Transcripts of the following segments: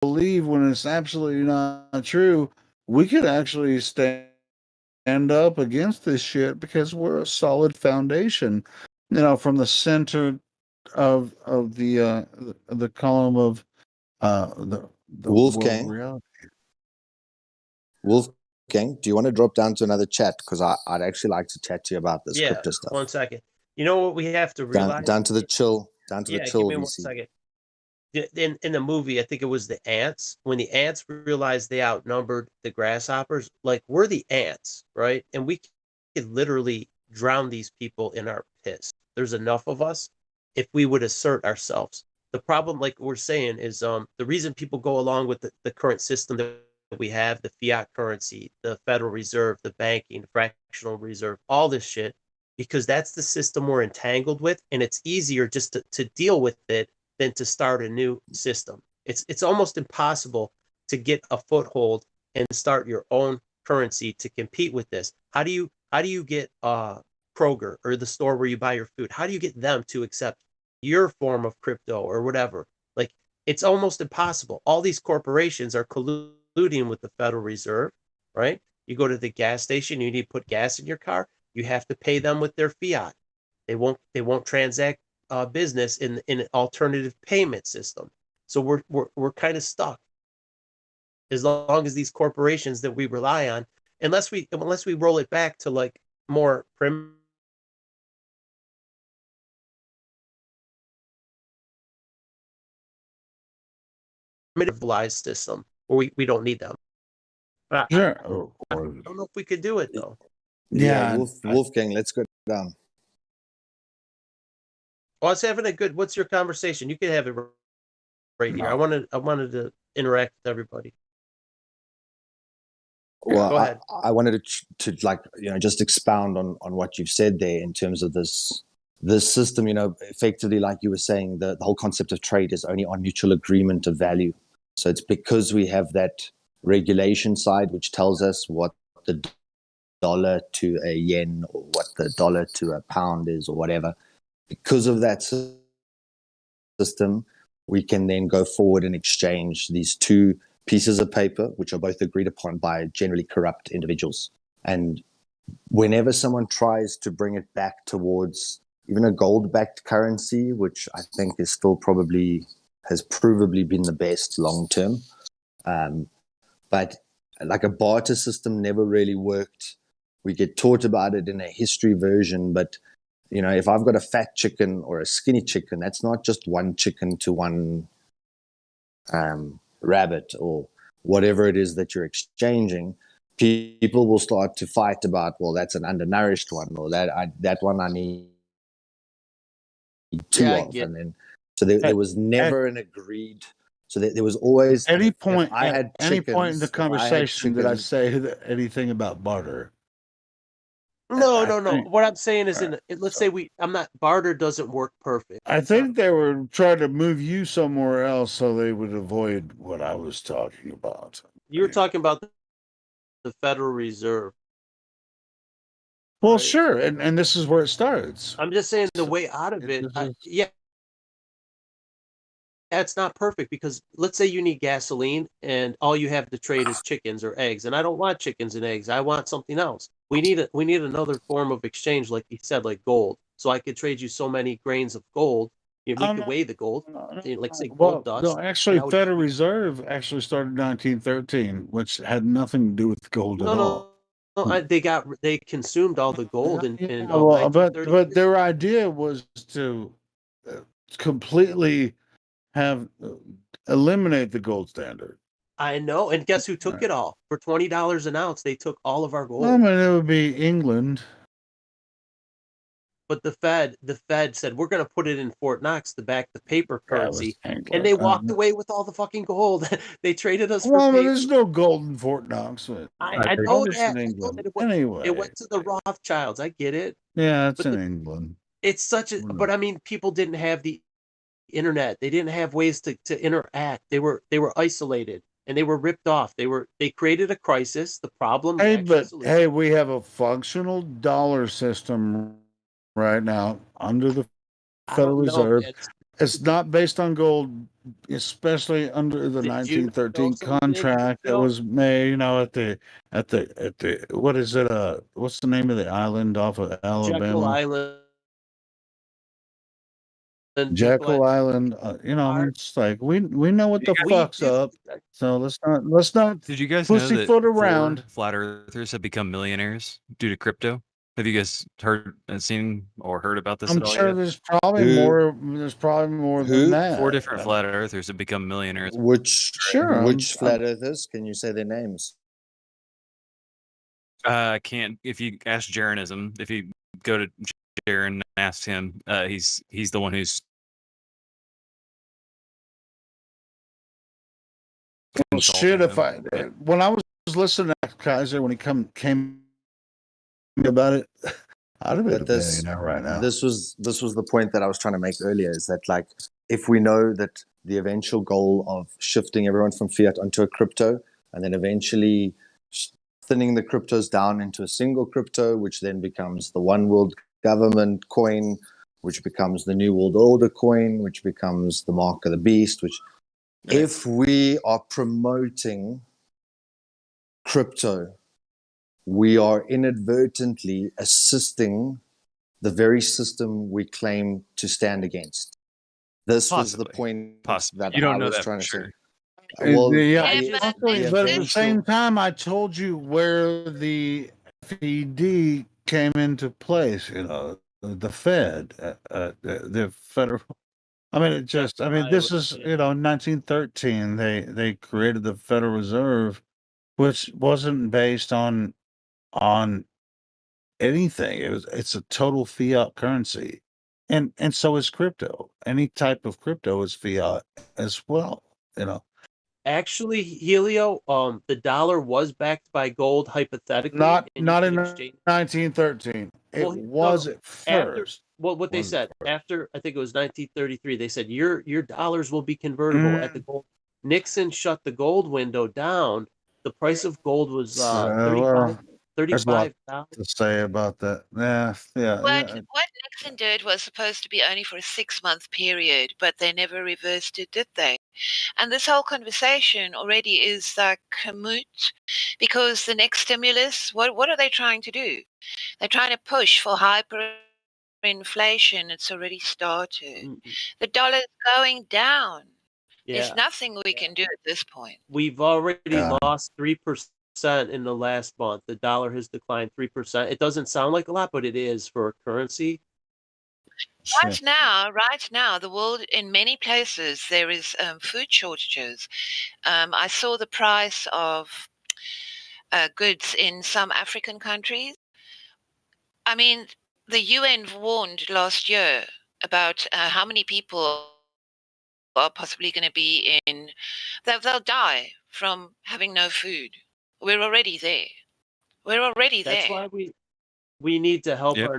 believe when it's absolutely not true, we could actually stand up against this shit because we're a solid foundation. From the center of the column of the world Wolfgang. reality. Wolfgang, do you want to drop down to another chat? Because I'd actually like to chat to you about this crypto stuff. 1 second. You know what we have to realize? Down to the chill. Down to the chill. Give me 1 second. In the movie, I think it was the ants. When the ants realized they outnumbered the grasshoppers, like we're the ants, right? And we could literally drown these people in our piss. There's enough of us if we would assert ourselves. The problem, like we're saying, is the reason people go along with the current system that we have, the fiat currency, the Federal Reserve, the banking, the fractional reserve, all this shit, because that's the system we're entangled with, and it's easier just to deal with it than to start a new system. It's almost impossible to get a foothold and start your own currency to compete with this. How do you get Kroger or the store where you buy your food? How do you get them to accept your form of crypto or whatever? Like, it's almost impossible. All these corporations are colluding with the Federal Reserve, right? You go to the gas station, you need to put gas in your car, you have to pay them with their fiat. They won't transact business in an alternative payment system. So we're kind of stuck as long as these corporations that we rely on, unless we roll it back to like more primitivized system where we don't need them. But I don't know if we could do it though. Yeah, Wolfgang, let's go down. Well, I was having a good. What's your conversation? You can have it right here. I wanted to interact with everybody. Well, go ahead. I wanted to like just expound on what you've said there in terms of this system. Effectively, like you were saying, the whole concept of trade is only on mutual agreement of value. So it's because we have that regulation side which tells us what the dollar to a yen or what the dollar to a pound is or whatever. Because of that system, we can then go forward and exchange these two pieces of paper, which are both agreed upon by generally corrupt individuals. And whenever someone tries to bring it back towards even a gold-backed currency, which I think is still has provably been the best long-term, but like a barter system never really worked. We get taught about it in a history version, but if I've got a fat chicken or a skinny chicken, that's not just one chicken to one rabbit or whatever it is that you're exchanging. People will start to fight about, well, that's an undernourished one, or that one I need two of. And then, so there was never an agreed. So there was always any point in the conversation did I say anything about barter? No. What I'm saying is, let's say barter doesn't work perfect. I think they were trying to move you somewhere else so they would avoid what I was talking about. You were talking about the Federal Reserve. Well, right? Sure, and this is where it starts. I'm just saying the way out of it, that's not perfect, because let's say you need gasoline and all you have to trade is chickens or eggs, and I don't want chickens and eggs. I want something else. We need another form of exchange, like you said, like gold. So I could trade you so many grains of gold. We could weigh the gold, like say gold dust. No, actually, Federal Reserve actually started in 1913, which had nothing to do with gold at all. No, they consumed all the gold but their idea was to completely eliminate the gold standard. I know, and guess who took it all? For $20 an ounce, they took all of our gold. I mean, it would be England. But the Fed said, we're going to put it in Fort Knox to back the paper currency, and they walked away with all the fucking gold. They traded us for paper. There's no gold in Fort Knox. I know that. Anyway, it went to the Rothschilds. I get it. Yeah, it's in England. It's such a. But I mean, people didn't have the internet. They didn't have ways to interact. They were isolated. And they were ripped off. They created a crisis. The problem. We have a functional dollar system right now under the Federal Reserve, It's not based on gold, especially under the Did you know 1913 something, contract that Joe? was made. At the what is it? What's the name of the island off of Jekyll Alabama? Island. Jekyll Island. I mean, it's like we know what the fuck's up. So let's not Did you guys know that pussyfoot 4 around. flat earthers have become millionaires due to crypto? Have you guys seen or heard about this I'm at all sure yet? there's probably Who? more. There's probably more than Who? that. 4 different flat earthers have become millionaires. Which flat earthers? Can you say their names? Can't. If you ask Jeranism, if you go to Jaron and ask him, he's the one who's. Well, shit, if when I was listening to Kaiser when he came about it, I'd have been a millionaire right now. This was the point that I was trying to make earlier, is that like if we know that the eventual goal of shifting everyone from fiat onto a crypto and then eventually thinning the cryptos down into a single crypto, which then becomes the one world government coin, which becomes the new world order coin, which becomes the mark of the beast, which if we are promoting crypto, we are inadvertently assisting the very system we claim to stand against. This was the point that you don't I know was that trying for to sure. say. Well, but at the same time, I told you where the FED came into place. The Fed, the federal. I mean, this is 1913. They created the Federal Reserve, which wasn't based on anything. It's a total fiat currency, and so is crypto. Any type of crypto is fiat as well. Actually, Helio, the dollar was backed by gold hypothetically. Not and in 1913. It was at first. What they said after, I think it was 1933, they said your dollars will be convertible at the gold. Nixon shut the gold window down. The price of gold was $35. To say about that. What Nixon did was supposed to be only for a 6-month period, but they never reversed it, did they? And this whole conversation already is like a moot, because the next stimulus, what are they trying to do? They're trying to push for hyperinflation. It's already started. The dollar's going down. There's nothing we can do at this point. We've already lost 3% in the last month. The dollar has declined 3%. It doesn't sound like a lot, but it is for a currency. Right now, the world, in many places, there is food shortages. I saw the price of goods in some African countries. I mean, the UN warned last year about how many people are possibly going to be they'll die from having no food. We're already there. That's why we need to help our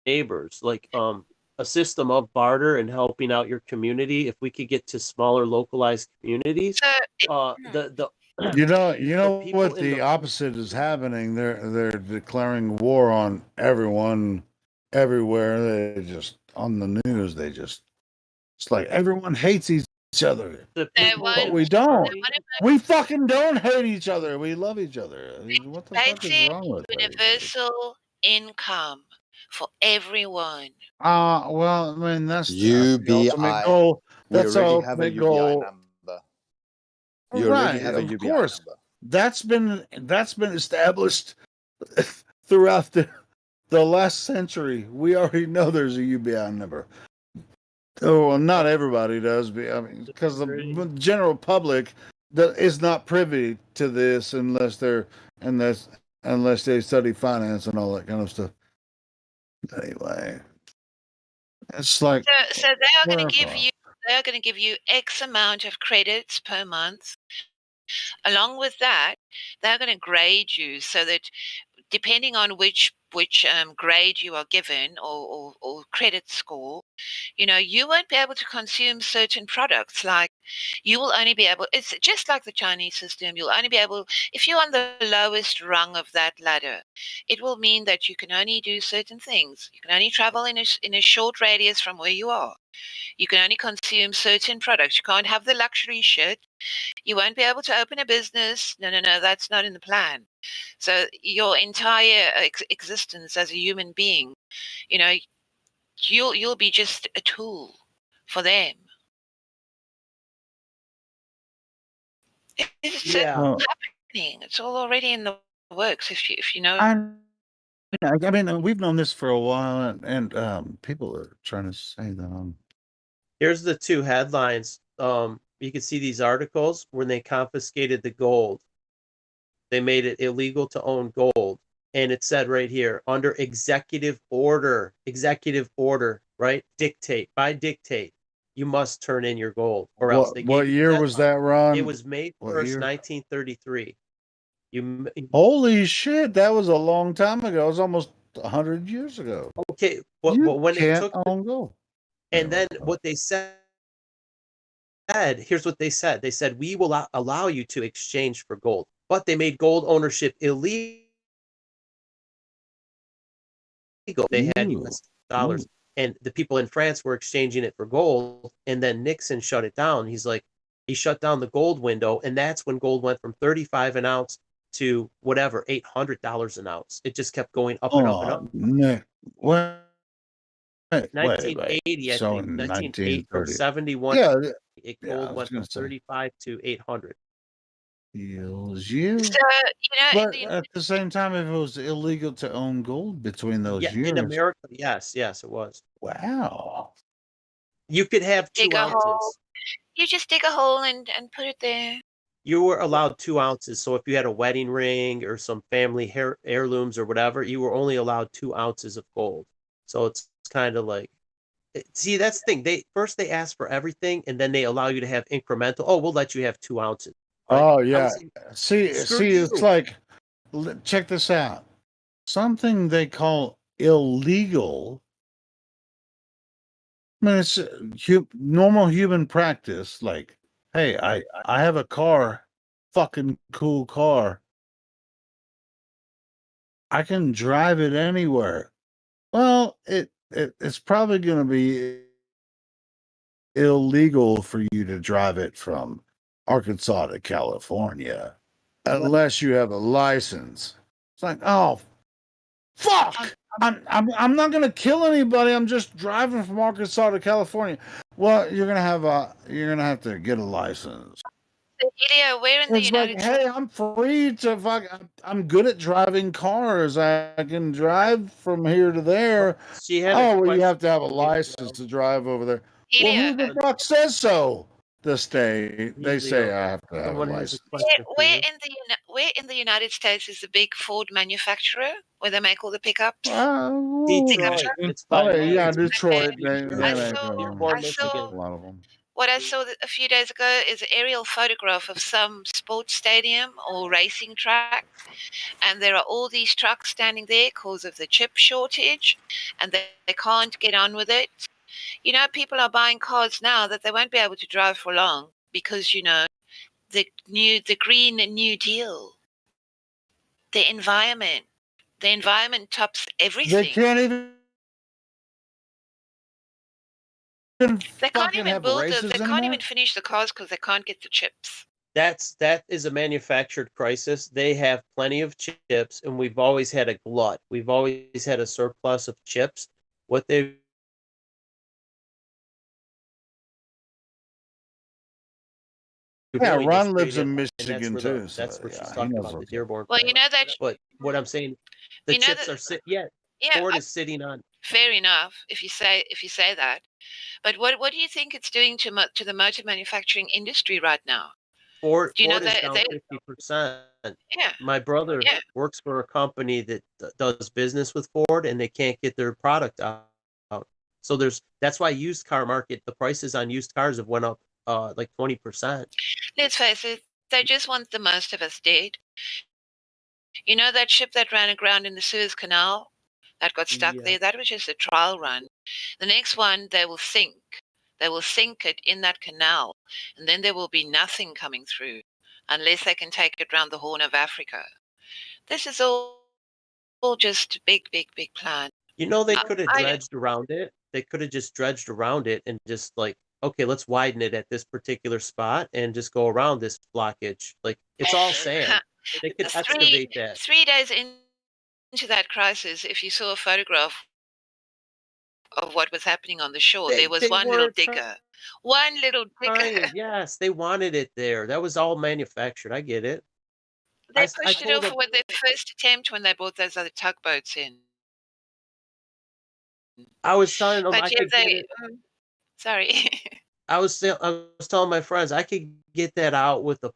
neighbors, like a system of barter and helping out your community. If we could get to smaller localized communities, you know what the opposite is happening. They're declaring war on everyone everywhere. They just on the news, it's like everyone hates each other. But we don't. We fucking don't hate each other. We love each other. I mean, what the fuck is wrong with universal income for everyone? Well, I mean, that's UBI. the ultimate goal. That's our ultimate goal. Number. You already have a UBI number. That's been established throughout the last century. We already know there's a UBI number. Oh, well, not everybody does. I mean, because the general public is not privy to this unless they study finance and all that kind of stuff. Anyway, it's like so they're going to give you X amount of credits per month. Along with that, they're going to grade you so that depending on which grade you are given or credit score, You won't be able to consume certain products. Like you will only be able, it's just like the Chinese system. You'll only be able, if you're on the lowest rung of that ladder, it will mean that you can only do certain things. You can only travel in a short radius from where you are. You can only consume certain products. You can't have the luxury shit. You won't be able to open a business. No, that's not in the plan. So your entire existence as a human being, you know, you'll be just a tool for them. It's Yeah. happening. It's all already in the works. If you know. I mean, we've known this for a while, and people are trying to say that. Here's the two headlines. You can see these articles when they confiscated the gold. They made it illegal to own gold. And it said right here, under executive order, right? By dictate, you must turn in your gold. Or else they What year was that, Ron? It was May 1st, 1933. Holy shit, that was a long time ago. It was almost 100 years ago. Okay, but when they took own gold. And then what they said, here's what they said. They said, we will allow you to exchange for gold. But they made gold ownership illegal. They had US dollars. And the people in France were exchanging it for gold. And then Nixon shut it down. He's like, he shut down the gold window. And that's when gold went from 35 an ounce to whatever, $800 an ounce. It just kept going up and up and up. Wait, 1980, I so think. in 1980 from 71. Yeah, Gold went from 35 to 800. Feels you. So, but at the same time, if it was illegal to own gold between those years. In America, yes, it was. Wow. You could have 2 ounces. Hole. You just dig a hole and put it there. You were allowed 2 ounces. So if you had a wedding ring or some family heirlooms or whatever, you were only allowed 2 ounces of gold. So it's kind of like, see, that's the thing. They ask for everything, and then they allow you to have incremental. Oh, we'll let you have 2 ounces. Right? Oh yeah. See, it's like, check this out. Something they call illegal. I mean, it's normal human practice. Like, hey, I have a car, fucking cool car. I can drive it anywhere. Well, it's probably going to be illegal for you to drive it from Arkansas to California unless you have a license. It's like, oh, fuck! I'm not going to kill anybody. I'm just driving from Arkansas to California. Well, you're gonna have to get a license. Ilya, where in the United States? Hey, I'm free to fuck. I'm good at driving cars. I can drive from here to there. You have to have a license to drive over there. Ilya, well, who the fuck says so? The state. They say I have to have a license. Where in the United States is the big Ford manufacturer where they make all the pickups? Detroit. Detroit. I saw a lot of them. What I saw a few days ago is an aerial photograph of some sports stadium or racing track, and there are all these trucks standing there because of the chip shortage, and they can't get on with it. People are buying cars now that they won't be able to drive for long because the Green New Deal, the environment tops everything. They can't even. They can't even build them. They can't even finish the cars because they can't get the chips. That is a manufactured crisis. They have plenty of chips, and we've always had a glut. We've always had a surplus of chips. What they Ron lives in Michigan too. That's what she's talking about, the Dearborn. Well, that. But what I'm saying, the chips are Ford is sitting on. Fair enough, if you say that. But what do you think it's doing to the motor manufacturing industry right now? Ford is down 50%. Yeah. My brother works for a company that does business with Ford, and they can't get their product out. So that's why used car market, the prices on used cars have went up like 20%. Let's face it, they just want the most of us dead. That ship that ran aground in the Suez Canal that got stuck there. That was just a trial run. The next one, they will sink. They will sink it in that canal, and then there will be nothing coming through unless they can take it around the Horn of Africa. This is all just big plan. You know, they could have dredged around it. They could have just dredged around it and just like, okay, let's widen it at this particular spot and just go around this blockage. Like, it's all sand. They could excavate that. 3 days into that crisis, if you saw a photograph of what was happening on the shore, there was one little digger. One little digger. Yes, they wanted it there. That was all manufactured. I get it. They pushed it off with their first attempt when they brought those other tugboats in. I was telling them I could get it. Sorry. I was telling my friends I could get that out with a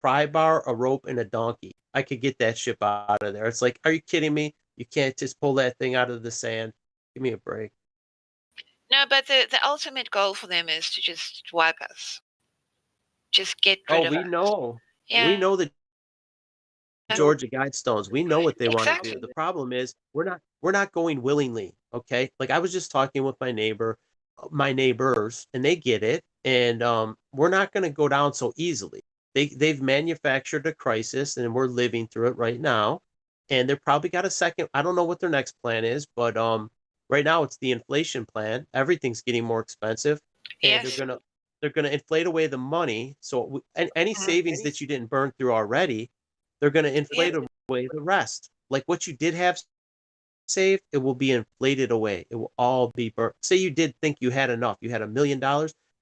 pry bar, a rope, and a donkey. I could get that ship out of there. It's like, are you kidding me? You can't just pull that thing out of the sand. Give me a break. No, but the ultimate goal for them is to just wipe us. Just get rid of us. Oh, we know. Yeah. We know the Georgia Guidestones. We know what they want to do. Exactly. The problem is we're not going willingly. Okay. Like, I was just talking with my neighbors, and they get it. And we're not going to go down so easily. They've manufactured a crisis, and we're living through it right now. And they're probably got a second. I don't know what their next plan is, but right now it's the inflation plan. Everything's getting more expensive, and Yes. they're gonna inflate away the money. So any savings that you didn't burn through already, they're gonna inflate away the rest. Like what you did have saved, it will be inflated away. It will all be burnt. Say you did think you had enough. You had $1 million.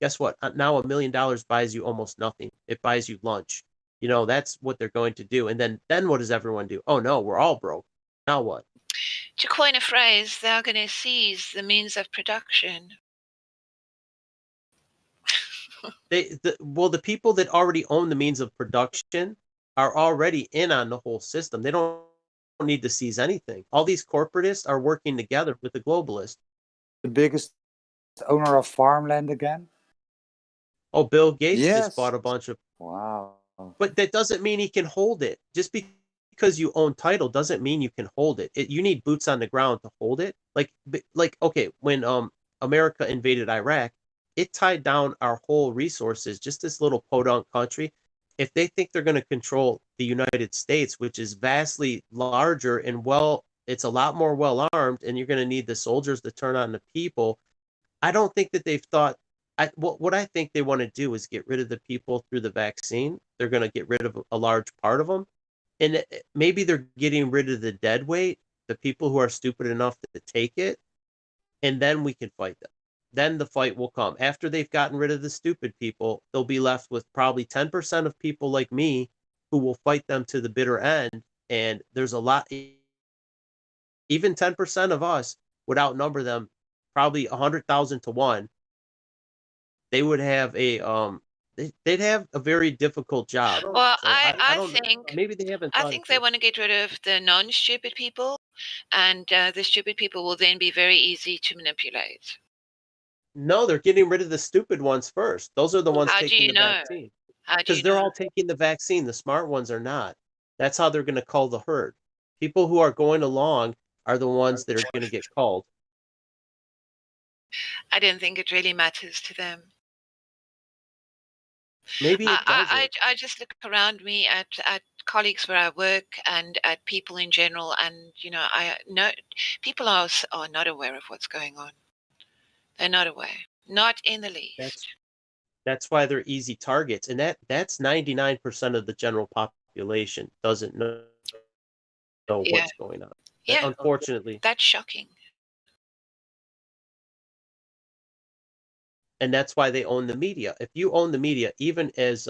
Guess what? Now $1 million buys you almost nothing. It buys you lunch. You know, that's what they're going to do. And then what does everyone do? Oh no, we're all broke. Now what? To coin a phrase, they're going to seize the means of production. The people that already own the means of production are already in on the whole system. They don't need to seize anything. All these corporatists are working together with the globalists. The biggest owner of farmland again? Oh, Bill Gates Yes. just bought a bunch of. Wow. But that doesn't mean he can hold it. Just because you own title doesn't mean you can hold it. You need boots on the ground to hold it. Like okay, when America invaded Iraq, it tied down our whole resources. Just this little podunk country. If they think they're going to control the United States, which is vastly larger and it's a lot more well armed, and you're going to need the soldiers to turn on the people. I don't think that they've thought. What I think they want to do is get rid of the people through the vaccine. They're going to get rid of a large part of them. And maybe they're getting rid of the dead weight, the people who are stupid enough to take it. And then we can fight them. Then the fight will come. After they've gotten rid of the stupid people, they'll be left with probably 10% of people like me who will fight them to the bitter end. And there's a lot, even 10% of us would outnumber them probably 100,000 to 1. They would have they'd have a very difficult job. Well, So I think maybe they haven't. I think they want to get rid of the non-stupid people, and the stupid people will then be very easy to manipulate. No, they're getting rid of the stupid ones first. Those are the ones How do taking you the know? vaccine. How do Because you they're know? all taking the vaccine. The smart ones are not. That's how they're going to cull the herd. People who are going along are the ones that are going to get culled. I don't think it really matters to them. Maybe it doesn't. I just look around me at colleagues where I work and at people in general, and I know people are not aware of what's going on. They're not aware, not in the least. That's why they're easy targets, and that's 99% of the general population doesn't know what's going on. Yeah, Unfortunately. that's shocking. And that's why they own the media. If you own the media, even as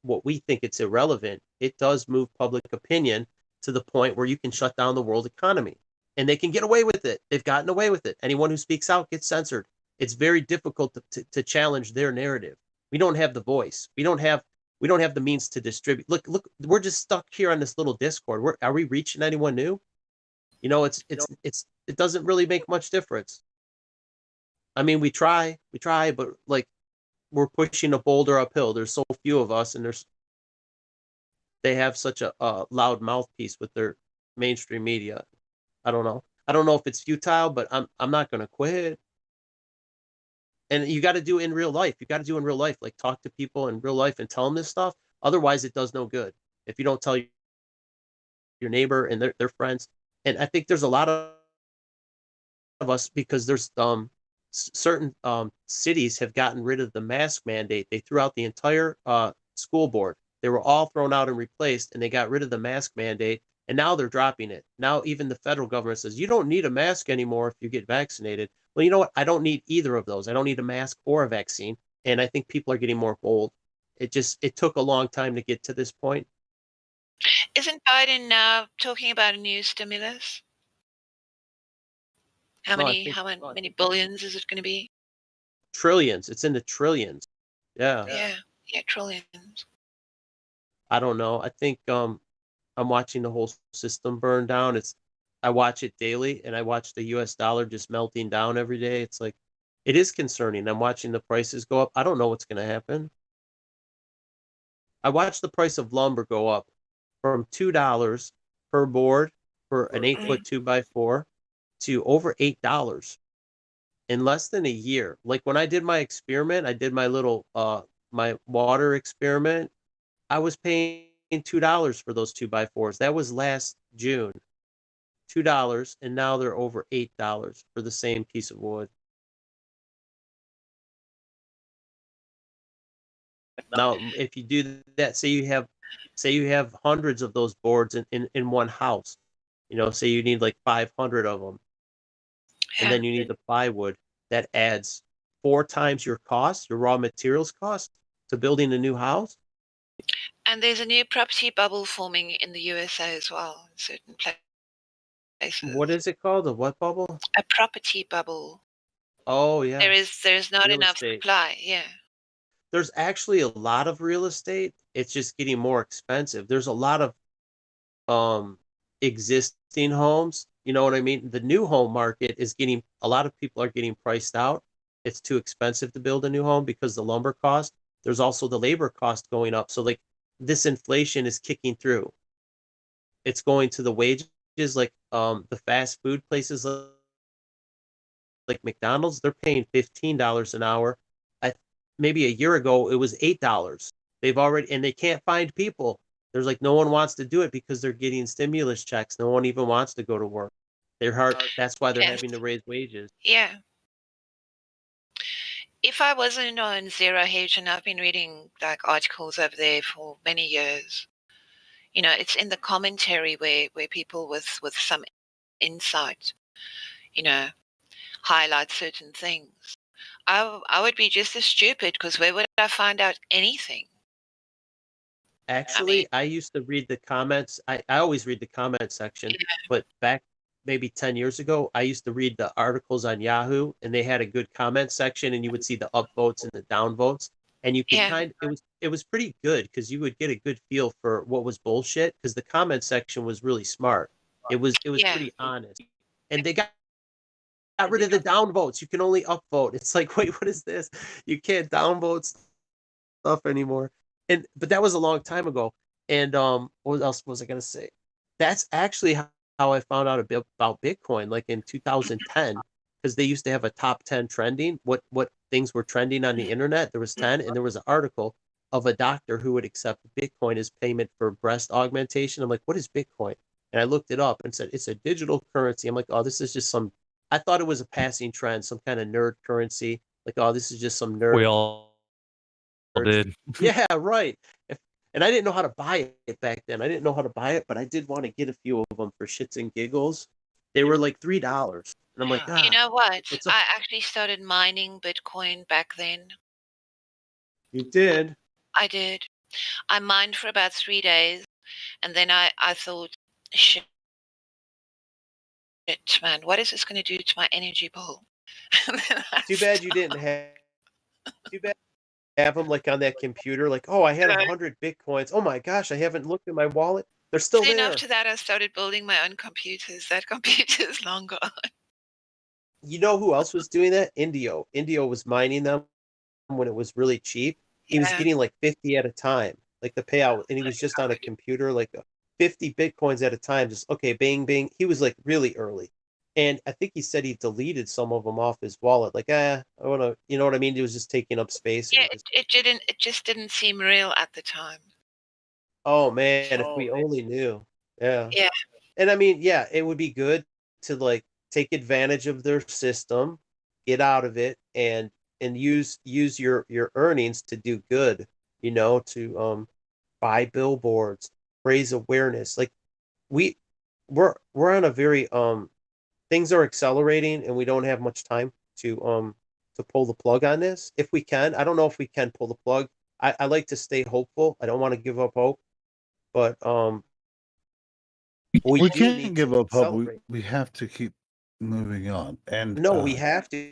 what we think it's irrelevant, it does move public opinion to the point where you can shut down the world economy. And they can get away with it. They've gotten away with it. Anyone who speaks out gets censored. It's very difficult to challenge their narrative. We don't have the voice. We don't have the means to distribute. Look, we're just stuck here on this little Discord. Are we reaching anyone new? It doesn't really make much difference. I mean, we try, but like we're pushing a boulder uphill. There's so few of us, and they have such a loud mouthpiece with their mainstream media. I don't know. I don't know if it's futile, but I'm not going to quit. And you got to do it in real life. You got to do it in real life, like talk to people in real life and tell them this stuff. Otherwise, it does no good if you don't tell your neighbor and their friends. And I think there's a lot of us because there's certain cities have gotten rid of the mask mandate. They threw out the entire school board. They were all thrown out and replaced, and they got rid of the mask mandate. And now they're dropping it. Now even the federal government says you don't need a mask anymore if you get vaccinated. Well, you know what? I don't need either of those. I don't need a mask or a vaccine. And I think people are getting more bold. It took a long time to get to this point. Isn't Biden now talking about a new stimulus? How many billions is it going to be? Trillions. It's in the trillions. Yeah. Yeah, trillions. I don't know. I think I'm watching the whole system burn down. I watch it daily, and I watch the US dollar just melting down every day. It's like, it is concerning. I'm watching the prices go up. I don't know what's going to happen. I watched the price of lumber go up from $2 per board for an 8-foot 2x4 to over $8 in less than a year. Like when I did my experiment, I did my little my water experiment. I was paying $2 for those 2x4s. That was last June. $2, and now they're over $8 for the same piece of wood. Now, if you do that, say you have hundreds of those boards in one house, say you need like 500 of them, and then you need the plywood. That adds 4 times your cost, your raw materials cost to building a new house. And there's a new property bubble forming in the USA as well, in certain places. What is it called? A what bubble? A property bubble. Oh yeah. There's not enough supply. Yeah. There's actually a lot of real estate. It's just getting more expensive. There's a lot of existing homes. You know what I mean? The new home market is a lot of people are getting priced out. It's too expensive to build a new home because the lumber cost. There's also the labor cost going up. So like this inflation is kicking through. It's going to the wages, like the fast food places like McDonald's, they're paying $15 an hour. Maybe a year ago it was $8. And they can't find people. There's like no one wants to do it because they're getting stimulus checks. No one even wants to go to work. That's why they're having to raise wages. Yeah. If I wasn't on Zero Hedge, and I've been reading like articles over there for many years, it's in the commentary where people with some insight, highlight certain things. I would be just as stupid because where would I find out anything? Actually, I used to read the comments. I always read the comment section, but back maybe 10 years ago, I used to read the articles on Yahoo, and they had a good comment section, and you would see the upvotes and the downvotes, and you could it was pretty good because you would get a good feel for what was bullshit because the comment section was really smart. It was pretty honest, and they got rid of the downvotes. You can only upvote. It's like, wait, what is this? You can't downvote stuff anymore. But that was a long time ago. And what else was I gonna say? That's actually how I found out about Bitcoin, like in 2010, because they used to have a top 10 trending. What things were trending on the internet? There was 10, and there was an article of a doctor who would accept Bitcoin as payment for breast augmentation. I'm like, what is Bitcoin? And I looked it up and said it's a digital currency. I'm like, oh, this is just I thought it was a passing trend, some kind of nerd currency. Like, oh, this is just some nerd. We all did. Yeah, right. And I didn't know how to buy it back then. I didn't know how to buy it, but I did want to get a few of them for shits and giggles. They were like $3. And I'm like, you know what? I actually started mining Bitcoin back then. You did? I did. I mined for about 3 days, and then I thought, shit, man, what is this going to do to my energy bill? Too bad you didn't have them like on that computer. Like, oh, I had 100 Bitcoins. Oh my gosh, I haven't looked at my wallet. They're still there. Then after that, I started building my own computers. That computer is long gone. You know who else was doing that? Indio. Indio was mining them when it was really cheap. He was getting like 50 at a time, like the payout, and he was just on a computer, like 50 Bitcoins at a time. Just okay, bing, bing. He was like really early. And I think he said he deleted some of them off his wallet. Like, I want to, you know what I mean? It was just taking up space. Yeah, it just didn't seem real at the time. Oh man, if we only knew. Yeah. Yeah. And I mean, yeah, it would be good to like take advantage of their system, get out of it, and use your earnings to do good, you know, to buy billboards, raise awareness. Like we we're on a very things are accelerating and we don't have much time to pull the plug on this. If we can, I don't know if we can pull the plug. I like to stay hopeful. I don't want to give up hope, but We do can't need give to up hope. accelerate. We have to keep moving on. And No, we have to.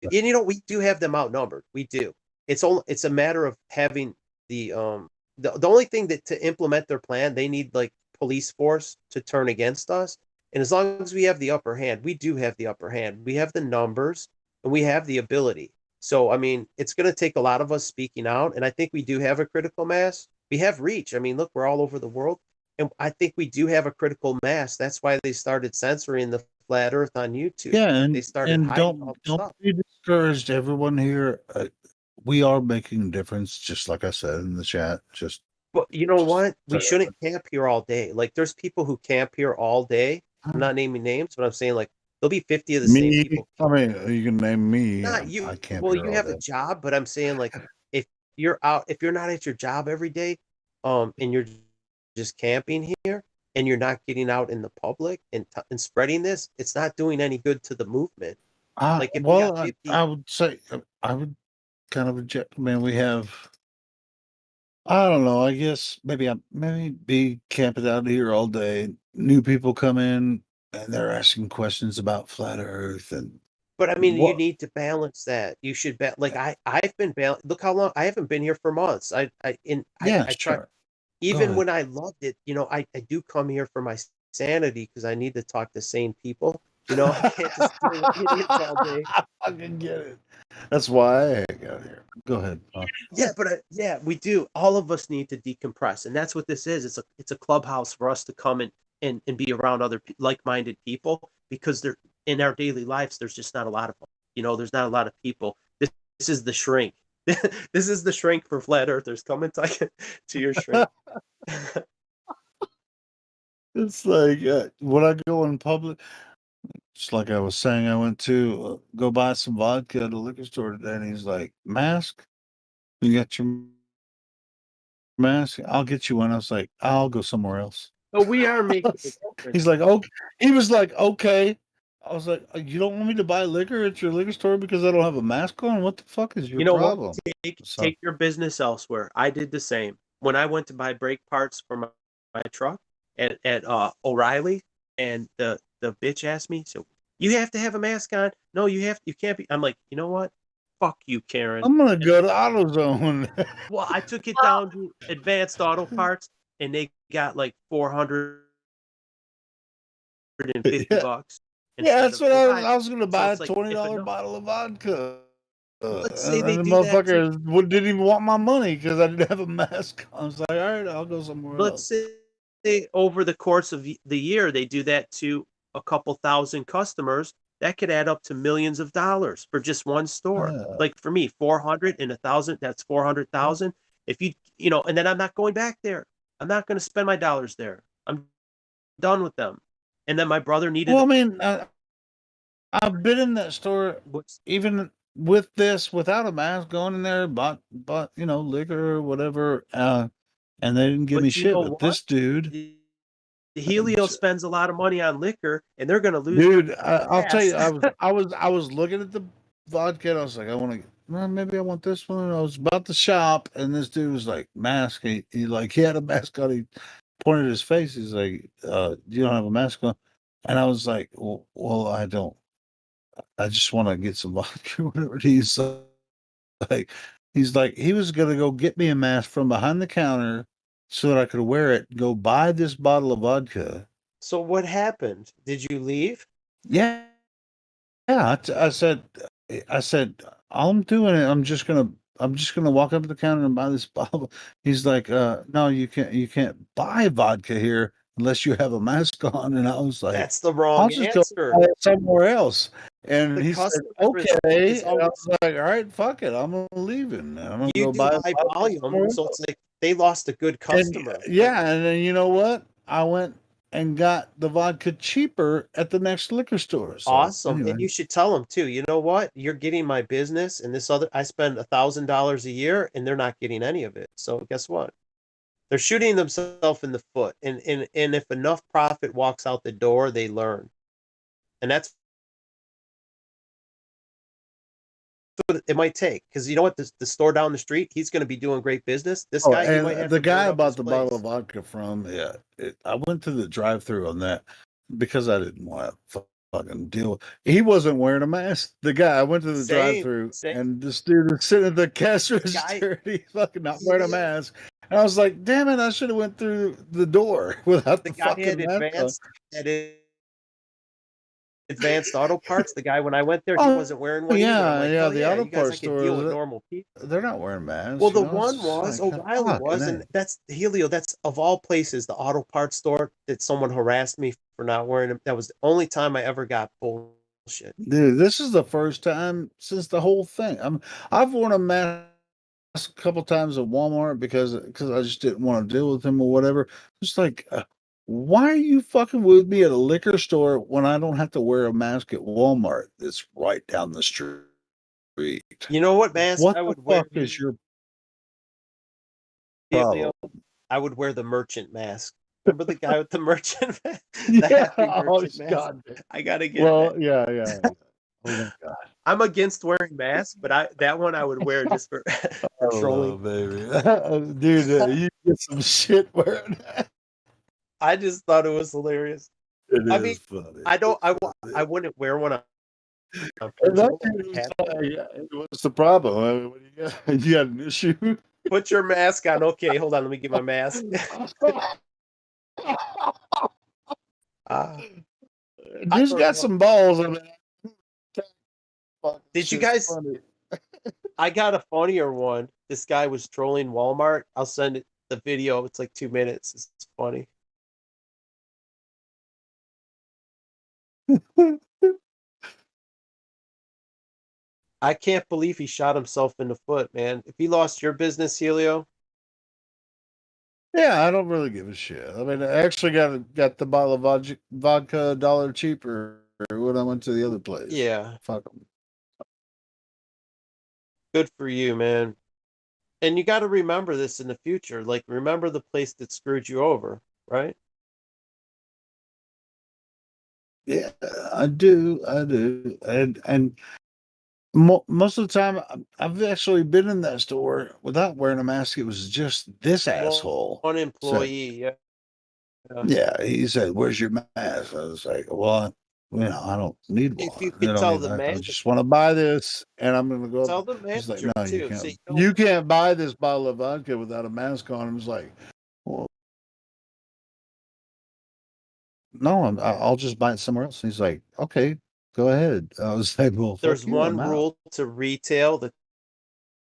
And you know, we do have them outnumbered. We do. It's a matter of having the only thing that to implement their plan, they need like police force to turn against us. And as long as we have the upper hand, we do have the upper hand. We have the numbers and we have the ability. So I mean, it's going to take a lot of us speaking out, and I think we do have a critical mass. We have reach. I mean, look, we're all over the world, and I think we do have a critical mass. That's why they started censoring the flat Earth on YouTube. yeah, They started hiding all the don't stuff. be discouraged, everyone here. We are making a difference, just like I said in the chat. Just But you know what? We so- shouldn't camp here all day. Like, there's people who camp here all day. I'm not naming names, but I'm saying like there'll be 50 of the same me. people. I mean, you can name me. Not you. I can't. Well, you have a job, but I'm saying like if if you're not at your job every day, and you're just camping here and you're not getting out in the public and spreading this, it's not doing any good to the movement. Like if we well, got 50, I would say I would kind of object. I mean, we have. I don't know. I guess maybe be camping out here all day. New people come in and they're asking questions about flat Earth and but I mean, you what. need to balance that. You should like I've been look how long I haven't been here for months. Yeah, I try sure. even ahead. when I loved it, you know, I do come here for my sanity because I need to talk to sane people. You know, I can't just deal with idiots all day. I fucking get it. That's why I hang out here. Go ahead. Yeah, but yeah, we do. All of us need to decompress, and that's what this is. It's a clubhouse for us to come and be around other like-minded people because they're in our daily lives. There's just not a lot of them. You know, there's not a lot of people. This is the shrink. This is the shrink for flat earthers. Come and talk to your shrink. It's like when I go in public, just like I was saying, I went to go buy some vodka at a liquor store today, and he's like, "Mask? You got your mask? I'll get you one." I was like, "I'll go somewhere else." But we are making a difference. He's like, "Oh," he was like, "Okay." I was like, "You don't want me to buy liquor at your liquor store because I don't have a mask on? What the fuck is your You know problem?" what? Take your business elsewhere. I did the same. When I went to buy brake parts for my truck at O'Reilly, and the bitch asked me, "So you have to have a mask on?" No, you can't be. I'm like, you know what? Fuck you, Karen. I'm gonna go to AutoZone. Well, I took it down to Advanced Auto Parts, and they got like $450. Yeah, Instead that's of what $5. I was gonna buy it's a like, $20 bottle of vodka. Let's say And they the do that to motherfucker didn't even want my money because I didn't have a mask on. I was like, all right, I'll go somewhere let's else. say over the course of the year they do that to a couple thousand customers. That could add up to millions of dollars for just one store. Like for me, 400 and 1,000, that's 400,000. If you know, and then I'm not going back there. I'm not going to spend my dollars there. I'm done with them. And then my brother needed. Well, I mean, I've been in that store even with this without a mask, going in there, bought liquor or whatever, and they didn't give But me you shit. know But what? this dude, The Helio spends a lot of money on liquor, and they're going to lose. dude, I'll tell you, I was looking at the vodka, and I was like, I want to. Well, maybe I want this one. I was about to shop, and this dude was like, mask. He had a mask on. He pointed at his face. He's like, you don't have a mask on. And I was like, well, I don't. I just want to get some vodka or whatever. He's like, he was going to go get me a mask from behind the counter so that I could wear it, go buy this bottle of vodka. So what happened? Did you leave? Yeah. Yeah. I said, all I'm doing it. I'm just going to walk up to the counter and buy this bottle. He's like, no, you can't buy vodka here. unless you have a mask on. And I was like, That's the I'll wrong just go answer. buy it somewhere else. And The he said, customer okay. is And I always, was like, all right, fuck it. I'm leaving. I'm going to you go do buy high a bottle volume, somewhere so else. it's like they lost a good And customer. Like, yeah, and then you know what? I went and got the vodka cheaper at the next liquor store. So awesome. anyway, And you should tell them too, you know what? You're getting my business and this other, I spend $1,000 a year and they're not getting any of it. So guess what? They're shooting themselves in the foot. And if enough profit walks out the door, they learn. And that's what it might take. Because you know what? The store down the street, he's going to be doing great business. This oh, guy, he might and have the to guy board I up bought his the bottle place. of vodka from, yeah, I went to the drive-through on that because I didn't want to fucking deal. He wasn't wearing a mask. The guy I went to the Same, drive-through, same. and this dude was sitting at the cash Guy, register. And he's fucking not wearing a yeah, mask, and I was like, "Damn it! I should have went through the door without the the guy fucking mask on." had advanced auto parts. The guy, when I went there, he Oh wasn't wearing one either. I'm like, yeah, hell the yeah, auto you guys, I parts can deal with stores. normal people. They're not wearing Well, masks, the you know. one It's was like, O'Reilly fucking was, A. and that's Helio. That's of all places, the auto parts store that someone harassed me for not wearing them. That was the only time I ever got bullshit. Dude, this is the first time since the whole thing. I've worn a mask a couple times at Walmart because I just didn't want to deal with him or whatever. It's like, why are you fucking with me at a liquor store when I don't have to wear a mask at Walmart? It's right down the street. You know what mask What I the would wear, fuck is your Helio? problem? I would wear the merchant mask. Remember the guy with the merchant mask? The Yeah, happy oh merchant mask. God. I gotta get that. Well, yeah. Oh my God. I'm against wearing masks, but that one I would wear just for for Oh, trolling. baby. Dude, you get some shit wearing that. I just thought it was hilarious. It I is mean, funny. I don't, It's I funny. wouldn't wear one on And that principle. dude I was have to. like, what's the problem? I mean, what do you got? You got an issue? Put your mask on. Okay, hold on. Let me get my mask. Ah, I Dude's don't got know. some balls. I mean, fucking Did you shit's guys? funny. I got a funnier one. This guy was trolling Walmart. I'll send it the video. It's like 2 minutes. It's funny. I can't believe he shot himself in the foot, man. If he lost your business, Helio, Yeah, I don't really give a shit. I mean, I actually got the bottle of vodka $1 cheaper when I went to the other place. yeah, Fuck 'em. good for you, man. And you got to remember this in the future. Like, remember the place that screwed you over, right? Yeah, I do, and most of the time, I've actually been in that store without wearing a mask. It was just this asshole One said, employee, yeah. "Yeah." He said, "Where's your mask?" I was like, "Well, I don't need If you one. could tell the I manager, just want to buy this, and I'm going to go." tell the He's like, manager "No, you too. can't. Say, You can't buy this bottle of vodka without a mask on." I was like, "Well, no, I'll just buy it somewhere else." And he's like, "Okay, go ahead." I was like, "Well, there's fuck you. one I'm out." rule to retail: the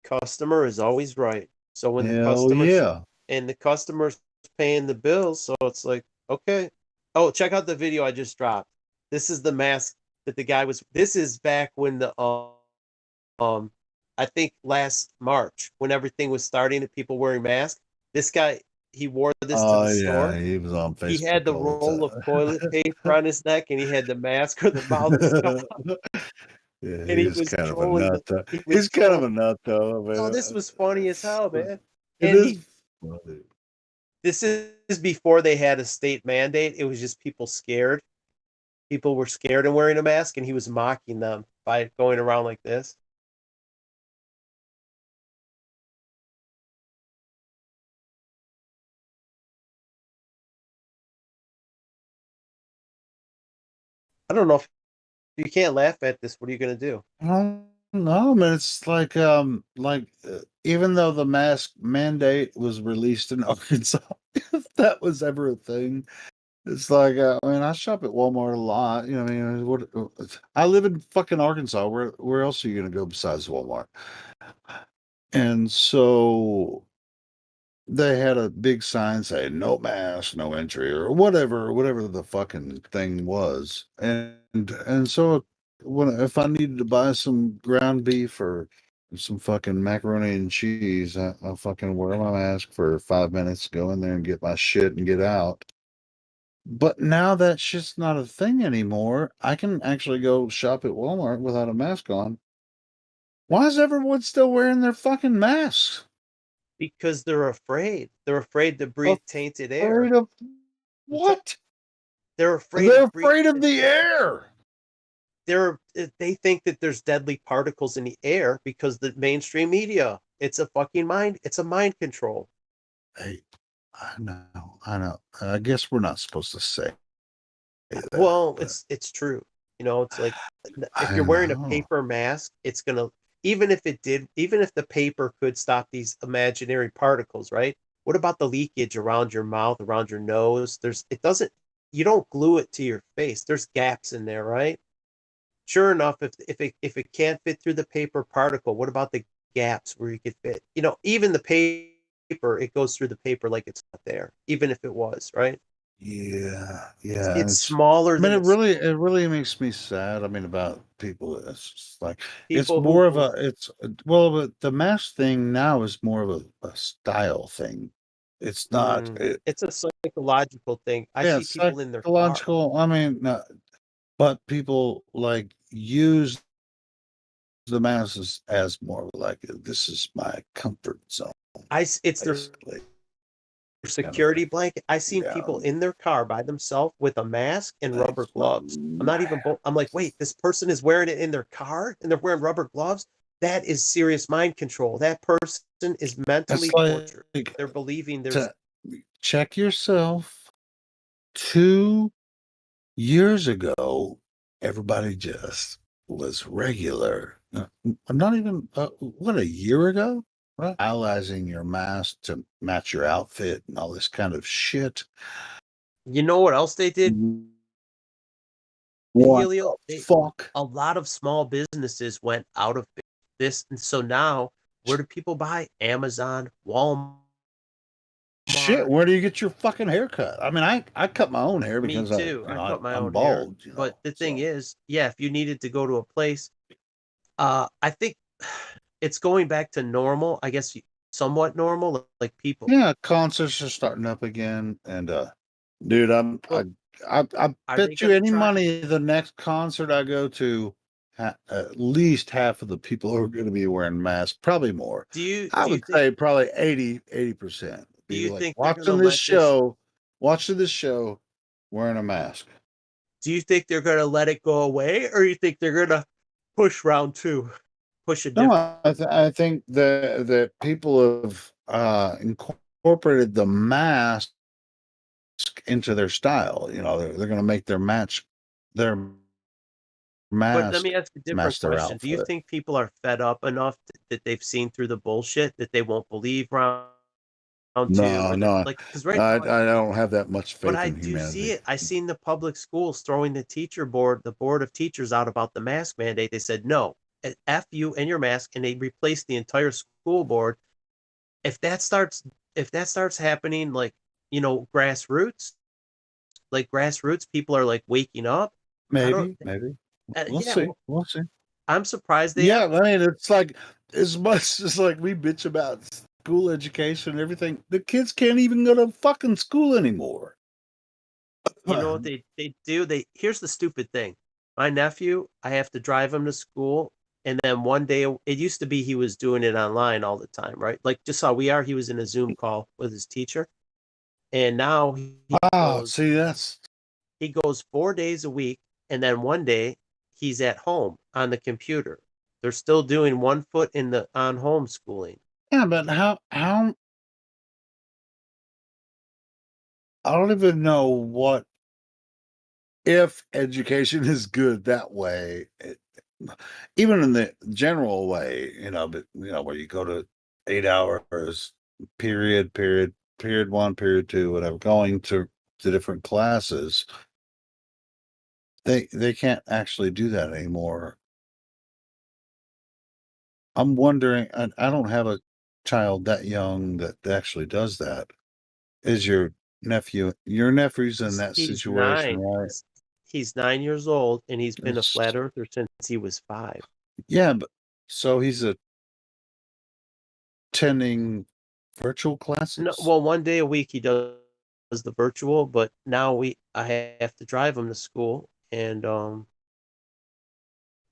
customer is always right. So when Hell yeah. the customer's paying the bills, so it's like, okay. Oh, check out the video I just dropped. This is the mask that the guy was. This is back when um I think last March when everything was starting and people wearing masks. This guy, he wore this to the Oh yeah, store. he was on He had Facebook the all roll of the toilet paper on his neck and he had the mask or the mouth stuff, time. Yeah, and he he's was kind of a trolling nut though. he was He's kind of trolling. a nut though. I Oh, mean, this was funny as hell, man. it And is funny. this is before they had a state mandate. It was just people scared. People were scared of wearing a mask, and he was mocking them by going around like this. I don't know if you can't laugh at this. What are you going to do? No, man, it's like even though the mask mandate was released in Arkansas, if that was ever a thing, it's like I mean, I shop at Walmart a lot. You know, what I mean, I live in fucking Arkansas. Where else are you gonna go besides Walmart? And so they had a big sign saying "No mask, no entry" or whatever the fucking thing was, and so if I needed to buy some ground beef or some fucking macaroni and cheese, I fucking wear my mask for 5 minutes, go in there and get my shit and get out. But now that shit's not a thing anymore. I can actually go shop at Walmart without a mask on. Why is everyone still wearing their fucking masks? Because they're afraid. They're afraid to breathe tainted air. Afraid of what? They're afraid They're of breathing. afraid of the air. They think that there's deadly particles in the air because the mainstream media. It's a mind control. Hey, I know. I guess we're not supposed to say that. Well, but it's true. It's like if I you're wearing a know. paper mask, it's gonna even if the paper could stop these imaginary particles, right? What about the leakage around your mouth, around your nose? You don't glue it to your face. There's gaps in there, right? Sure enough, if it can't fit through the paper particle, what about the gaps where you could fit? Even the paper, it goes through the paper like it's not there, even if it was, right? Yeah, It's, yeah. it's smaller I mean, than it really makes me sad. I mean, about people. It's just like it's people more of who but the mask thing now is more of a style thing. It's not. it's a psychological thing. I Yeah, see it's people in their car. psychological. I mean, but people like use the masks as more like this is my comfort zone, It's their basically. Kind of security thing. blanket. I seen Yeah. people in their car by themselves with a mask and rubber gloves. I'm not even. I'm like, wait, this person is wearing it in their car and they're wearing rubber gloves. That is serious mind control. That person is mentally It's tortured. like They're believing there's. to check yourself. 2 years ago, everybody just was regular. I'm not even, what, a year ago? Right? Stylizing your mask to match your outfit and all this kind of shit. You know what else they did? What Helio? the fuck? A lot of small businesses went out of this, and so now where do people buy? Amazon, Walmart. Shit, where do you get your fucking haircut? I mean, I cut my own hair Me because too. I cut my I'm own hair. bald, But the thing so. is, yeah, if you needed to go to a place, I think it's going back to normal. I guess somewhat normal, like people. Yeah, concerts are starting up again, and dude, Well, I are they bet you going to any try? money the next concert I go to, at least half of the people are going to be wearing masks, probably more. I Do you would think say probably 80%. do Be you like think they're going to let watching this show, wearing a mask. do you think they're going to let it go away, or you think they're going to push round two, push a No, different? I think that people have incorporated the mask into their style. They're going to make their their But let me mask ask a different match their question. Do you outfit. think people are fed up enough that they've seen through the bullshit that they won't believe round two, No, or they're no, like, because right I now, don't have that much but faith I in do see humanity. it. I seen the public schools throwing the board of teachers out about the mask mandate. They said no, f you and your mask, and they replaced the entire school board. If that starts, if that starts happening, like grassroots, people are like waking up. I don't. Maybe we'll Yeah, see. well, We'll see. I'm surprised they Yeah, are. I mean, it's like as much as like we bitch about school education and everything, the kids can't even go to fucking school anymore. You know what they do? Here's the stupid thing. My nephew, I have to drive him to school, and then one day it used to be he was doing it online all the time, right? Like just how we are, he was in a Zoom call with his teacher, and now Oh, see, he goes 4 days a week, and then one day he's at home on the computer. They're still doing one foot in the on homeschooling. yeah, but how I don't even know what if education is good that way, even in the general way, but where you go to 8 hours, period one, period two, whatever, going to different classes, they can't actually do that anymore. I'm wondering, I don't have a child that young that actually does that is your nephew. Your nephew's in that He's situation, 9. right? He's 9 years old, and he's been a It's- flat earther since he was 5. yeah, but so he's attending virtual classes. No, well, 1 day a week he does the virtual, but now I have to drive him to school, and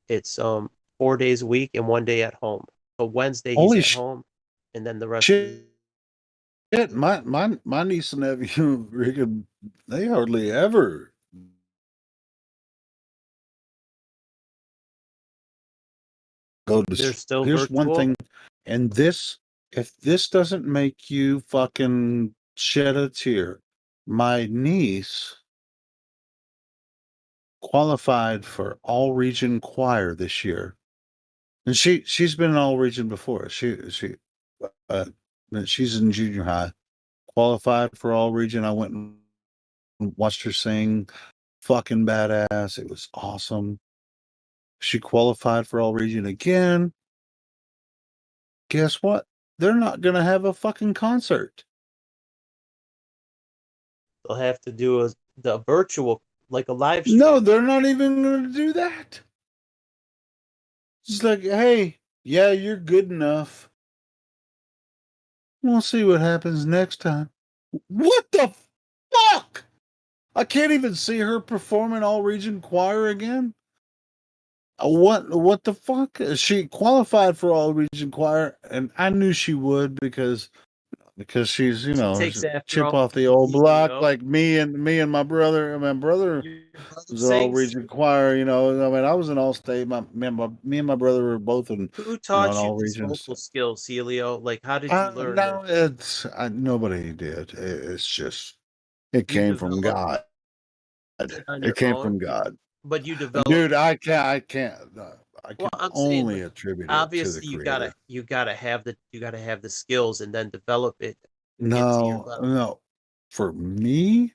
it's 4 days a week and 1 day at home. So Wednesday he's Holy at home, and then the rest of shit! My niece and nephew, Rick, they hardly ever go to. they're still Here's one virtual. thing, and if this doesn't make you fucking shed a tear, my niece qualified for all region choir this year, and she's been in all region before. Uh, she's in junior high, qualified for all region. I went and watched her sing, fucking badass. It was awesome. She qualified for all region again. Guess what? They're not gonna have a fucking concert. They'll have to do the virtual, like a live stream. No, they're not even gonna do that. It's like, hey, yeah, you're good enough. We'll see what happens next time. What the fuck? I can't even see her perform in all region choir again. What the fuck? She qualified for all region choir, and I knew she would because she's She takes after chip all off the old you block know. like me and my brother. My brother Your brother was in all sings. region choir. I mean, I was in all state. Me and my brother were both in Who in taught you all these regions. vocal skills, Helio? Like, how did you learn No, them? nobody did. It's just it You came from developed God. it on It your came own, from God, but you developed. dude. I can't. I Well, can I'm saying, only like, attribute it to the obviously Creator. you gotta have the skills and then develop it into your level. No, for me.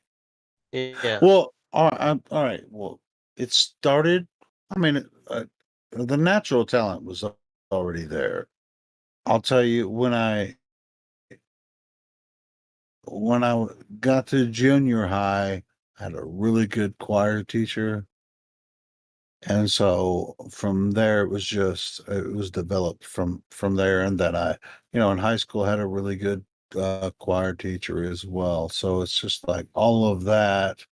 Yeah. Well, all right. Well, it started. I mean, the natural talent was already there. I'll tell you when I got to junior high, I had a really good choir teacher, and so from there it was developed from there, and then in high school I had a really good choir teacher as well. So it's just like all of that.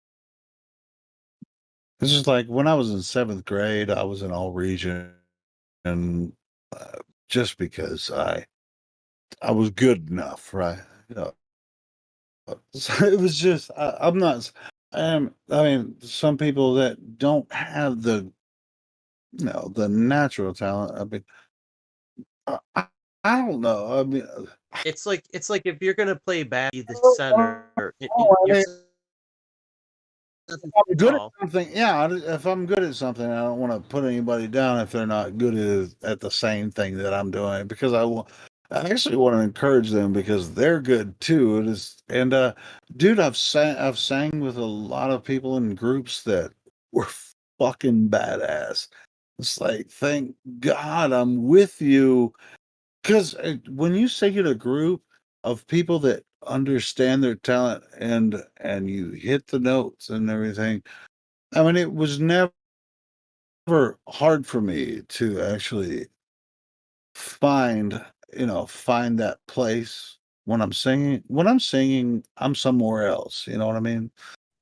It's just like when I was in 7th grade, I was in all region, and just because I was good enough, right? So it was just I'm not. I mean, some people that don't have the natural talent. I mean, I don't know. I mean, It's like if you're gonna play the oh, center, I you're mean, 7 I'm feet good at tall. something. Yeah, if I'm good at something, I don't want to put anybody down if they're not good at the same thing that I'm doing because I actually want to encourage them because they're good too. Dude, I've sang with a lot of people in groups that were fucking badass. It's like, thank God I'm with you. Because when you sing in a group of people that understand their talent and you hit the notes and everything, I mean, it was never hard for me to actually find find that place when I'm singing. When I'm singing, I'm somewhere else. You know what I mean?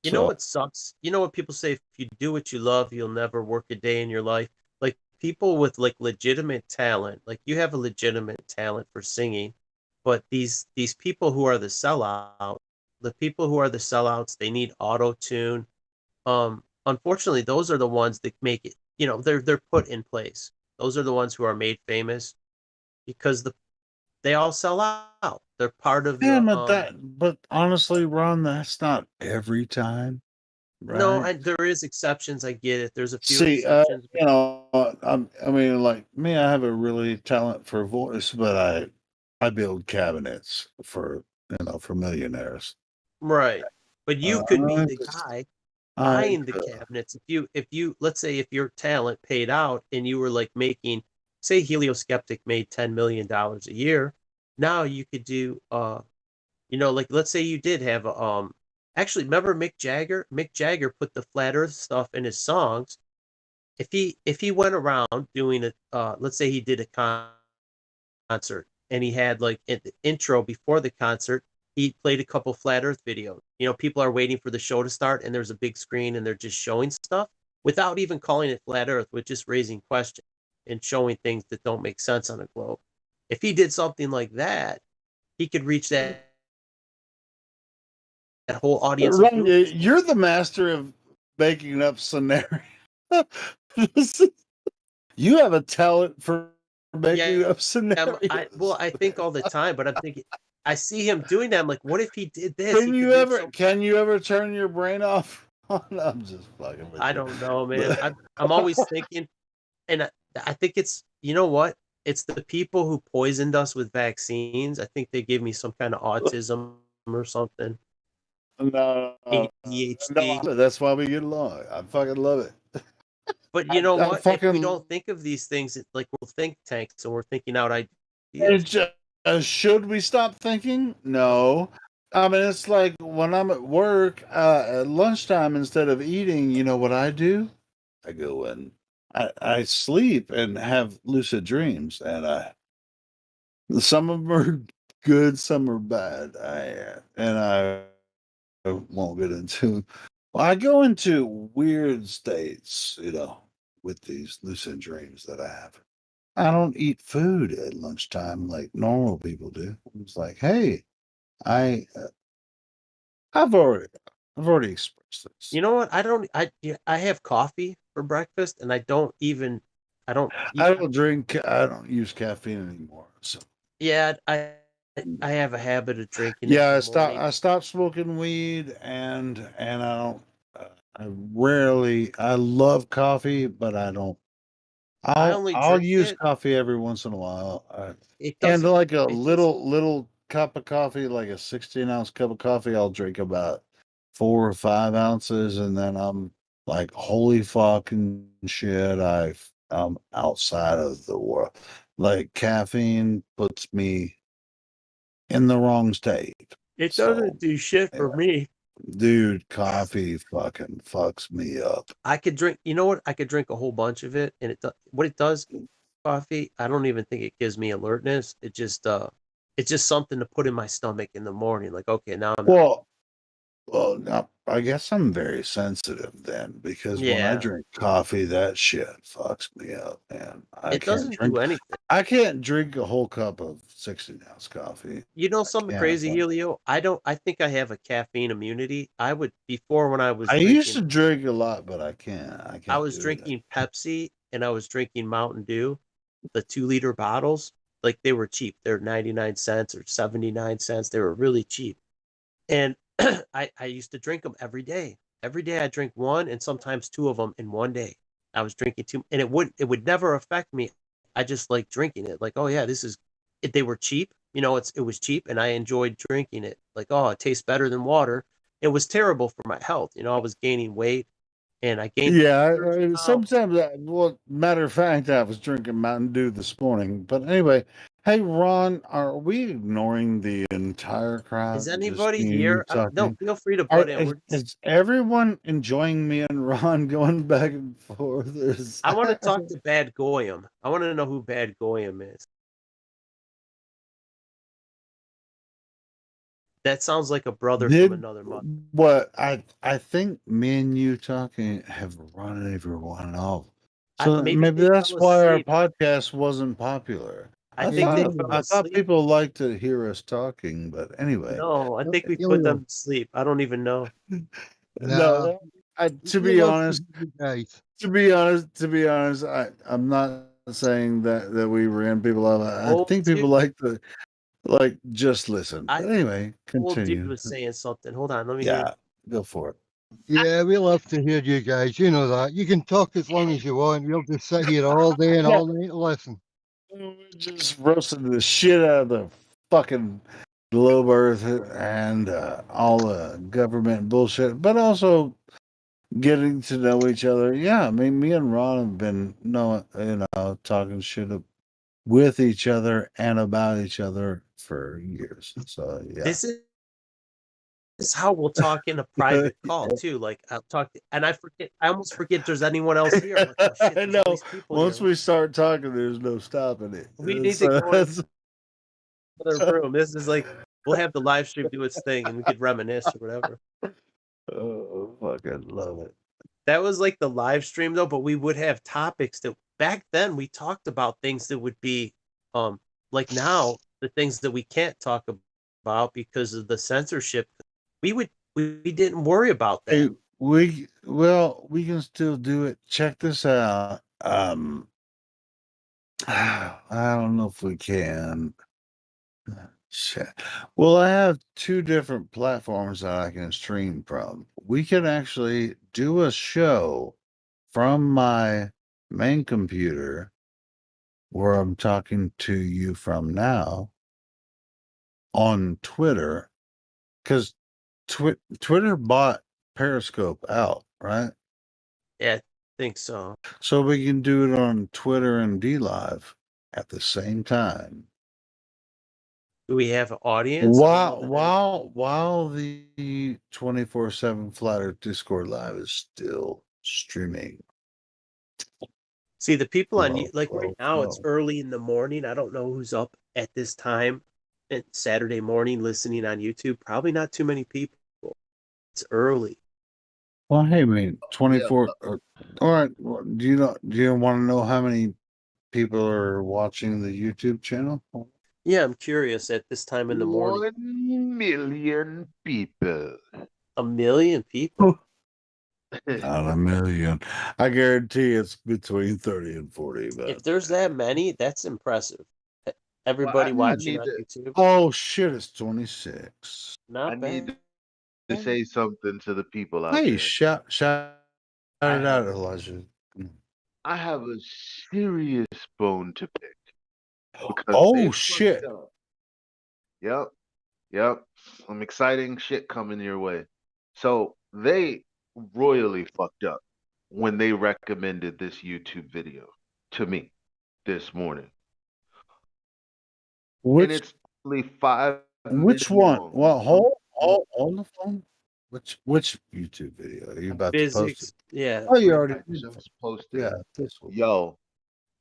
You know So what sucks? You know what people say, if you do what you love, you'll never work a day in your life. Like, people with like legitimate talent, like you have a legitimate talent for singing, but these people who are the people who are the sellouts, they need auto tune. Unfortunately, those are the ones that make it. They're put in place. Those are the ones who are made famous because they all sell out. They're part of yeah, the but honestly, Ron, that's not every time, No, right? and there is exceptions. I get it. There's a few See, exceptions, but I mean, like me, I have a really talent for voice, but I build cabinets for millionaires. right. But you could be I the just, guy I, buying the cabinets. If you let's say if your talent paid out and you were like making, say Helioskeptic made $10 million a year, now you could do like let's say you did have a actually remember Mick Jagger? Mick Jagger put the flat earth stuff in his songs. If he went around doing let's say he did a concert and he had like in the intro before the concert, he played a couple flat earth videos. People are waiting for the show to start and there's a big screen and they're just showing stuff without even calling it flat earth, with just raising questions and showing things that don't make sense on a globe. If he did something like that, he could reach that whole audience of Ron, groups. you're the master of making up scenarios. You have a talent for making up scenarios. I think all the time, but I'm thinking, I see him doing that. I'm like, what if he did this? Can you ever turn your brain off? I'm just fucking with you. I don't know, man. I'm always thinking, and I think it's, you know what? It's the people who poisoned us with vaccines. I think they gave me some kind of autism or something. No, ADHD. no, that's why we get along. I fucking love it. But you know what? Fucking, if we don't think of these things, like we're think tanks and we're thinking out ideas. Should we stop thinking? No. I mean, it's like when I'm at work at lunchtime, instead of eating, you know what I do? I go and I sleep and have lucid dreams, and some of them are good, some are bad. I won't get into. Well, I go into weird states, with these lucid dreams that I have. I don't eat food at lunchtime like normal people do. It's like, hey, I've already expressed this. You know what? I have coffee for breakfast, and I don't use caffeine anymore. So yeah, I have a habit of drinking. Yeah, I stopped smoking weed, and I don't. I love coffee, but I don't. I'll use coffee every once in a while. And like a little cup of coffee, like a 16-ounce cup of coffee, I'll drink about 4 or 5 ounces, and then I'm like, holy fucking shit, I'm outside of the world. Like caffeine puts me in the wrong state. It doesn't do shit for me. Dude, coffee fucking fucks me up. I could drink, you know what? I could drink a whole bunch of it, and what it does, coffee, I don't even think it gives me alertness. It's just something to put in my stomach in the morning. Like, okay, now I'm Well, now, I guess I'm very sensitive then, because when I drink coffee, that shit fucks me up, man. It doesn't do anything. I can't drink a whole cup of 16-ounce coffee. You know something crazy, Helio? I think I have a caffeine immunity. Before when I was used to drink a lot, but I can't. I was drinking Pepsi and I was drinking Mountain Dew, the 2-liter bottles. Like, they were cheap. They're 99 cents or 79 cents. They were really cheap. And I used to drink them every day. Every day I drink one and sometimes 2 of them in one day. I was drinking 2, and it would never affect me. I just like drinking it. Like, oh yeah, they were cheap. It was cheap, and I enjoyed drinking it. Like, oh, it tastes better than water. It was terrible for my health. I was gaining weight, and I gained. Yeah, sometimes. Matter of fact, I was drinking Mountain Dew this morning. But anyway, hey Ron, are we ignoring the entire crowd? Is anybody here? No, feel free to butt in. Is everyone enjoying me and Ron going back and forth? I want to talk to Bad Goyim. I want to know who Bad Goyim is. That sounds like a brother from another mother. What I think me and you talking have run everyone off. So maybe that's why our podcast wasn't popular. I thought people like to hear us talking, but anyway. No, I think we put them to sleep. I don't even know. No, to be honest, I'm not saying that we ran people off. I think people like to just listen. But anyway, continue. Old dude was saying something. Hold on, let me hear. Go for it. Yeah, we love to hear you guys. You know that. You can talk as long as you want. We'll just sit here all day and all night to listen. Just roasting the shit out of the fucking globe Earth and all the government bullshit, but also getting to know each other. Yeah, I mean, me and Ron have been talking shit with each other and about each other for years. So yeah. This is how we'll talk in a private call too. Like I'll talk, and I almost forget there's anyone else here. I'm like, oh shit, I there's all know. these people Once here. we start talking, there's no stopping it. We need to go in another room. This is like we'll have the live stream do its thing, and we could reminisce or whatever. Oh, fucking love it. That was like the live stream though, but we would have topics that back then we talked about things that would be like now the things that we can't talk about because of the censorship. We didn't worry about that. Hey, we can still do it. Check this out. I don't know if we can. Shit. Well, I have two different platforms that I can stream from. We can actually do a show from my main computer where I'm talking to you from now on Twitter, because Twitter bought Periscope out, right? Yeah, I think so. So we can do it on Twitter and D Live at the same time. Do we have an audience? While the 24/7 Flat Earth Discord Live is still streaming. See, the people on like Whoa, right now, it's whoa. early in the morning. I don't know who's up at this time at Saturday morning listening on YouTube. Probably not too many people. It's early. Well, hey, man, 24. All right. Well, do you want to know how many people are watching the YouTube channel? Yeah, I'm curious at this time in the morning. 1 million people. 1 million people. Not a million. I guarantee it's between 30 and 40. But If there's that many, that's impressive. Everybody watching on YouTube. Oh shit, it's 26. Not I bad. need to say something to the people out Hey, there. shout it out, Elijah. I have a serious bone to pick. Because Oh they shit. fucked up. Yep. Some exciting shit coming your way. So they royally fucked up when they recommended this YouTube video to me this morning. And it's only 5 Which minutes one? long. Well, hold the phone. Which YouTube video are you about to post? Physics. Yeah. Oh, you already I just posted. Yeah, this one. Yo,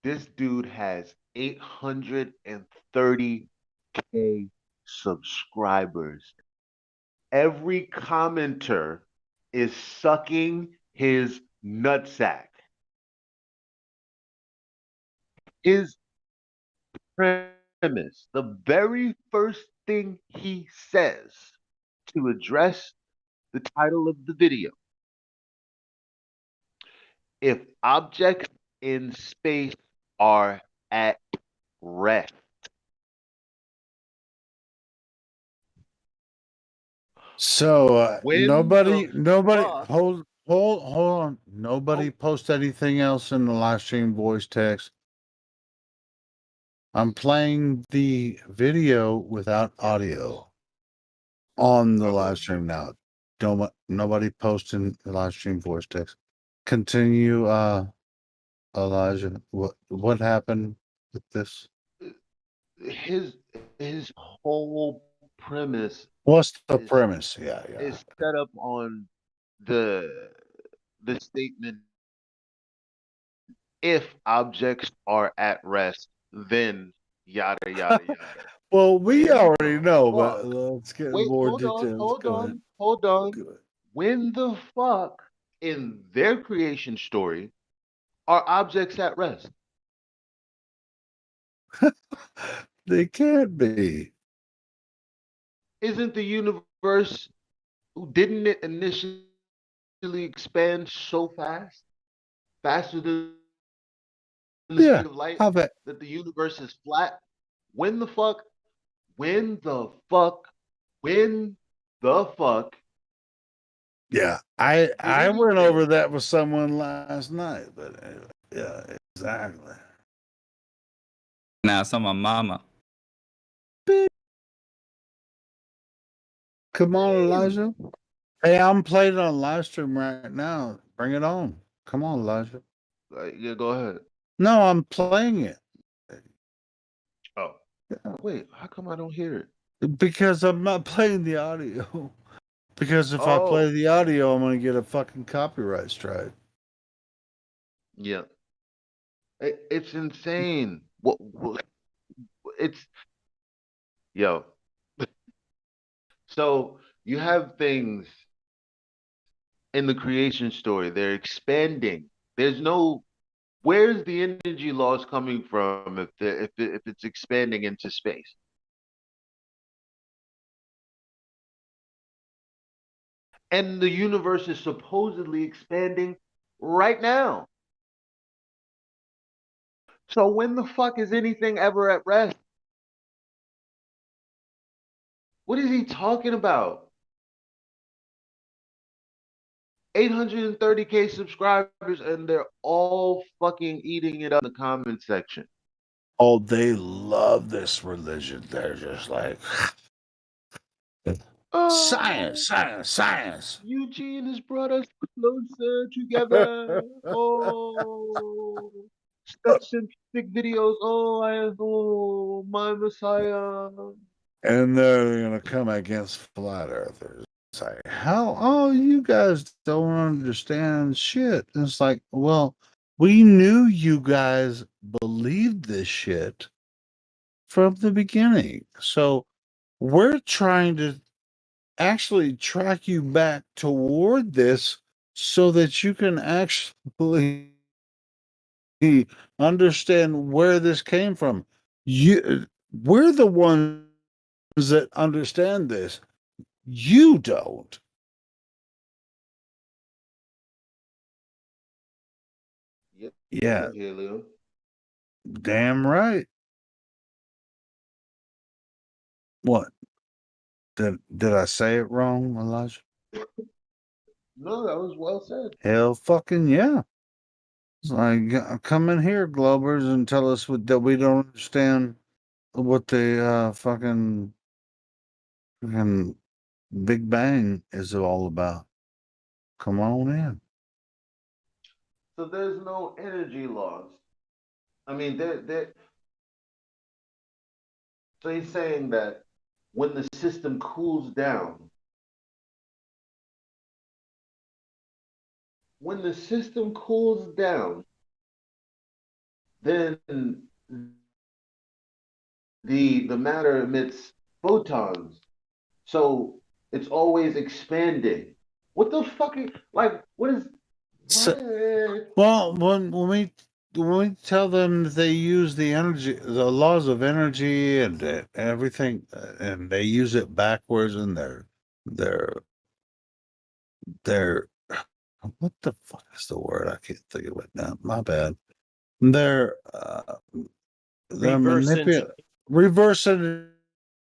this dude has 830K subscribers. Every commenter is sucking his nutsack. His premise, the very first thing he says to address the title of the video: if objects in space are at rest. So When nobody the fuck- hold on. Nobody post anything else in the live stream voice text. I'm playing the video without audio on the live stream now. Nobody posting the live stream voice text. Continue, Elijah. What happened with this? His whole premise What's the premise? Yeah. is set up on the statement: if objects are at rest, then yada yada yada. Well, we already know, but let's get more details. Hold on. When the fuck in their creation story are objects at rest? They can't be. Isn't the universe, didn't it initially expand so fast? Faster than the speed of light? That the universe is flat? When the fuck? Yeah, I went over that with someone last night, but yeah, exactly. Now, so my mama. Come on, Elijah. Hey, I'm playing on live stream right now. Bring it on. Come on, Elijah. Yeah, go ahead. No, I'm playing it. Oh. Wait, how come I don't hear it? Because I'm not playing the audio. Because if I play Oh, the audio, I'm gonna get a fucking copyright strike. yeah. It's insane. It's yo. So you have things in the creation story. They're expanding. There's no where's the energy loss coming from if it's expanding into space? And the universe is supposedly expanding right now. So when the fuck is anything ever at rest? What is he talking about? 830K subscribers and they're all fucking eating it up in the comment section. Oh, they love this religion. They're just like Oh, science, science, science. Eugene has brought us closer together. Oh, such simplistic videos. Oh, my Messiah. And they're gonna come against flat earthers. It's like, how? Oh, you guys don't understand shit. And it's like, well, we knew you guys believed this shit from the beginning. So we're trying to actually track you back toward this so that you can actually understand where this came from. We're the ones that understand this. You don't. Yep, Yeah, Helium. damn right. What? Did I say it wrong, Elijah? No, that was well said. Hell fucking yeah. It's like, come in here, Globers, and tell us that we don't understand what the fucking Big Bang is all about. Come on in. So there's no energy loss. I mean, so he's saying that when the system cools down, when the system cools down, then the matter emits photons. So it's always expanding. What the fuck? Like, what is So, what? well, when we tell them that they use the laws of energy and everything, and they use it backwards, and they're they're what the fuck is the word? I can't think of it now. My bad. They're they're Reverse engineering. reverse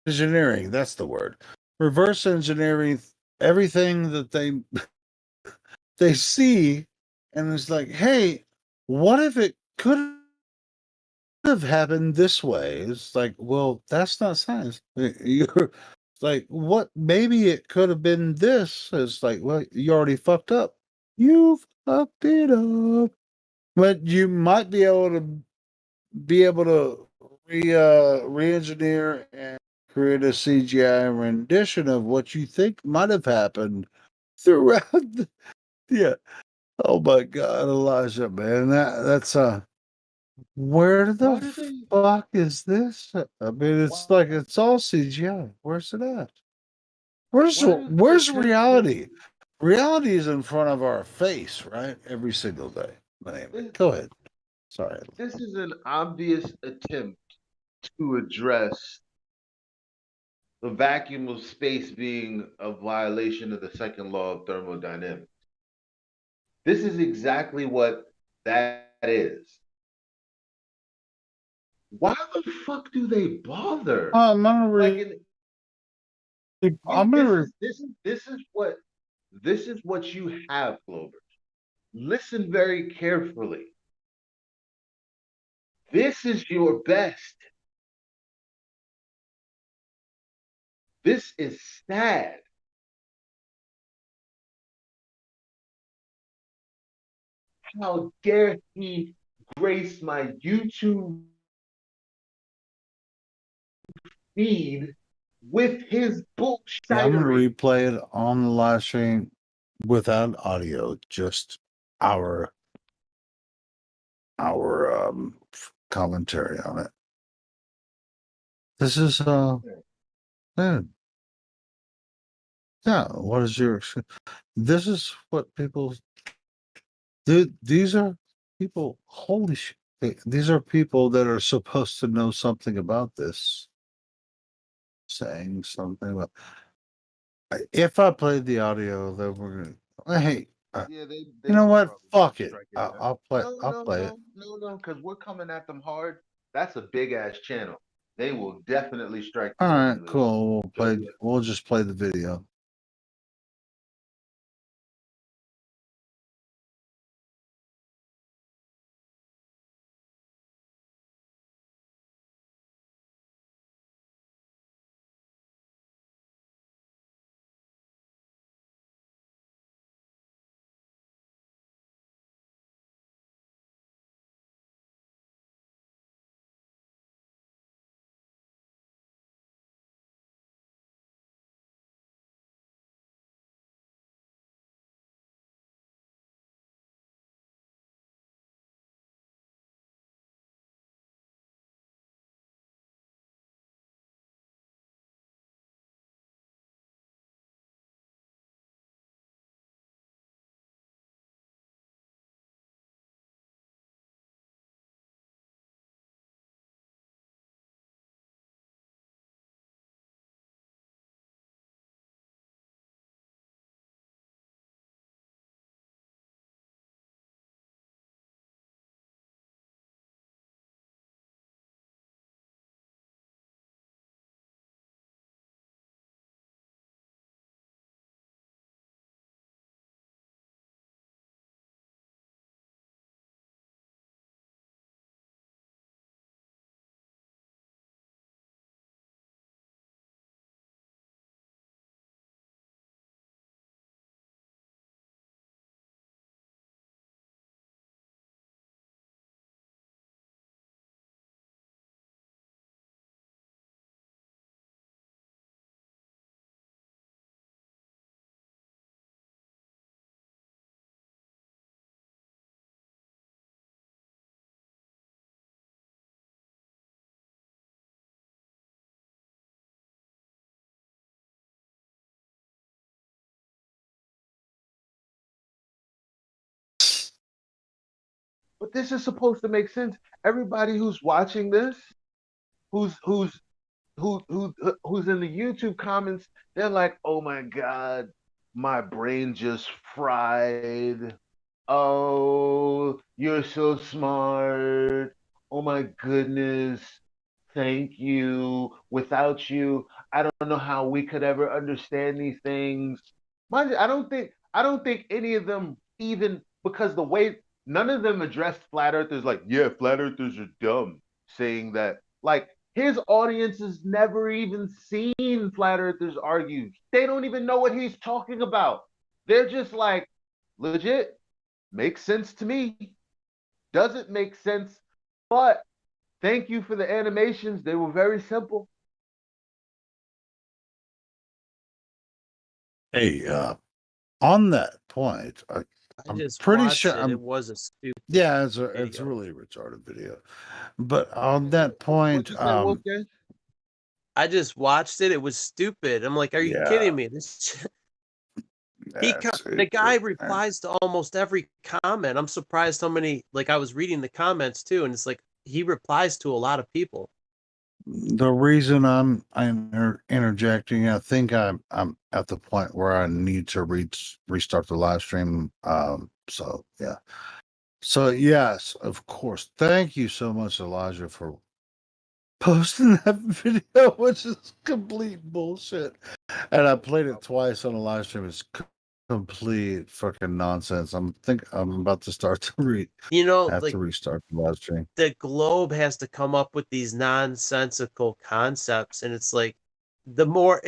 engineering. That's the word. Reverse engineering everything that they see, and it's like, hey, what if it could have happened this way? It's like, well, that's not science. You're it's like, what? Maybe it could have been this. It's like, well, you already fucked up. You fucked it up. But you might be able to re-engineer and create a CGI rendition of what you think might have happened throughout yeah. Oh my God, Elijah, man, that's where Why the did they? fuck is this? I mean, it's Why, like it's all CGI. Where's it at? why does the Where's temple? reality? Reality is in front of our face, right? Every single day. But anyway, This, go ahead. Sorry. this is an obvious attempt to address the vacuum of space being a violation of the second law of thermodynamics. This is exactly what that is. Why the fuck do they bother? I'm gonna Like, I'm gonna this is what you have, Glover. Listen very carefully. This is your best. This is sad. How dare he grace my YouTube feed with his bullshit. Yeah, I'm gonna replay it on the live stream without audio, just our commentary on it. This is yeah. Yeah, what is your this is what people dude, these are people, holy shit. These are people that are supposed to know something about this, saying something about. If I played the audio, then we're gonna. Hey, Yeah, you they know would what? probably Fuck it. strike it down. I'll play. No, I'll no, play it. no, no, no, because we're coming at them hard. That's a big ass channel. They will definitely strike All you right, down, Liz. cool. We'll So play. yeah. We'll just play the video. But this is supposed to make sense. Everybody who's watching this, who's who's who's in the YouTube comments, they're like, "Oh my God, my brain just fried. Oh, you're so smart. Oh my goodness. Thank you. Without you, I don't know how we could ever understand these things." Mind you, I don't think any of them even, because the way none of them addressed flat earthers like, yeah, flat earthers are dumb, saying that like his audience has never even seen flat earthers argue. They don't even know what he's talking about. They're just like, legit, makes sense to me. Doesn't make sense, but thank you for the animations. They were very simple. Hey, on that point, I I'm just pretty watched sure. it. It was a stupid Yeah, it's a video. really retarded video. But on that What point, you say, Wolfgang? I just watched it. It was stupid. I'm like, are you yeah, kidding me? This the guy replies to almost every comment. I'm surprised how many, like I was reading the comments too, and it's like he replies to a lot of people. the reason I'm interjecting, I think I'm at the point where I need to restart the live stream. So yeah. So yes, of course. Thank you so much, Elijah, for posting that video, which is complete bullshit. And I played it twice on a live stream. It's complete fucking nonsense. I'm about to start to have Like to restart the live stream. the globe has to come up with these nonsensical concepts, and it's like the more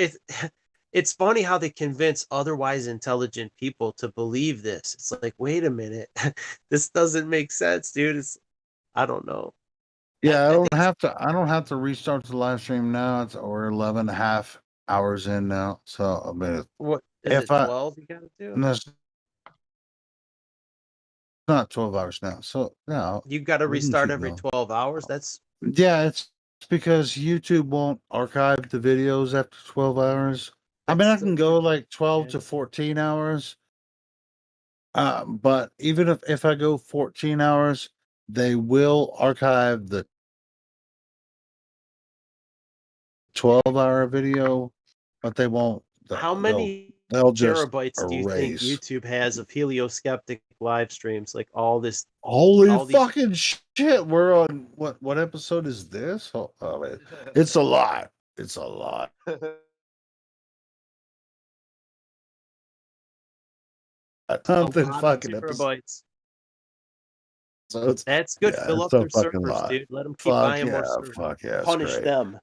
it's funny how they convince otherwise intelligent people to believe this. It's like, wait a minute, this doesn't make sense, dude. I don't know. Yeah, I think I don't have to restart the live stream now. We're 11 and a half hours in now. So I mean, what is if it, 12 you gotta do? no, it's not 12 hours now. So no, You gotta we can restart keep every going. 12 hours. That's Yeah, it's because YouTube won't archive the videos after 12 hours. I mean, that's I so can go weird, like 12 man. to 14 hours. But even if I go 14 hours, they will archive the 12-hour video, but they won't. How They'll many they'll just terabytes do you think erase. YouTube has of heliosceptic live streams? Like all this, Holy all these. fucking shit! We're on what episode is this? Oh, man. It's a lot. It's a lot. Something lot of fucking episodes. terabytes. That's good. Yeah, Fill it's up a their fucking servers, lot. dude. Let them keep Fuck buying more yeah, servers. fuck yeah, it's Punish great. them.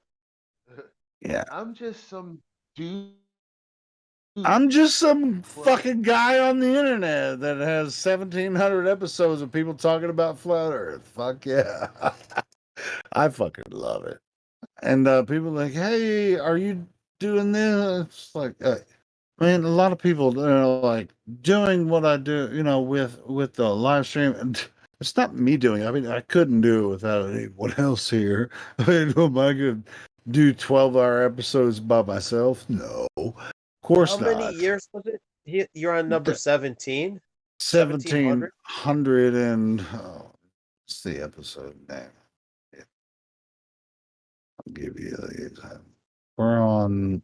Yeah. I'm just some dude. I'm just some fucking guy on the internet that has 1,700 episodes of people talking about flat Earth. Fuck yeah. I fucking love it. And people are like, hey, are you doing this? It's like, man, a lot of people are like doing what I do, with the live stream. And it's not me doing it. I mean, I couldn't do it without anyone else here. I mean, am I going to do 12-hour episodes by myself? No. Of course How many not. years was it? You're on number 17? 1700 and what's the episode name? I'll give you the example. We're on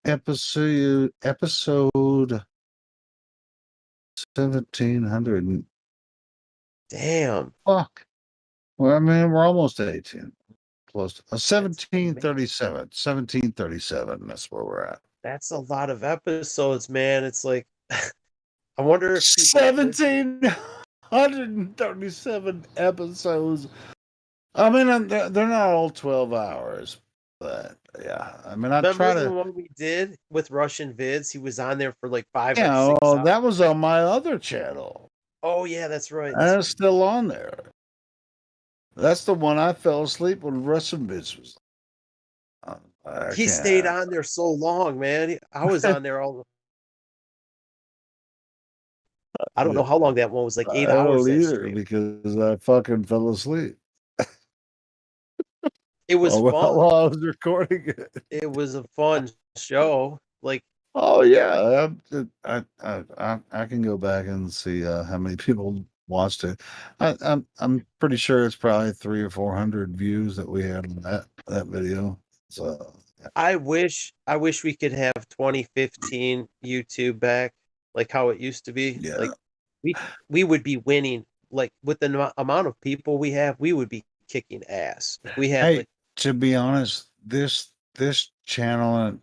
episode 1700. Damn. Fuck. Well, I mean, we're almost at 18. Close to 1737. 1737. That's where we're at. That's a lot of episodes, man. It's like, I wonder if people 1737 episodes. I mean, they're not all 12 hours, but yeah. I mean, I try remember the to. one we did with Russian Vids? He was on there for like 5 or Yeah, 6 well, hours. that was on my other channel. Oh yeah, that's right. And it's still on there. That's the one I fell asleep when Russian Bitch was. He stayed on there so long, man. I was on there all. I don't know how long that one was, like 8 I hours. don't That either stream. because I fucking fell asleep. It was fun. While I was recording it. It was a fun show. Like, oh yeah, I can go back and see how many people watched it. I'm pretty sure it's probably 300 or 400 views that we had on that video. So yeah. I wish we could have 2015 YouTube back, like how it used to be. Yeah. Like we would be winning. Like with the amount of people we have, we would be kicking ass. If we had Hey, like, to be honest, this channel,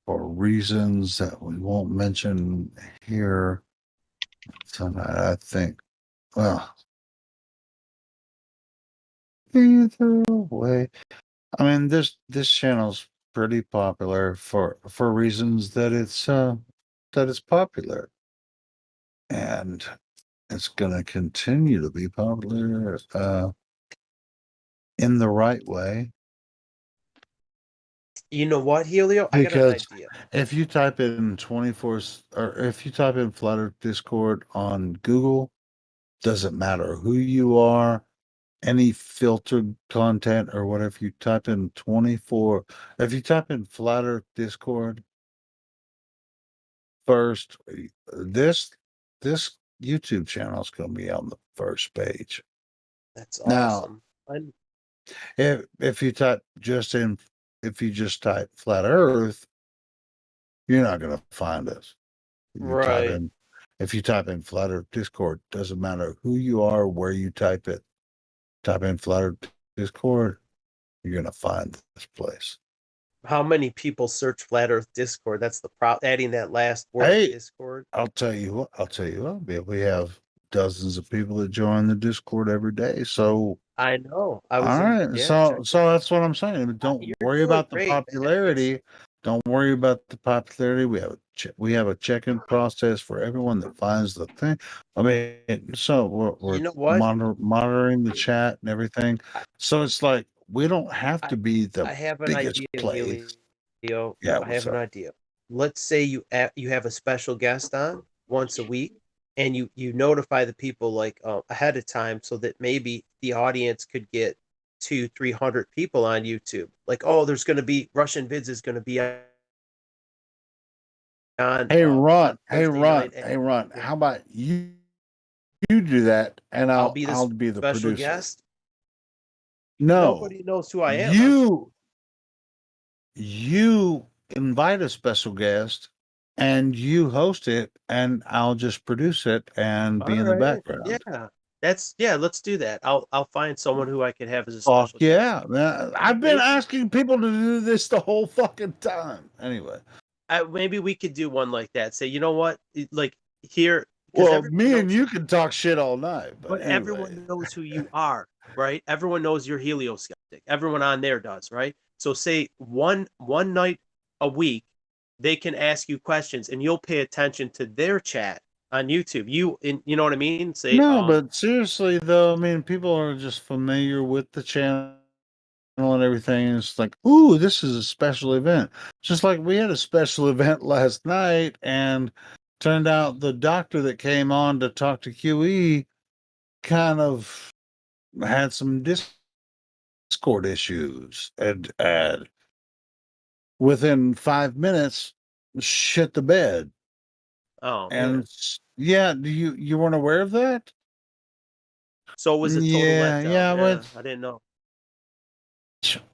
for reasons that we won't mention here tonight, I think. Well, either way, I mean this channel's pretty popular for reasons that it's popular, and it's gonna continue to be popular in the right way. you know what, Helio? I got an Because idea. if you type in 24 or if you type in Flat Earth Discord on Google, doesn't matter who you are, any filtered content or whatever, if you type in 24, if you type in Flat Earth Discord first, this YouTube channel is going to be on the first page. That's Now, awesome. if you just type Flat Earth, you're not going to find us. Right. If you type in Flat Earth Discord, doesn't matter who you are, where you type it. Type in Flat Earth Discord, you're going to find this place. How many people search Flat Earth Discord? That's the problem. Adding that last word, Hey, Discord. I'll tell you what. We have dozens of people that join the Discord every day. So I know. all right. So that's what I'm saying. Don't You're worry doing about the great, man. popularity. Don't worry about the popularity. We have a we have a check-in process for everyone that finds the thing. I mean, so we're You know what? monitoring the chat and everything. So it's like we don't have to be the I have an biggest idea, place. Helio. Yeah, I have what's an up? idea. Let's say you have a special guest on once a week, and you notify the people like ahead of time so that maybe the audience could get 200-300 people on YouTube. Like, oh, there's going to be Russian Vids is going to be on Hey Ron, Thursday night. hey Ron. How about you do that, and I'll be I'll the be the special producer. guest. No, Nobody knows who I am. you invite a special guest, and you host it, and I'll just produce it and be All in the right. background. Yeah, let's do that. I'll find someone who I can have as a Fuck special guest. yeah, man! I've been asking people to do this the whole fucking time. Anyway, Maybe we could do one like that. Say, you know what? Like here, well, me and you can talk shit all night, but anyway. everyone knows who you are, right? Everyone knows you're Helioskeptic. Everyone on there does, right? So say one night a week, they can ask you questions, and you'll pay attention to their chat on YouTube. You know what I mean? Say no, but seriously though, I mean, people are just familiar with the channel and everything. It's like, ooh, this is a special event. Just like we had a special event last night, and turned out the doctor that came on to talk to QE kind of had some Discord issues, and within 5 minutes, shit the bed. oh, And man. yeah, you weren't aware of that? So it was a total Yeah, letdown. yeah, but I didn't know.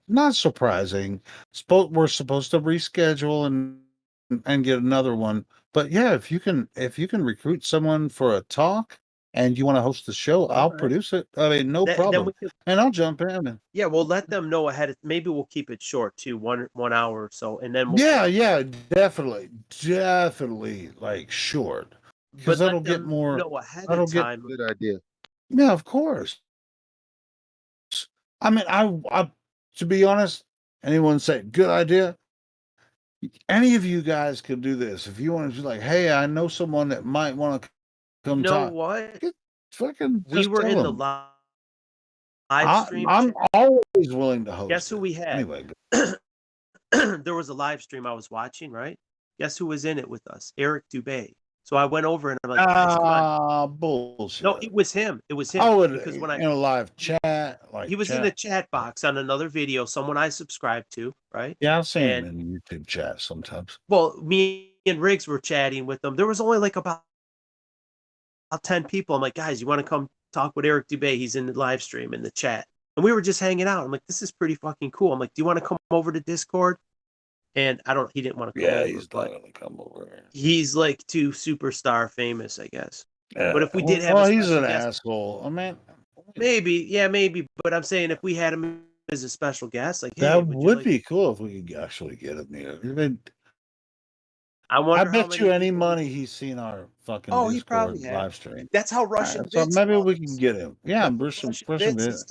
not surprising. We're supposed to reschedule and get another one. But yeah, if you can recruit someone for a talk and you want to host the show, I'll right. produce it. I mean, no Then problem. we could, And I'll jump in. And, yeah, we'll let them know ahead of, maybe we'll keep it short too, 1 hour or so, and then we'll yeah, definitely, like short, because but that'll let get them more. know ahead That'll of get. time. Good idea. Yeah, of course. I mean, I to be honest, anyone say good idea? Any of you guys could do this if you want to. Be like, hey, I know someone that might want to come You know talk. what? Fucking We just were tell in the them. live stream. I'm always willing to host. Guess who it. we had? Anyway, There was a live stream I was watching, right? Guess who was in it with us? Eric Dubay. So I went over and I'm like, guys, come on. Bullshit. No, it was him. It was him. I would Because when in a live chat, like he was in the chat box on another video, someone I subscribed to, right? Yeah, I've seen And him in YouTube chat sometimes. well, me and Riggs were chatting with them. There was only like about 10 people. I'm like, guys, you want to come talk with Eric Dubay? He's in the live stream in the chat. And we were just hanging out. I'm like, this is pretty fucking cool. I'm like, do you want to come over to Discord? And he didn't want to come over. He's not gonna come over. He's like too superstar famous, I guess. Yeah. But if we did have he's an asshole. I mean, maybe. But I'm saying if we had him as a special guest, like, hey, that would be cool if we could actually get him here. I mean, I bet you any money he's seen our fucking Discord he probably live stream. That's how Russian. So maybe we can get him. Yeah, Russian Vince.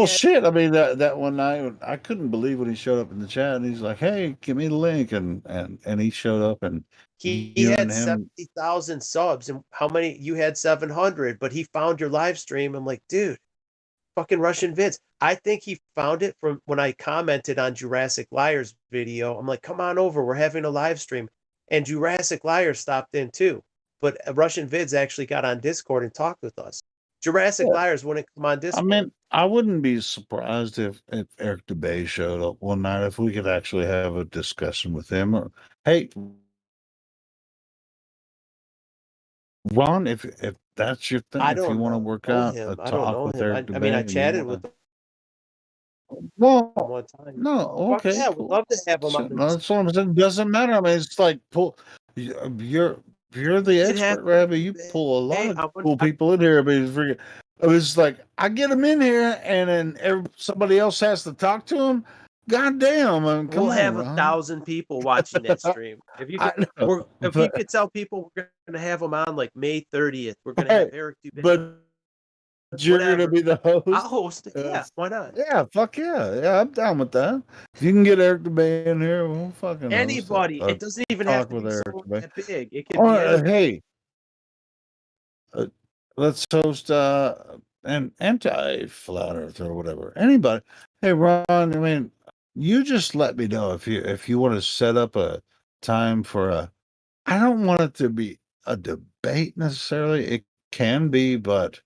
Shit! I mean, that one night I couldn't believe when he showed up in the chat and he's like, "Hey, give me the link," and he showed up and he had 70,000 subs, and how many? You had 700, but he found your live stream. I'm like, dude, fucking Russian Vince. I think he found it from when I commented on Jurassic Liars video. I'm like, come on over, we're having a live stream. And Jurassic Liars stopped in too. But Russian Vids actually got on Discord and talked with us. Jurassic Liars wouldn't come on Discord. I mean, I wouldn't be surprised if Eric Dubay showed up one night, if we could actually have a discussion with him. Or, hey, Ron, if that's your thing, if you want to work out a talk with Eric Dubay. I mean, I chatted with him. Well, one time. No, okay. Yeah, we'd love to have him on. That's what I'm saying. Doesn't matter. I mean, it's like you're the expert, Rabbi. You pull a lot of cool people in here. I mean, it's like I get them in here, and then somebody else has to talk to them. God damn! I mean, we'll have 1,000 people watching that stream. If you could tell people we're going to have them on like May 30th, we're going to have Eric Dubay. you're gonna whatever. be the I'll host. host it. Yeah, why not? Yeah, fuck yeah, I'm down with that. If you can get Eric DeBay in here, we'll fucking host it. Anybody. It doesn't even have Talk to with be Eric someone DeBay. that big. It could Oh, be any. hey, let's host an anti-flat Earth or whatever. Anybody. Hey, Ron. I mean, you just let me know if you want to set up a time for a. I don't want it to be a debate necessarily. It can be, but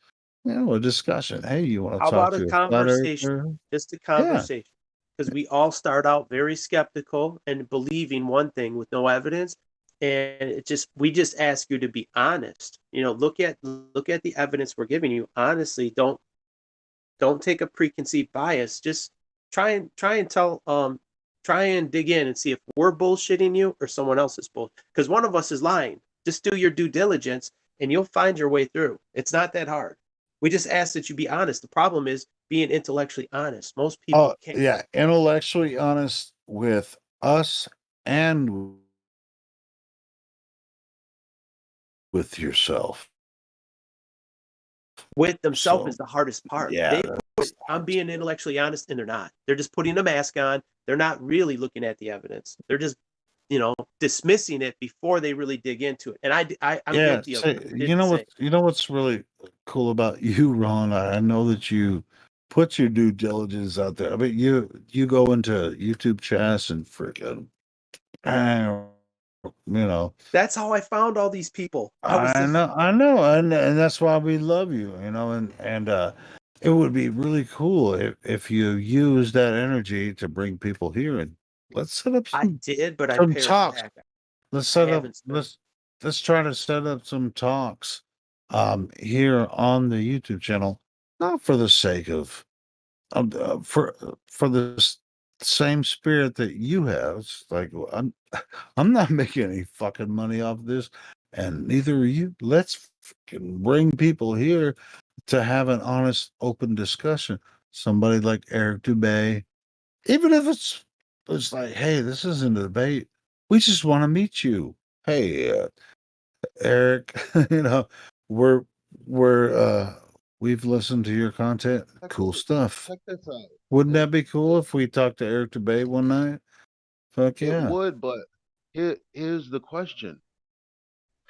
a discussion. Hey, you want to How talk about a to a flat conversation? earther? Just a Yeah. conversation. Because we all start out very skeptical and believing one thing with no evidence. And we just ask you to be honest. Look at the evidence we're giving you. Honestly, don't take a preconceived bias. Just try and dig in and see if we're bullshitting you or someone else is bull. Because one of us is lying. Just do your due diligence and you'll find your way through. It's not that hard. We just ask that you be honest. The problem is being intellectually honest. Most people can't. Yeah, intellectually honest with us and with yourself. With themselves is the hardest part. Yeah, I'm being intellectually honest, and they're not. They're just putting a mask on. They're not really looking at the evidence. They're just, dismissing it before they really dig into it. And I'm guilty of it. You know what's really cool about you, Ron? I know that you put your due diligence out there. I mean, you go into YouTube chats and freaking, That's how I found all these people. I know, and that's why we love you, and it would be really cool if you use that energy to bring people here and let's set up I did, but I some pared talks. back. Let's try to set up some talks here on the YouTube channel, not for the sake of for the same spirit that you have. It's like I'm not making any fucking money off this, and neither are you. Let's bring people here to have an honest, open discussion. Somebody like Eric Dubay, even if it's like, hey, this isn't a debate. We just want to meet you. Hey, Eric, we're we've listened to your content. Cool stuff. Check this out. Wouldn't that be cool if we talked to Eric DeBay one night? Fuck yeah. It would, but here's the question.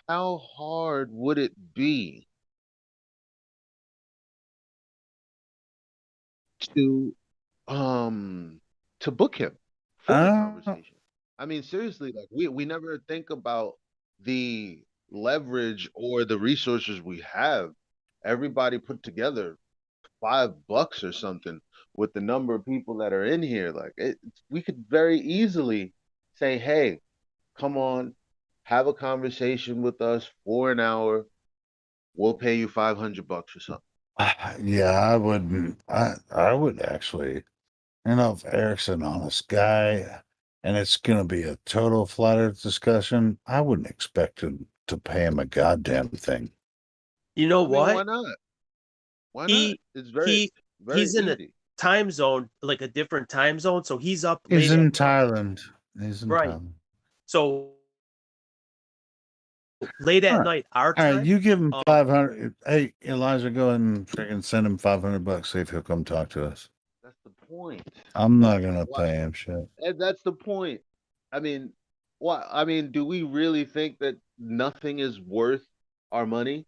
How hard would it be to book him for the conversation? I mean, seriously, like we never think about the leverage or the resources we have. Everybody put together $5 or something with the number of people that are in here. Like we could very easily say, "Hey, come on, have a conversation with us for an hour. We'll pay you $500 or something." Yeah, I wouldn't. I would actually. If Eric's an honest guy, and it's gonna be a total flat earth discussion, I wouldn't expect him to pay him a goddamn thing. You know what? Why not? Why not? It's very he's in easy. a time zone, like a different time zone, so he's up He's late in at night. Thailand. He's in Right. Thailand. So late at All right. night, our All time. right, you give him 500. Hey, Elijah, go ahead and freaking send him $500. See if he'll come talk to us. That's the point. I'm not gonna pay him shit. And that's the point. I mean, what? I mean, do we really think that nothing is worth our money?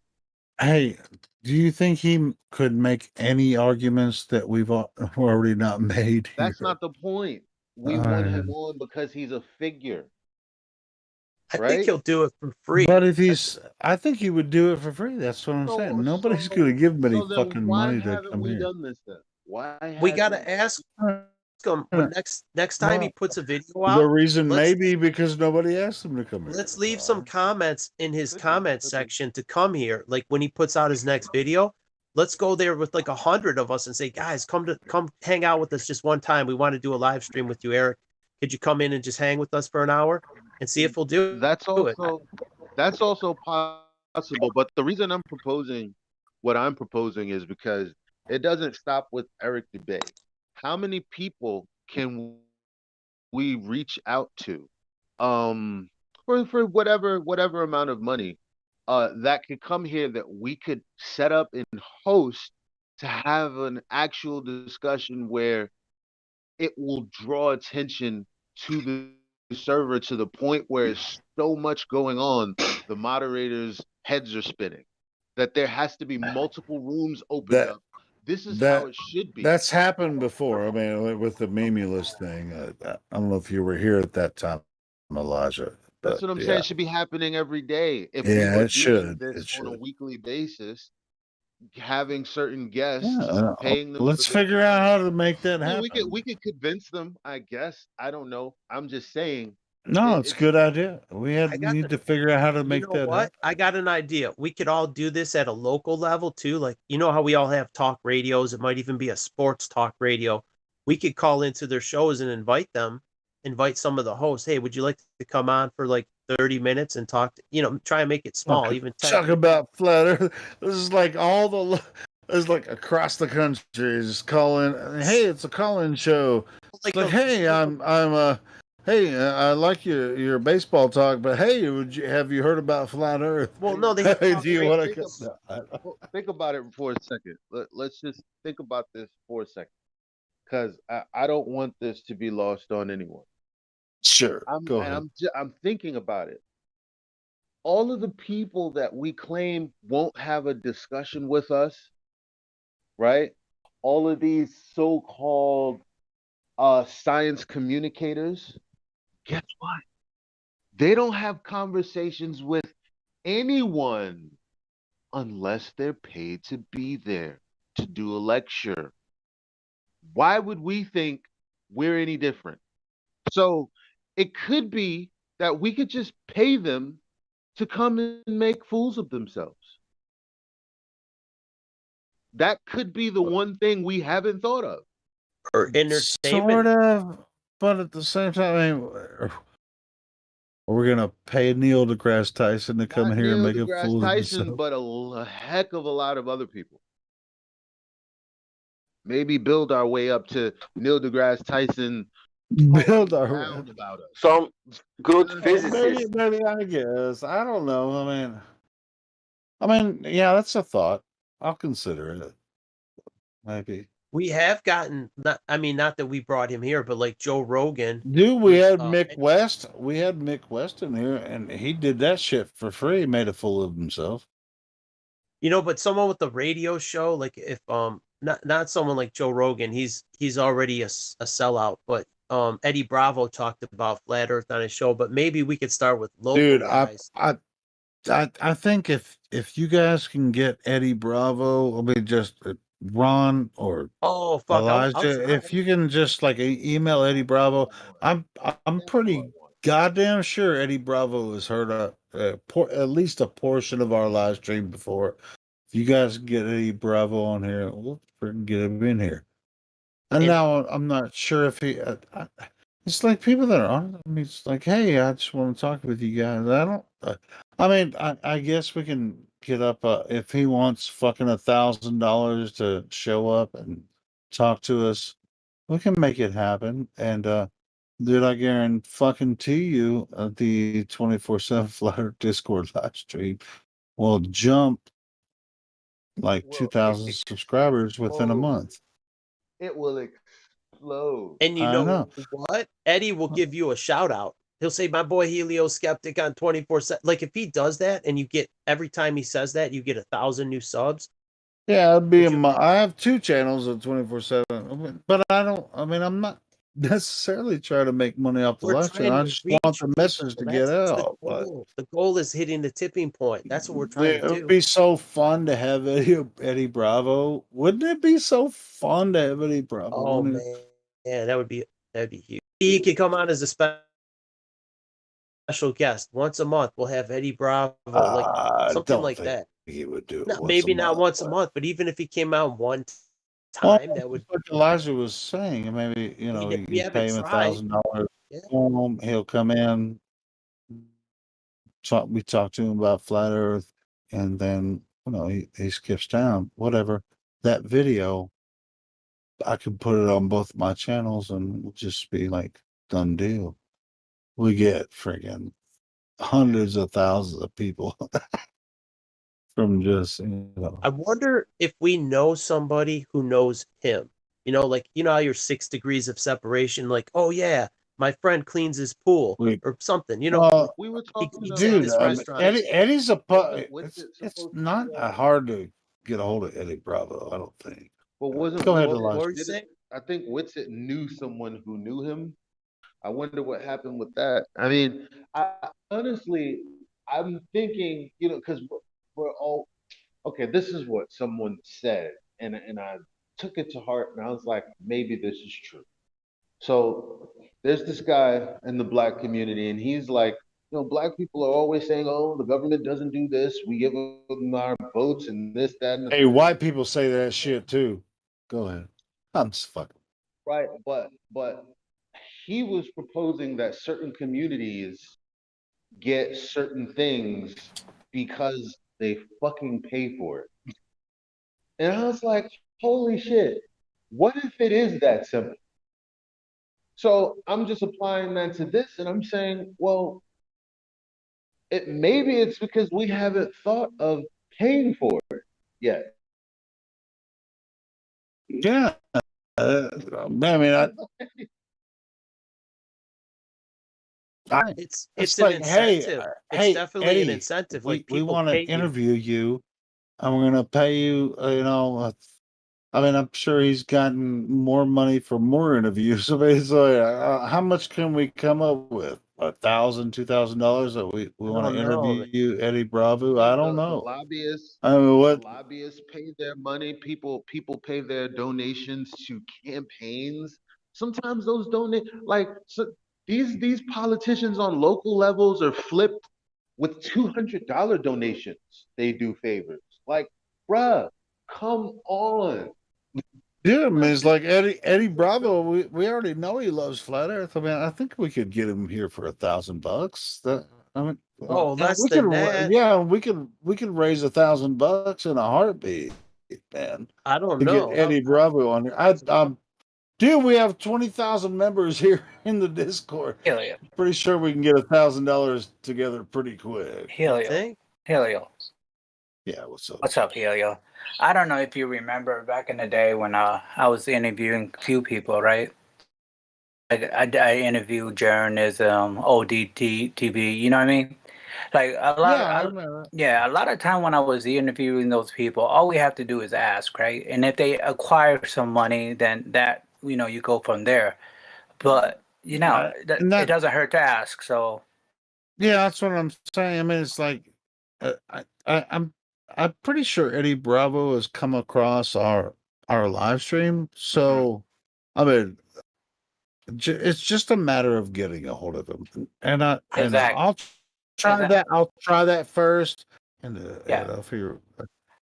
Hey, do you think he could make any arguments that we've already not made here? That's not the point. We want him on because he's a figure. I think he'll do it for free. But I think he would do it for free. That's what I'm saying. Nobody's going to give him any fucking money to come here. Why haven't we done this then? Why? We got to ask him when next time he puts a video out. The reason may be because nobody asked him to come here. Let's leave some comments in his comment section to come here. Like when he puts out his next video, let's go there with like 100 of us and say, guys, come hang out with us just one time. We want to do a live stream with you, Eric. Could you come in and just hang with us for an hour and see if we'll do it? That's also possible. But the reason I'm proposing what I'm proposing is because it doesn't stop with Eric DeBay. How many people can we reach out to for whatever amount of money that could come here that we could set up and host to have an actual discussion where it will draw attention to the server to the point where it's so much going on, the moderators' heads are spinning. That there has to be multiple rooms opened That up. This is how that it should be. that's happened before. I mean, with the Memulous thing. I don't know if you were here at that time, Elijah, That's but what I'm saying. yeah, It should be happening every day. If we yeah, were it doing should. this It on a should. weekly basis, having certain Yeah. guests, paying them for Let's their figure out how to make that yeah, happen. we could convince them, I guess. I don't know. I'm just saying No, it's a it's good idea. We I got need the to figure out how to You make know that what? happen. I got an idea. We could all do this at a local level too. Like, you know how we all have talk radios? It might even be a sports talk radio. We could call into their shows and invite some of the hosts. Hey, would you like to come on for like 30 minutes and talk try and make it small, Talk, even 10. talk about flat Earth. This is like it's like across the country. Just calling. Hey, it's a call-in show. It's Like like, hey, hey, I like your baseball talk, but hey, have you heard about flat Earth? well, no, they have Hey, talk do you radio. want to? well, think about it for a second. Let's just think about this for a second, because I don't want this to be lost on anyone. Sure, go ahead. I'm thinking about it. All of the people that we claim won't have a discussion with us, right? All of these so-called science communicators, guess what? They don't have conversations with anyone unless they're paid to be there to do a lecture. Why would we think we're any different? So it could be that we could just pay them to come and make fools of themselves. That could be the one thing we haven't thought of. Or Sort entertainment. of, but at the same time, I mean, are we gonna pay Neil deGrasse Tyson to come Not here and Neil make a deGrasse fool of Tyson, himself? but a heck of a lot of other people. Maybe build our way up to Neil deGrasse Tyson Build our round about us. Some good maybe, physicists. maybe I guess. I don't know. I mean, yeah, that's a thought. I'll consider it. Maybe. We have gotten not that we brought him here, but like Joe Rogan. Dude, we had Uh, Mick West. We had Mick West in here, and he did that shit for free. Made a fool of himself. But someone with the radio show, like if not someone like Joe Rogan, he's already a sellout. But Eddie Bravo talked about flat Earth on his show. But maybe we could start with local Dude, guys. I think if you guys can get Eddie Bravo, I mean, just Ron or Oh fuck, Elijah, if you can just like email Eddie Bravo, I'm pretty goddamn sure Eddie Bravo has heard at least a portion of our live stream before. If you guys get Eddie Bravo on here, we'll freaking get him in here. And now I'm not sure if he. It's like people that are on. I mean, it's like, hey, I just want to talk with you guys. I don't. I mean, I guess we can get up if he wants fucking $1,000 to show up and talk to us. We can make it happen. And dude, I guarantee you, the 24/7 Flutter Discord live stream will jump like 2,000 subscribers within a month. It will explode. And you I know know. what? Eddie will give you a shout out. He'll say, "My boy Helio Skeptic on 24/7." Like if he does that, and you get every time he says that, you get 1,000 new subs. Yeah, it'd be I have 2 channels at 24/7, but I don't. I mean, I'm not necessarily trying to make money off the live stream. I just want the message to get out. The goal is hitting the tipping point. That's what we're trying to It do. would be so fun to have Eddie Bravo. Wouldn't it be so fun to have Eddie Bravo? Oh man, yeah, that'd be huge. He could come on as a special guest once a month. We'll have Eddie Bravo, like something like that. He would do it. No, maybe not once a month, but even if he came out one time, that would. What Elijah was saying, maybe you pay him $1,000. He'll come in. We talk to him about flat Earth, and then he skips town. Whatever. That video, I could put it on both my channels, and it'll just be like done deal. We get friggin' hundreds of thousands of people from just I wonder if we know somebody who knows him. Like how you're 6 degrees of separation. Like, oh yeah, my friend cleans his pool or something. Well, We were he talking eats at dude, this restaurant. Eddie's a what's it it's supposed to not be? hard to get a hold of Eddie Bravo. I don't think. But wasn't Go ahead, Witsit? Elijah. What were you saying? I think Witsit knew someone who knew him. I wonder what happened with that. I mean, I honestly, I'm thinking, because we're all okay. This is what someone said, and I took it to heart, and I was like, maybe this is true. So there's this guy in the black community, and he's like, black people are always saying, oh, the government doesn't do this. We give them our votes and this, that, and the Hey, white people say that shit too. Go ahead. I'm just fucking. right. But he was proposing that certain communities get certain things because they fucking pay for it. And I was like, holy shit, what if it is that simple? So I'm just applying that to this and I'm saying, well, maybe it's because we haven't thought of paying for it yet. Yeah. I mean, it's an like, incentive. It's definitely Eddie, an incentive. we Like people want to pay you. interview you, and we're gonna pay you. I mean, I'm sure he's gotten more money for more interviews. So basically, how much can we come up with? $1,000, $2,000 that we want to don't know. interview you, Eddie Bravo? I don't The know. lobbyists, I mean, what? the lobbyists pay their money. People pay their donations to campaigns. Sometimes those these politicians on local levels are flipped with $200 donations. They do favors. Like, bruh, come on. Yeah, I mean, it's like Eddie Bravo. We already know he loves flat Earth. I mean, I think we could get him here for $1,000. That I mean, Oh, less we than could, that. yeah, we could raise $1,000 in a heartbeat, man. I don't To get know. Eddie Bravo on here. Dude, we have 20,000 members here in the Discord. Helio. Pretty sure we can get $1,000 together pretty quick. Helio. Think? Helio. Yeah, what's up? What's up, Helio? I don't know if you remember back in the day when I was interviewing a few people, right? I interviewed journalism, ODT, TV, you know what I mean? Like a lot Yeah, I of, remember. yeah, a lot of time when I was interviewing those people, all we have to do is ask, right? And if they acquire some money, then that, you go from there. But, it doesn't hurt to ask, so. Yeah, that's what I'm saying. I mean, it's like I'm pretty sure Eddie Bravo has come across our live stream. So, I mean, it's just a matter of getting a hold of him, and I'll try that. I'll try that first, and I'll figure.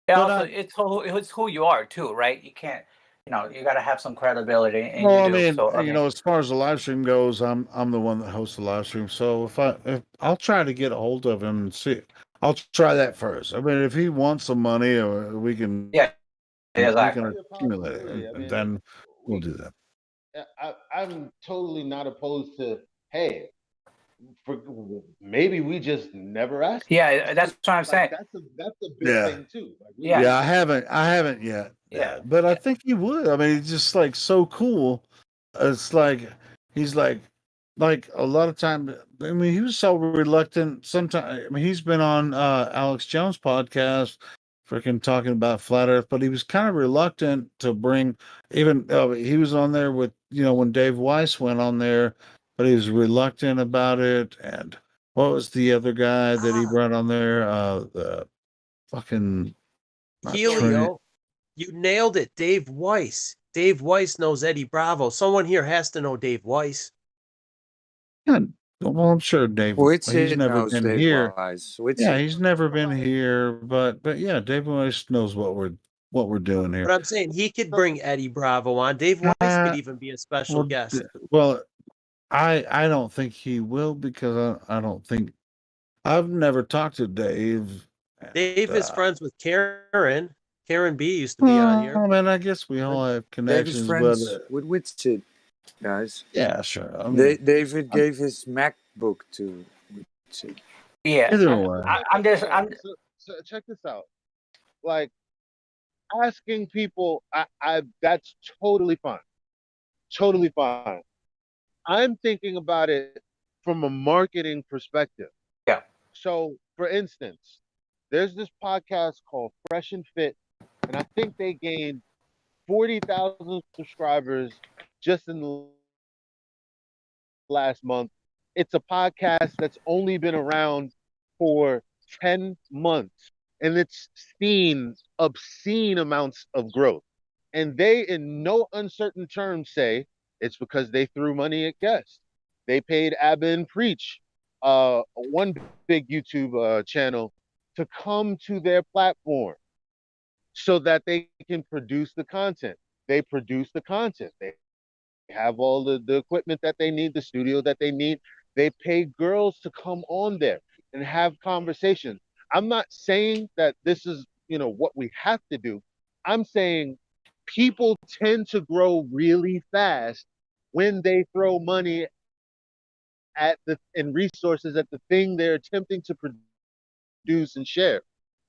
Yeah, also, it's who you are too, right? You can't, you got to have some credibility, and Well, you I do. mean, So, as far as the live stream goes, I'm the one that hosts the live stream. So if I'll try to get a hold of him and see, I'll try that first. I mean, if he wants some money, we can exactly. accumulate it, and then we'll do that. I'm totally not opposed to, hey, maybe we just never asked. Yeah, that's what I'm saying. That's a big thing too. I haven't yet. Yeah, but I think he would. I mean, it's just like so cool. It's like he's like a lot of time. I mean, he was so reluctant. Sometimes, I mean, he's been on Alex Jones' podcast, freaking talking about flat Earth, but he was kind of reluctant to bring. Even he was on there with when Dave Weiss went on there, but he was reluctant about it. And what was the other guy that he brought on there? The fucking Helio, you nailed it. Dave Weiss. Dave Weiss knows Eddie Bravo. Someone here has to know Dave Weiss. Yeah, well, I'm sure Dave. He's never been Dave here. Wise. Yeah, he's never been here, but yeah, Dave Weiss knows what we're doing here. But I'm saying he could bring Eddie Bravo on. Dave Weiss could even be a special guest. Well, I don't think he will because I don't think I've never talked to Dave. Dave is friends with Karen. Karen B used to be on here. I mean, I guess we all have connections, David's but friends with Witsit, guys. Yeah, sure. I mean, David gave his MacBook to Witsit. Yeah. Either way. I'm just. So check this out. like asking people, I that's totally fine. Totally fine. I'm thinking about it from a marketing perspective. Yeah. So, for instance, there's this podcast called Fresh and Fit, and I think they gained 40,000 subscribers just in the last month. It's a podcast that's only been around for 10 months, and it's seen obscene amounts of growth. And they, in no uncertain terms, say it's because they threw money at guests. They paid Abba and Preach, one big YouTube channel, to come to their platform so that they can produce the content. They produce the content. They have all the equipment that they need, the studio that they need. They pay girls to come on there and have conversations. I'm not saying that this is, what we have to do. I'm saying people tend to grow really fast when they throw money at the and resources at the thing they're attempting to produce and share.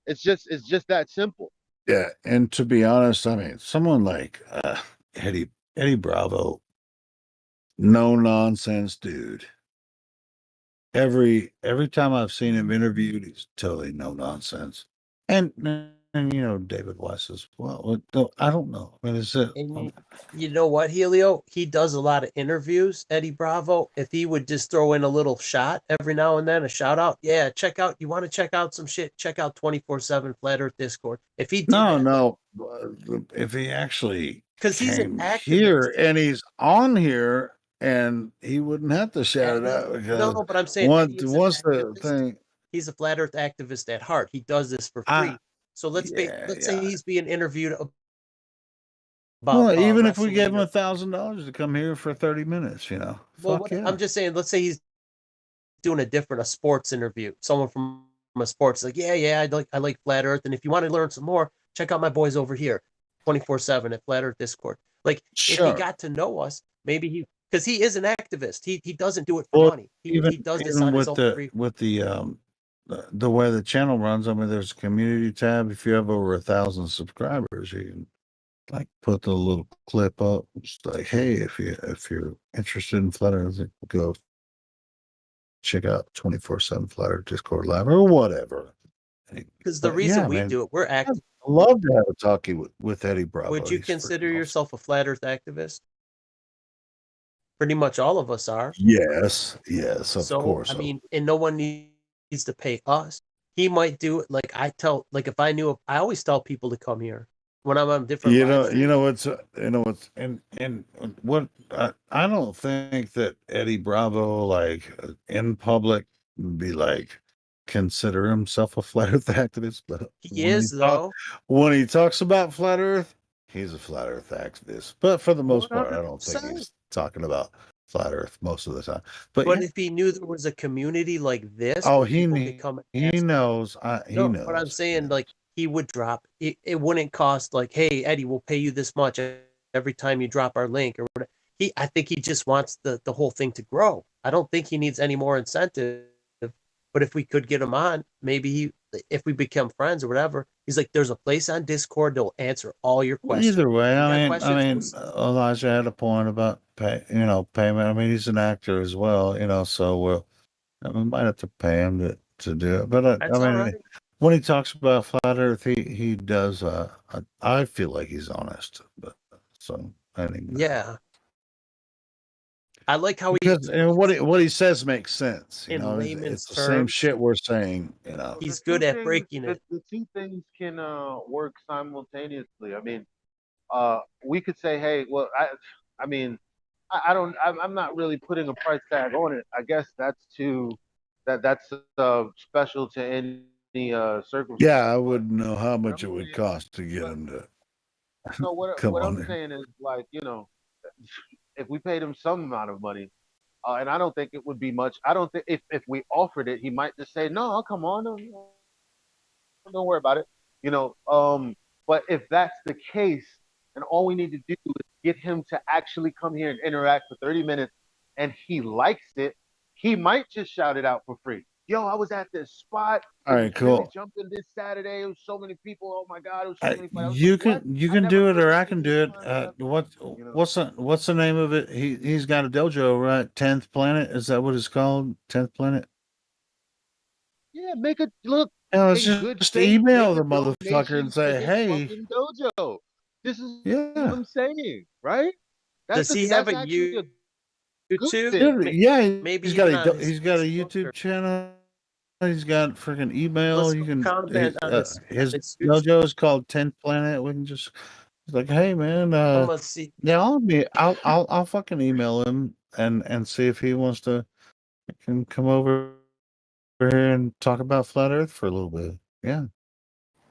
It's just that simple. Yeah, and to be honest, I mean, someone like Eddie Eddie Bravo, no nonsense dude. Every time I've seen him interviewed, he's totally no nonsense. And David Weiss as well. I don't know. I mean, is it? And you know what, Helio? He does a lot of interviews, Eddie Bravo. If he would just throw in a little shot every now and then, a shout out, yeah, you want to check out some shit, check out 24/7 Flat Earth Discord. If he did No. If he actually because he's an came activist. here and he's on here, and he wouldn't have to shout it out because No, but I'm saying once Eddie is an once the activist. thing, He's a flat Earth activist at heart. He does this for free. So let's say he's being interviewed about. Well, even if we wrestling gave him or- $1,000 to come here for 30 minutes, well, fuck yeah. I'm just saying, let's say he's doing a sports interview. Someone from a sports like, yeah, I like Flat Earth, and if you want to learn some more, check out my boys over here, 24/7 at Flat Earth Discord. Like, if he got to know us, maybe because he is an activist. He doesn't do it for money. He does this on his own free. With the way the channel runs. I mean, there's a community tab. If you have over 1,000 subscribers, you can like put the little clip up. It's like, hey, if you're interested in Flat Earth, go check out 24/7 Flat Earth Discord Live or whatever. Because the reason we do it, we're active. I'd love to have a talkie with Eddie Bravo. Would you consider yourself a Flat Earth activist? Pretty much all of us are. Yes, of course. I mean, and no one needs to pay us. He might do it like if I knew, I always tell people to come here when I'm on different. And what I don't think that Eddie Bravo, like in public, would be like consider himself a flat Earth activist, but he is though. When he talks about flat Earth, he's a flat Earth activist. But for the most part, I don't think he's talking about flat Earth most of the time. But if he knew there was a community like this, he knows. He knows. But I'm saying like he would drop it. It wouldn't cost like, hey Eddie, we'll pay you this much every time you drop our link or whatever. I think he just wants the whole thing to grow. I don't think he needs any more incentive. But if we could get him on, maybe if we become friends or whatever, he's like, there's a place on Discord that'll answer all your questions. Either way, I mean, Elijah had a point about payment. I mean, he's an actor as well, so we might have to pay him to do it. But when he talks about flat Earth, he does. I feel like he's honest. But so anyway. Yeah. I like how what he says makes sense. It's the same shit we're saying. He's good at breaking it. The two things can work simultaneously. I mean, we could say, hey, well, I'm not really putting a price tag on it. I guess that's special to any circumstance. Yeah, I wouldn't know how much it would cost to get him to. No, what I'm saying is like, if we paid him some amount of money, and I don't think it would be much. I don't think if we offered it, he might just say, no, come on, don't worry about it. But if that's the case, and all we need to do is get him to actually come here and interact for 30 minutes, and he likes it, he might just shout it out for free. yo, I was at this spot. All It right, was really cool. jumping this Saturday. It was so many people. Oh my god, it was so Uh, many fights. I was like, you what? can you I can never do it, heard or of I can this do it. concept. What's the name of it? He's got a dojo, right? 10th Planet, is that what it's called? 10th Planet. Yeah, make a look Let's in good just faith. Make email a the motherfucker and donation to say, his hey, fucking dojo. This is what yeah, I'm saying, right? Does he have That's a actually a good YouTube? thing. dude, yeah, Maybe he's got even a on his he's got a Facebook YouTube or channel. He's got freaking email. let's You go can comment on his his dojo YouTube. is called 10th Planet. We can just it's like, hey man, I'm gonna see. yeah, I'll fucking email him and see if he wants to can come over here and talk about flat Earth for a little bit. Yeah,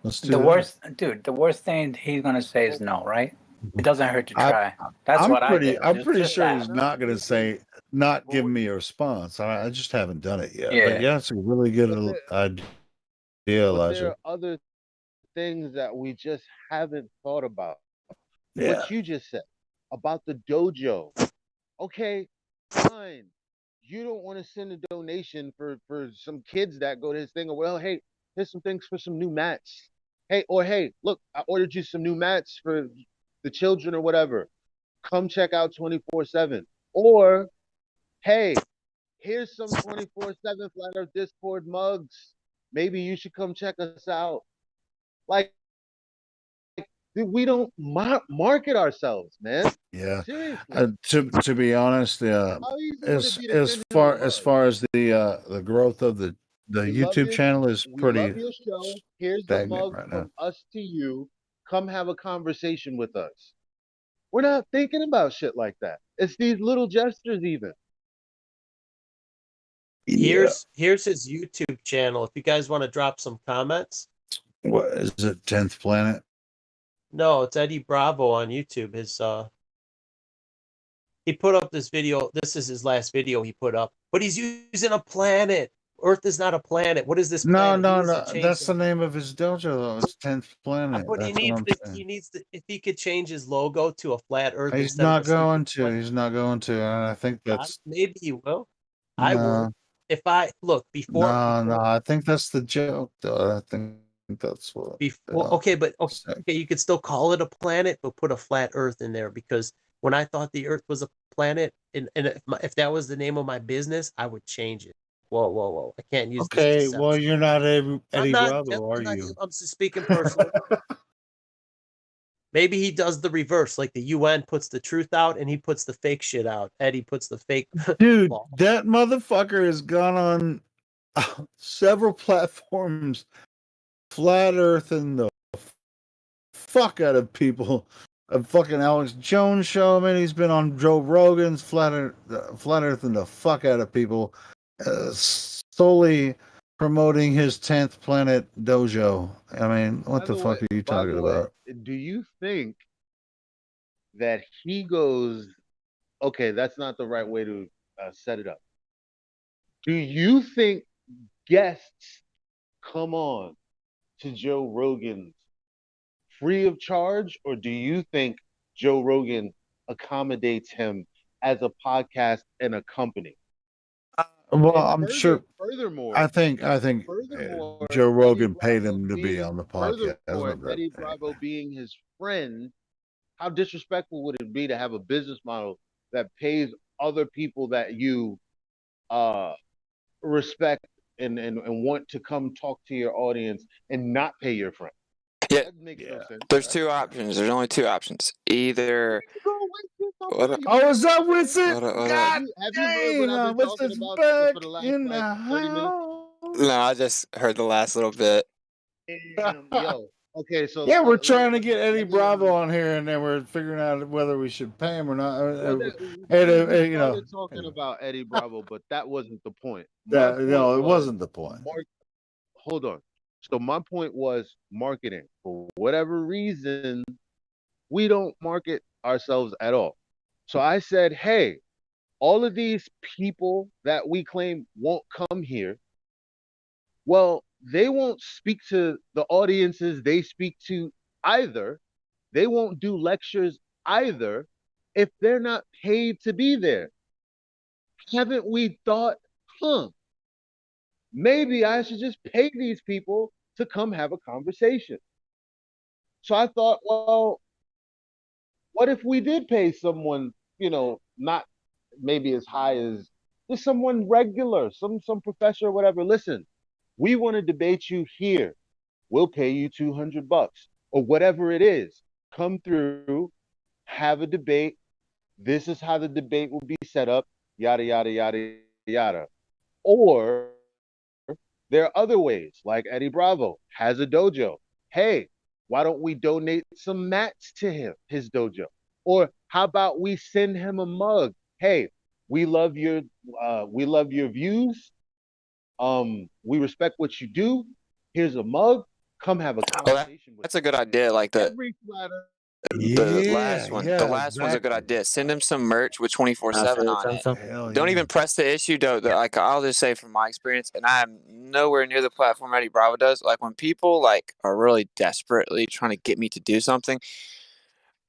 let's do The that. worst, dude. The worst thing he's gonna say is no, right? It doesn't hurt to I try. That's what I did. I'm pretty Just sure that. he's not going to say not give me a response. I just haven't done it yet. But Yeah. yeah, it's a really good But there, idea, but there Elijah. are other things that we just haven't thought about. Yeah. What you just said about the dojo. Okay, fine. You don't want to send a donation for some kids that go to his thing, or well, hey, here's some things for some new mats. Hey, or hey, look, I ordered you some new mats for the children or whatever. Come check out 24/7. Or hey, here's some 24/7 Flat Earth Discord mugs. Maybe you should come check us out. Like, we don't market ourselves, man. Yeah. Seriously. To be honest, How easy would it be to send him a as mug? far as the growth of the YouTube channel is We pretty love your show. Here's the stagnant mug right now. from us to you. Come have a conversation with us. We're not thinking about shit like that. It's these little gestures, even. Yeah. Here's his YouTube channel. If you guys want to drop some comments. What is it? 10th Planet. No, it's Eddie Bravo on YouTube. He put up this video. This is his last video he put up, but he's using a planet. Earth is not a planet. What is this No, planet? He no, needs to no. change That's that. the name of his dojo, though. It's 10th Planet. But That's what I'm saying. he needs to, if he could change his logo to a flat Earth He's instead of not a circular going to. planet. He's not going to. And I think that's Maybe he will. I no, would. If I look no. I think that's the joke, though. I think that's what. before okay, but say. okay, you could still call it a planet, but put a flat Earth in there because when I thought the Earth was a planet, and if that was the name of my business, I would change it. Whoa! I can't use this Okay, well, deception. you're not I'm Eddie not. Bravo, are I'm not. you? I'm just speaking personally. Maybe he does the reverse, like the UN puts the truth out and he puts the fake shit out. Eddie puts the fake Dude, law. that motherfucker has gone on several platforms, flat Earth, and the fuck out of people. A fucking Alex Jones show. I mean, he's been on Joe Rogan's flat Earth, and the fuck out of people, solely promoting his 10th Planet dojo. I mean, what the fuck are you talking about? Do you think that he goes, okay, that's not the right way to set it up? Do you think guests come on to Joe Rogan's free of charge, or do you think Joe Rogan accommodates him as a podcast and a company? Well, I'm sure. Furthermore, I think Joe Rogan paid him to be on the podcast. Eddie Bravo being his friend, how disrespectful would it be to have a business model that pays other people that you respect and want to come talk to your audience and not pay your friend? Yeah, that makes no sense. There's two options. There's only two options. Either. Oh, is that Winston? God have you heard what I've been talking about for the last in like 30 minutes? No, I just heard the last little bit. Yo, okay, so yeah, we're trying to get Eddie Bravo on here, and then we're figuring out whether we should pay him or not. We started talking about Eddie Bravo, but that wasn't the point. No, it wasn't the point. Hold on. So my point was marketing. For whatever reason, we don't market ourselves at all. So I said, hey, all of these people that we claim won't come here, well, they won't speak to the audiences they speak to either. They won't do lectures either if they're not paid to be there. Haven't we thought, maybe I should just pay these people to come have a conversation. So I thought, well, what if we did pay someone, not maybe as high as just someone regular, some professor or whatever. Listen, we want to debate you here. We'll pay you $200 or whatever it is. Come through, have a debate. This is how the debate will be set up, yada, yada, yada, yada. Or there are other ways, like Eddie Bravo has a dojo. Hey, why don't we donate some mats to his dojo? Or how about we send him a mug? Hey, we love your views. We respect what you do. Here's a mug. Come have a conversation with That's a good idea. Like every flatter. the last one. Yeah, The last one's a good exactly. idea. Send him some merch with 24/7 on it. Hell Don't yeah. even press the issue though. Like I'll just say from my experience, and I'm nowhere near the platform Eddie Bravo does. Like when people like are really desperately trying to get me to do something,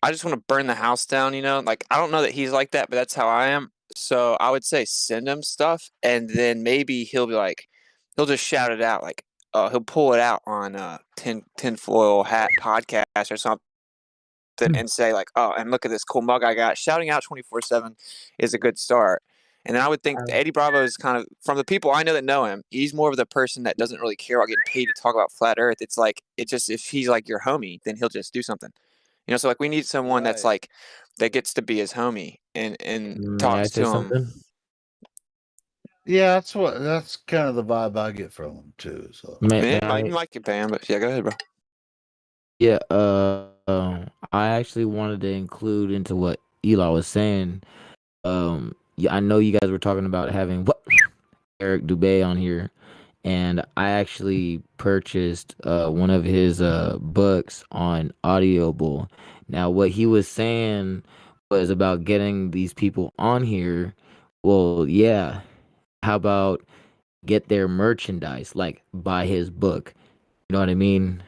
I just want to burn the house down. Like I don't know that he's like that, but that's how I am. So I would say send him stuff, and then maybe he'll be like, he'll just shout it out, like he'll pull it out on tinfoil hat podcast or something. And say like, oh, and look at this cool mug I got. Shouting out 24/7 is a good start. And then I would think Eddie Bravo is kind of, from the people I know that know him, he's more of the person that doesn't really care about getting paid to talk about flat Earth. It's like, if he's like your homie, then he'll just do something. So like we need someone that's Right. like, that gets to be his homie and talks to him. Yeah, that's kind of the vibe I get from him too. So It might get banned, but yeah, go ahead, bro. Yeah, I actually wanted to include into what Eli was saying. Yeah, I know you guys were talking about having Eric Dubé on here, and I actually purchased one of his books on Audible. Now, what he was saying was about getting these people on here. Well, yeah, how about get their merchandise, like buy his book? You know what I mean?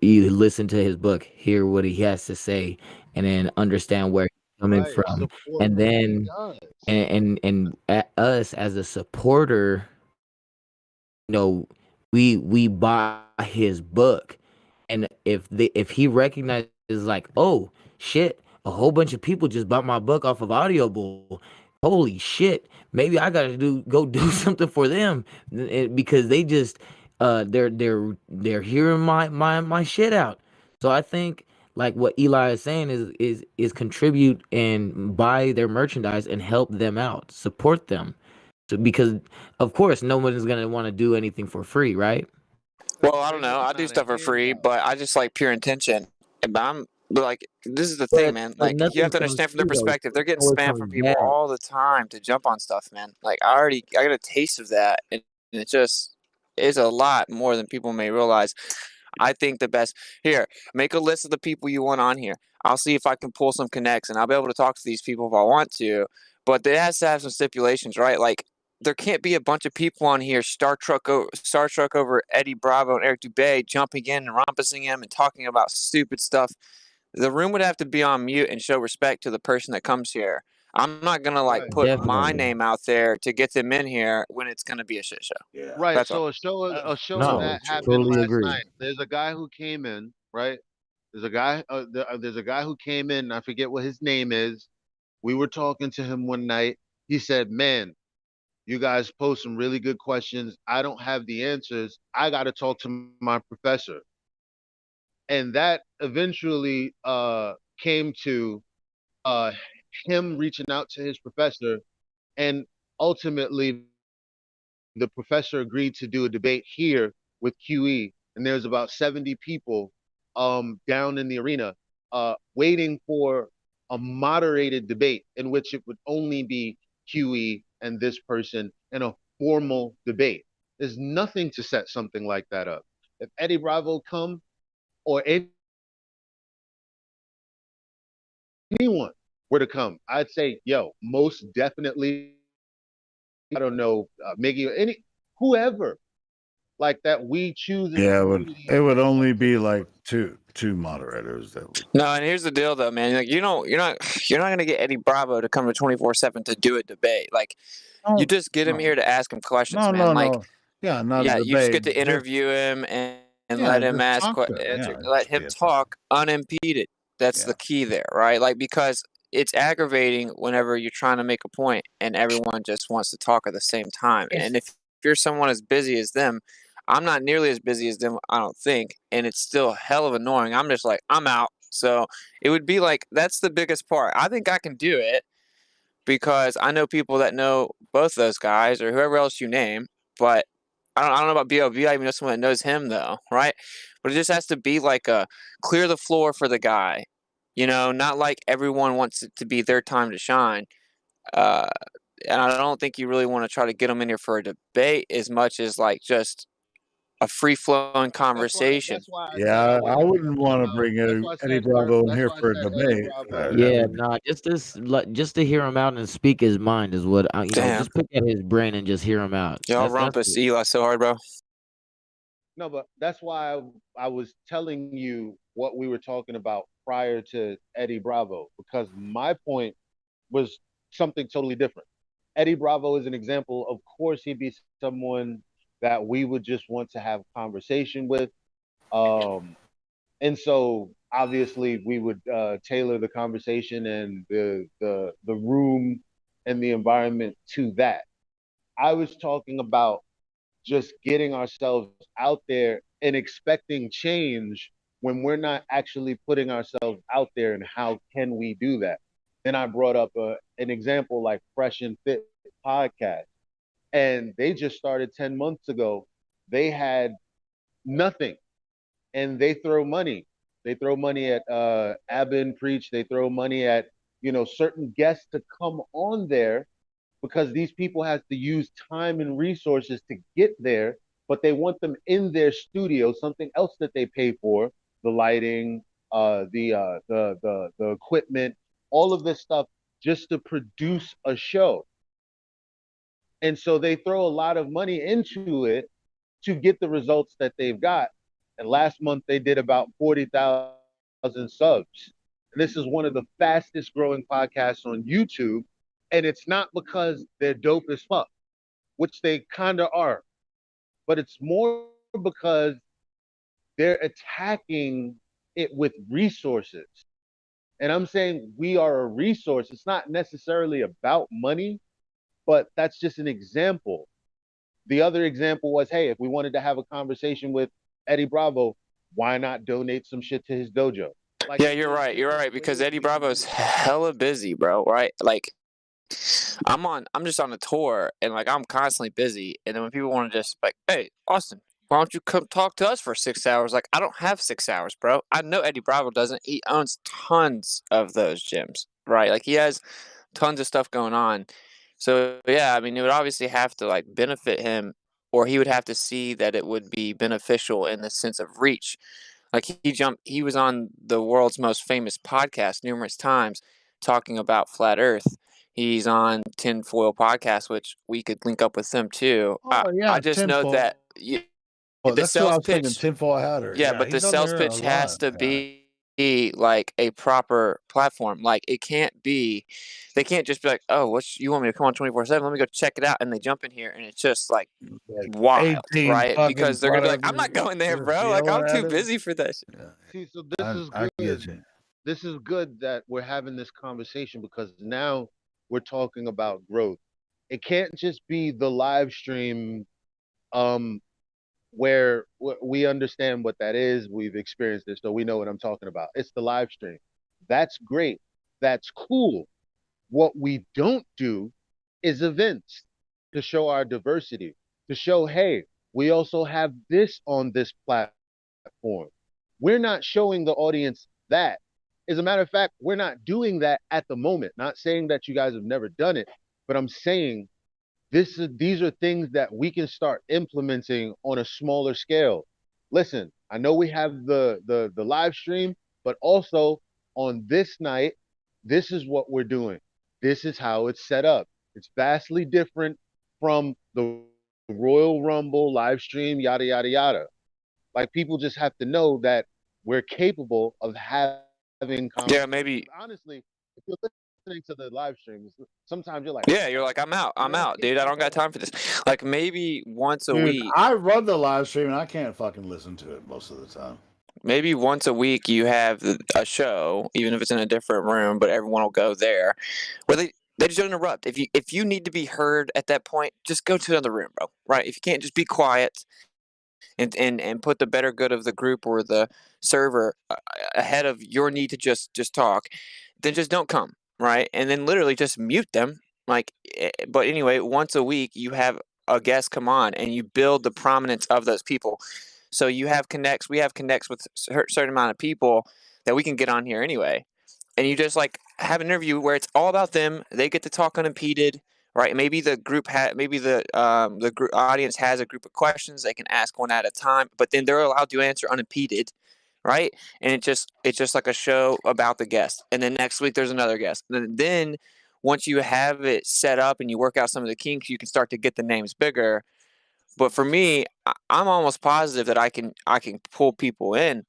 You listen to his book, hear what he has to say, and then understand where he's coming Right. from. Support And what he then does. and at us as a supporter, we buy his book. And if he recognizes like, oh shit, a whole bunch of people just bought my book off of Audible. Holy shit, maybe I gotta go do something for them because they just they're hearing my shit out. So I think like what Eli is saying is contribute and buy their merchandise and help them out, support them. So because of course no one is gonna want to do anything for free, right? Well, I don't know. I do stuff for free, but I just like pure intention. But like, this is the thing, man. But Like, you have nothing to comes understand from their free though. perspective. They're getting Always spam from comes people back. all the time to jump on stuff, man. Like, I got a taste of that, and it just is a lot more than people may realize. I think the best here, make a list of the people you want on here. I'll see if I can pull some connects, and I'll be able to talk to these people if I want to. But it has to have some stipulations, right? Like, there can't be a bunch of people on here starstruck over Eddie Bravo and Eric Dubé jumping in and romping him and talking about stupid stuff. The room would have to be on mute and show respect to the person that comes here. I'm not gonna like Right. put my Definitely. name out there to get them in here when it's gonna be a shit show. yeah, Right. That's all. So a show of No, that totally true. happened totally last agree. night. There's a guy who came in, right? There's a guy who came in, and I forget what his name is. We were talking to him one night. He said, "Man, you guys pose some really good questions. I don't have the answers. I got to talk to my professor." And that eventually came to uh him reaching out to his professor, and ultimately the professor agreed to do a debate here with QE, and there's about 70 people down in the arena waiting for a moderated debate in which it would only be QE and this person in a formal debate. There's nothing to set something like that up. If Eddie Bravo come or anyone were to come, I'd say, yo, most definitely, I don't know, Miggy or whoever like that we choose in the Yeah, community. it would only be like two moderators that would. No, and here's the deal, though, man. Like, you're not gonna get Eddie Bravo to come to 24/7 to do a debate. Like, you No, just get him no, here to ask him questions, no, man. no, Like, no. Yeah, not a Yeah, you just debate. get to interview him and Yeah, let him just ask, talk to him. Yeah, let just be him a talk unimpeded. That's Yeah. the key there, right? Like, because it's aggravating whenever you're trying to make a point and everyone just wants to talk at the same time. And if you're someone as busy as them, I'm not nearly as busy as them, I don't think, and it's still hell of annoying. I'm just like, I'm out. So it would be like, that's the biggest part. I think I can do it because I know people that know both those guys or whoever else you name, but I don't know about BLB. I even know someone that knows him though, right? But it just has to be like a clear the floor for the guy, not like everyone wants it to be their time to shine. Uh, and I don't think you really want to try to get them in here for a debate as much as like just a free flowing conversation. That's why I said I Yeah, I wasn't wouldn't talking want to about. bring That's why I Eddie said Earth. Bravo in That's here why I for a said Eddie debate. Bravo. That Yeah, would, nah, just to hear him out and speak his mind is what Damn, just pick at his brain and just hear him out. y'all That's rumpus Eli so hard, bro. No, but that's why I was telling you what we were talking about prior to Eddie Bravo, because my point was something totally different. Eddie Bravo is an example. Of course, he'd be someone that we would just want to have conversation with. And so obviously we would tailor the conversation and the room and the environment to that. I was talking about just getting ourselves out there and expecting change when we're not actually putting ourselves out there, and how can we do that. Then I brought up an example like Fresh and Fit podcast, and they just started 10 months ago. They had nothing, and they throw money at Abin Preach, they throw money at certain guests to come on there, because these people have to use time and resources to get there, but they want them in their studio, something else that they pay for, the lighting, the equipment, all of this stuff, just to produce a show. And so they throw a lot of money into it to get the results that they've got. And last month they did about 40,000 subs. And this is one of the fastest growing podcasts on YouTube. And it's not because they're dope as fuck, which they kind of are, but it's more because they're attacking it with resources. And I'm saying we are a resource. It's not necessarily about money, but that's just an example. The other example was, hey, if we wanted to have a conversation with Eddie Bravo, why not donate some shit to his dojo? Like, Yeah, you're right. You're right, because Eddie Bravo's hella busy, bro. Right? Like, I'm just on a tour, and like I'm constantly busy. And then when people want to just like, hey, Austin, why don't you come talk to us for 6 hours? Like, I don't have 6 hours, bro. I know Eddie Bravo doesn't. He owns tons of those gyms, right? Like, he has tons of stuff going on. So yeah, I mean, it would obviously have to like benefit him, or he would have to see that it would be beneficial in the sense of reach. Like, he was on the world's most famous podcast numerous times talking about flat Earth. He's on Tinfoil Podcast, which we could link up with them too. oh I yeah, just know tinfoil. that Oh, the that's what I sales was thinking. pitch, Tinfoil Hatter. yeah, Yeah, but the he's on sales there a pitch has lot. to Yeah. be like a proper platform. Like, it can't be, they can't just be like, oh, you want me to come on 24/7? Let me go check it out. And they jump in here and it's just like Like wild, 18 right? fucking Because they're gonna be like, I'm not products going there, just bro. Like, yelling I'm at too us. busy for this. Yeah, see, so this is I get good. you. This is good that we're having this conversation, because now we're talking about growth. It can't just be the live stream, um, where we understand what that is. We've experienced it, so we know what I'm talking about. It's the live stream. That's great. That's cool. What we don't do is events to show our diversity, to show, hey, we also have this on this platform. We're not showing the audience that. As a matter of fact, we're not doing that at the moment. Not saying that you guys have never done it, but I'm saying these are things that we can start implementing on a smaller scale. Listen, I know we have the live stream, but also on this night, this is what we're doing. This is how it's set up. It's vastly different from the Royal Rumble live stream, yada yada yada. Like, people just have to know that we're capable of having Yeah, conversations. maybe Honestly, if listening to the live streams, sometimes you're like, Yeah, you're like, I'm out, dude. I don't got time for this. Like maybe once a Dude, week. I run the live stream and I can't fucking listen to it most of the time. Maybe once a week you have a show, even if it's in a different room, but everyone will go there, where they just don't interrupt. If you need to be heard at that point, just go to another room, bro. Right? If you can't, just be quiet and put the better good of the group or the server ahead of your need to just talk, then just don't come, right? And then literally just mute them. Like, but anyway, once a week you have a guest come on and you build the prominence of those people. So we have connects with a certain amount of people that we can get on here anyway. And you just like have an interview where it's all about them. They get to talk unimpeded, right? Maybe the group maybe the group audience has a group of questions they can ask one at a time, but then they're allowed to answer unimpeded, right? And it's just like a show about the guest. And then next week there's another guest. And then once you have it set up and you work out some of the kinks, you can start to get the names bigger. But for me, I'm almost positive that I can pull people in.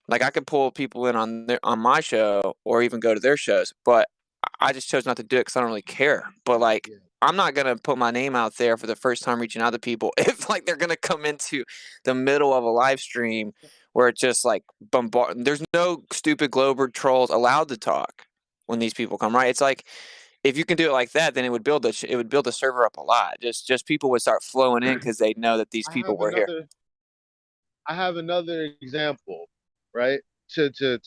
Like I could pull people in on my show or even go to their shows, but I just chose not to do it because I don't really care. But like, I'm not gonna put my name out there for the first time reaching out to people if like they're gonna come into the middle of a live stream where it's just like bombard. There's no stupid Globert trolls allowed to talk when these people come. Right? It's like if you can do it like that, then it would build the server up a lot. Just people would start flowing in because they know that these people were here. I have another example, right? To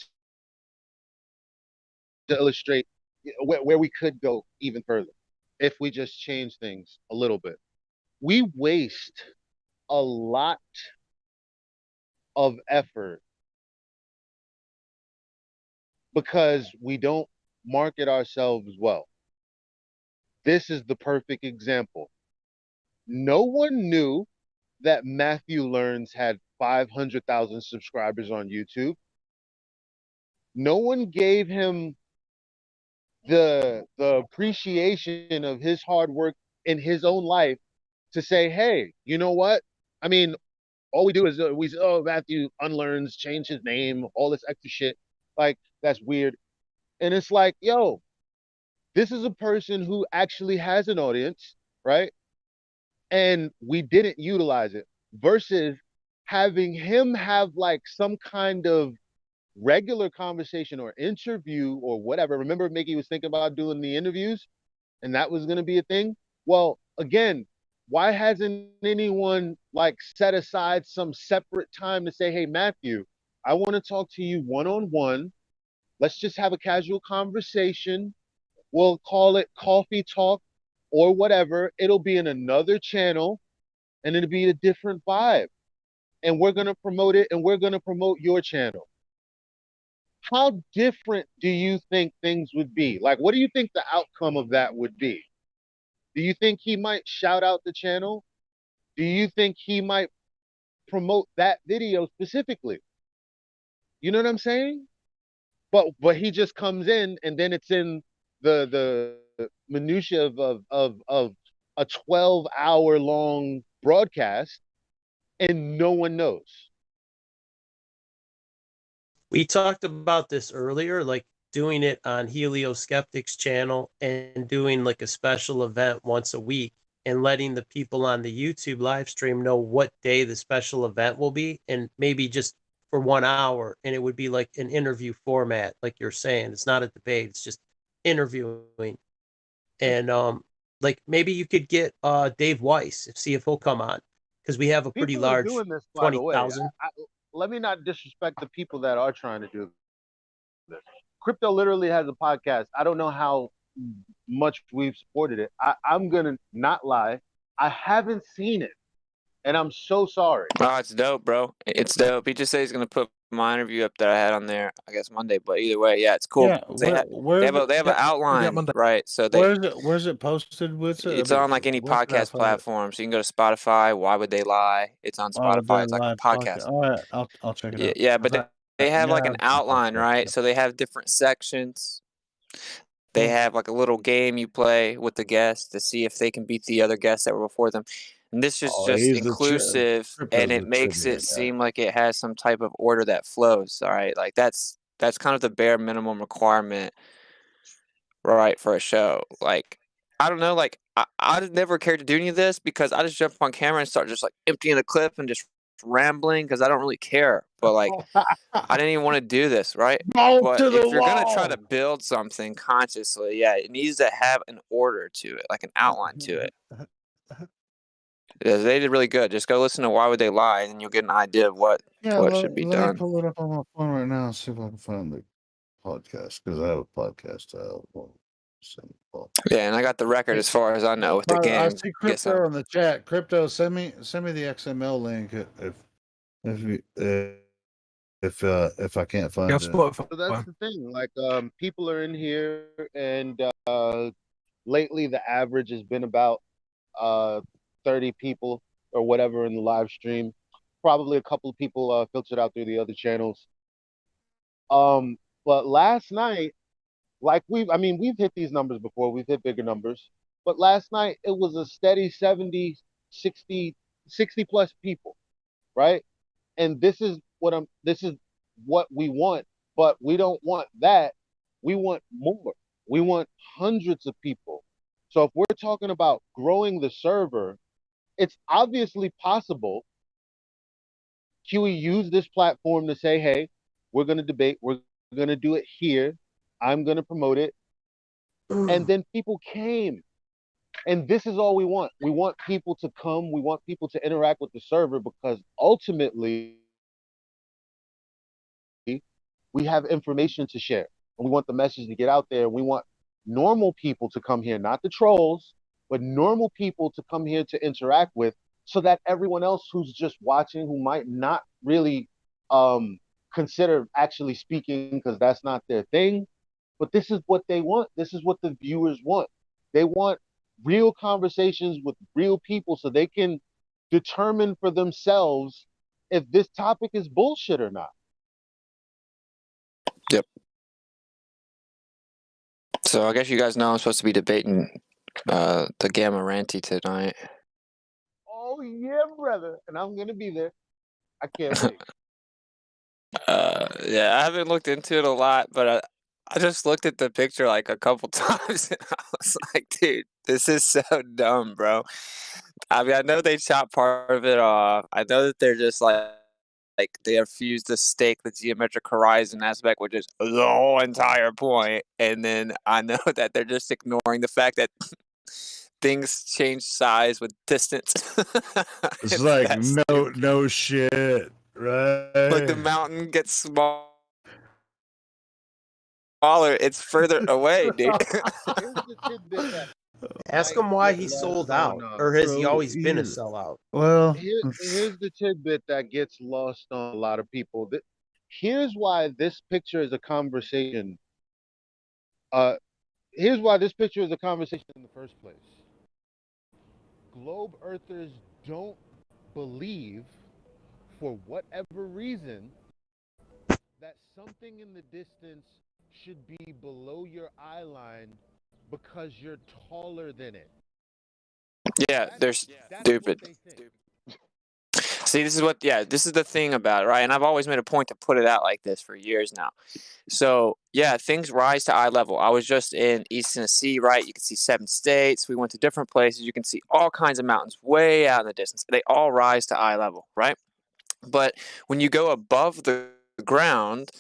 illustrate where we could go even further if we just change things a little bit. We waste a lot of effort because we don't market ourselves well. This is the perfect example. No one knew that Matthew Learns had 500,000 subscribers on YouTube. No one gave him the appreciation of his hard work in his own life to say, hey, you know what? I mean, all we do is we say, oh, Matthew unlearns, change his name, all this extra shit. Like, that's weird. And it's like, yo, this is a person who actually has an audience, right? And we didn't utilize it versus having him have like some kind of regular conversation or interview or whatever. Remember, Mickey was thinking about doing the interviews and that was going to be a thing. Well, again, why hasn't anyone like set aside some separate time to say, hey, Matthew, I want to talk to you one-on-one. Let's just have a casual conversation. We'll call it coffee talk or whatever. It'll be in another channel and it'll be a different vibe. And we're going to promote it and we're going to promote your channel. How different do you think things would be? Like, what do you think the outcome of that would be? Do you think he might shout out the channel? Do you think he might promote that video specifically? You know what I'm saying? But he just comes in and then it's in the minutia of a 12-hour long broadcast and no one knows. We talked about this earlier, like doing it on Helio Skeptic's channel and doing like a special event once a week and letting the people on the YouTube live stream know what day the special event will be and maybe just for 1 hour. And it would be like an interview format, like you're saying. It's not a debate, it's just interviewing. And like maybe you could get Dave Weiss, see if he'll come on. Because we have a pretty People are large doing this, by the way. 20,000. Let me not disrespect the people that are trying to do this. Crypto literally has a podcast. I don't know how much we've supported it. I'm going to not lie. I haven't seen it. And I'm so sorry. Oh, it's dope, bro. It's dope. He just said he's going to put my interview up that I had on there, I guess Monday. But either way, yeah, it's cool. Yeah, They have an outline, right? So where's it posted with? It's on like any podcast platform. So you can go to Spotify. Why Would They Lie? It's on Spotify. It's like a podcast. All right, I'll check it out. Yeah, but they have like an outline, right? So they have different sections. They have like a little game you play with the guests to see if they can beat the other guests that were before them. And this is just inclusive, and it makes it seem like it has some type of order that flows. All right, like that's kind of the bare minimum requirement right, for a show. Like, I don't know, like I just never cared to do any of this because I just jump on camera and start just like emptying the clip and just rambling because I don't really care. But like I didn't even want to do this, right? Balls But to the if you're gonna try to wall. build something consciously, yeah, it needs to have an order to it, like an outline to it. Yeah, they did really good. Just go listen to Why Would They Lie, and you'll get an idea of what Yeah, should be let me done. pull it up on my phone right now and see if I can find the podcast because I have a podcast. Yeah, and I got the record as far as I know with the I game. see Get some. Crypto in the chat. Crypto, send me the XML link if I can't find it. So that's the thing. Like, people are in here, and lately the average has been about 30 people or whatever in the live stream. Probably a couple of people filtered out through the other channels. But last night, like we've hit these numbers before. We've hit bigger numbers. But last night it was a steady 70, 60 plus people, right? And this is what we want, but we don't want that. We want more. We want hundreds of people. So if we're talking about growing the server, it's obviously possible. QE used this platform to say, hey, we're going to debate. We're going to do it here. I'm going to promote it. And then people came. And this is all we want. We want people to come. We want people to interact with the server because ultimately we have information to share. And we want the message to get out there. We want normal people to come here, not the trolls, but normal people to come here to interact with so that everyone else who's just watching, who might not really consider actually speaking because that's not their thing, but this is what they want. This is what the viewers want. They want real conversations with real people so they can determine for themselves if this topic is bullshit or not. Yep. So I guess you guys know I'm supposed to be debating the Gamma Ranty tonight. Oh yeah, brother. And I'm gonna be there. I can't wait. Yeah, I haven't looked into it a lot, but I just looked at the picture like a couple times and I was like, dude, this is so dumb, bro. I mean, I know they chopped part of it off. I know that they're just like they have fused the stake, the geometric horizon aspect, which is the whole entire point. And then I know that they're just ignoring the fact that things change size with distance. It's like no shit, right? Like the mountain gets smaller, it's further away, dude. Here's the tidbit that Ask might him why get he lost sold on, out, or has he So always been a he's- sellout? Well, here's the tidbit that gets lost on a lot of people. Here's why this picture is a conversation. Here's why this picture is a conversation in the first place. Globe Earthers don't believe, for whatever reason, that something in the distance should be below your eye line because you're taller than it. Yeah, they're stupid. See, this is the thing about it, right? And I've always made a point to put it out like this for years now. So, yeah, things rise to eye level. I was just in East Tennessee, right? You can see 7 states. We went to different places. You can see all kinds of mountains way out in the distance. They all rise to eye level, right? But when you go above the ground,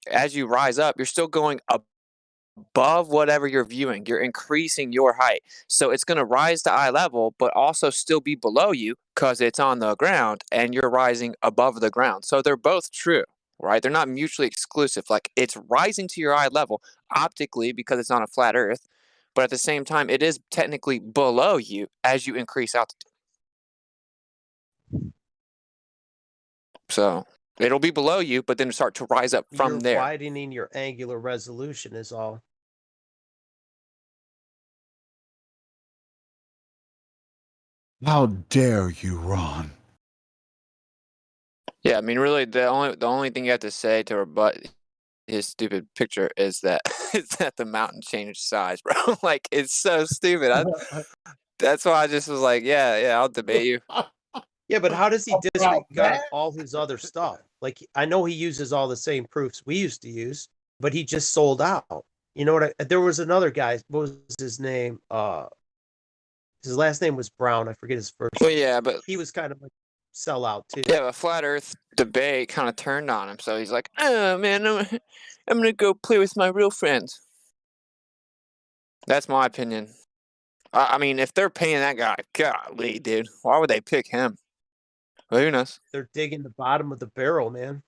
as you rise up, you're still going above whatever you're viewing. You're increasing your height. So it's going to rise to eye level, but also still be below you because it's on the ground and you're rising above the ground. So they're both true, right? They're not mutually exclusive. Like it's rising to your eye level optically because it's on a flat earth, but at the same time, it is technically below you as you increase altitude. So it'll be below you, but then start to rise up from You're there. widening your angular resolution is all. how dare you, Ron? Yeah, I mean, really, the only thing you have to say to rebut his stupid picture is that the mountain changed size, bro. Like it's so stupid. That's why I just was like, yeah, I'll debate you. Yeah, but how does he disregard all his other stuff? Like, I know he uses all the same proofs we used to use, but he just sold out. You know what? There was another guy. What was his name? His last name was Brown. I forget his first. Well, yeah, but he was kind of like sellout too. Yeah, the flat Earth debate kind of turned on him, so he's like, "Oh man, I'm gonna go play with my real friends." That's my opinion. I mean, if they're paying that guy, golly, dude, why would they pick him? Well, who knows? They're digging the bottom of the barrel, man.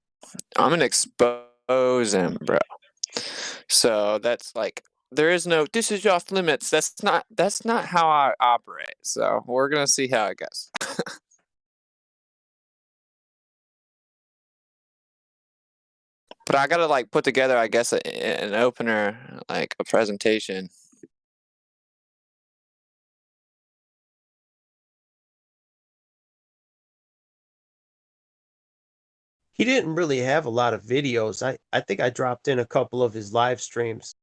I'm gonna expose him, bro. So that's like, there is no, this is off limits. That's not how I operate. So we're gonna see how it goes. But I gotta like put together, I guess, an opener, like a presentation. He didn't really have a lot of videos. I think I dropped in a couple of his live streams.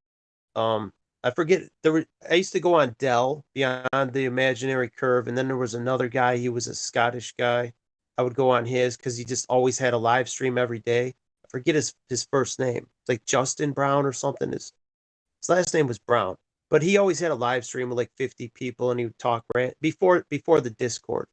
I forget I used to go on Dell Beyond the Imaginary Curve, and then there was another guy. He was a Scottish guy. I would go on his because he just always had a live stream every day. I forget his first name. It's like Justin Brown or something. His last name was Brown, but he always had a live stream with like 50 people, and he would talk rant before the Discord.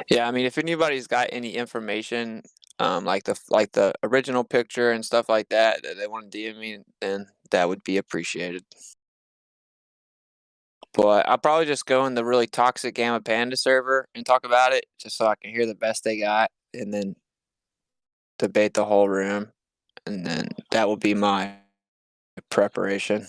Yeah, I mean, if anybody's got any information, like the original picture and stuff like that they want to DM me, then that would be appreciated. But I'll probably just go in the really toxic Gamma Panda server and talk about it, just so I can hear the best they got, and then debate the whole room, and then that will be my preparation.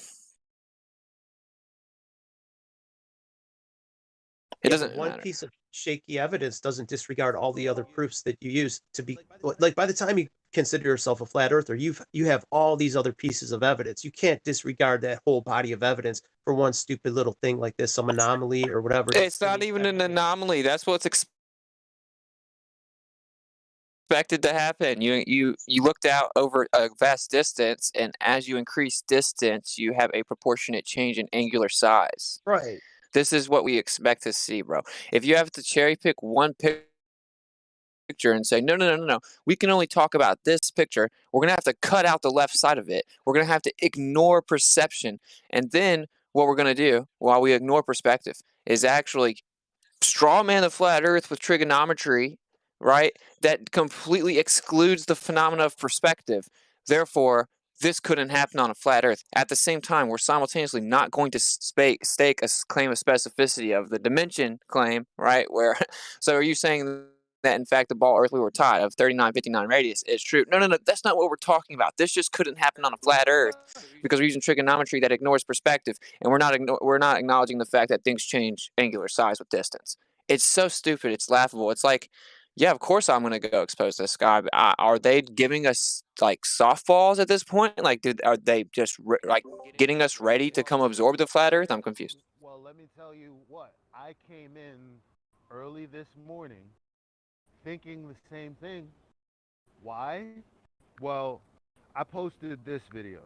It doesn't one matter. piece of shaky evidence doesn't disregard all the other proofs that you use to be like, by the time you consider yourself a flat earther, you have all these other pieces of evidence. You can't disregard that whole body of evidence for one stupid little thing like this, some anomaly or whatever. It's not even an anomaly. That's what's expected to happen. You looked out over a vast distance, and as you increase distance, you have a proportionate change in angular size. Right. This is what we expect to see, bro. If you have to cherry pick one picture and say, no, we can only talk about this picture, we're going to have to cut out the left side of it. We're going to have to ignore perception. And then what we're going to do while we ignore perspective is actually straw man the flat earth with trigonometry, right? That completely excludes the phenomena of perspective. Therefore, this couldn't happen on a flat earth. At the same time, we're simultaneously not going to stake a claim of specificity of the dimension claim, right? So are you saying that in fact the ball earth we were taught of 3959 radius is true? No, that's not what we're talking about. This just couldn't happen on a flat earth because we're using trigonometry that ignores perspective, and we're not acknowledging the fact that things change angular size with distance. It's so stupid, it's laughable. It's like, yeah, of course I'm going to go expose this guy. Are they giving us like softballs at this point? Like, are they just like getting us ready to come absorb the flat earth? I'm confused. Well, let me tell you what. I came in early this morning thinking the same thing. Why? Well, I posted this video.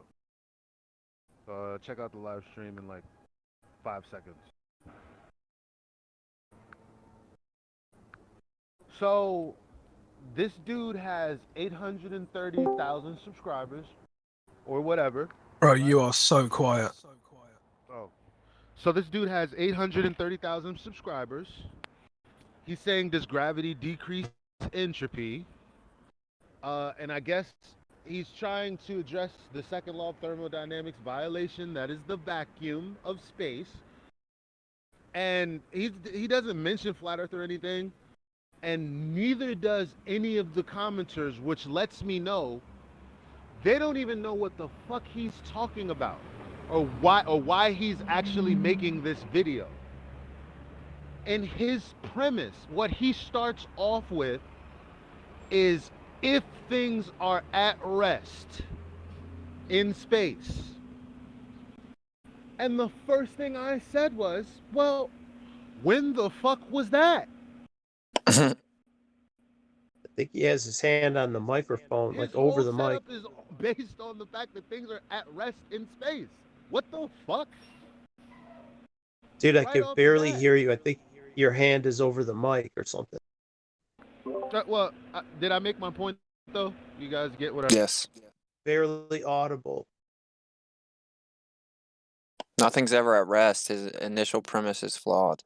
Check out the live stream in like 5 seconds. So, this dude has 830,000 subscribers, or whatever. Bro, you are so quiet. Oh. So this dude has 830,000 subscribers. He's saying, does gravity decrease entropy? And I guess he's trying to address the second law of thermodynamics violation, that is the vacuum of space. And he doesn't mention flat earth or anything. And neither does any of the commenters, which lets me know they don't even know what the fuck he's talking about, or why he's actually making this video. And his premise, what he starts off with, is if things are at rest in space. And the first thing I said was, well, when the fuck was that? I think he has his hand on the microphone, like over the mic. His whole setup is based on the fact that things are at rest in space. What the fuck? Dude, I could barely hear you. I think your hand is over the mic or something. Well, did I make my point though? You guys get what I? Yes. barely audible. Nothing's ever at rest. His initial premise is flawed.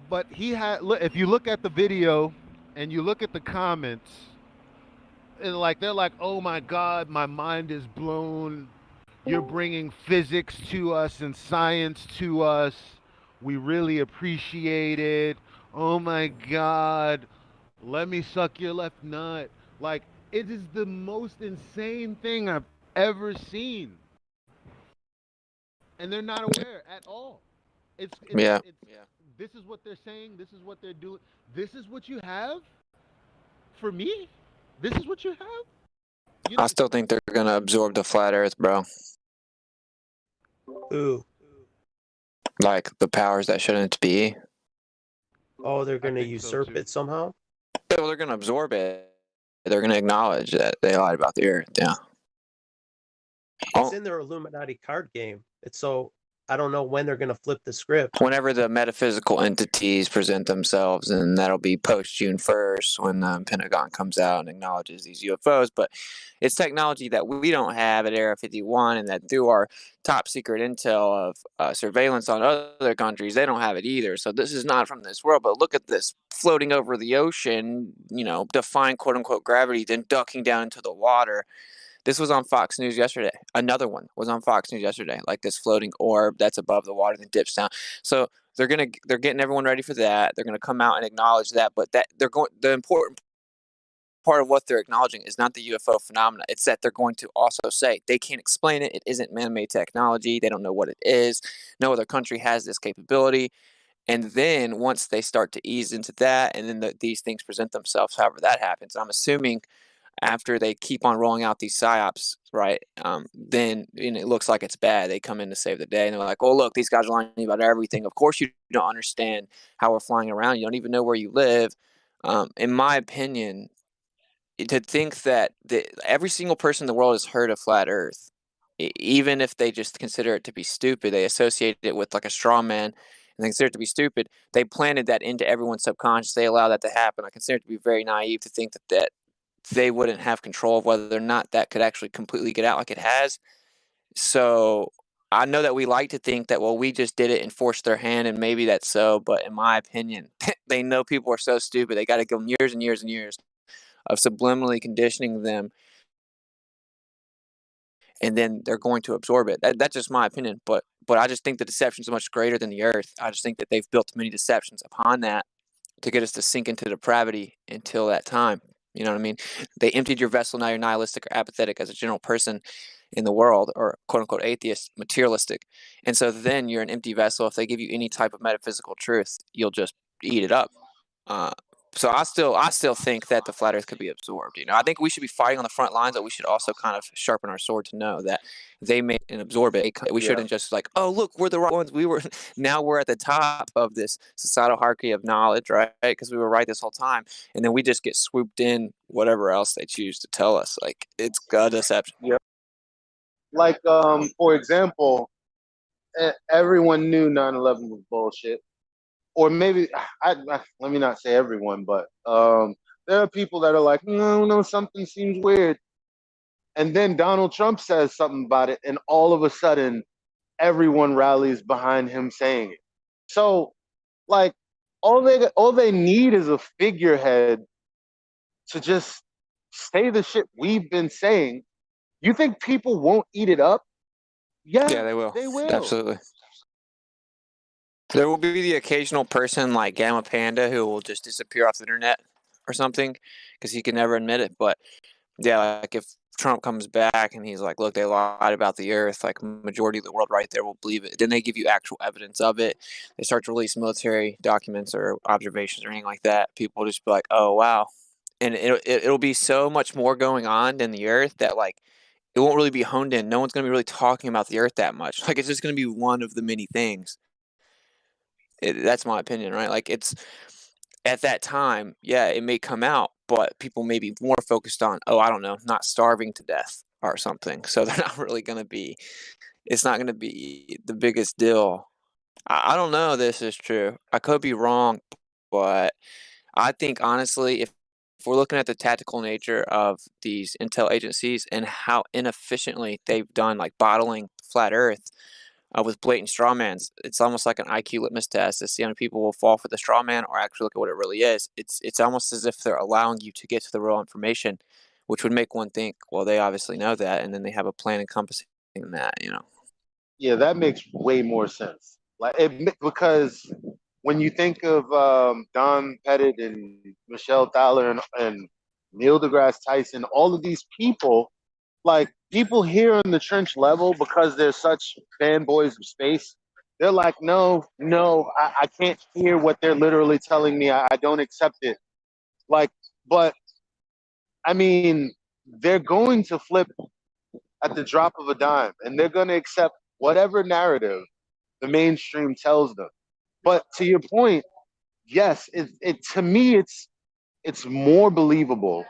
But he had look. If you look at the video and you look at the comments, and like they're like, "Oh my God, my mind is blown. You're bringing physics to us and science to us. We really appreciate it. Oh my God, let me suck your left nut." Like, it is the most insane thing I've ever seen, and they're not aware at all. Yeah. This is what they're saying. This is what they're doing. This is what you have for me. This is what you have. You know, I still think they're gonna absorb the flat Earth, bro. Ooh. Like the powers that shouldn't be. Oh, they're gonna think so, usurp too. it somehow? Well, they're gonna absorb it. They're gonna acknowledge that they lied about the Earth. Yeah. It's in their Illuminati card game. It's so I don't know when they're gonna flip the script. Whenever the metaphysical entities present themselves, and that'll be post June 1st when the Pentagon comes out and acknowledges these UFOs. But it's technology that we don't have at Area 51, and that through our top secret intel of surveillance on other countries, they don't have it either. So this is not from this world. But look at this floating over the ocean, defying quote unquote gravity, then ducking down into the water. This was on Fox News yesterday. Another one was on Fox News yesterday, like this floating orb that's above the water that dips down. So they're getting everyone ready for that. They're gonna come out and acknowledge that, but the important part of what they're acknowledging is not the UFO phenomena. It's that they're going to also say they can't explain it. It isn't man-made technology. They don't know what it is. No other country has this capability. And then once they start to ease into that, and then these things present themselves, however that happens, I'm assuming after they keep on rolling out these psyops, right? Then it looks like it's bad. They come in to save the day, and they're like, "Oh, look, these guys are lying about everything. Of course, you don't understand how we're flying around. You don't even know where you live." In my opinion, to think that every single person in the world has heard of flat Earth, even if they just consider it to be stupid, they associate it with like a straw man, and they consider it to be stupid. They planted that into everyone's subconscious. They allow that to happen. I consider it to be very naive to think that they wouldn't have control of whether or not that could actually completely get out like it has. So I know that we like to think that, well, we just did it and forced their hand, and maybe that's so. But in my opinion, they know people are so stupid. They got to give them years and years and years of subliminally conditioning them, and then they're going to absorb it. That's just my opinion. But I just think the deception is much greater than the Earth. I just think that they've built many deceptions upon that to get us to sink into depravity until that time. You know what I mean? They emptied your vessel. Now you're nihilistic or apathetic as a general person in the world, or quote unquote atheist, materialistic. And so then you're an empty vessel. If they give you any type of metaphysical truth, you'll just eat it up. So I still think that the flat Earth could be absorbed. I think we should be fighting on the front lines, but we should also kind of sharpen our sword to know that they may and absorb it. We shouldn't just like, oh look, we're the right ones. Now we're at the top of this societal hierarchy of knowledge, right? Because we were right this whole time, and then we just get swooped in whatever else they choose to tell us. Like, it's a deception. Yep. Like, for example, everyone knew 9/11 was bullshit. Or maybe let me not say everyone, but there are people that are like, no, something seems weird. And then Donald Trump says something about it, and all of a sudden, everyone rallies behind him saying it. So, like, all they need is a figurehead to just say the shit we've been saying. You think people won't eat it up? Yeah, they will. They will. Absolutely. There will be the occasional person like Gamma Panda who will just disappear off the internet or something because he can never admit it. But yeah, like if Trump comes back and he's like, look, they lied about the Earth, like majority of the world right there will believe it. Then they give you actual evidence of it. They start to release military documents or observations or anything like that. People will just be like, oh, wow. And it'll be so much more going on than the Earth that like it won't really be honed in. No one's going to be really talking about the Earth that much. Like it's just going to be one of the many things. That's my opinion, right? Like it's at that time, yeah, it may come out, but people may be more focused on, oh, I don't know, not starving to death or something. So they're not really going to be, it's not going to be the biggest deal. I don't know if this is true. I could be wrong, but I think honestly, if we're looking at the tactical nature of these intel agencies and how inefficiently they've done like bottling flat Earth with blatant straw mans, it's almost like an IQ litmus test to see how many people will fall for the straw man or actually look at what it really is. It's almost as if they're allowing you to get to the real information, which would make one think, well, they obviously know that, and then they have a plan encompassing that, you know. Yeah, that makes way more sense. Because when you think of Don Pettit and Michelle Thaler and Neil deGrasse Tyson, all of these people, like people here in the trench level, because they're such fanboys of space, they're like, no, I can't hear what they're literally telling me. I don't accept it. Like, but I mean, they're going to flip at the drop of a dime, and they're going to accept whatever narrative the mainstream tells them. But to your point, yes, it to me it's more believable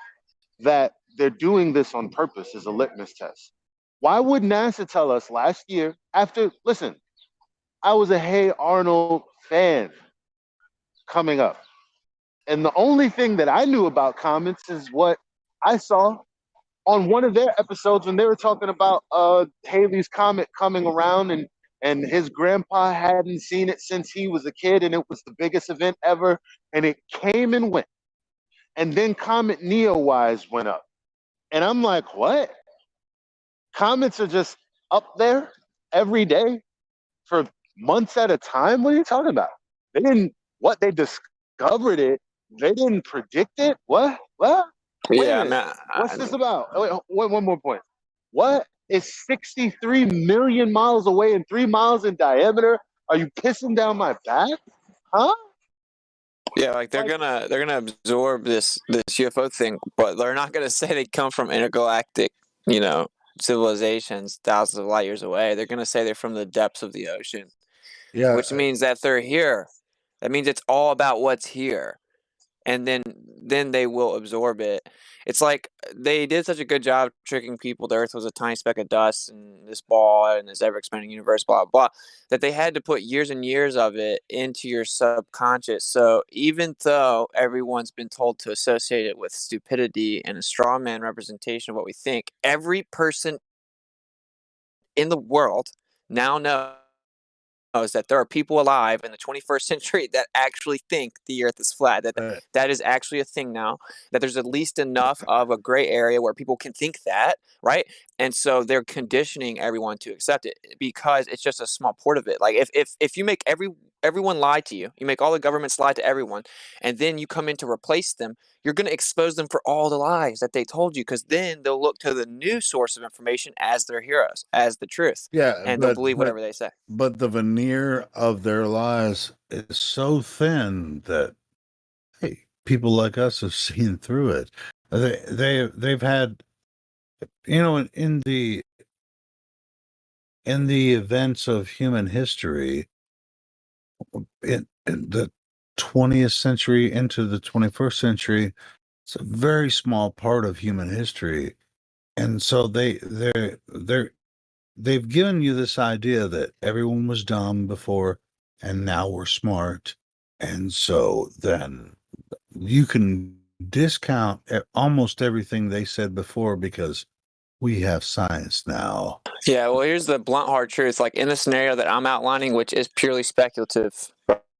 that they're doing this on purpose as a litmus test. Why would NASA tell us last year after, listen, I was a Hey Arnold fan coming up. And the only thing that I knew about comets is what I saw on one of their episodes when they were talking about Halley's Comet coming around, and his grandpa hadn't seen it since he was a kid, and it was the biggest event ever, and it came and went. And then Comet Neowise went up. And I'm like, what? Comets are just up there every day for months at a time? What are you talking about? They didn't, what? They discovered it. They didn't predict it? What? Wait a Yeah, minute. What's this about? Wait, one more point. What is 63 million miles away and 3 miles in diameter? Are you pissing down my back? Huh? Yeah, like they're gonna absorb this UFO thing, but they're not gonna say they come from intergalactic, you know, civilizations thousands of light years away. They're gonna say they're from the depths of the ocean, Yeah, which means that they're here. That means it's all about what's here. And then they will absorb it. It's like they did such a good job tricking people the Earth was a tiny speck of dust and this ball and this ever expanding universe, blah blah, that they had to put years and years of it into your subconscious. So even though everyone's been told to associate it with stupidity and a straw man representation of what we think, every person in the world now knows that there are people alive in the 21st century that actually think the earth is flat, that is actually a thing now, that there's at least enough of a gray area where people can think that, right? And so they're conditioning everyone to accept it because it's just a small part of it. Like if you make everyone lie to you, you make all the governments lie to everyone, and then you come in to replace them, you're going to expose them for all the lies that they told you, because then they'll look to the new source of information as their heroes, as the truth, yeah, and they'll believe whatever they say. but the veneer of their lies is so thin that, hey, people like us have seen through it. They've had, you know, in the events of human history, in the 20th century into the 21st century, it's a very small part of human history. And so they've given you this idea that everyone was dumb before and now we're smart. And so then you can discount almost everything they said before because we have science now. Yeah, well, here's the blunt, hard truth. Like in the scenario that I'm outlining, which is purely speculative,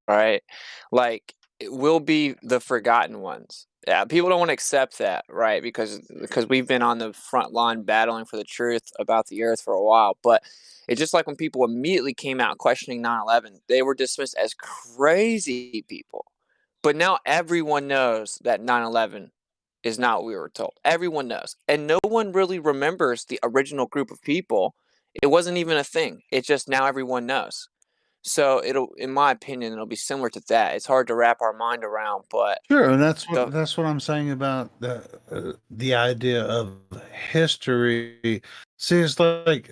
right? Like it will be the forgotten ones. Yeah, people don't want to accept that, right? Because we've been on the front line battling for the truth about the earth for a while. But it's just like when people immediately came out questioning 9/11, they were dismissed as crazy people. But now everyone knows that 9/11 is not what we were told. Everyone knows. And no one really remembers the original group of people. It wasn't even a thing. It's just now everyone knows. So in my opinion, it'll be similar to that. It's hard to wrap our mind around, but Sure, and that's what I'm saying about the idea of history. See, it's like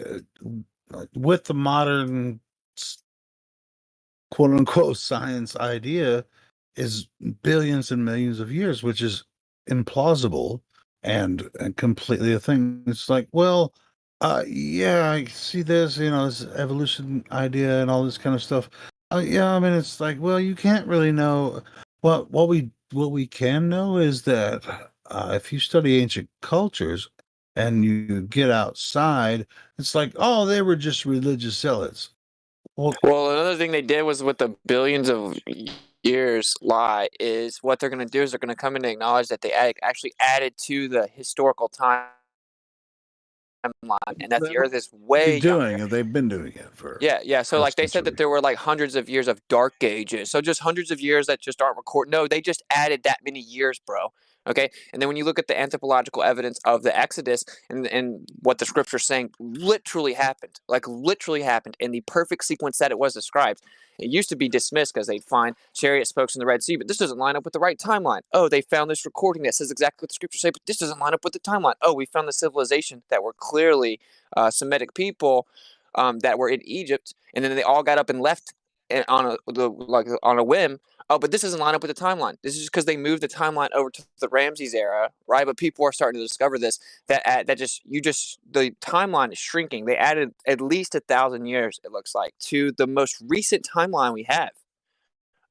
with the modern quote unquote science idea is billions and millions of years, which is implausible and completely a thing. It's like, well, yeah, I see this, you know, this evolution idea and all this kind of stuff. Yeah, I mean, it's like, well, you can't really know what we what we can know is that if you study ancient cultures and you get outside, it's like, oh, they were just religious zealots. Well, another thing they did was with the billions of years lie is what they're going to do is they're going to come in and acknowledge that they actually added to the historical timeline and that the Earth is way younger. They've been doing it for Yeah. So like they said that there were like hundreds of years of dark ages. So just hundreds of years that just aren't recorded. No, they just added that many years, bro. Okay. And then when you look at the anthropological evidence of the Exodus and what the scripture's saying literally happened, in the perfect sequence that it was described. It used to be dismissed because they'd find chariot spokes in the Red Sea, but this doesn't line up with the right timeline. Oh, they found this recording that says exactly what the scriptures say, but this doesn't line up with the timeline. Oh, we found the civilization that were clearly Semitic people that were in Egypt, and then they all got up and left on a whim. Oh, but this doesn't line up with the timeline. This is just because they moved the timeline over to the Ramses era, right? But people are starting to discover this that the timeline is shrinking. They added at least 1,000 years, it looks like, to the most recent timeline we have.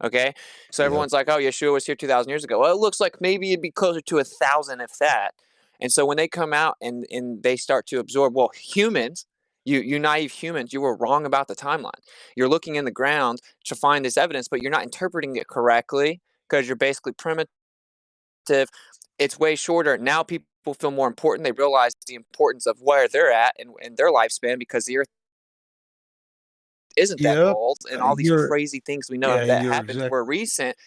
Okay, so everyone's like, "Oh, Yeshua was here 2,000 years ago." Well, it looks like maybe it'd be closer to 1,000, if that. And so when they come out and they start to absorb, well, humans, you naive humans, you were wrong about the timeline. You're looking in the ground to find this evidence, but you're not interpreting it correctly because you're basically primitive. It's way shorter. Now people feel more important. They realize the importance of where they're at and their lifespan because the Earth isn't that old, and all these crazy things we know that happened were recent.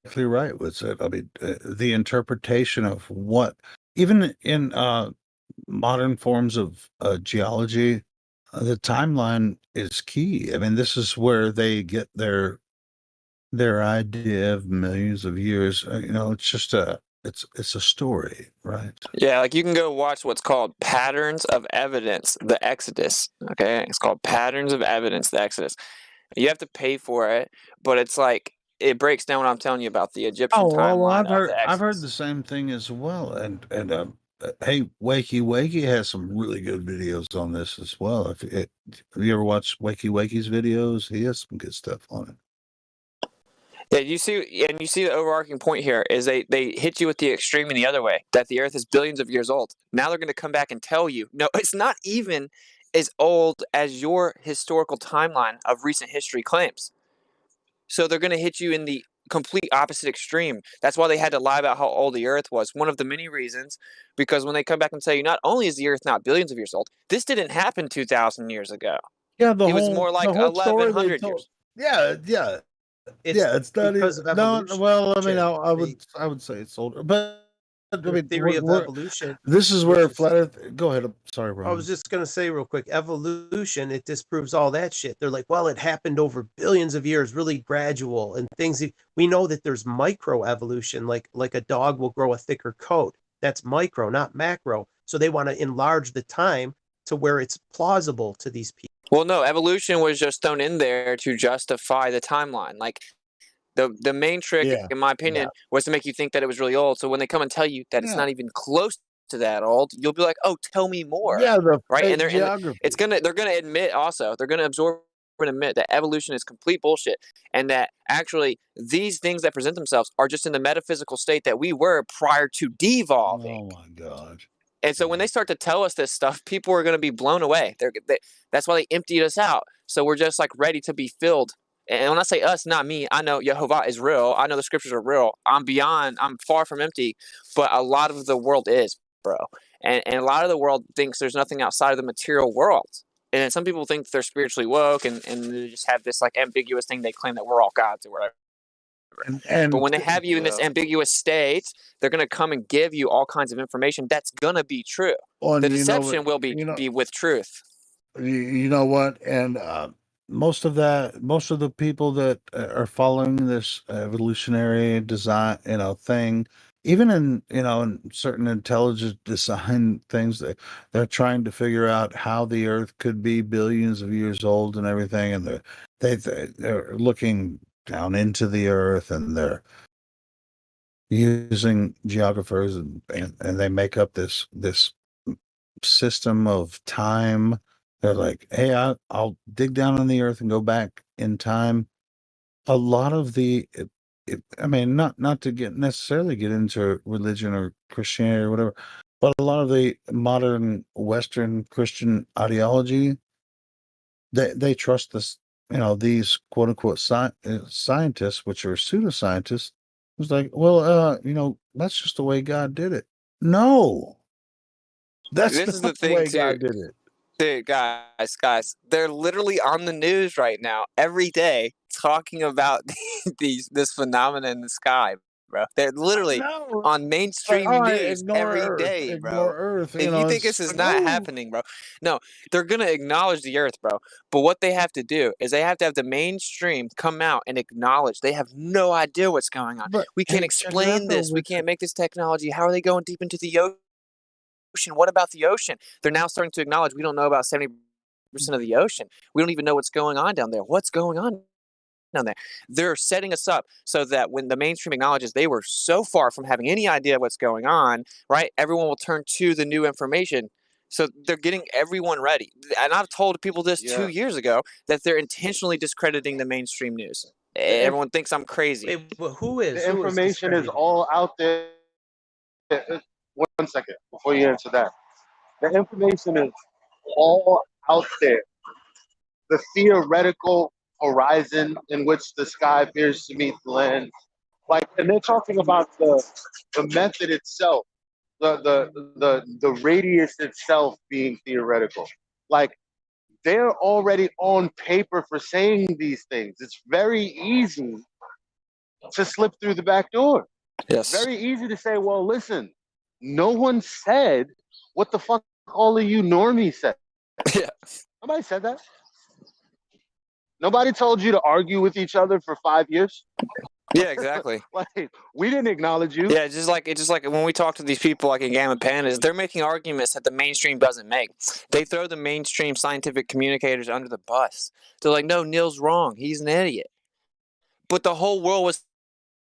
Exactly right with it. I mean, the interpretation of what, even in modern forms of geology, the timeline is key. I mean, this is where they get their idea of millions of years. It's just it's a story, right? Yeah, like you can go watch what's called Patterns of Evidence, the Exodus. Okay, it's called Patterns of Evidence, the Exodus. You have to pay for it, but it's like it breaks down what I'm telling you about the Egyptian timeline of the Exodus. I've heard the same thing as well. And hey, Wakey has some really good videos on this as well. Have you ever watched Wakey's videos? He has some good stuff on it. Yeah, you see the overarching point here is they hit you with the extreme in the other way, that the Earth is billions of years old. Now they're going to come back and tell you, no, it's not even as old as your historical timeline of recent history claims. So they're going to hit you in the complete opposite extreme. That's why they had to lie about how old the Earth was. One of the many reasons, because when they come back and tell you, not only is the Earth not billions of years old, this didn't happen 2,000 years ago. Yeah, it was more like 1,100 years. Yeah. It's not because even, of no. evolution. Well, I mean, I would say it's older, but I mean, Theory of evolution. This is where flat Earth. Go ahead. Sorry, Ron. I was just going to say real quick, evolution, it disproves all that shit. They're like, well, it happened over billions of years, really gradual, and things. We know that there's micro evolution, like a dog will grow a thicker coat. That's micro, not macro. So they want to enlarge the time to where it's plausible to these people. Well, no, evolution was just thrown in there to justify the timeline. Like the main trick, in my opinion, was to make you think that it was really old. So when they come and tell you that it's not even close to that old, you'll be like, "Oh, tell me more." Yeah, right. And they're geography. gonna admit also, they're gonna absorb and admit that evolution is complete bullshit, and that actually these things that present themselves are just in the metaphysical state that we were prior to devolving. Oh my God. And so when they start to tell us this stuff, people are going to be blown away. That's why they emptied us out. So we're just like ready to be filled. And when I say us, not me, I know Yehovah is real. I know the scriptures are real. I'm far from empty, but a lot of the world is, bro. And a lot of the world thinks there's nothing outside of the material world. And some people think they're spiritually woke and they just have this like ambiguous thing. They claim that we're all gods or whatever. But when they have you in this ambiguous state, they're going to come and give you all kinds of information that's going to be true. The deception will be with truth. You know what? And most of the people that are following this evolutionary design, thing, even in certain intelligent design things, they're trying to figure out how the Earth could be billions of years old and everything, and they're looking down into the Earth, and they're using geographers, and they make up this system of time. They're like, hey, I'll dig down on the Earth and go back in time. A lot of the I mean, not to get necessarily get into religion or Christianity or whatever, but a lot of the modern Western Christian ideology, they trust this, these quote unquote scientists, which are pseudoscientists. It's like, well, that's just the way God did it. No, that's This is not the the thing way too. God did it. Dude, guys, they're literally on the news right now every day talking about this phenomenon in the sky, bro. They're literally No, on like, mainstream all right, news every day, ignore bro. Earth. If you think It's this is like, not oh, happening, bro, no, they're gonna acknowledge the Earth, bro. But what they have to do is they have to have the mainstream come out and acknowledge they have no idea what's going on. but We can't hey, check it out explain though. this. We can't make this technology. How are they going deep into the ocean? What about the ocean? They're now starting to acknowledge we don't know about 70% of the ocean. We don't even know what's going on down there. What's going on down there? They're setting us up so that when the mainstream acknowledges they were so far from having any idea what's going on, right? Everyone will turn to the new information. So they're getting everyone ready. And I've told people this 2 years ago that they're intentionally discrediting the mainstream news. Everyone thinks I'm crazy. Wait, who is? The Who is information is discrediting? all out there. One second before you answer that. The information is all out there. The theoretical horizon in which the sky appears to meet the land. Like, and they're talking about the method itself, the radius itself being theoretical. Like, they're already on paper for saying these things. It's very easy to slip through the back door. Yes. Very easy to say, well, listen, no one said what the fuck all of you normies said. Yeah. Nobody said that. Nobody told you to argue with each other for 5 years. Yeah, exactly. Like, we didn't acknowledge you. Yeah, it's just like when we talk to these people like in Gamma Pandas, they're making arguments that the mainstream doesn't make. They throw the mainstream scientific communicators under the bus. They're like, no, Neil's wrong. He's an idiot. But the whole world was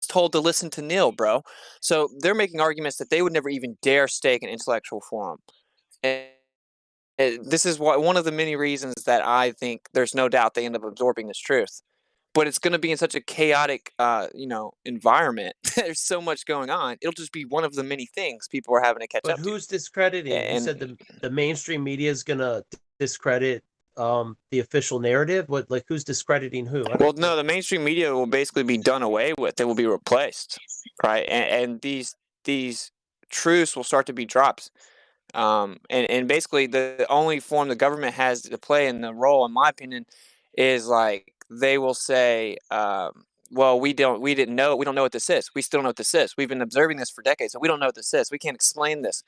told to listen to Neil, bro. So they're making arguments that they would never even dare stake in intellectual forum. And this is one of the many reasons that I think there's no doubt they end up absorbing this truth. But it's going to be in such a chaotic, environment. There's so much going on. It'll just be one of the many things people are having to catch But up to. who's discrediting? You And said the mainstream media is gonna discredit the official narrative. What, like, who's discrediting who? well, no, the mainstream media will basically be done away with. They will be replaced, right? And these truths will start to be dropped. And basically the only form the government has to play in the role, in my opinion, is like they will say, well, we don't know what this is. We still don't know what this is. We've been observing this for decades, so we don't know what this is. We can't explain this.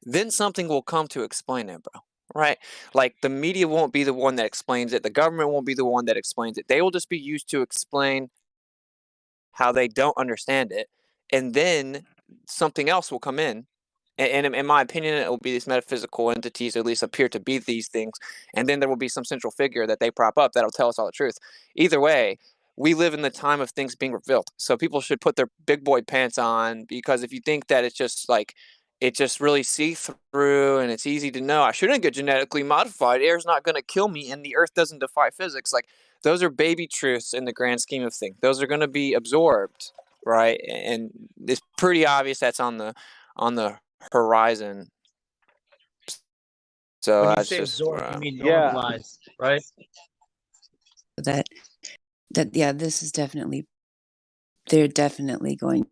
Then something will come to explain it, bro. Right? Like the media won't be the one that explains it. The government won't be the one that explains it. They will just be used to explain how they don't understand it. And then something else will come in. And in my opinion, it will be these metaphysical entities, at least appear to be these things. And then there will be some central figure that they prop up that'll tell us all the truth. Either way, we live in the time of things being revealed. So people should put their big boy pants on, because if you think that it's just like, it just really see through and it's easy to know, I shouldn't get genetically modified. Air's not going to kill me and the earth doesn't defy physics. Like, those are baby truths in the grand scheme of things. Those are going to be absorbed, right? And it's pretty obvious that's on the horizon. So When you that's say just absorb, you mean Yeah. normalize, right? that yeah, this is definitely, they're definitely going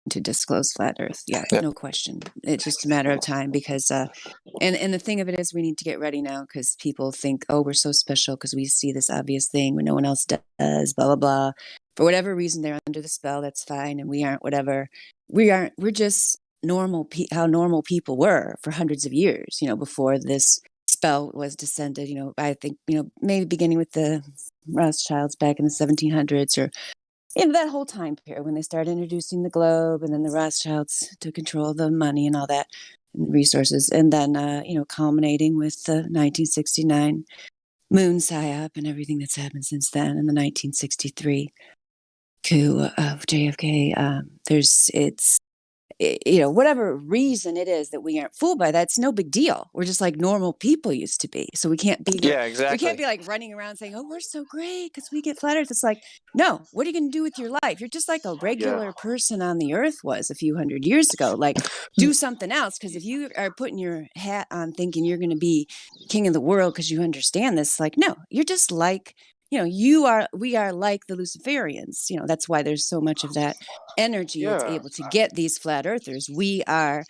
to disclose flat earth. Yeah, Yeah. no question. It's just a matter of time, because and the thing of it is, we need to get ready now, because people think, oh, we're so special because we see this obvious thing when no one else does, blah blah blah. For whatever reason, they're under the spell. That's fine, and we aren't. Whatever, we're just normal how normal people were for hundreds of years, before this spell was descended. I think, maybe beginning with the Rothschilds back in the 1700s, or that whole time period when they started introducing the globe, and then the Rothschilds took control of the money and all that, and the resources, and then culminating with the 1969 moon psyop and everything that's happened since then, and the 1963 coup of JFK. whatever reason it is that we aren't fooled by that, it's no big deal. We're just like normal people used to be. So we can't be Yeah, we exactly. can't be like running around saying, oh, we're so great because we get flat earth. It's like, no, what are you going to do with your life? You're just like a regular person on the earth was a few hundred years ago. Like, do something else, because if you are putting your hat on thinking you're going to be king of the world because you understand this, like, no, you're just like, we are like the Luciferians. That's why there's so much of that energy that's able to get these flat earthers. We are,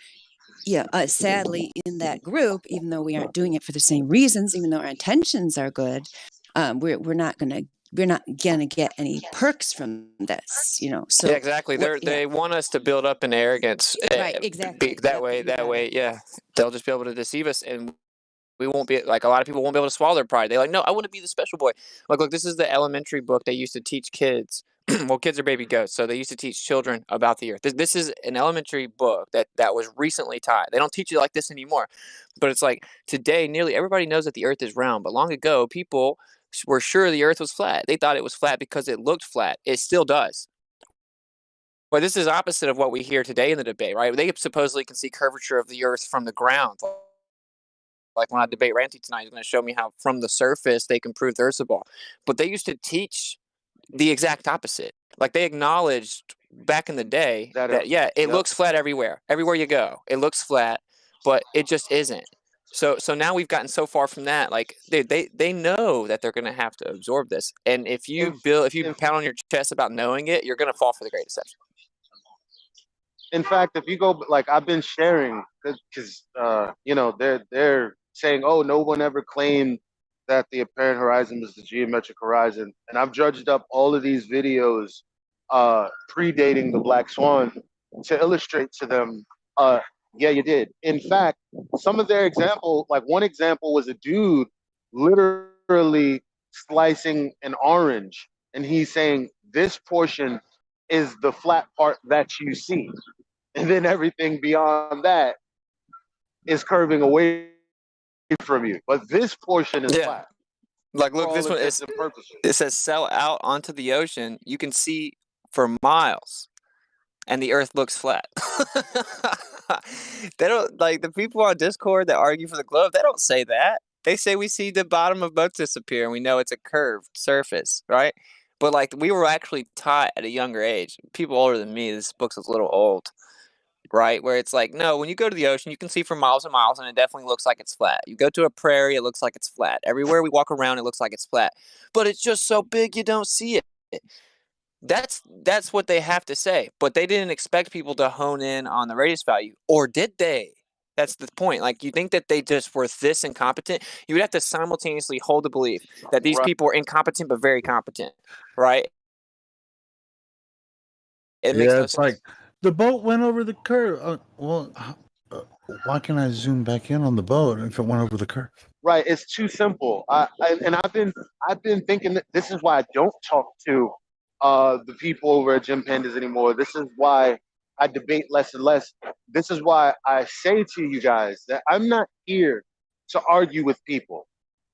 sadly, in that group, even though we aren't doing it for the same reasons, even though our intentions are good. We're not gonna get any perks from this. So yeah, exactly. They want us to build up an arrogance. Right, exactly. That way, yeah, they'll just be able to deceive us, and we won't be like, a lot of people won't be able to swallow their pride. They're like, no, I want to be the special boy. Like, look, this is the elementary book they used to teach kids. Well, kids are baby goats, so they used to teach children about the earth. This is an elementary book that was recently taught. They don't teach it like this anymore. But it's like, today, nearly everybody knows that the earth is round. But long ago, people were sure the earth was flat. They thought it was flat because it looked flat. It still does. Well, this is opposite of what we hear today in the debate, right? They supposedly can see curvature of the earth from the ground. Like when I debate Ranty tonight, he's going to show me how from the surface they can prove the Earth's a ball. But they used to teach the exact opposite. Like, they acknowledged back in the day that it looks flat everywhere. Everywhere you go, it looks flat, but it just isn't. So now we've gotten so far from that. Like, they know that they're going to have to absorb this. And if you pound on your chest about knowing it, you're going to fall for the Great Deception. In fact, if you go, like, I've been sharing because they're saying, oh, no one ever claimed that the apparent horizon was the geometric horizon, and I've dredged up all of these videos predating the Black Swan to illustrate to them. Yeah, you did. In fact, some of their example, like one example was a dude literally slicing an orange, and he's saying this portion is the flat part that you see. And then everything beyond that is curving away from you. But this portion is flat. Like, look, this one it says sail out onto the ocean. You can see for miles, and the earth looks flat. They don't, like, the people on Discord that argue for the globe, they don't say that. They say we see the bottom of boats disappear and we know it's a curved surface, right? But, like, we were actually taught at a younger age. People older than me, this book's a little old, right? Where it's like, no, when you go to the ocean, you can see for miles and miles, and it definitely looks like it's flat. You go to a prairie, it looks like it's flat. Everywhere we walk around, it looks like it's flat. But it's just so big, you don't see it. That's what they have to say. But they didn't expect people to hone in on the radius value. Or did they? That's the point. Like, you think that they just were this incompetent? You would have to simultaneously hold the belief that these people are incompetent but very competent, right? It makes no it's sense. like the boat went over the curve. Why can't I zoom back in on the boat if it went over the curve? Right, it's too simple. I've been thinking that this is why I don't talk to the people over at Gym Pandas anymore. This is why I debate less and less. This is why I say to you guys that I'm not here to argue with people.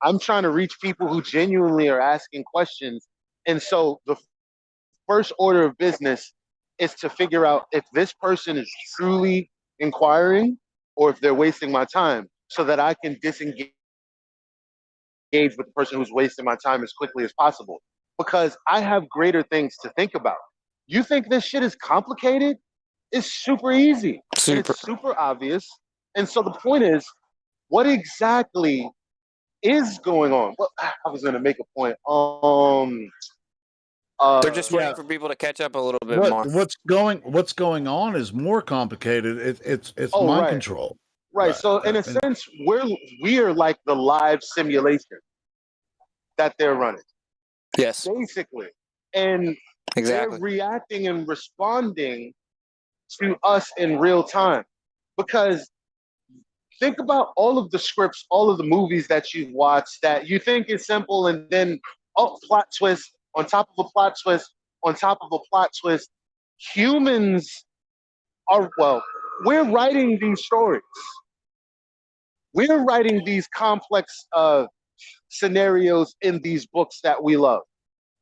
I'm trying to reach people who genuinely are asking questions. And so the first order of business is to figure out if this person is truly inquiring or if they're wasting my time, so that I can disengage with the person who's wasting my time as quickly as possible. Because I have greater things to think about. You think this shit is complicated? It's super easy. And it's super obvious. And so the point is, what exactly is going on? Well, I was going to make a point. They're just waiting for people to catch up a little bit more. What's going on is more complicated. It's mind control. Right. So in a sense, we are like the live simulation that they're running. Yes. Basically. And they're reacting and responding to us in real time. Because think about all of the scripts, all of the movies that you've watched that you think is simple, and then, plot twist on top of a plot twist on top of a plot twist. Humans are, we're writing these stories. We're writing these complex scenarios in these books that we love.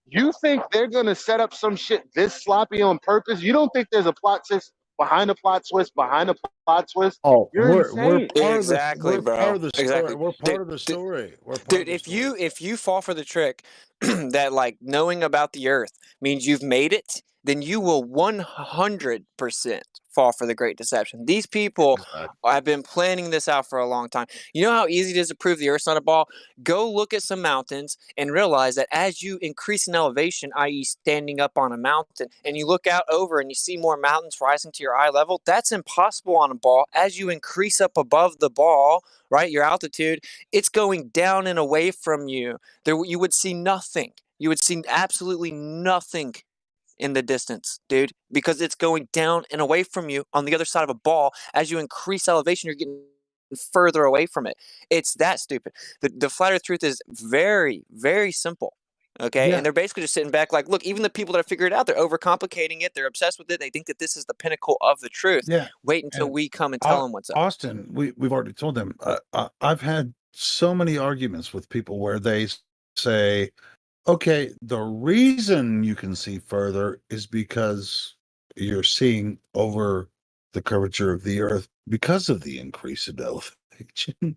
You think they're going to set up some shit this sloppy on purpose? You don't think there's a plot twist behind a plot twist, behind a plot twist. Oh, You're we're insane. part of the Exactly, we're part bro. of the story. Exactly. We're part of the story. We're part of Dude, the story. if you fall for the trick that like knowing about the earth means you've made it, then you will 100% fall for the great deception. These people have been planning this out for a long time. You know how easy it is to prove the earth's not a ball? Go look at some mountains and realize that as you increase in elevation, i.e. standing up on a mountain, and you look out over and you see more mountains rising to your eye level, that's impossible on a ball. As you increase up above the ball, right, your altitude, it's going down and away from you. You would see nothing. You would see absolutely nothing in the distance, dude, because it's going down and away from you on the other side of a ball. As you increase elevation, you're getting further away from it. It's that stupid. The flat earth truth is very, very simple. Okay. Yeah. And they're basically just sitting back like, look, even the people that have figured it out, they're overcomplicating it. They're obsessed with it. They think that this is the pinnacle of the truth. Yeah. Wait until we come and tell them what's up. Austin, we've already told them. I've had so many arguments with people where they say, okay, the reason you can see further is because you're seeing over the curvature of the earth because of the increase in elevation.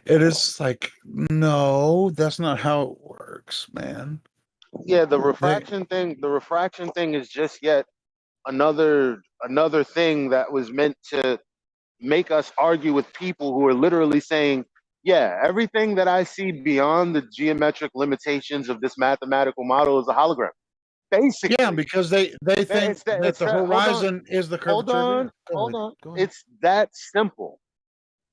It is like, no, that's not how it works, man. Yeah, the refraction thing is just yet another thing that was meant to make us argue with people who are literally saying, yeah, everything that I see beyond the geometric limitations of this mathematical model is a hologram. Basically. Yeah, because they think that the horizon is the curvature of the earth. Hold on. It's that simple.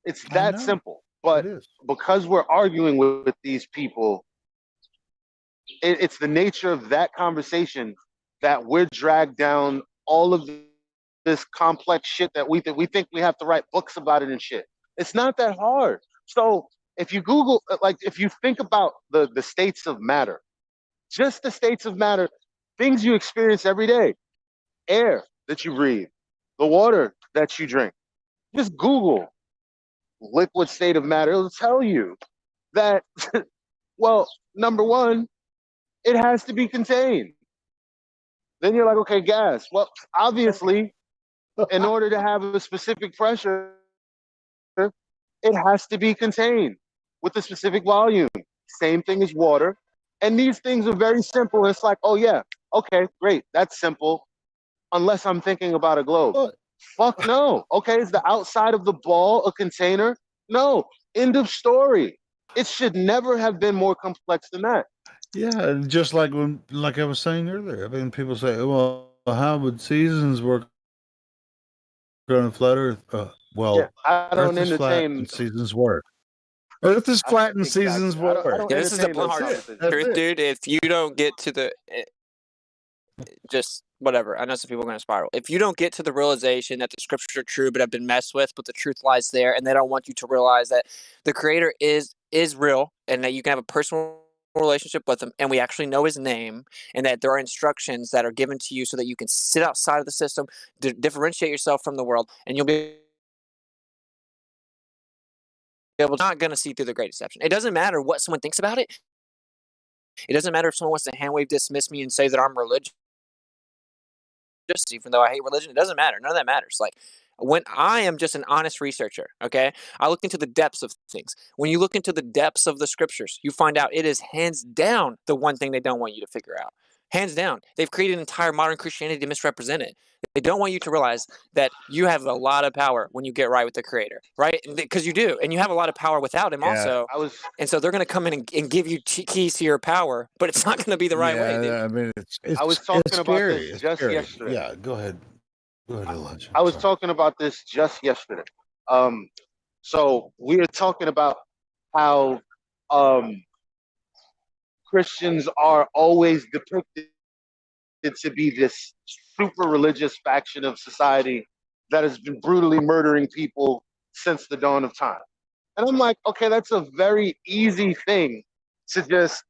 It's that simple. But because we're arguing with these people, it's the nature of that conversation that we're dragged down all of this complex shit that we think we have to write books about it and shit. It's not that hard. So if you Google, like, if you think about the states of matter, just the states of matter, things you experience every day, air that you breathe, the water that you drink, just Google liquid state of matter. It'll tell you that, well, number one, it has to be contained. Then you're like, okay, gas. Well, obviously, in order to have a specific pressure, it has to be contained with a specific volume. Same thing as water. And these things are very simple. It's like, oh yeah, okay, great. That's simple. Unless I'm thinking about a globe. Fuck no. Okay, is the outside of the ball a container? No. End of story. It should never have been more complex than that. Yeah, just like I was saying earlier. I mean, people say, well, how would seasons work on a flat Earth? Well, yeah, I don't Earth is flat and seasons work. Earth is flat and seasons work. Yeah, this is the blunt hard truth, dude. If you don't get to the just whatever, I know some people are going to spiral. If you don't get to the realization that the scriptures are true but have been messed with, but the truth lies there, and they don't want you to realize that the Creator is real and that you can have a personal relationship with him, and we actually know his name, and that there are instructions that are given to you so that you can sit outside of the system, differentiate yourself from the world, and you'll be not going to see through the great deception. It doesn't matter what someone thinks about it. It doesn't matter if someone wants to handwave dismiss me and say that I'm religious, even though I hate religion. It doesn't matter. None of that matters. Like, when I am just an honest researcher, okay, I look into the depths of things. When you look into the depths of the scriptures, you find out it is hands down the one thing they don't want you to figure out. Hands down. They've created an entire modern Christianity to misrepresent it. They don't want you to realize that you have a lot of power when you get right with the Creator, right? Because you do, and you have a lot of power without him also. And so they're going to come in and give you keys to your power, but it's not going to be the right way, dude. I mean, I was talking about scary. this just yesterday. Yeah, go ahead. Elijah. I was talking about this just yesterday. So we were talking about how Christians are always depicted to be this super religious faction of society that has been brutally murdering people since the dawn of time. And I'm like, okay, that's a very easy thing to just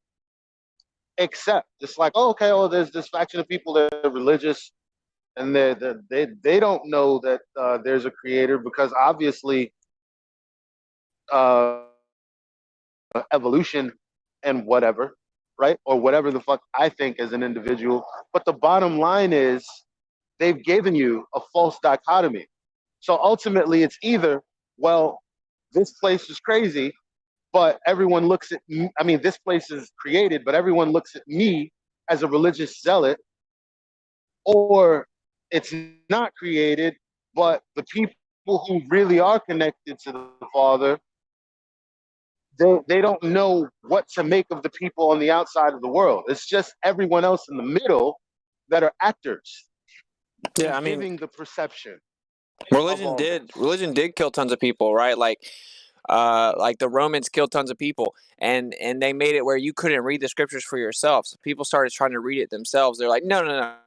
accept. It's like, oh, okay, oh, there's this faction of people that are religious, and they don't know that there's a creator, because obviously evolution and whatever, right? Or whatever the fuck I think as an individual. But the bottom line is they've given you a false dichotomy. So ultimately, it's either, well, this place is crazy, but everyone looks at me. I mean, this place is created, but everyone looks at me as a religious zealot, or it's not created, but the people who really are connected to the Father, they don't know what to make of the people on the outside of the world. It's just everyone else in the middle that are actors. Yeah, I mean, giving the perception. religion did kill tons of people, right? Like the Romans killed tons of people, and they made it where you couldn't read the scriptures for yourself. So people started trying to read it themselves. They're like, no,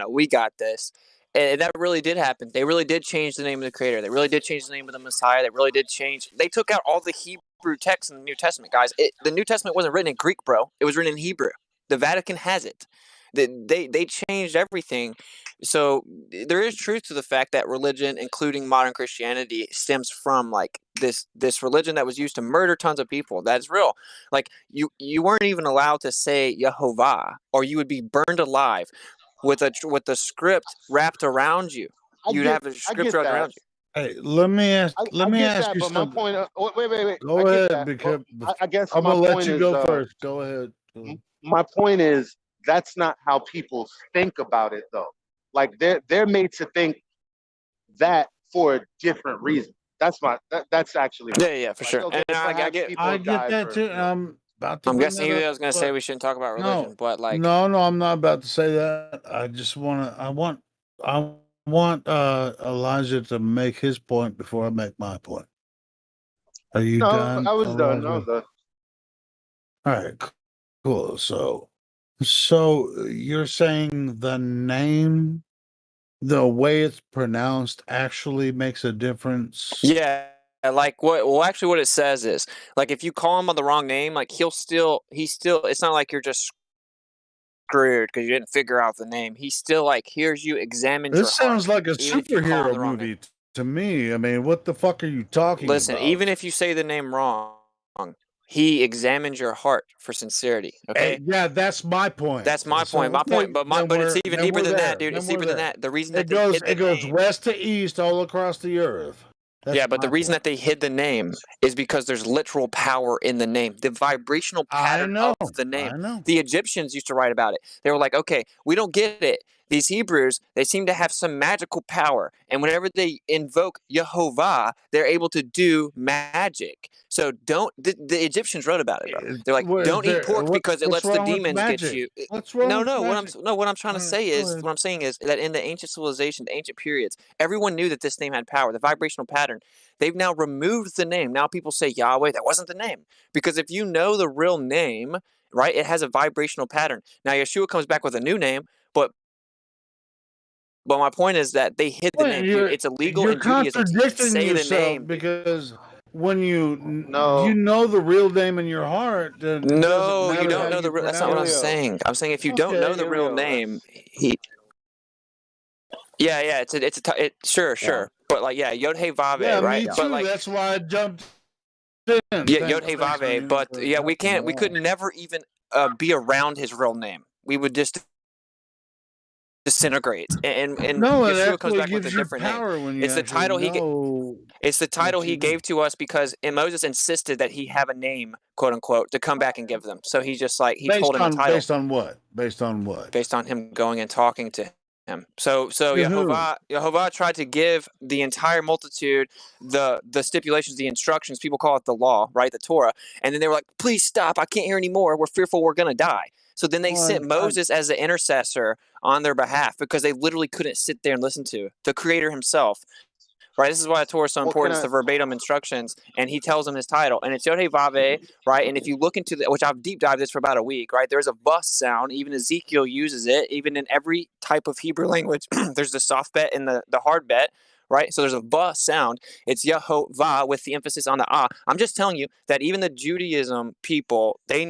we got this. And that really did happen. They really did change the name of the Creator. They really did change the name of the Messiah. They really did change. They took out all the Hebrew texts in the New Testament, guys. The New Testament wasn't written in Greek, bro. It was written in Hebrew. The Vatican has it. They changed everything. So there is truth to the fact that religion, including modern Christianity, stems from like this religion that was used to murder tons of people. That's real. Like you weren't even allowed to say Yehovah, or you would be burned alive with the script wrapped around you. You'd have a script wrapped around you. Hey, let me ask I you get that, something. but my point. Wait. Go I get ahead, that, because but I guess I'm my gonna let point you is, go first. Go ahead. my point is that's not how people think about it, though. Like they're made to think that for a different reason. That's actually Yeah, for like, sure. okay, And perhaps get. people I get die that for, too. you know. I'm about to I'm bring guessing that you up, was gonna say we shouldn't talk about religion, but like no, I'm not about to say that. I want Elijah to make his point before I make my point. Are you No, done, I was done. Elijah? All right, cool. So you're saying the name, the way it's pronounced, actually makes a difference? yeah, like what it says is like if you call him on the wrong name, like he's still it's not like you're just screwed because you didn't figure out the name. He still like hears you, examines your This heart, sounds like a even if you call him superhero the wrong name. movie to me. I mean, what the fuck are you talking Listen, about? even if you say the name wrong, he examines your heart for sincerity. Okay, yeah, that's my point. that's my So, point. My okay, point, but it's even deeper than that, dude. Then It's we're deeper than there. that. The reason that It they goes hid the it goes name. west to east all across the earth. That's Yeah, but the my reason point. that they hid the name is because there's literal power in the name, the vibrational pattern of the name. I know. The Egyptians used to write about it. They were like, okay, we don't get it. These Hebrews, they seem to have some magical power. And whenever they invoke Yehovah, they're able to do magic. So the Egyptians wrote about it, bro. They're like, don't eat pork because it What's lets the wrong with demons get magic? you. What's wrong with No. magic? What I'm trying to say Go is ahead. what I'm saying is that in the ancient civilization, the ancient periods, everyone knew that this name had power, the vibrational pattern. They've now removed the name. Now people say Yahweh. That wasn't the name. Because if you know the real name, right, it has a vibrational pattern. Now Yeshua comes back with a new name, but my point is that they hid the name, dude. It's illegal in Judaism to even say the name, because when you No. know the real name in your heart, then it doesn't No, you matter don't how know the you real. That's not what I'm pronounce it. saying. I'm saying if you don't know the real name, yeah, sure. But like, yeah, Yod Hey Vave, Yeah, right? me too. But like, That's why I jumped in. yeah, Yod Hey Thanks, Vave. man, But for yeah, we helping could along. never even be around his real name. We would just disintegrate. And No, it Yeshua comes actually back with a gives you different name. power when you It's the actually title know. It's the title what he you gave mean. to us because Moses insisted that he have a name, quote unquote, to come back and give them. So he just like he told him the title Based on what? Based on what? based on him going and talking to him. So To who? Yehovah tried to give the entire multitude the stipulations, the instructions. People call it the law, right? The Torah. And then they were like, please stop. I can't hear anymore. We're fearful we're going to die. So then they sent Moses as the intercessor on their behalf because they literally couldn't sit there and listen to the Creator himself. Right, this is why the Torah is so important. It's the verbatim instructions, and he tells them his title, and it's Yod Hey Vave, right? And if you look into which I've deep dived this for about a week, right? There's a bus sound. Even Ezekiel uses it. Even in every type of Hebrew language, there's the soft bet and the hard bet, right? So there's a bus sound. It's Yehovah with the emphasis on the ah. I'm just telling you that even the Judaism people, they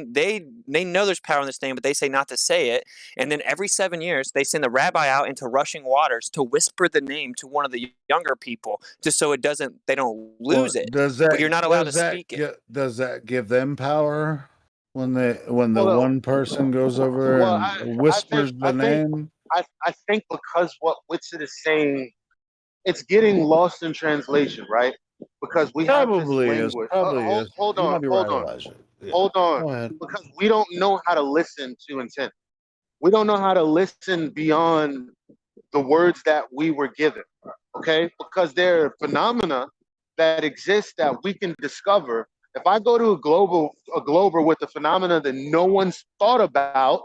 know there's power in this name, but they say not to say it. And then every 7 years, they send the rabbi out into rushing waters to whisper the name to one of the younger people, just so they don't lose it. But you're not allowed to speak it. Does that give them power when the Well, one person goes over well, and whispers the I think name? I think because what Witsit is saying, it's getting lost in translation, right? Because we have this Probably is. language. Probably is. Hold You on, might be hold right, on, Elijah. Yeah. hold on. Go ahead. Because we don't know how to listen to intent. We don't know how to listen beyond the words that we were given. Okay, because there are phenomena that exist that we can discover. If I go to a glober with a phenomena that no one's thought about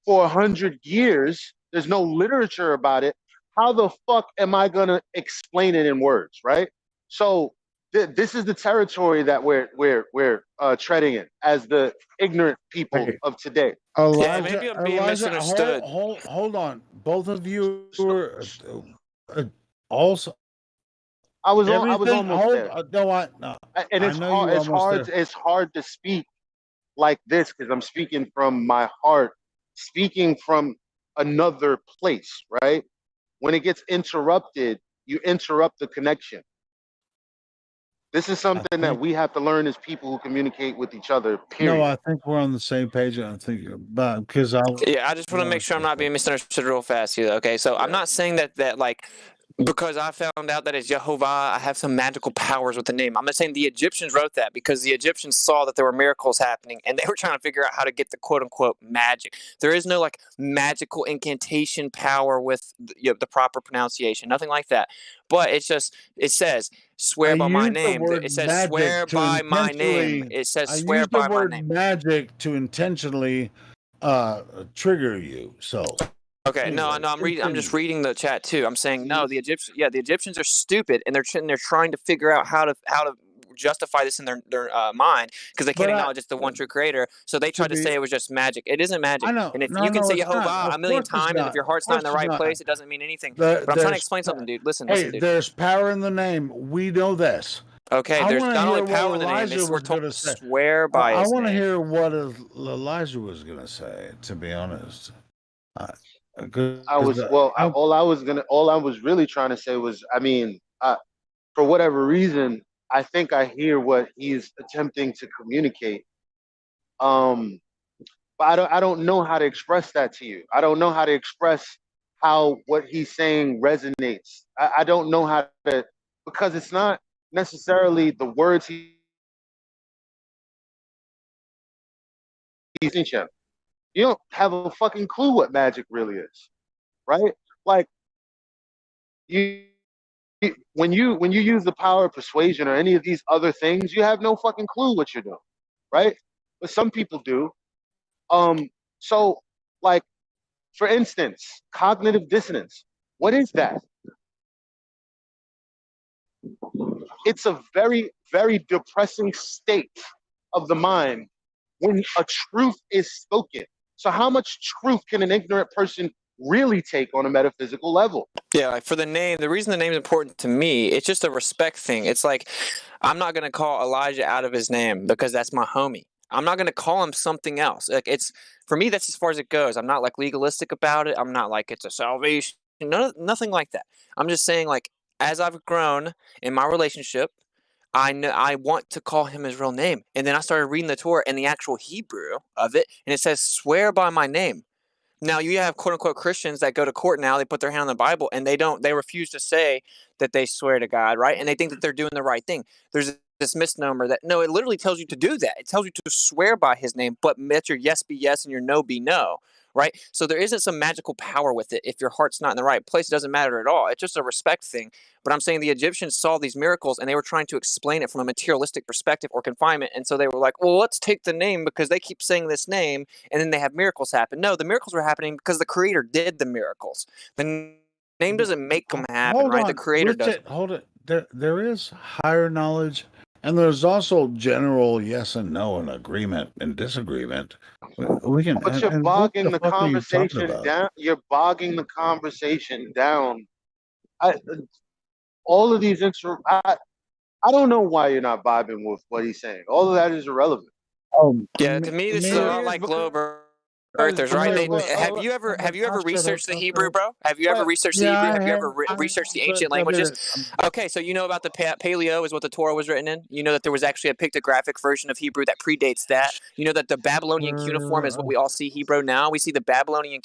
for 100 years, there's no literature about it. How the fuck am I gonna explain it in words, right? So this is the territory that we're treading in as the ignorant people Hey, of today. Yeah, maybe I'm being misunderstood. Hold on. Both of you were also I was everything. almost there. No. And I know you almost there. it's hard to speak like this because I'm speaking from my heart, speaking from another place, right? When it gets interrupted, you interrupt the connection. This is something that we have to learn as people who communicate with each other, period. No, I think we're on the same page. I think, but because I Yeah, I just want to make sure I'm not being misunderstood real fast here. Okay, so I'm not saying that like because I found out that it's Jehovah, I have some magical powers with the name. I'm not saying the Egyptians wrote that because the Egyptians saw that there were miracles happening and they were trying to figure out how to get the quote unquote magic. There is no like magical incantation power with the proper pronunciation, nothing like that. But it's just, it says, swear by my name. It says, swear by my name. It says, swear by my name. Magic to intentionally trigger you. So okay, no, I'm just reading the chat too. I'm saying no. The Egyptians are stupid, and they're trying to figure out how to justify this in their mind because they can't acknowledge it's the one true creator. So they tried to say it was just magic. It isn't magic. I know. And if you can say Jehovah a million times, and if your heart's not in the right place, it doesn't mean anything. But I'm trying to explain something, dude. Listen, dude. There's power in the name. We know this. Okay, there's not only power in the name. We're told to swear by his name. I want to hear what Elijah was going to say. To be honest. All I was really trying to say was, I mean, for whatever reason, I think I hear what he's attempting to communicate. But I don't know how to express that to you. I don't know how to express how what he's saying resonates. I don't know how to, because it's not necessarily the words he's teaching. You don't have a fucking clue what magic really is, right? Like when you use the power of persuasion or any of these other things, you have no fucking clue what you're doing, right? But some people do. So like, for instance, cognitive dissonance. What is that? It's a very, very depressing state of the mind when a truth is spoken. So how much truth can an ignorant person really take on a metaphysical level? Yeah, like for the name, the reason the name is important to me, it's just a respect thing. It's like, I'm not going to call Elijah out of his name because that's my homie. I'm not going to call him something else. Like it's, for me, that's as far as it goes. I'm not like legalistic about it. I'm not like it's a salvation. Nothing like that. I'm just saying, like, as I've grown in my relationship, I know I want to call him his real name. And then I started reading the Torah and the actual Hebrew of it, and it says, swear by my name. Now you have quote unquote Christians that go to court now, they put their hand on the Bible and they refuse to say that they swear to God, right? And they think that they're doing the right thing. There's this misnomer that no, it literally tells you to do that. It tells you to swear by his name, but let your yes be yes and your no be no, right? So there isn't some magical power with it. If your heart's not in the right place, it doesn't matter at all. It's just a respect thing. But I'm saying the Egyptians saw these miracles and they were trying to explain it from a materialistic perspective or confinement. And so they were like, well, let's take the name because they keep saying this name and then they have miracles happen. No, the miracles were happening because the creator did the miracles. The name doesn't make them happen, right? The creator does. Hold it. There is higher knowledge, and there's also general yes and no and agreement and disagreement. We can. But you're bogging the conversation down. You're bogging the conversation down. All of these I don't know why you're not vibing with what he's saying. All of that is irrelevant. Yeah, to me, this is a lot like Glover. Earthers, right? Have you ever researched the Hebrew, bro? Have you ever researched the Hebrew? Have you ever researched the ancient languages? Okay, so you know about the Paleo is what the Torah was written in. You know that there was actually a pictographic version of Hebrew that predates that. You know that the Babylonian cuneiform is what we all see Hebrew now. We see the Babylonian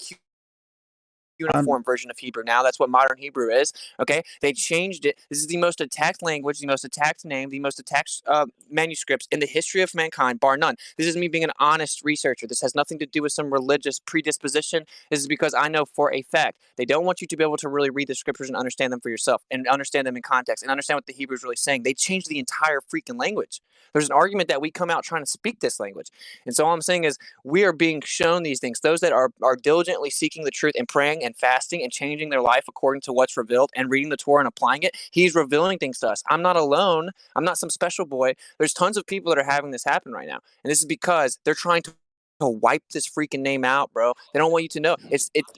uniform version of Hebrew now. That's what modern Hebrew is. Okay, they changed it. This is the most attacked language, the most attacked name, the most attacked manuscripts in the history of mankind, bar none. This is me being an honest researcher. This has nothing to do with some religious predisposition. This is because I know for a fact they don't want you to be able to really read the scriptures and understand them for yourself and understand them in context and understand what the Hebrew is really saying. They changed the entire freaking language. There's an argument that we come out trying to speak this language. And so all I'm saying is we are being shown these things. Those that are diligently seeking the truth and praying and fasting and changing their life according to what's revealed and reading the Torah and applying it, he's revealing things to us. I'm not alone. I'm not some special boy. There's tons of people that are having this happen right now. And this is because they're trying to wipe this freaking name out, bro. They don't want you to know.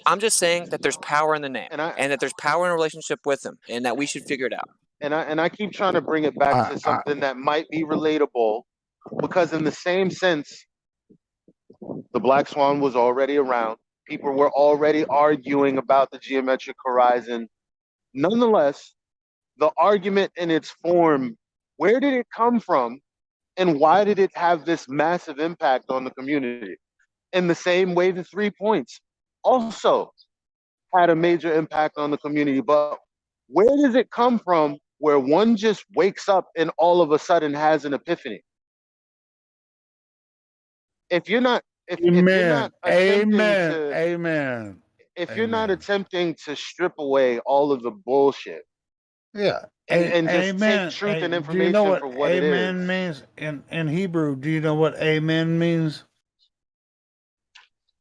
I'm just saying that there's power in the name and that there's power in a relationship with him and that we should figure it out. And I keep trying to bring it back to something that might be relatable, because in the same sense, the Black Swan was already around. People were already arguing about the geometric horizon. Nonetheless, the argument in its form, where did it come from and why did it have this massive impact on the community? In the same way, the 3 points also had a major impact on the community. But where does it come from where one just wakes up and all of a sudden has an epiphany? If you're not attempting to strip away all of the bullshit, and just take truth and information for what it is. Amen means in Hebrew? Do you know what amen means?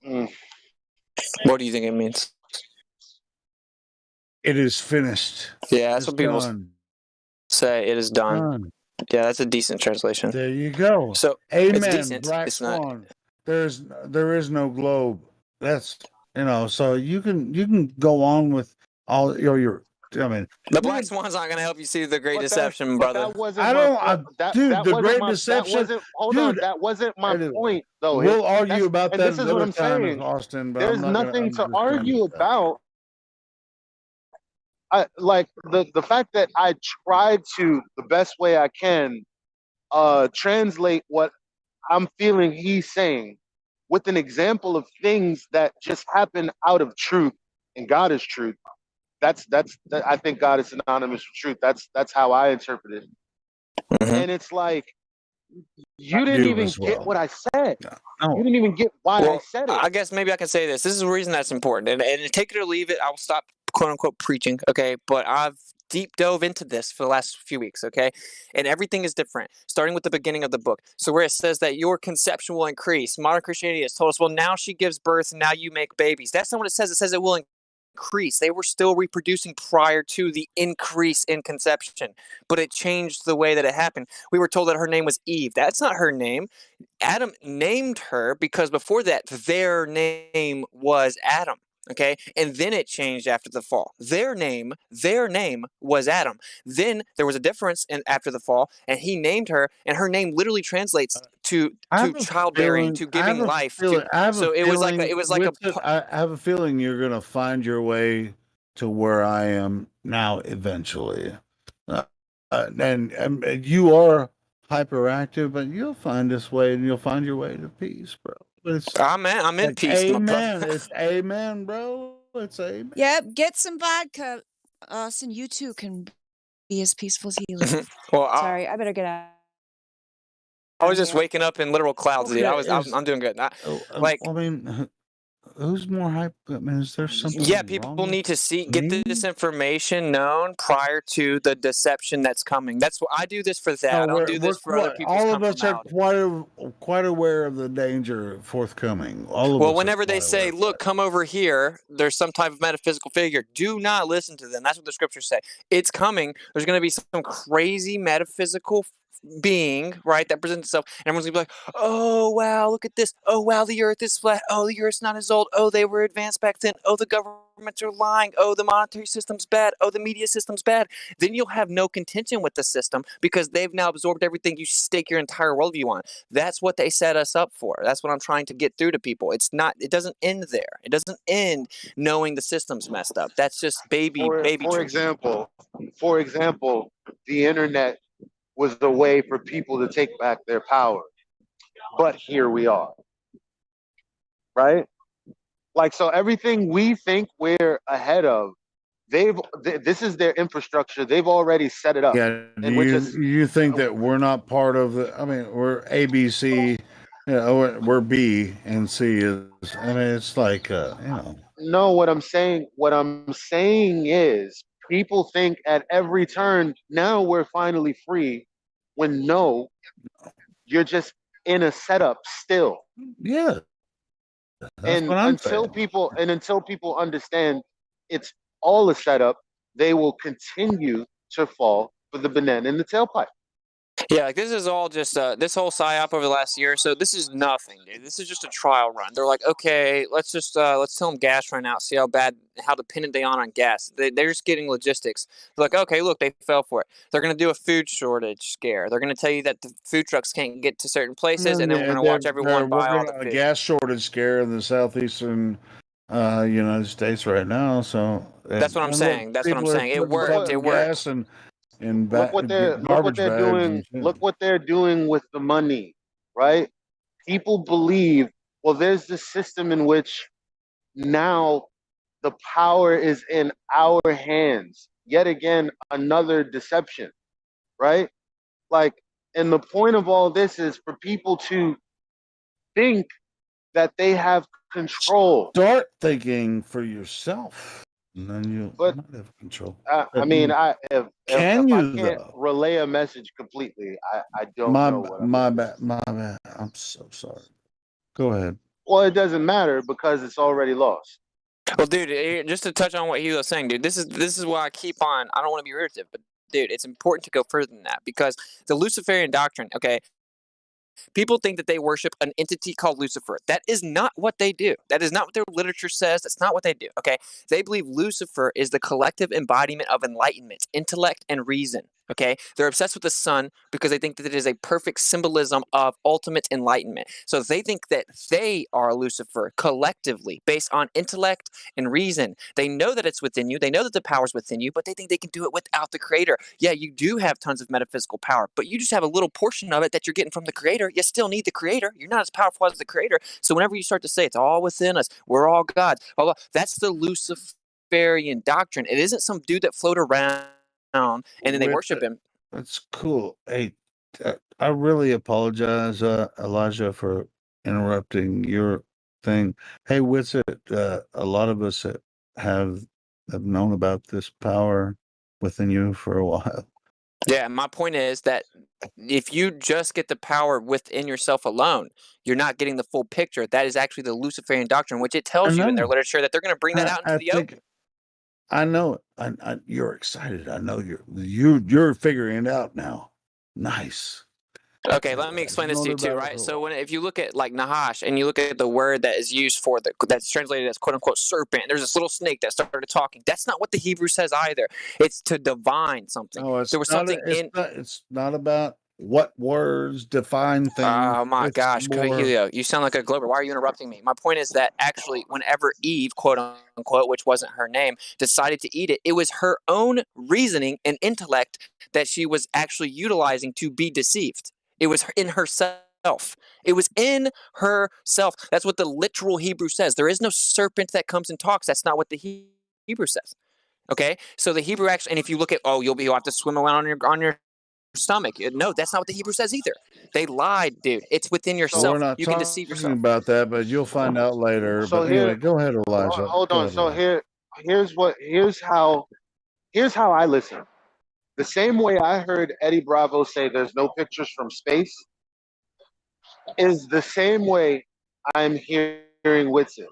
What do you think it means? It is finished. Yeah, that's what people say. It is done. Yeah, that's a decent translation. There you go. So amen. it's decent. Black it's not. Swan. There is no globe. That's so you can go on with all your. I mean, the Black Swan's not going to help you see the Great Deception, brother. The Great Deception. That wasn't my point, though. We'll argue about that. This is what I'm saying, Austin. But there's nothing to argue about. Like the fact that I tried to, the best way I can, translate what I'm feeling he's saying with an example of things that just happen out of truth, and God is truth. I think God is synonymous with truth. That's how I interpret it. Mm-hmm. And it's like, you didn't even get what I said. No. You didn't even get why I said it. I guess maybe I can say this. This is the reason that's important. And take it or leave it, I will stop, quote unquote, preaching. Okay. But I've deep dove into this for the last few weeks. Okay. And everything is different, starting with the beginning of the book. So where it says that your conception will increase, modern Christianity has told us, well, now she gives birth and now you make babies. That's not what it says. It says it will increase. They were still reproducing prior to the increase in conception, but it changed the way that it happened. We were told that her name was Eve. That's not her name. Adam named her because before that, their name was Adam. Okay. And then it changed after the fall. Their name was Adam. Then there was a difference after the fall, and he named her, and her name literally translates to childbearing, to giving life. I have a feeling you're going to find your way to where I am now eventually. And you are hyperactive, but you'll find this way, and you'll find your way to peace, bro. I'm in peace. Amen. It's amen, bro. It's amen. Yep. Get some vodka, Austin. You too can be as peaceful as he lives. Well, sorry, I better get out. I was just waking up in literal clouds. Okay, I'm doing good. I mean, who's more hype? I mean, is there something? Yeah, people need to get this information known prior to the deception that's coming. That's what I do this for that. I don't do this for other people's all of us are quite aware of the danger forthcoming. Whenever they say, "Look, come over here," there's some type of metaphysical figure. Do not listen to them. That's what the scriptures say. It's coming. There's going to be some crazy metaphysical being, right, that presents itself, and everyone's gonna be like, oh wow, look at this, oh wow, the earth is flat, oh the earth's not as old, oh they were advanced back then, oh the governments are lying, oh the monetary system's bad, oh the media system's bad. Then you'll have no contention with the system because they've now absorbed everything you stake your entire worldview on. That's what they set us up for. That's what I'm trying to get through to people. It doesn't end there. It doesn't end knowing the system's messed up. That's just baby. For example, the internet was the way for people to take back their power. But here we are. Right? Like, so everything we think we're ahead of, this is their infrastructure. They've already set it up. Yeah. Do And we're just, you think that we're not part of the? I mean, we're ABC. We're B and C is. I mean, it's like no, what I'm saying is people think at every turn, now we're finally free, when no, you're just in a setup still. Yeah. That's And what I'm until people understand it's all a setup, they will continue to fall for the banana in the tailpipe. Yeah, like this is all just this whole psyop over the last year or so. This is nothing, dude. This is just a trial run. They're like, okay, let's tell them gas run out, see how dependent they are on gas. They're just getting logistics. They're like, okay, look, they fell for it. They're gonna do a food shortage scare. They're gonna tell you that the food trucks can't get to certain places, and then we're gonna watch everyone buy all the food. A gas shortage scare in the southeastern United States right now. So that's what I'm saying. That's what I'm saying. It worked. It worked. And look what they're doing. Look what they're doing with the money, right? People believe, well, there's this system in which now the power is in our hands. Yet again, another deception, right? Like, and the point of all this is for people to think that they have control. Start thinking for yourself. And then you might have control. I mean, if I can't though? relay a message completely, I don't know what my bad. I'm so sorry. Go ahead. Well, it doesn't matter because it's already lost. Well, dude, just to touch on what he was saying, dude, this is why I keep on. I don't want to be repetitive, but dude, it's important to go further than that because the Luciferian doctrine. Okay, people think that they worship an entity called Lucifer. That is not what they do. That is not what their literature says. That's not what they do. Okay, they believe Lucifer is the collective embodiment of enlightenment, intellect, and reason. Okay, they're obsessed with the sun because they think that it is a perfect symbolism of ultimate enlightenment. So they think that they are Lucifer collectively based on intellect and reason. They know that it's within you. They know that the power is within you, but they think they can do it without the creator. Yeah, you do have tons of metaphysical power, but you just have a little portion of it that you're getting from the creator. You still need the creator. You're not as powerful as the creator. So whenever you start to say it's all within us, we're all gods, blah, blah, that's the Luciferian doctrine. It isn't some dude that float around and then they worship him. That's cool. Hey, I really apologize, Elijah, for interrupting your thing. Hey, Witsit, a lot of us have known about this power within you for a while. Yeah, my point is that if you just get the power within yourself alone, you're not getting the full picture. That is actually the Luciferian doctrine, which it tells you in their literature that they're going to bring that out into the open. I know it. You're excited. I know you're figuring it out now. Nice. Okay, let me explain this to you too, right? So if you look at like Nahash and you look at the word that is used for that's translated as quote unquote serpent, there's this little snake that started talking. That's not what the Hebrew says either. It's to divine something. No, there was something it's not about what words define things. Oh my gosh, Julio, you sound like a Glober. Why are you interrupting me? My point is that actually, whenever Eve, quote unquote, which wasn't her name, decided to eat it, it was her own reasoning and intellect that she was actually utilizing to be deceived. It was in herself. It was in herself. That's what the literal Hebrew says. There is no serpent that comes and talks. That's not what the Hebrew says. Okay, so the Hebrew actually, and if you look at, you'll have to swim around on your stomach. No, that's not what the Hebrew says either. They lied, dude. It's within yourself. We're not you can deceive yourself about that, but you'll find out later. So but anyway, go ahead, Elijah. Hold on. So here's how I listen. The same way I heard Eddie Bravo say there's no pictures from space is the same way I'm hearing Whitson.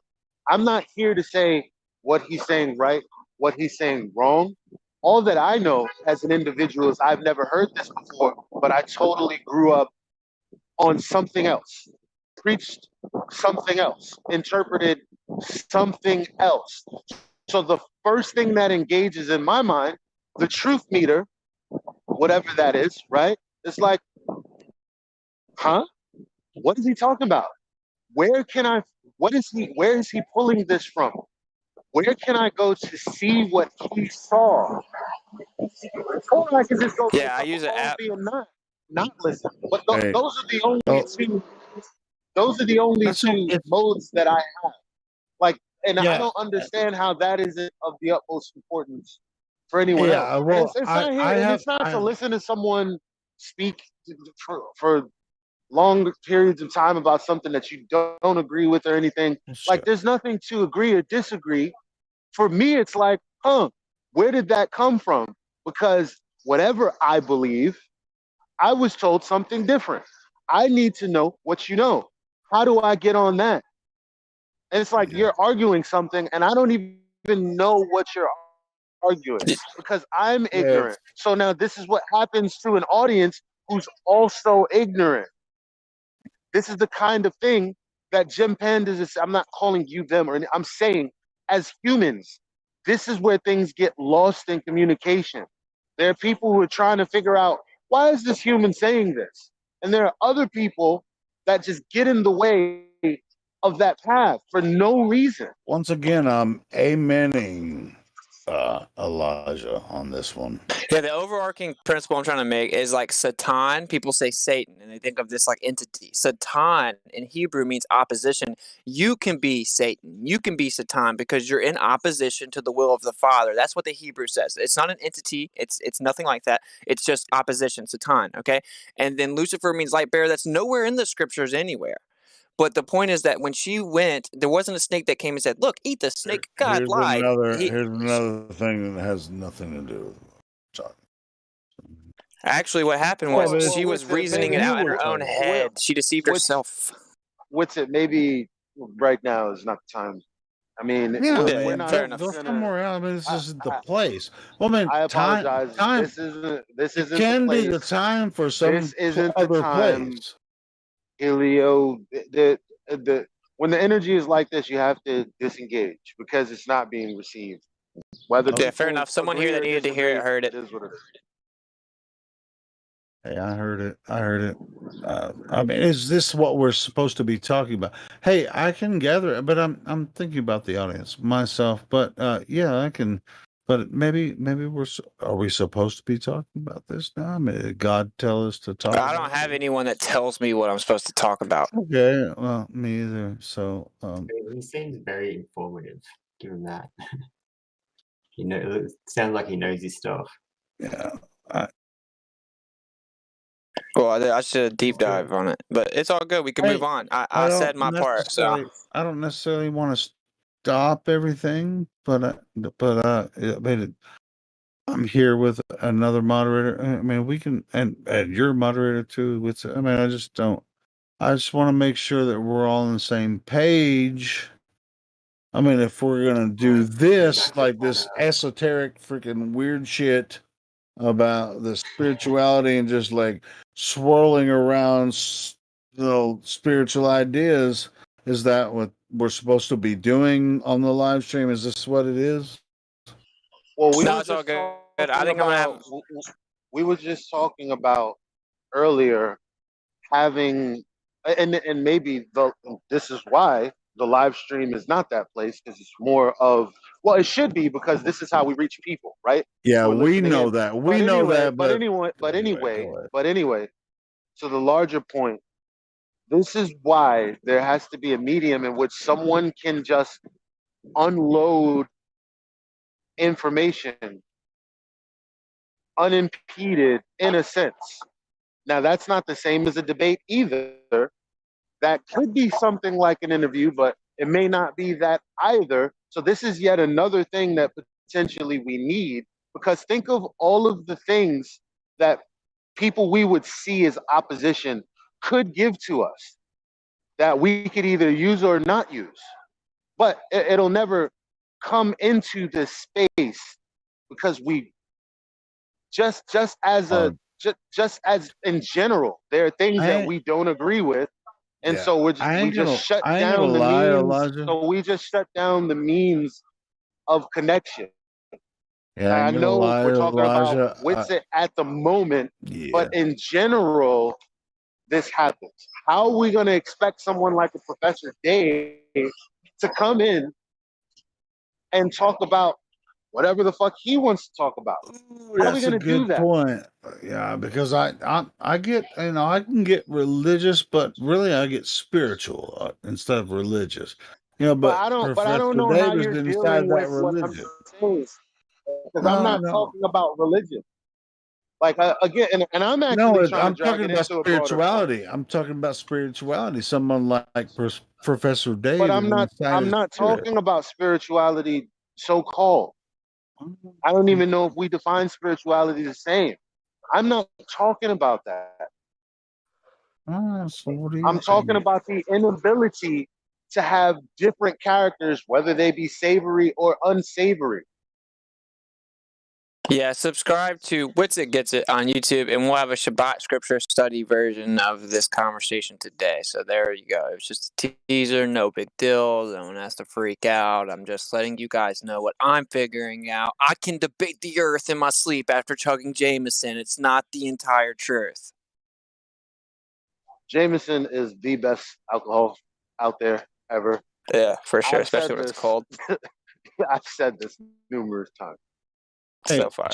I'm not here to say what he's saying right, what he's saying wrong. All that I know as an individual is I've never heard this before, but I totally grew up on something else, preached something else, interpreted something else. So the first thing that engages in my mind, the truth meter, whatever that is, right? It's like, huh? What is he talking about? Where is he pulling this from? Where can I go to see what he saw? Or I can just go I use an app. Not listen. But those are the only two. Those are the only two modes that I have. Like and I Yeah, don't understand how that isn't of the utmost importance for anyone else. yeah. And Well, it's not here, I and have it's not to I listen to someone speak for long periods of time about something that you don't agree with or anything. sure. Like, there's nothing to agree or disagree. For me, it's like, where did that come from? Because whatever I believe, I was told something different. I need to know what you know. How do I get on that? And it's like Yeah. you're arguing something, and I don't even know what you're arguing because I'm Yeah. ignorant. So now this is what happens to an audience who's also ignorant. This is the kind of thing that Jim Pandas is. I'm not calling you them, or I'm saying as humans, this is where things get lost in communication. There are people who are trying to figure out, why is this human saying this? And there are other people that just get in the way of that path for no reason. Once again, I'm amening Elijah on this one. Yeah, the overarching principle I'm trying to make is like Satan. People say Satan, and they think of this like entity. Satan in Hebrew means opposition. You can be Satan. You can be Satan because you're in opposition to the will of the Father. That's what the Hebrew says. It's not an entity. It's nothing like that. It's just opposition, Satan. Okay, and then Lucifer means light bearer. That's nowhere in the scriptures anywhere. But the point is that when she went, there wasn't a snake that came and said, "Look, eat the snake." God lied. Here's another thing that has nothing to do with talking. Actually, what happened Well, was but she was reasoning it out in her own head. She deceived herself. What's it? Maybe right now is not the time. I mean, Yeah, we're man, not fair enough. go gonna. somewhere else. I mean, this isn't the place. Well, I mean, I apologize. time. This isn't. This It isn't can the be the place. time for some This isn't the other time, place. Ilio. When the energy is like this, you have to disengage because it's not being received. Whether Yeah, fair people enough. Someone agree here that or needed to hear it disagree, heard it. it is what it is. Hey, I heard it. I heard it. I mean, is this what we're supposed to be talking about? Hey, I can gather it, but I'm thinking about the audience myself. But yeah, I can. But maybe are we supposed to be talking about this now? I mean, did God tell us to talk? I don't have anyone that tells me what I'm supposed to talk about. Okay, well, me either. So, He seems very informative, given that. It sounds like he knows his stuff. yeah, Well, I should deep dive on it, but it's all good. We can move on. I said my part, so I don't necessarily want to stop everything, but I mean, I'm here with another moderator. I mean, we can, and you're a moderator too. I mean, I just don't. I just want to make sure that we're all on the same page. I mean, if we're gonna do this, like this esoteric, freaking weird shit about the spirituality and just like swirling around, spiritual ideas, is that what we're supposed to be doing on the live stream? Is this what it is? Well, no, it's all good. I think I'm gonna have. We were just talking about earlier having, and maybe this is why the live stream is not that place, because it's more of, well, it should be, because this is how we reach people, right? Yeah, Who are we listening know in. that. We know that. But anyway, to the larger point, this is why there has to be a medium in which someone can just unload information unimpeded, in a sense. Now, that's not the same as a debate either. That could be something like an interview, but it may not be that either. So this is yet another thing that potentially we need, because think of all of the things that people we would see as opposition could give to us that we could either use or not use. But it'll never come into this space because we just as in general, there are things that we don't agree with, and so we just shut down the means. So we just shut down the means of connection. Yeah, I know we're talking Elijah, about Witsit at the moment, but in general, this happens. How are we going to expect someone like a Professor Day to come in and talk about whatever the fuck he wants to talk about? How are we going to do that? Point. Yeah, because I get, I can get religious, but really I get spiritual instead of religious. But I don't Professor know how Davis you're inside dealing that with what I'm religion. saying, because I'm No, not no. talking about religion. Like again, and I'm No, actually trying to I'm drag talking it about into a broader point. spirituality. I'm talking about spirituality. Someone like Professor But Davis inside I'm his not spirit. talking about spirituality so called. I don't even know if we define spirituality the same. I'm not talking about that. So what are you I'm talking saying? about the inability to have different characters, whether they be savory or unsavory. Yeah, subscribe to Wits It Gets It on YouTube, and we'll have a Shabbat scripture study version of this conversation today. So there you go. It was just a teaser, no big deal. No one has to freak out. I'm just letting you guys know what I'm figuring out. I can debate the earth in my sleep after chugging Jameson. It's not the entire truth. Jameson is the best alcohol out there ever. Yeah, for sure, I've especially said when it's this. cold. I've said this numerous times. Hey, So far.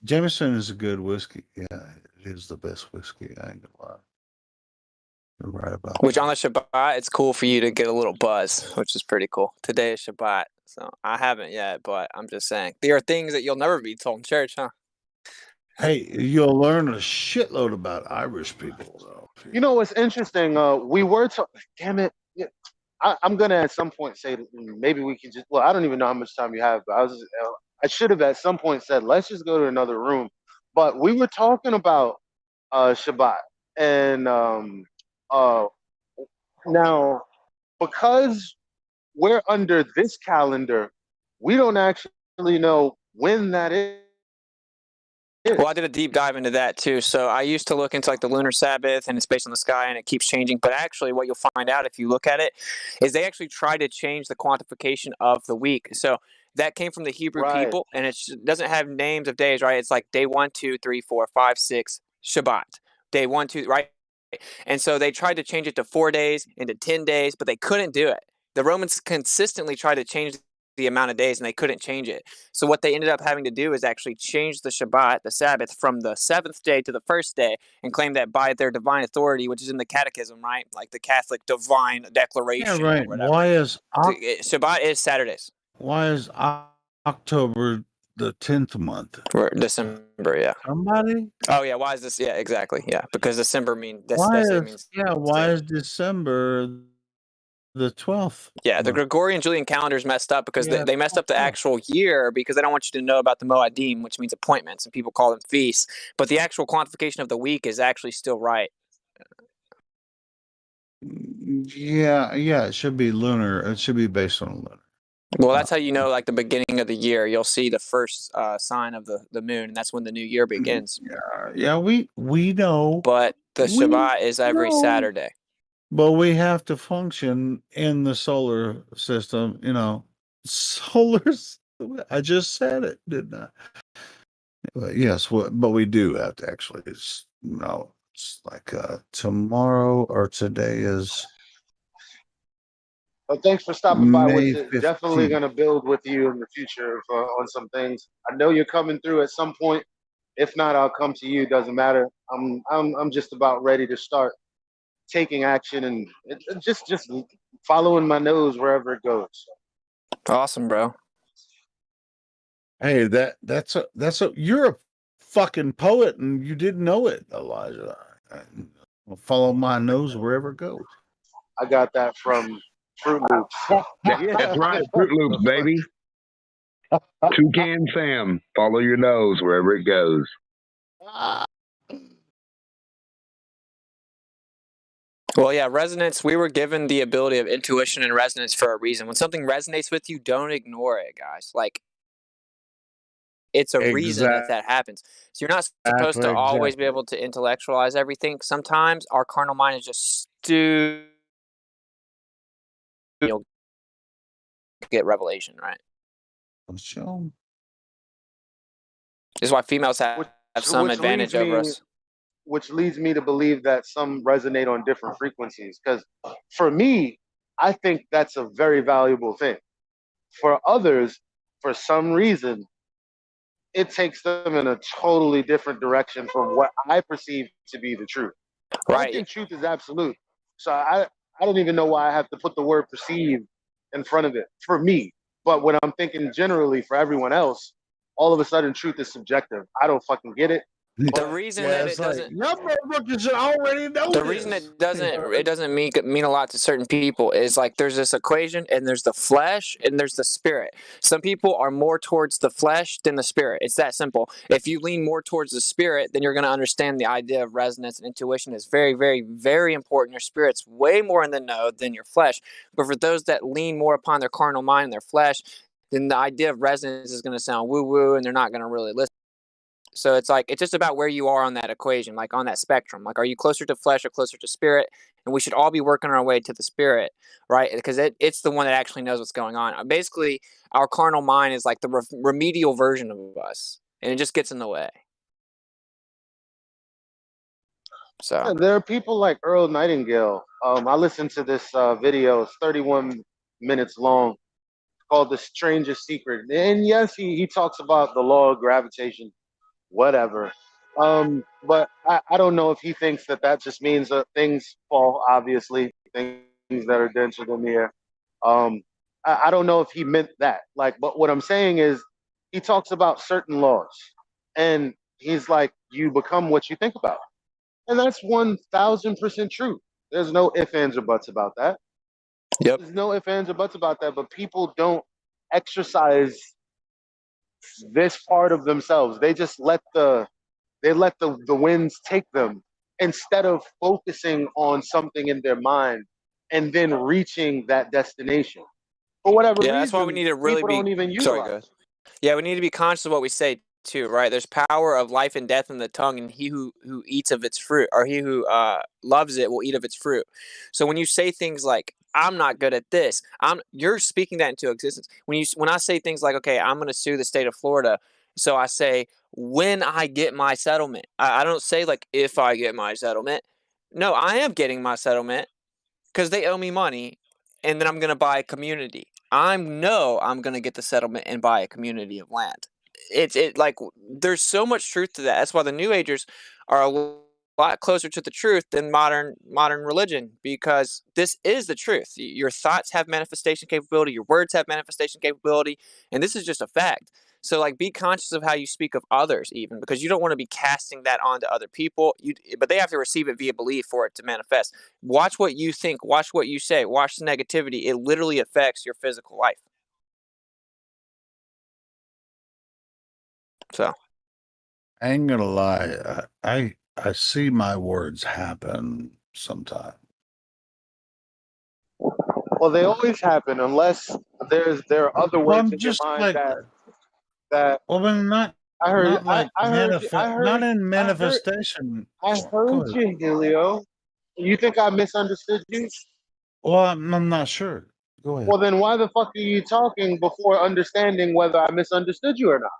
Jameson is a good whiskey. Yeah, it is the best whiskey. I ain't gonna lie. You're right about Which that. on the Shabbat, it's cool for you to get a little buzz, which is pretty cool. Today is Shabbat, so I haven't yet, but I'm just saying. There are things that you'll never be told in church, huh? Hey, you'll learn a shitload about Irish people, though. You know what's interesting? We were talking. Damn it! Yeah, I'm gonna at some point say maybe we can just. Well, I don't even know how much time you have, but I should have at some point said let's just go to another room. But we were talking about Shabbat, and now because we're under this calendar, we don't actually know when that is. Well, I did a deep dive into that too. So I used to look into like the lunar Sabbath, and it's based on the sky, and it keeps changing. But actually, what you'll find out if you look at it is they actually try to change the quantification of the week. So that came from the Hebrew Right. people, and it doesn't have names of days, right? It's like day 1, 2, 3, 4, 5, 6, Shabbat. Day 1, 2, right? And so they tried to change it to 4 days, into 10 days, but they couldn't do it. The Romans consistently tried to change the amount of days, and they couldn't change it. So what they ended up having to do is actually change the Shabbat, the Sabbath, from the 7th day to the 1st day, and claim that by their divine authority, which is in the Catechism, right? Like the Catholic divine declaration Yeah, right. or whatever. Shabbat is Saturdays. Why is October the 10th month? Or December, yeah. Somebody? Oh yeah, why is this? Yeah, exactly. Yeah, because December means why is December the 12th? Yeah, the month? Gregorian Julian calendar is messed up because Yeah, they messed up the actual year because they don't want you to know about the Moadim, which means appointments, and people call them feasts. But the actual quantification of the week is actually still right. Yeah, it should be lunar. It should be based on lunar. Well, that's how you know, like the beginning of the year, you'll see the first sign of the moon, and that's when the new year begins. Yeah, we know. But the Shabbat is every Saturday. But we have to function in the solar system, Solar. I just said it, didn't I? But yes, but we do have to actually. It's like tomorrow or today is. Well, thanks for stopping by. May Which is definitely 15th. going to build with you in the future on some things. I know you're coming through at some point. If not, I'll come to you. Doesn't matter. I'm just about ready to start taking action and just following my nose wherever it goes. Awesome, bro. Hey, that's a you're a fucking poet and you didn't know it, Elijah. I'll follow my nose wherever it goes. I got that from Fruit Loops. That's right, Fruit Loops, baby. Toucan Sam, follow your nose wherever it goes. Well, yeah, resonance, we were given the ability of intuition and resonance for a reason. When something resonates with you, don't ignore it, guys. Like, it's a reason that happens. So you're not supposed to always be able to intellectualize everything. Sometimes our carnal mind is just stupid. You'll get revelation, right? Sure. This is why females have some advantage over us. Which leads me to believe that some resonate on different frequencies. Because for me, I think that's a very valuable thing. For others, for some reason, it takes them in a totally different direction from what I perceive to be the truth. Right. I think truth is absolute. So I don't even know why I have to put the word perceive in front of it for me. But when I'm thinking generally for everyone else, all of a sudden truth is subjective. I don't fucking get it. The But reason Yeah, that it's it like doesn't y'all motherfuckers should already know the reason this. it doesn't mean a lot to certain people is like there's this equation and there's the flesh and there's the spirit. Some people are more towards the flesh than the spirit. It's that simple. If you lean more towards the spirit, then you're going to understand the idea of resonance and intuition is very, very, very important. Your spirit's way more in the know than your flesh. But for those that lean more upon their carnal mind and their flesh, then the idea of resonance is going to sound woo woo and they're not going to really listen. So it's like, it's just about where you are on that equation, like on that spectrum. Like, are you closer to flesh or closer to spirit? And we should all be working our way to the spirit, right? Because it's the one that actually knows what's going on. Basically, our carnal mind is like the remedial version of us, and it just gets in the way. So yeah, there are people like Earl Nightingale. I listened to this video. It's 31 minutes long, called "The Strangest Secret." And yes, he talks about the law of gravitation, whatever. But I don't know if he thinks that just means that things fall, obviously, things that are denser than the air. I don't know if he meant that. Like, but what I'm saying is he talks about certain laws and he's like, you become what you think about. And that's 1000% true. There's no ifs, ands, or buts about that. Yep. There's no ifs, ands, or buts about that, but people don't exercise this part of themselves. They just let the winds take them instead of focusing on something in their mind and then reaching that destination. For whatever yeah, that's why we reason, need to really people don't even sorry, utilize. go ahead. Yeah, we need to be conscious of what we say too, right? There's power of life and death in the tongue, and he who eats of its fruit, or he who loves it, will eat of its fruit. So when you say things like "I'm not good at this," you're speaking that into existence. When I say things like, "Okay, I'm going to sue the state of Florida," so I say when I get my settlement. I don't say like if I get my settlement. No, I am getting my settlement because they owe me money, and then I'm going to buy a community. I'm going to get the settlement and buy a community of land. Like there's so much truth to that. That's why the New Agers are a lot closer to the truth than modern religion, because this is the truth. Your thoughts have manifestation capability, your words have manifestation capability, and this is just a fact. So like be conscious of how you speak of others, even because you don't want to be casting that onto other people. But they have to receive it via belief for it to manifest. Watch what you think, watch what you say, watch the negativity. It literally affects your physical life. So I ain't gonna lie. I see my words happen sometimes. Well, they always happen unless there are other Well, words I'm in your just mind like, that well, then I heard. not like not in I heard. manifestation. I Go heard ahead. you, Helio. You think I misunderstood you? Well, I'm not sure. Go ahead. Well, then why the fuck are you talking before understanding whether I misunderstood you or not?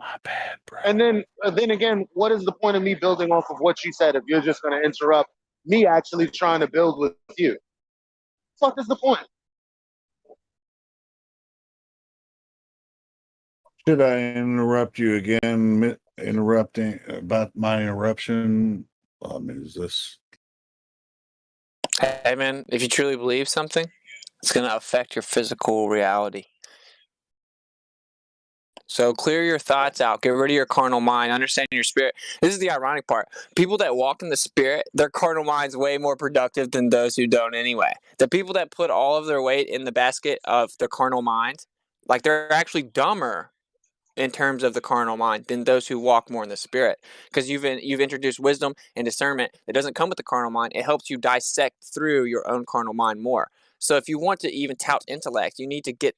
My bad, bro. And then again, what is the point of me building off of what you said if you're just going to interrupt me actually trying to build with you? Fuck is the point? Should I interrupt you again? Interrupting about my interruption. Is this? hey man, if you truly believe something, it's going to affect your physical reality. So clear your thoughts out. Get rid of your carnal mind. Understand your spirit. This is the ironic part. People that walk in the spirit, their carnal mind's way more productive than those who don't anyway. The people that put all of their weight in the basket of their carnal mind, like they're actually dumber in terms of the carnal mind than those who walk more in the spirit, because you've introduced wisdom and discernment that doesn't come with the carnal mind. It helps you dissect through your own carnal mind more. So if you want to even tout intellect, you need to get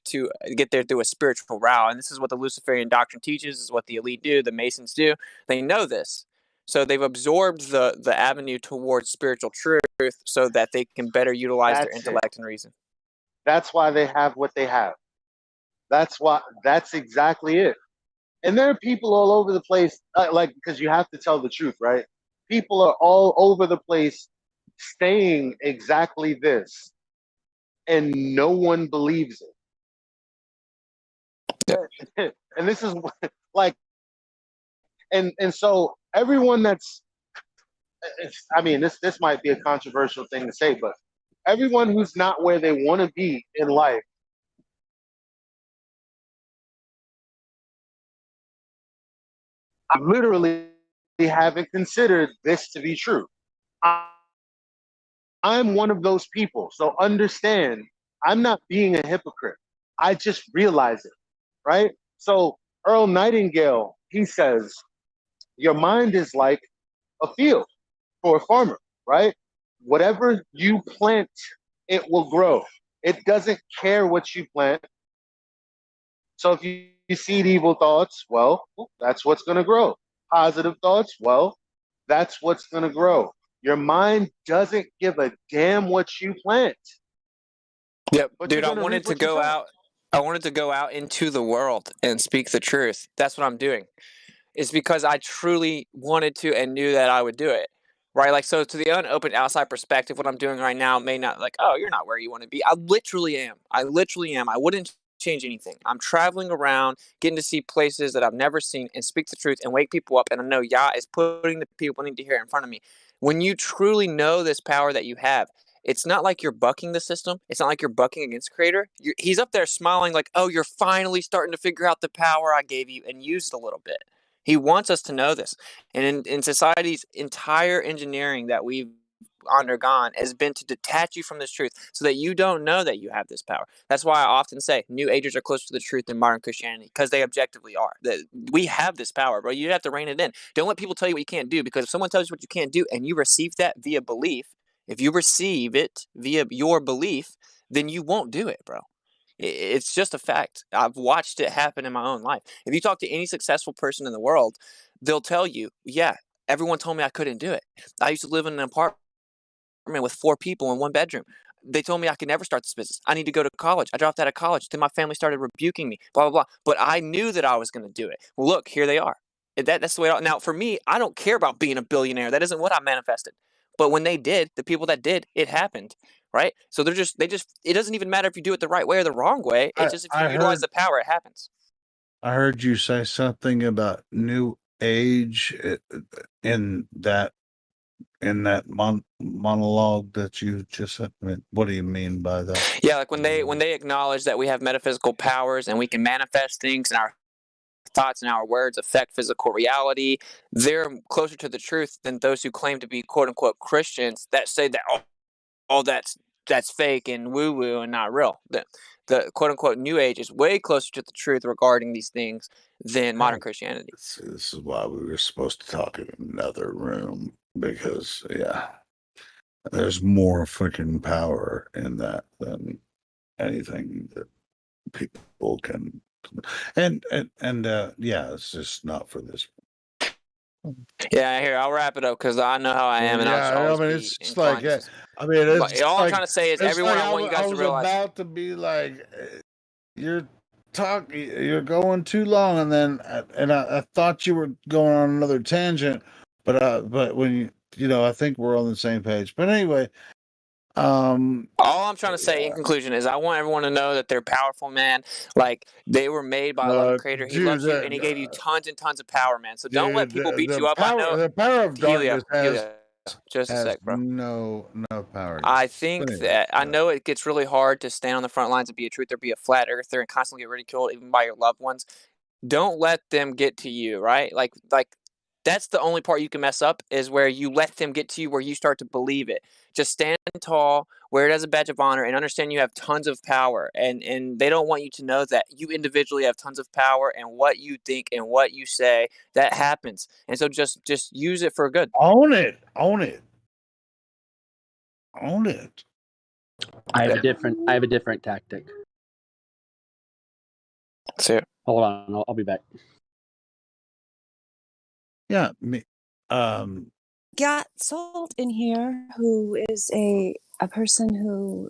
there through a spiritual route, and this is what the Luciferian doctrine teaches. This is what the elite do, the Masons do. They know this, so they've absorbed the avenue towards spiritual truth so that they can better utilize their intellect and reason. That's why they have what they have. That's exactly it. And there are people all over the place, like, because you have to tell the truth, right? People are all over the place saying exactly this, and no one believes it. And this is like, and so everyone that's, I mean, this might be a controversial thing to say, but everyone who's not where they want to be in life, I literally haven't considered this to be true. I'm one of those people. So understand, I'm not being a hypocrite. I just realize it, right? So Earl Nightingale, he says, your mind is like a field for a farmer, right? Whatever you plant, it will grow. It doesn't care what you plant. So if you seed evil thoughts, well, that's what's going to grow. Positive thoughts, well, that's what's going to grow. Your mind doesn't give a damn what you plant. Yep, But dude, you're I going to wanted reap to what you go sow. out. I wanted to go out into the world and speak the truth. That's what I'm doing. It's because I truly wanted to and knew that I would do it. Right? Like, so to the unopened outside perspective, what I'm doing right now may not like, oh, you're not where you want to be. I literally am. I literally am. I wouldn't change anything. I'm traveling around, getting to see places that I've never seen and speak the truth and wake people up. And I know Yah is putting the people need to hear it in front of me. When you truly know this power that you have, it's not like you're bucking the system. It's not like you're bucking against Creator. He's up there smiling like, oh, you're finally starting to figure out the power I gave you and used a little bit. He wants us to know this. And in society's entire engineering that we've undergone has been to detach you from this truth so that you don't know that you have this power. That's why I often say New Agers are closer to the truth than modern Christianity, because they objectively are. That we have this power, bro. You have to rein it in. Don't let people tell you what you can't do, because if someone tells you what you can't do and you receive that via belief, if you receive it via your belief, then you won't do it, bro. It's just a fact. I've watched it happen in my own life. If you talk to any successful person in the world, they'll tell you, yeah, everyone told me I couldn't do it. I used to live in an apartment with 4 people in 1 bedroom. They told me I could never start this business. I need to go to college. I dropped out of college. Then my family started rebuking me, blah, blah, blah. But I knew that I was going to do it. Well, look, here they are. That's the way. Now, for me, I don't care about being a billionaire. That isn't what I manifested. But when they did, the people that did, it happened. Right? So they just, it doesn't even matter if you do it the right way or the wrong way. It's just if you utilize the power, it happens. I heard you say something about new age in that monologue that you just said. I mean, what do you mean by that? Yeah, like when they acknowledge that we have metaphysical powers and we can manifest things, and our thoughts and our words affect physical reality, they're closer to the truth than those who claim to be quote unquote Christians that say that all that's fake and woo woo and not real. The quote unquote New Age is way closer to the truth regarding these things than modern Christianity. This is why we were supposed to talk in another room, because there's more freaking power in that than anything that people can. And yeah, it's just not for this. Yeah, here, I'll wrap it up because I know how I am, and I'll I mean, it's just like, I mean, it's all like, I'm trying to say is, it's everyone, like I want you guys I to was realize. about to be like, you're going too long, and then I thought you were going on another tangent, but when I think we're on the same page. But anyway, all I'm trying to say in conclusion is I want everyone to know that they're powerful, man. Like, they were made by a loving Creator. He loves you, and He gave you tons and tons of power, man. So don't let people beat you up. I know the power of Helio, darkness just a sec, bro. No power. I think that I know it gets really hard to stand on the front lines and be a truther, be a flat earther, and constantly get ridiculed even by your loved ones. Don't let them get to you, right? Like that's the only part you can mess up, is where you let them get to you, where you start to believe it. Just stand tall, wear it as a badge of honor, and understand you have tons of power. And they don't want you to know that you individually have tons of power, and what you think and what you say, that happens. And so just use it for good. Own it. I have a different tactic. See it. Hold on, I'll be back. Yeah, got Salt in here, who is a person who,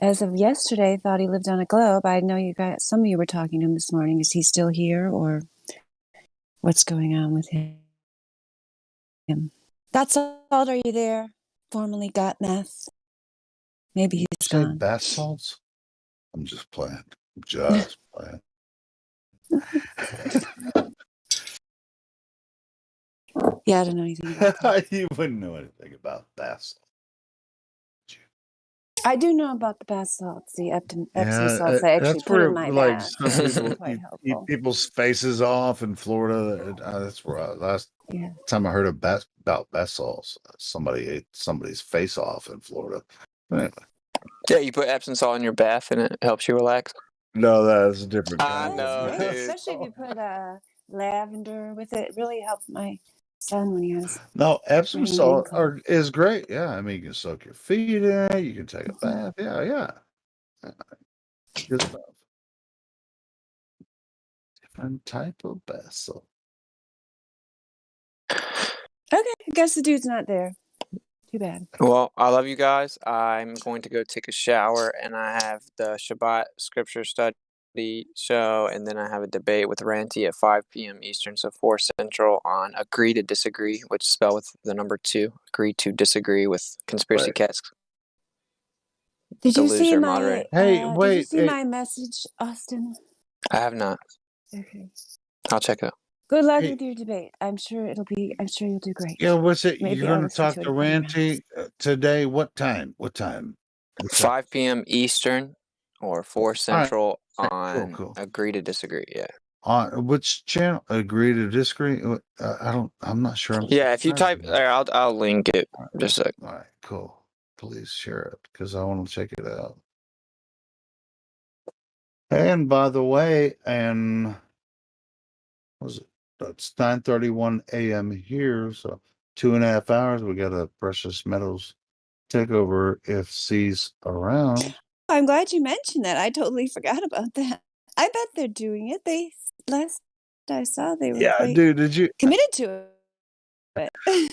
as of yesterday, thought he lived on a globe. I know some of you were talking to him this morning. Is he still here, or what's going on with him? Got Salt, are you there? Formerly Got Meth. Maybe he's gone. Bath salts? I'm just playing. Just playing. Yeah, I don't know anything about that. You wouldn't know anything about bath salts. I do know about the bath salts, the Epsom Yeah, salts. I actually that's put in where my like bath. some people Quite eat helpful. people's faces off in Florida. That's where last Yeah. time I heard about bath salts, somebody ate somebody's face off in Florida. Anyway. Yeah, you put Epsom salt in your bath and it helps you relax. No, that's a different I kind. know, Great, dude. especially if you put lavender with it. It really helped my son when he was No, Epsom getting salt wrinkles. is great. Yeah, I mean, you can soak your feet in it. You can take a bath. Yeah. Good stuff. Different type of bath salt. Okay, I guess the dude's not there. Too bad. Well, I love you guys. I'm going to go take a shower, and I have the Shabbat scripture study show, and then I have a debate with Ranty at 5 p.m. Eastern, so 4 Central on Agree to Disagree, which is spelled with the number 2. Agree to Disagree with Conspiracy Right. Cats. Did The you see loser my moderator. Hey, did you wait. see Hey, my message, Austin? I have not. Okay. I'll check it out. Good luck hey, with your debate. I'm sure you'll do great. yeah, what's it? Maybe You're I'll going to listen talk to it to a couple rounds. Ranty today? What time? What time? 5 p.m. Eastern or 4 All right. Central Cool, on cool. Agree to Disagree. Yeah. On which channel? Agree to disagree? I'm not sure. Yeah, if you type there, I'll link it. Just a sec. All right, cool. Please share it because I want to check it out. And by the way, was it? It's 9:31 a.m. here, so 2.5 hours. We got a precious metals takeover if C's around. I'm glad you mentioned that. I totally forgot about that. I bet they're doing it. Last I saw they were Yeah, quite dude, did you? committed to it.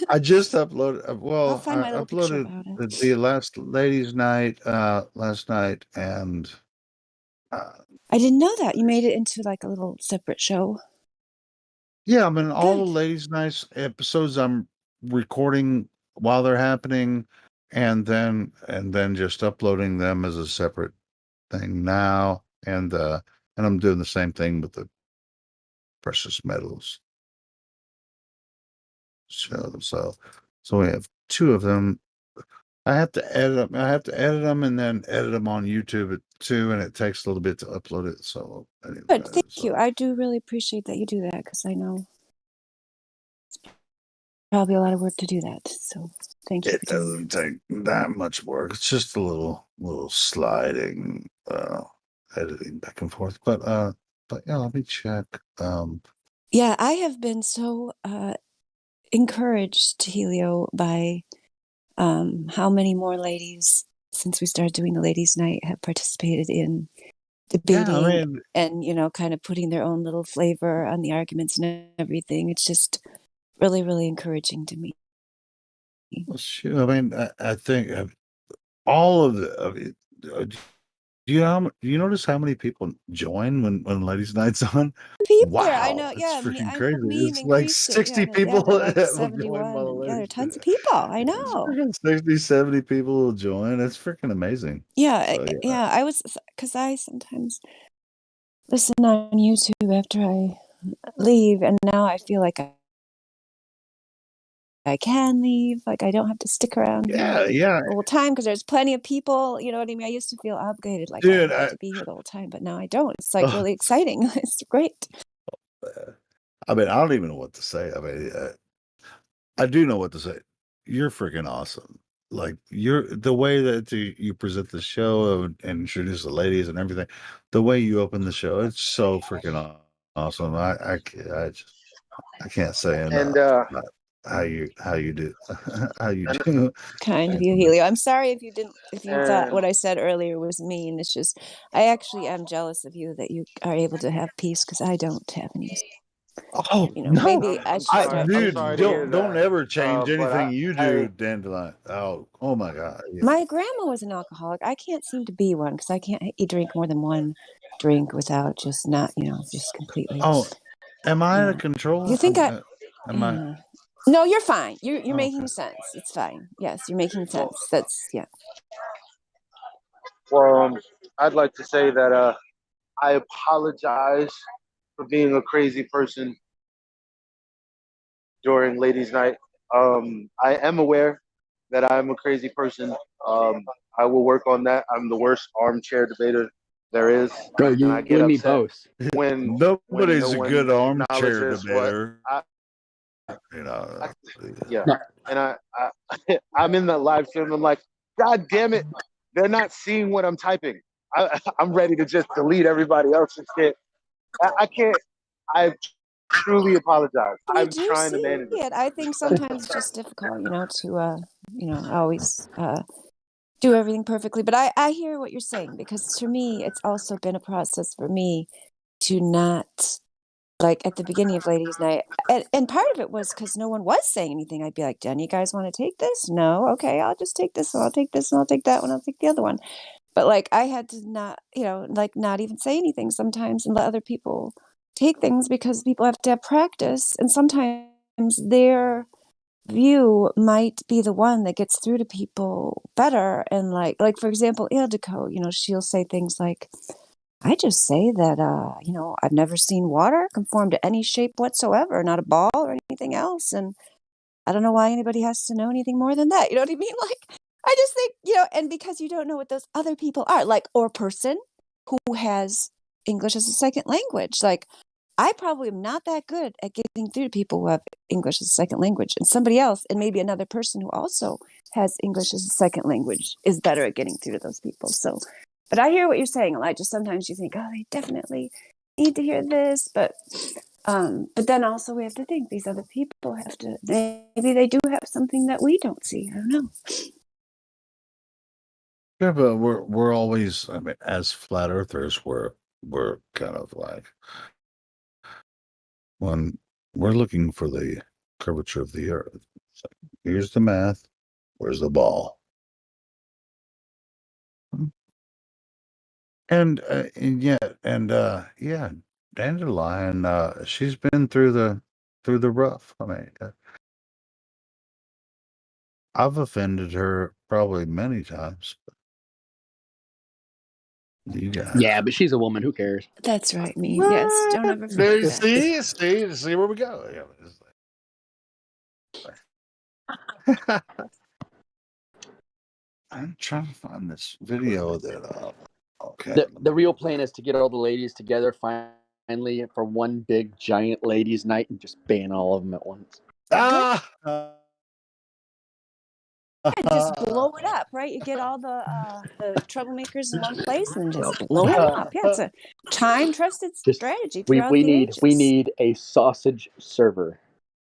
I just uploaded. I'll find my I little picture uploaded about it. the last ladies' night last night, and I didn't know that. You made it into like a little separate show. yeah, I mean all Good. the ladies' nights episodes I'm recording while they're happening, and then just uploading them as a separate thing now, and I'm doing the same thing with the precious metals show. So we have 2 of them. I have to edit them. I have to edit them and then edit them on YouTube too, and it takes a little bit to upload it. So anyway, Good. Thank you. I do really appreciate that you do that because I know it's probably a lot of work to do that. So thank you it for doing doesn't take that much work. It's just a little sliding, editing back and forth. But yeah, let me check. Yeah, I have been so encouraged, Helio, by how many more ladies since we started doing the ladies' night have participated in debating Yeah, I mean, and kind of putting their own little flavor on the arguments and everything. It's just really, really encouraging to me. well, shoot, I mean, I think all of it. Do you notice how many people join when ladies' night's on? People there, I Wow, know. it's Yeah, freaking I crazy. know meme It's like increased it. Yeah, 60 people they're like will join 71, while the and yeah, there are ladies. tons of people. I It's know. freaking 60, 70 people will join. It's freaking amazing. Yeah, So yeah. yeah. I was because I sometimes listen on YouTube after I leave, and now I feel like I can leave. Like I don't have to stick around here Yeah. the whole time because there's plenty of people. You know what I mean? I used to feel obligated, like I Dude, had to be here the whole time, but now I don't. It's like really exciting. It's great. I mean, I don't even know what to say. I mean, I do know what to say. You're freaking awesome. Like the way that you present the show and introduce the ladies and everything, the way you open the show, it's so freaking awesome. I can't say enough And about how you do how you do. Kind of you, Helio. I'm sorry if you thought what I said earlier was mean. It's just I actually am jealous of you that you are able to have peace because I don't have any. Oh no, Maybe I should start. dude, sorry to hear don't that. ever change But anything you do, I Dandelion. Oh my God. Yeah. My grandma was an alcoholic. I can't seem to be one because I can't drink more than one drink without just not, just completely. Oh, am I out Yeah. of control? You think Am I? yeah. No, you're fine. You're making Okay. sense. It's fine. Yes, you're making sense. That's yeah. well, I'd like to say that I apologize for being a crazy person during ladies' night. I am aware that I'm a crazy person. I will work on that. I'm the worst armchair debater there is, Bro, and you I get and me upset both. when Nobody's no a good one armchair acknowledges what debater. I, You know, yeah. And I'm in that live stream. I'm like, God damn it, they're not seeing what I'm typing. I'm ready to just delete everybody else's shit. I can't. I truly apologize. We I'm do trying to see manage it. it. I think sometimes it's just difficult, to always do everything perfectly. But I hear what you're saying, because to me, it's also been a process for me to not, like, at the beginning of Ladies Night, and part of it was because no one was saying anything. I'd be like, "Do you guys want to take this? No, okay, I'll just take this one. I'll take this one. I'll take that one. I'll take the other one." But like, I had to not, like, not even say anything sometimes and let other people take things, because people have to have practice, and sometimes their view might be the one that gets through to people better. And like for example, Ildiko, she'll say things like, "I just say that, I've never seen water conform to any shape whatsoever, not a ball or anything else. And I don't know why anybody has to know anything more than that." You know what I mean? Like, I just think, and because you don't know what those other people are, like, or person who has English as a second language. Like, I probably am not that good at getting through to people who have English as a second language, and somebody else, and maybe another person who also has English as a second language, is better at getting through to those people. So, but I hear what you're saying, Elijah. Sometimes you think, oh, they definitely need to hear this, but then also we have to think these other people have to, maybe they do have something that we don't see. I don't know. Yeah, but we're always, I mean, as flat earthers, we're kind of like, when we're looking for the curvature of the earth. It's like, here's the math. Where's the ball? And yeah, Dandelion, she's been through the rough. I mean, I've offended her probably many times. But you guys, Yeah, but she's a woman. Who cares? That's right, me. Yes, don't ever forget that. see where we go. Yeah, it's like- I'm trying to find this video that. Okay. The real plan is to get all the ladies together finally for one big giant ladies' night and just ban all of them at once. Yeah, just blow it up, right? You get all the troublemakers in one place and just blow them up. Yeah, it's a time-tested strategy throughout the ages. We need a sausage server.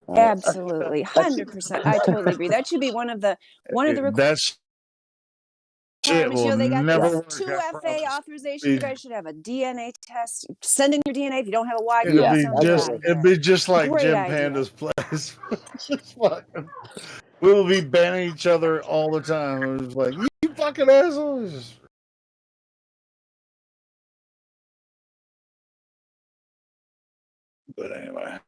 Right? Absolutely, 100%. I totally agree. That should be one of the That's it. requirements. Will They got never this 2FA authorization. You guys should have a DNA test. Send in your DNA. If you don't have a Y It'd chromosome, get out of here. it'd be just like Great Jim idea. Panda's place. Just fucking, we will be banning each other all the time. It's like, you fucking assholes. But anyway,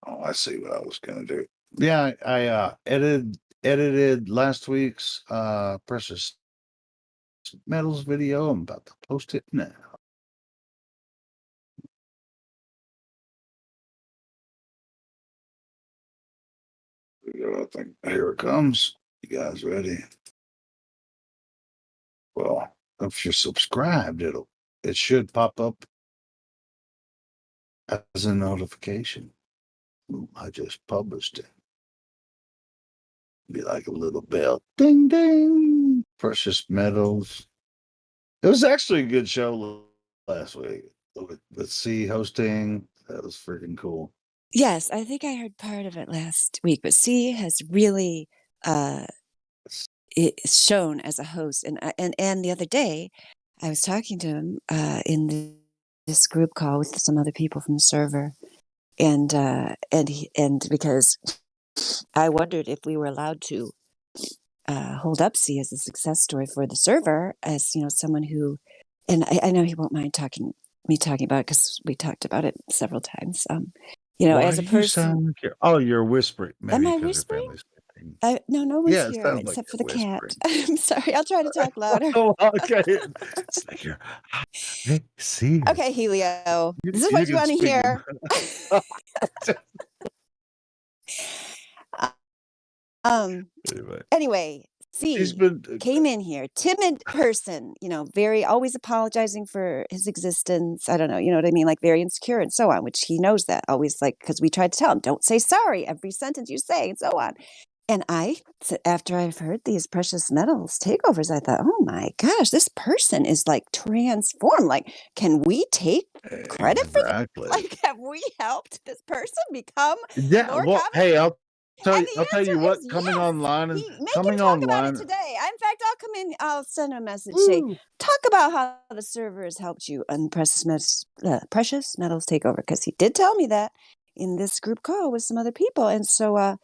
I see what I was gonna do. Yeah, I edited last week's Precious Metals video. I'm about to post it now. I think here it comes. You guys ready? Well, if you're subscribed, it should pop up as a notification. Ooh, I just published it. Be like a little bell. Ding ding. Precious Metals. It was actually a good show last week with C hosting. That was freaking cool. Yes, I think I heard part of it last week, but C has really shown as a host. And the other day, I was talking to him in this group call with some other people from the server, and because I wondered if we were allowed to hold up C as a success story for the server, as someone who, and I know he won't mind me talking about it because we talked about it several times. Why as a do you person, sound like you're whispering. Maybe am I because whispering? your family's sleeping. No one's Yeah, it here sounds like except for you're the cat. whispering. I'm sorry. I'll try to talk louder. Oh, okay. It's like you're. Hey, see. Okay, Helio. This is You what you can want to speak hear. Anyway. Anyway, He's C been came in here, timid person, very always apologizing for his existence. I don't know, you know what I mean? Like very insecure and so on, which he knows that always, like, because we tried to tell him, don't say sorry every sentence you say and so on. And after I've heard these precious metals takeovers, I thought, oh my gosh, this person is like transformed. Like, can we take credit for this? exactly. Like, have we helped this person become Yeah. more Well, common? hey, I'll tell And you. the I'll tell you answer what. is Coming yes. online and Make him coming talk about it online. today. In fact, I'll come in. I'll send him a message. Say, Woo. talk about how the server has helped you on precious metals takeover, because he did tell me that in this group call with some other people, and so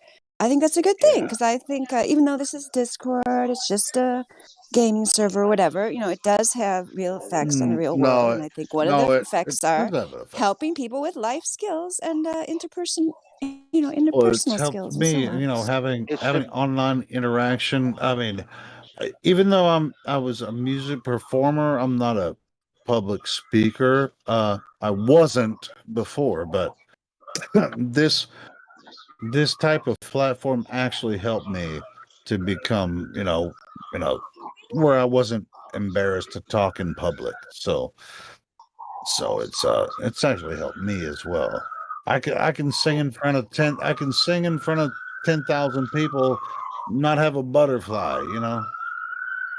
I think that's a good thing, because I think even though this is Discord, it's just a gaming server or whatever. It does have real effects on the real world, and I think one of the effects are does have an effect. helping people with life skills and Well, it's interpersonal helped skills and me, so on. having It having should. online interaction. I mean, even though I was a music performer, I'm not a public speaker. I wasn't before, but this this type of platform actually helped me to become, where I wasn't embarrassed to talk in public. So it's actually helped me as well. I can sing in front of 10,000 people, not have a butterfly,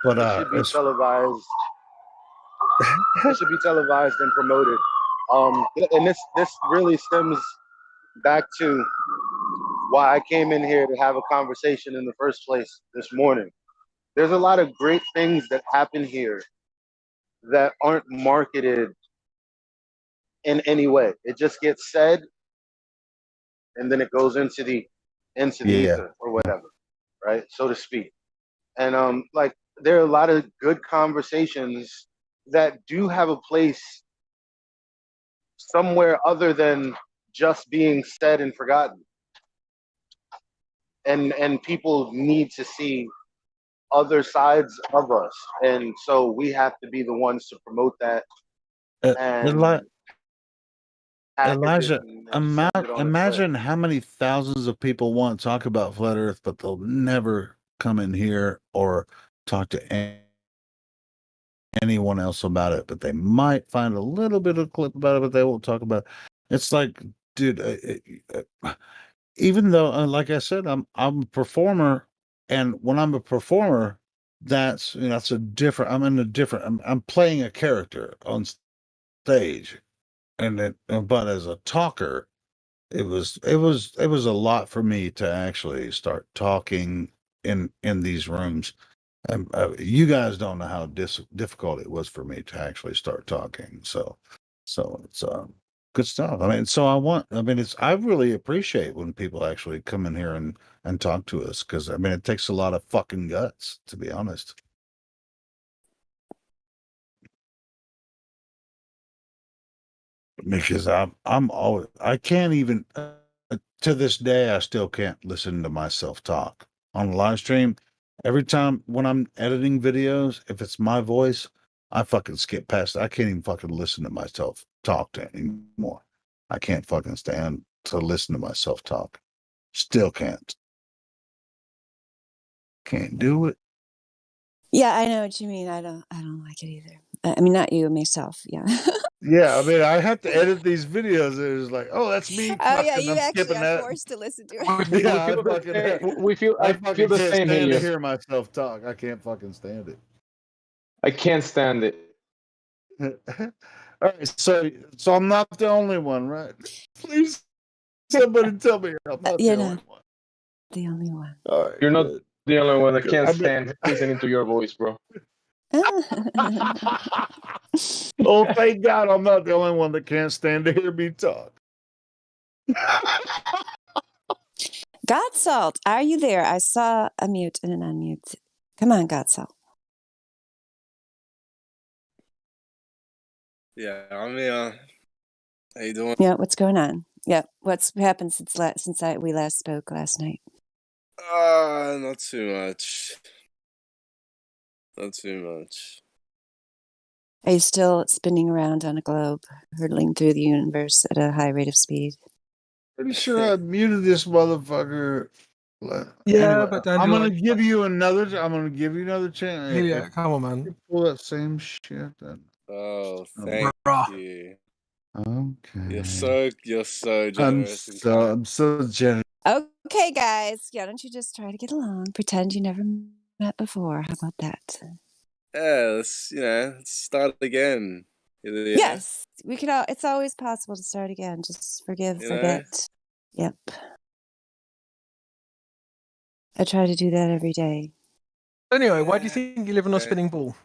But It should be as televised. It should be televised and promoted. And this really stems back to why I came in here to have a conversation in the first place this morning. There's a lot of great things that happen here that aren't marketed in any way. It just gets said, and then it goes into the yeah. ether or whatever, right, so to speak. And like there are a lot of good conversations that do have a place somewhere other than just being said and forgotten. And people need to see other sides of us, and so we have to be the ones to promote that and Eli- package it Elijah, and send it on its way. imagine how many thousands of people want to talk about flat Earth, but they'll never come in here or talk to anyone else about it. But they might find a little bit of clip about it, but they won't talk about it. It's like, dude, even though, like I said, I'm a performer, and when I'm a performer, that's a different. I'm in a different. I'm playing a character on stage, but as a talker, it was a lot for me to actually start talking in these rooms. You guys don't know how difficult it was for me to actually start talking. So it's good stuff. I really appreciate when people actually come in here and talk to us, because it takes a lot of fucking guts, to be honest. Because I'm always, I can't even to this day, I still can't listen to myself talk on a live stream. Every time when I'm editing videos, if it's my voice, I fucking skip past it. I can't even fucking listen to myself talk to anymore. I can't fucking stand to listen to myself talk. Still can't. Can't do it. Yeah, I know what you mean. I don't like it either. I mean, not you, myself. Yeah. Yeah, I have to edit these videos. It's like, oh, that's me. Oh yeah, Fucking, you I'm actually skipping are that. forced to listen to We it. Yeah, feel the same. I I feel fucking the can't same, stand to Helios. hear myself talk. I can't fucking stand it. I can't stand it. All right, so I'm not the only one, right? Please, somebody tell me I'm not the You're only not one. the only one. All right, You're not good. the only one that Good. can't stand listening to your voice, bro. Oh, thank God I'm not the only one that can't stand to hear me talk. God Salt, are you there? I saw a mute and an unmute. Come on, God Salt. Yeah, I'm here. How you doing? Yeah, what's going on? Yeah, what's happened since we last spoke last night? Not too much. Not too much. Are you still spinning around on a globe, hurtling through the universe at a high rate of speed? Pretty sure I muted this motherfucker Yeah, Anyway, but I'm Andrew, gonna give you another. I'm gonna give you another chance. yeah, If come on, you man. pull that same shit, then Oh, thank Bruh. you. okay. You're so generous and kind. I'm so generous. Okay, guys. Yeah, don't you just try to get along? Pretend you never met before. How about that? Yeah, let's start again. Yeah, Yes, we could. It's always possible to start again. Just forgive, you know. forget. Yep. I try to do that every day. Anyway, why do you think you live on a Okay. spinning ball?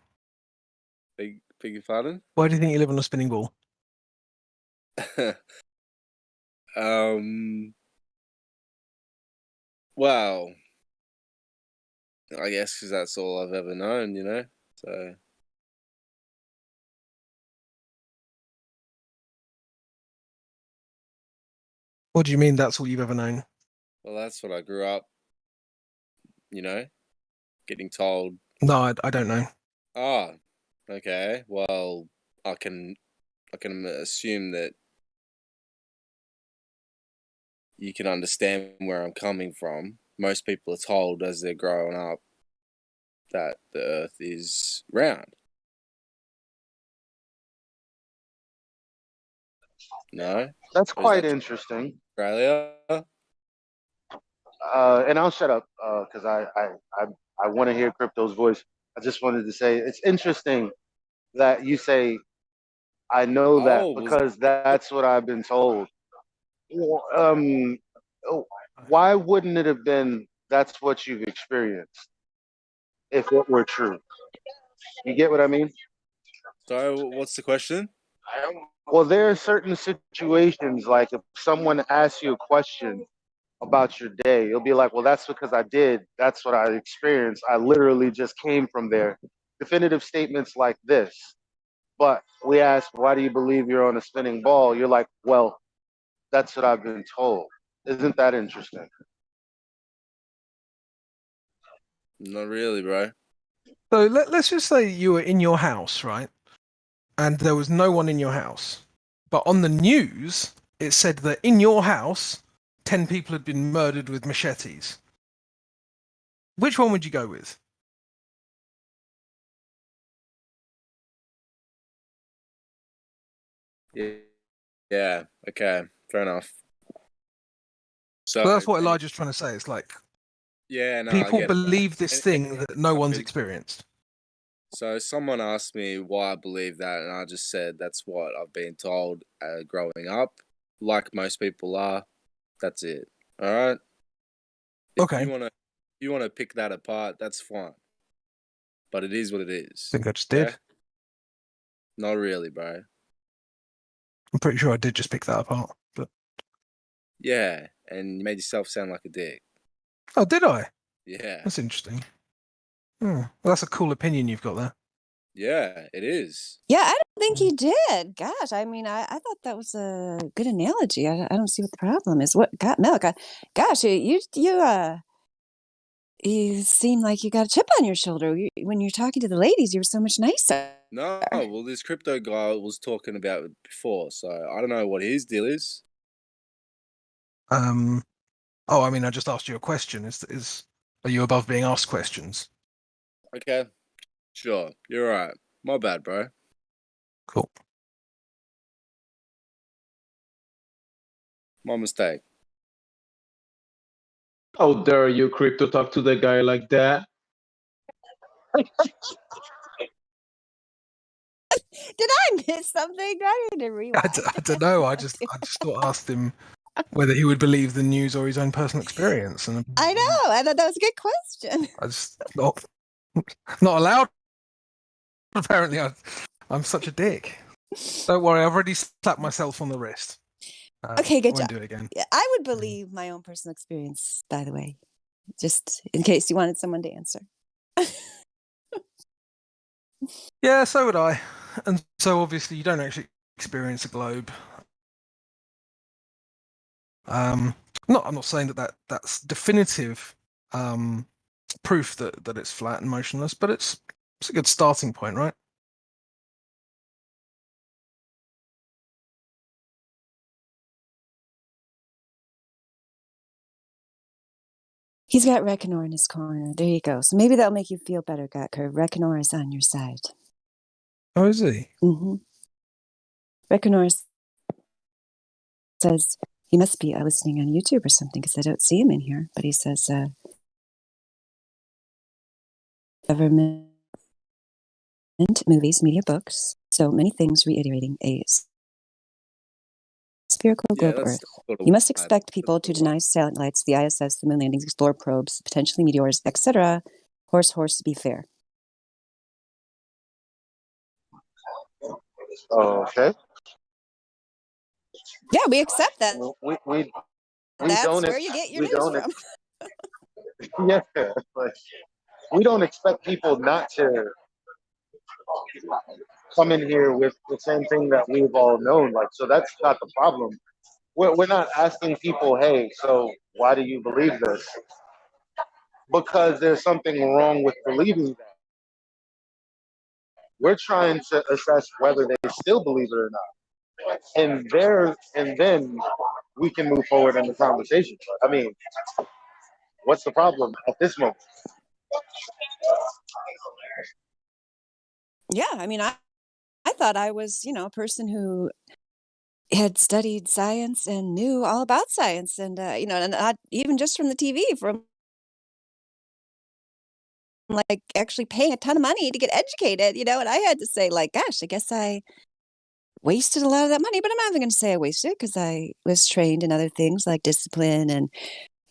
Beg your pardon? Why do you think you live on a spinning ball? Well, I guess because that's all I've ever known, you know. So What do you mean that's all you've ever known? well, that's what I grew up, getting told. No, I don't know. Ah, okay. Well, I can assume that you can understand where I'm coming from. Most people are told as they're growing up that the Earth is round. No, That's or is quite that interesting. Australia? And I'll shut up because I want to hear Crypto's voice. I just wanted to say it's interesting that you say I know that Oh, because that's what I've been told. Well, why wouldn't it have been that's what you've experienced if it were true? You get what I mean? sorry. What's the question? Well, there are certain situations like if someone asks you a question about your day, you'll be like, well, that's because I did. That's what I experienced. I literally just came from there. Definitive statements like this. But we ask, why do you believe you're on a spinning ball? You're like, well, that's what I've been told. Isn't that interesting? Not really, bro. So let's just say you were in your house, right? And there was no one in your house. But on the news, it said that in your house, 10 people had been murdered with machetes. Which one would you go with? Yeah. Okay. Fair enough. So So that's what Elijah's trying to say. It's like yeah, no, I people get it, bro. believe this thing that no one's And- experienced. So someone asked me why I believe that, and I just said that's what I've been told growing up, like most people are. That's it. All right. If Okay. you wanna pick that apart, that's fine. But it is what it is. I think I just Yeah? did. Not really, bro. I'm pretty sure I did just pick that apart. But Yeah, and you made yourself sound like a dick. oh, did I? Yeah. That's interesting. Well, that's a cool opinion you've got there. Yeah, it is. Yeah, I don't think he did. Gosh, I mean, I thought that was a good analogy. I don't see what the problem is. What got milk? Gosh, you seem like you got a chip on your shoulder. When you're talking to the ladies, you were so much nicer. No, well, this crypto guy was talking about it before, so I don't know what his deal is. Oh, I mean, I just asked you a question. Are you above being asked questions? Okay, sure, you're right. My bad, bro. Cool. My mistake. How dare you, Crypto, talk to the guy like that? Did I miss something? I need to rewind. I don't know. I just thought asked him whether he would believe the news or his own personal experience, and I know. I thought that was a good question. I just not allowed. Apparently, I'm such a dick. Don't worry, I've already slapped myself on the wrist. Okay, good I won't job. do it again. Yeah, I would believe my own personal experience, by the way, just in case you wanted someone to answer. Yeah, so would I. And so obviously, you don't actually experience a globe. I'm not saying that's definitive proof that it's flat and motionless, but it's a good starting point, right? He's got Reconor in his corner. There you go. So maybe that'll make you feel better, Got Curve. Reconor is on your side. Oh, is he? Mm-hmm. Reconor says he must be listening on YouTube or something because I don't see him in here. But he says government, movies, media, books, so many things reiterating a spherical globe Earth. You must expect people to deny satellites, the ISS, the moon landings, explore probes, potentially meteors, etc. Horse, to be fair. Okay. Yeah, we accept that. We That's don't. where you get your we news don't. from. Yeah, but we don't expect people not to come in here with the same thing that we've all known. Like, so that's not the problem. We're not asking people, hey, so why do you believe this? Because there's something wrong with believing that. We're trying to assess whether they still believe it or not. And then we can move forward in the conversation. I mean, what's the problem at this moment? Yeah, I mean, I thought I was, a person who had studied science and knew all about science, and and not even just from the TV, from like actually paying a ton of money to get educated, and I had to say, like, gosh, I guess I wasted a lot of that money, but I'm not even going to say I wasted it because I was trained in other things like discipline and,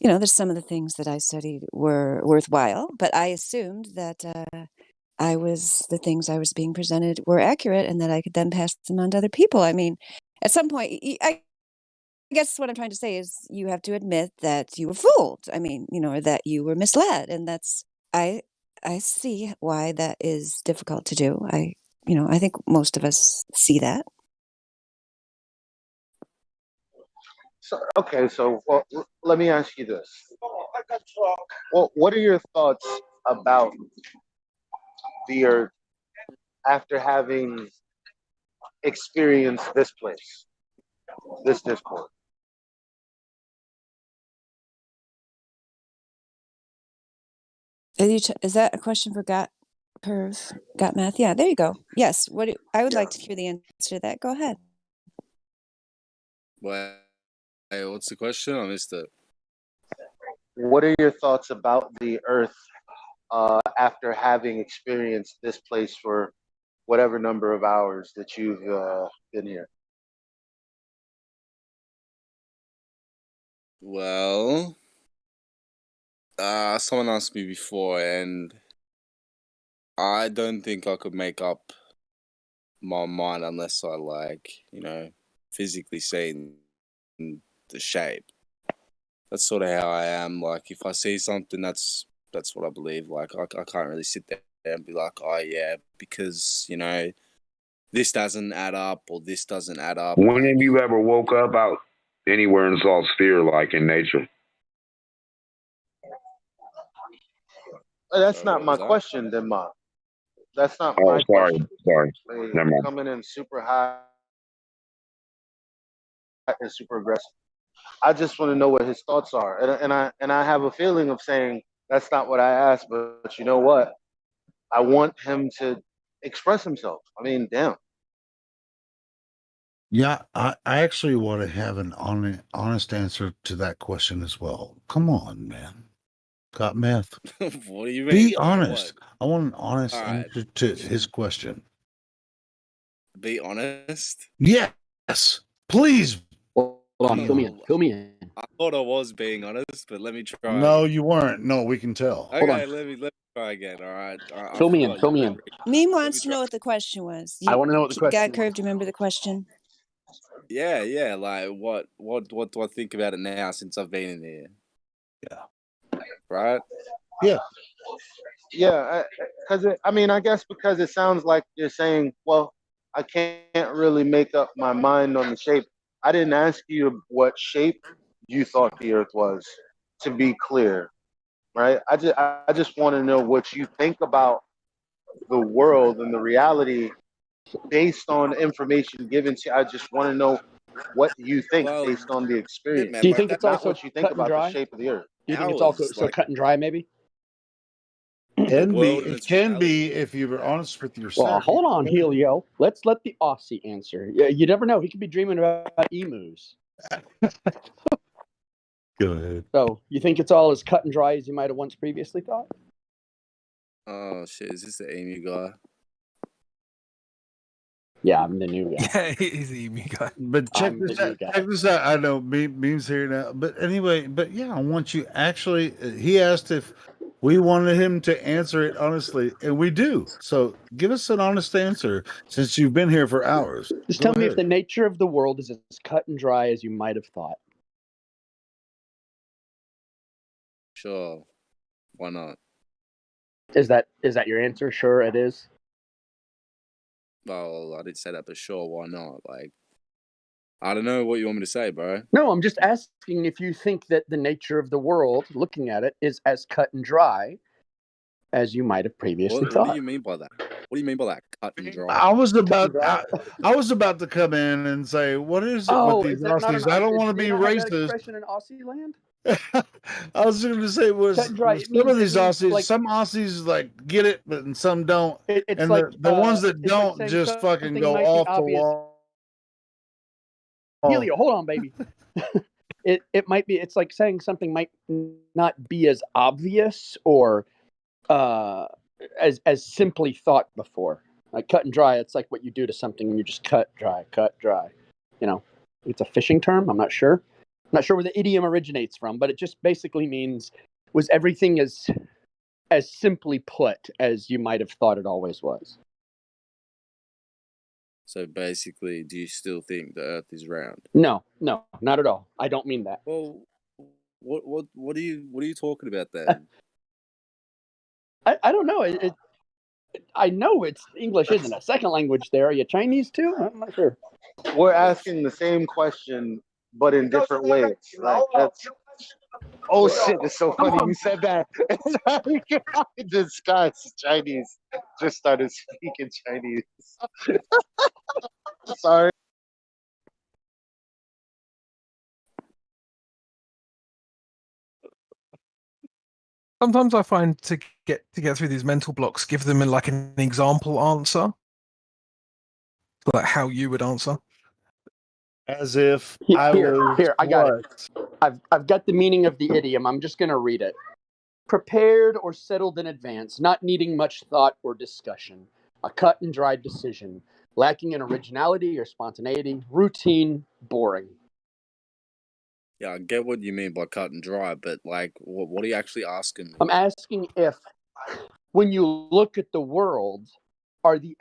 there's some of the things that I studied were worthwhile, but I assumed that the things I was being presented were accurate and that I could then pass them on to other people. I mean, at some point, I guess what I'm trying to say is you have to admit that you were fooled. I mean, or that you were misled. And I see why that is difficult to do. I think most of us see that. So let me ask you this. Well, what are your thoughts about the Earth after having experienced this place, this Discord? Is that a question for Got Math? Yeah, there you go. Yes. I would like to hear the answer to that. Go ahead. Wait, what's the question? I missed it. What are your thoughts about the Earth after having experienced this place for whatever number of hours that you've been here? Well, someone asked me before, and I don't think I could make up my mind unless I physically see the shape. That's sort of how I am. Like, if I see something, that's what I believe. Like, I can't really sit there and be like, oh yeah, because this doesn't add up or this doesn't add up. When have you ever woke up out anywhere and saw a sphere like in nature? That's not my question, then, Ma. That's not my question. Sorry. Never mind. Coming in super high and super aggressive. I just want to know what his thoughts are, and I have a feeling of saying that's not what I asked, but you know what? I want him to express himself. I mean, damn. Yeah, I actually want to have an honest answer to that question as well. Come on, man. Got Math. What do you mean? Be honest. I want an honest answer to his question. Be honest? Yes. Please. Hold on, fill me in. I thought I was being honest, but let me try. No, you weren't. No, we can tell. Okay, let me try again. All right. Fill me in. Meme wants to know what the question was. I want to know what the question Got Curve, do you remember the question? Yeah. Like, what do I think about it now since I've been in here? Yeah. Right? Yeah. Yeah, because I guess because it sounds like you're saying, well, I can't really make up my mind on the shape. I didn't ask you what shape you thought the Earth was, to be clear, right? I just want to know what you think about the world and the reality based on information given to you. I just want to know what you think based on the experience. Do you think it's not also what you think cut and about dry? the shape of the Earth? You think it's all hours. so Like cut and dry, maybe? the Can be. world and It its can reality. be if you were honest with Well, yourself. hold on, Helio. Let's let the Aussie answer. Yeah, you never know. He could be dreaming about emus. Go ahead. So you think it's all as cut and dry as you might have once previously thought? Oh shit! Is this the emu guy? Yeah, I'm the new guy. Yeah, he's the emu guy. But check I'm the this new out. guy. Check this out. I know memes here now, but anyway, but yeah, I want you actually. He asked if we wanted him to answer it honestly, and we do. So give us an honest answer since you've been here for hours. Just Go tell me if ahead. the nature of the world is as cut and dry as you might have thought. Sure. Why not? Is that your answer? Sure, it is. Well, I didn't say that, but sure, why not? Like, I don't know what you want me to say, bro. No, I'm just asking if you think that the nature of the world, looking at it, is as cut and dry as you might have previously What thought. do you mean by that? What do you mean by that? Cut and dry. I was about dry. I was about to come in and say, what is it Oh, with these is that not an? Aussies? I don't want to They be not have that racist. expression in Aussie land? I was going to say was Cut and dry. It some of means these Aussies, like some Aussies like get it, but and some don't. it's And like the ones that it's like don't saying just fucking something go might be off the obvious. wall. Helio, hold on, baby. it might be. It's like saying something might not be as obvious or as simply thought before. Like cut and dry, it's like what you do to something and you just cut dry. You know, it's a fishing term. I'm not sure. I'm not sure where the idiom originates from, but it just basically means was everything as simply put as you might have thought it always was. So basically, do you still think the Earth is round? No, not at all. I don't mean that. Well, what are you talking about then? I don't know. I know it's English isn't a second language there. Are you Chinese too? I'm not sure. We're asking the same question, but in different ways. Like that's. Oh shit! It's so funny you said that. This guy's Chinese just started speaking Chinese. Sorry. Sometimes I find to get through these mental blocks, give them like an example answer, like how you would answer. As if Here, I was here, I got it. I've got the meaning of the idiom. I'm just gonna read it. Prepared or settled in advance, not needing much thought or discussion. A cut and dried decision, lacking in originality or spontaneity, routine, boring. Yeah, I get what you mean by cut and dry, but like, what are you actually asking me? I'm asking if, when you look at the world, are the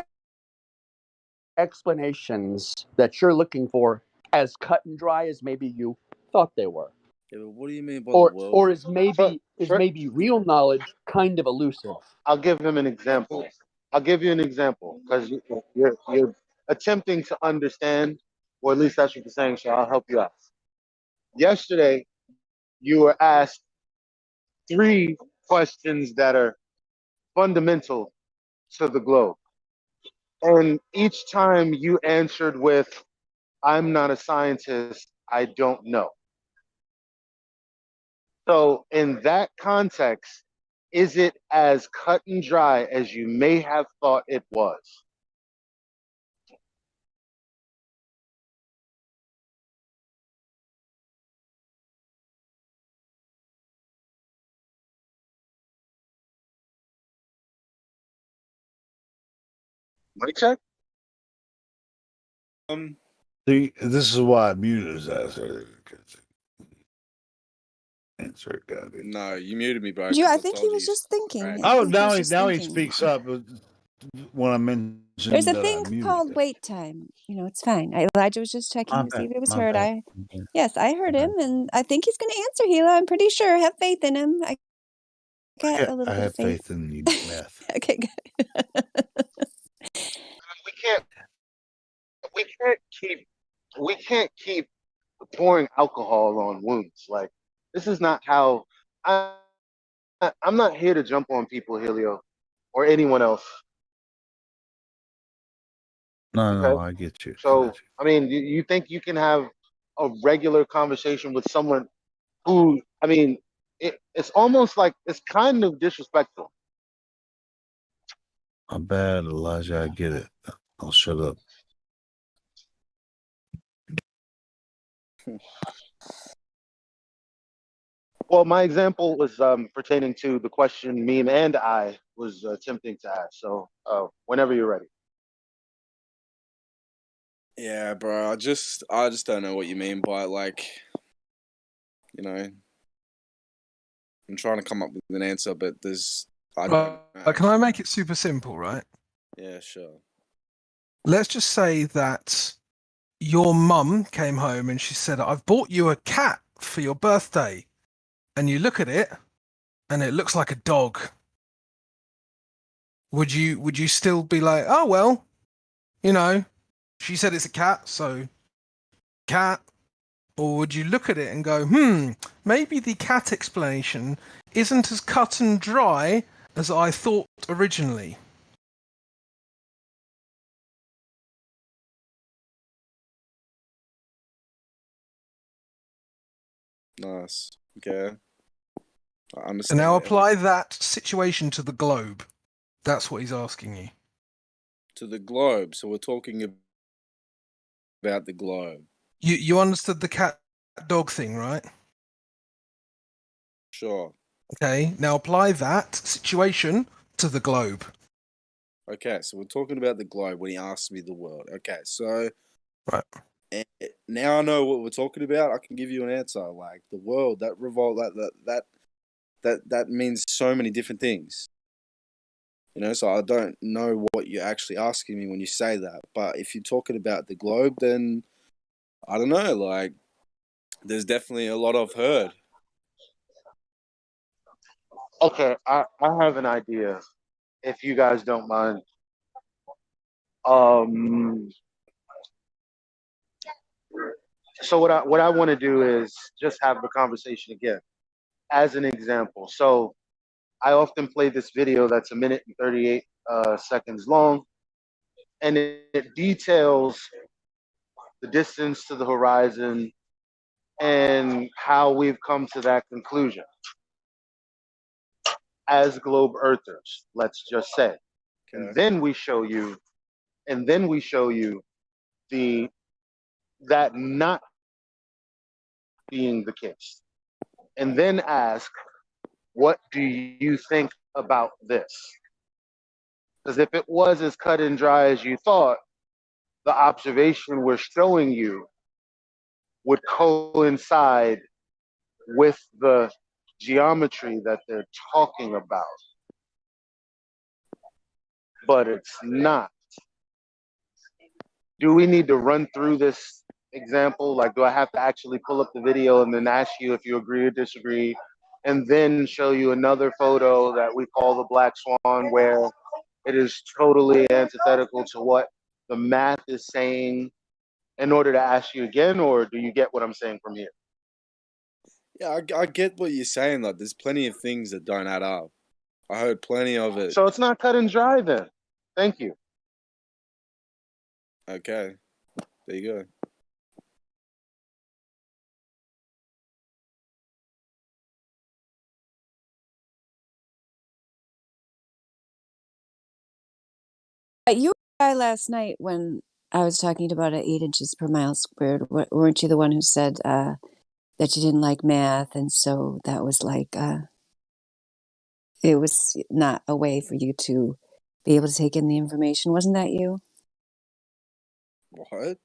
explanations that you're looking for as cut and dry as maybe you thought they were? Yeah, but what do you mean by Or the world? or is maybe real knowledge kind of elusive? I'll give him an example. I'll give you an example because you're attempting to understand, or at least that's what you're saying. So I'll help you out. Yesterday, you were asked 3 questions that are fundamental to the globe, and each time you answered with, "I'm not a scientist. I don't know." So in that context, is it as cut and dry as you may have thought it was? Mic check? See, this is why I muted his ass earlier. Answer got it. No, you muted me, bro. Yeah, 'cause I think he told was you just thinking. right. I Oh, think he was just now he thinking. speaks up when I mentioned There's a that I thing muted called him. wait time. You know, it's fine. Elijah was just checking My to see bad. if it was My heard. bad. My bad. Yes, I heard him, and I think he's going to answer, Gila. I'm pretty sure. Have faith in him. I got a little I bit have of faith. faith in you, Meth. Okay, good. We can't keep pouring alcohol on wounds. Like this is not how I'm not here to jump on people, Helio, or anyone else. No, I get you. So I mean, you think you can have a regular conversation with someone who, I mean, it's almost like it's kind of disrespectful. I'm bad, Elijah. I get it. I'll shut up. Well, my example was pertaining to the question Meme and I was attempting to ask. So whenever you're ready. Yeah, bro. I just don't know what you mean by like, you know. I'm trying to come up with an answer, but I don't know. Can I make it super simple, right? Yeah, sure. Let's just say that your mum came home and she said, "I've bought you a cat for your birthday," and you look at it and it looks like a dog. Would you still be like, "Oh well, you know, she said it's a cat, so cat"? Or would you look at it and go, maybe the cat explanation isn't as cut and dry as I thought originally? Nice. Okay. I And understand. now apply that situation to the globe. That's what he's asking you. To the globe. So we're talking about the globe. You understood the cat dog thing, right? Sure. Okay, now apply that situation to the globe. Okay, so we're talking about the globe when he asked me the world. Okay, so right. Now I know what we're talking about. I can give you an answer. Like the world, that means so many different things. You know, so I don't know what you're actually asking me when you say that. But if you're talking about the globe, then I don't know. Like, there's definitely a lot I've heard. Okay, I have an idea, if you guys don't mind. So what I want to do is just have the conversation again, as an example. So I often play this video that's 1 minute and 38 seconds long, and it details the distance to the horizon and how we've come to that conclusion as globe earthers, let's just say. Okay. And then we show you the that not being the case. And then ask, what do you think about this? Because if it was as cut and dry as you thought, the observation we're showing you would coincide with the geometry that they're talking about. But it's not. Do we need to run through this example? Like, do I have to actually pull up the video and then ask you if you agree or disagree, and then show you another photo that we call the black swan, where it is totally antithetical to what the math is saying, in order to ask you again? Or do you get what I'm saying from here? Yeah, I get what you're saying. Like, there's plenty of things that don't add up. I heard plenty of it. So it's not cut and dry then. Thank you. Okay, there you go. You were the guy last night when I was talking about 8 inches per mile squared. Weren't you the one who said that you didn't like math, and so that was like it was not a way for you to be able to take in the information? Wasn't that you? What?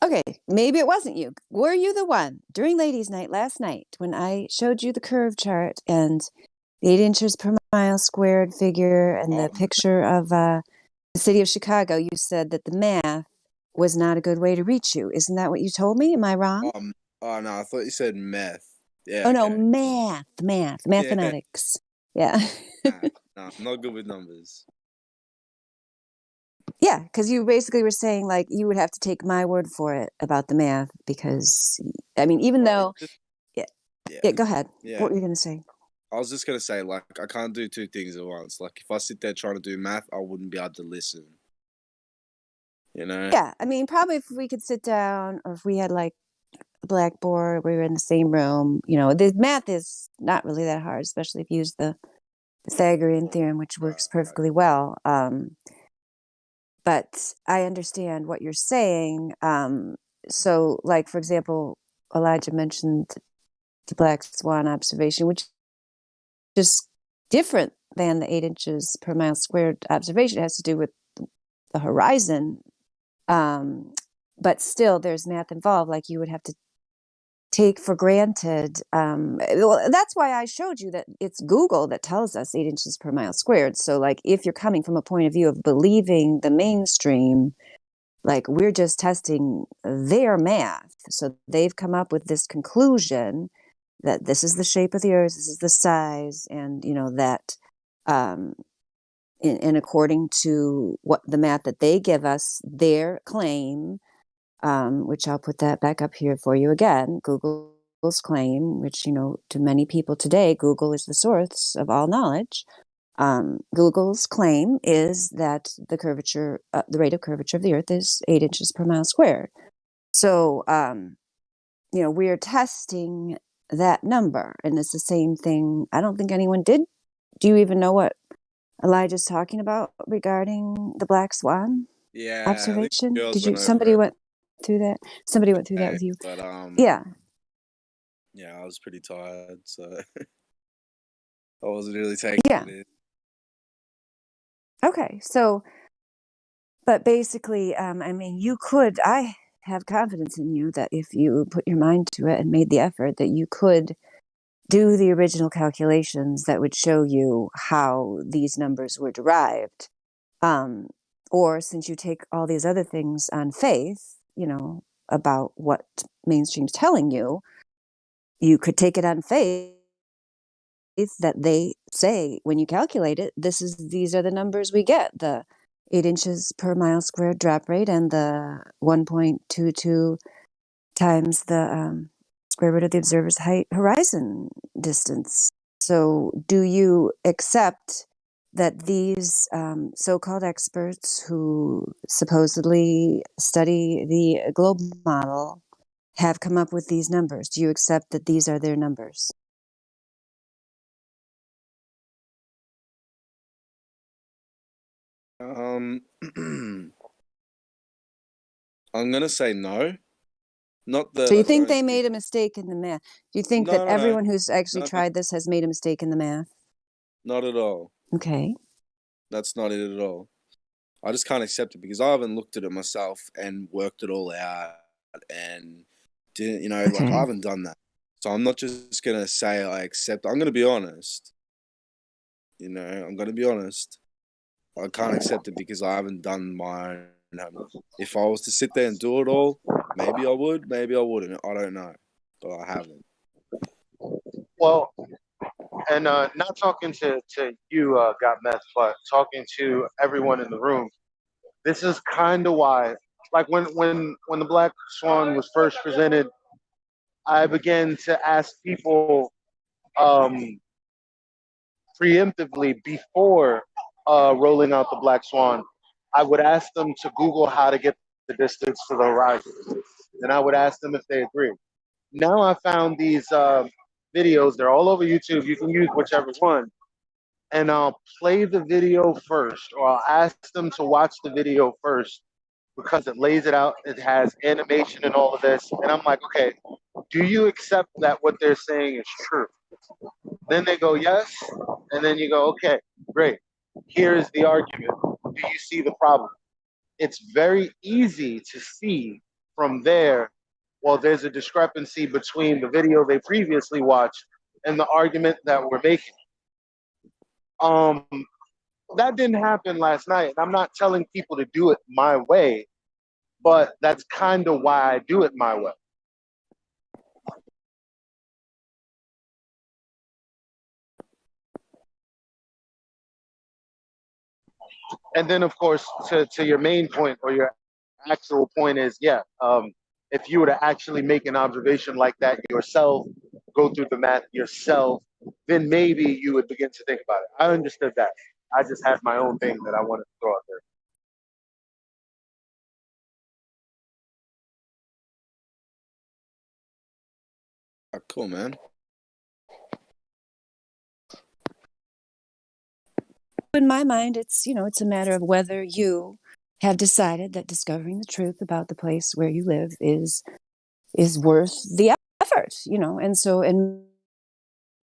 Okay, maybe it wasn't you. Were you the one during ladies' night last night when I showed you the curve chart and the 8 inches per mile squared figure and the picture of the city of Chicago? You said that the math was not a good way to reach you. Isn't that what you told me? Am I wrong? Oh no, I thought you said meth. Yeah. Oh no, Okay. mathematics. Yeah. No, I'm not good with numbers. Yeah, because you basically were saying like you would have to take my word for it about the math, because I mean, even though yeah, go ahead. Yeah. What were you gonna say? I was just gonna say, like, I can't do two things at once. Like, if I sit there trying to do math, I wouldn't be able to listen. You know? Yeah, I mean, probably if we could sit down, or if we had like the blackboard. We were in the same room. You know, the math is not really that hard, especially if you use the Pythagorean theorem, which works perfectly well. But I understand what you're saying. So, like, for example, Elijah mentioned the black swan observation, which is different than the 8 inches per mile squared observation. It has to do with the horizon. But still, there's math involved. Like, you would have to take for granted. Well, that's why I showed you that it's Google that tells us 8 inches per mile squared. So, like, if you're coming from a point of view of believing the mainstream, like, we're just testing their math. So they've come up with this conclusion that this is the shape of the earth, this is the size, and, you know, that and according to what the math that they give us, their claim, which I'll put that back up here for you again, Google's claim, which, you know, to many people today, Google is the source of all knowledge. Google's claim is that the curvature, the rate of curvature of the earth is 8 inches per mile squared. So, you know, we're testing that number, and it's the same thing. I don't think anyone did. Do you even know what Elijah's talking about regarding the black swan Yeah, I think the observation? girls Did you? went over Somebody it. went through that. Somebody went through that with you. But Yeah. yeah, I was pretty tired, so I wasn't really taking Yeah. it in. Okay. So, but basically, I mean, you could. I have confidence in you that if you put your mind to it and made the effort, that you could do the original calculations that would show you how these numbers were derived. Or since you take all these other things on faith, you know, about what mainstream's telling you, you could take it on faith that they say when you calculate it, these are the numbers we get: the 8 inches per mile squared drop rate and the 1.22 times the square root of the observer's height horizon distance. So, do you accept that these so-called experts who supposedly study the globe model have come up with these numbers? Do you accept that these are their numbers? I'm gonna say no. Not So that you I think don't they think. made a mistake in the math? Do you think that No, no, no, everyone who's actually no, tried this has made a mistake in the math? not at all. Okay. That's not it at all. I just can't accept it because I haven't looked at it myself and worked it all out and didn't, you know, like I Okay. haven't done that. So I'm not just gonna say I accept. I'm gonna be honest. You know, I'm gonna be honest. I can't accept it because I haven't done my own homework. If I was to sit there and do it all, maybe I would, maybe I wouldn't. I don't know, but I haven't. Well, and not talking to you, got meth, but talking to everyone in the room. This is kind of why, like when the black swan was first presented, I began to ask people um, preemptively before rolling out the black swan. I would ask them to Google how to get the distance to the horizon, and I would ask them if they agree. Now I found these videos. They're all over YouTube. You can use whichever one, and I'll play the video first, or I'll ask them to watch the video first because it lays it out. It has animation and all of this, and I'm like, okay, do you accept that what they're saying is true? Then they go, yes. And then you go, okay, great. Here's the argument. Do you see the problem? It's very easy to see from there, well, there's a discrepancy between the video they previously watched and the argument that we're making. Um, that didn't happen last night. I'm not telling people to do it my way, but that's kind of why I do it my way. And then, of course, to your main point or your actual point is, yeah, if you were to actually make an observation like that yourself, go through the math yourself, then maybe you would begin to think about it. I understood that. I just had my own thing that I wanted to throw out there. Oh, cool, man. In my mind, it's it's a matter of whether you have decided that discovering the truth about the place where you live is worth the effort, and so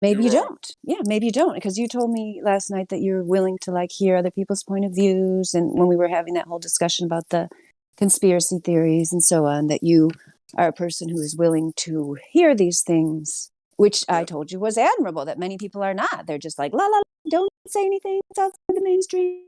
maybe You're you right. don't. Yeah, maybe you don't, because you told me last night that you're willing to like hear other people's point of views, and when we were having that whole discussion about the conspiracy theories and so on, that you are a person who is willing to hear these things, which I told you was admirable, that many people are not. They're just like, la la, la, don't say anything that's outside the mainstream.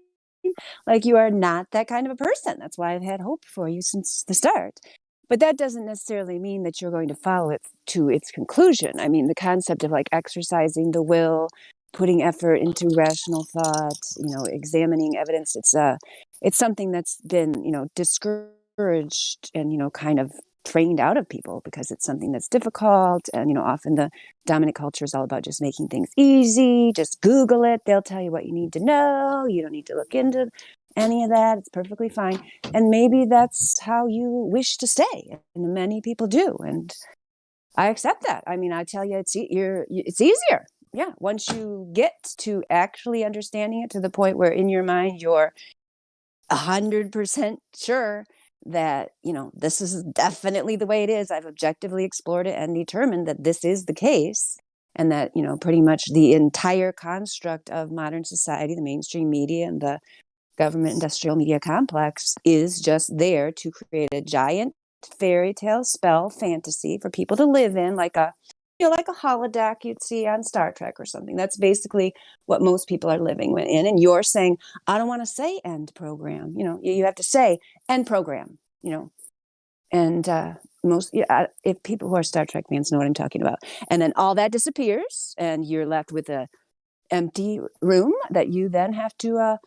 Like, you are not that kind of a person. That's why I've had hope for you since the start. But that doesn't necessarily mean that you're going to follow it to its conclusion. I mean, the concept of like exercising the will, putting effort into rational thought, examining evidence, it's something that's been, discouraged and, kind of trained out of people, because it's something that's difficult. And, often the dominant culture is all about just making things easy. Just Google it. They'll tell you what you need to know. You don't need to look into any of that. It's perfectly fine. And maybe that's how you wish to stay. And many people do. And I accept that. I mean, I tell you, it's easier. Yeah. Once you get to actually understanding it to the point where in your mind, you're 100% sure that, this is definitely the way it is. I've objectively explored it and determined that this is the case. And that, pretty much the entire construct of modern society, the mainstream media and the government industrial media complex, is just there to create a giant fairy tale spell fantasy for people to live in, like a holodeck you'd see on Star Trek or something. That's basically what most people are living in. And you're saying, I don't want to say end program. You have to say end program, and if people who are Star Trek fans know what I'm talking about. And then all that disappears and you're left with a empty room that you then have to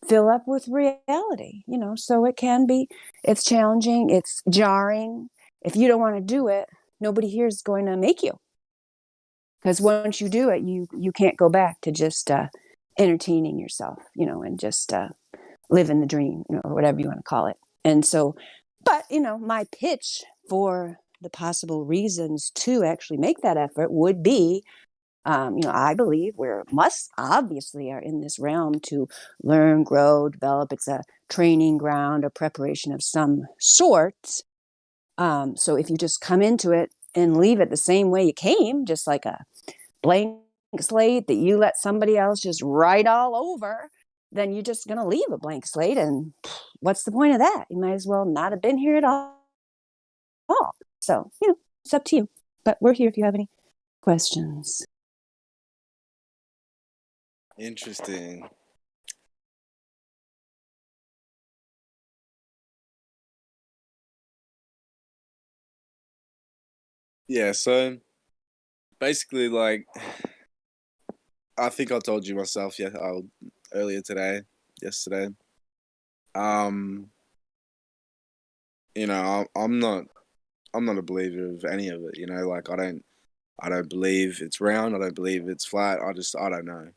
fill up with reality, so it's challenging, it's jarring. If you don't want to do it, nobody here is going to make you, because once you do it, you can't go back to just entertaining yourself, and just living the dream, or whatever you want to call it. And so, but my pitch for the possible reasons to actually make that effort would be, I believe obviously are in this realm to learn, grow, develop. It's a training ground, a preparation of some sort. So if you just come into it and leave it the same way you came, just like a blank slate that you let somebody else just write all over, then you're just going to leave a blank slate. And what's the point of that? You might as well not have been here at all. So, it's up to you. But we're here if you have any questions. Interesting. Yeah, so basically, like, I think I told you myself, earlier yesterday. I'm not a believer of any of it. Like, I don't believe it's round. I don't believe it's flat. I don't know.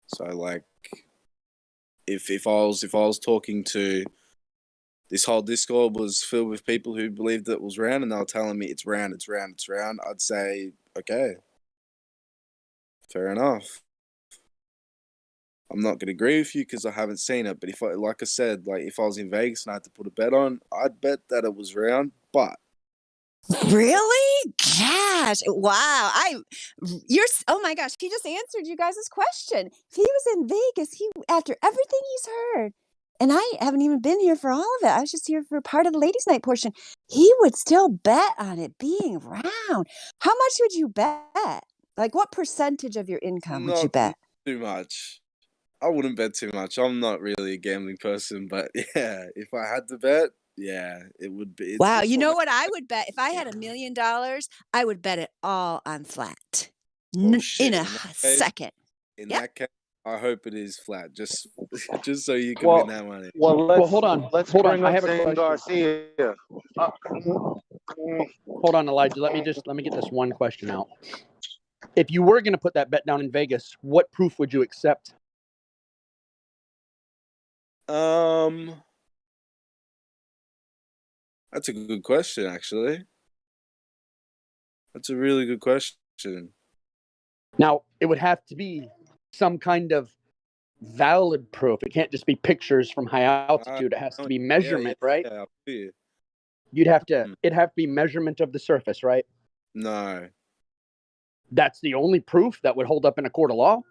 So like, if I was talking to, this whole Discord was filled with people who believed it was round, and they were telling me it's round, it's round, it's round, I'd say, okay, fair enough. I'm not going to agree with you because I haven't seen it, but like I said, like if I was in Vegas and I had to put a bet on, I'd bet that it was round, but Really? Gosh. Wow. Oh my gosh. He just answered you guys' question. If he was in Vegas, after everything he's heard, and I haven't even been here for all of it. I was just here for part of the ladies' night portion. He would still bet on it being round. How much would you bet? Like, what percentage of your income would you not bet? too much. I wouldn't bet too much. I'm not really a gambling person, but yeah, if I had to bet, yeah, it would be. Wow. You know what I would bet? If I had $1 million, I would bet it all on flat. Oh shit! In a second. In Yep. that case, I hope it is flat, just so you can win that money. Let's hold on. let's Hold bring on. I up have a Zane question. Garcia. Hold on, Elijah. Let me get this one question out. If you were going to put that bet down in Vegas, what proof would you accept? That's a good question, actually. That's a really good question. Now, it would have to be some kind of valid proof. It can't just be pictures from high altitude. It has to be measurement, right? Yeah, I feel You'd have to. It'd have to be measurement of the surface, right? No. That's the only proof that would hold up in a court of law.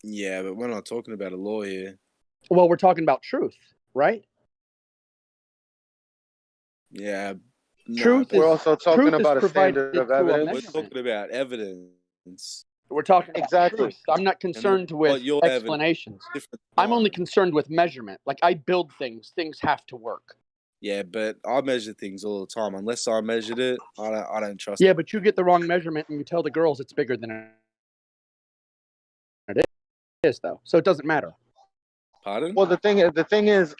Yeah, but we're not talking about a law here. Well, we're talking about truth, right? Yeah. No, Truth but We're also talking truth is about a provided standard of through a we're evidence. measurement. talking about evidence. We're talking about Exactly. truth. I'm not concerned And with what your evidence explanations. is different to I'm only mine. concerned with measurement. Like I build things. Things have to work. Yeah, but I measure things all the time. Unless I measured it, I don't trust Yeah, it. but you get the wrong measurement and you tell the girls it's bigger than it is, though. So it doesn't matter. Pardon? Well, the thing is,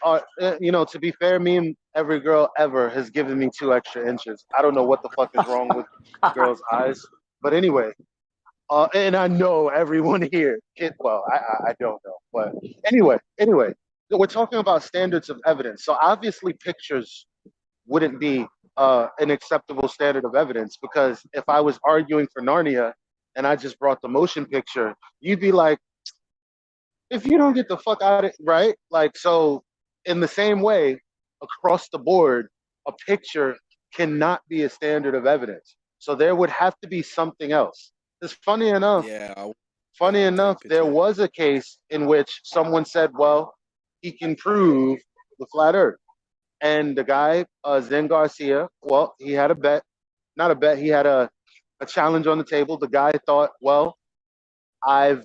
you know, to be fair, me and every girl ever has given me 2 extra inches. I don't know what the fuck is wrong with girls' eyes, but anyway, and I know everyone here. Well, I don't know, but anyway, we're talking about standards of evidence. So obviously, pictures wouldn't be an acceptable standard of evidence because if I was arguing for Narnia and I just brought the motion picture, you'd be like, if you don't get the fuck out of it, right? Like, so in the same way, across the board, a picture cannot be a standard of evidence. So there would have to be something else. Because funny enough, Yeah, I there picture. was a case in which someone said, well, he can prove the flat earth. And the guy, Zen Garcia, well, he had a bet, not a bet, he had a challenge on the table. The guy thought, well, I've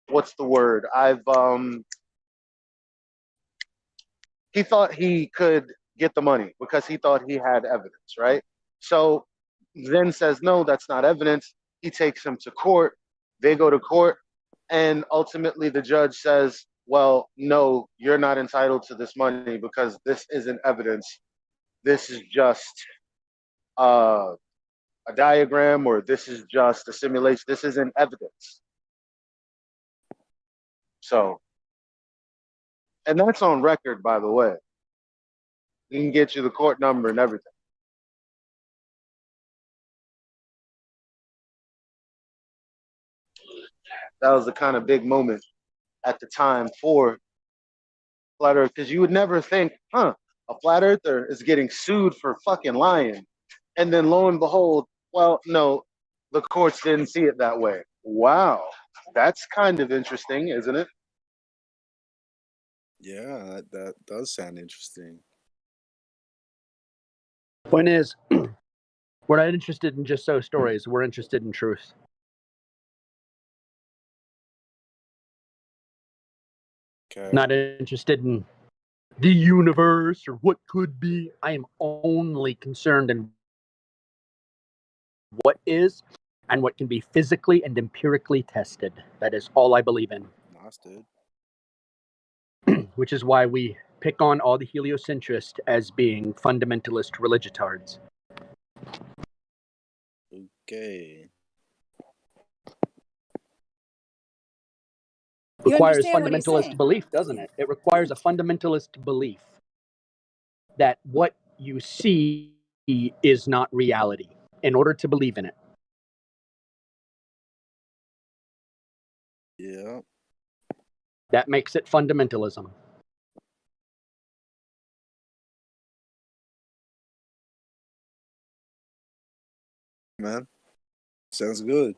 what's the word? He thought he could get the money because he thought he had evidence, right? So Zen says, no, that's not evidence. He takes him to court. They go to court, and ultimately the judge says, well, no, you're not entitled to this money because this isn't evidence. This is just a diagram, or this is just a simulation. This isn't evidence. So, and that's on record, by the way. He can get you the court number and everything. That was the kind of big moment at the time for flat earth, because you would never think, a flat earther is getting sued for fucking lying. And then lo and behold, well, no, the courts didn't see it that way. Wow. That's kind of interesting, isn't it? Yeah, that does sound interesting. Point is, we're not interested in just so stories. We're interested in truth. Okay. Not interested in the universe or what could be. I am only concerned in what is and what can be physically and empirically tested. That is all I believe in. Nice, dude. Which is why we pick on all the heliocentrists as being fundamentalist religiotards. Okay. You Requires understand what he's fundamentalist saying? belief, doesn't it? It requires a fundamentalist belief that what you see is not reality in order to believe in it. Yeah. That makes it fundamentalism. Man. Sounds good.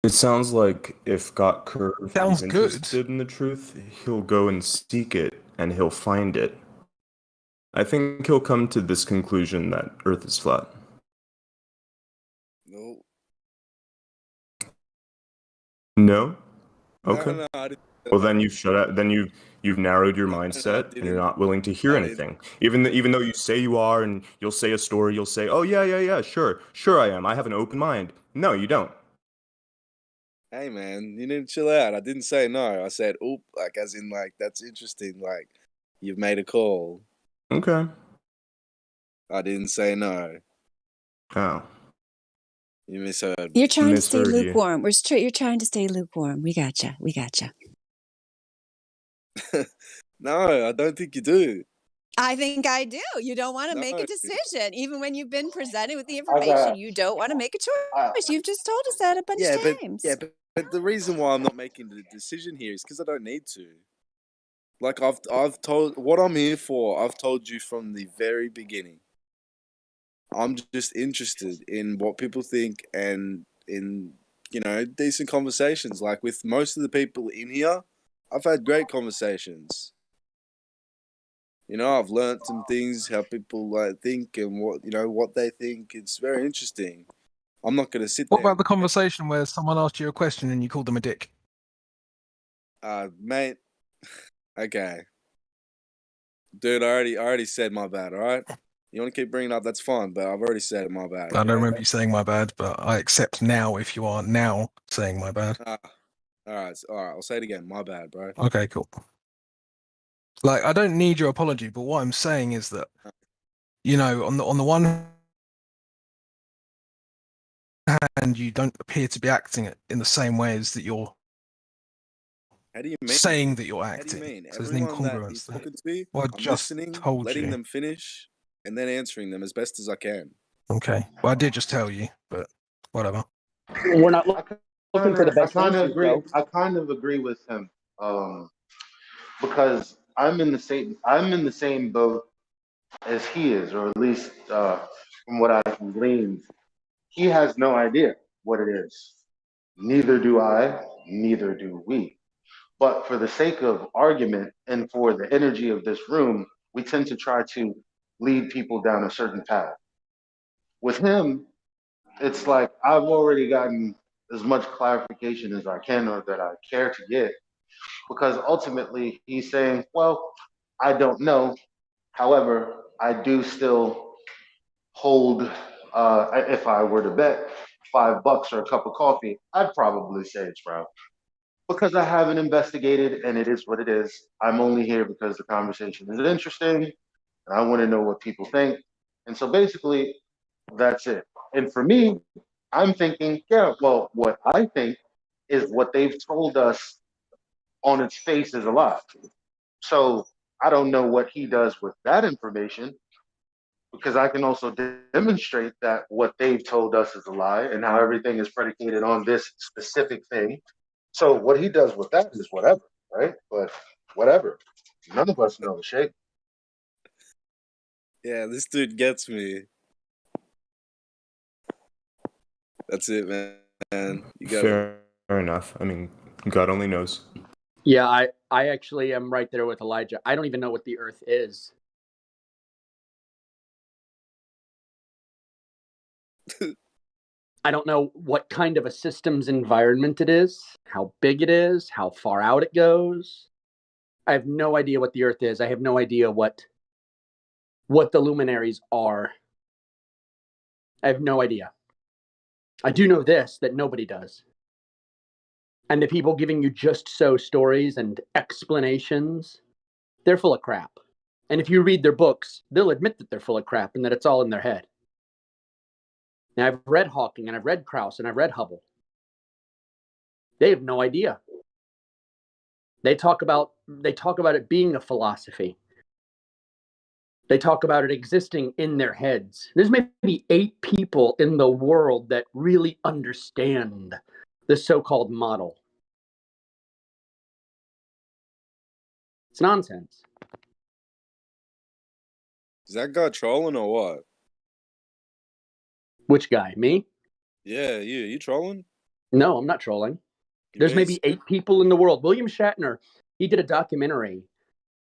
It sounds like if Got Curve Sounds is good. interested in the truth, he'll go and seek it and he'll find it. I think he'll come to this conclusion that Earth is flat. No. No? Okay. No, I didn't. Well, then you've shut out. Then you've narrowed your mindset, and you're not willing to hear anything. Even though you say you are, and you'll say a story, you'll say, "Oh yeah, sure, I am. I have an open mind." No, you don't. Hey man, you need to chill out. I didn't say no. I said, oop, like as in like that's interesting. Like you've made a call. Okay. I didn't say no. Oh. You misheard. You're trying to stay Misheard you. lukewarm. You're trying to stay lukewarm. We gotcha. No, I don't think you do. I think I do. You don't want to make a No. decision. Even when you've been presented with the I information, got. you don't want to make a I, choice. You've just told us that a bunch Yeah, of times. but the reason why I'm not making the decision here is because I don't need to. Like I've told what I'm here for. I've told you from the very beginning. I'm just interested in what people think and in decent conversations. Like with most of the people in here, I've had great conversations. I've learned some things, how people think and what they think. It's very interesting. I'm not gonna sit What there, about the conversation where someone asked you a question and you called them a dick? mate. Okay, dude. I already said my bad. All right. You want to keep bringing it up? That's fine. But I've already said it. My bad. I don't remember you saying my bad, but I accept now if you are now saying my bad. All right. I'll say it again. My bad, bro. Okay, cool. Like, I don't need your apology, but what I'm saying is that, on the one hand, you don't appear to be acting in the same way as that you're How do you mean? saying that you're How do you acting. mean? So there's an Everyone that incongruence is there. talking to me, Well, I I'm just listening, told letting you. them finish, and then answering them as best as I can. Okay. Well, I did just tell you, but whatever. We're not I looking for the I best kind of answers, agree. though. I kind of agree with him, because I'm in the same boat as he is, or at least from what I've gleaned. He has no idea what it is. Neither do I. Neither do we. But for the sake of argument and for the energy of this room, we tend to try to lead people down a certain path. With him, it's like I've already gotten as much clarification as I can or that I care to get, because ultimately he's saying, well, I don't know. However, I do still hold, if I were to bet $5 or a cup of coffee, I'd probably say it's brown because I haven't investigated and it is what it is. I'm only here because the conversation is interesting and I want to know what people think. And so basically, that's it. And for me, I'm thinking, yeah, well, what I think is what they've told us on its face is a lie. So I don't know what he does with that information because I can also demonstrate that what they've told us is a lie and how everything is predicated on this specific thing. So what he does with that is whatever, right? But whatever. None of us know the shape. Yeah, this dude gets me. That's it, man. You got it. Fair enough. I mean, God only knows. Yeah, I actually am right there with Elijah. I don't even know what the Earth is. I don't know what kind of a systems environment it is, how big it is, how far out it goes. I have no idea what the Earth is. I have no idea what the luminaries are. I have no idea. I do know this, that nobody does. And the people giving you just so stories and explanations, they're full of crap. And if you read their books, they'll admit that they're full of crap and that it's all in their head. Now, I've read Hawking and I've read Krauss and I've read Hubble. They have no idea. They talk about it being a philosophy. They talk about it existing in their heads. There's maybe 8 people in the world that really understand the so-called model. It's nonsense. Is that guy trolling or what? Which guy? Me? Yeah, you trolling? No, I'm not trolling. You There's being maybe 8 people in the world. William Shatner, he did a documentary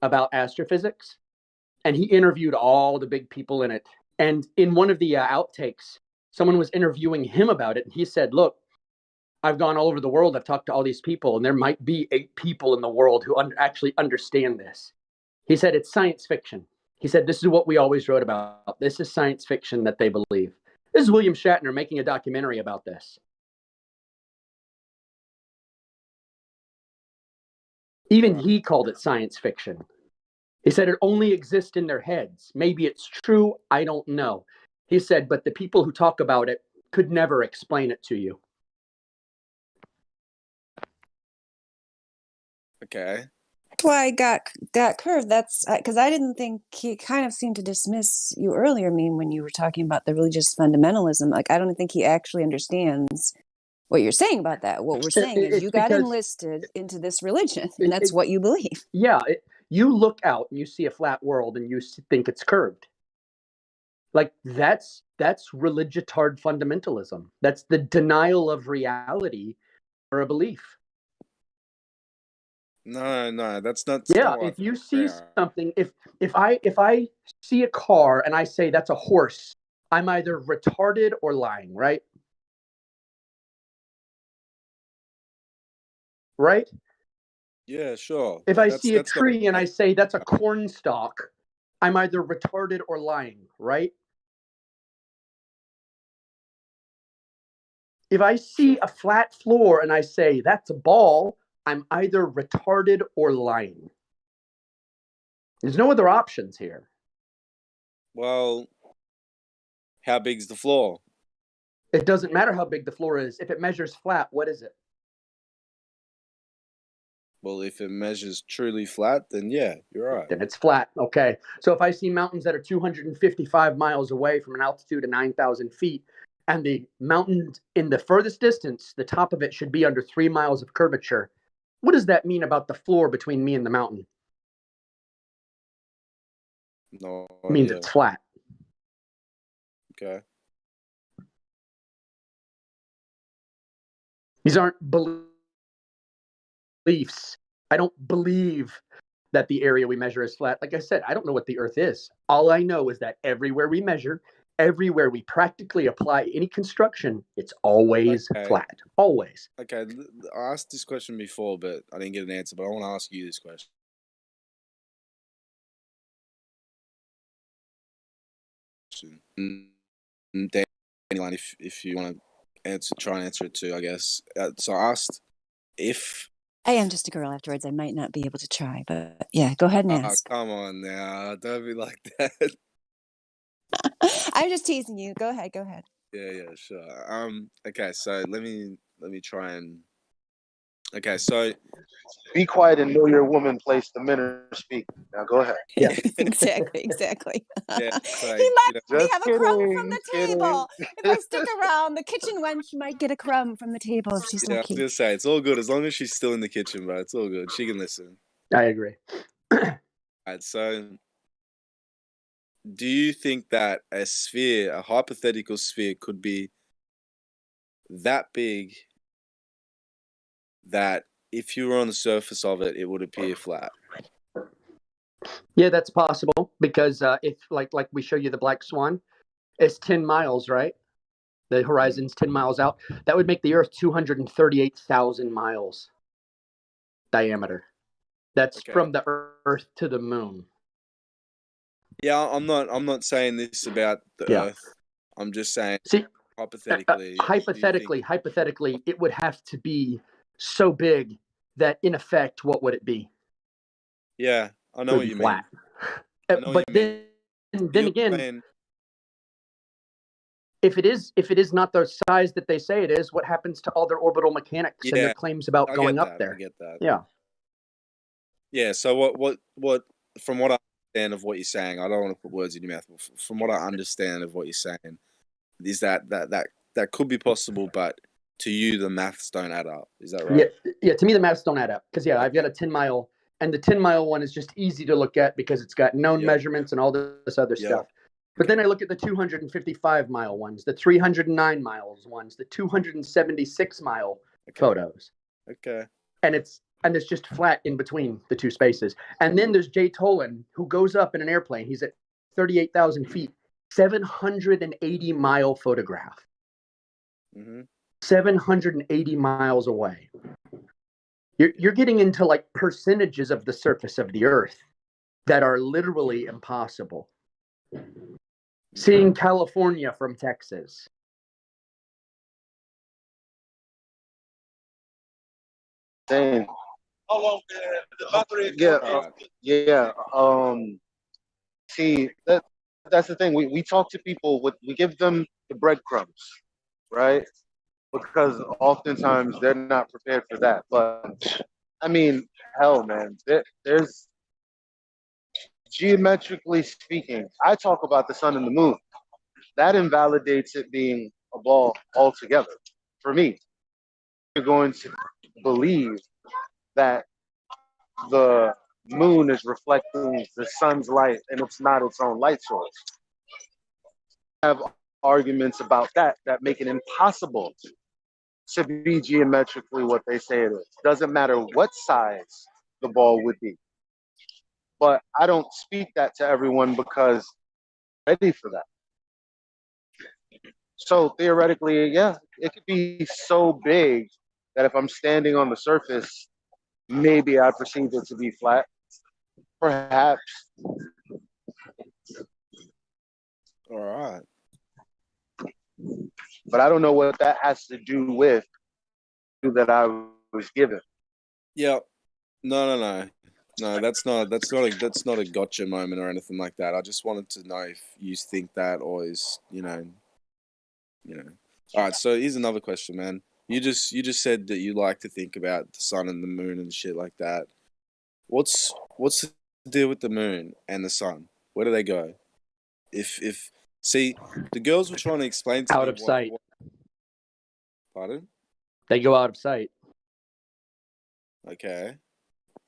about astrophysics, and he interviewed all the big people in it. And in one of the outtakes, someone was interviewing him about it, and he said, look, I've gone all over the world. I've talked to all these people, and there might be 8 people in the world who actually understand this. He said, it's science fiction. He said, this is what we always wrote about. This is science fiction that they believe. This is William Shatner making a documentary about this. Even he called it science fiction. He said it only exists in their heads. Maybe it's true. I don't know. He said, but the people who talk about it could never explain it to you. Okay. why I got curved. That's because I didn't think he kind of seemed to dismiss you earlier, when you were talking about the religious fundamentalism. Like, I don't think he actually understands what you're saying about that. What we're saying is you It's got because enlisted into this religion, and that's what you believe. yeah, you look out and you see a flat world and you think it's curved. Like that's religitard fundamentalism. That's the denial of reality or a belief. No, that's not. Yeah, if you see something, if I see a car and I say that's a horse, I'm either retarded or lying, right? Right? Yeah, sure. If But I that's see a that's not. tree and I say that's a corn stalk, I'm either retarded or lying, right? If I see a flat floor and I say that's a ball, I'm either retarded or lying. There's no other options here. Well, how big's the floor? It doesn't matter how big the floor is. If it measures flat, what is it? Well, if it measures truly flat, then yeah, you're right. Then it's flat. Okay. So if I see mountains that are 255 miles away from an altitude of 9,000 feet, and the mountain in the furthest distance, the top of it should be under 3 miles of curvature, what does that mean about the floor between me and the mountain? No It means idea. it's flat. Okay. These aren't beliefs. I don't believe that the area we measure is flat. Like I said, I don't know what the Earth is. All I know is that everywhere we measure, everywhere we practically apply any construction, it's always flat. Always. Okay, I asked this question before, but I didn't get an answer. But I want to ask you this question. Anyone, if you want to try and answer it too, I guess. So I asked if. I am just a girl afterwards. I might not be able to try, but yeah, go ahead and ask. Come on now, don't be like that. I'm just teasing you. Go ahead. Yeah, sure. Okay, so let me try and. Okay, so. Be quiet and know your woman place. The men are speaking. Now go ahead. Yeah. exactly. Yeah, He let me have a crumb from the table. If I stick around, the kitchen wench might get a crumb from the table if she's Yeah, I lucky. was gonna say it's all good as long as she's still in the kitchen, bro. It's all good. She can listen. I agree. Alright, so do you think that a hypothetical sphere, could be that big that if you were on the surface of it, it would appear flat? Yeah, that's possible because if like we show you the black swan, it's 10 miles, right? The horizon's 10 miles out. That would make the Earth 238,000 miles diameter. That's from the Earth to the moon. Yeah, I'm not saying this about the Earth. I'm just saying hypothetically. Hypothetically, it would have to be so big that in effect, what would it be? Yeah, I know what you mean. But then again, if it is not the size that they say it is, what happens to all their orbital mechanics and their claims about going up there? I get that. Yeah. Yeah. So what from what I understand of what you're saying, I don't want to put words in your mouth. But from what I understand of what you're saying, is that could be possible, but to you the maths don't add up. Is that right? Yeah. To me, the maths don't add up because I've got a 10-mile, and the 10-mile one is just easy to look at because it's got known measurements and all this other stuff. But then I look at the 255-mile ones, the 309 miles ones, the 276-mile photos. Okay. And it's just flat in between the two spaces. And then there's Jay Tolan, who goes up in an airplane. He's at 38,000 feet, 780-mile photograph. 780 miles away. You're getting into like percentages of the surface of the Earth that are literally impossible. Seeing California from Texas. Same. How long the battery? Yeah. See, that's the thing. We talk to people. We give them the breadcrumbs, right? Because oftentimes they're not prepared for that. But I mean, hell, man. There's geometrically speaking. I talk about the sun and the moon. That invalidates it being a ball altogether. For me, you're going to believe that the moon is reflecting the sun's light and it's not its own light source. I have arguments about that make it impossible to be geometrically what they say it is. Doesn't matter what size the ball would be. But I don't speak that to everyone because I'm ready for that. So theoretically, yeah, it could be so big that if I'm standing on the surface, maybe I perceive it to be flat. Perhaps. All right. But I don't know what that has to do with that I was given. Yeah. No. No, that's not a gotcha moment or anything like that. I just wanted to know if you think that or is, you know. All right, so here's another question, man. You just said that you like to think about the sun and the moon and shit like that. What's the deal with the moon and the sun? Where do they go? If see, the girls were trying to explain to Out me of sight. Pardon? They go out of sight. Okay.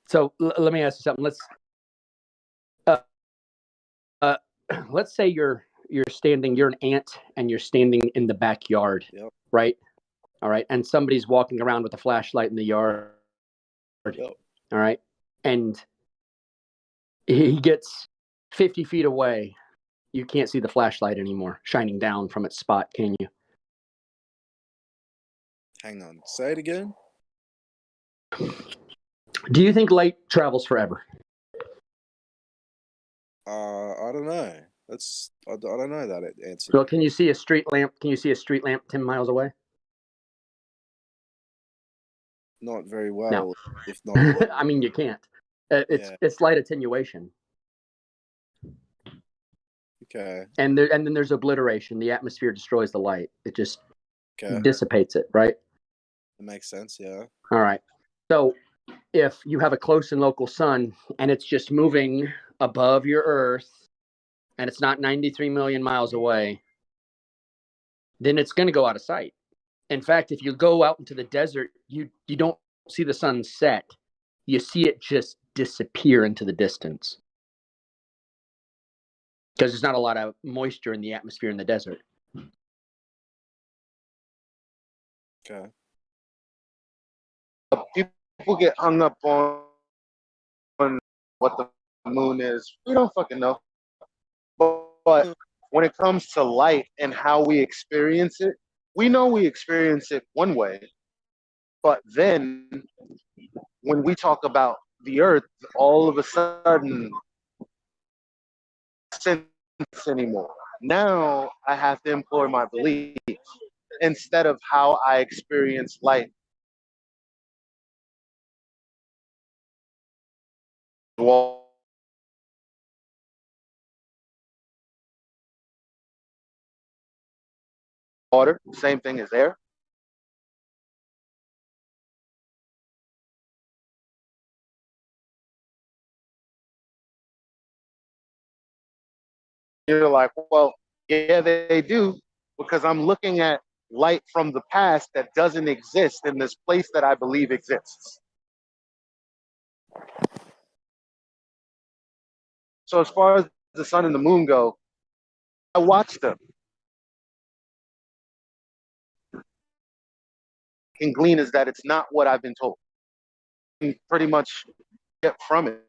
So let me ask you something. Let's say you're standing, you're an ant, and you're standing in the backyard, right? All right, and somebody's walking around with a flashlight in the yard. Yep. All right, and he gets 50 feet away. You can't see the flashlight anymore shining down from its spot, can you? Hang on. Say it again. Do you think light travels forever? I don't know. I don't know that answer. Well, can you see a street lamp? Can you see a street lamp 10 miles away? Not very well. No. If not at all. I mean, you can't. It's light attenuation. Okay. And then there's obliteration. The atmosphere destroys the light. It just Okay. dissipates it, right? That makes sense, yeah. All right. So if you have a close and local sun and it's just moving above your Earth and it's not 93 million miles away, then it's going to go out of sight. In fact, if you go out into the desert, you don't see the sun set. You see it just disappear into the distance. Because there's not a lot of moisture in the atmosphere in the desert. Okay. People get hung up on what the moon is. We don't fucking know. But when it comes to light and how we experience it, we know we experience it one way. But then when we talk about the earth, all of a sudden, sense anymore. Now I have to employ my belief instead of how I experience light. Water, same thing as air. You're like, well, yeah, they do, because I'm looking at light from the past that doesn't exist in this place that I believe exists. So as far as the sun and the moon go, I watch them. Can glean is that it's not what I've been told. You can pretty much get from it.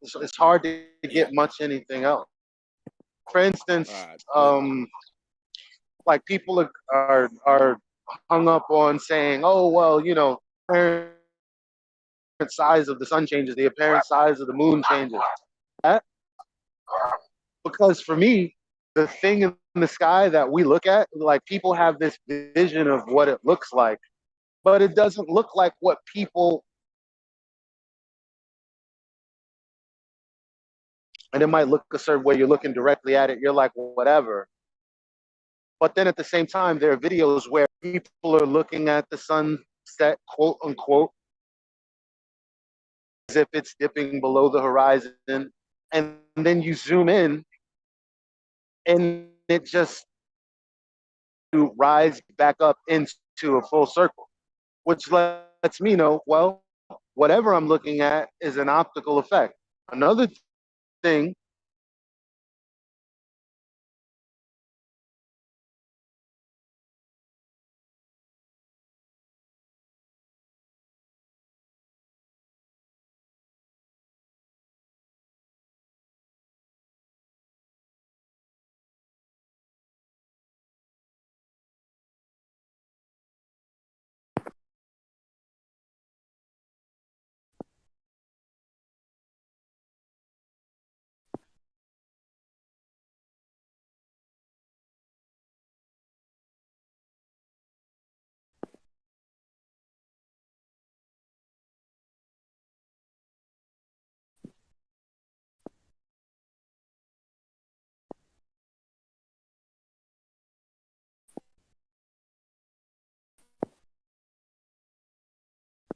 It's hard to get much anything else. For instance, like people are hung up on saying, oh, well, you know, the apparent size of the sun changes, the apparent size of the moon changes. Because for me, the thing in the sky that we look at, like people have this vision of what it looks like, but it doesn't look like what people, and it might look a certain way. You're looking directly at it, you're like, well, whatever. But then at the same time, there are videos where people are looking at the sunset, quote unquote, if it's dipping below the horizon, and then you zoom in, and it just to rise back up into a full circle, which lets me know, well, whatever I'm looking at is an optical effect. Another thing,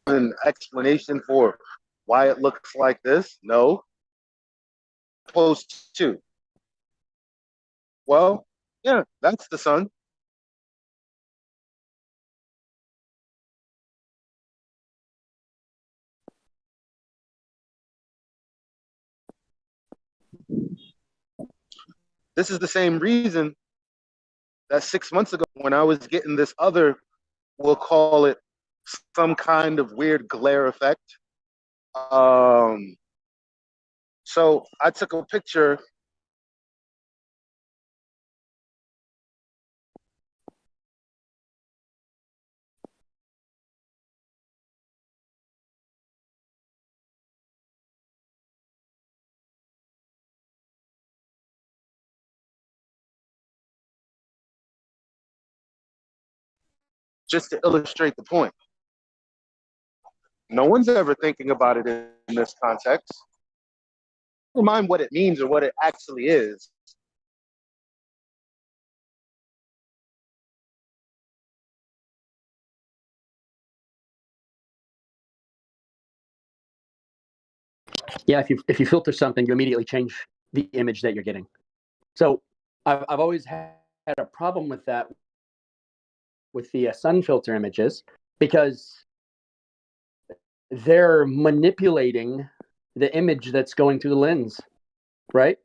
an explanation for why it looks like this? No. Opposed to, well, yeah, that's the sun. This is the same reason that 6 months ago, when I was getting this other, we'll call it some kind of weird glare effect. So I took a picture just to illustrate the point. No one's ever thinking about it in this context. Never mind what it means or what it actually is. Yeah, if you filter something, you immediately change the image that you're getting. So I've always had a problem with that with the sun filter images, because they're manipulating the image that's going through the lens, right?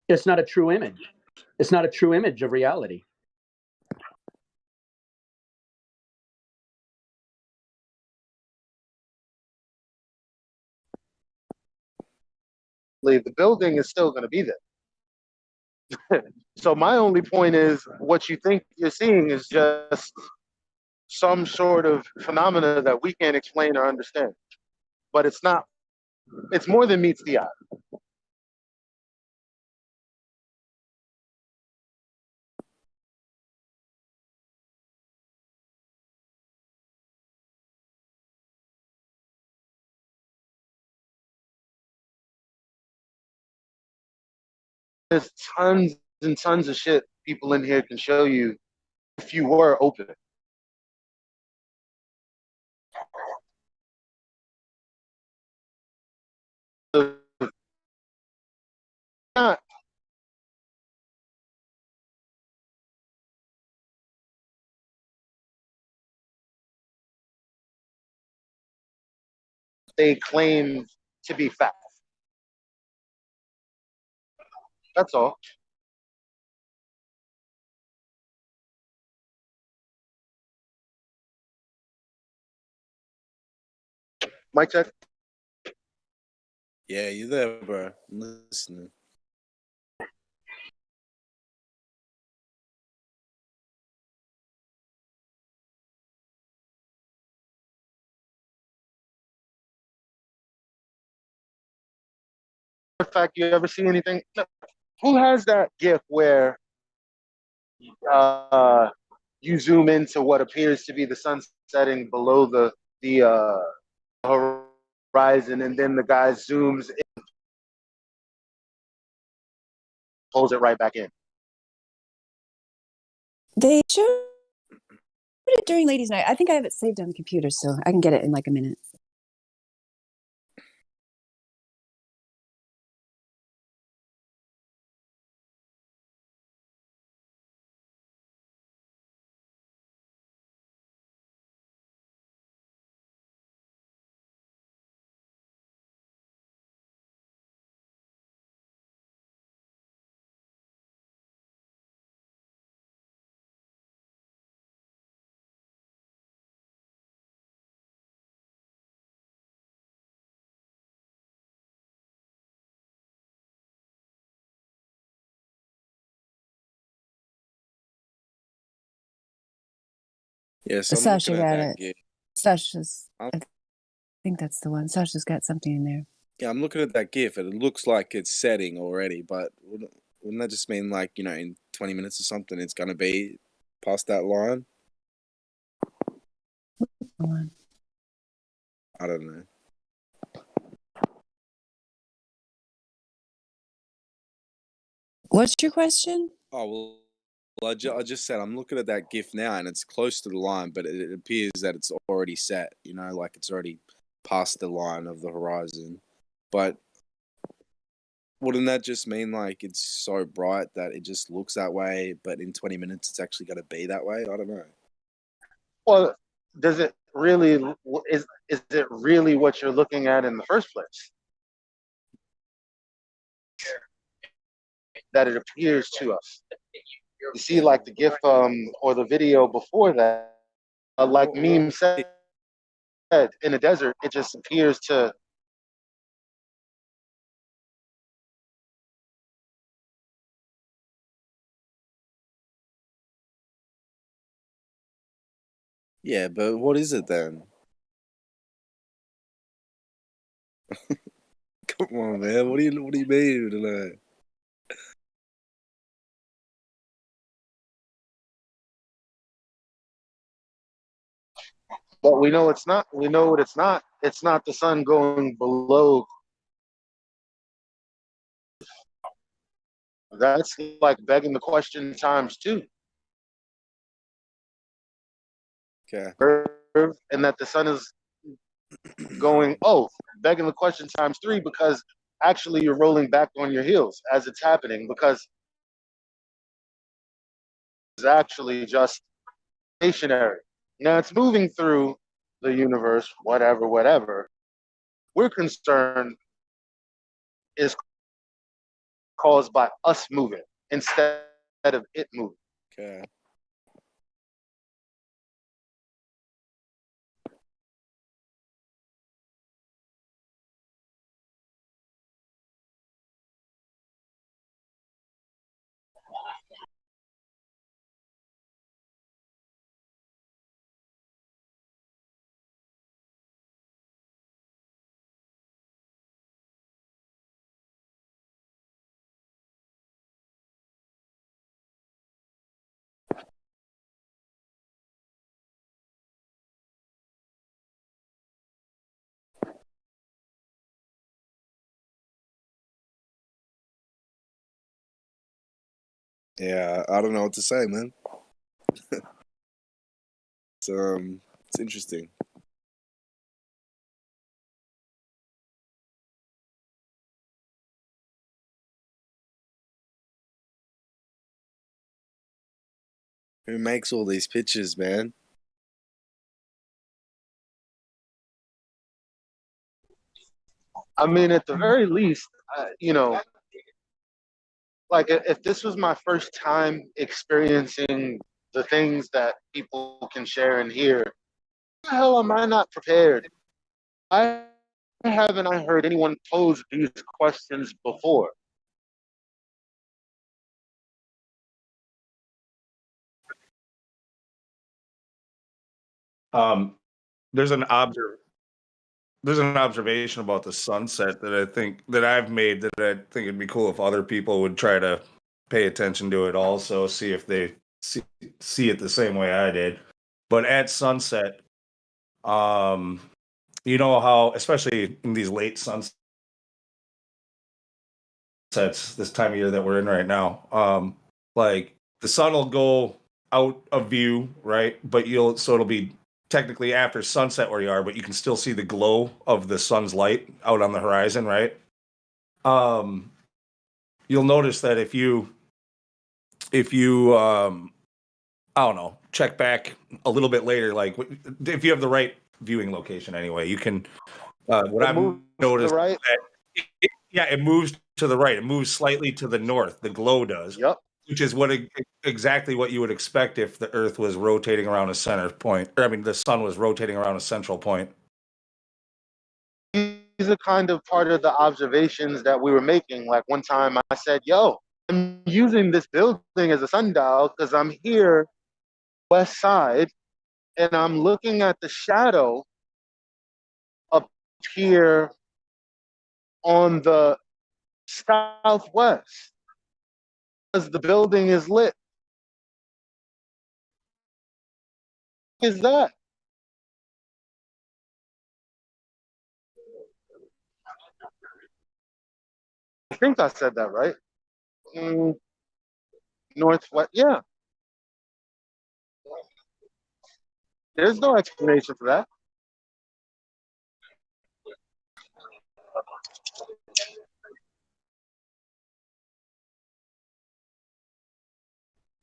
It's not a true image. It's not a true image of reality. The building is still going to be there. So my only point is, what you think you're seeing is just some sort of phenomena that we can't explain or understand. But it's not, it's more than meets the eye. There's tons and tons of shit people in here can show you if you were open. Not they claim to be fat. That's all. Mic check. Yeah, you there, bro? I'm listening. In fact, you ever see anything? No. Who has that GIF where you zoom into what appears to be the sun setting below the horizon, and then the guy zooms in, pulls it right back in? They show Put it during ladies' night. I think I have it saved on the computer, so I can get it in like a minute. Yes, I'm Sasha looking at got that it. GIF. Sasha's. I'm, I think that's the one. Sasha's got something in there. yeah, I'm looking at that GIF, and it looks like it's setting already. But wouldn't that just mean, like, in 20 minutes or something, it's gonna be past that line? Hold on. I don't know. What's your question? Oh well, I just said I'm looking at that GIF now, and it's close to the line, but it appears that it's already set. Like it's already past the line of the horizon. But wouldn't that just mean like it's so bright that it just looks that way, but in 20 minutes it's actually going to be that way? I don't know. Well, does it really is it really what you're looking at in the first place? That it appears to us. You see, like the GIF or the video before that, like Meme said, in the desert, it just appears to. Yeah, but what is it then? Come on, man. What do you mean tonight? But we know it's not. We know what it's not. It's not the sun going below. That's like begging the question times two. Okay. And that the sun is going, begging the question times three, because actually you're rolling back on your heels as it's happening, because it's actually just stationary. Now it's moving through the universe, whatever. We're concerned is caused by us moving instead of it moving. Okay. Yeah, I don't know what to say, man. It's interesting. Who makes all these pictures, man? I mean, at the very least, like if this was my first time experiencing the things that people can share and hear, how the hell am I not prepared? Why haven't I heard anyone pose these questions before? There's an observation about the sunset that I think that I've made that I think it'd be cool if other people would try to pay attention to it also, see if they see it the same way I did. But at sunset, you know how, especially in these late sunsets, this time of year that we're in right now, like the sun will go out of view, right? But it'll be technically after sunset where you are, but you can still see the glow of the sun's light out on the horizon, right? You'll notice that if you I don't know, check back a little bit later, like if you have the right viewing location anyway, you can what It I've moves to noticed the right. is that it moves to the right. It moves slightly to the north. The glow does. Yep. Which is exactly what you would expect if the Earth was rotating around a center point. Or, I mean, the sun was rotating around a central point. These are kind of part of the observations that we were making. Like one time I said, yo, I'm using this building as a sundial because I'm here west side and I'm looking at the shadow up here on the southwest because the building is lit. What is that? I think I said that right. Northwest, yeah. There's no explanation for that.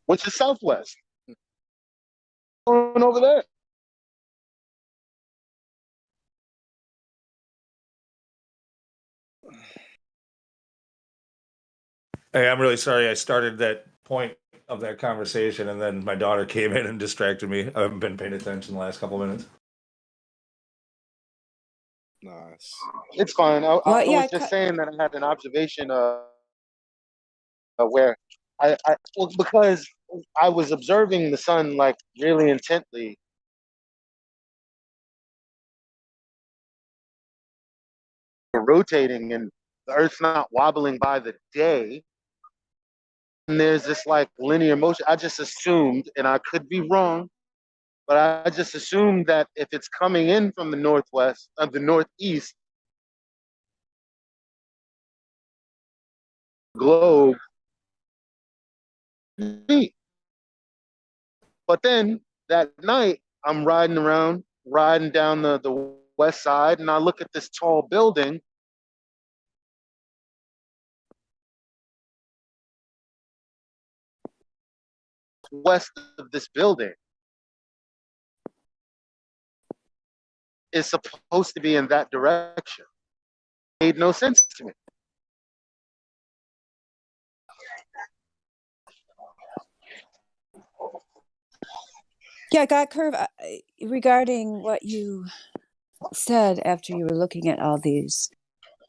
Which is southwest. Going over there. Hey, I'm really sorry I started that point of that conversation and then my daughter came in and distracted me. I haven't been paying attention the last couple of minutes. Nice. It's fine. I Well, yeah, was just saying that I had an observation where well, because I was observing the sun like really intently. Rotating and the Earth's not wobbling by the day. And there's this like linear motion. I just assumed, and I could be wrong, but I just assumed that if it's coming in from the northwest, the northeast, globe. But then that night, I'm riding down the west side, and I look at this tall building. West of this building is supposed to be in that direction. Made no sense to me. Yeah, God Curve, regarding what you said after you were looking at all these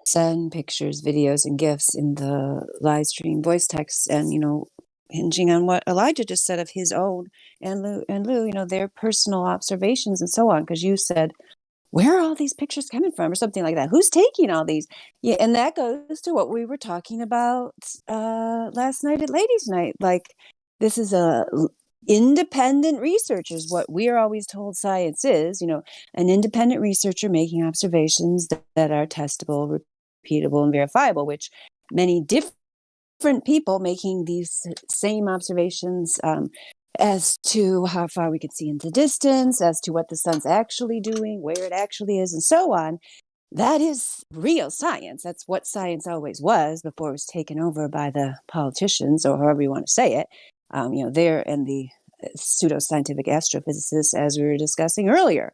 Zen pictures, videos, and GIFs in the live stream voice text, and, hinging on what Elijah just said of his own and Lou, their personal observations and so on, because you said, where are all these pictures coming from or something like that? Who's taking all these? Yeah, and that goes to what we were talking about last night at Ladies' Night. Like, this is independent researchers, what we are always told science is, an independent researcher making observations that are testable, repeatable, and verifiable, which many different people making these same observations as to how far we can see into distance, as to what the sun's actually doing, where it actually is, and so on. That is real science. That's what science always was before it was taken over by the politicians, or however you want to say it. There and the pseudoscientific astrophysicists, as we were discussing earlier.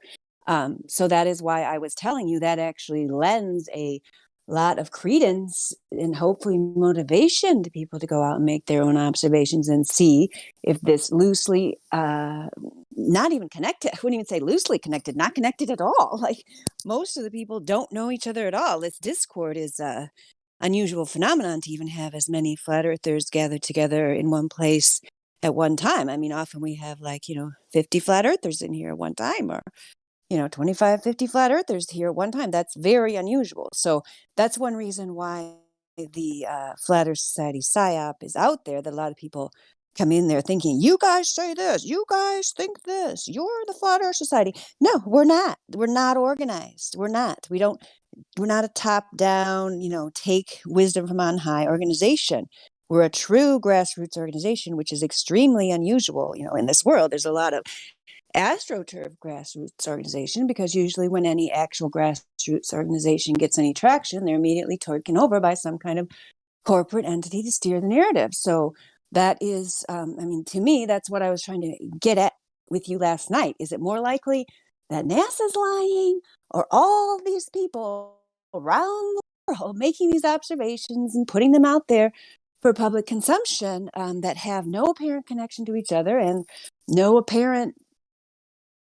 So that is why I was telling you that actually lends a lot of credence and hopefully motivation to people to go out and make their own observations and see if this loosely, not even connected, I wouldn't even say loosely connected, not connected at all. Like, most of the people don't know each other at all. This Discord is a unusual phenomenon to even have as many flat earthers gathered together in one place at one time. I mean, often we have 50 flat earthers in here at one time, or 25, 50 flat earthers here at one time. That's very unusual. So that's one reason why the Flat Earth Society PSYOP is out there, that a lot of people come in there thinking, you guys say this, you guys think this, you're the Flat Earth Society. No, we're not. We're not organized. We're not. We're not a top down, take wisdom from on high organization. we're a true grassroots organization, which is extremely unusual. In this world, there's a lot of astroturf grassroots organization, because usually when any actual grassroots organization gets any traction, they're immediately taken over by some kind of corporate entity to steer the narrative. So that is, to me, that's what I was trying to get at with you last night. Is it more likely that NASA's lying, or all these people around the world making these observations and putting them out there for public consumption, that have no apparent connection to each other and no apparent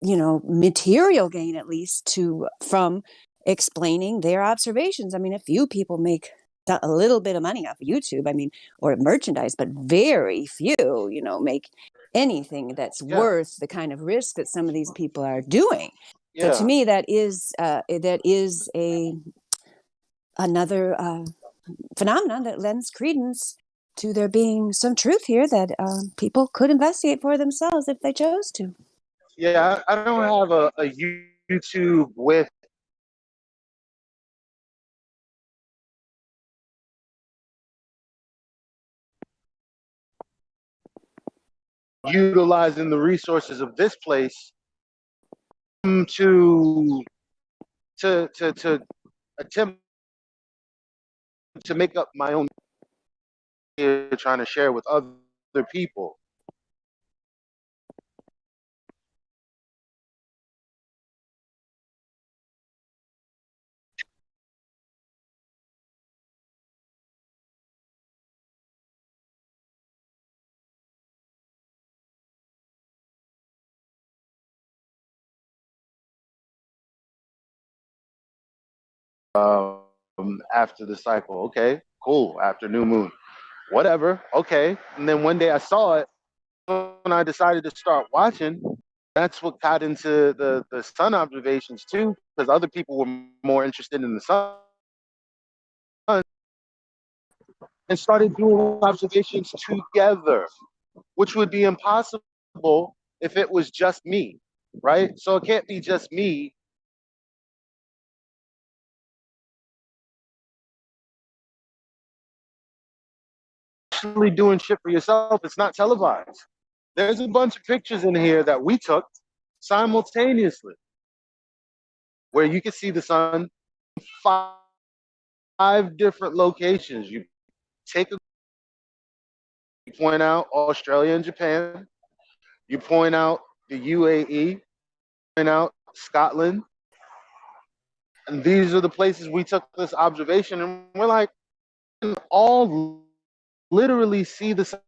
material gain, at least from explaining their observations? A few people make a little bit of money off of YouTube, or merchandise, but very few, make anything that's worth the kind of risk that some of these people are doing. So to me, that is another phenomenon that lends credence to there being some truth here that people could investigate for themselves if they chose to. Yeah, I don't have a YouTube with utilizing the resources of this place to attempt to make up my own here, trying to share with other people. After the cycle, okay, cool. After new moon, whatever, okay. And then one day I saw it when I decided to start watching. That's what got into the sun observations too, because other people were more interested in the sun and started doing observations together, which would be impossible if it was just me, right? So it can't be just me. Actually doing shit for yourself, it's not televised. There's a bunch of pictures in here that we took simultaneously where you can see the sun five different locations. You point out Australia and Japan, you point out the UAE, point out Scotland, and these are the places we took this observation, and we're like, all literally see the sun.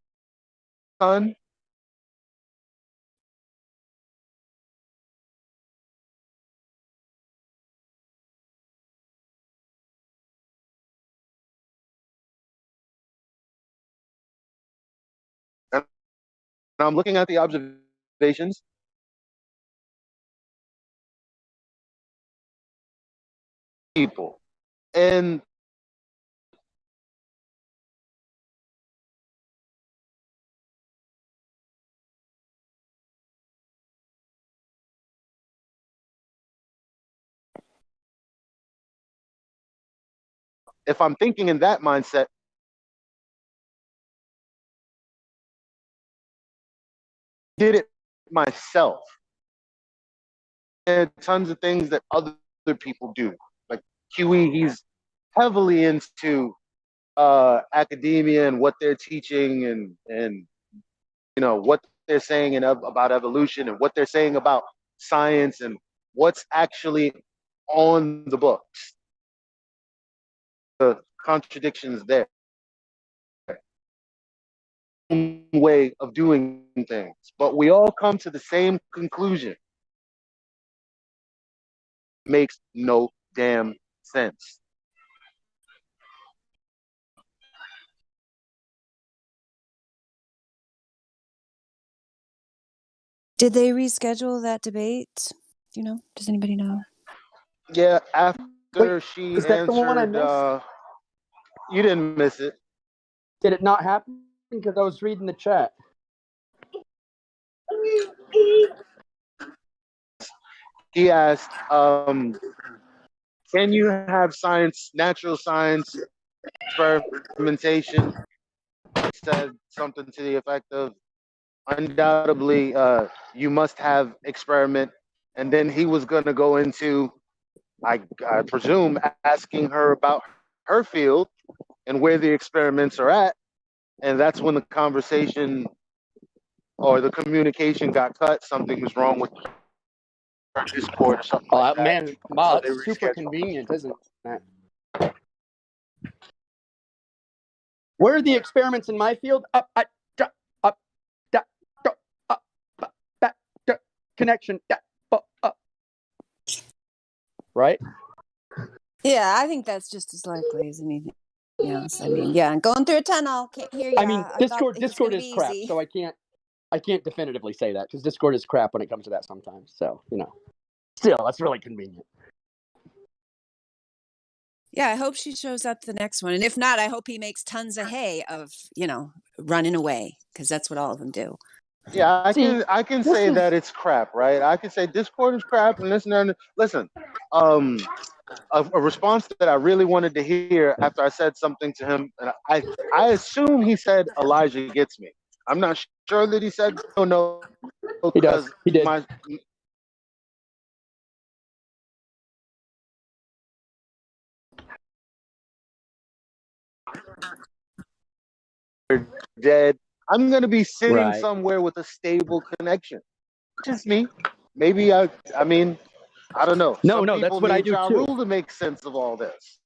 And I'm looking at the observations. People. And if I'm thinking in that mindset, did it myself. And tons of things that other people do. Like QE, he's heavily into academia and what they're teaching and what they're saying about evolution and what they're saying about science and what's actually on the books. The contradictions there. Way of doing things, but we all come to the same conclusion. Makes no damn sense. Did they reschedule that debate? Do you know? Does anybody know? Yeah, after she is that the one I answered, missed? you didn't miss it. Did it not happen? Because I was reading the chat. He asked, can you have science, natural science experimentation said something to the effect of, undoubtedly, you must have experiment. And then he was going to go into, I presume, asking her about her field and where the experiments are at. And that's when the conversation or the communication got cut. Something was wrong with her Discord or something like that. Man, wow, So they that's super rescheduled. convenient, isn't it? Where are the experiments in my field? Up, connection. Right? Yeah, I think that's just as likely as anything else. I mean, yeah, I'm going through a tunnel. Can't hear you. I mean, Discord is crap, so I can't definitively say that because Discord is crap when it comes to that sometimes. So, still, that's really convenient. Yeah, I hope she shows up the next one. And if not, I hope he makes tons of hay of, running away, because that's what all of them do. Yeah, I can say that it's crap, right? I can say Discord is crap and this and that. Listen, a response that I really wanted to hear after I said something to him, and I assume he said Elijah gets me. I'm not sure that he said no. He does. He did. Dead. I'm gonna be sitting Right. somewhere with a stable connection. Just me. Maybe I mean, I don't know. No, Some that's people what I need do Ja too. Rule to make sense of all this.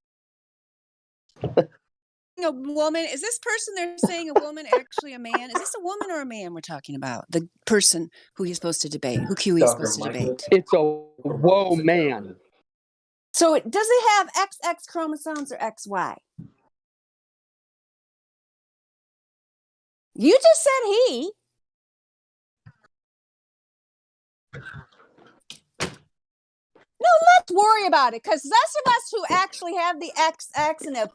A woman, is this person they're saying a woman actually a man? Is this a woman or a man we're talking about? The person who he's supposed to debate, who QE is supposed to debate. It's a whoa man. So does it have XX chromosomes or XY? You just said he. No, let's worry about it, because those of us who actually have the XX and have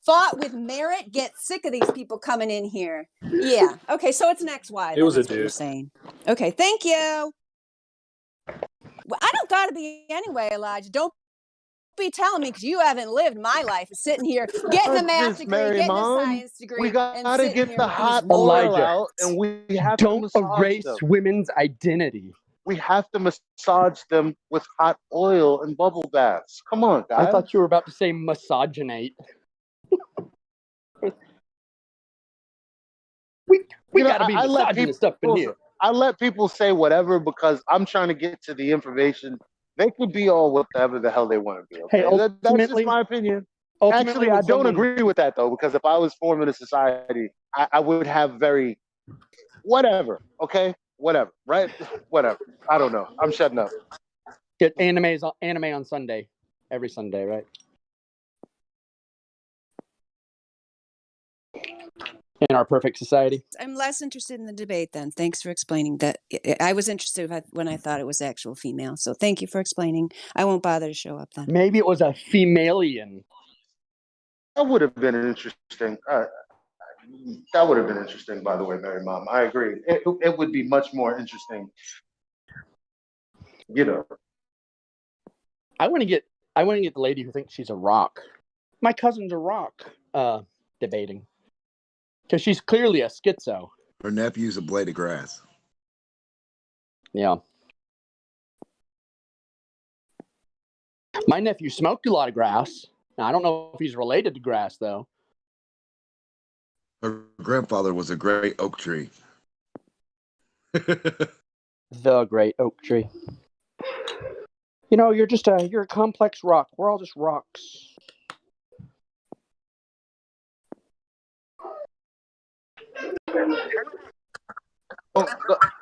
fought with merit get sick of these people coming in here. Yeah. Okay, so it's an XY. It was a That's what you're dude. saying. Okay, thank you. Well, I don't got to be anyway, Elijah. Don't be telling me, because you haven't lived my life sitting here getting a math degree, Mary getting Mom, a science degree, we and gotta sitting get here the with hot these oil Elijah, out, and we have don't to massage erase them. women's identity. We have to massage them with hot oil and bubble baths. Come on, guys. I thought you were about to say misogynate. we gotta be misogynist up in here. I let people say whatever because I'm trying to get to the information. They could be all whatever the hell they want to be. Okay? Hey, That's just my opinion. Actually, I don't agree with that though, because if I was forming a society, I would have very whatever. Okay, whatever, right? Whatever. I don't know. I'm shutting up. Get anime on Sunday, every Sunday, right? In our perfect society. I'm less interested in the debate then. Thanks for explaining that. I was interested when I thought it was actual female. So thank you for explaining. I won't bother to show up then. Maybe it was a femalian. That would have been interesting. That would have been interesting, by the way, Mary Mom. I agree. It would be much more interesting. I want to get the lady who thinks she's a rock. My cousin's a rock. Debating. Because she's clearly a schizo. Her nephew's a blade of grass. Yeah. My nephew smoked a lot of grass. Now, I don't know if he's related to grass, though. Her grandfather was a great oak tree. The great oak tree. You're just you're a complex rock. We're all just rocks.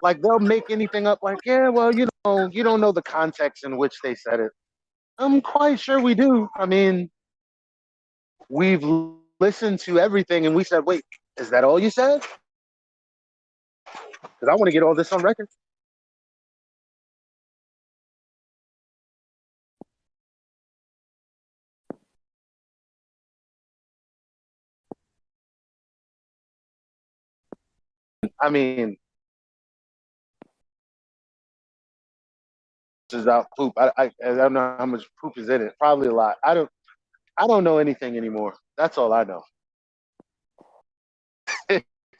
Like they'll make anything up like, yeah, well, you don't know the context in which they said it. I'm quite sure we do. I mean, we've listened to everything and we said, wait, is that all you said? Because I want to get all this on record. I mean, this is out poop. I don't know how much poop is in it. Probably a lot. I don't know anything anymore. That's all I know.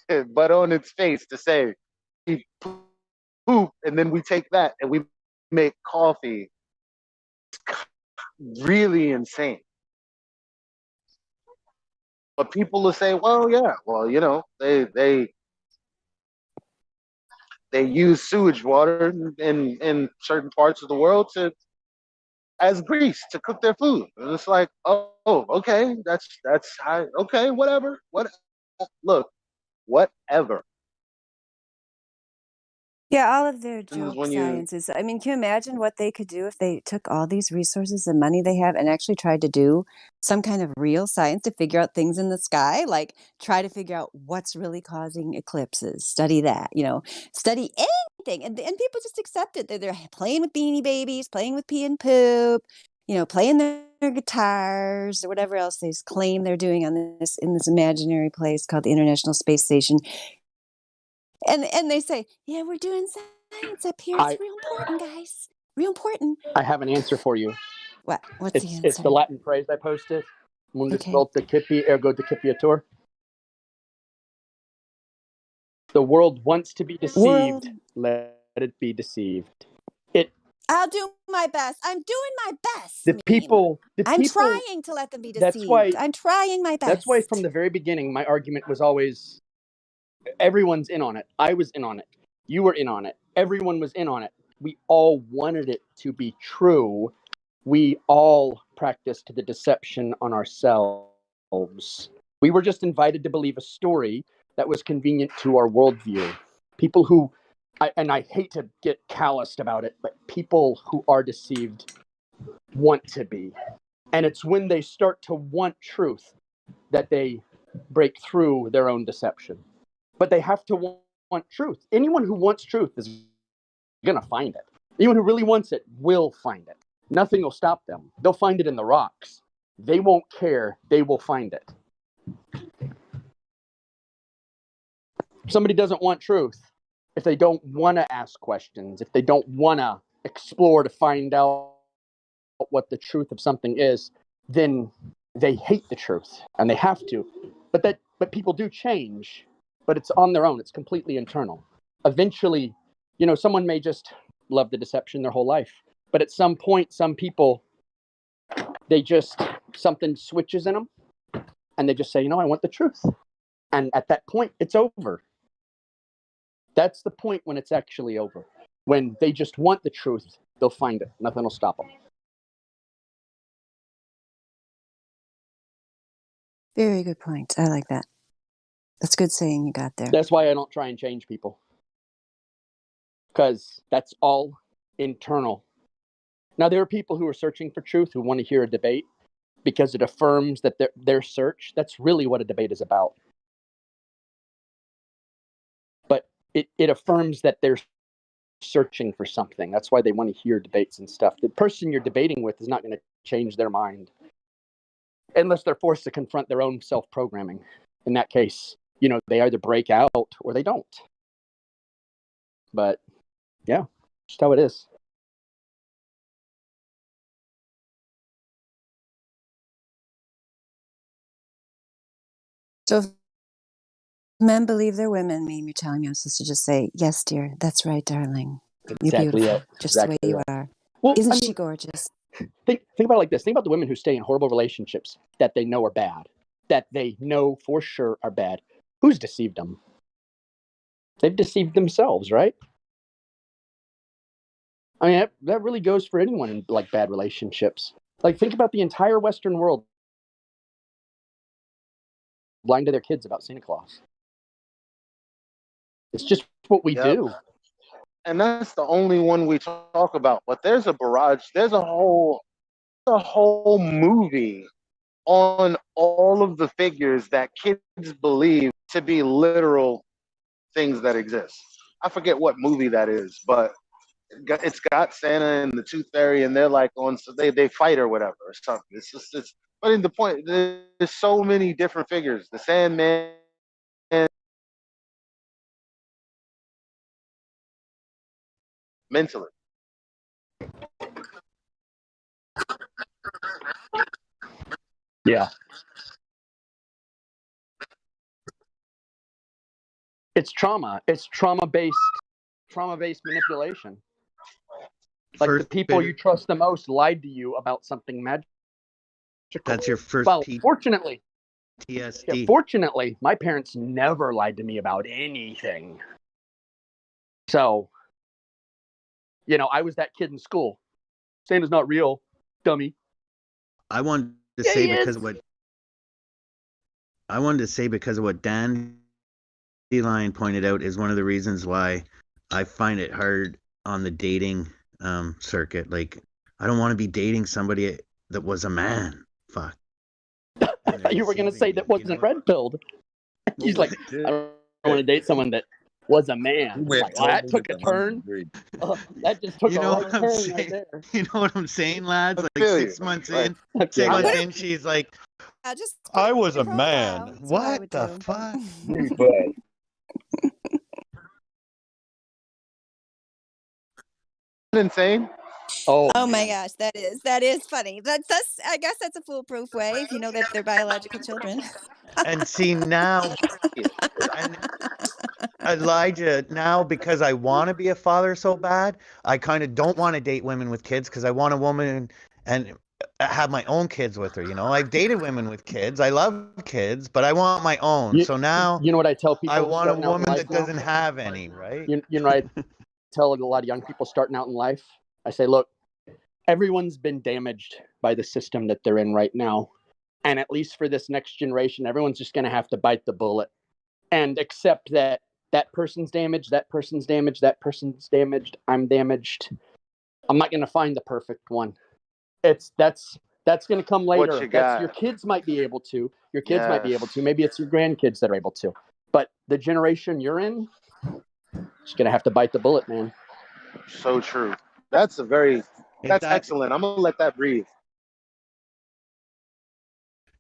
but on its face to say we poop, and then we take that and we make coffee. Really insane. But people will say, well, yeah, well, they use sewage water in certain parts of the world to as grease to cook their food. And it's like, oh, okay, that's how, okay, whatever. Look, whatever. Yeah, all of their And joke when you sciences. I mean, can you imagine what they could do if they took all these resources and money they have and actually tried to do some kind of real science to figure out things in the sky? Like, try to figure out what's really causing eclipses, study that, study anything. And people just accept it. They're playing with beanie babies, playing with pee and poop, playing their guitars or whatever else they claim they're doing in this imaginary place called the International Space Station. And they say, yeah, we're doing science up here. It's I real important, guys. Real important. I have an answer for you. What? What's the It's the answer? Latin phrase I posted. Mundus Okay. vult decipi, ergo decipiatur. The world wants to be World. deceived. Let it be deceived. It I'll do my best. I'm doing my best, the Meme. people I'm trying to let them be that's deceived. why I'm trying my that's why best. from the very beginning my argument was always everyone's in on it. I was in on it. You were in on it. Everyone was in on it. We all wanted it to be true. We all practiced the deception on ourselves. We were just invited to believe a story that was convenient to our worldview. People who, and I hate to get calloused about it, but people who are deceived want to be. And it's when they start to want truth that they break through their own deception. But they have to want truth. Anyone who wants truth is going to find it. Anyone who really wants it will find it. Nothing will stop them. They'll find it in the rocks. They won't care. They will find it. If somebody doesn't want truth, if they don't want to ask questions, if they don't want to explore to find out what the truth of something is, then they hate the truth and they have to. But people do change, but it's on their own. It's completely internal. Eventually, someone may just love the deception their whole life, but at some point, some people, something switches in them and they just say, I want the truth. And at that point, it's over. That's the point when it's actually over. When they just want the truth, they'll find it. Nothing will stop them. Very good point. I like that. That's good saying you got there. That's why I don't try and change people. Because that's all internal. Now, there are people who are searching for truth who want to hear a debate because it affirms that their search, that's really what a debate is about. But it affirms that they're searching for something. That's why they want to hear debates and stuff. The person you're debating with is not going to change their mind unless they're forced to confront their own self-programming. In that case, they either break out or they don't. But yeah, just how it is. So if men believe they're women, Meme, you're telling me I'm supposed to just say, yes, dear, that's right, darling. You're Exactly beautiful, it. just Exactly the way you it. are. Well, Isn't she gorgeous? Think about it like this. Think about the women who stay in horrible relationships that they know are bad, that they know for sure are bad. Who's deceived them? They've deceived themselves, right? I mean, that really goes for anyone in bad relationships. Think about the entire Western world lying to their kids about Santa Claus. It's just what we do. And that's the only one we talk about. But there's a barrage. There's a whole movie on all of the figures that kids believe to be literal things that exist. I forget what movie that is, but it's got Santa and the Tooth Fairy, and they're so they fight or whatever or something. It's. But in the point, there's so many different figures. The Sandman. Mentally. Yeah. It's trauma. It's trauma-based manipulation. Like the First people bit you trust the most lied to you about something magical. That's your first Well, fortunately, PTSD. fortunately, my parents never lied to me about anything. So, you know, I was that kid in school. Santa's not real, dummy. I wanted to Yeah, say he because is. of what Dandelion pointed out is one of the reasons why I find it hard on the dating circuit. Like, I don't want to be dating somebody that was a man. Fuck. I thought you were going to say that wasn't red pilled. He's like, I don't want to date someone that was a man. went Like, well, that totally took a with the turn. That just took You a know right what I'm turn saying? right there. You know what I'm saying, lads? I Like feel 6 you. months Like, in, Okay, 6 months yeah. in, she's like, Just I was a profile. man. That's what I What would the do. fuck? Insane. Oh Oh my man. gosh, that is funny. That's I guess that's a foolproof way if you know that they're biological children. And see now, and Elijah, now because I want to be a father so bad, I kind of don't want to date women with kids because I want a woman and have my own kids with her. You know, I've dated women with kids. I love kids, but I want my own. You, So now you know what I tell I people want a starting out in woman life that now? doesn't have any, right? You know what I tell a lot of young people starting out in life? I say, look, everyone's been damaged by the system that they're in right now. And at least for this next generation, everyone's just going to have to bite the bullet and accept that that person's damaged, that person's damaged, that person's damaged, I'm damaged. I'm not going to find the perfect one. That's going to come later. What you That's got? your kids might be able to. Your kids might be Yes. able to. Maybe it's your grandkids that are able to. But the generation you're in, just going to have to bite the bullet, man. So true. That's that's excellent. I'm gonna let that breathe.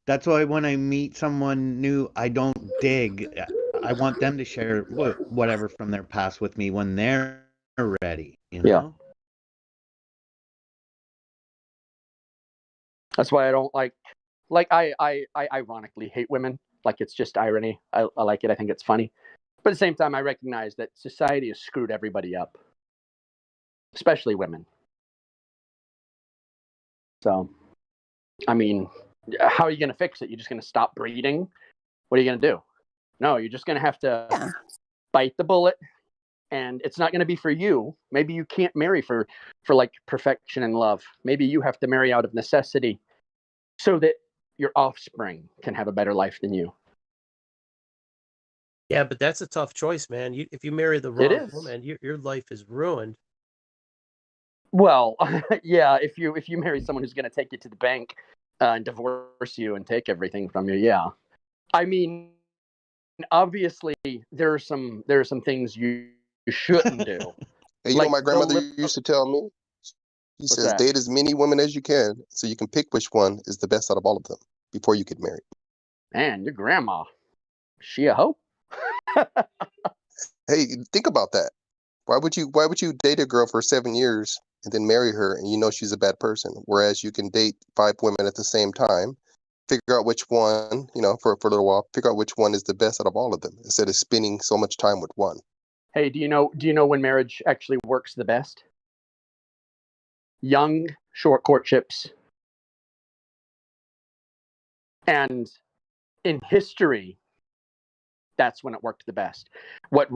That's why when I meet someone new, I don't dig. I want them to share whatever from their past with me when they're ready, you Yeah. know? That's why I don't like I ironically hate women. Like it's just irony. I like it. I think it's funny. But at the same time, I recognize that society has screwed everybody up, especially women. So, I mean, how are you going to fix it? You're just going to stop breeding? What are you going to do? No, you're just going to have to bite the bullet, and it's not going to be for you. Maybe you can't marry for like perfection and love. Maybe you have to marry out of necessity so that your offspring can have a better life than you. Yeah, but that's a tough choice, man. If you marry the It wrong is. woman, your life is ruined. Well, yeah, if you marry someone who's going to take you to the bank and divorce you and take everything from you, yeah. I mean, obviously there are some things you shouldn't do. Hey, you Like know, my the grandmother li- used to tell me, she What's says, that? date as many women as you can so you can pick which one is the best out of all of them before you get married. Man, your grandma, she a hoe? Hey, think about that. Why would you date a girl for 7 years and then marry her and you know she's a bad person? Whereas you can date 5 women at the same time, figure out which one, you know, for a little while, figure out which one is the best out of all of them instead of spending so much time with one. Hey, do you know when marriage actually works the best? Young, short courtships. And in history, that's when it worked the best. What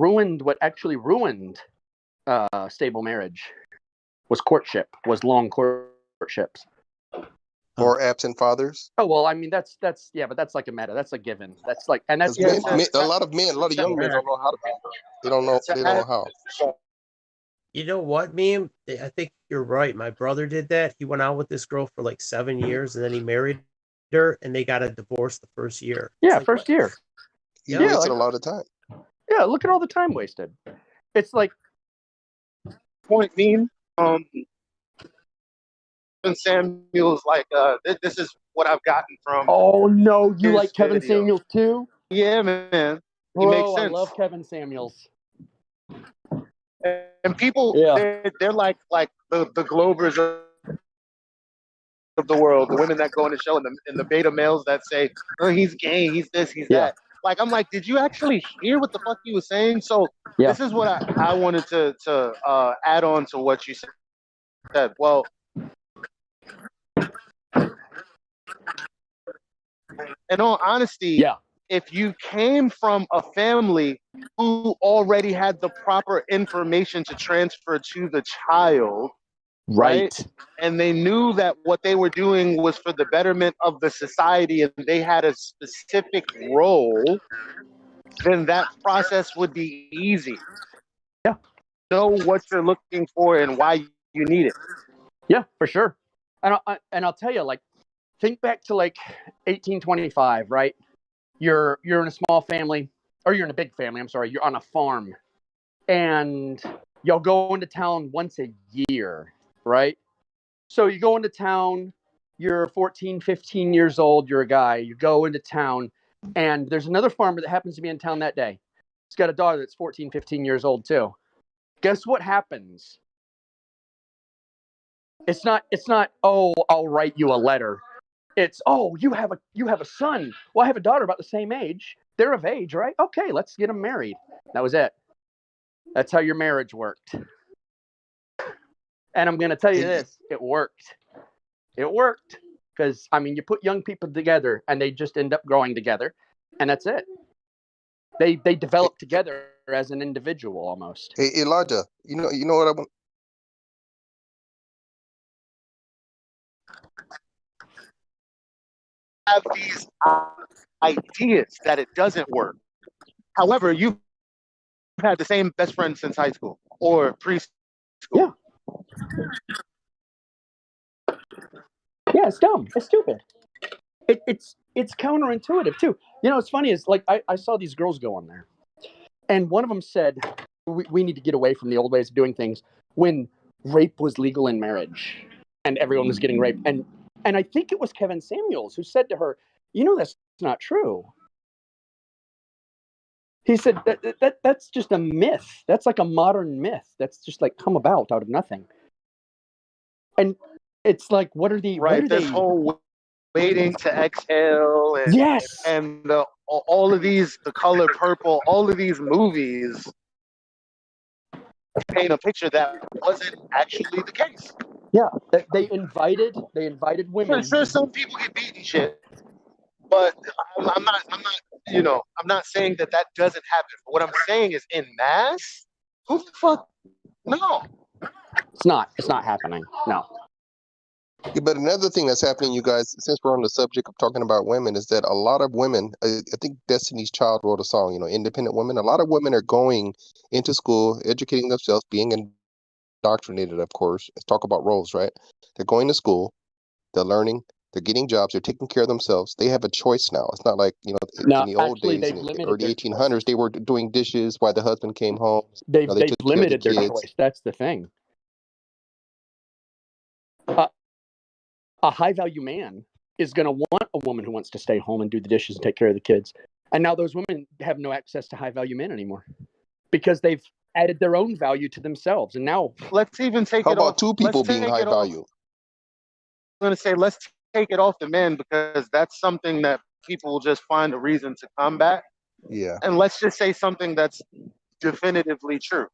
actually ruined stable marriage was long courtships. Or absent fathers. Oh well, I mean that's yeah, but that's like a meta. That's a given. That's like, and that's Because a lot of young men don't know how to be. They don't know how. You know what, meme? I think you're right. My brother did that. He went out with this girl for like 7 years, and then he married her, and they got a divorce the first year. Yeah, first year. You Yeah, wasted like- a lot of time. Yeah, look at all the time wasted. It's like Point meme. Samuel's like, this is what I've gotten from. Oh no, you his like Kevin video. Samuels too? Yeah, man. He Bro, makes I sense. love Kevin Samuels. And people, Yeah. they're like the Globers of the world, the women that go on the show, and the beta males that say, oh, he's gay, he's this, he's that. Like I'm like, did you actually hear what the fuck he was saying? So Yeah. this is what I wanted to add on to what you said. Well, in all honesty, Yeah. if you came from a family who already had the proper information to transfer to the child, right? Right. And they knew that what they were doing was for the betterment of the society and they had a specific role, then that process would be easy. Yeah. Know what you're looking for and why you need it. Yeah, for sure. And I'll tell you, like, think back to like 1825, right? You're in a small family, or you're in a big family. I'm sorry. You're on a farm, and you'll go into town once a year, right? So you go into town. You're 14, 15 years old. You're a guy. You go into town, and there's another farmer that happens to be in town that day. He's got a daughter that's 14, 15 years old too. Guess what happens? It's not, oh, I'll write you a letter. It's, oh, you have a son. Well, I have a daughter about the same age. They're of age, right? Okay, let's get them married. That was it. That's how your marriage worked. And I'm going to tell you this, it worked. It worked because, I mean, you put young people together and they just end up growing together, and that's it. They develop together as an individual almost. Hey, Elijah, you know what I want? Have these ideas that it doesn't work. However, you've had the same best friend since high school or preschool. Yeah. Yeah, it's dumb. It's stupid. It's counterintuitive too. You know, what's funny is like I saw these girls go on there, and one of them said, we need to get away from the old ways of doing things when rape was legal in marriage and everyone was getting raped. And I think it was Kevin Samuels who said to her, you know, that's not true. He said that's just a myth. That's like a modern myth. That's just like come about out of nothing. And it's like, what are This whole waiting to exhale and yes, and all of these, The Color Purple, all of these movies paint a picture that wasn't actually the case. Yeah, they invited women. Sure, some people get beaten shit, but I'm not saying that doesn't happen. But what I'm saying is, in mass, who the fuck? No, it's not happening. No. Yeah, but another thing that's happening, you guys, since we're on the subject of talking about women, is that a lot of women, I think Destiny's Child wrote a song, independent women. A lot of women are going into school, educating themselves, being indoctrinated, of course. Let's talk about roles, right? They're going to school, they're learning, they're getting jobs, they're taking care of themselves. They have a choice now. It's not like, in the old days, in the early 1800s, they were doing dishes while the husband came home. They've took care of the limited their kids. choice. That's the thing. A high-value man is going to want a woman who wants to stay home and do the dishes and take care of the kids. And now those women have no access to high-value men anymore because they've added their own value to themselves. And now let's even take How it off. about two people being high value? I'm going to say let's take it off the men because that's something that people will just find a reason to combat. Yeah. And let's just say something that's definitively true.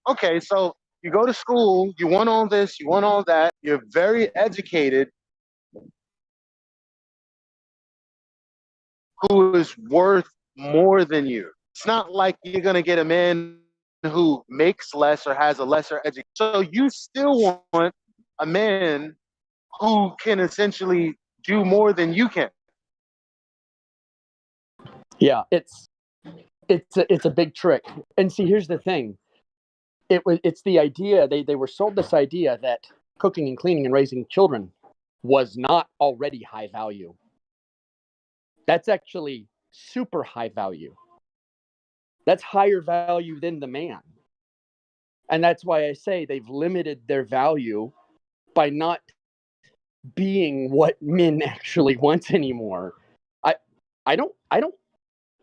Okay, so you go to school, you want all this, you want all that, you're very educated, who is worth more than you. It's not like you're going to get a man who makes less or has a lesser education. So you still want a man who can essentially do more than you can. yeah, it's a big trick. And see, here's the thing. It's the idea, they were sold this idea that cooking and cleaning and raising children was not already high value. That's actually super high value. That's higher value than the man. And that's why I say they've limited their value by not being what men actually want anymore. I don't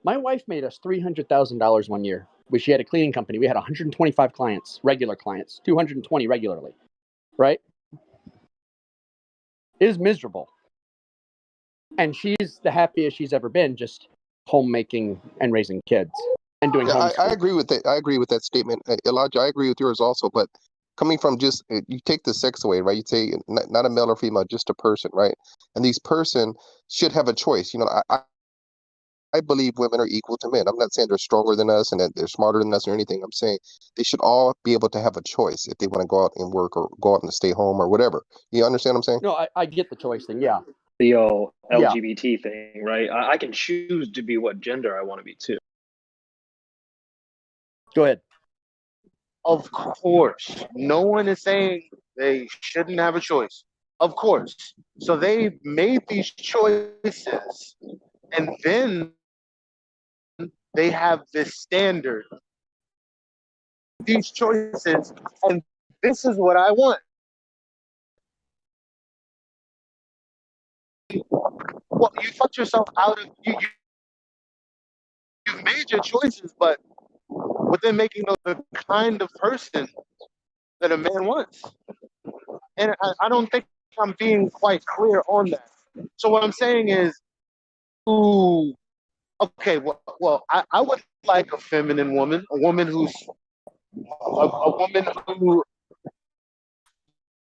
my wife made us $300,000 one year. She had a cleaning company. We had 125 clients, regular clients, 220 regularly, right? It is miserable. And she's the happiest she's ever been, just homemaking and raising kids and doing Yeah, I homeschool. agree with that. I agree with that statement, Elijah. I agree with yours also. But coming from just you take the sex away, right? You say not a male or female, just a person, right? And these person should have a choice. You know, I believe women are equal to men. I'm not saying they're stronger than us and that they're smarter than us or anything. I'm saying they should all be able to have a choice if they want to go out and work or go out and stay home or whatever. You understand what I'm saying? No, I get the choice thing. Yeah. The Yeah. LGBT thing, right? I can choose to be what gender I want to be too. Go ahead. Of course, no one is saying they shouldn't have a choice. Of course. So they made these choices, and then they have this standard, these choices, and this is what I want. Well, you fucked yourself out of you've made your choices, but within making the kind of person that a man wants. And I don't think I'm being quite clear on that. So what I'm saying is, ooh, okay, well, I would like a feminine woman, a woman who's a woman who,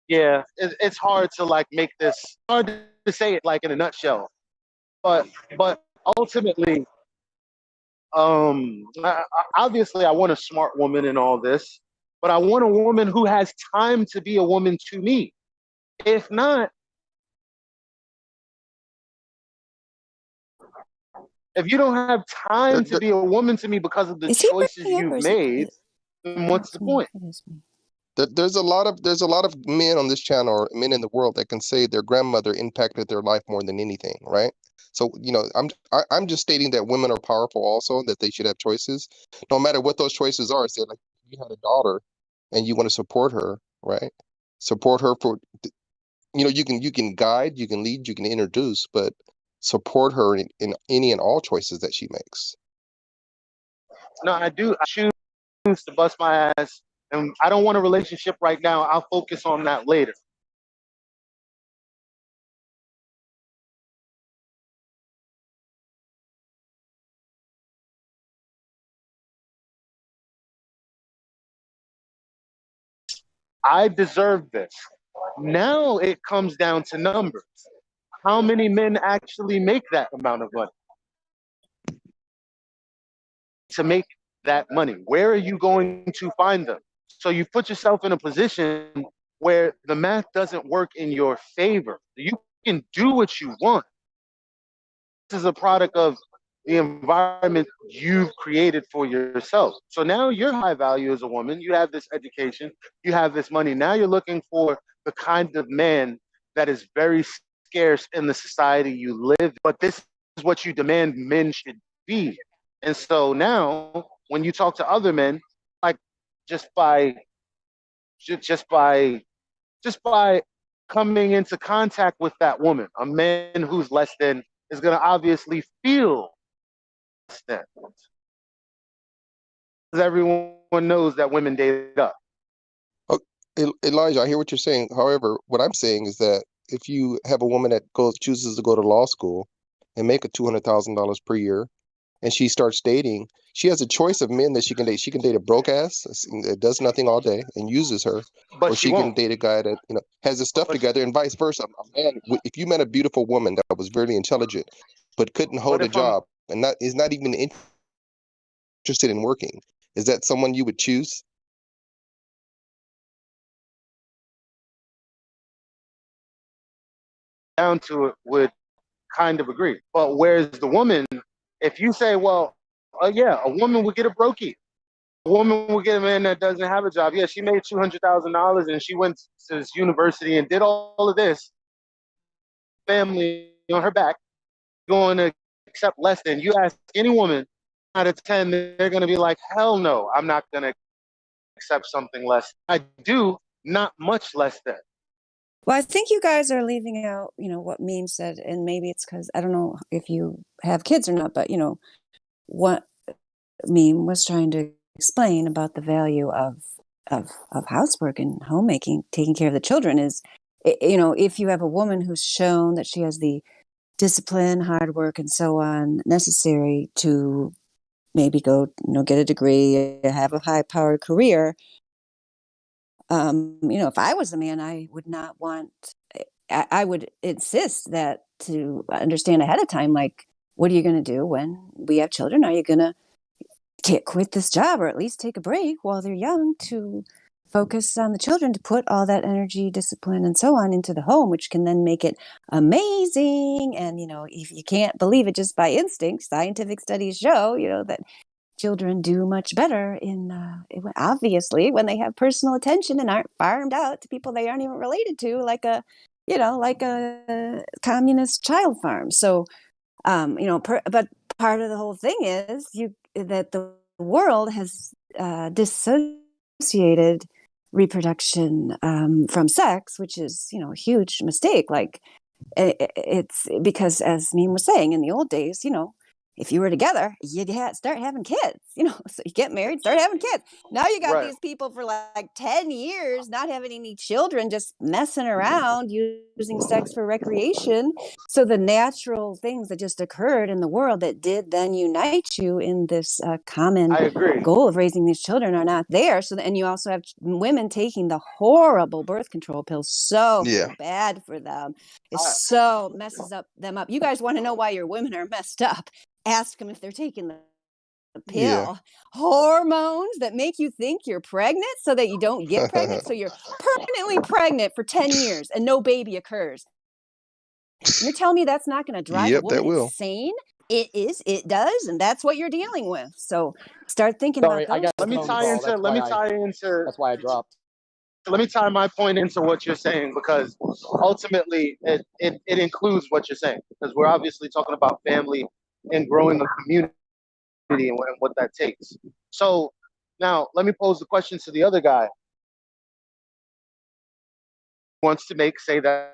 yeah, it's hard to like make this hard to say it like in a nutshell, but ultimately, obviously, I want a smart woman in all this, but I want a woman who has time to be a woman to me. If not, if you don't have time to be a woman to me because of the Is he choices breaking up or you've is it? made, then what's the point? There's a lot of men on this channel or men in the world that can say their grandmother impacted their life more than anything, right? So I'm just stating that women are powerful also, that they should have choices, no matter what those choices are. Say like you had a daughter and you want to support her, right? Support her for you can guide, you can lead, you can introduce, but support her in any and all choices that she makes. No, I do. I choose to bust my ass, and I don't want a relationship right now. I'll focus on that later. I deserve this. Now it comes down to numbers. How many men actually make that amount of money? To make that money, where are you going to find them? So you put yourself in a position where the math doesn't work in your favor. You can do what you want. This is a product of the environment you've created for yourself. So now you're high value as a woman. You have this education, you have this money. Now you're looking for the kind of man that is very scarce in the society you live. But this is what you demand men should be. And so now when you talk to other men, like just by just by just by coming into contact with that woman, a man who's less than is going to obviously feel less than. Because everyone knows that women date up. Oh, Elijah, I hear what you're saying. However, what I'm saying is that if you have a woman that chooses to go to law school and make a $200,000 per year, and she starts dating, she has a choice of men that she can date. She can date a broke ass that does nothing all day and uses her, but or she can won't. date a guy that has his stuff together, and vice versa. A man, if you met a beautiful woman that was very intelligent but couldn't hold a job and is not even interested in working, is that someone you would choose? Down to it would kind of agree. But whereas the woman, if you say, well, yeah, a woman would get a brokey. A woman would get a man that doesn't have a job. Yeah, she made $200,000 and she went to this university and did all of this. Family on her back, going to accept less than. You ask any woman out of 10, they're going to be like, hell no, I'm not going to accept something less. I do, not much less than. Well, I think you guys are leaving out, what Meme said, and maybe it's because I don't know if you have kids or not, but what Meme was trying to explain about the value of housework and homemaking, taking care of the children is, if you have a woman who's shown that she has the discipline, hard work, and so on necessary to maybe go, get a degree, have a high-powered career. If I was a man, I would not want. I would insist that to understand ahead of time, like, what are you going to do when we have children? Are you going to quit this job or at least take a break while they're young to focus on the children, to put all that energy, discipline, and so on into the home, which can then make it amazing. And, if you can't believe it just by instinct, scientific studies show, that children do much better obviously when they have personal attention and aren't farmed out to people they aren't even related to, like a communist child farm. So, but part of the whole thing is that the world has dissociated reproduction from sex, which is, a huge mistake. Like, it's because, as Meme was saying, in the old days, if you were together, you'd start having kids, so you get married, start having kids. Now you got these people for like 10 years not having any children, just messing around, using sex for recreation. So the natural things that just occurred in the world that did then unite you in this common goal of raising these children are not there. So, and you also have women taking the horrible birth control pills. So bad for them. It so messes them up. You guys want to know why your women are messed up? Ask them if they're taking the pill. Hormones that make you think you're pregnant so that you don't get pregnant. So you're permanently pregnant for 10 years and no baby occurs. You're telling me that's not going to drive a woman insane? It is. It does. And that's what you're dealing with. So start thinking about those. Let me tie into. That's why I dropped. Let me tie my point into what you're saying, because ultimately it includes what you're saying, because we're obviously talking about family and growing a community and what that takes. So now let me pose the question to the other guy. Wants to say that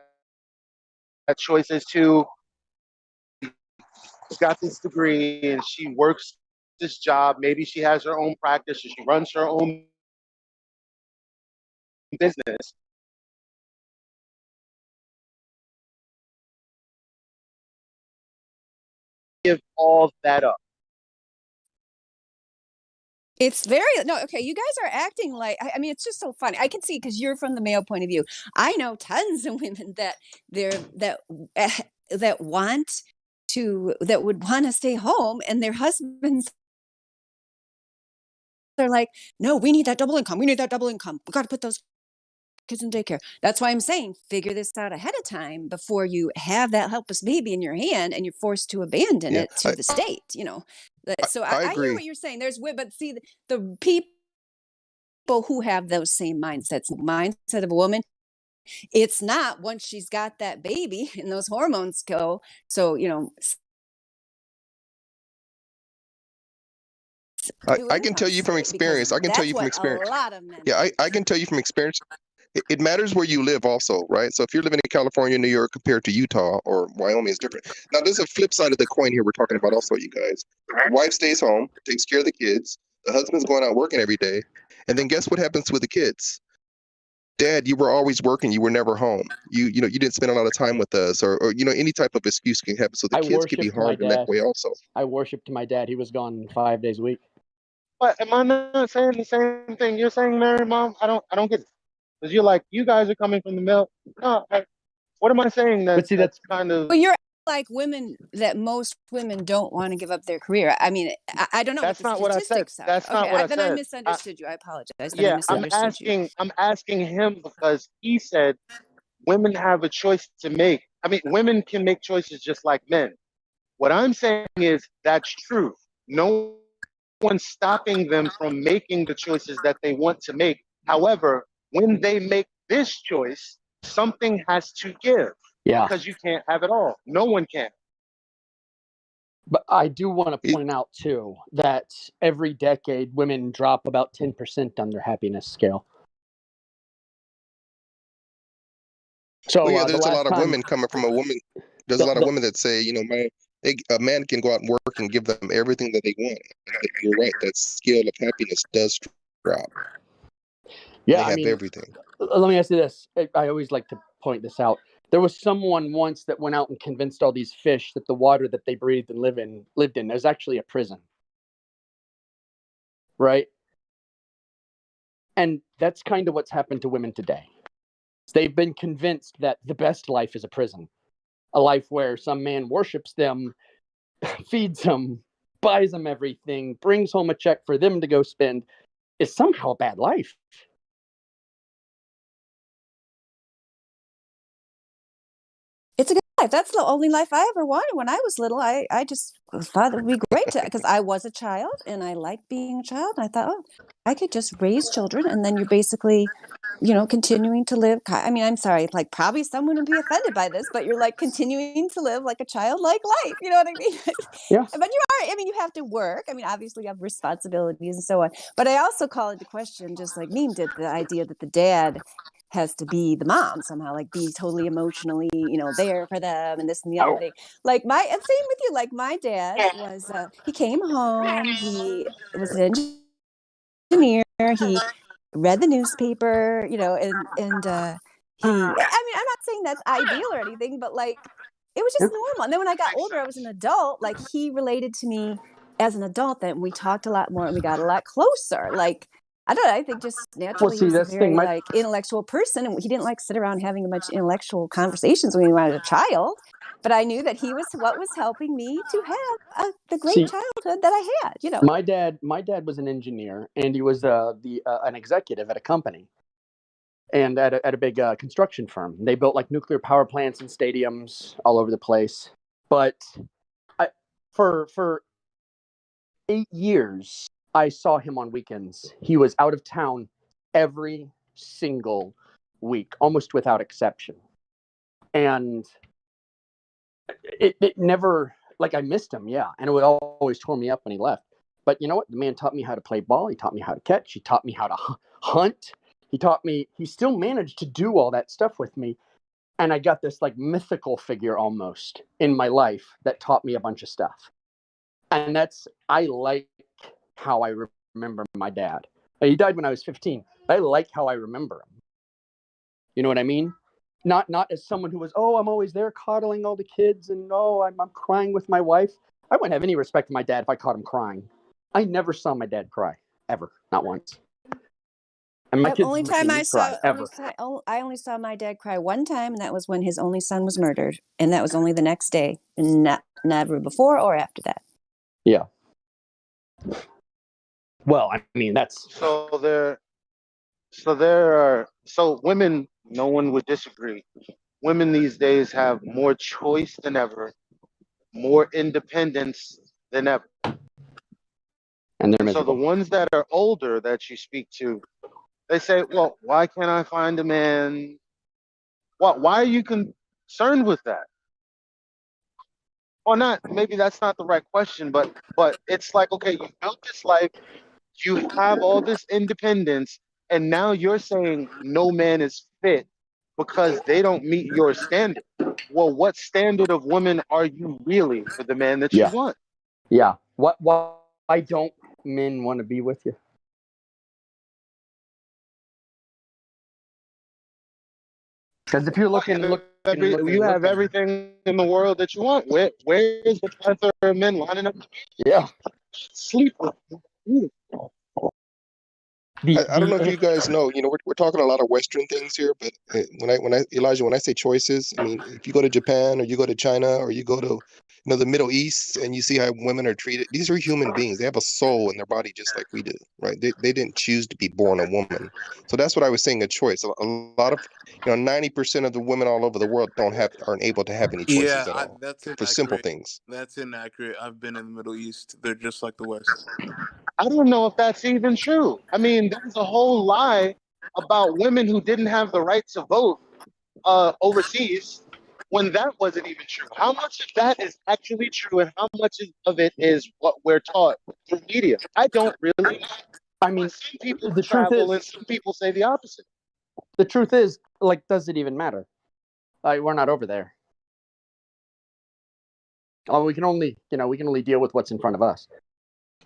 choice is to, she's got this degree and she works this job. Maybe she has her own practice or she runs her own business. Give all that up. It's very okay. You guys are acting like, I mean, it's just so funny. I can see, because you're from the male point of view. I know tons of women that would want to stay home, and their husbands are like, no, we need that double income. We need that double income. We got to put those kids in daycare. That's why I'm saying figure this out ahead of time before you have that helpless baby in your hand and you're forced to abandon it to the state. So I hear what you're saying. But see, the people who have those same mindset of a woman, it's not once she's got that baby and those hormones go. So, I can tell you from experience. I can tell you from experience. A lot of men. Yeah, I can tell you from experience. It matters where you live also, right? So if you're living in California, New York, compared to Utah or Wyoming, is different. Now, there's a flip side of the coin here we're talking about also, you guys. The wife stays home, takes care of the kids. The husband's going out working every day. And then guess what happens with the kids? Dad, you were always working. You were never home. You didn't spend a lot of time with us, or any type of excuse can happen. So the kids can be harmed in that way also. I worshipped my dad. He was gone 5 days a week. But am I not saying the same thing you're saying, Mary, Mom? I don't get it. Because you're like, you guys are coming from the middle. No, what am I saying? That's kind of. Well, you're like women, that most women don't want to give up their career. I mean, I don't know That's what the not what I said. statistics are. That's not what I then said. I misunderstood you. I apologize. Yeah, I'm asking him because he said women have a choice to make. I mean, women can make choices just like men. What I'm saying is that's true. No one's stopping them from making the choices that they want to make. However, when they make this choice, something has to give. Yeah. Because you can't have it all. No one can. But I do want to point out, too, that every decade women drop about 10% on their happiness scale. So there's a lot of women coming from a woman. There's a lot of women that say, a man can go out and work and give them everything that they want. You're right. That scale of happiness does drop. Yeah, they have everything. Let me ask you this. I always like to point this out. There was someone once that went out and convinced all these fish that the water that they breathed and lived in is actually a prison. Right? And that's kind of what's happened to women today. They've been convinced that the best life is a prison, a life where some man worships them, feeds them, buys them everything, brings home a check for them to go spend, is somehow a bad life. It's a good life. That's the only life I ever wanted when I was little. I just thought it would be great because I was a child and I liked being a child. And I thought, oh, I could just raise children. And then you're basically, continuing to live. I mean, I'm sorry, like probably someone would be offended by this, but you're like continuing to live like a childlike life. You know what I mean? Yeah. But you have to work. I mean, obviously you have responsibilities and so on. But I also call into question, just like Meme did, the idea that the dad has to be the mom somehow, like be totally emotionally, there for them and this and the other thing. Like and same with you, like my dad was, he came home, he was an engineer, he read the newspaper, and he, I mean, I'm not saying that's ideal or anything, but like, it was just normal. And then when I got older, I was an adult, like he related to me as an adult, then we talked a lot more and we got a lot closer. Like, I don't know, I think just naturally he was a very like intellectual person, and he didn't like sit around having much intellectual conversations when he was a child. But I knew that he was what was helping me to have the great childhood that I had. My dad was an engineer, and he was an executive at a company, and at a big construction firm. They built like nuclear power plants and stadiums all over the place. But for 8 years, I saw him on weekends. He was out of town every single week, almost without exception. And it never, like, I missed him, yeah. And it would always tore me up when he left. But you know what? The man taught me how to play ball. He taught me how to catch. He taught me how to hunt. He still managed to do all that stuff with me. And I got this like mythical figure almost in my life that taught me a bunch of stuff. And I like how I remember my dad. He died when I was 15. I like how I remember him. You know what I mean? Not as someone who was, I'm always there coddling all the kids, and I'm crying with my wife. I wouldn't have any respect for my dad if I caught him crying. I never saw my dad cry, ever, not once. And my kids only time I saw, ever. I only saw my dad cry one time, and that was when his only son was murdered, and that was only the next day, and never before or after that. Yeah. Well, I mean, that's so women, no one would disagree. Women these days have more choice than ever, more independence than ever. And they're so the miserable. ones that are older that you speak to, they say, well, why can't I find a man? Why are you concerned with that? Or not, maybe that's not the right question, but it's like, okay, you built this life, you have all this independence, and now you're saying no man is fit because they don't meet your standard. Well, what standard of woman are you really for the man that you want? Yeah. Why don't men want to be with you? Because if you're looking, you have everything in the world that you want. Where is the plethora of men lining up? Yeah. Sleep with you. I don't know if you guys know, we're talking a lot of Western things here, but Elijah, when I say choices, I mean, if you go to Japan or you go to China or you go to, the Middle East and you see how women are treated, these are human beings. They have a soul in their body just like we do, right? They didn't choose to be born a woman. So that's what I was saying, a choice. A lot of, 90% of the women all over the world aren't able to have any choices at all that's for simple inaccurate. things. That's inaccurate. I've been in the Middle East. They're just like the West. I don't know if that's even true. I mean, there's a whole lie about women who didn't have the right to vote overseas when that wasn't even true. How much of that is actually true and how much of it is what we're taught through media? I don't really know. I mean, some people the truth travel is, and some people say the opposite. The truth is, like, does it even matter? We're not over there. We can only deal with what's in front of us,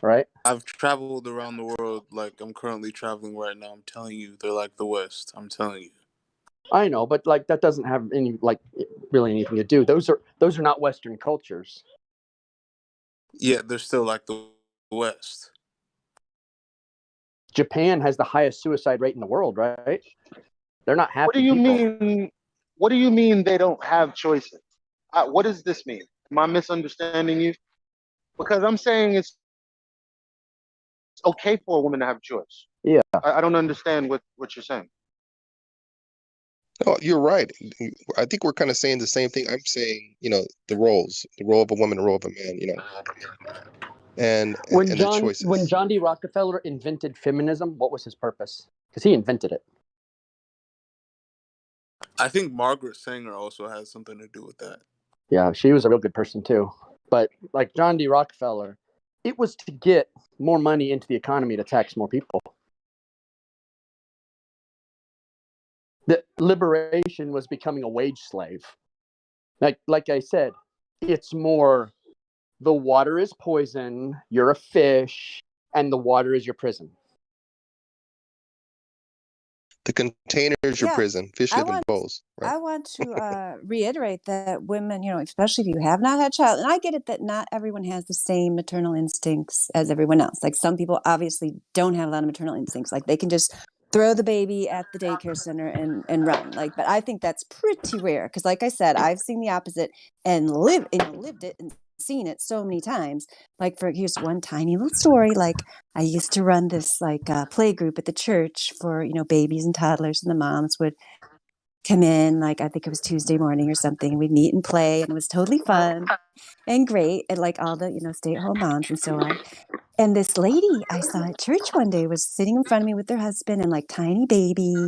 right? I've traveled around the world. Like, I'm currently traveling right now. I'm telling you, they're like the West. I'm telling you. I know, but like that doesn't have any like really anything to do. Those are not Western cultures. Yeah, they're still like the West. Japan has the highest suicide rate in the world, right? They're not What do happy you people. mean? What do you mean they don't have choices? What does this mean? Am I misunderstanding you? Because I'm saying it's okay for a woman to have a choice. Yeah. I don't understand what you're saying. Oh, you're right. I think we're kind of saying the same thing. I'm saying, the roles, the role of a woman, the role of a man, and When the John choices. D. Rockefeller invented feminism, what was his purpose? Because he invented it. I think Margaret Sanger also has something to do with that. Yeah, she was a real good person too. But like John D. Rockefeller, it was to get more money into the economy to tax more people. The liberation was becoming a wage slave. Like I said, it's more the water is poison, you're a fish, and the water is your prison. The container is your Yeah, prison. Fish I live in want bowls, right? I want to reiterate that women, especially if you have not had a child, and I get it that not everyone has the same maternal instincts as everyone else. Like some people obviously don't have a lot of maternal instincts. Like they can just throw the baby at the daycare center and run. Like, but I think that's pretty rare because, like I said, I've seen the opposite and lived it and seen it so many times. Like here's one tiny little story. Like I used to run this play group at the church for babies and toddlers, and the moms would come in, like I think it was Tuesday morning or something. We'd meet and play, and it was totally fun and great. And like all the stay-at-home moms and so on. And this lady I saw at church one day was sitting in front of me with her husband and like tiny baby,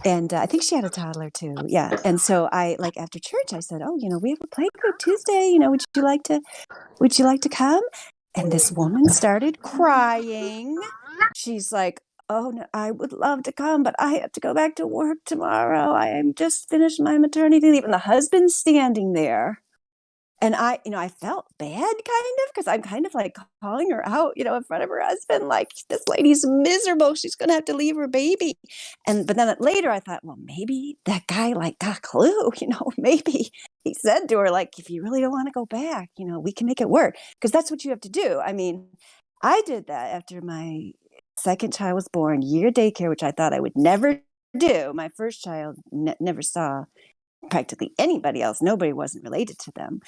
and I think she had a toddler too. Yeah. And so I like after church I said, "Oh, we have a play group Tuesday. Would you like to come?" And this woman started crying. She's like, "Oh, no, I would love to come, but I have to go back to work tomorrow. I am just finished my maternity leave." And the husband's standing there. And I felt bad kind of because I'm kind of like calling her out, in front of her husband, like this lady's miserable. She's going to have to leave her baby. But then later I thought, well, maybe that guy like got a clue, maybe he said to her, like, if you really don't want to go back, we can make it work. Because that's what you have to do. I mean, I did that after my second child was born, year daycare, which I thought I would never do. My first child never saw practically anybody else. Nobody wasn't related to them.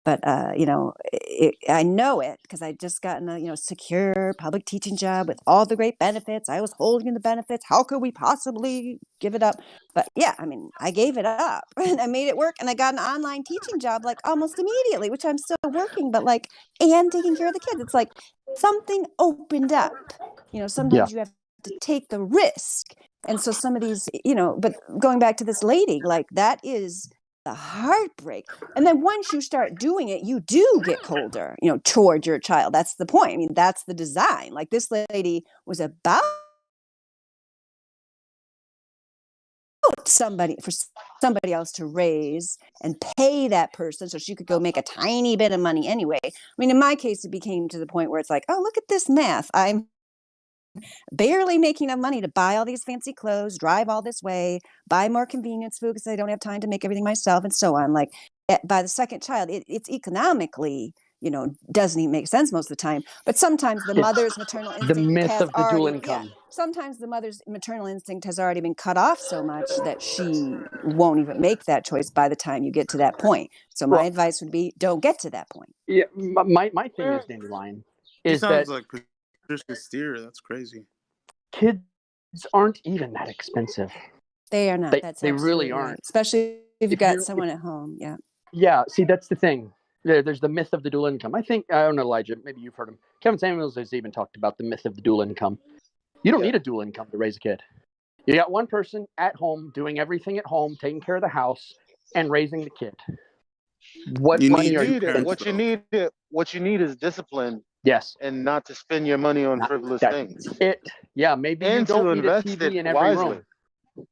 But, I know it because I just gotten a, secure public teaching job with all the great benefits. I was holding the benefits. How could we possibly give it up? But yeah, I mean, I gave it up and I made it work. And I got an online teaching job like almost immediately, which I'm still working, but like, and taking care of the kids. It's like something opened up. Sometimes you have to take the risk. And so some of these, but going back to this lady, like that is the heartbreak. And then once you start doing it, you do get colder, toward your child. That's the point. I mean, that's the design. Like this lady was about somebody else to raise and pay that person so she could go make a tiny bit of money anyway. I mean, in my case, it became to the point where it's like, oh, look at this math. I'm barely making enough money to buy all these fancy clothes, drive all this way, buy more convenience food because I don't have time to make everything myself and so on. Like by the second child, it's economically, doesn't even make sense most of the time. But sometimes the mother's maternal The instinct myth has of the dual already, income. sometimes the mother's maternal instinct has already been cut off so much that she won't even make that choice by the time you get to that point. So my advice would be don't get to that point. Yeah, my thing is, Dandelion, He is that sounds like Patricia Steer. That's crazy. kids aren't even that expensive. They are not. That's they absolutely really aren't. right. Especially if you've got someone at home. Yeah. Yeah, see, that's the thing. There's the myth of the dual income. I don't know, Elijah, maybe you've heard him. Kevin Samuels has even talked about the myth of the dual income. You don't need a dual income to raise a kid. You got one person at home doing everything at home, taking care of the house, and raising the kid. What money are you spending? What you need is discipline. Yes. And not to spend your money on frivolous things. It. Yeah, maybe you And don't to need a invest TV it in every wisely. room.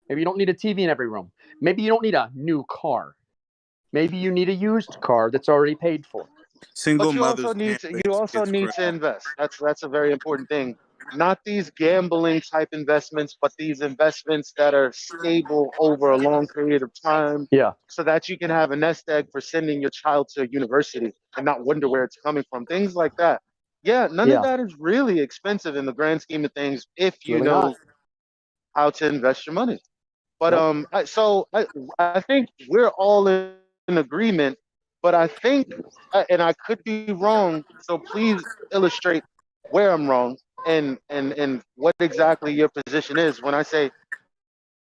Maybe you don't need a TV in every room. Maybe you don't need a new car. Maybe you need a used car that's already paid for. Single But you mothers also need can't to raise kids need to forever. invest. That's a very important thing. not these gambling type investments, but these investments that are stable over a long period of time Yeah. so that you can have a nest egg for sending your child to a university and not wonder where it's coming from. Things like that. Yeah, none of Yeah. that is really expensive in the grand scheme of things if It's you really not. know how to invest your money. But Nope. I think we're all in agreement. But I think, and I could be wrong. So please illustrate where I'm wrong and what exactly your position is. When I say,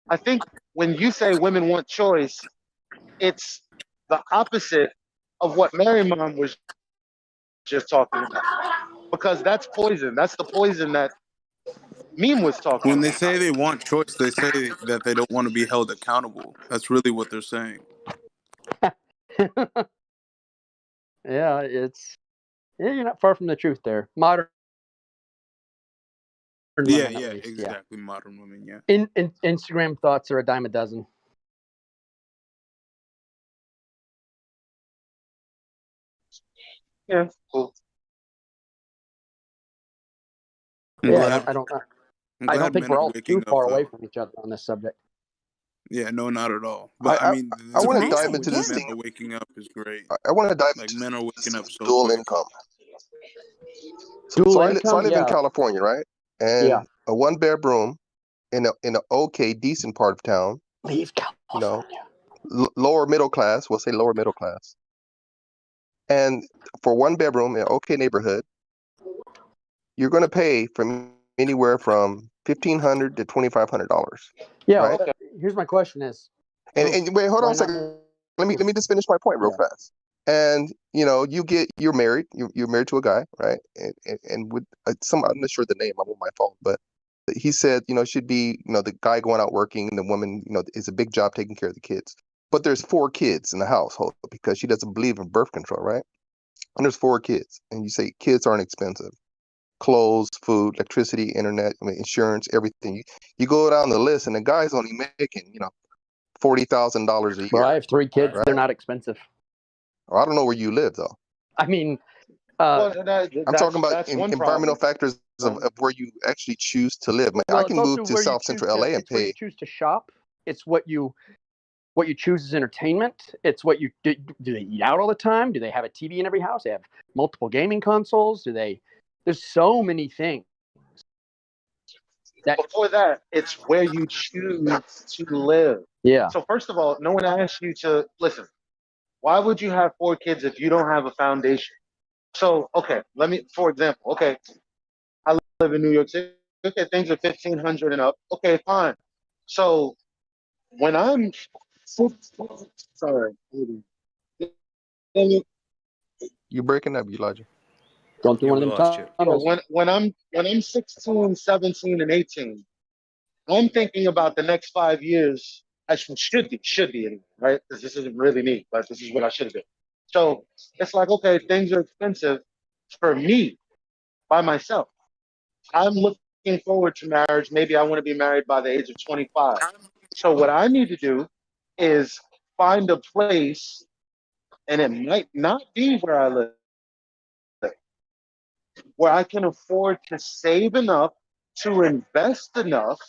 I think when you say women want choice, it's the opposite of what Mary Mom was just talking about. Because that's poison. That's the poison that Meme was talking When they about. say they want choice, they say that they don't want to be held accountable. That's really what they're saying. Yeah, you're not far from the truth there. Modern Yeah, women, at yeah, least. Yeah. exactly. Modern women, yeah. In Instagram thoughts are a dime a dozen. Yeah, cool. I'm Yeah, glad. I don't I'm I don't glad think men we're are all waking too up, far away though. from each other on this subject. Yeah, no, not at all. I But I I, mean, I the want to pace dive at into which this men thing. are waking up is great. I want to dive Like into men are this waking thing up of so dual quick. income. Dual So I income, live in yeah. California, right? Yeah. And a one bedroom in a okay decent part of town. Leave You know, California. lower middle class. We'll say lower middle class. And for one bedroom in an okay neighborhood, you're going to pay from anywhere from $1,500 to $2,500, Yeah. right? Okay. Here's my question: Is And wait, hold on why a not second. move? Let me just finish my point real Yeah. fast. And you're married. You're married to a guy, right? And with some, I'm not sure the name. I'm on my phone, but he said, it should be, the guy going out working, and the woman, is a big job taking care of the kids. But there's 4 kids in the household because she doesn't believe in birth control, right? And there's 4 kids, and you say kids aren't expensive. Clothes, food, electricity, internet, insurance, everything. You go down the list, and the guy's only making, $40,000 a Well, I year, have 3 kids. right? They're not expensive. Or I don't know where you live though. I mean, Well, I'm talking about that's one environmental problem. factors of where you actually choose to live. I well, it's can move also to where you South choose Central to. LA and It's where you pay. choose to shop. It's what you choose as entertainment. It's what you do. Do they eat out all the time? Do they have a TV in every house? They have multiple gaming consoles. Do they? There's so many things. Before that, it's where you choose to live. Yeah. So first of all, no one asked you to listen. Why would you have 4 kids if you don't have a foundation? So okay, for example, okay, I live in New York City. Okay, things are 1,500 and up. Okay, fine. So when I'm sorry, You breaking up, Elijah? Going through Yeah, one we of them lost you. tunnels. when I'm 16, 17, and 18, I'm thinking about the next 5 years. I should be anyway, right? Because this isn't really me, but this is what I should have been. So it's like, okay, things are expensive for me by myself. I'm looking forward to marriage. Maybe I want to be married by the age of 25. So what I need to do is find a place, and it might not be where I live, where I can afford to save enough to invest enough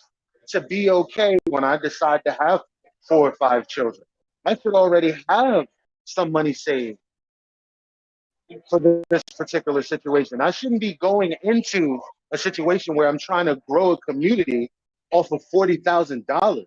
to be okay when I decide to have 4 or 5 children. I should already have some money saved for this particular situation. I shouldn't be going into a situation where I'm trying to grow a community off of $40,000.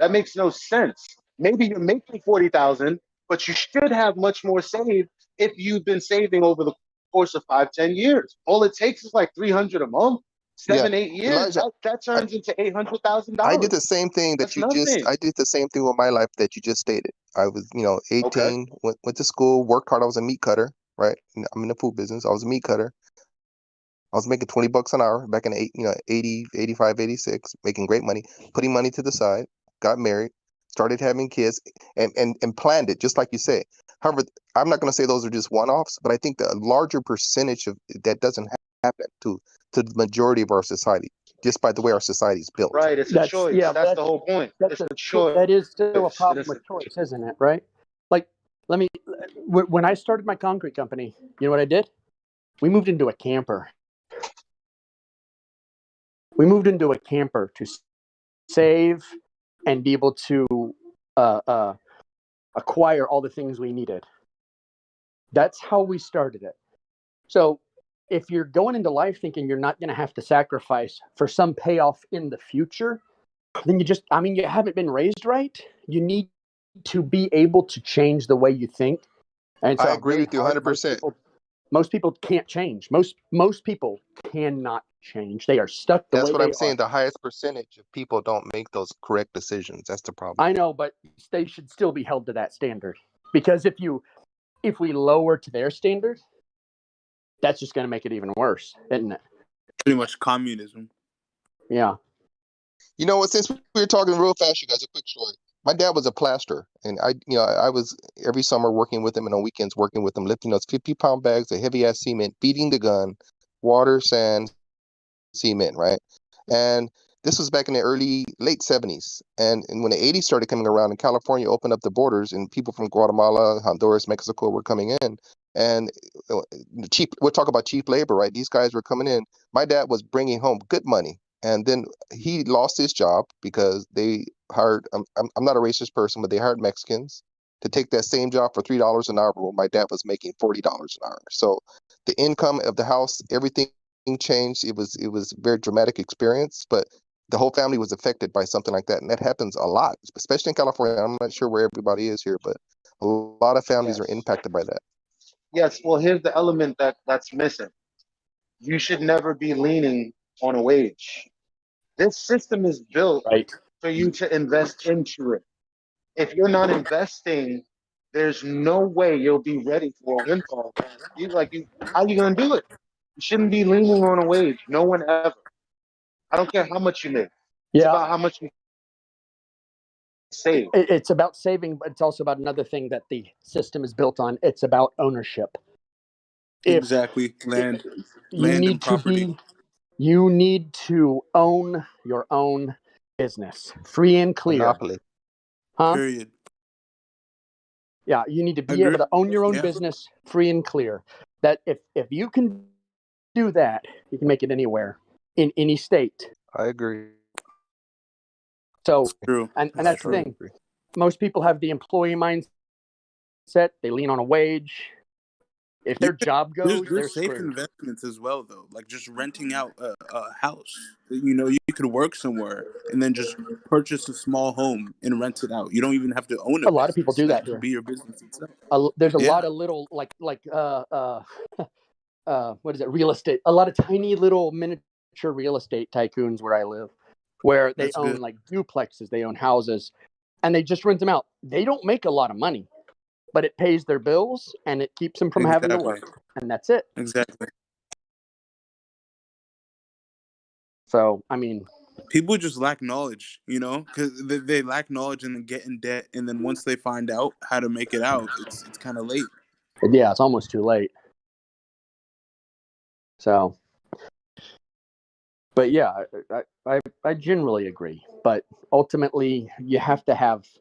That makes no sense. Maybe you're making 40,000, but you should have much more saved if you've been saving over the course of 5, 10 years. All it takes is like 300 a month, Yeah, 7, 8 years. Elijah. That I, turns into $800,000. I did the same thing that That's you just. nothing. I did the same thing with my life that you just stated. I was, Okay. 18, went to school, worked hard. I was a meat cutter, right? I'm in the food business. I was a meat cutter. I was making $20 an hour back in 80, 85, 86, making great money, putting money to the side, got married, started having kids, and planned it, just like you say. However, I'm not going to say those are just one-offs, but I think the larger percentage of that doesn't happen to the majority of our society, just by the way our society is built. Right. It's a choice. That's the whole point. It's a choice. That is still a And problem it's with choice, isn't it? Right? Like, when I started my concrete company, you know what I did? We moved into a camper. We moved into a camper to save and be able to acquire all the things we needed. That's how we started it. So if you're going into life thinking you're not going to have to sacrifice for some payoff in the future, then you haven't been raised right. You need to be able to change the way you think. And it's I agree with you hard. 100%. Most people can't change. Most people cannot change. They are stuck the That's way what they I'm are. saying. The highest percentage of people don't make those correct decisions. That's the problem. I know, but they should still be held to that standard. Because if we lower to their standard, that's just going to make it even worse, isn't it? Pretty much communism. Yeah. You know what? Since we were talking real fast, you guys, a quick story. My dad was a plasterer, and I was every summer working with him, and on weekends working with him, lifting those 50-pound bags of heavy ass cement, beating the gun, water, sand, cement, right? And this was back in the late 70s. And when the 80s started coming around and California opened up the borders and people from Guatemala, Honduras, Mexico were coming in. And we'll talk about cheap labor, right? These guys were coming in. My dad was bringing home good money. And then he lost his job because they hired, I'm not a racist person, but they hired Mexicans to take that same job for $3 an hour, while my dad was making $40 an hour. So the income of the house, everything changed. It was a very dramatic experience, but the whole family was affected by something like that, and that happens a lot, especially in California. I'm not sure where everybody is here, but a lot of families are impacted by that. Yes. Well, here's the element that's missing. You should never be leaning on a wage. This system is built for you to invest into it. If you're not investing, there's no way you'll be ready for a windfall. How are you gonna do it? You shouldn't be leaning on a wage. No one ever. I don't care how much you make. It's Yeah. about how much you save. It's about saving, but it's also about another thing that the system is built on. It's about ownership. Exactly. Land and property. You need to own your own business, free and clear. Monopoly. Huh? Period. Yeah, you need to be able to own your own business, free and clear. That if you can do that, you can make it anywhere in any state. I agree. So, True. and that's the thing. Most people have the employee mindset. They lean on a wage. If their job goes, they're there's safe screwed. investments as well, though. Like just renting out a house. You could work somewhere and then just purchase a small home and rent it out. You don't even have to own A lot of people do that could here. be your business itself. There's a lot of little what is it? Real estate. A lot of tiny little miniature real estate tycoons where I live, where they own like duplexes, they own houses, and they just rent them out. They don't make a lot of money, but it pays their bills and it keeps them from having to work, and that's it. Exactly. So, I mean, people just lack knowledge, because they lack knowledge and then get in debt, and then once they find out how to make it out, it's kind of late. Yeah, it's almost too late. So, but yeah, I generally agree. But ultimately, you have to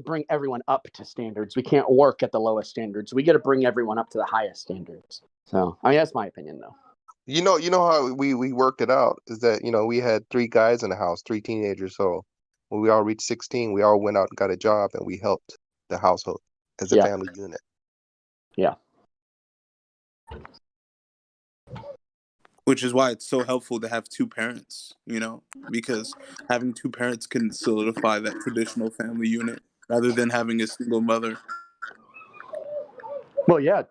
bring everyone up to standards. We can't work at the lowest standards. We got to bring everyone up to the highest standards. So, I mean, that's my opinion, though. You know how we worked it out is that, we had 3 guys in the house, 3 teenagers. So when we all reached 16, we all went out and got a job, and we helped the household as a family unit. Yeah. Which is why it's so helpful to have 2 parents, because having 2 parents can solidify that traditional family unit rather than having a single mother. Well, yeah,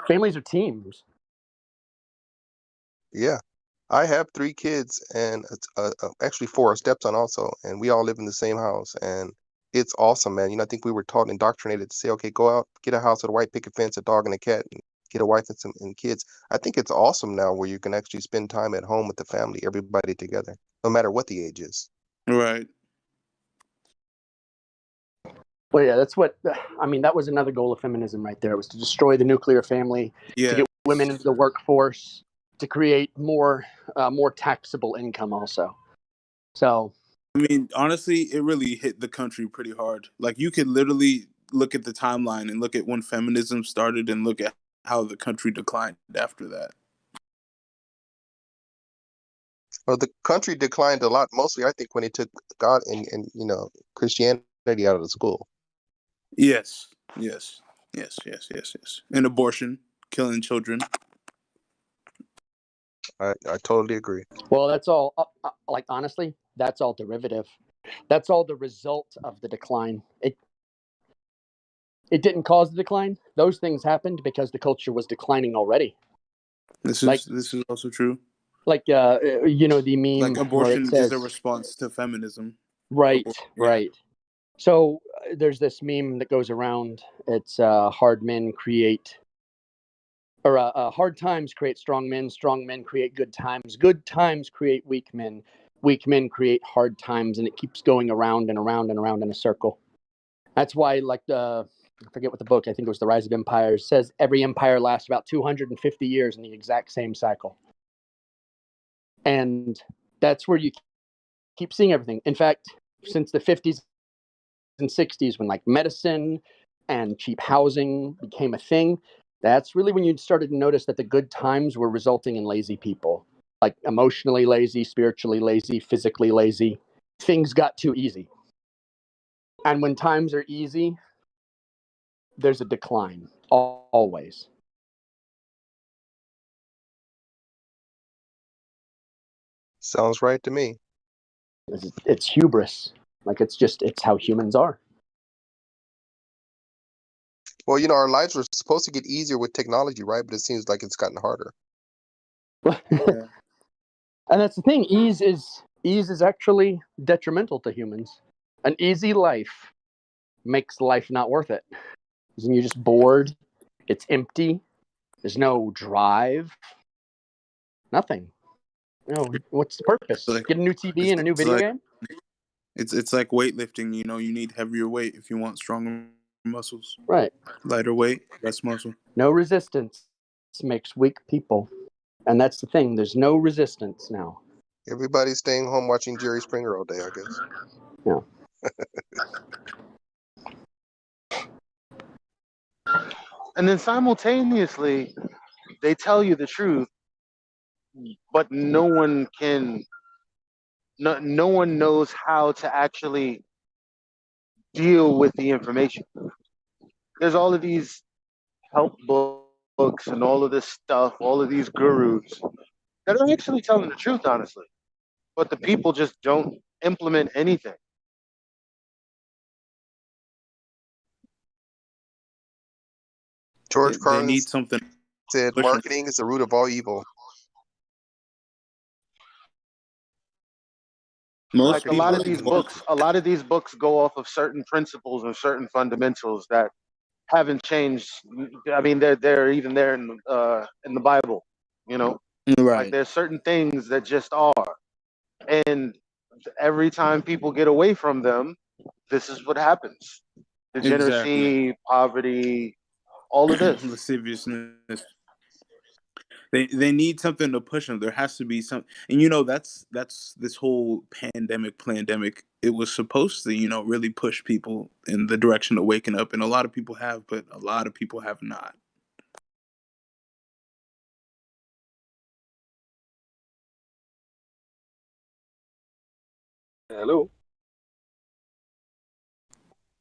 families are teams. Yeah. I have 3 kids and actually 4 stepson also, and we all live in the same house, and it's awesome, man. I think we were taught and indoctrinated to say, okay, go out, get a house with a white picket fence, a dog and a cat, and get a wife and kids. I think it's awesome now where you can actually spend time at home with the family, everybody together, no matter what the age is. Right. Well, yeah, that was another goal of feminism right there, was to destroy the nuclear family, to get women into the workforce, to create more taxable income also. So, I mean, honestly, it really hit the country pretty hard. Like, you could literally look at the timeline and look at when feminism started and look at how the country declined after that. Well, the country declined a lot, mostly I think when they took God and Christianity out of the school. Yes, yes, yes. And abortion, killing children. I totally agree. Well, that's all. Like honestly, that's all derivative. That's all the result of the decline. It didn't cause the decline. Those things happened because the culture was declining already. This Like is also true. like the meme Like where it abortion is a says response to feminism. right, Yeah. right. So there's this meme that goes around. It's hard men create, or hard times create strong men create good times create weak men create hard times, and it keeps going around and around and around in a circle. That's why, like I forget what the book, I think it was The Rise of Empires, says every empire lasts about 250 years in the exact same cycle. And that's where you keep seeing everything. In fact, since the 50s and 60s, when like medicine and cheap housing became a thing, that's really when you started to notice that the good times were resulting in lazy people, like emotionally lazy, spiritually lazy, physically lazy. Things got too easy. And when times are easy, there's a decline, always. Sounds right to me. It's hubris. Like it's how humans are. Well, our lives were supposed to get easier with technology, right? But it seems like it's gotten harder. Yeah. And that's the thing. Ease is actually detrimental to humans. An easy life makes life not worth it. Because then you're just bored. It's empty. There's no drive. Nothing. What's the purpose? Get a new TV and a new video game? It's like weightlifting. You need heavier weight if you want stronger muscles. Right. Lighter weight, less muscle. No resistance makes weak people. And that's the thing. There's no resistance now. Everybody's staying home watching Jerry Springer all day, I guess. Yeah. And then simultaneously, they tell you the truth, but no one knows how to actually deal with the information. There's all of these help books and all of this stuff, all of these gurus that are actually telling the truth, honestly. But the people just don't implement anything. George They Carlin need something. said, "Marketing is the root of all evil." Most Like a lot of these books go off of certain principles and certain fundamentals that haven't changed. I mean, they're even there in the Bible, Right. Like there's certain things that just are, and every time people get away from them, this is what happens: degeneracy, Exactly. poverty, all of this. Lasciviousness. They need something to push them. There has to be some, and that's this whole pandemic. It was supposed to really push people in the direction of waking up, and a lot of people have, but a lot of people have not. Hello.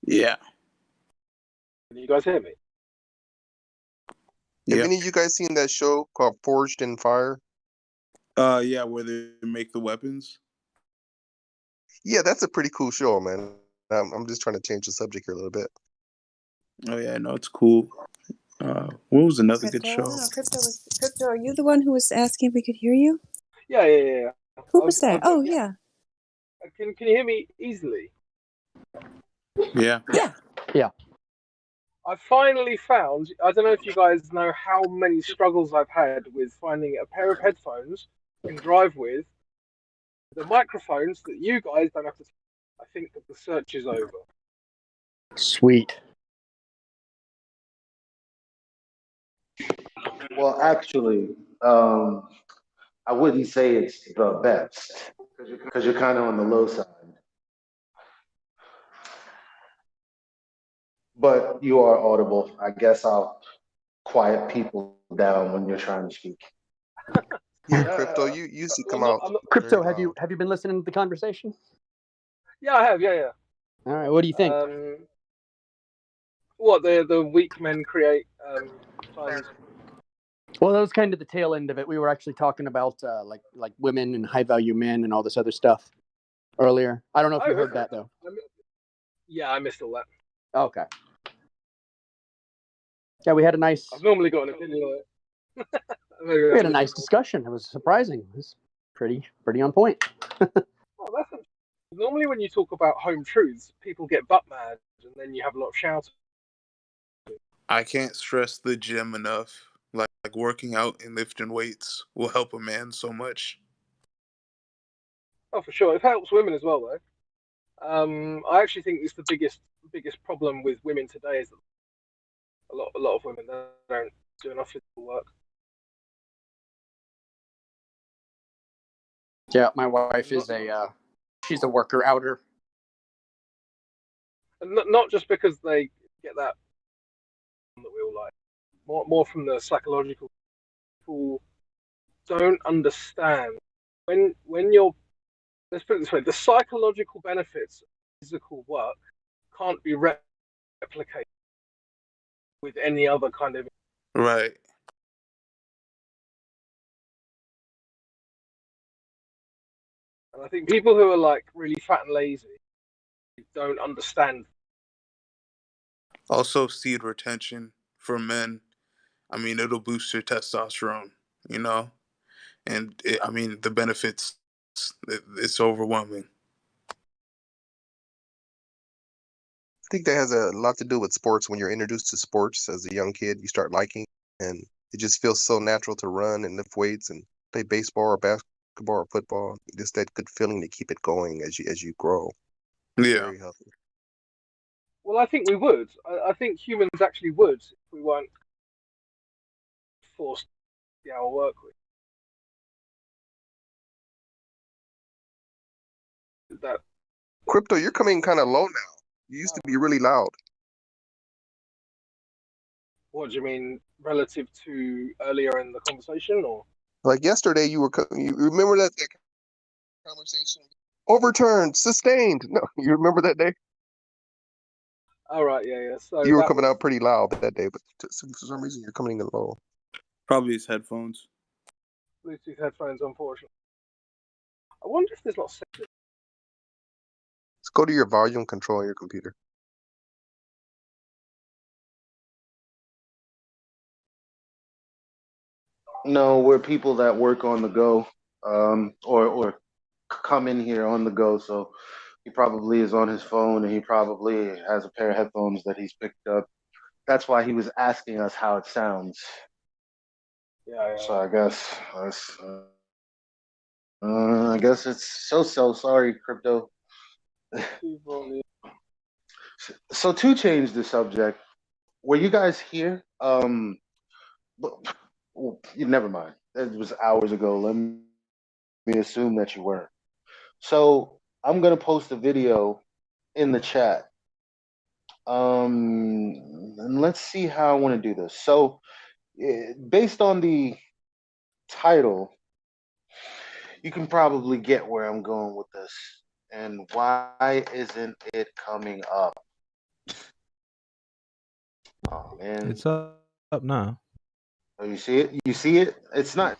Yeah. Can you guys hear me? Have any of you guys seen that show called Forged in Fire? Yeah, where they make the weapons. Yeah, that's a pretty cool show, man. I'm just trying to change the subject here a little bit. Oh yeah, no, it's cool. What was another good show? No, Crypto, are you the one who was asking if we could hear you? Yeah. Who was that? Oh, yeah. Can you hear me easily? Yeah. Yeah. I finally found, I don't know if you guys know how many struggles I've had with finding a pair of headphones I can drive with, the microphones that you guys don't have to. I think that the search is over. Sweet. Well, actually, I wouldn't say it's the best because you're kind of on the low side. But you are audible. I guess I'll quiet people down when you're trying to speak. Yeah, Crypto, you used to come out Crypto, very loud. have you been listening to the conversation? Yeah, I have. Yeah. All right, what do you think? What the weak men create times. Well, that was kind of the tail end of it. We were actually talking about like women and high value men and all this other stuff earlier. I don't know if you heard that though. Yeah, I missed all that. Okay. Yeah, we had a nice. I've normally got an opinion on it. We had a nice discussion. It was surprising. It was pretty on point. Normally, when you talk about home truths, people get butt mad, and then you have a lot of shouting. I can't stress the gym enough. Like working out and lifting weights will help a man so much. Oh, for sure, it helps women as well, though. I actually think it's the biggest problem with women today is that a lot of women don't do enough physical work. Yeah, my wife is she's a worker outer. And not just because they get that we all like, more from the psychological. People don't understand when you're, let's put it this way, the psychological benefits of physical work can't be replicated with any other kind of. Right. And I think people who are like really fat and lazy don't understand. Also, seed retention for men. I mean, it'll boost your testosterone, you know? And I mean, the benefits, it's overwhelming. I think that has a lot to do with sports. When you're introduced to sports as a young kid, you start liking, and it just feels so natural to run and lift weights and play baseball or basketball or football. Just that good feeling to keep it going as you grow. Yeah. Very healthy. Well, I think we would. I think humans actually would if we weren't forced to get our work with. That Crypto, you're coming kind of low now. You used to be really loud. What do you mean relative to earlier in the conversation, or? Like yesterday, you remember that conversation? Overturned, sustained. No, you remember that day? All right, yeah. So you were coming out pretty loud that day, but for some reason you're coming in low. Probably his headphones. Bluetooth headphones, unfortunately. I wonder if there's not settings. Let's go to your volume control on your computer. No, we're people that work on the go, or come in here on the go. So he probably is on his phone, and he probably has a pair of headphones that he's picked up. That's why he was asking us how it sounds. Yeah. So I guess it's so. Sorry, Crypto. So to change the subject, were you guys here? Never mind. It was hours ago. Let me assume that you weren't. So I'm gonna post a video in the chat. And let's see how I want to do this. So, based on the title, you can probably get where I'm going with this. And why isn't it coming up? Oh man, It's up now. Oh, you see it? You see it? It's not.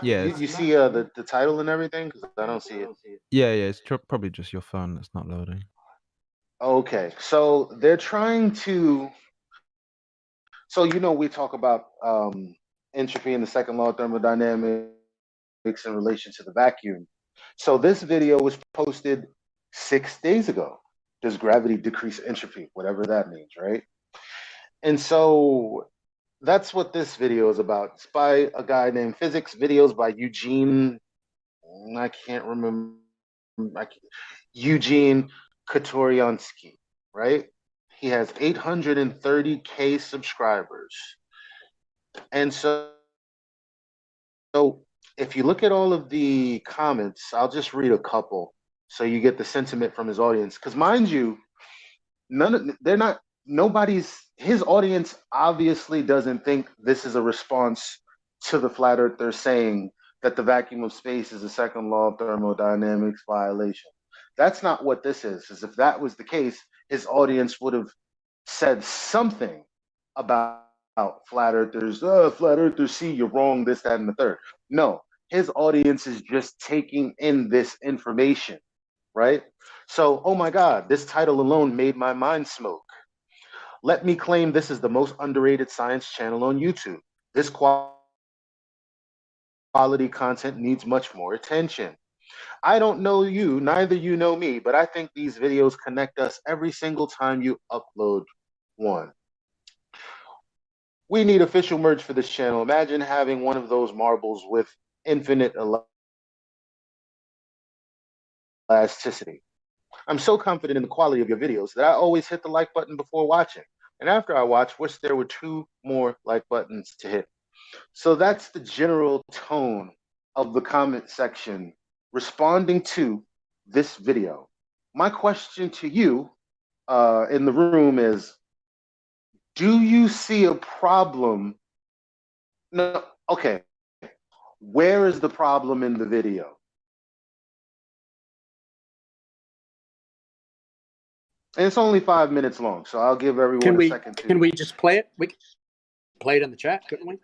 Yeah, You see the title and everything, because I don't see it. Yeah, it's probably just your phone that's not loading. Okay, so they're trying to. So we talk about entropy and the second law of thermodynamics in relation to the vacuum. So this video was posted 6 days ago. Does gravity decrease entropy? Whatever that means, right? And so that's what this video is about. It's by a guy named Physics Videos by Eugene. I can't remember. Eugene Kotoriansky, right? He has 830K subscribers. And so if you look at all of the comments, I'll just read a couple so you get the sentiment from his audience. Because mind you, his audience obviously doesn't think this is a response to the flat earthers saying that the vacuum of space is a second law of thermodynamics violation. That's not what this is. Because if that was the case, his audience would have said something about flat earthers. Flat earthers, see, you're wrong, this, that, and the third. No, his audience is just taking in this information, right? So, oh my God, this title alone made my mind smoke. Let me claim this is the most underrated science channel on YouTube. This quality content needs much more attention. I don't know you, neither you know me, but I think these videos connect us every single time you upload one. We need official merch for this channel. Imagine having one of those marbles with infinite elasticity. I'm so confident in the quality of your videos that I always hit the like button before watching. And after I watch, wish there were 2 more like buttons to hit. So that's the general tone of the comment section responding to this video. My question to you in the room is, do you see a problem? No, okay. Where is the problem in the video? And it's only 5 minutes long, so I'll give everyone a second to. Can we just play it? We can play it in the chat, couldn't we?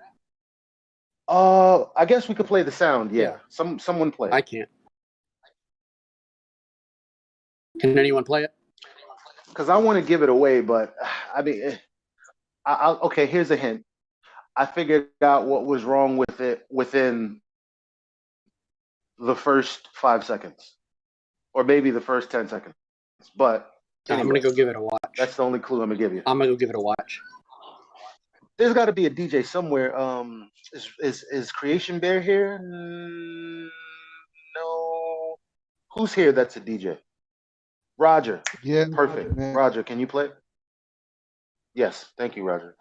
I guess we could play the sound. Yeah. Someone play it. I can't. Can anyone play it? Because I want to give it away, but I mean, okay. Here's a hint. I figured out what was wrong with it within the first 5 seconds, or maybe the first 10 seconds. But anyway, I'm gonna go give it a watch. That's the only clue I'm gonna give you. I'm gonna go give it a watch. There's got to be a DJ somewhere. Is Creation Bear here? No. Who's here? That's a DJ. Roger. Yeah. Perfect. Roger, can you play? Yes. Thank you, Roger.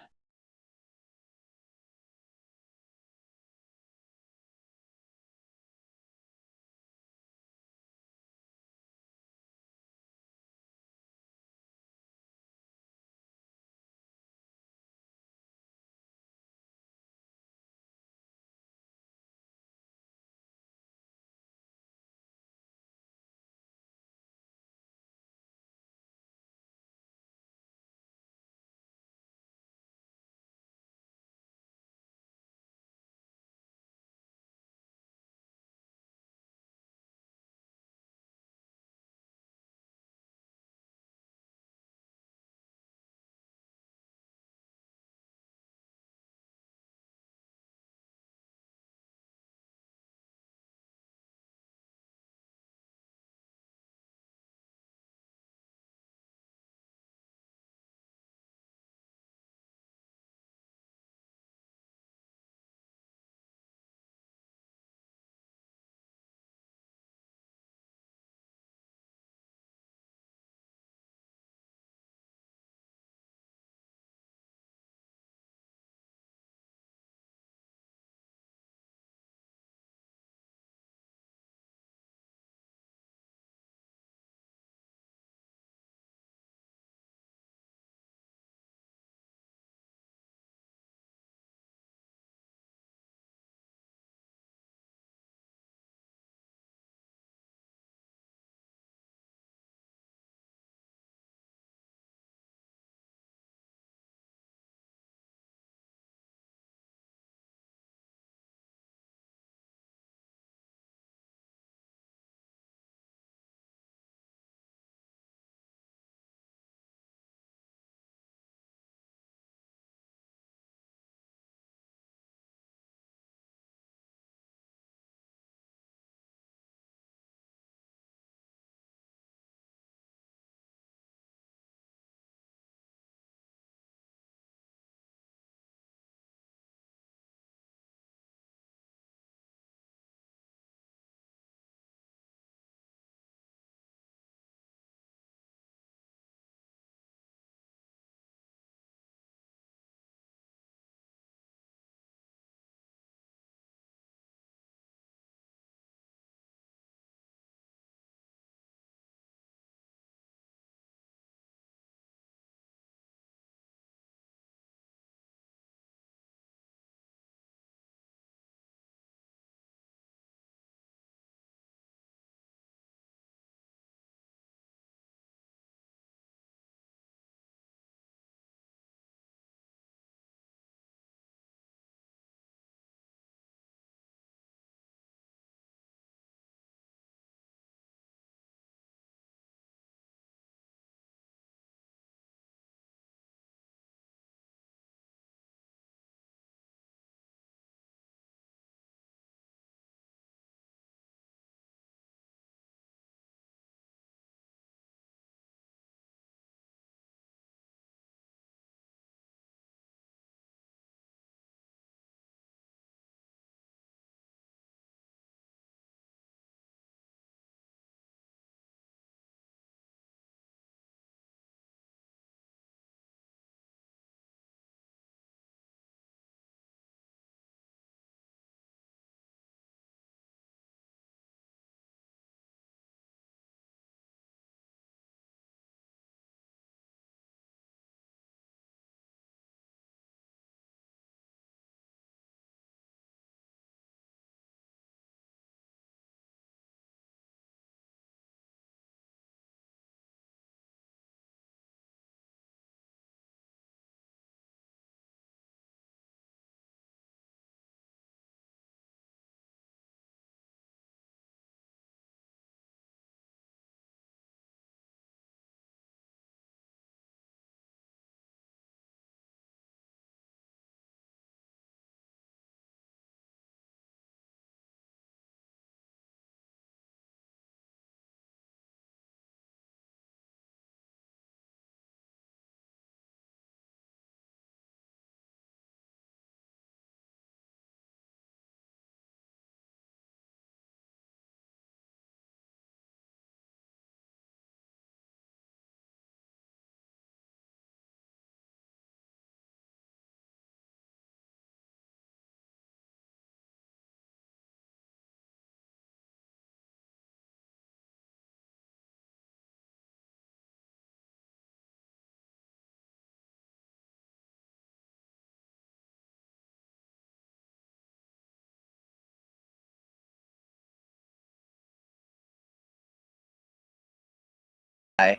Yeah,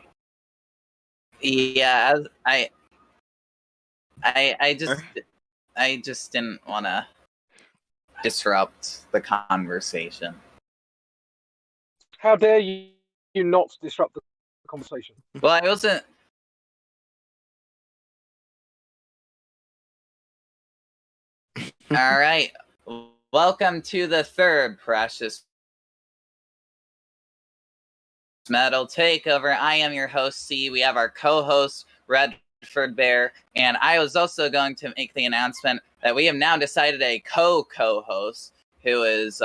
I just didn't want to disrupt the conversation. How dare you not disrupt the conversation? Well, I wasn't. All right. Welcome to the third Precious Metal Takeover. I am your host, C. We have our co-host, Redford Bear, and I was also going to make the announcement that we have now decided a co-host, who is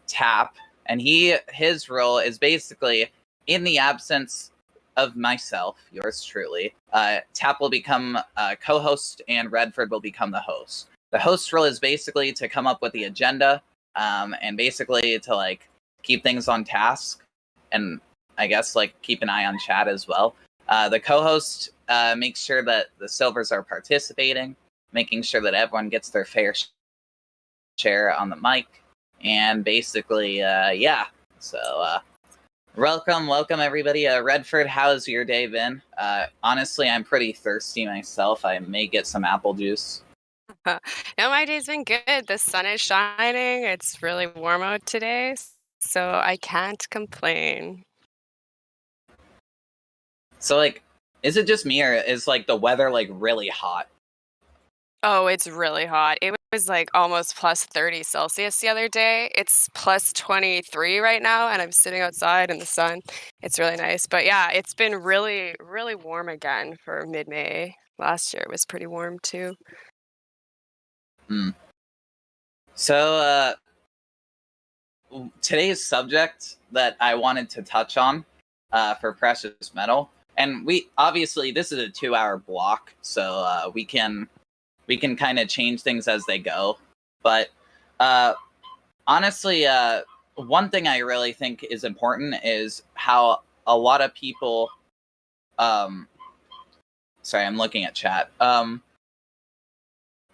Tap, and his role is basically, in the absence of myself, yours truly, Tap will become co-host and Redford will become the host. The host role is basically to come up with the agenda, and basically to like keep things on task, and I guess like keep an eye on chat as well. The co-host makes sure that the silvers are participating, making sure that everyone gets their fair share on the mic, and basically, yeah. So, welcome everybody. Redford, how's your day been? Honestly, I'm pretty thirsty myself. I may get some apple juice. No, my day's been good. The sun is shining. It's really warm out today, so I can't complain. So, like, is it just me, or is like the weather like really hot? Oh, it's really hot. It was like almost plus 30 Celsius the other day. It's plus 23 right now, and I'm sitting outside in the sun. It's really nice. But yeah, it's been really, really warm again for mid-May. Last year it was pretty warm too. So, today's subject that I wanted to touch on for Precious Metal, and we obviously this is a 2-hour block, so we can kind of change things as they go. But honestly, one thing I really think is important is how a lot of people. Sorry, I'm looking at chat.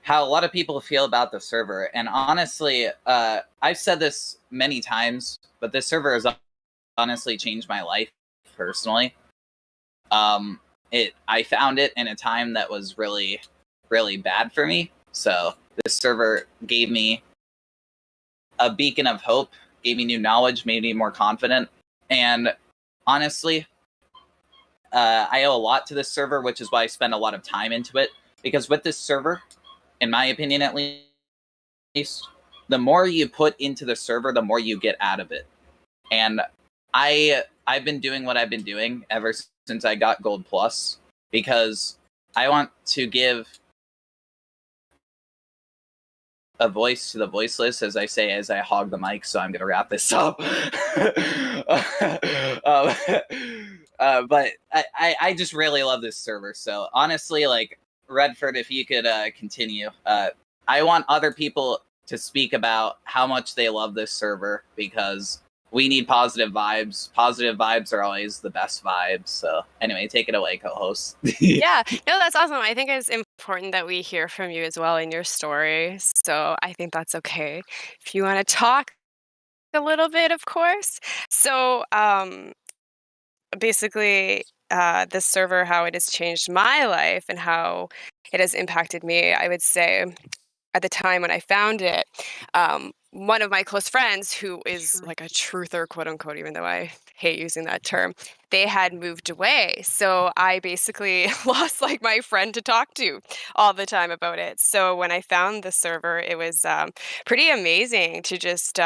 How a lot of people feel about the server, and honestly, I've said this many times, but this server has honestly changed my life personally. I found it in a time that was really, really bad for me. So this server gave me a beacon of hope, gave me new knowledge, made me more confident, and honestly, I owe a lot to this server, which is why I spend a lot of time into it. Because with this server, in my opinion at least, the more you put into the server, the more you get out of it. And I've been doing what I've been doing ever since I got Gold Plus, because I want to give a voice to the voiceless, as I say, as I hog the mic, so I'm going to wrap this up. But I just really love this server, so honestly, like, Redford, if you could continue. I want other people to speak about how much they love this server, because we need positive vibes. Positive vibes are always the best vibes. So anyway, take it away, co-host. Yeah, no, that's awesome. I think it's important that we hear from you as well in your story. So I think that's okay. If you want to talk a little bit, of course. So basically, this server, how it has changed my life and how it has impacted me, I would say at the time when I found it, one of my close friends, who is like a truther, quote unquote, even though I hate using that term, they had moved away. So I basically lost like my friend to talk to all the time about it. So when I found the server, it was pretty amazing to just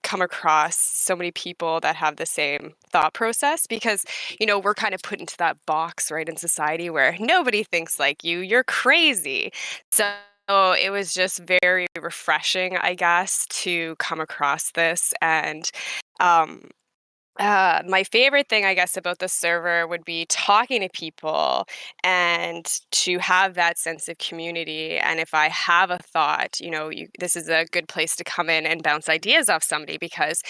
come across so many people that have the same thought process, because, you know, we're kind of put into that box, right, in society where nobody thinks like you, you're crazy. So it was just very refreshing, I guess, to come across this. And my favorite thing, I guess, about the server would be talking to people and to have that sense of community. And if I have a thought, you know, this is a good place to come in and bounce ideas off somebody, because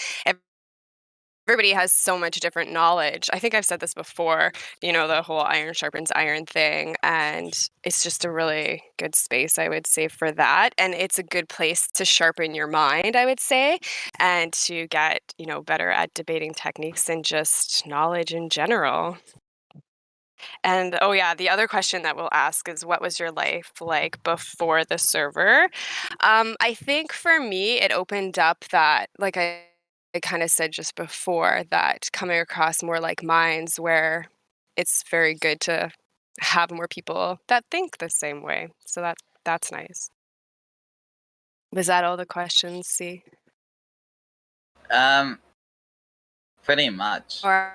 everybody has so much different knowledge. I think I've said this before, the whole iron sharpens iron thing. And it's just a really good space, I would say, for that. And it's a good place to sharpen your mind, I would say, and to get, better at debating techniques and just knowledge in general. And oh yeah, the other question that we'll ask is, what was your life like before the server? I think for me, it opened up that, like I kind of said just before, that coming across more like minds where it's very good to have more people that think the same way. So that's nice. Was that all the questions, C? Pretty much. Or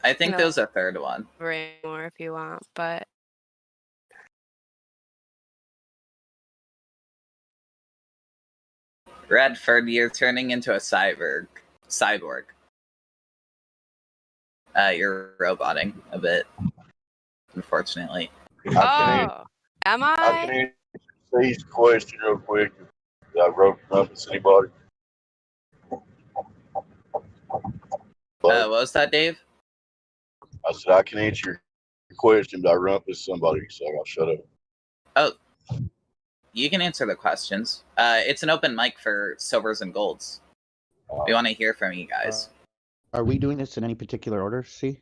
I think there was a third one. more if you want, but Redford, you're turning into a cyborg. You're roboting a bit, unfortunately. Oh, am I I? can answer C's question real quick. I wrote up with anybody. What was that, Dave? I said I can answer your question, but I run up with somebody, so I got to shut up. Oh, you can answer the questions. It's an open mic for silvers and golds. We want to hear from you guys. Are we doing this in any particular order, C?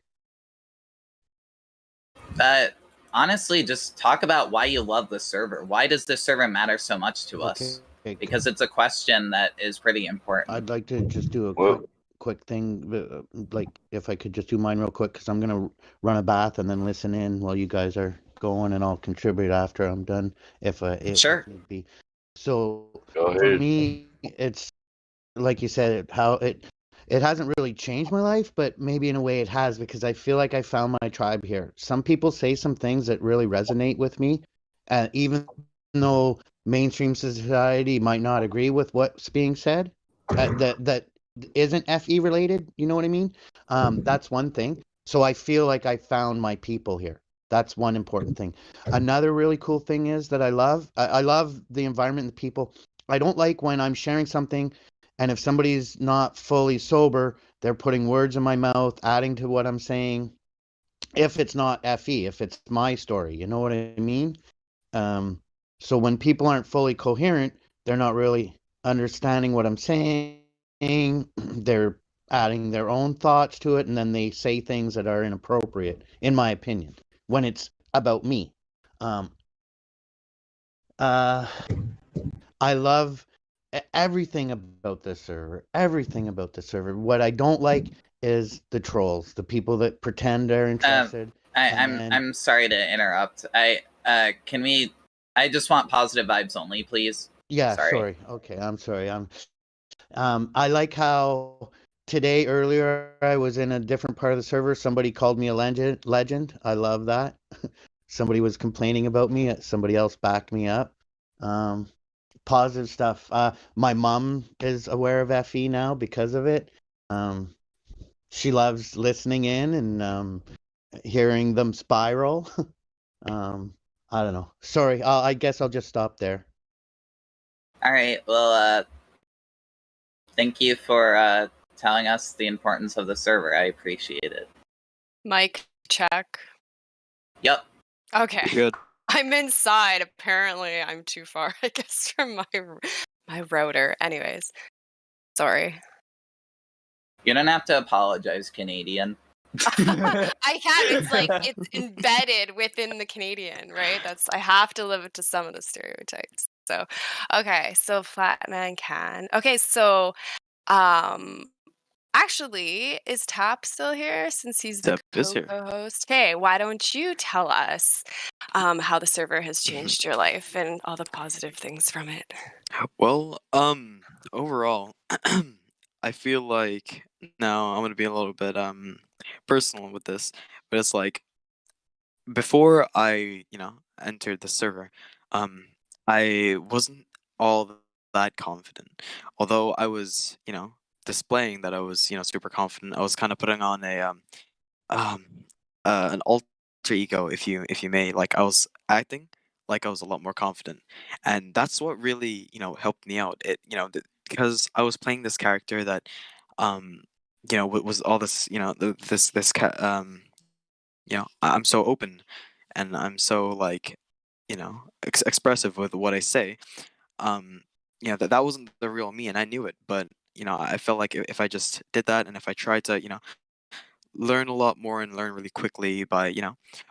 Honestly, just talk about why you love the server. Why does this server matter so much to us? Because it's a question that is pretty important. I'd like to just do a quick thing, like if I could just do mine real quick, because I'm gonna run a bath and then listen in while you guys are going, and I'll contribute after I'm done if Sure. if need be. So Go for ahead. me, it's like you said, how it hasn't really changed my life, but maybe in a way it has, because I feel like I found my tribe here. Some people say some things that really resonate with me, and even though mainstream society might not agree with what's being said, that isn't FE related, you know what I mean? That's one thing. So I feel like I found my people here. That's one important thing. Another really cool thing is that I love the environment and the people. I don't like when I'm sharing something, and if somebody's not fully sober, they're putting words in my mouth, adding to what I'm saying. If it's not FE, if it's my story, you know what I mean? So when people aren't fully coherent, they're not really understanding what I'm saying. They're adding their own thoughts to it, and then they say things that are inappropriate, in my opinion, when it's about me. I love everything about this server. Everything about the server. What I don't like is the trolls, the people that pretend they're interested. I'm sorry to interrupt. Can we? I just want positive vibes only, please. Yeah, sorry. Okay, I'm sorry. I like how today earlier I was in a different part of the server. Somebody called me a legend. I love that. Somebody was complaining about me. Somebody else backed me up. Positive stuff. My mom is aware of FE now because of it. She loves listening in and hearing them spiral. I don't know. Sorry. I guess I'll just stop there. All right. Well, thank you for telling us the importance of the server. I appreciate it. Mic check. Yep. Okay. Good. I'm inside. Apparently, I'm too far, I guess, from my router. Anyways, sorry. You don't have to apologize, Canadian. I can. It's like it's embedded within the Canadian, right? I have to live up to some of the stereotypes. So, okay. So Flatman can. Okay. So, actually, is Tap still here since he's the Tap is here. co-host? Hey, why don't you tell us how the server has changed your life and all the positive things from it? Well, overall, I feel like now I'm gonna be a little bit personal with this, but it's like before I, entered the server, I wasn't all that confident. Although I was, displaying that I was, super confident, I was kind of putting on um an alter ego, if you may. Like I was acting like I was a lot more confident, and that's what really helped me out. It because I was playing this character that was all this, I'm so open, and I'm so like, expressive with what I say. um that wasn't the real me, and I knew it. But I felt like if I just did that, and if I tried to learn a lot more and learn really quickly by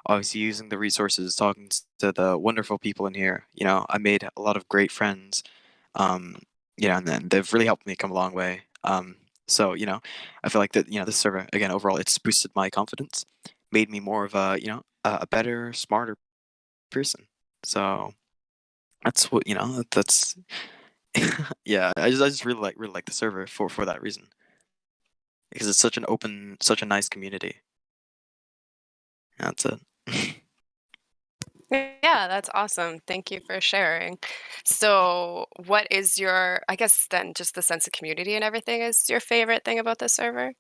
obviously using the resources, talking to the wonderful people in here, I made a lot of great friends. um and then they've really helped me come a long way. So I feel like that, this server, again, overall, it's boosted my confidence, made me more of a, a better, smarter person. So that's what, that's yeah, I just really like the server for that reason, because it's such an open, such a nice community. That's it. Yeah, that's awesome. Thank you for sharing. So, what is your, I guess then just the sense of community and everything is your favorite thing about the server?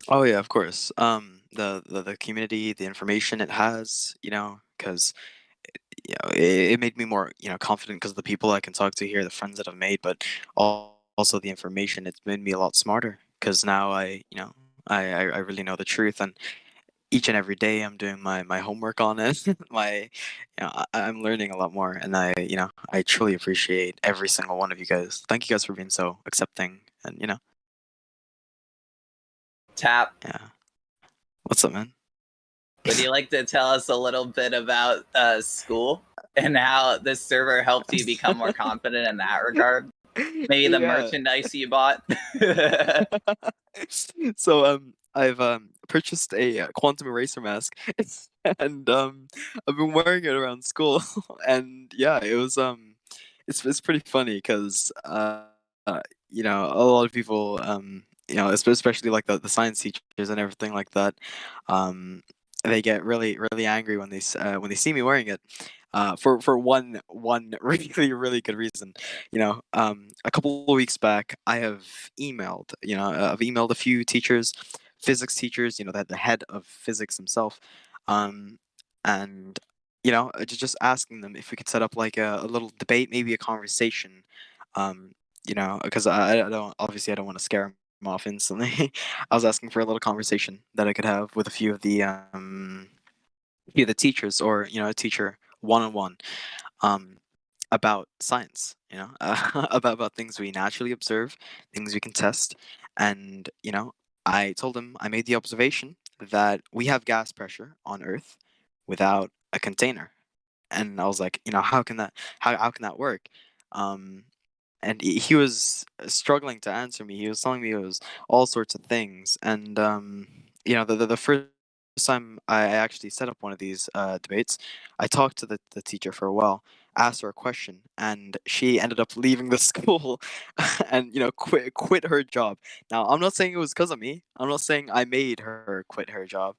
Oh yeah, of course. The community, the information it has, because it made me more, confident, because the people I can talk to here, the friends that I've made, but also the information, it's made me a lot smarter, because now I really know the truth, and each and every day I'm doing my homework on it. I'm learning a lot more, and I truly appreciate every single one of you guys. Thank you guys for being so accepting, and Tap, yeah. What's up, man? would you like to tell us a little bit about school and how this server helped you become more confident in that regard? Maybe the Yeah. merchandise you bought. So I've purchased a quantum eraser mask, and I've been wearing it around school, and yeah, it was it's pretty funny, because a lot of people, especially like the science teachers and everything like that, um they get really angry when when they see me wearing it, for one really good reason. A couple of weeks back, I've emailed a few teachers, physics teachers, that the head of physics himself, um and just asking them if we could set up like a little debate, maybe a conversation, because I don't, obviously I don't want to scare him off instantly. I was asking for a little conversation that I could have with a few of the teachers, or a teacher one on one, about science, about things we naturally observe, things we can test. And I told him, I made the observation that we have gas pressure on Earth without a container. And I was like, how can that work? um and he was struggling to answer me. He was telling me it was all sorts of things. And the first time I actually set up one of these debates, I talked to the teacher for a while, asked her a question, and she ended up leaving the school, and quit her job. Now, I'm not saying it was because of me. I'm not saying I made her quit her job.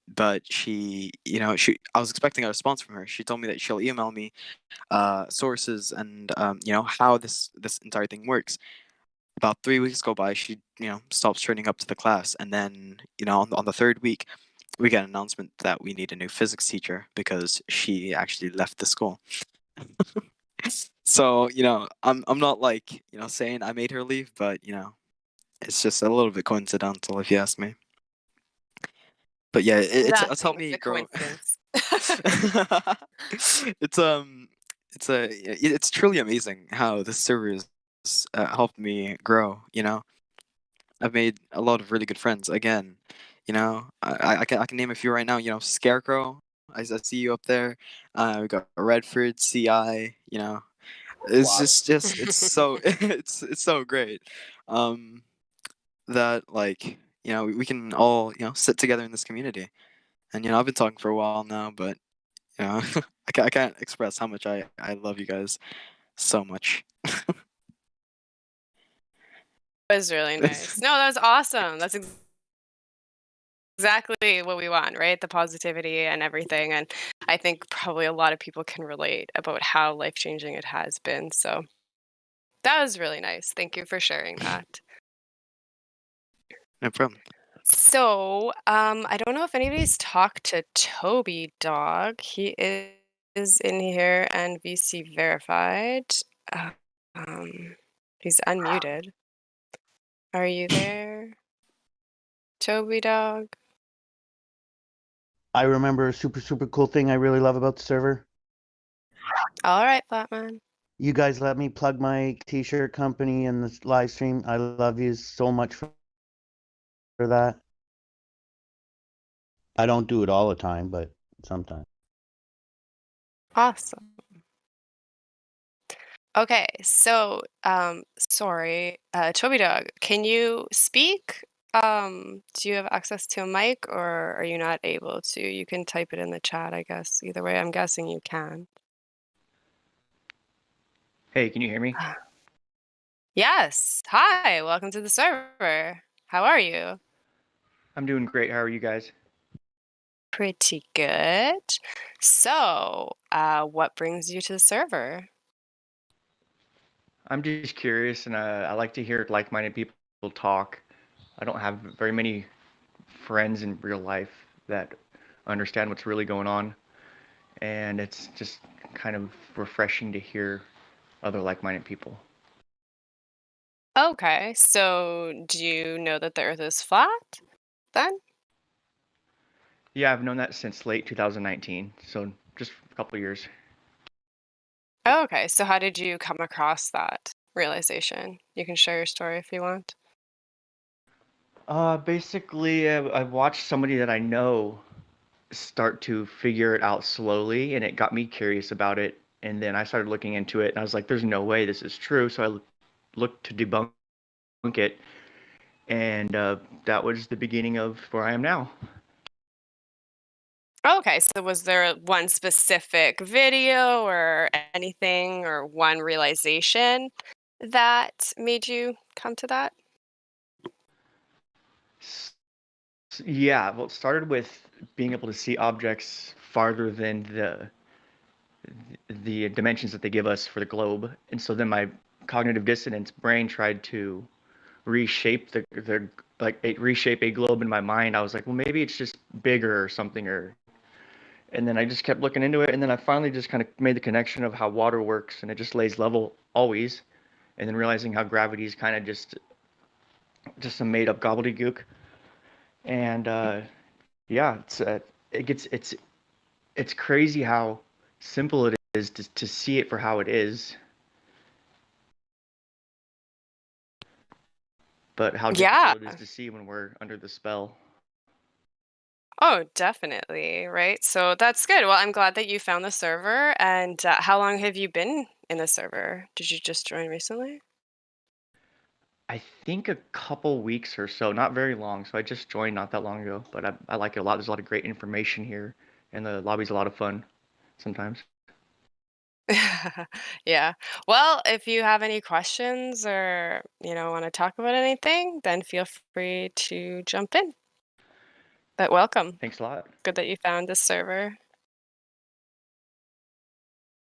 But she I was expecting a response from her. She told me that she'll email me sources, and how this entire thing works. About 3 weeks go by, she stops turning up to the class, and then on the third week, we get an announcement that we need a new physics teacher because she actually left the school. So I'm not like saying I made her leave, but it's just a little bit coincidental, if you ask me. But yeah, it's helped Nothing's me a grow. coincidence. it's it's truly amazing how this server has helped me grow. I've made a lot of really good friends. Again, I can name a few right now. Scarecrow. I see you up there. We got Redford, CI. It's just it's so it's so great. Um, that like we can all sit together in this community. And I've been talking for a while now, but I can't express how much I love you guys so much. That was really nice. No, that was awesome. That's exactly what we want, right? The positivity and everything. And I think probably a lot of people can relate about how life-changing it has been. So that was really nice. Thank you for sharing that. No problem. So, I don't know if anybody's talked to Toby Dog. He is in here and VC verified. Um, he's unmuted. Are you there? Toby dog? I remember a super cool thing I really love about the server. All right, Flatman. You guys let me plug my t-shirt company in this live stream. I love you so much for that. I don't do it all the time, but sometimes. Awesome. Okay, so sorry, Toby dog, can you speak? Do you have access to a mic, or are you not able to? You can type it in the chat, I guess. Either way, I'm guessing you can. Hey, can you hear me? Yes. Hi, welcome to the server. How are you? I'm doing great. How are you guys? Pretty good. So, what brings you to the server? I'm just curious, and I like to hear like-minded people talk. I don't have very many friends in real life that understand what's really going on, and it's just kind of refreshing to hear other like-minded people. Okay, so do you know that the Earth is flat then? Yeah, I've known that since late 2019, so just a couple of years. Okay, so how did you come across that realization? You can share your story if you want. Basically, I watched somebody that I know start to figure it out slowly, and it got me curious about it. And then I started looking into it, and I was like, "There's no way this is true." So I looked to debunk it, and that was the beginning of where I am now. Okay, so was there one specific video or anything or one realization that made you come to that? Yeah, well, it started with being able to see objects farther than the dimensions that they give us for the globe, and so then my cognitive dissonance brain tried to reshape the like reshape a globe in my mind. I was like, well, maybe it's just bigger or something, or and then I just kept looking into it, and then I finally just kind of made the connection of how water works, and it just lays level always, and then realizing how gravity is kind of just some made up gobbledygook, and yeah, it's crazy how simple it is to see it for how it is, but how Yeah. difficult it is to see when we're under the spell. Oh, definitely, right? So that's good. Well, I'm glad that you found the server. And how long have you been in the server? Did you just join recently? I think a couple weeks or so, not very long. So I just joined not that long ago, but I like it a lot. There's a lot of great information here, and the lobby's a lot of fun sometimes. Yeah. Well, if you have any questions or, want to talk about anything, then feel free to jump in. But welcome. Thanks a lot. Good that you found this server.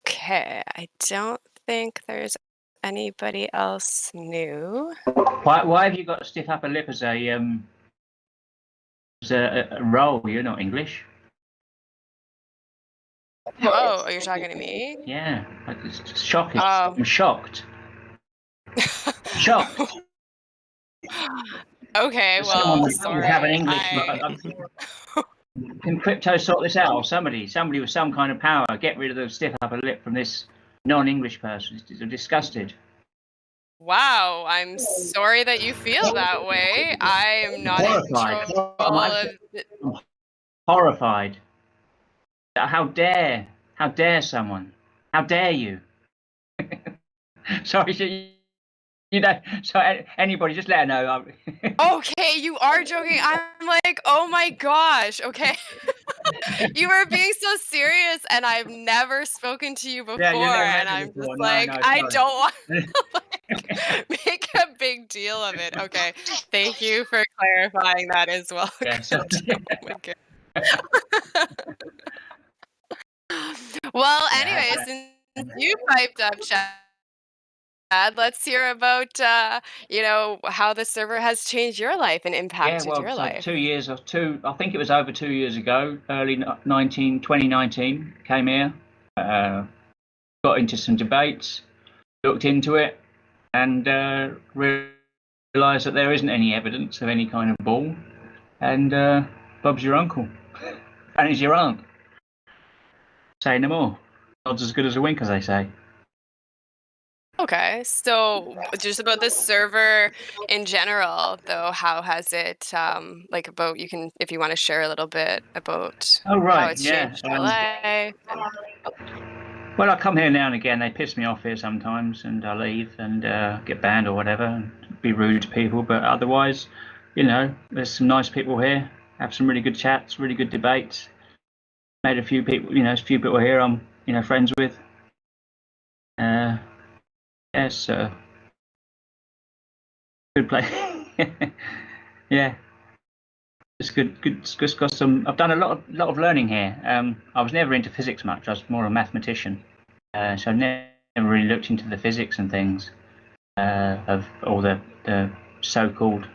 Okay, I don't think there's anybody else new. Why have you got stiff upper lip as a role? You're not English. Oh, are you talking to me? Yeah, it's shocking. Oh. I'm shocked. Shocked. Okay, well, Someone sorry. have an English. Can crypto sort this out? Or somebody with some kind of power, get rid of the stiff upper lip from this non-English person. I'm disgusted. Wow, I'm sorry that you feel that way. I am not Horrified. in control of I'm horrified. How dare someone? How dare you? Sorry, so anybody, just let her know. Okay, you are joking. I'm like, oh my gosh, okay. You were being so serious, and I've never spoken to you before, Yeah, you never met and me I'm before. just No, like, no, I sorry. don't want to make a big deal of it. Okay, thank you for clarifying that as well. Yeah, so, Oh my God. Well, anyway, since you piped up, Chad, let's hear about how the server has changed your life and yeah, impacted well, your so life. 2 years or two, I think it was over 2 years ago, early 2019, came here, got into some debates, looked into it, and realized realise that there isn't any evidence of any kind of ball, and Bob's your uncle, and he's your aunt. Say no more. Odds as good as a wink, as they say. Okay, so just about this server in general, though, how has it like about you can if you want to share a little bit about Oh how right, it's yeah. changed your life and Well, I come here now and again. They piss me off here sometimes, and I leave and get banned or whatever, and be rude to people. But otherwise, there's some nice people here. Have some really good chats, really good debates. Made a few people, a few people here I'm, friends with. Yes, good place. Yeah, it's good. Just got some. I've done a lot of learning here. I was never into physics much. I was more a mathematician, so I never really looked into the physics and things of all the so-called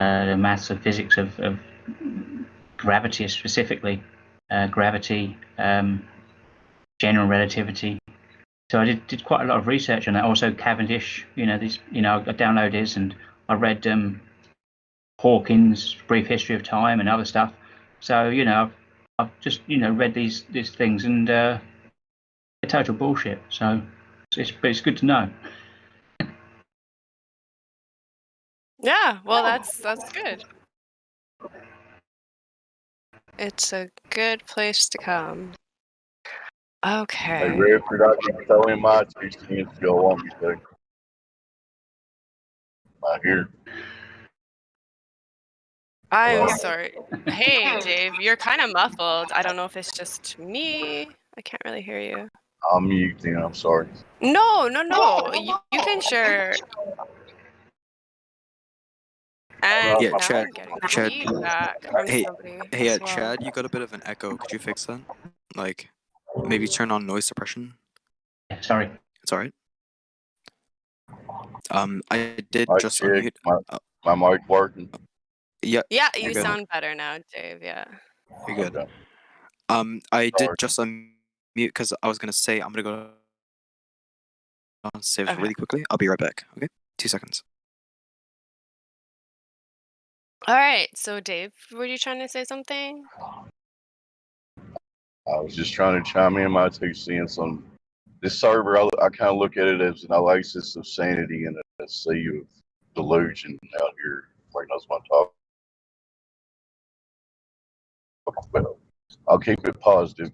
the maths of physics of gravity specifically, gravity, general relativity. So I did quite a lot of research on that. Also Cavendish, I downloaded his and I read Hawkins' Brief History of Time and other stuff. So I've just read these things and they're total bullshit. So it's good to know. yeah, well that's good. It's a good place to come. Hey, Okay. Redford, I can throw in my 2 cents if y'all want me to. Not here. I'm Hello? sorry. Hey, Dave, you're kind of muffled. I don't know if it's just me. I can't really hear you. I'm mute then, I'm sorry. No. You can share. And Yeah, now Chad. I'm getting Chad. feedback from somebody Hey, as well. Chad, you got a bit of an echo. Could you fix that? Like, maybe turn on noise suppression. Sorry. It's alright. I did Mic just check. unmute. My mic working? Yeah. Yeah, you're you good. sound better now, Dave. Yeah. You're good. I did just unmute because I was gonna say I'm gonna go downstairs Okay. really quickly. I'll be right back. Okay, 2 seconds. All right. So, Dave, were you trying to say something? I was just trying to chime in my 2 cents on this server. I kind of look at it as an oasis of sanity and a sea of delusion out here. Everybody knows what I'm talking about. I'll keep it positive.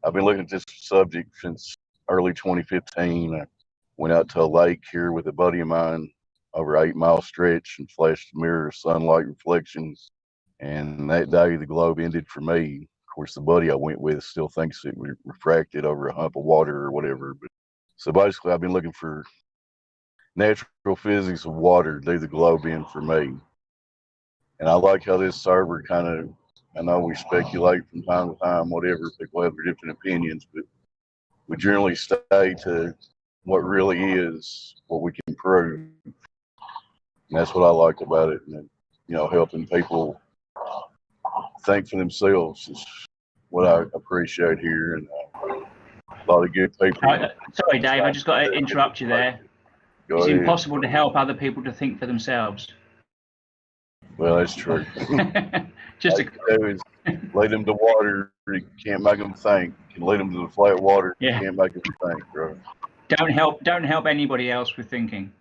I've been looking at this subject since early 2015. I went out to a lake here with a buddy of mine over 8-mile stretch and flashed a mirror of sunlight reflections. And that day, the globe ended for me. Of course, the buddy I went with still thinks it refracted over a hump of water or whatever. But so basically, I've been looking for natural physics of water to do the globe in for me. And I like how this server kind of, I know we speculate from time to time, whatever, people have their different opinions, but we generally stay to what really is, what we can prove. And that's what I like about it. And, helping people think for themselves is what I appreciate here. And a lot of good people. Sorry, Dave, I just got to interrupt you there. Go It's ahead. impossible to help other people to think for themselves. Well, that's true. Just all you can do is lead them to water. You can't make them think. You can lead them to the flat water. Yeah. You can't make them think, bro. Don't help anybody else with thinking.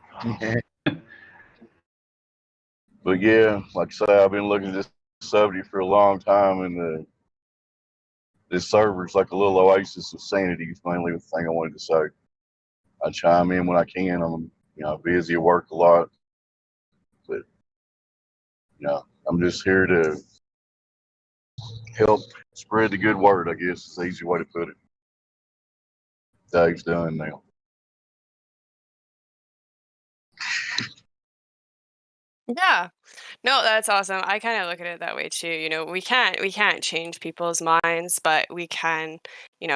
But yeah, like I say, I've been looking at this subject for a long time, and this server's like a little oasis of sanity. Is mainly the thing I wanted to say. I chime in when I can. I'm busy at work a lot, but I'm just here to help spread the good word. I guess is the easy way to put it. Dave's done now. Yeah. No, that's awesome. I kind of look at it that way too. We can't change people's minds, but we can,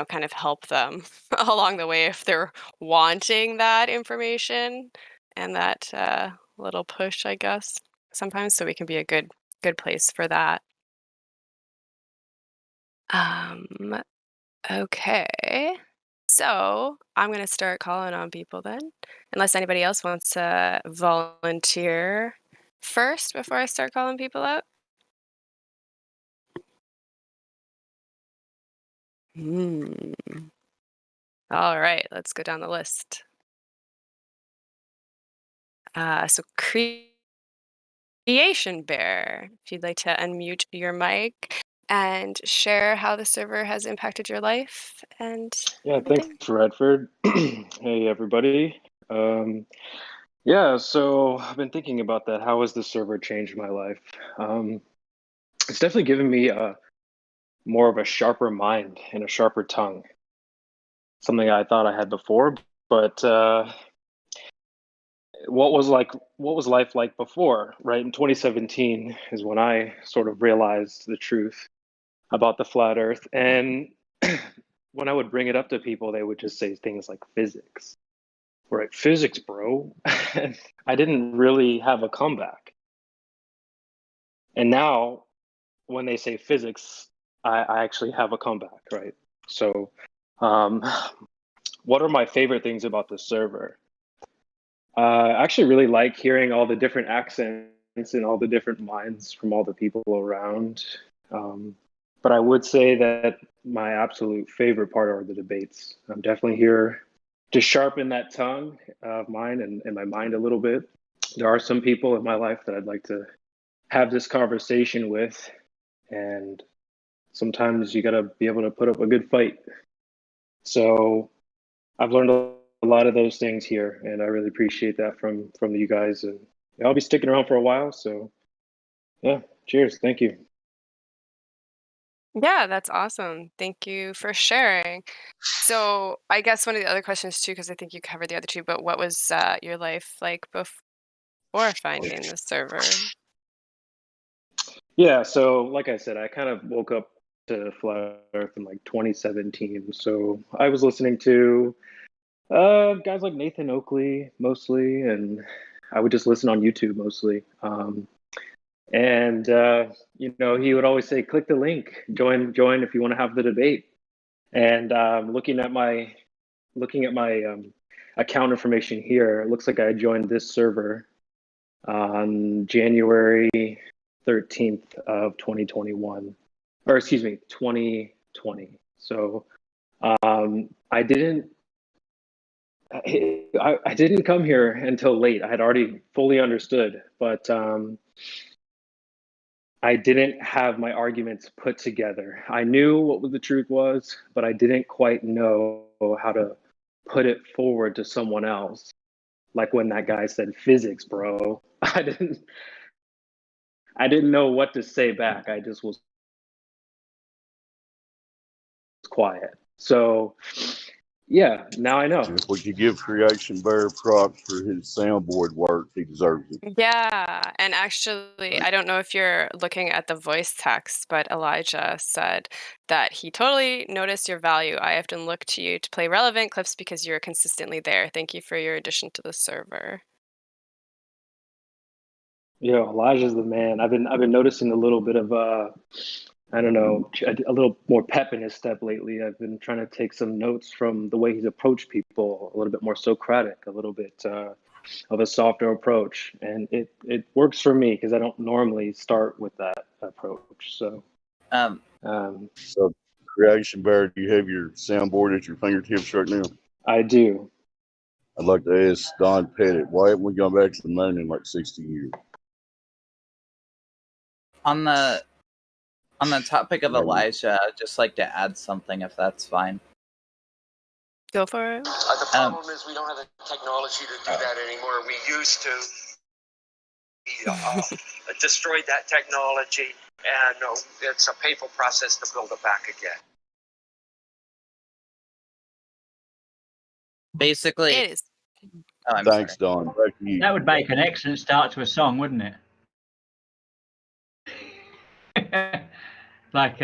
kind of help them along the way if they're wanting that information and that little push, I guess, sometimes. So we can be a good place for that. Okay. So I'm going to start calling on people then, unless anybody else wants to volunteer first before I start calling people out. All right, let's go down the list. So Creation Bear, if you'd like to unmute your mic and share how the server has impacted your life and Yeah, everything. thanks, Redford. Hey, everybody. Yeah, so I've been thinking about that. How has the server changed my life? It's definitely given me more of a sharper mind and a sharper tongue. Something I thought I had before, but what was life like before, right? In 2017 is when I sort of realized the truth about the flat earth. And when I would bring it up to people, they would just say things like physics. Right, physics, bro. I didn't really have a comeback. And now when they say physics, I actually have a comeback, right? So what are my favorite things about the server? I actually really like hearing all the different accents and all the different minds from all the people around. But I would say that my absolute favorite part are the debates. I'm definitely here to sharpen that tongue of mine and my mind a little bit. There are some people in my life that I'd like to have this conversation with, and sometimes you got to be able to put up a good fight. So I've learned a lot of those things here, and I really appreciate that from you guys. And I'll be sticking around for a while. So yeah, cheers. Thank you. Yeah, that's awesome. Thank you for sharing. So I guess one of the other questions too, because I think you covered the other two, but what was your life like before finding the server? Yeah, so like I said, I kind of woke up to Flat Earth in like 2017. So I was listening to guys like Nathan Oakley mostly, and I would just listen on YouTube mostly. And he would always say, "Click the link, join if you want to have the debate." And looking at my account information here, it looks like I joined this server on January 13th of 2021, or excuse me, 2020. So I didn't come here until late. I had already fully understood, but I didn't have my arguments put together. I knew what the truth was, but I didn't quite know how to put it forward to someone else. Like when that guy said physics, bro. I didn't know what to say back. I just was quiet. So yeah, now I know. If we could give Creation Bear props for his soundboard work, he deserves it. Yeah, and actually, I don't know if you're looking at the voice text, but Elijah said that he totally noticed your value. I often look to you to play relevant clips because you're consistently there. Thank you for your addition to the server. Yeah, Elijah's the man. I've been noticing a little bit of I don't know, a little more pep in his step lately. I've been trying to take some notes from the way he's approached people, a little bit more Socratic, a little bit of a softer approach, and it works for me because I don't normally start with that approach. So, So, Creation Bear, do you have your soundboard at your fingertips right now? I do. I'd like to ask Don Pettit, why haven't we gone back to the moon in like 60 years? On the topic of Elijah, I'd just like to add something, if that's fine. Go for it. The problem is we don't have the technology to do that anymore. We used to. We destroyed that technology, and it's a painful process to build it back again. Basically, it is. Oh, I'm Thanks, sorry. Don. Back to you. That would make an excellent start to a song, wouldn't it? Like,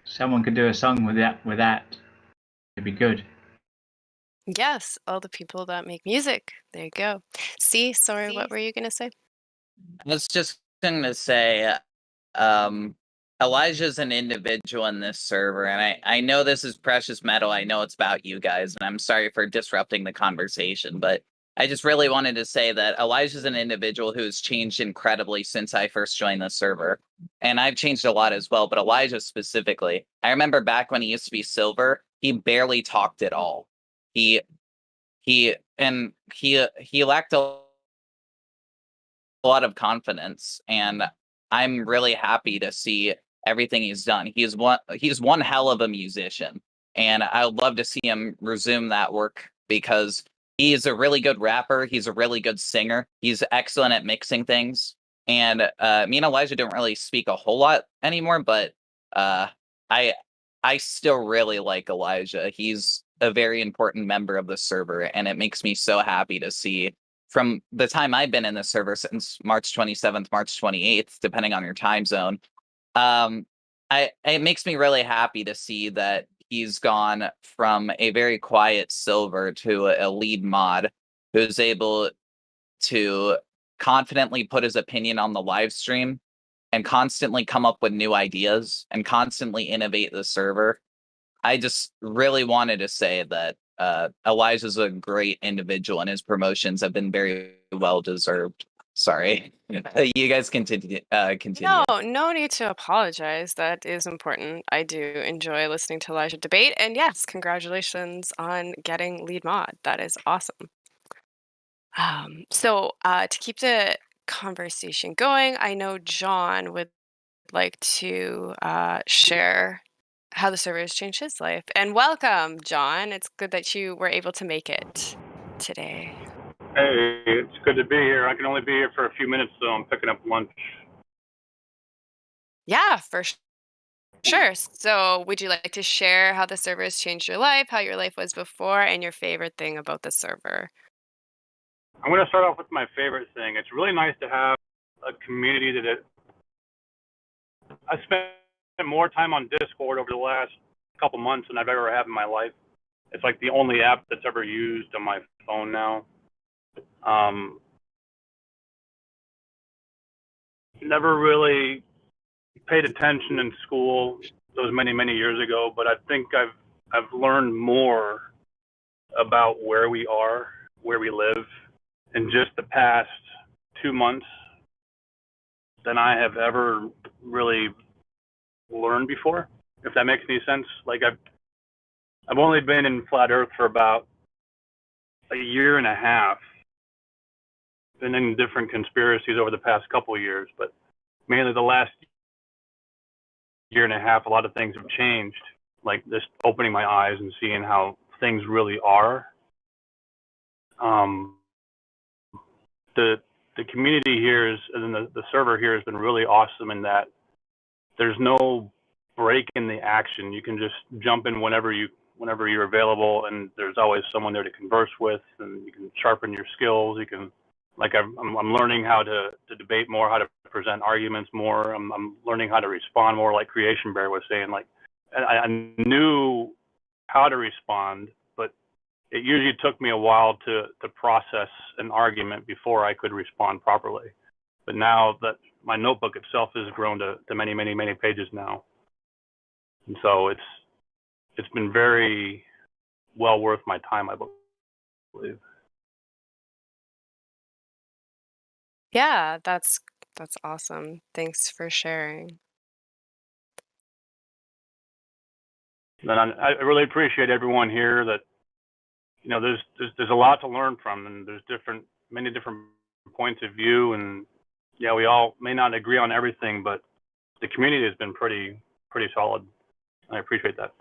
someone could do a song with that. It'd be good. Yes, all the people that make music. There you go. Sorry, what were you going to say? I was just going to say, Elijah's an individual in this server, and I know this is precious metal. I know it's about you guys, and I'm sorry for disrupting the conversation, but I just really wanted to say that Elijah's an individual who has changed incredibly since I first joined the server. And I've changed a lot as well, but Elijah specifically. I remember back when he used to be silver, he barely talked at all. He lacked a lot of confidence, and I'm really happy to see everything he's done. He's one hell of a musician, and I would love to see him resume that work because he's a really good rapper. He's a really good singer. He's excellent at mixing things. And me and Elijah don't really speak a whole lot anymore, but I still really like Elijah. He's a very important member of the server, and it makes me so happy to see from the time I've been in the server since March 27th, March 28th, depending on your time zone. It makes me really happy to see that he's gone from a very quiet silver to a lead mod who's able to confidently put his opinion on the live stream and constantly come up with new ideas and constantly innovate the server. I just really wanted to say that Elijah's a great individual and his promotions have been very well deserved. Sorry. You guys continue. No, no need to apologize. That is important. I do enjoy listening to Elijah debate. And yes, congratulations on getting lead mod. That is awesome. So to keep the conversation going, I know John would like to share how the server has changed his life. And welcome, John. It's good that you were able to make it today. Hey, it's good to be here. I can only be here for a few minutes, so I'm picking up lunch. Yeah, for sure. So would you like to share how the server has changed your life, how your life was before, and your favorite thing about the server? I'm going to start off with my favorite thing. It's really nice to have a community I spent more time on Discord over the last couple months than I've ever had in my life. It's like the only app that's ever used on my phone now. Never really paid attention in school those many years ago, but I think I've learned more about where we are, where we live in just the past 2 months than I have ever really learned before, if that makes any sense. Like I've only been in flat earth for about a year and a half, been in different conspiracies over the past couple of years, but mainly the last year and a half, a lot of things have changed, like just opening my eyes and seeing how things really are. The community here is, and the server here has been really awesome in that there's no break in the action. You can just jump in whenever you're available, and there's always someone there to converse with, and you can sharpen your skills. You can, like, I'm learning how to debate more, how to present arguments more. I'm learning how to respond more, like Creation Bear was saying. Like, I knew how to respond, but it usually took me a while to process an argument before I could respond properly. But now that my notebook itself has grown to many pages now, and so it's been very well worth my time, I believe. Yeah, that's awesome. Thanks for sharing. And I really appreciate everyone here. That, you know, there's a lot to learn from, and there's many different points of view, and yeah, we all may not agree on everything, but the community has been pretty solid. I appreciate that.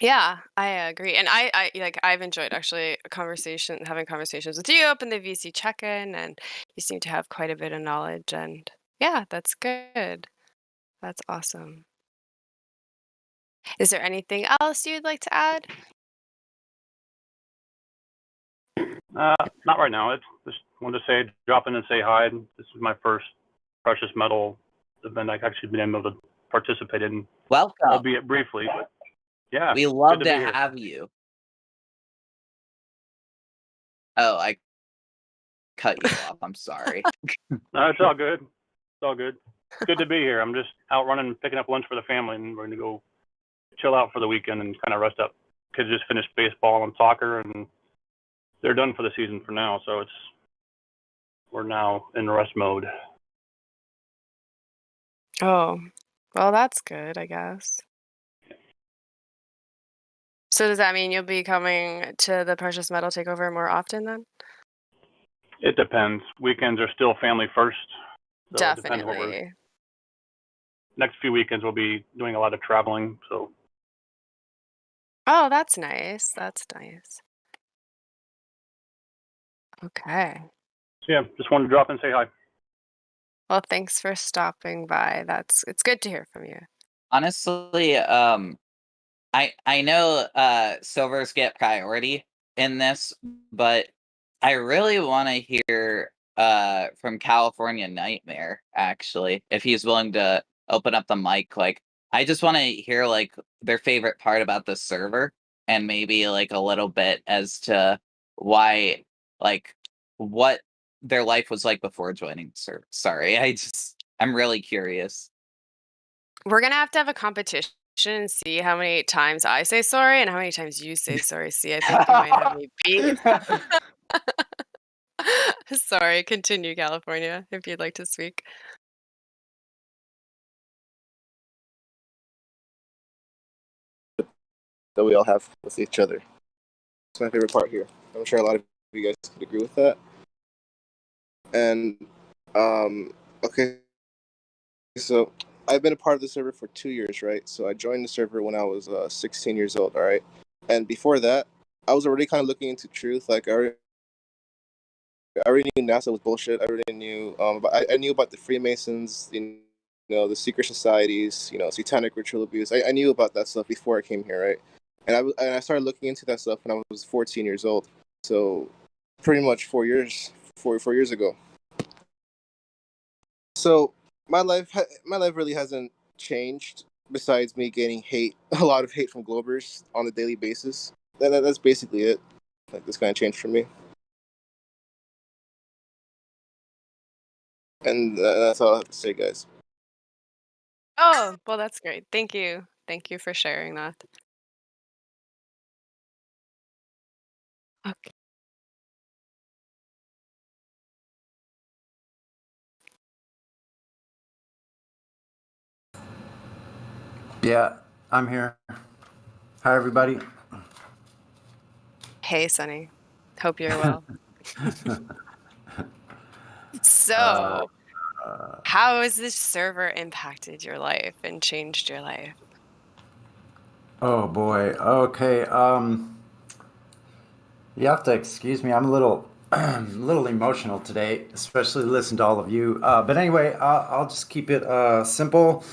Yeah, I agree. And I like I've enjoyed actually having conversations with you up in the VC check-in, and you seem to have quite a bit of knowledge, and yeah, that's good. That's awesome. Is there anything else you'd like to add? Not right now. It's just wanted to drop in and say hi. This is my first precious metal event I've actually been able to participate in. Welcome. Albeit briefly, but yeah. We love good to be here. have you. Oh, cut you off. I'm sorry. No, it's all good. It's all good. It's good to be here. I'm just out running, picking up lunch for the family, and we're gonna go chill out for the weekend and kind of rest up. Kids just finished baseball and soccer, and they're done for the season for now. So we're now in rest mode. Oh, well, that's good, I guess. So does that mean you'll be coming to the Precious Metal Takeover more often then? It depends. Weekends are still family first. So it depends what Definitely. next few weekends we'll be doing a lot of traveling. So Oh, that's nice. That's nice. Okay. yeah, just wanted to drop in and say hi. Well, thanks for stopping by. It's good to hear from you. Honestly, I know silvers get priority in this, but I really want to hear from California Nightmare, actually, if he's willing to open up the mic. Like, I just want to hear like their favorite part about the server, and maybe like a little bit as to why, like, what their life was like before joining the server. Sorry, I'm really curious. We're gonna have to have a competition and see how many times I say sorry and how many times you say sorry. See, I think you might have me beat. Sorry, continue, California, if you'd like to speak. That we all have with each other. It's my favorite part here. I'm sure a lot of you guys could agree with that. And okay, so I've been a part of the server for 2 years, right? So I joined the server when I was 16 years old, all right? And before that, I was already kind of looking into truth. Like I already knew NASA was bullshit. I already knew, I knew about the Freemasons, you know, the secret societies, you know, satanic ritual abuse. I knew about that stuff before I came here, right? And I started looking into that stuff when I was 14 years old. So pretty much 4 years ago. So my life really hasn't changed besides me getting a lot of hate from Globers on a daily basis. That's basically it. Like this kind of changed for me. And that's all I have to say, guys. Oh, well, that's great. Thank you. Thank you for sharing that. Okay. Yeah, I'm here. Hi, everybody. Hey, Sunny. Hope you're well. So, how has this server impacted your life and changed your life? Oh boy. Okay. You have to excuse me. I'm a little, a little emotional today, especially to listen to all of you. But anyway, I'll just keep it simple.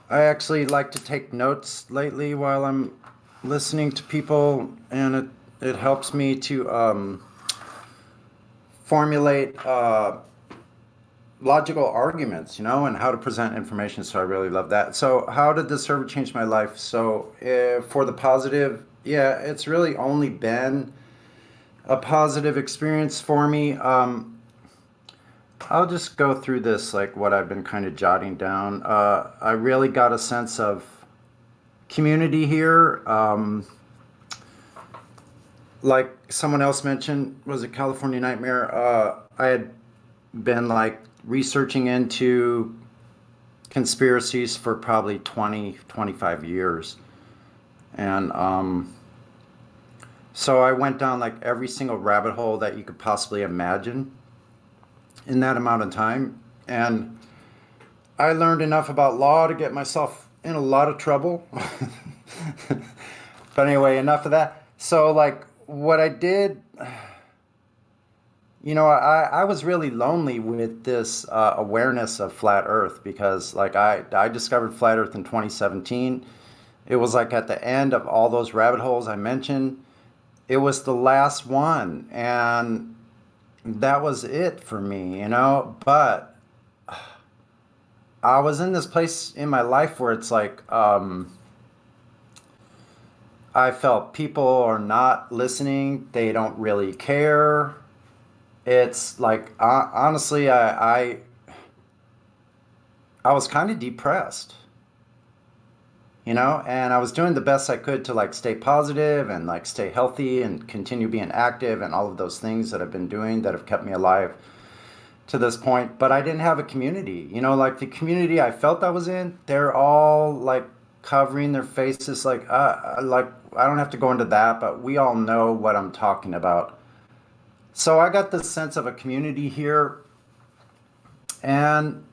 I actually like to take notes lately while I'm listening to people, and it helps me to formulate logical arguments, you know, and how to present information. So I really love that. So how did the server change my life? So for the positive, yeah, it's really only been a positive experience for me. I'll just go through this, like what I've been kind of jotting down. I really got a sense of community here. Like someone else mentioned, was it California Nightmare? I had been like researching into conspiracies for probably 20, 25 years. And so I went down like every single rabbit hole that you could possibly imagine in that amount of time. And I learned enough about law to get myself in a lot of trouble. But anyway, enough of that. So like what I did, you know, I was really lonely with this awareness of flat earth, because like I discovered flat earth in 2017. It was like at the end of all those rabbit holes I mentioned. It was the last one, and that was it for me, you know. But I was in this place in my life where it's like I felt people are not listening. They don't really care. it's like honestly, I was kind of depressed, you know, and I was doing the best I could to like stay positive and like stay healthy and continue being active and all of those things that I've been doing that have kept me alive to this point. But I didn't have a community, you know, like the community I felt I was in, they're all like covering their faces like I don't have to go into that, but we all know what I'm talking about. So I got this sense of a community here, and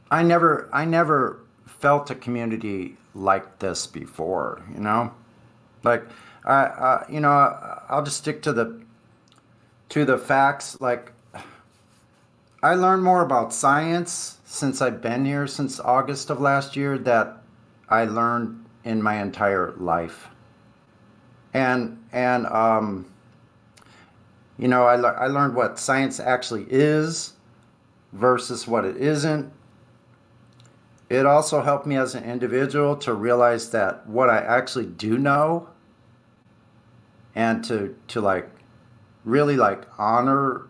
I never felt a community like this before, you know? Like you know, I'll just stick to the facts. Like I learned more about science since I've been here since August of last year that I learned in my entire life. And you know, I learned what science actually is versus what it isn't. It also helped me as an individual to realize that what I actually do know and to like really like honor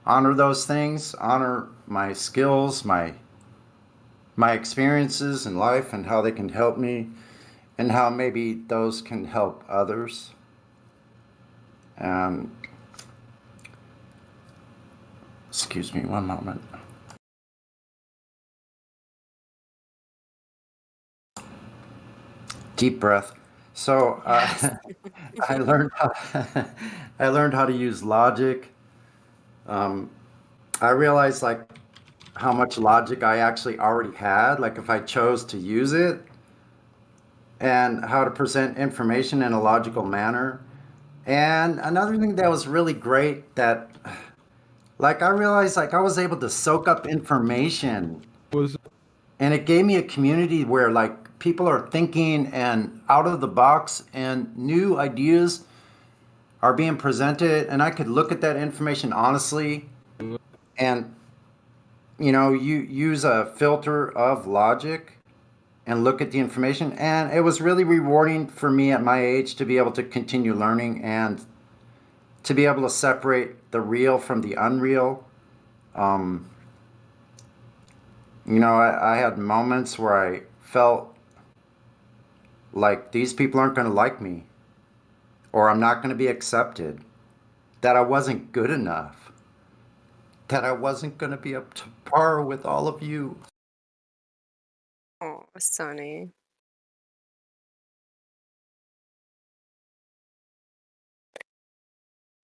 those things, honor my skills, my experiences in life and how they can help me and how maybe those can help others. Excuse me one moment. Deep breath. So I learned how I learned how to use logic. I realized like how much logic I actually already had, like if I chose to use it, and how to present information in a logical manner. And another thing that was really great that like I realized like I was able to soak up information and it gave me a community where like people are thinking and out of the box and new ideas are being presented and I could look at that information honestly and you know you use a filter of logic and look at the information and it was really rewarding for me at my age to be able to continue learning and to be able to separate the real from the unreal. You know, I had moments where I felt like these people aren't going to like me or I'm not going to be accepted, that I wasn't good enough, that I wasn't going to be up to par with all of you. Oh, Sonny.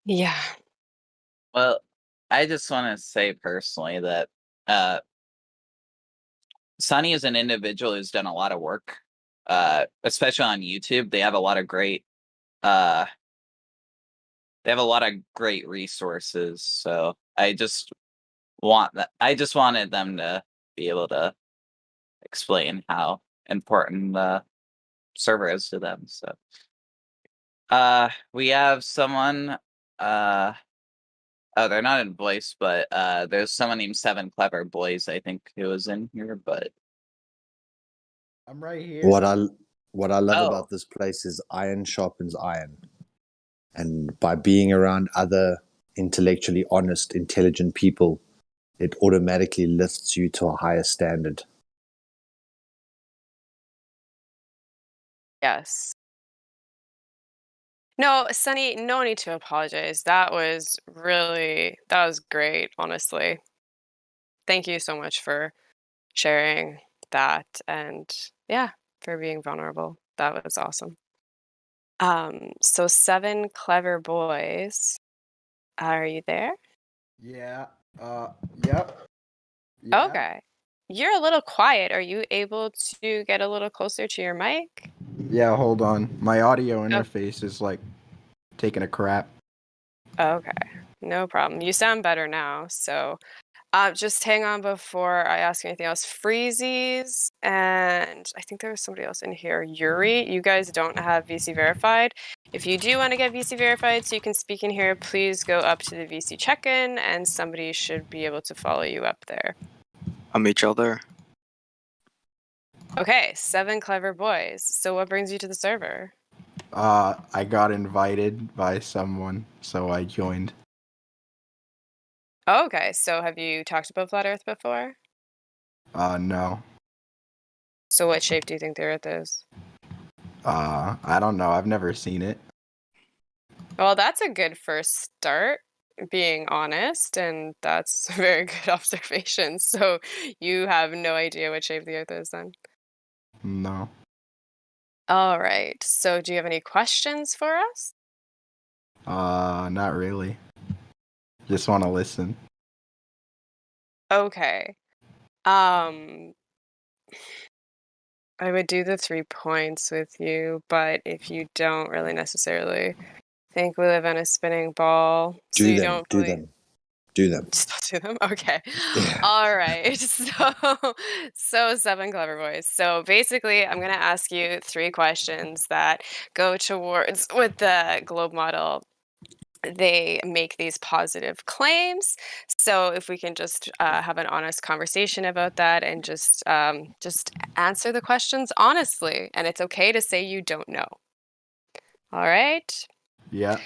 Yeah. Well, I just want to say personally that Sonny is an individual who's done a lot of work, especially on YouTube. They have a lot of great resources. So I just wanted them to be able to explain how important the server is to them. So we have someone oh, they're not in voice, but there's someone named Seven Clever Boys, I think, who was in here, but I'm right here. What I love Oh. about this place is iron sharpens iron. And by being around other intellectually honest, intelligent people, it automatically lifts you to a higher standard. Yes. No, Sonny, no need to apologize. That was great, honestly. Thank you so much for sharing that and yeah, for being vulnerable. That was awesome. So Seven Clever Boys, are you there? Yeah. Yep. Yeah. Okay. You're a little quiet. Are you able to get a little closer to your mic? Yeah, hold on. My audio Oh. interface is like taking a crap. Okay. No problem. You sound better now, so just hang on before I ask anything else. Freezies, and I think there was somebody else in here. Yuri, you guys don't have VC verified. If you do want to get VC verified so you can speak in here, please go up to the VC check-in and somebody should be able to follow you up there. I'll meet y'all there. Okay, Seven Clever Boys. So what brings you to the server? I got invited by someone, so I joined. Oh, okay, so have you talked about flat Earth before? No. So what shape do you think the Earth is? I don't know. I've never seen it. Well, that's a good first start, being honest, and that's a very good observation. So you have no idea what shape the Earth is then? No. All right. So do you have any questions for us? Not really. Just want to listen. Okay. I would do the 3 points with you, but if you don't really necessarily think we live in a spinning ball, so Do you them. don't Do really them. Do them. still do them? Okay. Yeah. All right. So 7 clever boys. So basically, I'm going to ask you 3 questions that go towards with the globe model. They make these positive claims. So if we can just have an honest conversation about that and just answer the questions honestly, and it's okay to say you don't know. All right. Yeah.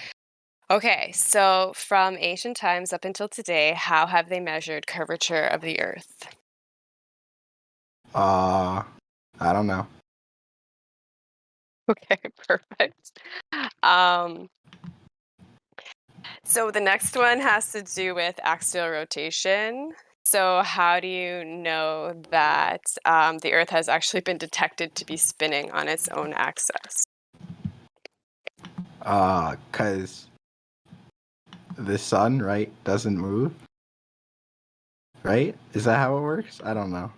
Okay, so from ancient times up until today, how have they measured curvature of the Earth? I don't know. Okay, perfect. So the next one has to do with axial rotation. So how do you know that the Earth has actually been detected to be spinning on its own axis? 'Cause the sun, right, doesn't move. Right? Is that how it works? I don't know.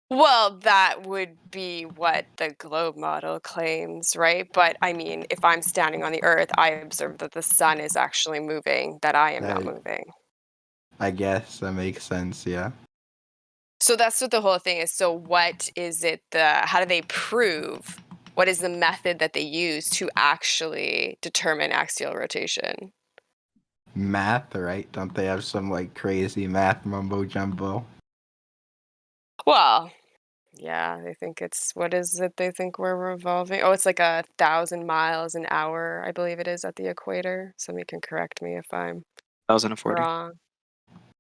Well, that would be what the globe model claims, right? But I mean, if I'm standing on the Earth, I observe that the sun is actually moving, that I am not moving. I guess that makes sense, yeah. So that's what the whole thing is. So what is it, how do they prove, what is the method that they use to actually determine axial rotation? Math, right? Don't they have some like crazy math mumbo jumbo? Well, yeah, they think it's, what is it they think we're revolving? Oh, it's like 1,000 miles an hour, I believe it is at the equator. Somebody can correct me if I'm 1,040. wrong.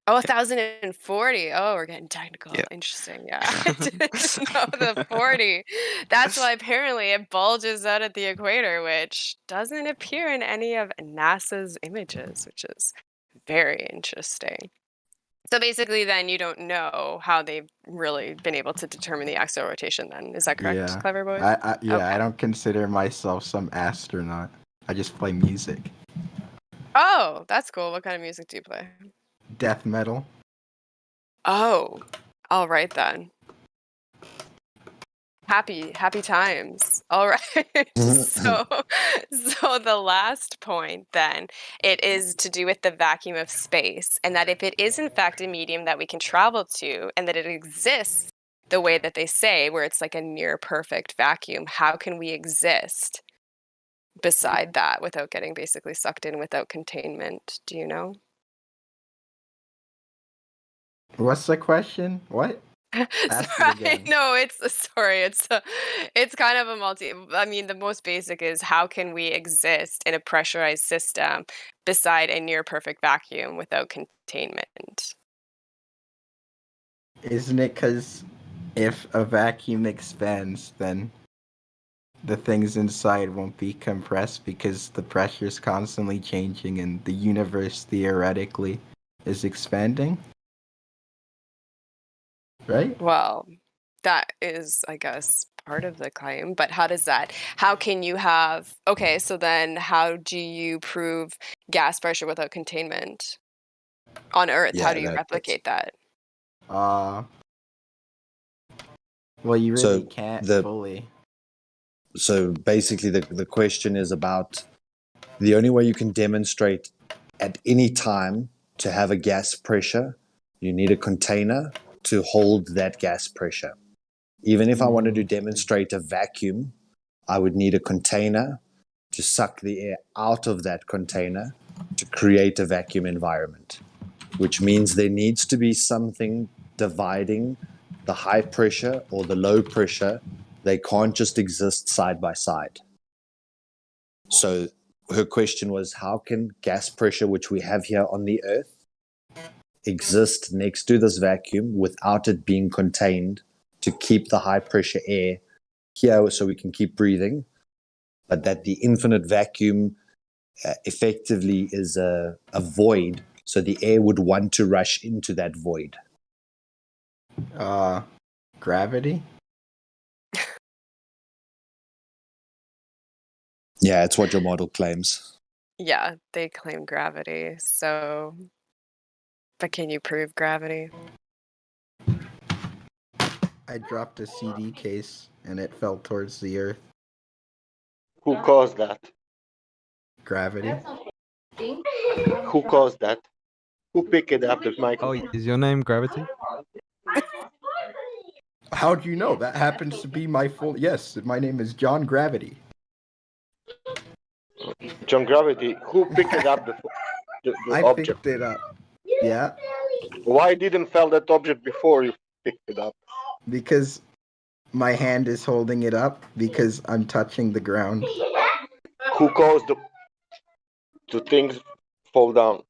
Oh, 1,040. Oh, we're getting technical. Yeah. Interesting. Yeah. I didn't know the 40. That's why apparently it bulges out at the equator, which doesn't appear in any of NASA's images, which is very interesting. So basically, then you don't know how they've really been able to determine the axial rotation then. Is that correct, Yeah. Clever Boys? Yeah, Okay. I don't consider myself some astronaut. I just play music. Oh, that's cool. What kind of music do you play? Death metal. Oh, all right then. Happy times. All right. So the last point then, it is to do with the vacuum of space, and that if it is in fact a medium that we can travel to, and that it exists the way that they say, where it's like a near perfect vacuum, how can we exist beside that without getting basically sucked in, without containment? Do you know? What's the question? What? Ask it Sorry, again. no, it's kind of a I mean, the most basic is how can we exist in a pressurized system beside a near perfect vacuum without containment? Isn't it because if a vacuum expands, then the things inside won't be compressed because the pressure is constantly changing and the universe theoretically is expanding? Right? Well, that is, I guess, part of the claim, but how can you have, okay, so then how do you prove gas pressure without containment on Earth? How Yeah, do you replicate that? Well, you really can't fully. So basically, the question is about the only way you can demonstrate at any time to have a gas pressure, you need a container to hold that gas pressure. Even if I wanted to demonstrate a vacuum, I would need a container to suck the air out of that container to create a vacuum environment, which means there needs to be something dividing the high pressure or the low pressure. They can't just exist side by side. So her question was, how can gas pressure, which we have here on the Earth, exist next to this vacuum without it being contained to keep the high pressure air here so we can keep breathing, but that the infinite vacuum effectively is a void, so the air would want to rush into that void? Gravity? Yeah, it's what your model claims. Yeah, they claim gravity. So, but can you prove gravity? I dropped a CD case and it fell towards the Earth. Who caused that? Gravity? Who caused that? Who picked it up? If Michael. Oh, is your name Gravity? How do you know? That happens to be my full... Yes, my name is John Gravity. John Gravity. Who picked it up? The I object. picked it up. Yeah. Why didn't fall that object before you picked it up? Because my hand is holding it up because I'm touching the ground. Who caused the things fall down?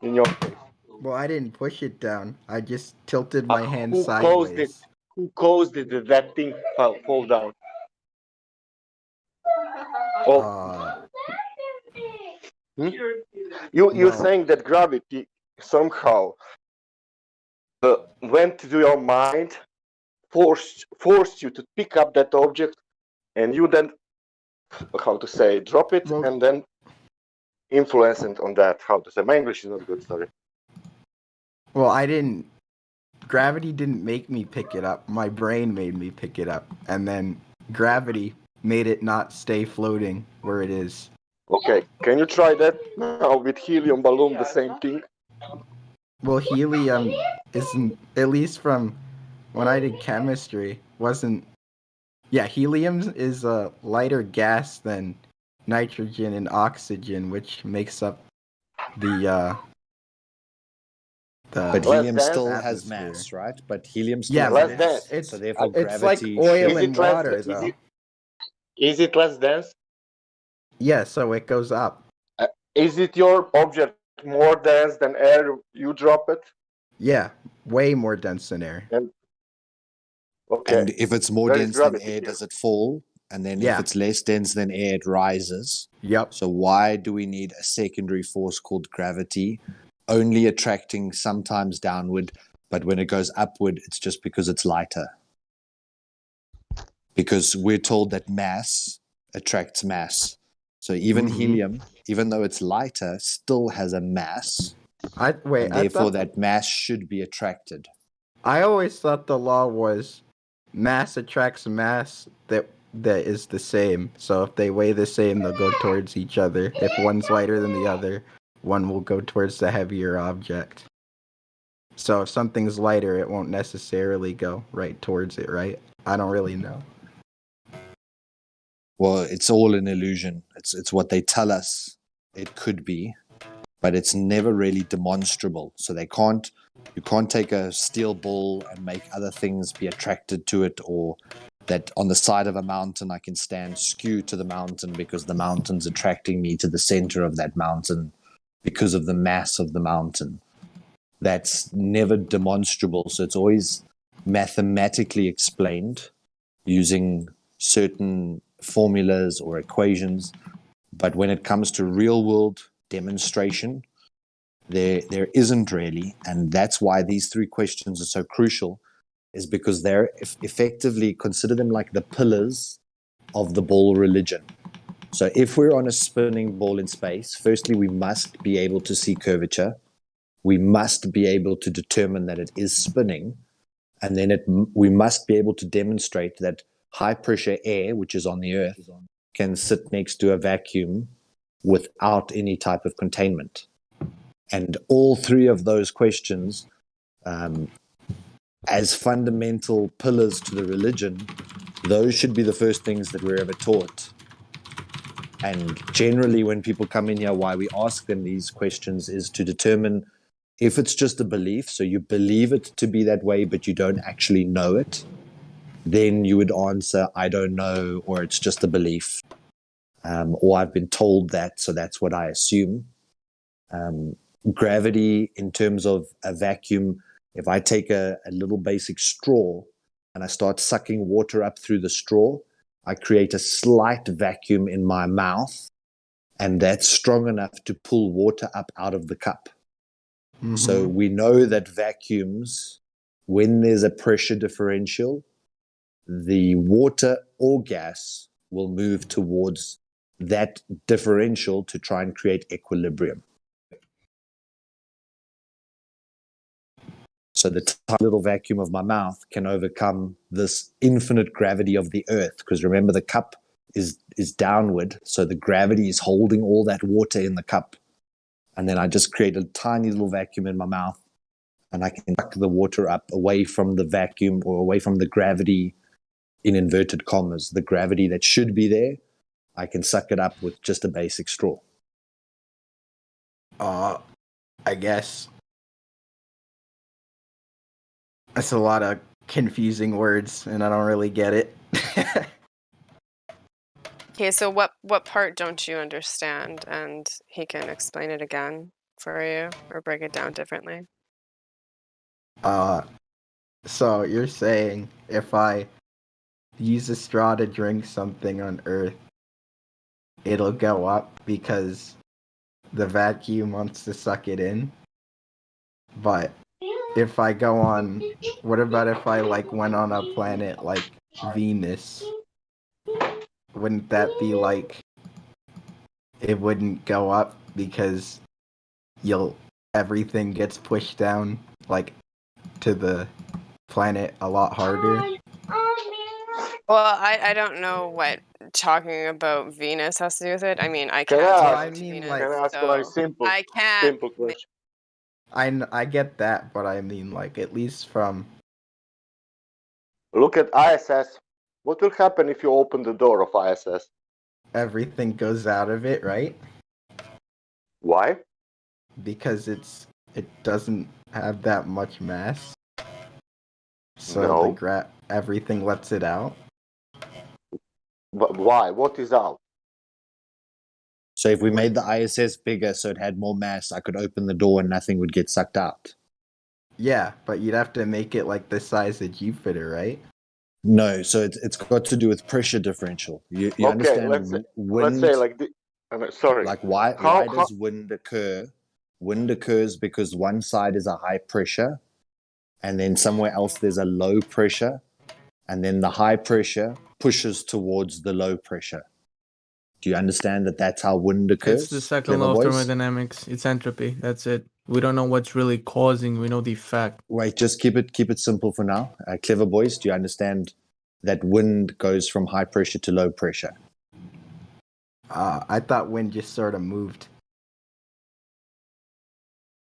In your case. Well, I didn't push it down. I just tilted my hand Who sideways. caused it? Who caused it that thing fall down? Oh. You're saying that gravity somehow went to your mind, forced you to pick up that object, and you then, how to say, drop it, and then influence it on that. How to say? My English is not good, sorry. Well, I didn't... Gravity didn't make me pick it up. My brain made me pick it up. And then gravity made it not stay floating where it is. Okay, can you try that now with helium balloon, the same thing? Well, helium isn't, at least from when I did chemistry, wasn't... Yeah, helium is a lighter gas than nitrogen and oxygen, which makes up the But helium less still dense has atmosphere. mass, right? But helium still Yeah, has but mass. it's So therefore it's like gravity oil should- and water, though. Is it less dense? Yeah, so it goes up. Is it your object more dense than air? You drop it? Yeah, way more dense than air. Okay. And if it's more There is dense than gravity air, here. does it fall? And then Yeah. if it's less dense than air, it rises. Yep. So why do we need a secondary force called gravity, only attracting sometimes downward, but when it goes upward, it's just because it's lighter? Because we're told that mass attracts mass. So even helium, even though it's lighter, still has a mass. And therefore, that mass should be attracted. I always thought the law was mass attracts mass that is the same. So if they weigh the same, they'll go towards each other. If one's lighter than the other, one will go towards the heavier object. So if something's lighter, it won't necessarily go right towards it, right? I don't really know. Well, it's all an illusion. It's what they tell us it could be, but it's never really demonstrable. So you can't take a steel ball and make other things be attracted to it, or that on the side of a mountain I can stand skew to the mountain because the mountain's attracting me to the center of that mountain because of the mass of the mountain. That's never demonstrable. So it's always mathematically explained using certain formulas or equations. But when it comes to real world demonstration, there isn't really. And that's why these three questions are so crucial, is because they're effectively, consider them like the pillars of the ball religion. So if we're on a spinning ball in space, firstly, we must be able to see curvature. We must be able to determine that it is spinning. And then we must be able to demonstrate that high pressure air, which is on the Earth, can sit next to a vacuum without any type of containment. And all three of those questions, as fundamental pillars to the religion, those should be the first things that we're ever taught. And generally, when people come in here, why we ask them these questions is to determine if it's just a belief, so you believe it to be that way, but you don't actually know it, then you would answer, I don't know, or it's just a belief. or I've been told that, so that's what I assume. Gravity, in terms of a vacuum, if I take a little basic straw and I start sucking water up through the straw, I create a slight vacuum in my mouth, and that's strong enough to pull water up out of the cup. So we know that vacuums, when there's a pressure differential, the water or gas will move towards that differential to try and create equilibrium. So the tiny little vacuum of my mouth can overcome this infinite gravity of the earth, because remember, the cup is downward, so the gravity is holding all that water in the cup. And then I just create a tiny little vacuum in my mouth, and I can suck the water up away from the vacuum, or away from the gravity, in inverted commas, the gravity that should be there. I can suck it up with just a basic straw. I guess that's a lot of confusing words, and I don't really get it. Okay, so what part don't you understand? And he can explain it again for you or break it down differently. So you're saying if I use a straw to drink something on Earth, it'll go up because the vacuum wants to suck it in? But if I go on, what about if I went on a planet like Venus? Wouldn't that be it wouldn't go up because everything gets pushed down to the planet a lot harder? Well, I don't know what talking about Venus has to do with it. I mean, I can't I fly ask- to Venus, Can I ask so one simple, I can't. simple question? I get that, but I mean, at least from... Look at ISS. What will happen if you open the door of ISS? Everything goes out of it, right? Why? Because it doesn't have that much mass. So No. everything lets it out. But why? What is out? So if we made the ISS bigger so it had more mass, I could open the door and nothing would get sucked out. Yeah, but you'd have to make it the size of Jupiter, right? No, so it's got to do with pressure differential. You Okay, understand let's say sorry. why How- does wind occur? Wind occurs because one side is a high pressure, and then somewhere else there's a low pressure, and then the high pressure pushes towards the low pressure. Do you understand that that's how wind occurs? It's the second Clever law of boys? thermodynamics. It's entropy. That's it. We don't know what's really causing. We know the effect. Wait, just keep it simple for now. Clever boys, do you understand that wind goes from high pressure to low pressure? I thought wind just sort of moved.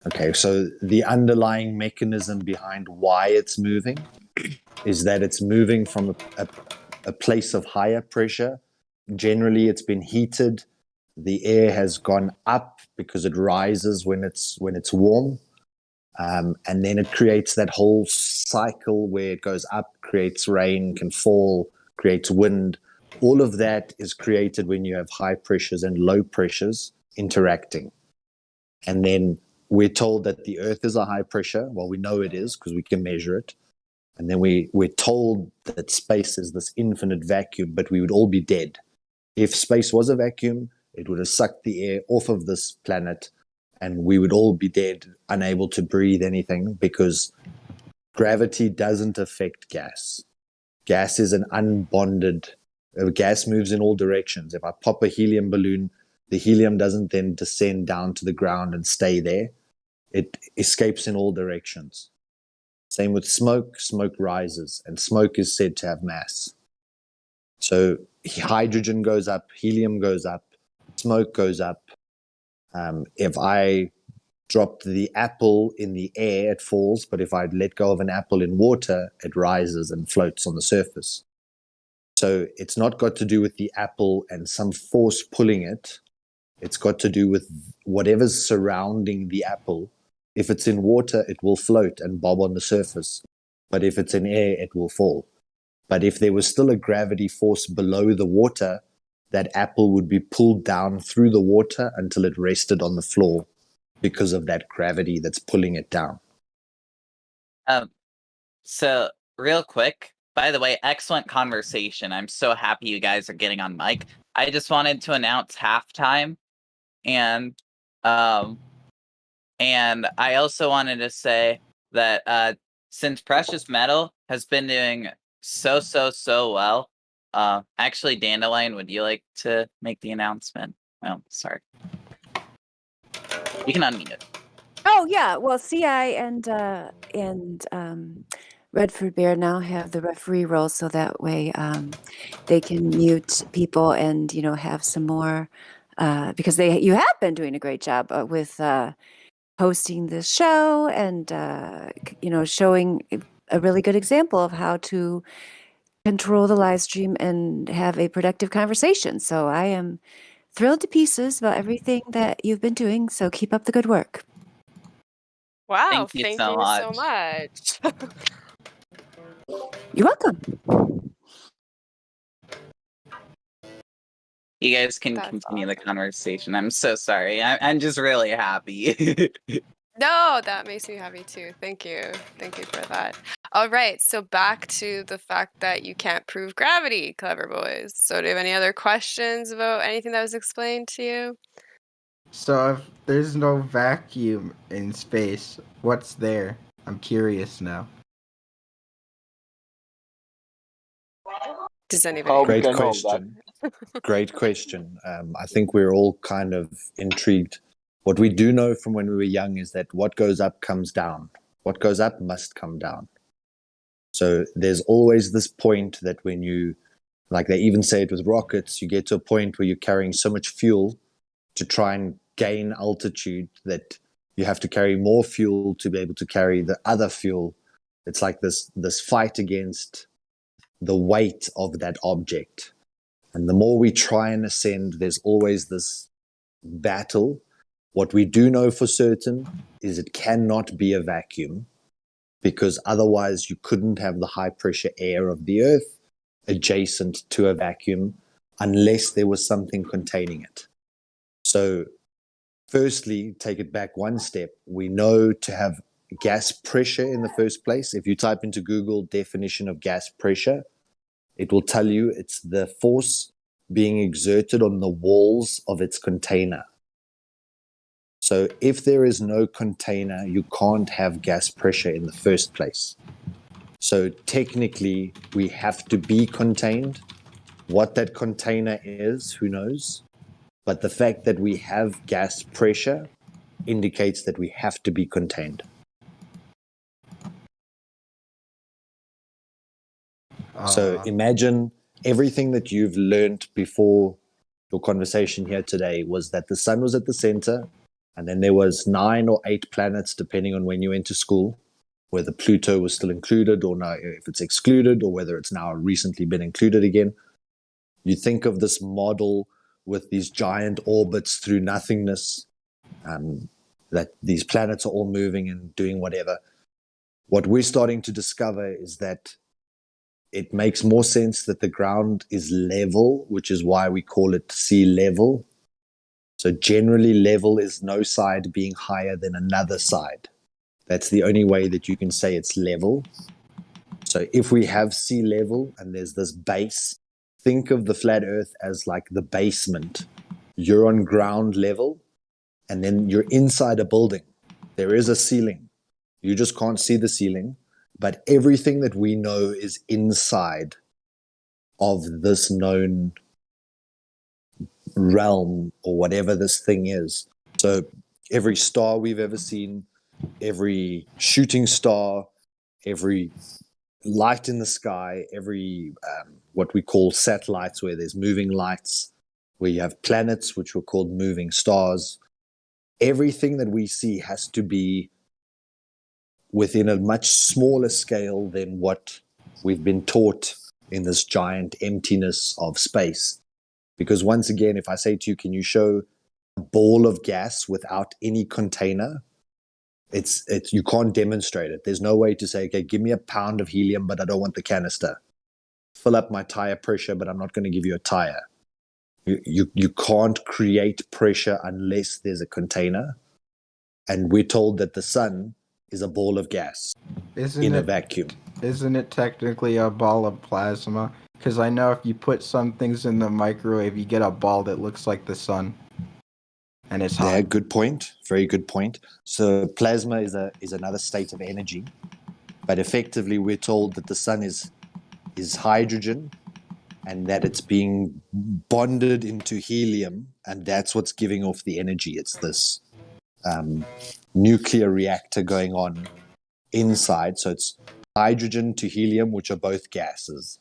Okay, so the underlying mechanism behind why it's moving is that it's moving from a place of higher pressure. Generally, it's been heated. The air has gone up because it rises when it's warm. And then it creates that whole cycle where it goes up, creates rain, can fall, creates wind. All of that is created when you have high pressures and low pressures interacting. And then we're told that the Earth is a high pressure. Well, we know it is because we can measure it. And then we're told that space is this infinite vacuum, but we would all be dead. If space was a vacuum, it would have sucked the air off of this planet, and we would all be dead, unable to breathe anything, because gravity doesn't affect gas. Gas is an unbonded, gas moves in all directions. If I pop a helium balloon, the helium doesn't then descend down to the ground and stay there. It escapes in all directions. Same with smoke. Smoke rises, and smoke is said to have mass. So hydrogen goes up, helium goes up, smoke goes up. If I dropped the apple in the air, it falls, but if I let go of an apple in water, it rises and floats on the surface. So it's not got to do with the apple and some force pulling it. It's got to do with whatever's surrounding the apple. If it's in water, it will float and bob on the surface. But if it's in air, it will fall. But if there was still a gravity force below the water, that apple would be pulled down through the water until it rested on the floor because of that gravity that's pulling it down. So real quick, by the way, excellent conversation. I'm so happy you guys are getting on mic. I just wanted to announce halftime, and I also wanted to say that since Precious Metal has been doing so well, actually, Dandelion, would you like to make the announcement? Oh, sorry. You can unmute it. Oh yeah, well, CI and Redford Bear now have the referee role, so that way they can mute people and have some more because you have been doing a great job with hosting this show and showing a really good example of how to control the live stream and have a productive conversation. So I am thrilled to pieces about everything that you've been doing. So keep up the good work. Wow, Thank you so much. You're welcome. You guys can continue the conversation. I'm so sorry. I'm just really happy. No, that makes me happy too. Thank you. Thank you for that. All right, so back to the fact that you can't prove gravity, clever boys. So do you have any other questions about anything that was explained to you? So if there's no vacuum in space, what's there? I'm curious now. Does anybody? Great question. Great question. I think we're all kind of intrigued. What we do know from when we were young is that what goes up comes down. What goes up must come down. So there's always this point that when you, like they even say it with rockets, you get to a point where you're carrying so much fuel to try and gain altitude that you have to carry more fuel to be able to carry the other fuel. It's like this fight against the weight of that object. And the more we try and ascend, there's always this battle. What we do know for certain is it cannot be a vacuum, because otherwise you couldn't have the high pressure air of the Earth adjacent to a vacuum unless there was something containing it. So firstly, take it back one step. We know to have gas pressure in the first place. If you type into Google definition of gas pressure, it will tell you it's the force being exerted on the walls of its container. So if there is no container, you can't have gas pressure in the first place. So technically, we have to be contained. What that container is, who knows? But the fact that we have gas pressure indicates that we have to be contained. So imagine everything that you've learned before your conversation here today was that the sun was at the center, and then there was 9 or 8 planets, depending on when you went to school, whether Pluto was still included or not, if it's excluded, or whether it's now recently been included again. You think of this model with these giant orbits through nothingness, that these planets are all moving and doing whatever. What we're starting to discover is that it makes more sense that the ground is level, which is why we call it sea level. So generally level is no side being higher than another side. That's the only way that you can say it's level. So if we have sea level and there's this base, think of the flat earth as like the basement. You're on ground level and then you're inside a building. There is a ceiling. You just can't see the ceiling, but everything that we know is inside of this known realm or whatever this thing is. So every star we've ever seen, every shooting star, every light in the sky, every what we call satellites, where there's moving lights, where you have planets, which were called moving stars. Everything that we see has to be within a much smaller scale than what we've been taught in this giant emptiness of space. Because once again, if I say to you, can you show a ball of gas without any container? It's you can't demonstrate it. There's no way to say, okay, give me a pound of helium, but I don't want the canister. Fill up my tire pressure, but I'm not going to give you a tire. You can't create pressure unless there's a container. And we're told that the sun is a ball of gas in a vacuum. Isn't it technically a ball of plasma? Because I know if you put some things in the microwave, you get a ball that looks like the sun, and it's hot. Yeah, good point. Very good point. So plasma is another state of energy, but effectively we're told that the sun is hydrogen, and that it's being bonded into helium, and that's what's giving off the energy. It's this nuclear reactor going on inside. So it's hydrogen to helium, which are both gases.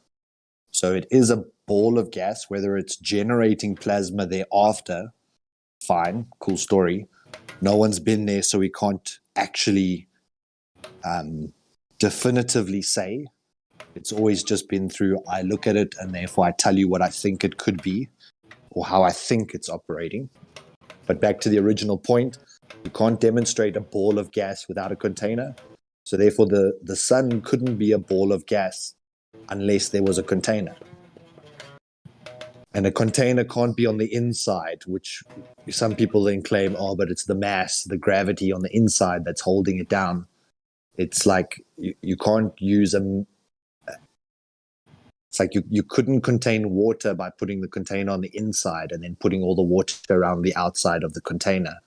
So it is a ball of gas. Whether it's generating plasma thereafter, fine, cool story. No one's been there, so we can't actually definitively say. It's always just been through, I look at it and therefore I tell you what I think it could be or how I think it's operating. But back to the original point, you can't demonstrate a ball of gas without a container. So therefore the sun couldn't be a ball of gas unless there was a container. And a container can't be on the inside, which some people then claim, oh, but it's the mass, the gravity on the inside that's holding it down. It's like you can't use it's like you couldn't contain water by putting the container on the inside and then putting all the water around the outside of the container.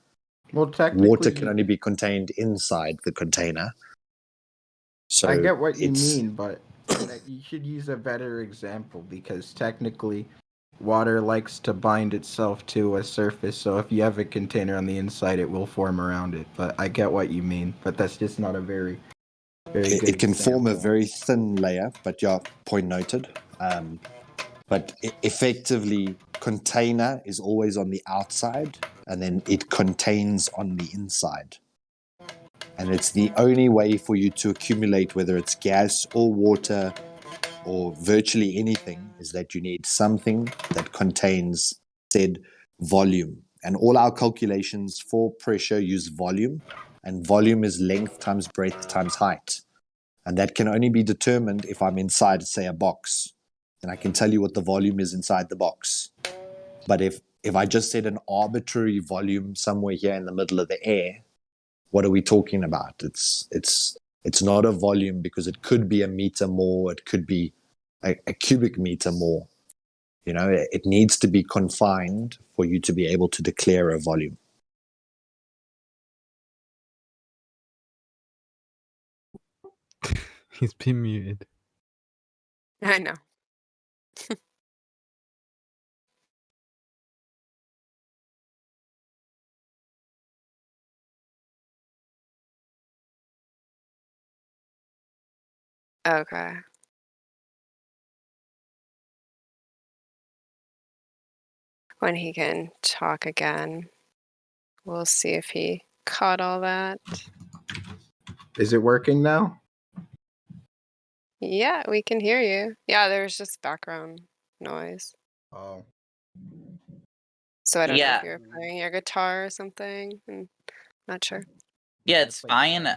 Well, technically, Water can only be contained inside the container. So I get what you it's- mean, but you should use a better example because technically, water likes to bind itself to a surface. So if you have a container on the inside, it will form around it. But I get what you mean, but that's just not a very good It can form a example. very thin layer, but yeah, point noted. But effectively, container is always on the outside, and then it contains on the inside. And it's the only way for you to accumulate, whether it's gas or water or virtually anything, is that you need something that contains said volume. And all our calculations for pressure use volume, and volume is length times breadth times height. And that can only be determined if I'm inside, say, a box. And I can tell you what the volume is inside the box. But if I just set an arbitrary volume somewhere here in the middle of the air, what are we talking about? It's not a volume because it could be a meter more, it could be a cubic meter more. You know, it needs to be confined for you to be able to declare a volume. He's been muted. I know. Okay. When he can talk again, we'll see if he caught all that. Is it working now? Yeah, we can hear you. Yeah, there's just background noise. Oh. So I don't know if Yeah. you're playing your guitar or something. I'm not sure. Yeah, it's fine.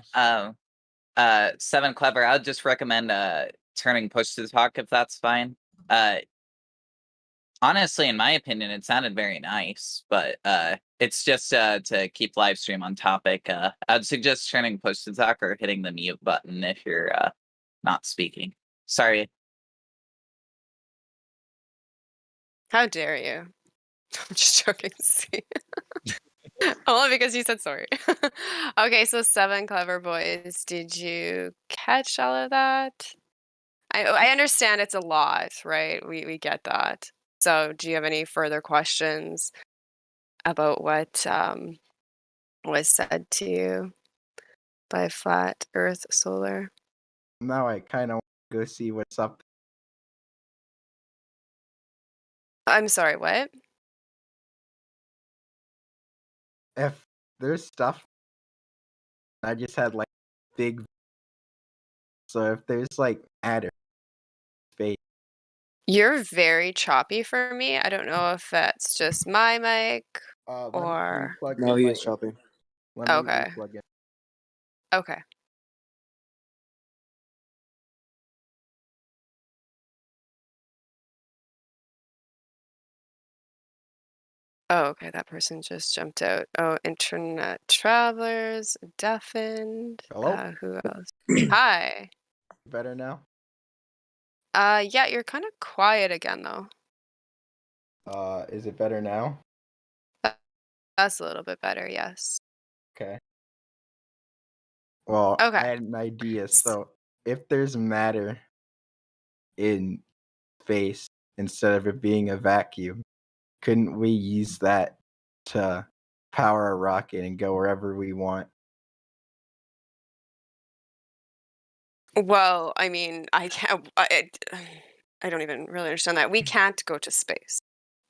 Seven Clever, I would just recommend turning push to talk if that's fine. Honestly, in my opinion, it sounded very nice, but it's just to keep live stream on topic. I'd suggest turning push to talk or hitting the mute button if you're not speaking. Sorry. How dare you? I'm just joking. See. Only because you said sorry. Okay, so 7 Clever Boys. Did you catch all of that? I understand it's a lot, right? We get that. So do you have any further questions about what was said to you by Flat Earth Solar? Now I kind of want to go see what's up. I'm sorry, what? If there's stuff, I just had like big. So if there's like matter, space. You're very choppy for me. I don't know if that's just my mic or. No, he is choppy. Okay. Okay. Oh, okay. That person just jumped out. Oh, internet travelers, deafened. Hello? Who else? Hi. Better now? Yeah, you're kind of quiet again, though. Is it better now? That's a little bit better, yes. Okay. Well, I Okay. had an idea. So, if there's matter in space instead of it being a vacuum, couldn't we use that to power a rocket and go wherever we want? Well, I mean, I can't. I don't even really understand that. We can't go to space.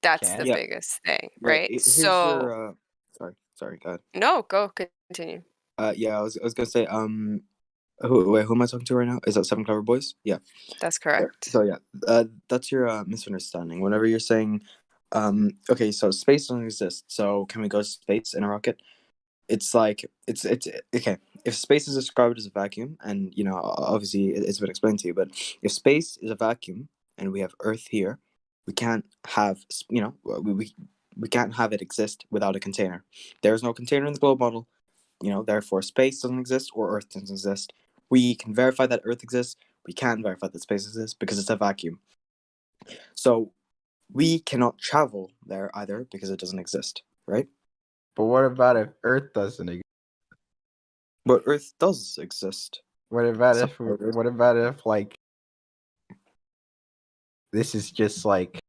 That's the Can't? Yeah. biggest thing, Yeah. right? Here's So, your. Sorry. Go ahead. no, go continue. Yeah. I was gonna say. Who am I talking to right now? Is that Seven Clever Boys? Yeah. That's correct. So yeah, that's your misunderstanding. Whenever you're saying, okay, so space doesn't exist, so can we go to space in a rocket? It's like it's okay. If space is described as a vacuum, and you know, obviously it's been explained to you, but if space is a vacuum and we have Earth here, we can't have we can't have it exist without a container. There is no container in the globe model. You know, therefore space doesn't exist or Earth doesn't exist. We can verify that Earth exists. We can't verify that space exists because it's a vacuum. So we cannot travel there either because it doesn't exist, right? But what about if Earth doesn't exist? But Earth does exist. What about So- if like this is just like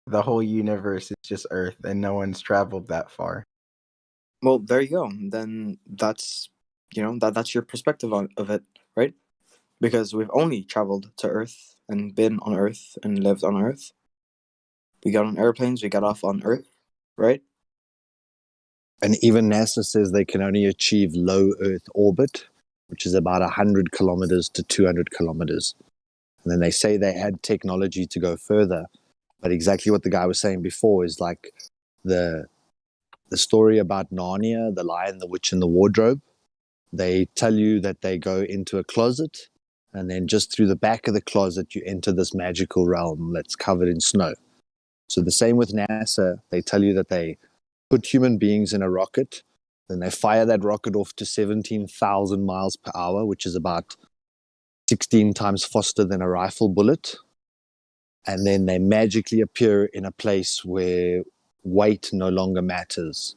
the whole universe is just Earth and no one's traveled that far? Well, there you go. Then that's that's your perspective of it, right? Because we've only traveled to Earth and been on Earth and lived on Earth. We got on airplanes, we got off on Earth, right? And even NASA says they can only achieve low Earth orbit, which is about 100 kilometers to 200 kilometers. And then they say they had technology to go further. But exactly what the guy was saying before is like the story about Narnia, the Lion, the Witch, and the Wardrobe. They tell you that they go into a closet, and then just through the back of the closet, you enter this magical realm that's covered in snow. So the same with NASA. They tell you that they put human beings in a rocket, then they fire that rocket off to 17,000 miles per hour, which is about 16 times faster than a rifle bullet. And then they magically appear in a place where weight no longer matters.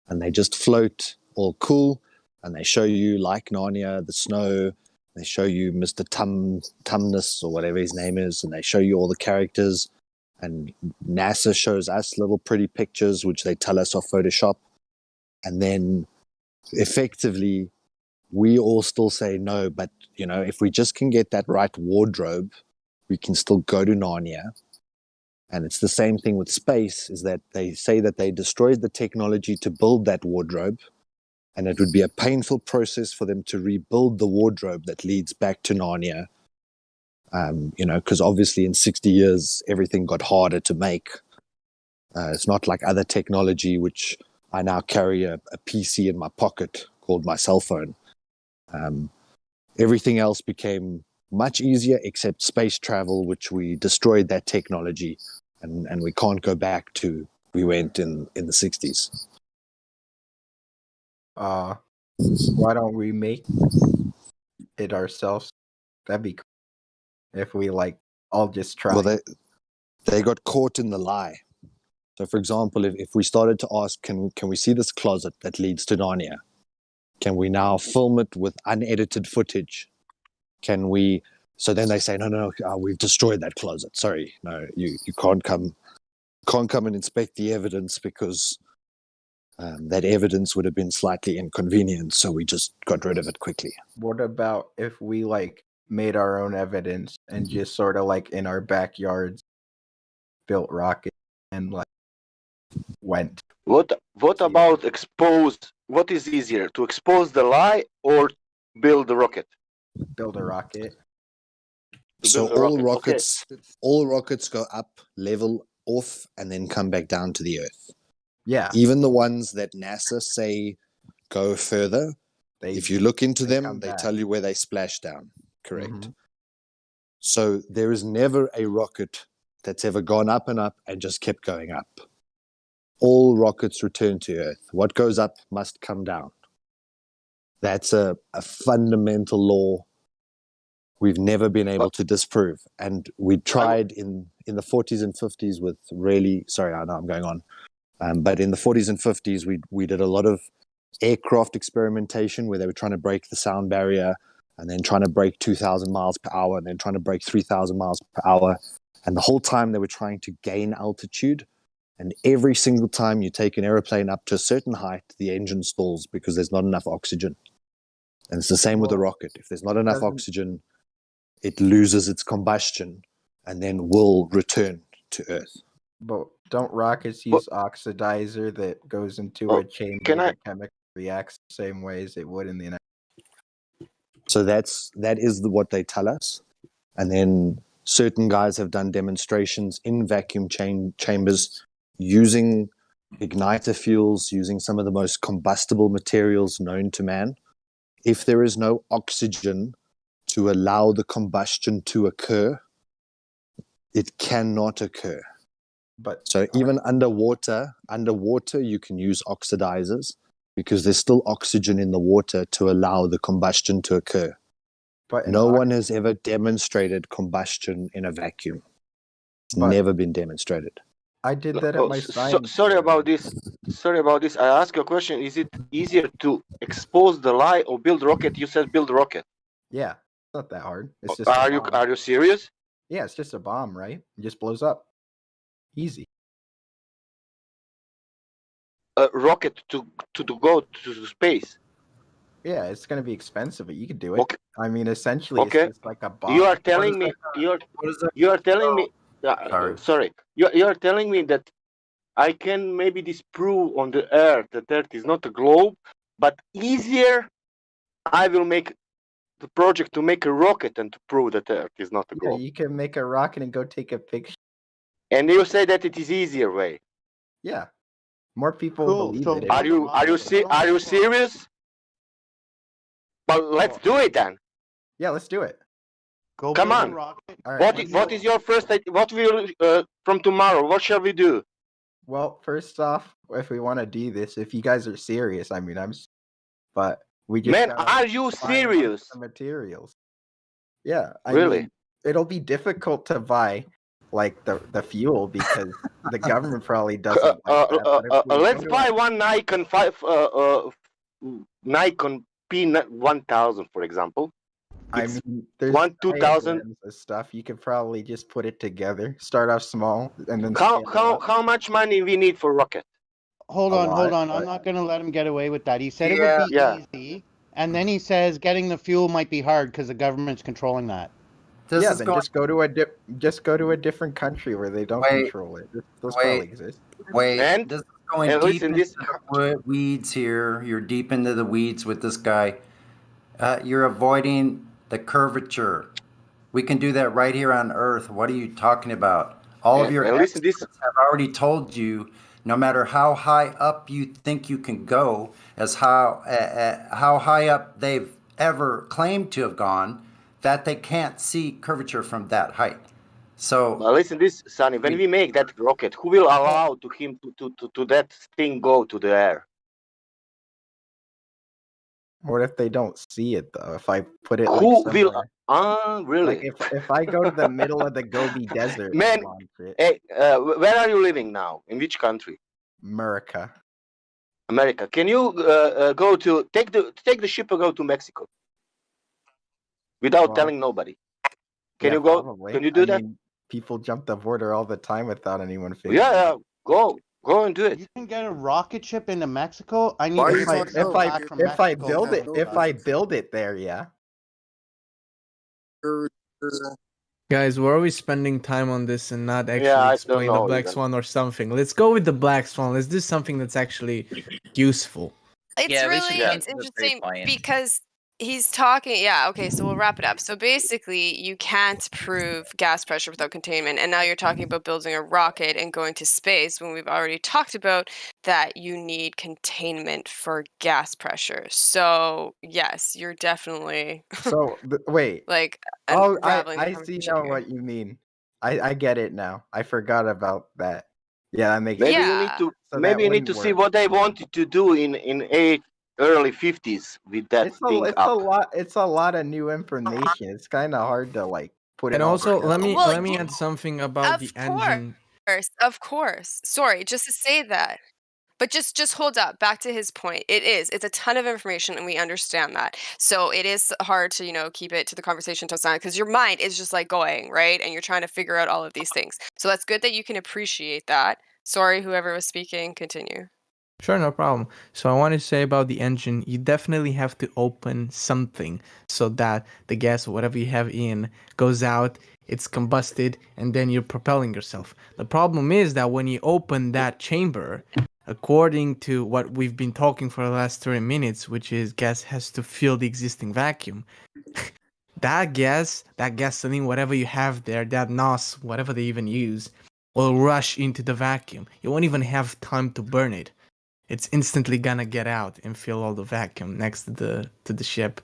And they just float all cool. And they show you, like Narnia, the snow. They show you Mr. Tumnus or whatever his name is. And they show you all the characters. And NASA shows us little pretty pictures, which they tell us are Photoshop. And then effectively, we all still say no. But, you know, if we just can get that right wardrobe, we can still go to Narnia. And it's the same thing with space, is that they say that they destroyed the technology to build that wardrobe. And it would be a painful process for them to rebuild the wardrobe that leads back to Narnia. You know, because obviously in 60 years, everything got harder to make. It's not like other technology, which I now carry a PC in my pocket called my cell phone. Everything else became much easier except space travel, which we destroyed that technology, and we can't go back to we went in the 60s. Why don't we make it ourselves? That'd be cool. If we like all just try. Well, they got caught in the lie. So, for example, if we started to ask, can we see this closet that leads to Narnia? Can we now film it with unedited footage? Can we? So then they say, no, we've destroyed that closet. Sorry, no, you can't come and inspect the evidence because that evidence would have been slightly inconvenient. So we just got rid of it quickly. What about if we like made our own evidence and just sort of like in our backyards built rockets and like went? What about expose? What is easier, to expose the lie or build the rocket? Build a rocket. So build a all rocket, all rockets go up, level off, and then come back down to the Earth. Yeah. Even the ones that NASA say go further, if you look into them, they tell you where they splash down. Correct. Mm-hmm. So there is never a rocket that's ever gone up and up and just kept going up. all rockets return to Earth. What goes up must come down. That's a fundamental law we've never been able to disprove. And we tried in the 40s and 50s with really, sorry, I know I'm going on. But in the 40s and 50s, we did a lot of aircraft experimentation where they were trying to break the sound barrier and then trying to break 2,000 miles per hour and then trying to break 3,000 miles per hour. And the whole time they were trying to gain altitude. And every single time you take an airplane up to a certain height, the engine stalls because there's not enough oxygen. And it's the same with a rocket. If there's not enough oxygen, it loses its combustion and then will return to Earth. But don't rockets use oxidizer that goes into a chamber that chemically reacts the same way as it would in the United States? So that is what they tell us. And then certain guys have done demonstrations in vacuum chambers using igniter fuels, using some of the most combustible materials known to man. If there is no oxygen to allow the combustion to occur, it cannot occur. So even underwater you can use oxidizers because there's still oxygen in the water to allow the combustion to occur. But no one has ever demonstrated combustion in a vacuum. It's never been demonstrated. I did that at my science. Sorry about this. Sorry about this. I ask you a question. Is it easier to expose the lie or build rocket? You said build rocket. Yeah, it's not that hard. It's just Are you serious? Yeah, it's just a bomb, right? It just blows up. Easy. A rocket to go to space. Yeah, it's going to be expensive, but you could do it. Okay. I mean, essentially, Okay. it's just like a bomb. You are telling me. You are telling me. Sorry. You are telling me that I can maybe disprove on the Earth that Earth is not a globe, but easier. I will make the project to make a rocket and to prove that Earth is not a globe. Yeah, you can make a rocket and go take a picture. And you say that it is easier way. Yeah, more people believe it. Are you serious? But let's do it then. Yeah, let's do it. Come on. Right, what is your first? What will from tomorrow? What shall we do? Well, first off, if we want to do this, if you guys are serious, I mean, but we just. Man, are you serious? The materials. Yeah, really. Mean, it'll be difficult to buy, like the fuel because the government probably doesn't. Let's buy one Nikon Nikon P1000, for example. I mean, there's 2000 stuff. You could probably just put it together. Start off small, and then. How much money we need for rocket? Hold on. I'm not gonna let him get away with that. He said it would be easy, and then he says getting the fuel might be hard because the government's controlling that. Just go to a different country where they don't control it. Those probably exist. And this is going deep into the weeds here. You're deep into the weeds with this guy. You're avoiding the curvature. We can do that right here on Earth. What are you talking about? All of your experts have already told you, no matter how high up you think you can go, as how high up they've ever claimed to have gone, that they can't see curvature from that height. So listen, this Sonny. When we make that rocket, who will allow him to that thing go to the air? What if they don't see it though? If I put it who like will? Really? Like if I go to the middle of the Gobi Desert, man. Hey, where are you living now? In which country? America. Can you go to take the ship and go to Mexico without telling nobody? Can you go? Probably. Can you do that? Mean, people jump the border all the time without anyone figuring. Yeah, go and do it. You can get a rocket ship into Mexico. I need if I build it there, yeah. Guys, why are we spending time on this and not actually explain the Black Swan or something? Let's go with the Black Swan. Let's do something that's actually useful. It's interesting because he's talking. Yeah, okay, so we'll wrap it up. So basically, you can't prove gas pressure without containment. And now you're talking about building a rocket and going to space when we've already talked about that you need containment for gas pressure. So, yes, you're definitely. So, wait. Like, I see now what you mean. I get it now. I forgot about that. Yeah, that makes Maybe sense. you need to So maybe that you need wouldn't to see work. what they wanted to do in early 50s with that thing It's a up. lot. It's a lot of new information. It's kind of hard to like put it And all also, together. let me add something about the engine. Of course. Sorry, just to say that. But just hold up. Back to his point. It's a ton of information, and we understand that. So it is hard to, keep it to the conversation till time because your mind is just like going, right? And you're trying to figure out all of these things. So that's good that you can appreciate that. Sorry, whoever was speaking, continue. Sure, no problem. So I want to say about the engine, you definitely have to open something so that the gas or whatever you have in goes out, it's combusted, and then you're propelling yourself. The problem is that when you open that chamber, according to what we've been talking for the last 30 minutes, which is gas has to fill the existing vacuum. That gasoline, whatever you have there, that NOS, whatever they even use, will rush into the vacuum. You won't even have time to burn it. It's instantly gonna get out and fill all the vacuum next to the ship.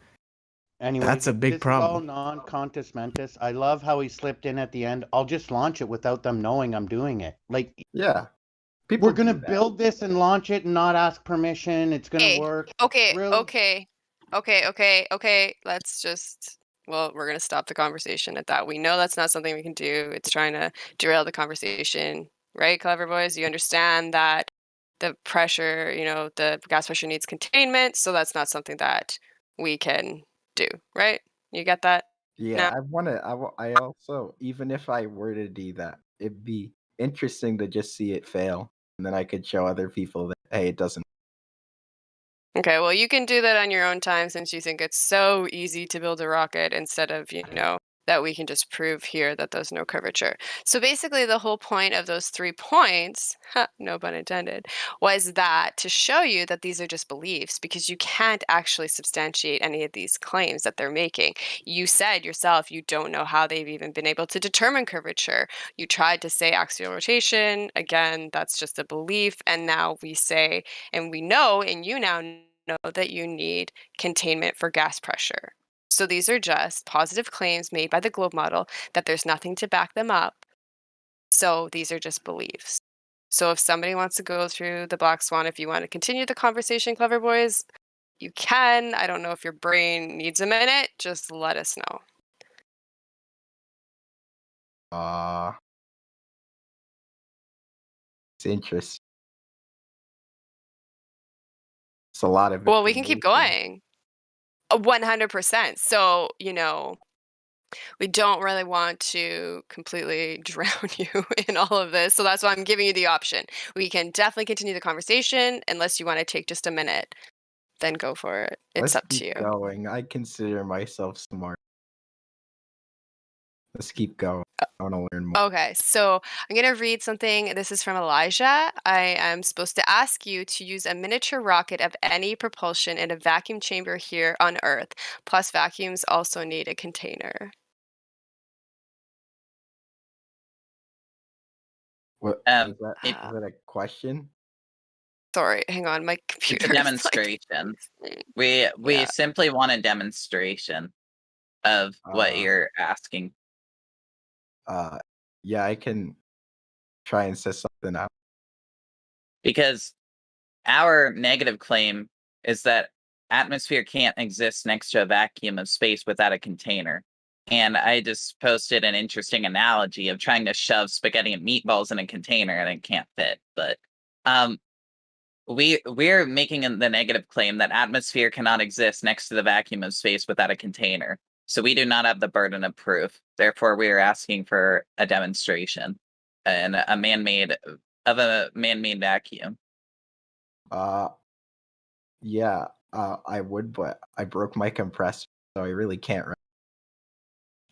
Anyways, That's a big this is all problem. non-contest mentis. I love how he slipped in at the end. I'll just launch it without them knowing I'm doing it. Like, yeah, we're gonna build this and launch it and not ask permission. It's gonna work. Okay, Really? okay. Let's just. Well, we're gonna stop the conversation at that. We know that's not something we can do. It's trying to derail the conversation, right, clever boys? You understand that the pressure, the gas pressure needs containment, so that's not something that we can do, right? You get that? Yeah, I also, even if I were to do that, it'd be interesting to just see it fail, and then I could show other people that hey, it doesn't. Okay, well, you can do that on your own time since you think it's so easy to build a rocket instead of, that we can just prove here that there's no curvature. So basically, the whole point of those 3 points, no pun intended, was that to show you that these are just beliefs because you can't actually substantiate any of these claims that they're making. You said yourself you don't know how they've even been able to determine curvature. You tried to say axial rotation. Again, that's just a belief. And now we say, and we know, and you now know that you need containment for gas pressure. So these are just positive claims made by the globe model that there's nothing to back them up. So these are just beliefs. So if somebody wants to go through the black swan, if you want to continue the conversation, clever boys, you can. I don't know if your brain needs a minute. Just let us know. It's interesting. It's a lot of Well, we can keep information. going. 100%. So, we don't really want to completely drown you in all of this. So that's why I'm giving you the option. We can definitely continue the conversation unless you want to take just a minute. Then go for it. It's Let's up to keep you. going. I consider myself smart. Let's keep going. I want to learn more. Okay, so I'm going to read something. This is from Elijah. I am supposed to ask you to use a miniature rocket of any propulsion in a vacuum chamber here on Earth. Plus, vacuums also need a container. What is that a question? Sorry, hang on. My It's computer a is demonstration. We simply want a demonstration of what you're asking. Yeah, I can try and set something up. Because our negative claim is that atmosphere can't exist next to a vacuum of space without a container. And I just posted an interesting analogy of trying to shove spaghetti and meatballs in a container and it can't fit. But we're making the negative claim that atmosphere cannot exist next to the vacuum of space without a container. So we do not have the burden of proof. Therefore, we are asking for a demonstration and a man-made vacuum. Yeah, I would, but I broke my compressor, so I really can't.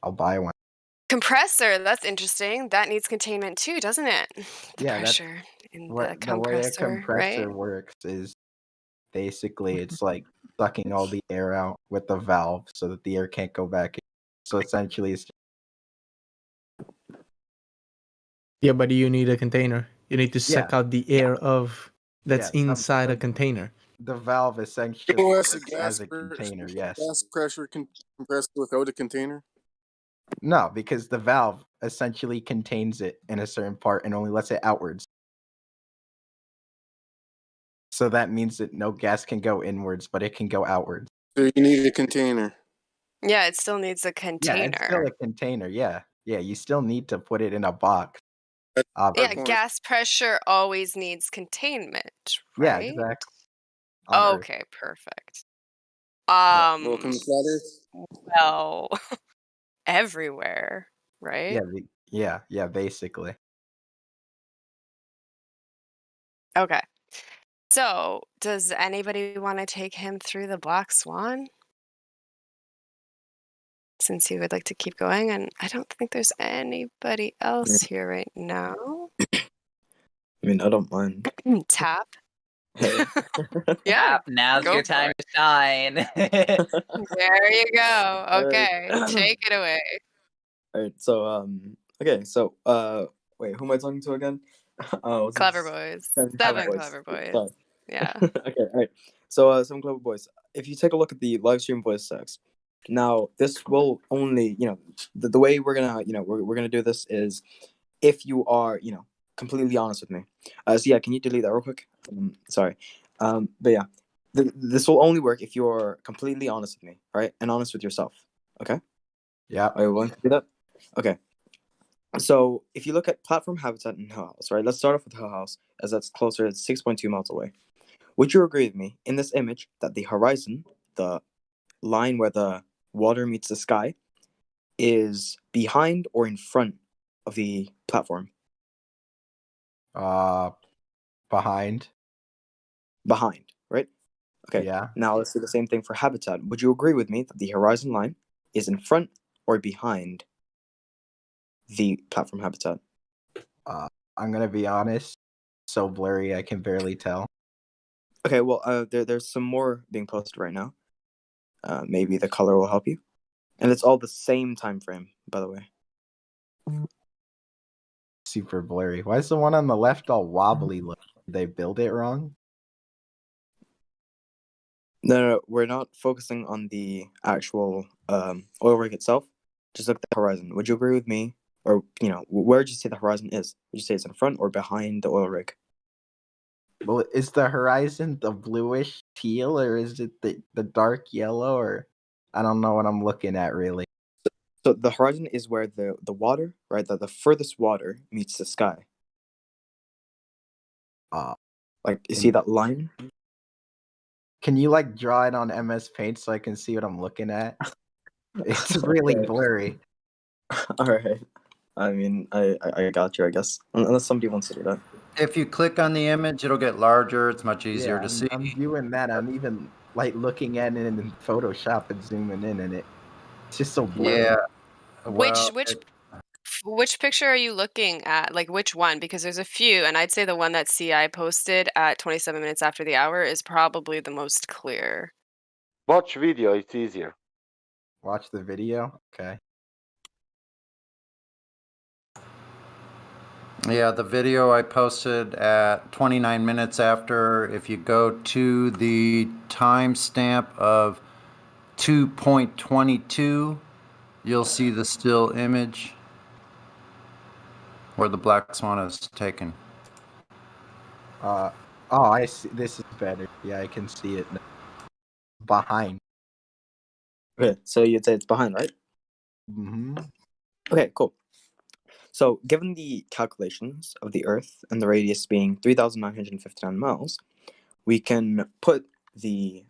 I'll buy one. Compressor, that's interesting. That needs containment too, doesn't it? The pressure in the compressor, The way a compressor right? works is basically it's like sucking all the air out with the valve so that the air can't go back in. So essentially it's Yeah, but you need a container. You need to suck out the air of that's inside a container. The valve essentially OS works as a container, yes. Gas pressure compressed without a container? No, because the valve essentially contains it in a certain part and only lets it outwards. So that means that no gas can go inwards, but it can go outwards. So you need a container. Yeah, it still needs a Yeah, container. it's still a container. Yeah, yeah. You still need to put it in a box. Yeah, Obviously. gas pressure always needs containment, Yeah, right? exactly. On Earth. Okay, perfect. Welcome to flat Earth. Well, everywhere, right? Yeah, basically. Okay. So, does anybody want to take him through the Black Swan? Since he would like to keep going, and I don't think there's anybody else here right now. I mean, I don't mind. Tap. Hey. Yeah, Now's go your for time it. to shine. There you go. Okay, Alright. take it away. All right. So okay. So wait, who am I talking to again? Was it Clever boys. Seven clever boys. Sorry. Yeah. Okay. All right. So some clever boys. If you take a look at the live stream voice text, now this will only the way we're gonna we're gonna do this is if you are completely honest with me. So yeah, can you delete that real quick? Sorry. But yeah, this will only work if you're completely honest with me, all right, and honest with yourself. Okay. Yeah. Are you willing to do that? Okay. So if you look at platform habitat and Hill House, right? Let's start off with Hill House, as that's closer. It's 6.2 miles away. Would you agree with me in this image that the horizon, the line where the water meets the sky, is behind or in front of the platform? Behind. Behind, right? Okay. Yeah. Now let's do the same thing for habitat. Would you agree with me that the horizon line is in front or behind the platform habitat? I'm gonna be honest. So blurry, I can barely tell. Okay. Well, there's some more being posted right now. Maybe the color will help you, and it's all the same time frame, by the way. Super blurry. Why is the one on the left all wobbly? Look, did they build it wrong? No, we're not focusing on the actual oil rig itself. Just look at the horizon. Would you agree with me? Or, where would you say the horizon is? Would you say it's in front or behind the oil rig? Well, is the horizon the bluish teal or is it the dark yellow or I don't know what I'm looking at really. So the horizon is where the water, right, the furthest water meets the sky. Like, you see that line? Can you like draw it on MS Paint so I can see what I'm looking at? It's really Okay. blurry. All right. I mean, I got you, I guess. Unless somebody wants to do that. If you click on the image, it'll get larger. It's much easier Yeah, to see. I'm viewing that. I'm even like looking at it in Photoshop and zooming in, and it's just so blurry. Yeah. Well, Which picture are you looking at? Like which one? Because there's a few, and I'd say the one that CI posted at 27 minutes after the hour is probably the most clear. Watch video, it's easier. Watch the video? Okay. Yeah, the video I posted at 29 minutes after. If you go to the timestamp of 2.22, you'll see the still image where the black swan is taken. Oh, I see. This is better. Yeah, I can see it now. Behind. Okay, so you'd say it's behind, right? Mm-hmm. Okay, cool. So, given the calculations of the Earth and the radius being 3,959 miles, we can put the,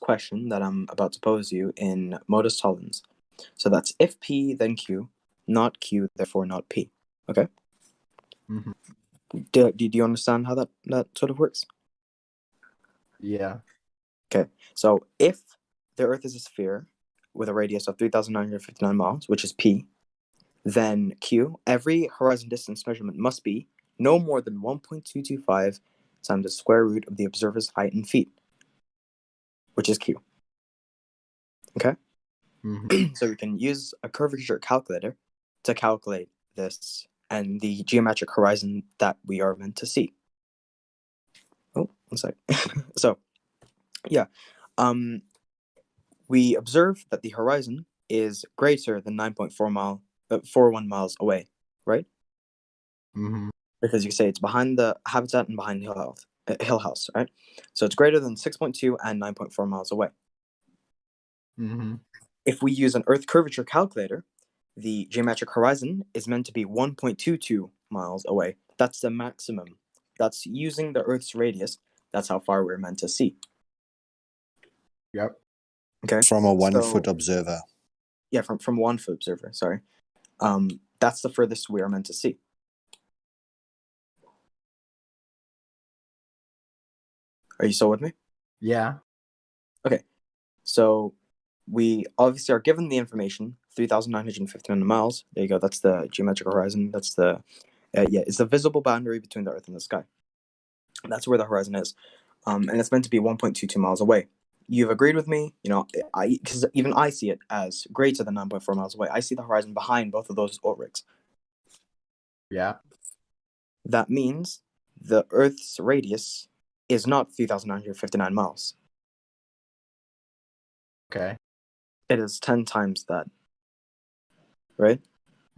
question that I'm about to pose you in modus tollens. So that's if P, then Q, not Q, therefore not P. Okay? Mm-hmm. Do you understand how that sort of works? Yeah. Okay, so if the Earth is a sphere with a radius of 3,959 miles, which is P, then Q, every horizon distance measurement must be no more than 1.225 times the square root of the observer's height in feet, which is Q. Okay? Mm-hmm. So we can use a curvature calculator to calculate this and the geometric horizon that we are meant to see. Oh, one sec. So, yeah. We observe that the horizon is greater than 9.41 miles away, right? Mm-hmm. Because you say it's behind the habitat and behind Hill House. Hill House, right? So it's greater than 6.2 and 9.4 miles away. Mm-hmm. If we use an Earth curvature calculator, the geometric horizon is meant to be 1.22 miles away. That's the maximum. That's using the Earth's radius. That's how far we're meant to see. Yep. Okay. From a 1 So- foot observer. Yeah, from 1 foot observer. Sorry. That's the furthest we are meant to see. Are you still with me? Yeah. Okay. So we obviously are given the information, 3,951 miles. There you go. That's the geometric horizon. That's the it's the visible boundary between the Earth and the sky. That's where the horizon is, and it's meant to be 1.22 miles away. You've agreed with me, because even I see it as greater than 9.4 miles away. I see the horizon behind both of those rigs. Yeah. That means the Earth's radius is not 3,959 miles. Okay. It is 10 times that. Right?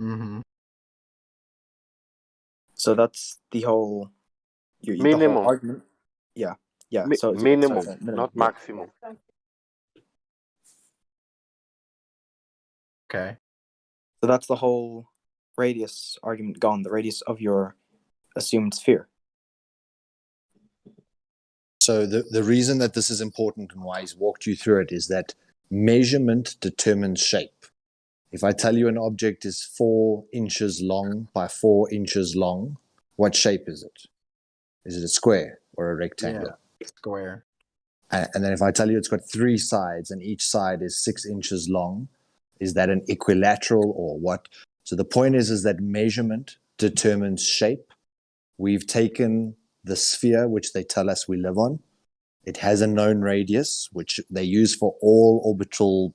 Mm-hmm. So that's the whole the Minimum. whole argument. Yeah. Yeah. So minimum, sorry, not yeah. maximum. Okay. So that's the whole radius argument gone, the radius of your assumed sphere. So the reason that this is important and why he's walked you through it is that measurement determines shape. If I tell you an object is 4 inches long by 4 inches long, what shape is it? Is it a square or a rectangle? Yeah. Square. And then if I tell you it's got 3 sides and each side is 6 inches long, is that an equilateral or what? So the point is that measurement determines shape. We've taken the sphere, which they tell us we live on. It has a known radius, which they use for all orbital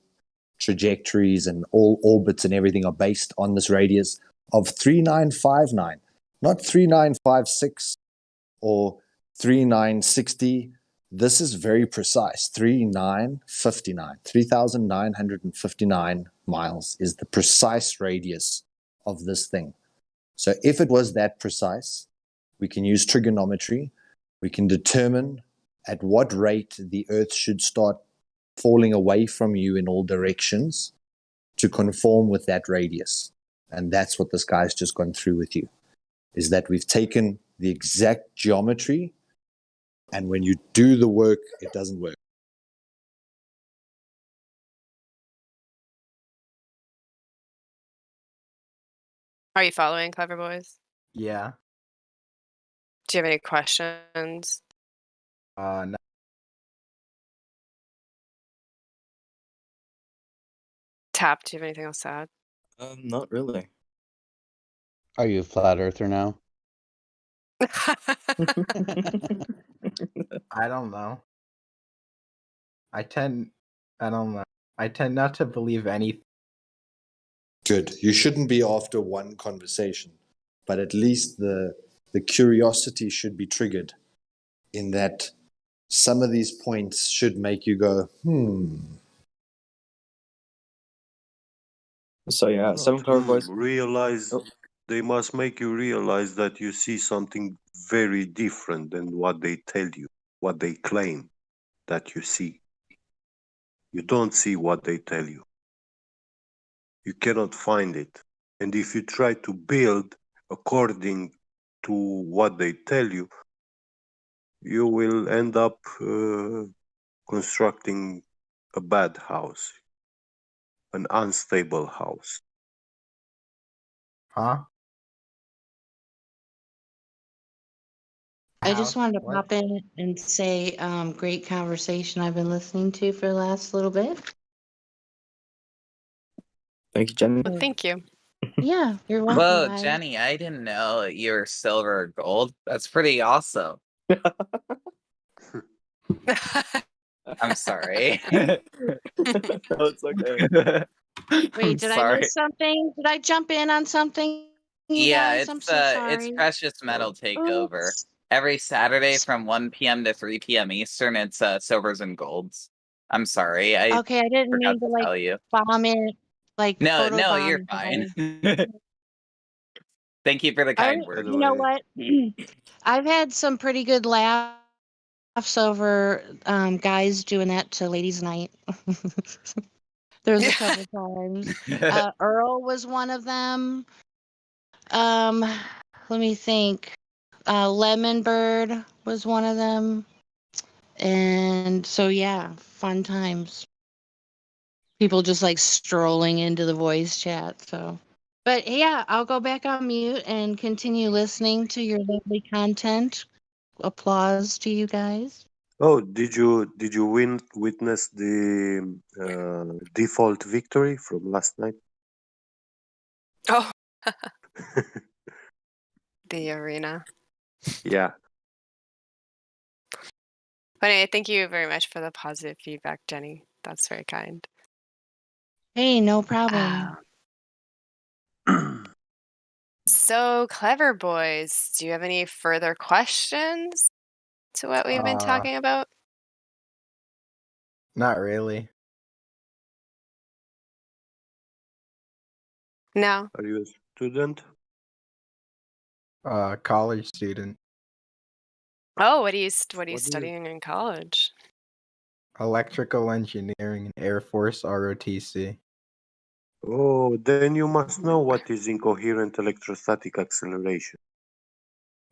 trajectories, and all orbits and everything are based on this radius of 3959, not 3956 or 3960. This is very precise. 3,959 miles is the precise radius of this thing. So if it was that precise, we can use trigonometry. We can determine at what rate the Earth should start falling away from you in all directions to conform with that radius. And that's what this guy's just gone through with you, is that we've taken the exact geometry, and when you do the work, it doesn't work. Are you following, Clever Boys? Yeah. Do you have any questions? No. Tap, do you have anything else to add? Not really. Are you a flat earther now? I don't know. I tend not to believe anything. Good. You shouldn't be after one conversation, but at least the curiosity should be triggered in that some of these points should make you go, So yeah, 7 Clever Boys. Realize Oh. they must make you realize that you see something very different than what they tell you, what they claim that you see. You don't see what they tell you. You cannot find it. And if you try to build according to what they tell you, you will end up constructing a bad house, an unstable house. Huh? I just wanted to What? pop in and say, great conversation I've been listening to for the last little bit. Thank you, Jenny. Well, thank you. Yeah, you're welcome. Whoa, guys. Jenny, I didn't know you were silver or gold. That's pretty awesome. I'm sorry. It's okay. Wait, did I Sorry. miss something? Did I jump in on something? You Yeah, guys? I'm it's so sorry. it's Precious Metal Takeover. Oops. Every Saturday from 1 p.m. to 3 p.m. Eastern, it's silvers and golds. I'm sorry, I Okay, I didn't forgot mean to to like tell you. bomb it, like No, photo no, bomb. you're fine. Thank you for the I, kind words. you know what? I've had some pretty good laughs over guys doing that to ladies' night. There was a couple times. Earl was one of them. Let me think. Lemon Bird was one of them. And so, yeah, fun times. People just like strolling into the voice chat. So, but yeah, I'll go back on mute and continue listening to your lovely content. Applause to you guys. Oh, did you witness the default victory from last night? Oh, the arena. Yeah. But anyway, thank you very much for the positive feedback, Jenny. That's very kind. Hey, no problem. So, Clever Boys, do you have any further questions to what we've been talking about? Not really. No. Are you a student? College student. Oh, what are you What do you- studying in college? Electrical engineering and Air Force ROTC. Oh, then you must know what is incoherent electrostatic acceleration.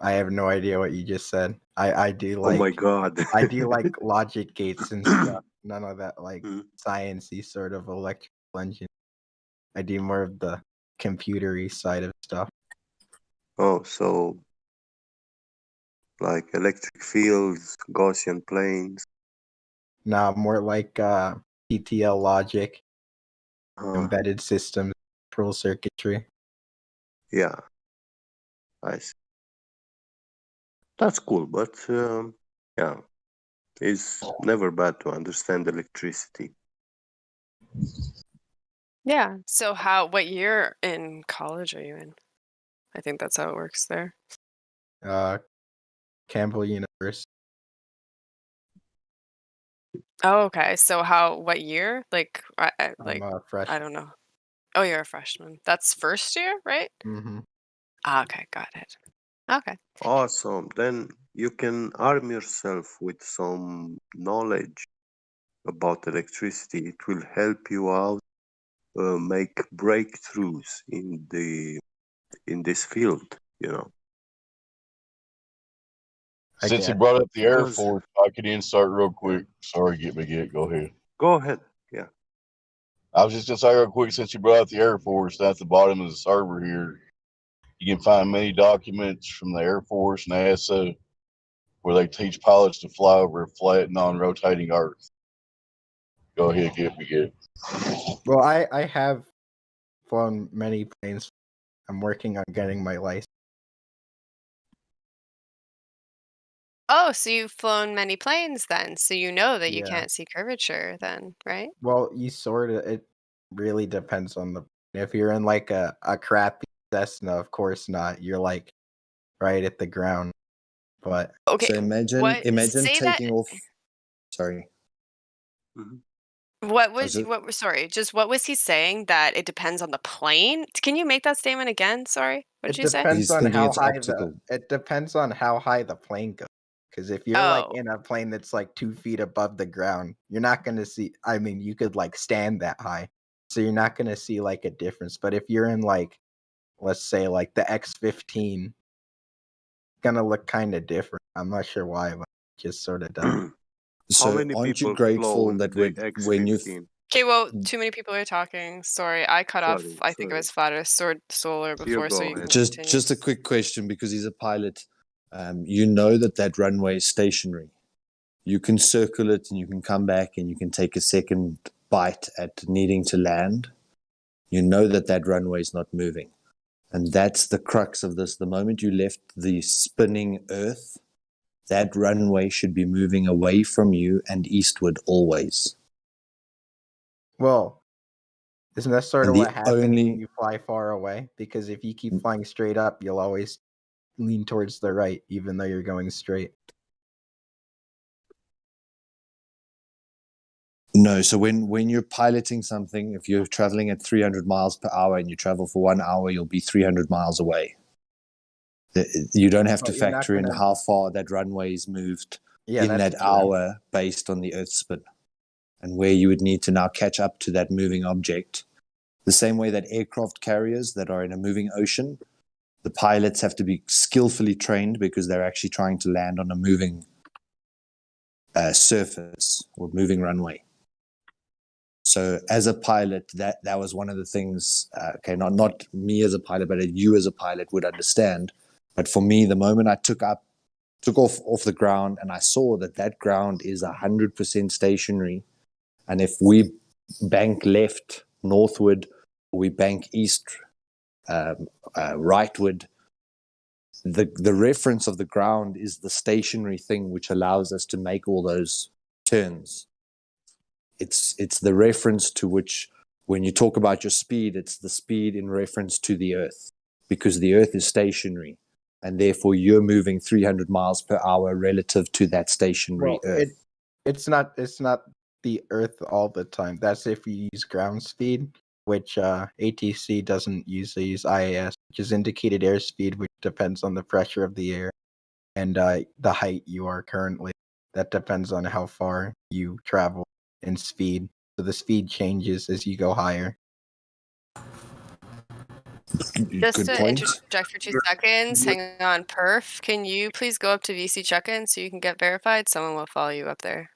I have no idea what you just said. I do Oh like my God. I do like logic gates and stuff. None of that like sciencey sort of electrical engineering. I do more of the computery side of stuff. Oh, so like electric fields, Gaussian planes. Nah, more like PTL logic, embedded systems, control circuitry. Yeah, I see. That's cool, but yeah, it's never bad to understand electricity. Yeah. So what year in college are you in? I think that's how it works there. Campbell University. Oh, okay. So what year? Like, I'm a freshman. I don't know. Oh, you're a freshman. That's first year, right? Mm-hmm. Okay, got it. Okay. Awesome. Then you can arm yourself with some knowledge about electricity. It will help you out make breakthroughs in this field, you know. Since he brought up the Air Force, I could insert real quick. Sorry, go ahead. Go ahead. Yeah. I was just gonna say real quick, since you brought up the Air Force, at the bottom of the server here, you can find many documents from the Air Force and NASA where they teach pilots to fly over a flat, non-rotating Earth. Go ahead, get me. Well, I have flown many planes. I'm working on getting my license. Oh, so you've flown many planes then, so you know that you Yeah. can't see curvature then, right? Well, it really depends on if you're in like a crappy Cessna, of course not. You're like right at the ground. But Okay, So imagine say that taking off. Sorry. what Was it- what was he saying that it depends on the plane? Can you make that statement again? Sorry. What did it you say? depends He's on thinking how it's high optical. it depends on how high the plane goes. Because if you're like in a plane that's like 2 feet above the ground, you're not gonna see. I mean, you could like stand that high, so you're not gonna see like a difference. But if you're in like, let's say like the X-15, gonna look kind of different. I'm not sure why, but it just sort of does. So many aren't you people grateful flown that the when you X-15? Okay, well, too many people are talking. Sorry, I cut off. Sorry, I think it was Flatter Solar before, so you can just continue. a quick question because he's a pilot. You know that runway is stationary. You can circle it and you can come back and you can take a second bite at needing to land. You know that runway is not moving. And that's the crux of this. The moment you left the spinning Earth, that runway should be moving away from you and eastward always. Well, isn't that sort And of the what happens only- when you fly far away? Because if you keep flying straight up, you'll always lean towards the right, even though you're going straight. No, so when you're piloting something, if you're traveling at 300 miles per hour and you travel for 1 hour, you'll be 300 miles away. You don't have to But you're not factor in gonna- how far that runway is moved in that that's true. hour based on the Earth's spin, and where you would need to now catch up to that moving object. The same way that aircraft carriers that are in a moving ocean, the pilots have to be skillfully trained because they're actually trying to land on a moving surface or moving runway. So as a pilot, that was one of the things, not me as a pilot, but you as a pilot would understand. But for me, the moment I took off the ground and I saw that ground is 100% stationary, and if we bank left northward, or we bank east rightward, the reference of the ground is the stationary thing which allows us to make all those turns. It's the reference to which, when you talk about your speed, it's the speed in reference to the Earth, because the Earth is stationary, and therefore you're moving 300 miles per hour relative to that stationary Earth. It's not the Earth all the time. That's if you use ground speed, which ATC doesn't usually use IAS, which is indicated airspeed, which depends on the pressure of the air and the height you are currently. That depends on how far you travel in speed. So the speed changes as you go higher. Just Good to point. interject for 2 seconds, hang on, Perf. Can you please go up to VC check-in so you can get verified? Someone will follow you up there.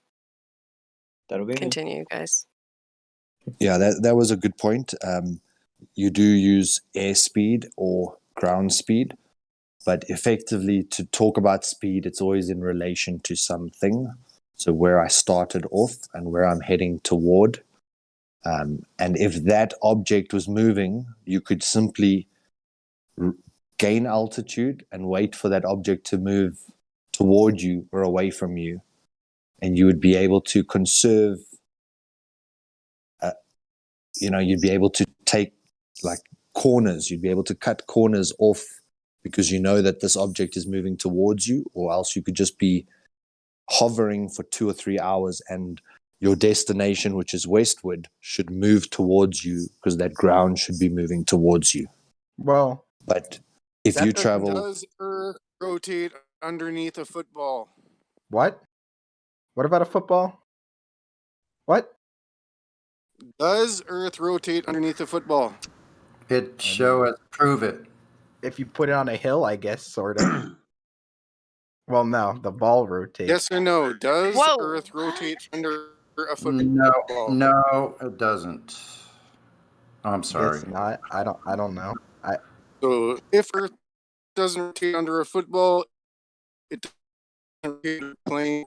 That'll be Continue, guys. Yeah, that was a good point. You do use airspeed or ground speed, but effectively to talk about speed, it's always in relation to something. So where I started off and where I'm heading toward. And if that object was moving, you could simply gain altitude and wait for that object to move toward you or away from you. And you would be able to conserve, you'd be able to take like corners, you'd be able to cut corners off because you know that this object is moving towards you, or else you could just be hovering for 2 or 3 hours and your destination, which is westward, should move towards you because that ground should be moving towards you. Well, but if you travel, Does Earth rotate underneath a football? What? What about a football? What? Does Earth rotate underneath a football? It show it, prove it. If you put it on a hill, I guess, sort of. Well, no, the ball rotates. Yes or no? Does Whoa. Earth rotate under a football? No, it doesn't. Oh, I'm sorry. It's not. I don't know. So if Earth doesn't rotate under a football, it doesn't rotate playing.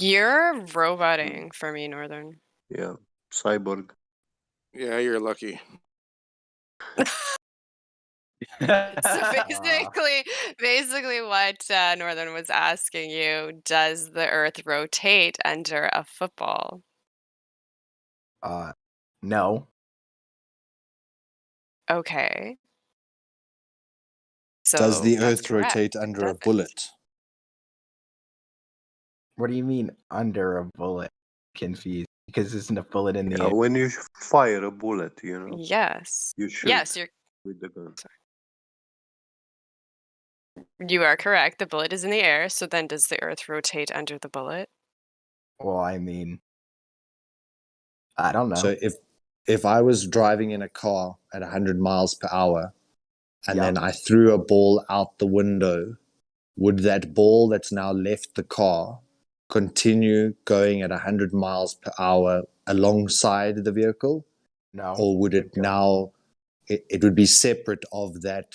You're roboting for me, Northern. Yeah, cyborg. Yeah, you're lucky. So basically what Northern was asking you, does the Earth rotate under a football? No. Okay. So does the that's Earth correct. rotate under a Doesn't. bullet? What do you mean under a bullet? Confused. Because isn't a bullet in the Yeah, air? when you fire a bullet, Yes. you shoot Yes, you're with the gun. you are correct. The bullet is in the air, so then does the Earth rotate under the bullet? Well, I mean, I don't know. So if I was driving in a car at 100 miles per hour and then I threw a ball out the window, would that ball that's now left the car continue going at 100 miles per hour alongside the vehicle? No. Or would it now, it would be separate of that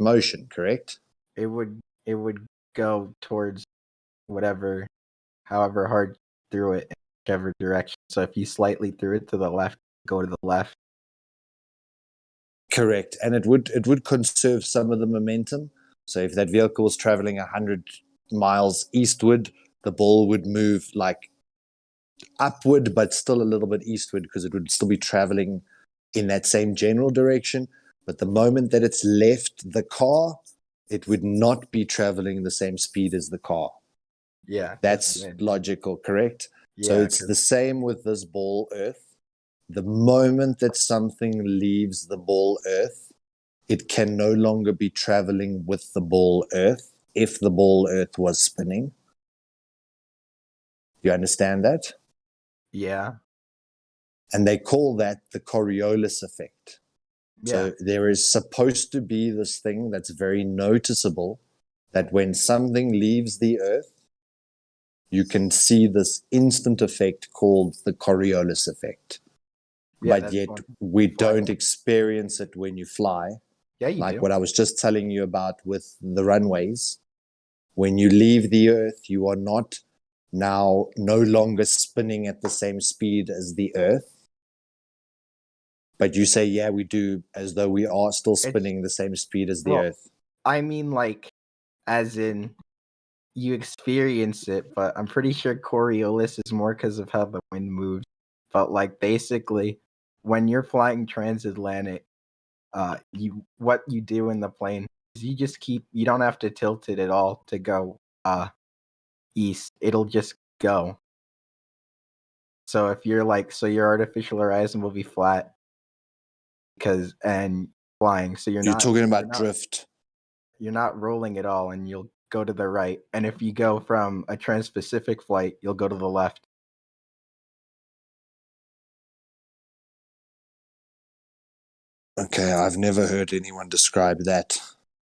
motion, correct? It would go towards however hard you threw it in whichever direction. So if you slightly threw it to the left, go to the left. Correct. And it would conserve some of the momentum. So if that vehicle was traveling 100 miles eastward, the ball would move like upward, but still a little bit eastward because it would still be traveling in that same general direction. But the moment that it's left the car, it would not be traveling the same speed as the car. Yeah. That's logical, correct? Yeah, So it's the same with this ball Earth. The moment that something leaves the ball Earth, it can no longer be traveling with the ball Earth. if the ball Earth was spinning. You understand that? Yeah. And they call that the Coriolis effect. Yeah. So there is supposed to be this thing that's very noticeable, that when something leaves the Earth, you can see this instant effect called the Coriolis effect. Yeah, But that's yet one. we don't experience it when you fly. Yeah, you like do. what I was just telling you about with the runways. When you leave the Earth, you are not now no longer spinning at the same speed as the Earth. But you say, yeah, we do, as though we are still spinning the same speed as the Well, Earth. I mean, like, as in, you experience it, but I'm pretty sure Coriolis is more because of how the wind moves. But like, basically, when you're flying transatlantic, what you do in the plane is you just you don't have to tilt it at all to go east. It'll just go. So if you're like, so your artificial horizon will be flat and flying. So you're talking about drift. You're not rolling at all, and you'll go to the right. And if you go from a trans-Pacific flight, you'll go to the left. Okay, I've never heard anyone describe that.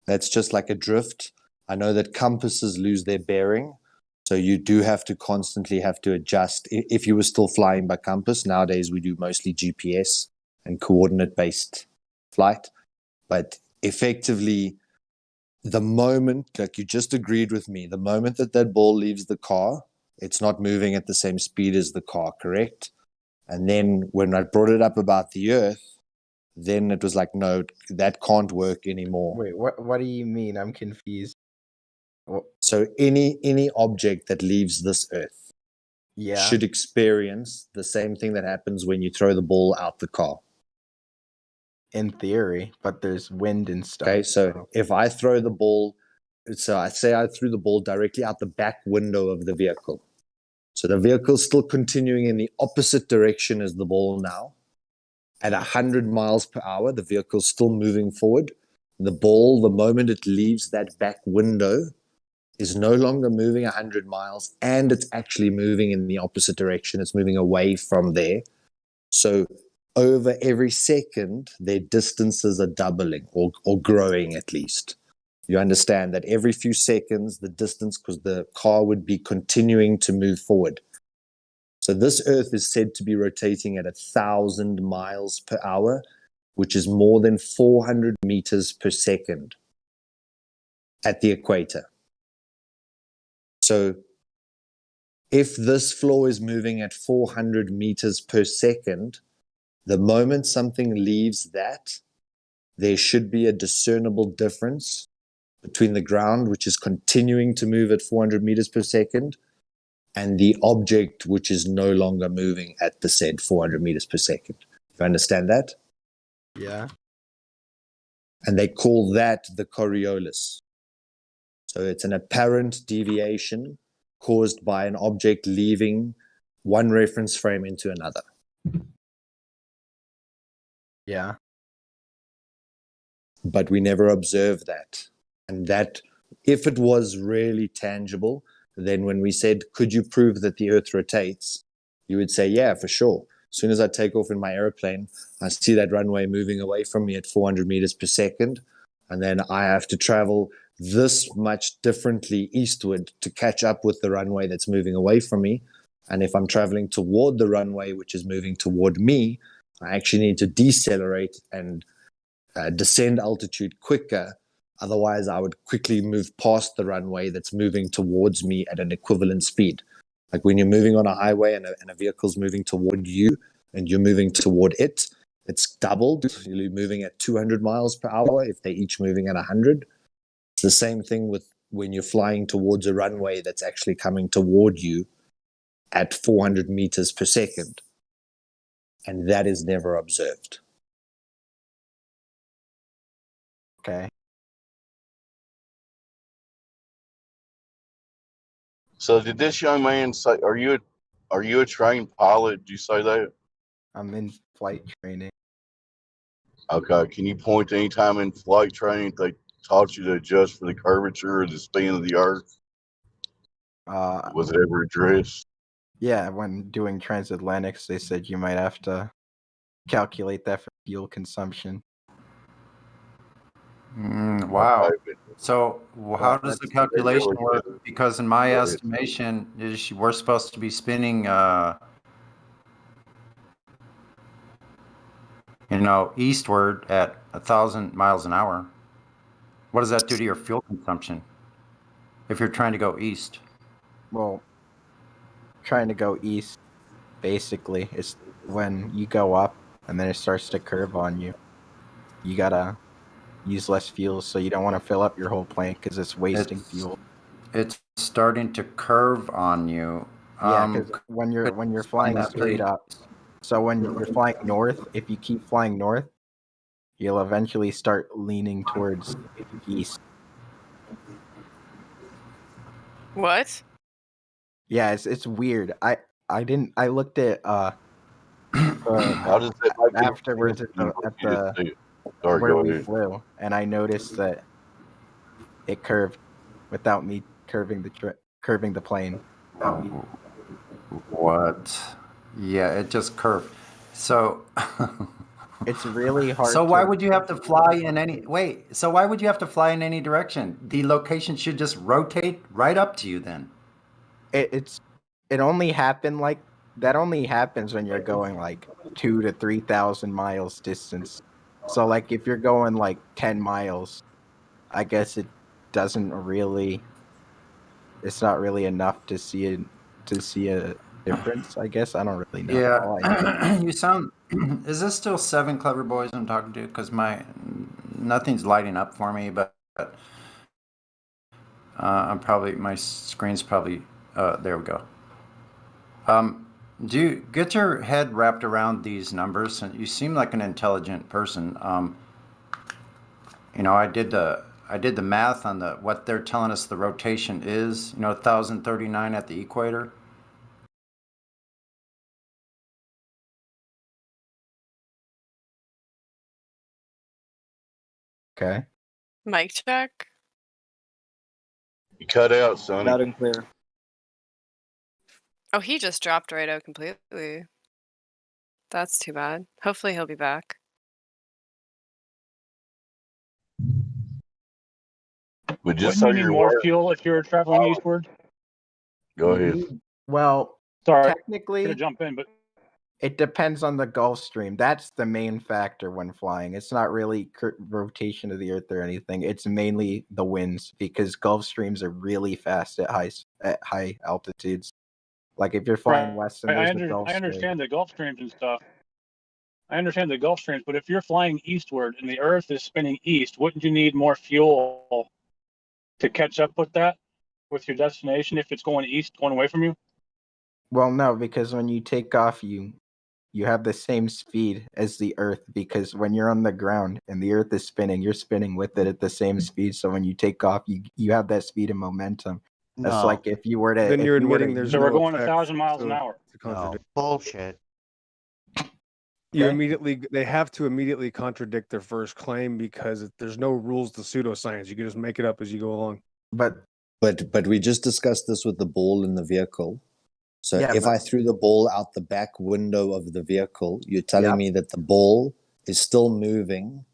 That's just like a drift. I know that compasses lose their bearing, so you do have to constantly have to adjust. If you were still flying by compass, nowadays we do mostly GPS and coordinate-based flight. But effectively, the moment, like you just agreed with me, the moment that that ball leaves the car, it's not moving at the same speed as the car, correct? And then when I brought it up about the Earth, then it was like, no, that can't work anymore. Wait, what do you mean? I'm confused. So any object that leaves this Earth should Yeah. experience the same thing that happens when you throw the ball out the car. In theory, but there's wind and stuff. Okay, so if I throw the ball, so I say I threw the ball directly out the back window of the vehicle. So the vehicle's still continuing in the opposite direction as the ball now. At 100 miles per hour, the vehicle's still moving forward. The ball, the moment it leaves that back window, is no longer moving 100 miles, and it's actually moving in the opposite direction. It's moving away from there. So over every second, their distances are doubling or growing at least. You understand that every few seconds, the distance, because the car would be continuing to move forward. So this Earth is said to be rotating at 1,000 miles per hour, which is more than 400 meters per second at the equator. So if this floor is moving at 400 meters per second, the moment something leaves that, there should be a discernible difference between the ground, which is continuing to move at 400 meters per second, and the object, which is no longer moving at the said 400 meters per second. You understand that? Yeah. And they call that the Coriolis. So it's an apparent deviation caused by an object leaving one reference frame into another. Yeah. But we never observe that. And that, if it was really tangible, then when we said, could you prove that the Earth rotates? You would say, yeah, for sure. As soon as I take off in my airplane, I see that runway moving away from me at 400 meters per second. And then I have to travel this much differently eastward to catch up with the runway that's moving away from me. And if I'm traveling toward the runway, which is moving toward me, I actually need to decelerate and descend altitude quicker. Otherwise, I would quickly move past the runway that's moving towards me at an equivalent speed. Like when you're moving on a highway and a vehicle's moving toward you and you're moving toward it, it's doubled. You're moving at 200 miles per hour if they're each moving at 100. It's the same thing with when you're flying towards a runway that's actually coming toward you at 400 meters per second. And that is never observed. Okay. So did this young man say, are you a trained pilot? Did you say that? I'm in flight training. Okay. Can you point to any time in flight training they taught you to adjust for the curvature or the spin of the Earth? Was it ever addressed? Yeah, when doing transatlantics, they said you might have to calculate that for fuel consumption. Wow. So how does the that's- calculation Go work? Because in my ahead. estimation, we're supposed to be spinning, eastward at 1,000 miles an hour. What does that do to your fuel consumption if you're trying to go east? Well, trying to go east, basically, is when you go up and then it starts to curve on you. You gotta use less fuel, so you don't want to fill up your whole plane because it's wasting fuel. It's starting to curve on you. Yeah, because when you're explain flying that, straight please. up, so when you're flying north, if you keep flying north, you'll eventually start leaning towards east. What? Yeah, it's weird. I looked at How does that make any afterwards sense at to you the when you just see it? Sorry, where go we ahead. flew, and I noticed that it curved without me curving the plane. Without me. What? Yeah, it just curved. So It's really hard. So why would you have to fly in any So why would you have to fly in any direction? The location should just rotate right up to you then. It only happened like that only happens when you're going like 2,000 to 3,000 miles distance. So like if you're going like 10 miles, I guess doesn't really it's not really enough to see a difference, I guess. I don't really know. All I know Yeah, you sound. Is this still 7 clever boys I'm talking to? Because nothing's lighting up for me, but my screen's probably. There we go. Do you get your head wrapped around these numbers? And you seem like an intelligent person. I did the math on what they're telling us the rotation is. 1,039 at the equator. Okay. Mic check. You cut out, Sonny. Loud and clear. Oh, he just dropped right out completely. That's too bad. Hopefully he'll be back. But Wouldn't just so you need you're more aware, fuel if you're traveling eastward? go ahead. Well, Sorry, technically gonna jump in, but it depends on the Gulf Stream. That's the main factor when flying. It's not really rotation of the Earth or anything. It's mainly the winds because Gulf Streams are really fast at high altitudes. Like if you're flying west and there's a Gulf I Stream. understand the Gulf Streams and stuff. I understand the Gulf Streams, but if you're flying eastward and the Earth is spinning east, wouldn't you need more fuel to catch up with that, with your destination if it's going east, going away from you? Well, no, because when you take off, you have the same speed as the Earth. Because when you're on the ground and the Earth is spinning, you're spinning with it at the same speed. So when you take off, you have that speed and momentum. That's No. like if you were to. Then if you're you were to admitting there's So no we're going effect, 1,000 miles an so hour. it's a contradiction. Bullshit. They have to immediately contradict their first claim because there's no rules to pseudoscience. You can just make it up as you go along. But we just discussed this with the ball in the vehicle. So Yeah, if but- I threw the ball out the back window of the vehicle, you're telling me that the ball is still moving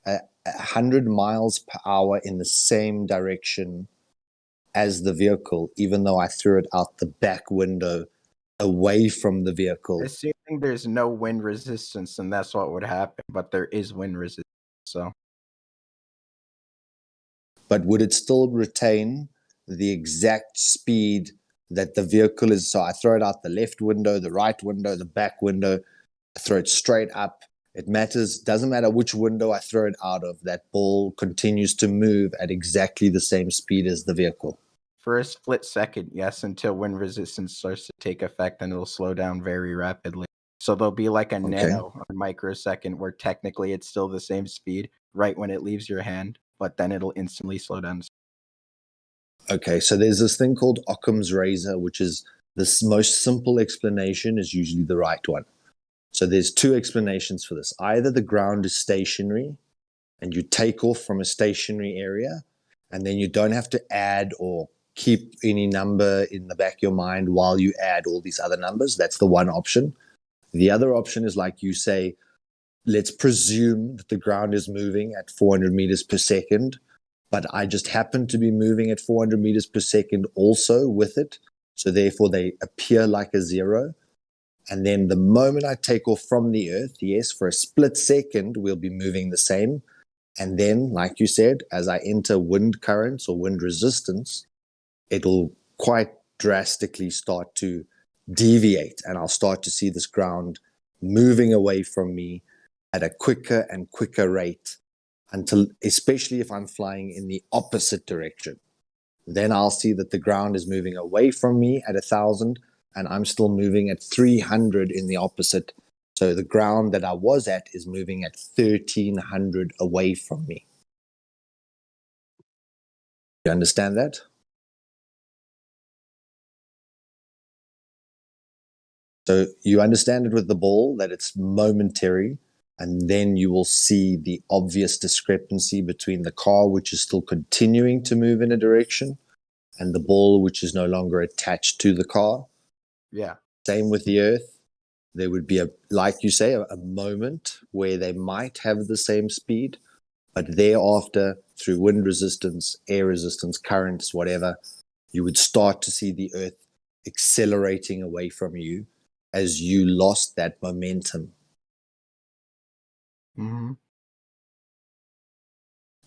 at 100 miles per hour in the same direction as the vehicle, even though I threw it out the back window away from the vehicle. Assuming there's no wind resistance, then that's what would happen. But there is wind resistance, so. But would it still retain the exact speed that the vehicle is? So I throw it out the left window, the right window, the back window, I throw it straight up. It doesn't matter which window I throw it out of, that ball continues to move at exactly the same speed as the vehicle. For a split second, yes, until wind resistance starts to take effect, and it'll slow down very rapidly. So there'll be like a nano or microsecond where technically it's still the same speed right when it leaves your hand, but then it'll instantly slow down. Okay, so there's this thing called Occam's razor, which is the most simple explanation is usually the right one. So there's two explanations for this. Either the ground is stationary and you take off from a stationary area, and then you don't have to add or keep any number in the back of your mind while you add all these other numbers. That's the one option. The other option is, like you say, let's presume that the ground is moving at 400 meters per second, but I just happen to be moving at 400 meters per second also with it. So therefore they appear like a zero. And then the moment I take off from the earth, yes, for a split second, we'll be moving the same. And then, like you said, as I enter wind currents or wind resistance, it'll quite drastically start to deviate, and I'll start to see this ground moving away from me at a quicker and quicker rate until, especially if I'm flying in the opposite direction, then I'll see that the ground is moving away from me at 1,000 and I'm still moving at 300 in the opposite. So the ground that I was at is moving at 1,300 away from me. You understand that? So you understand it with the ball, that it's momentary, and then you will see the obvious discrepancy between the car, which is still continuing to move in a direction, and the ball, which is no longer attached to the car. Yeah. Same with the earth. There would be, like you say, a moment where they might have the same speed, but thereafter, through wind resistance, air resistance, currents, whatever, you would start to see the earth accelerating away from you as you lost that momentum. Mm-hmm.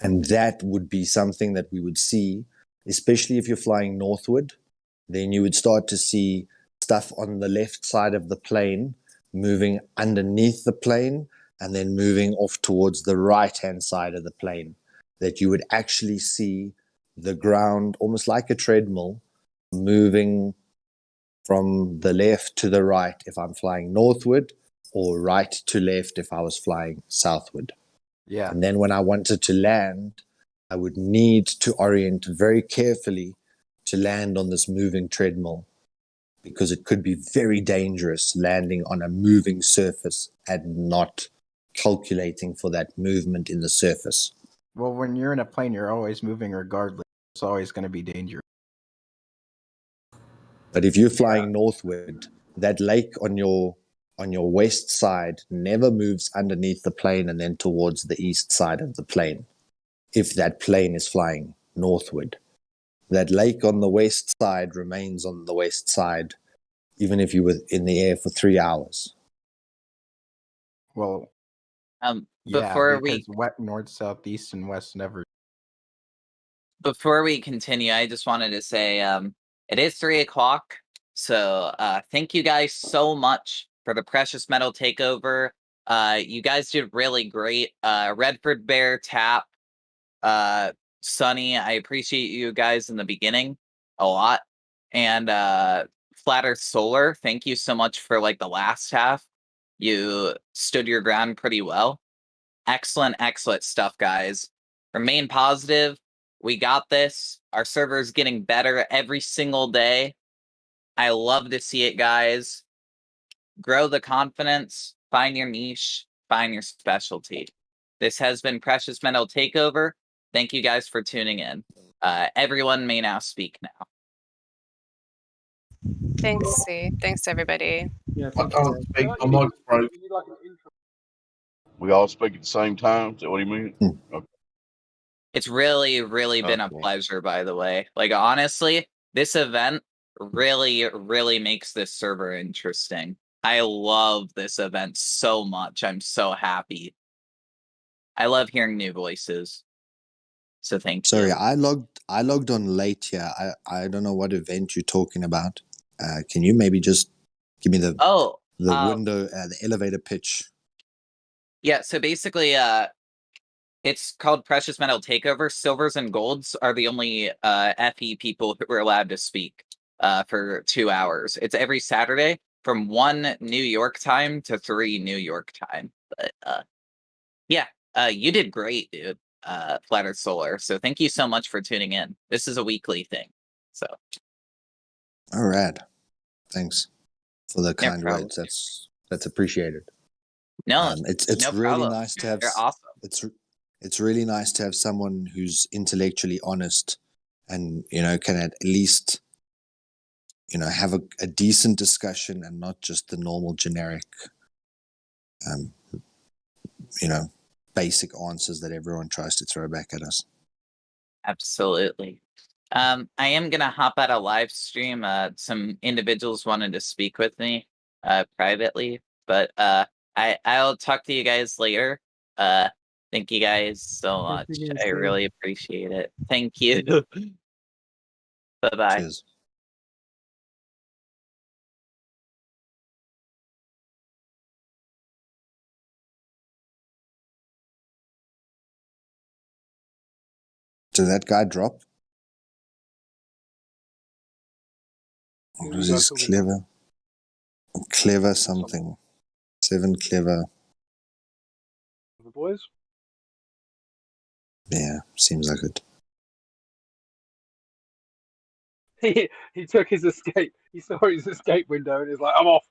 And that would be something that we would see, especially if you're flying northward. Then you would start to see stuff on the left side of the plane moving underneath the plane and then moving off towards the right-hand side of the plane. That you would actually see the ground, almost like a treadmill, moving from the left to the right if I'm flying northward, or right to left if I was flying southward. Yeah. And then when I wanted to land, I would need to orient very carefully to land on this moving treadmill, because it could be very dangerous landing on a moving surface and not calculating for that movement in the surface. Well, when you're in a plane, you're always moving regardless. It's always going to be dangerous. But if you're flying northward, that lake on your west side never moves underneath the plane and then towards the east side of the plane. If that plane is flying northward, that lake on the west side remains on the west side, even if you were in the air for 3 hours. Well, yeah, Before because we north, south, east, and west never. before we continue, I just wanted to say it is 3:00, so thank you guys so much for the precious metal takeover. You guys did really great. Redford Bear, Tap, Sunny, I appreciate you guys in the beginning a lot, and Flat Earth Solar, thank you so much for like the last half. You stood your ground pretty well. Excellent, excellent stuff, guys. Remain positive. We got this. Our server is getting better every single day. I love to see it, guys. Grow the confidence. Find your niche. Find your specialty. This has been Precious Metal Takeover. Thank you guys for tuning in. Everyone may now speak now. Thanks, C. Thanks, everybody. Yeah, I can't speak. My mic's broke. We all speak at the same time. Is that what you mean? Okay. It's really, really been a pleasure, by the way. Like, honestly, this event really, really makes this server interesting. I love this event so much. I'm so happy. I love hearing new voices. So thank Sorry, you. I logged on late here. I don't know what event you're talking about. Can you maybe just give me the window, the elevator pitch? Yeah, so basically, it's called Precious Metal Takeover. Silvers and golds are the only FE people who are allowed to speak for 2 hours. It's every Saturday from 1 New York time to 3 New York time. But yeah, you did great, dude. Flat Earth Solar. So thank you so much for tuning in. This is a weekly thing. So All right. Thanks for the kind problem. words. That's appreciated. No, It's no really problem. nice to have. You're awesome. it's really nice to have someone who's intellectually honest and, can at least, have a decent discussion and not just the normal generic, basic answers that everyone tries to throw back at us. Absolutely. I am gonna hop out of live stream. Some individuals wanted to speak with me privately, but I'll talk to you guys later. Thank you guys so much. I really appreciate it. Thank you. Bye bye. Cheers. Did that guy drop? What was his clever something? 7 clever. The boys? Yeah, seems like it. He took his escape. He saw his escape window and he's like, I'm off.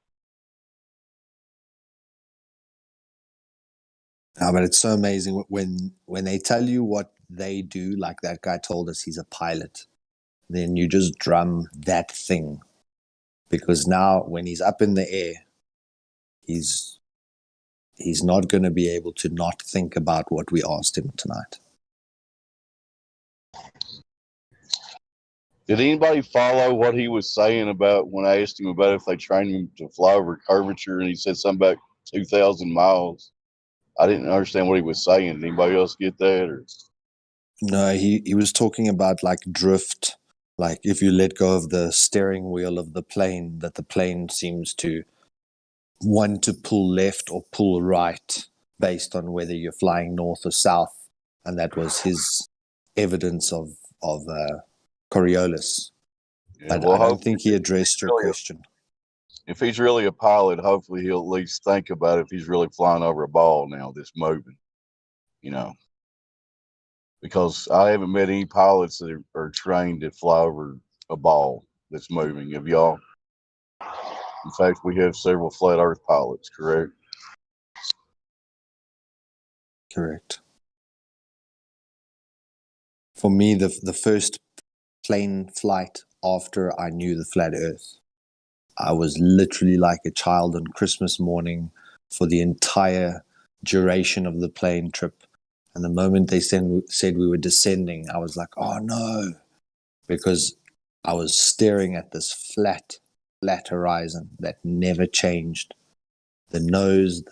But it's so amazing when they tell you what they do, like that guy told us he's a pilot, then you just drum that thing. Because now when he's up in the air, he's not going to be able to not think about what we asked him tonight. Did anybody follow what he was saying about when I asked him about if they trained him to fly over curvature, and he said something about 2,000 miles? I didn't understand what he was saying. Did anybody else get that? Or No, he was talking about like drift, like if you let go of the steering wheel of the plane, that the plane seems to want to pull left or pull right based on whether you're flying north or south, and that was his evidence of Coriolis. yeah, But well, I don't hopefully think he addressed your question. if he's really a pilot, hopefully he'll at least think about if he's really flying over a ball now that's moving, because I haven't met any pilots that are trained to fly over a ball that's moving. Have y'all? In fact, we have several flat Earth pilots, correct? Correct. For me, the first plane flight after I knew the flat Earth, I was literally like a child on Christmas morning for the entire duration of the plane trip. And the moment they said we were descending, I was like, oh no, because I was staring at this flat horizon that never changed. The nose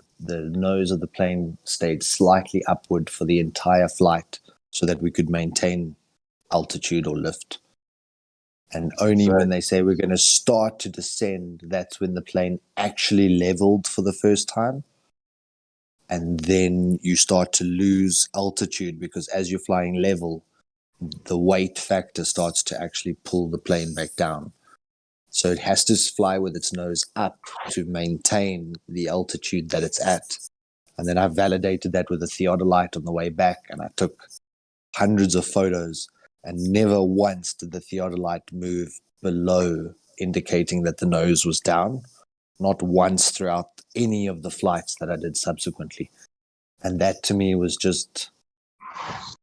of the plane stayed slightly upward for the entire flight so that we could maintain altitude or lift. And only when they say we're going to start to descend, that's when the plane actually leveled for the first time. And then you start to lose altitude because as you're flying level, the weight factor starts to actually pull the plane back down. So it has to fly with its nose up to maintain the altitude that it's at. And then I validated that with a theodolite on the way back, and I took hundreds of photos, and never once did the theodolite move below, indicating that the nose was down. Not once throughout any of the flights that I did subsequently. And that to me was just,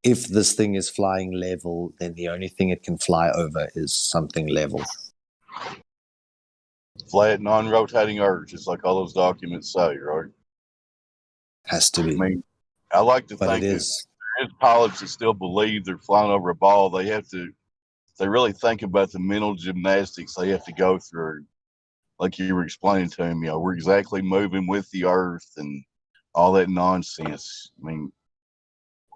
if this thing is flying level, then the only thing it can fly over is something level. Flat, non-rotating Earth, just like all those documents say, right? Has to be. I mean, I like to But think it that is. there is pilots that still believe they're flying over a ball. They really think about the mental gymnastics they have to go through. Like you were explaining to him, we're exactly moving with the Earth and all that nonsense. I mean,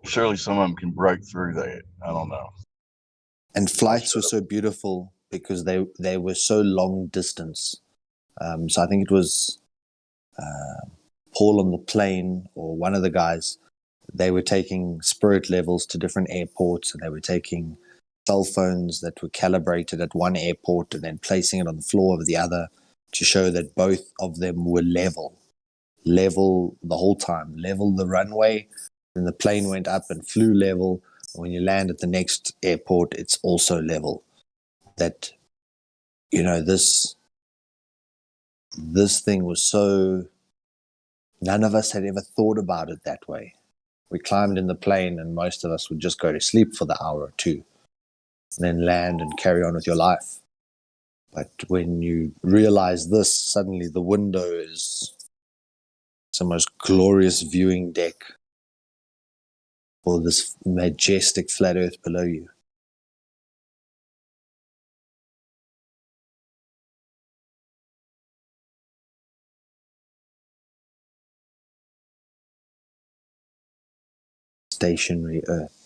surely some of them can break through that. I don't know. And flights were so beautiful because they were so long distance. So I think it was Paul on the plane, or one of the guys, they were taking spirit levels to different airports, and they were taking cell phones that were calibrated at one airport and then placing it on the floor of the other to show that both of them were level the whole time, level the runway. Then the plane went up and flew level. When you land at the next airport, it's also level. That, this thing was so, none of us had ever thought about it that way. We climbed in the plane, and most of us would just go to sleep for the hour or two, and then land and carry on with your life. But when you realize this, suddenly the window is the most glorious viewing deck for this majestic flat earth below you. Stationary earth.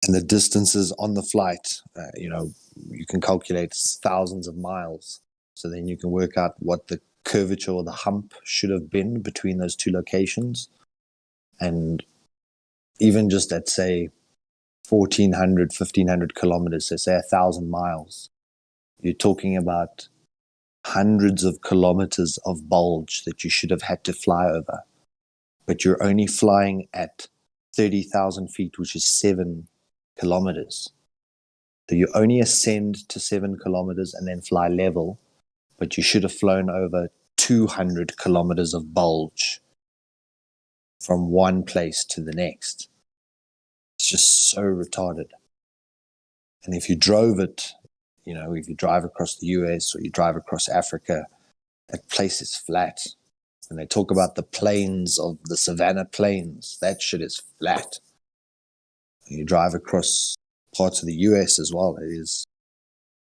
And the distances on the flight, you can calculate thousands of miles. So then you can work out what the curvature or the hump should have been between those two locations. And even just at, say, 1,400, 1,500 kilometers, so say 1,000 miles, you're talking about hundreds of kilometers of bulge that you should have had to fly over. But you're only flying at 30,000 feet, which is 7 kilometers. So you only ascend to 7 kilometers and then fly level, but you should have flown over 200 kilometers of bulge from one place to the next. It's just so retarded. And if you drove it, if you drive across the US or you drive across Africa, that place is flat. When they talk about the plains of the Savannah Plains, that shit is flat. When you drive across parts of the US as well, it is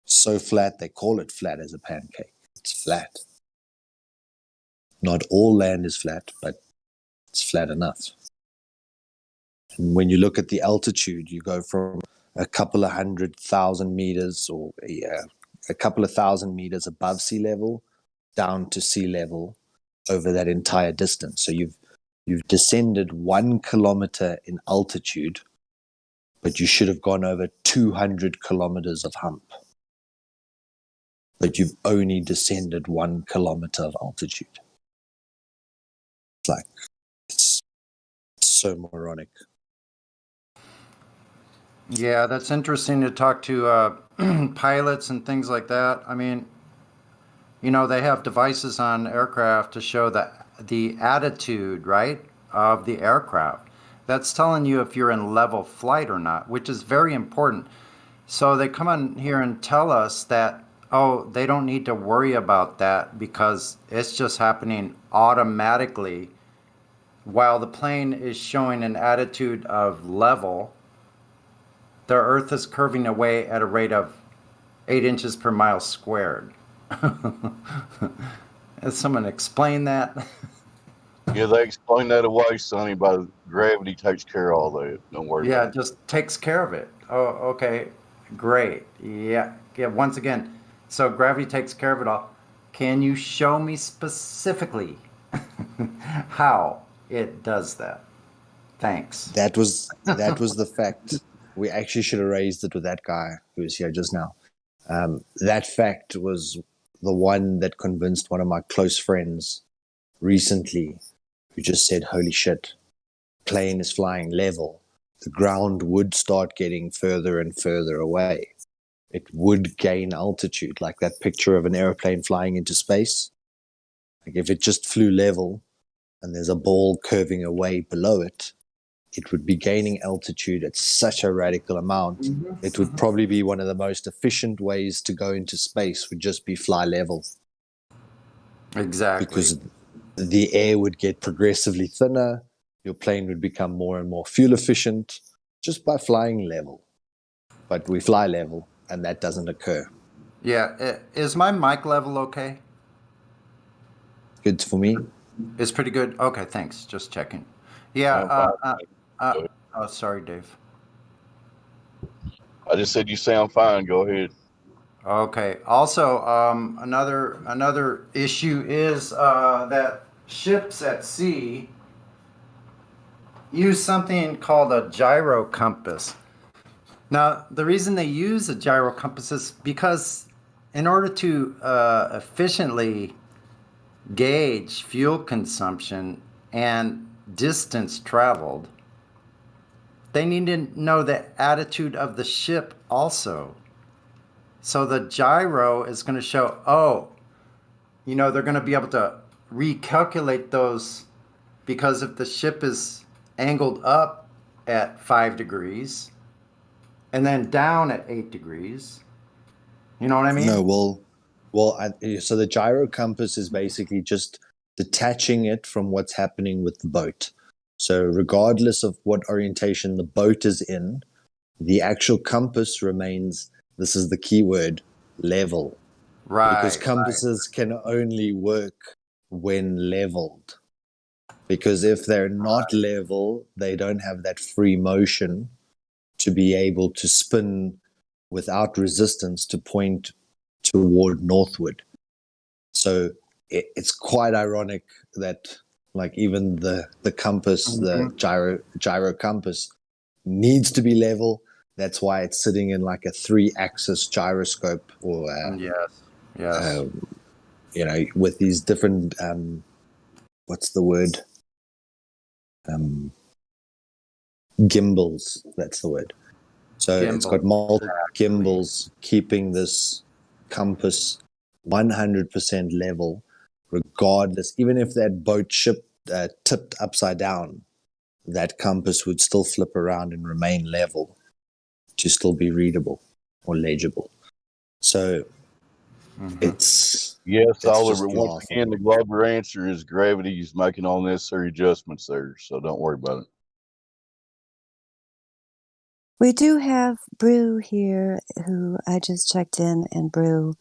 so flat, they call it flat as a pancake. It's flat. Not all land is flat, but it's flat enough. And when you look at the altitude, you go from a couple of 100,000 meters or a couple of thousand meters above sea level down to sea level over that entire distance. So you've descended 1 kilometer in altitude, but you should have gone over 200 kilometers of hump. But you've only descended 1 kilometer of altitude. It's so moronic. Yeah, that's interesting to talk to pilots and things like that. I mean, they have devices on aircraft to show the attitude, right, of the aircraft. That's telling you if you're in level flight or not, which is very important. So they come on here and tell us that, they don't need to worry about that because it's just happening automatically while the plane is showing an attitude of level. The Earth is curving away at a rate of 8 inches per mile squared. Has someone explain that? Yeah, they explain that away, Sonny, by gravity takes care of all that. Don't worry Yeah, about it just takes care of it. Oh, okay. Great. Yeah. Once again, so gravity takes care of it all. Can you show me specifically how it does that? Thanks. That was the fact. We actually should have raised it with that guy who was here just now. That fact was the one that convinced one of my close friends recently, who just said, holy shit, plane is flying level. The ground would start getting further and further away. It would gain altitude, like that picture of an airplane flying into space. Like if it just flew level and there's a ball curving away below it, it would be gaining altitude at such a radical amount. It would probably be one of the most efficient ways to go into space would just be fly level. Exactly. Because the air would get progressively thinner. Your plane would become more and more fuel efficient just by flying level. But we fly level, and that doesn't occur. Yeah. Is my mic level okay? Good for me. It's pretty good. Okay, thanks. Just checking. Yeah. Sorry, Dave. I just said you sound fine. Go ahead. Okay. Also, another issue is that ships at sea use something called a gyro compass. Now, the reason they use a gyro compass is because in order to efficiently gauge fuel consumption and distance traveled, they need to know the attitude of the ship also. So the gyro is going to show, oh, you know, they're going to be able to recalculate those, because if the ship is angled up at 5 degrees and then down at 8 degrees, you know what I mean? No, so the gyro compass is basically just detaching it from what's happening with the boat. So regardless of what orientation the boat is in, the actual compass remains, this is the key word, level. Because compasses can only work when leveled. Because if they're not level, they don't have that free motion to be able to spin without resistance to point toward northward. So it's quite ironic that like even the compass, the gyro compass needs to be level. That's why it's sitting in like a 3-axis gyroscope, or yes. You know, with these different what's the word? Gimbals. That's the word. So it's got multiple gimbals keeping this compass 100% level, regardless. Even if that boat tipped upside down, that compass would still flip around and remain level to still be readable or legible. So it's Yes, it's Oliver. just Once laughable. again, the Glover answer is gravity is making all necessary adjustments there, so don't worry about it. We do have Brew here, who I just checked in, and Brew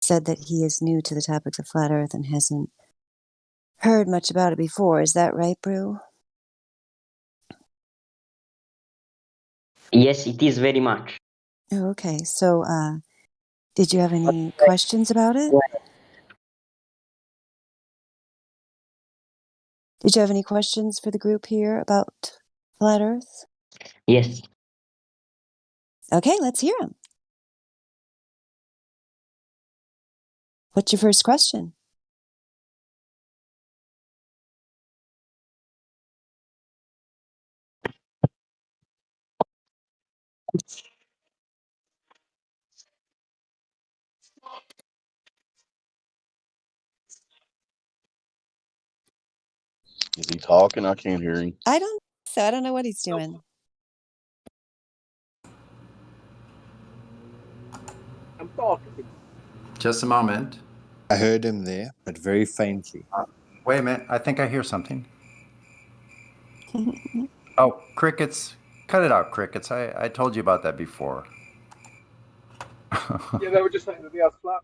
said that he is new to the topic of flat Earth and hasn't heard much about it before. Is that right, Brew? Yes, it is very much. Oh, okay. So, did you have any questions about it? Did you have any questions for the group here about flat Earth? Yes. Okay, let's hear them. What's your first question? Is he talking? I can't hear him. I don't know what he's doing. I'm talking. Just a moment. I heard him there, but very faintly. Wait a minute. I think I hear something. Oh, crickets. Cut it out, crickets. I told you about that before. Yeah, they were just saying that the Earth's flat.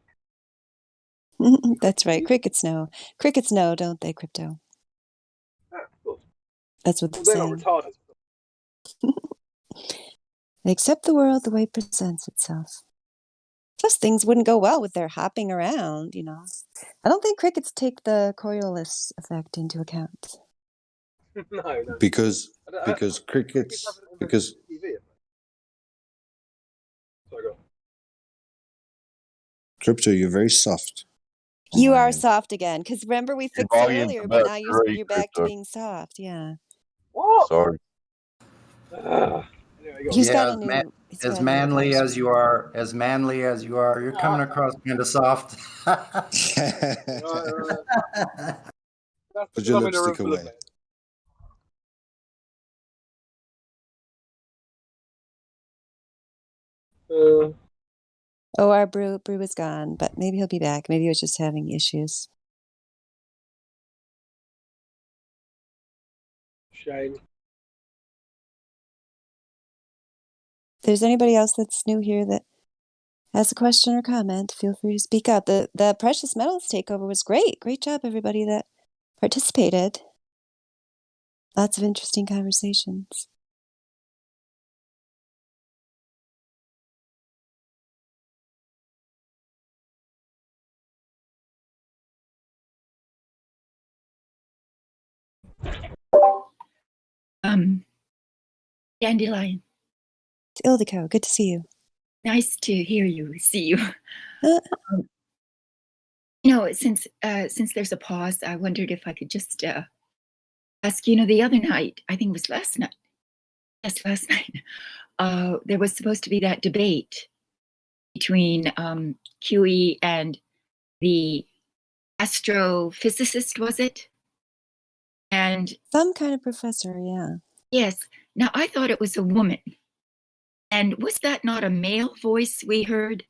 That's right. Crickets know. Crickets know, don't they, Crypto? Yeah, of course. That's what Well, they're they're not saying. retarded. They accept the world the way it presents itself. Plus, things wouldn't go well with their hopping around, you know. I don't think crickets take the Coriolis effect into account. No. Because crickets crickets, haven't invented because TV. Sorry, go on. Crypto, you're very soft. You are soft again, because remember we Your fixed it volume's earlier, but about now you're 3, back to Crypto. being soft. Yeah. What? Sorry. Anyway, go on. He's got Yeah, a new. He's got as a new manly as apology. you are, you're coming across kind of soft. That's Put because your I'm in a room lipstick full of away. men. Oh, our brew is gone, but maybe he'll be back. Maybe he was just having issues. Shame. If there's anybody else that's new here that has a question or comment, feel free to speak up. The precious metals takeover was great. Great job, everybody that participated. Lots of interesting conversations. Dandelion. It's Ildiko, good to see you. Nice to hear you, see you. You know, since there's a pause, I wondered if I could just ask, you know, the other night, I think it was last night. Yes, last night. There was supposed to be that debate between QE and the astrophysicist, was it? And some kind of professor, yeah. Yes. Now I thought it was a woman. And was that not a male voice we heard?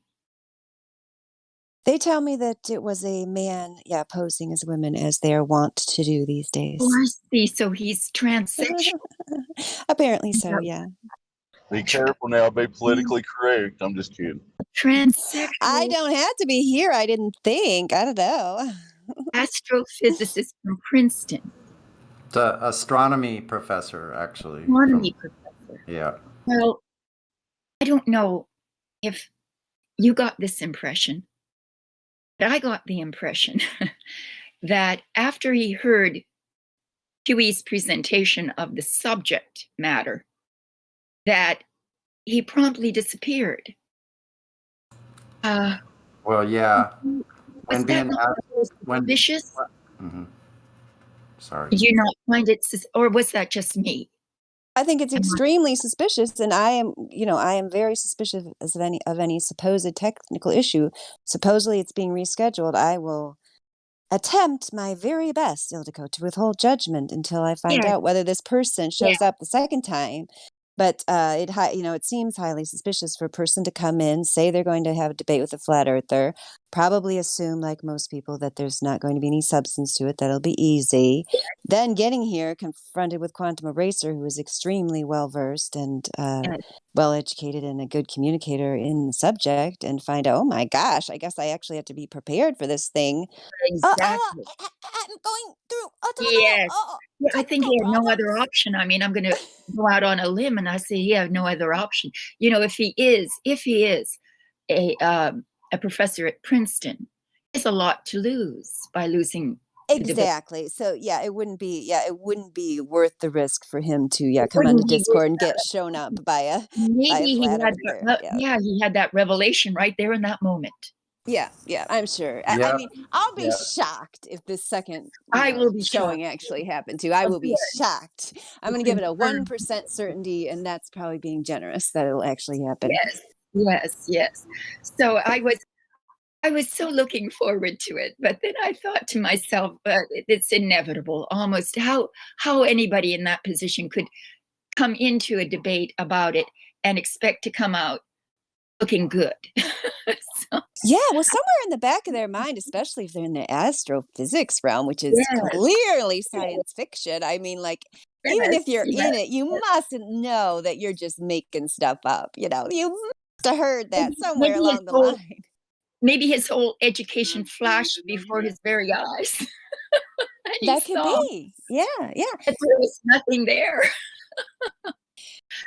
They tell me that it was a man, yeah, posing as women as they're wont to do these days. Oh, I see. So he's transsexual. Apparently so, yeah. Be careful now. Be politically correct. I'm just kidding. Transsexual. I don't have to be here, I didn't think. I don't know. Astrophysicist from Princeton. The astronomy professor, actually. Astronomy professor. Yeah. Well, I don't know if you got this impression, but I got the impression that after he heard QE's presentation of the subject matter, that he promptly disappeared. Well, yeah. Was that not suspicious? Mhm. Sorry. Did you not find it, or was that just me? I think it's extremely suspicious, and I am very suspicious of any supposed technical issue. Supposedly it's being rescheduled. I will attempt my very best, Ildiko, to withhold judgment until I find Yes. out whether this person shows up the second time. But it seems highly suspicious for a person to come in, say they're going to have a debate with a flat earther, probably assume, like most people, that there's not going to be any substance to it, that it'll be easy. Then getting here, confronted with Quantum Eraser, who is extremely well-versed and well-educated and a good communicator in the subject, and find out, oh my gosh, I guess I actually have to be prepared for this thing. Exactly. I'm going through Yes. Yeah, I think he had no other option. I mean, I'm going to go out on a limb and I say he had no other option. You know, if he is a professor at Princeton, he has a lot to lose by losing. Exactly. So it wouldn't be worth the risk for him to come onto Discord and get shown up by a Maybe he flat had earther. he had that revelation right there in that moment. Yeah, I'm sure. I mean, I'll be shocked if this second I will be showing shocked. actually happened to. I will be shocked. I'm going to give it a 1% certainty, and that's probably being generous that it'll actually happen. Yes. So I was so looking forward to it, but then I thought to myself, it's inevitable almost how anybody in that position could come into a debate about it and expect to come out looking good. Yeah, well, somewhere in the back of their mind, especially if they're in the astrophysics realm, which is clearly science fiction. I mean, like, even if you're in it, you mustn't know that you're just making stuff up. You must have heard that somewhere along the line. Maybe his whole education flashed before his very eyes. That could be. Yeah. There was nothing there.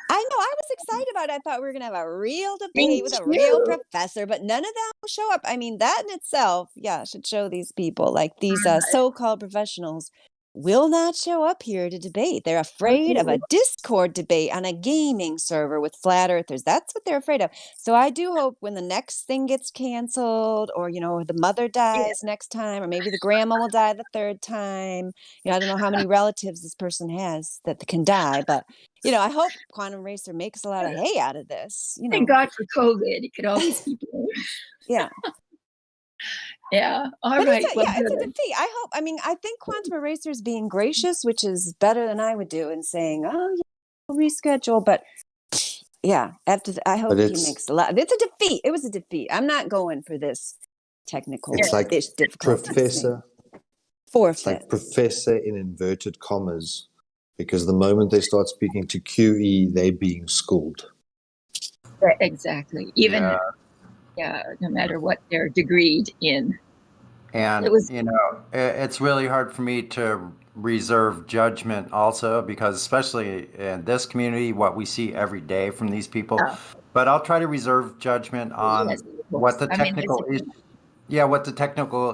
I know. I was excited about it. I thought we were going to have a real debate with a real professor, but none of them will show up. I mean, that in itself, should show these people, like these so-called professionals, will not show up here to debate. They're afraid of a Discord debate on a gaming server with flat earthers. That's what they're afraid of. So I do hope when the next thing gets canceled, or the mother dies next time, or maybe the grandma will die the third time. I don't know how many relatives this person has that can die, but I hope Quantum Racer makes a lot of hay out of this. Thank God for COVID. It could always be better. Yeah. Yeah. All right. It's a defeat. I think Quantum Eraser is being gracious, which is better than I would do, and saying, "Oh, we'll reschedule." But I hope he makes a lot. It's a defeat. It was a defeat. I'm not going for this technical. It's like professor. Forfeit. It's like professor in inverted commas, because the moment they start speaking to QE, they're being schooled. Exactly. Even. No matter what they're degreed in. And, it's really hard for me to reserve judgment also, because especially in this community, what we see every day from these people. But I'll try to reserve judgment on what the technical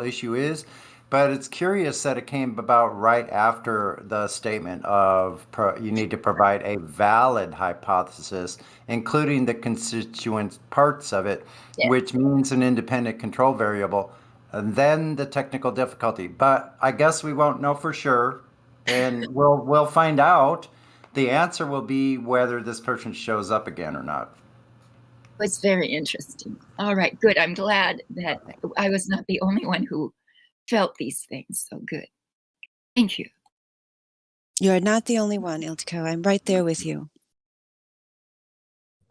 issue is. But it's curious that it came about right after the statement of you need to provide a valid hypothesis, including the constituent parts of it, which means an independent control variable, and then the technical difficulty. But I guess we won't know for sure, and we'll find out. The answer will be whether this person shows up again or not. was very interesting. All right, good. I'm glad that I was not the only one who felt these things. So good. Thank you. You're not the only one, Ildiko. I'm right there with you.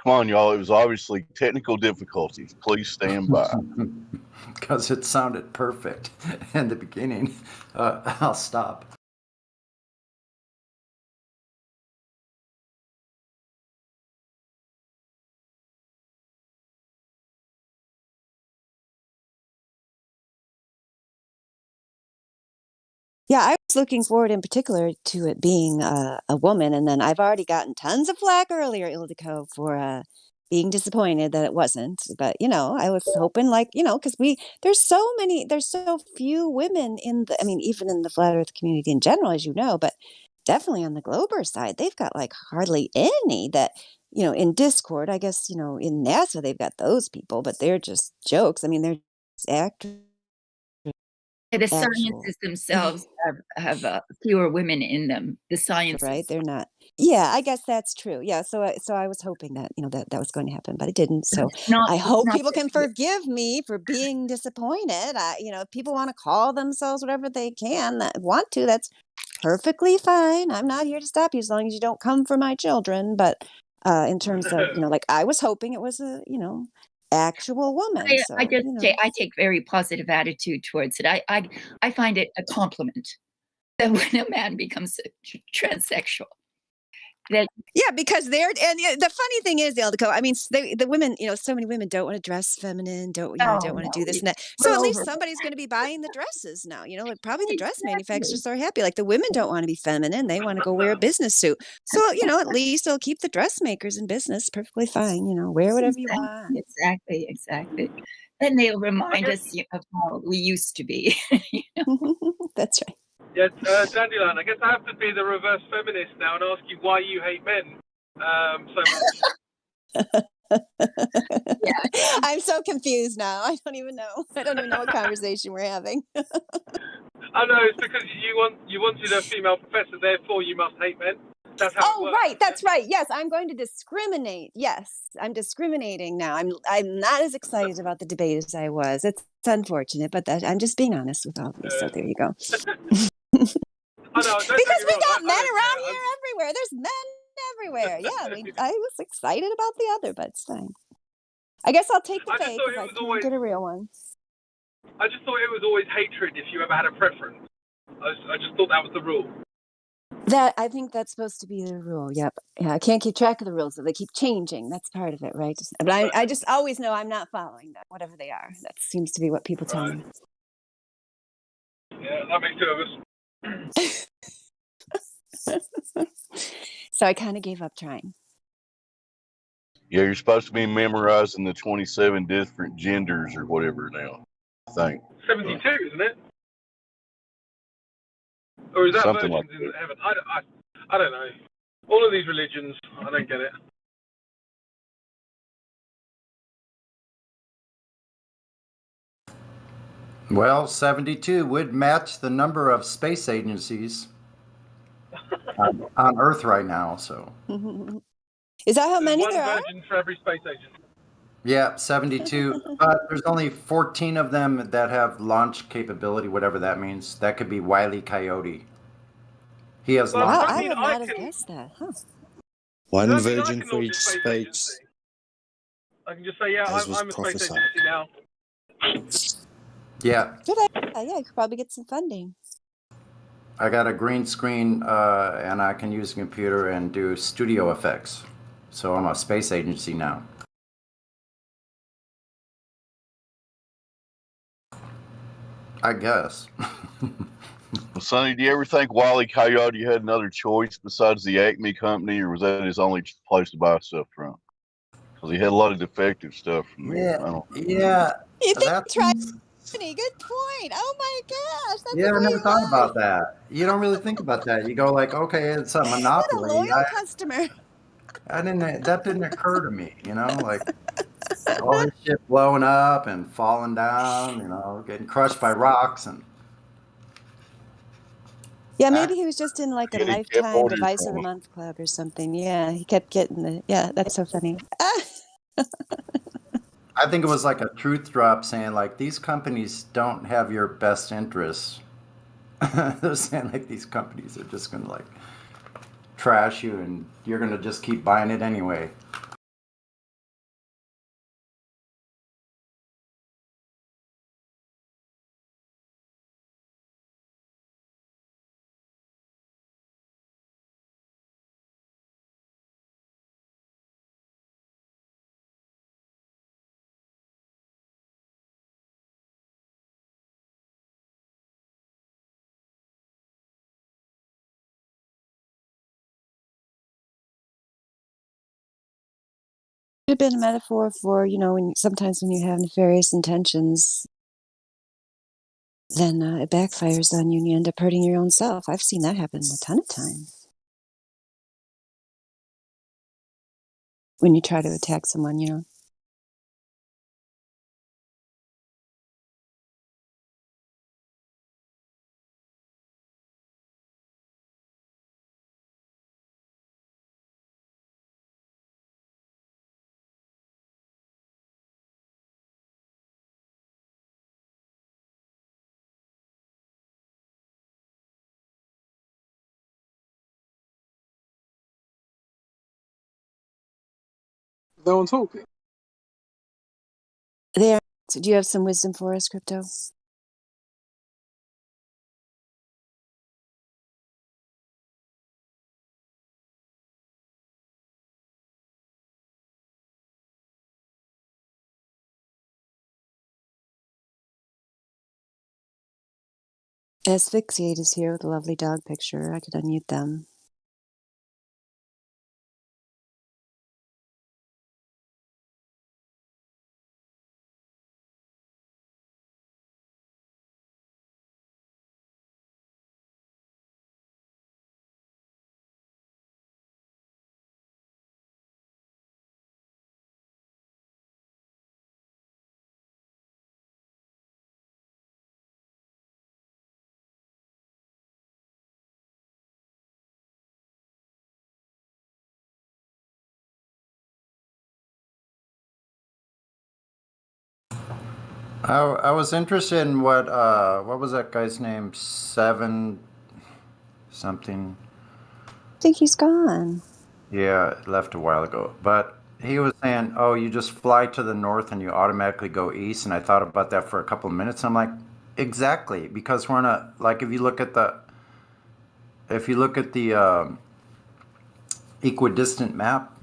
Come on, y'all. It was obviously technical difficulties. Please stand by. Because it sounded perfect in the beginning. I'll stop. Yeah, I was looking forward in particular to it being a woman, and then I've already gotten tons of flack earlier, Ildiko, for being disappointed that it wasn't. But I was hoping, because there's so few women in the, I mean, even in the flat Earth community in general, as you know, but definitely on the Glober side, they've got like hardly any that. In Discord, I guess, in NASA, they've got those people, but they're just jokes. I mean, they're just actors. The sciences themselves have fewer women in them. The sciences, right? They're not. Yeah, I guess that's true. Yeah, so I was hoping that that was going to happen, but it didn't. So I hope people can forgive me for being disappointed. If people want to call themselves whatever they want to, that's perfectly fine. I'm not here to stop you as long as you don't come for my children. But in terms of I was hoping it was a actual woman. I take very positive attitude towards it. I find it a compliment that when a man becomes transsexual. Yeah, because they're, and the funny thing is, Ildiko, I mean, the women, so many women don't want to dress feminine, don't want to do this and that. So at least somebody's going to be buying the dresses now. Probably the dress manufacturers are happy. Like the women don't want to be feminine; they want to go wear a business suit. So at least it'll keep the dressmakers in business perfectly fine. Wear whatever you want. Exactly. Then they'll remind us of how we used to be. That's right. Yeah, Dandelion, I guess I have to be the reverse feminist now and ask you why you hate men so much. I'm so confused now. I don't even know what conversation we're having. I know, it's because you wanted a female professor, therefore you must hate men. That's how it works. Right. That's right. Yes, I'm going to discriminate. Yes, I'm discriminating now. I'm not as excited about the debate as I was. It's unfortunate, but I'm just being honest with all of you. So there you go. I know, because we got men around here everywhere. There's men everywhere. Yeah, I was excited about the other, but it's fine. I guess I'll take the fake if I can't get a real one. I just thought it was always hatred if you ever had a preference. I just thought that was the rule. I think that's supposed to be the rule. Yep. Yeah, I can't keep track of the rules. They keep changing. That's part of it, right? But I just always know I'm not following them, whatever they are. That seems to be what people tell me. Yeah, that makes two of us. So I kind of gave up trying. Yeah, you're supposed to be memorizing the 27 different genders or whatever now, I think. 72, isn't it? Or is that Something virgins like in heaven? I don't know. All of these religions, I don't get it. Well, 72 would match the number of space agencies on Earth right now. So, is that how many there are? One virgin for every space agent. Yeah, 72. But there's only 14 of them that have launch capability, whatever that means. That could be Wile E. Coyote. He has Wow, launch. I would not have guessed that. Huh. One virgin for each space. I can just say, yeah, I'm a space agency now. Yeah. Good idea. Yeah, you could probably get some funding. I got a green screen and I can use a computer and do studio effects. So I'm a space agency now. I guess. Well, Sonny, do you ever think Wile E. Coyote had another choice besides the Acme company, or was that his only place to buy stuff from? Because he had a lot of defective stuff from there. Yeah. You think he tried? Good point. Oh my gosh. That's I never thought about that. You don't really think about that. You go like, okay, it's a monopoly. What a loyal customer. That didn't occur to me, like all this shit blowing up and falling down, getting crushed by rocks and. Yeah, maybe he was just in like a lifetime device of the month club or something. Yeah, he kept getting that's so funny. I think it was like a truth drop saying like these companies don't have your best interests. They're saying like these companies are just gonna like trash you and you're gonna just keep buying it anyway. Could have been a metaphor for, when sometimes when you have nefarious intentions, then it backfires on you and you end up hurting your own self. I've seen that happen a ton of times. When you try to attack someone. No one talking. There. So do you have some wisdom for us, Crypto? Asphyxiate is here with a lovely dog picture. I could unmute them. I was interested in what was that guy's name? Seven something. I think he's gone. Yeah, left a while ago. But he was saying, "Oh, you just fly to the north and you automatically go east." And I thought about that for a couple of minutes. I'm like, exactly, because we're not like if you look at the equidistant map,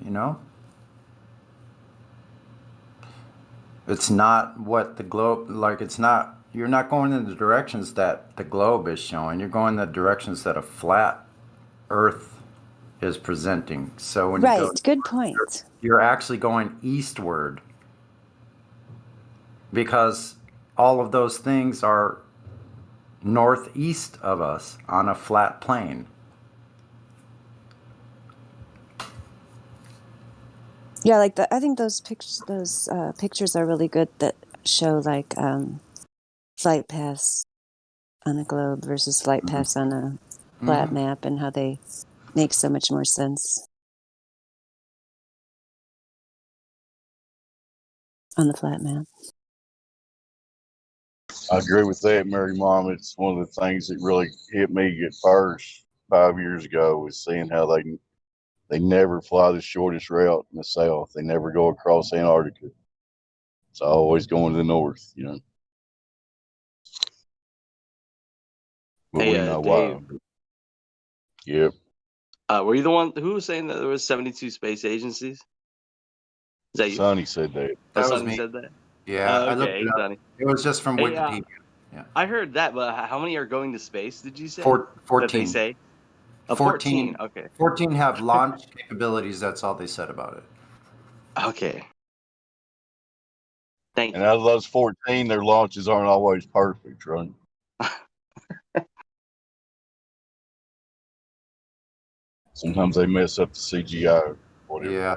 it's not what the globe like. It's not. You're not going in the directions that the globe is showing. You're going in the directions that a flat Earth is presenting. So when you go, Good point. you're actually going eastward because all of those things are northeast of us on a flat plane. Yeah, I think those pictures are really good that show like flight paths on a globe versus flight paths on a flat map and how they make so much more sense on the flat map. I agree with that, Mary Mom. It's one of the things that really hit me at first 5 years ago was seeing how they never fly the shortest route in the south. They never go across Antarctica. It's always going to the north, But we know why. Yep. Were you the one who was saying that there was 72 space agencies? Is that you? Sonny said that. That was Sonny me. said that? Yeah, I looked Okay, it up. Sonny. It was just from Hey, Wikipedia. Yeah. I heard that, but how many are going to space, did you say? 14. That they say? 14. Okay. 14 have launch capabilities. That's all they said about it. Okay. Thank you. And out of those 14, their launches aren't always perfect, right? Sometimes they mess up the CGI. Whatever. Yeah,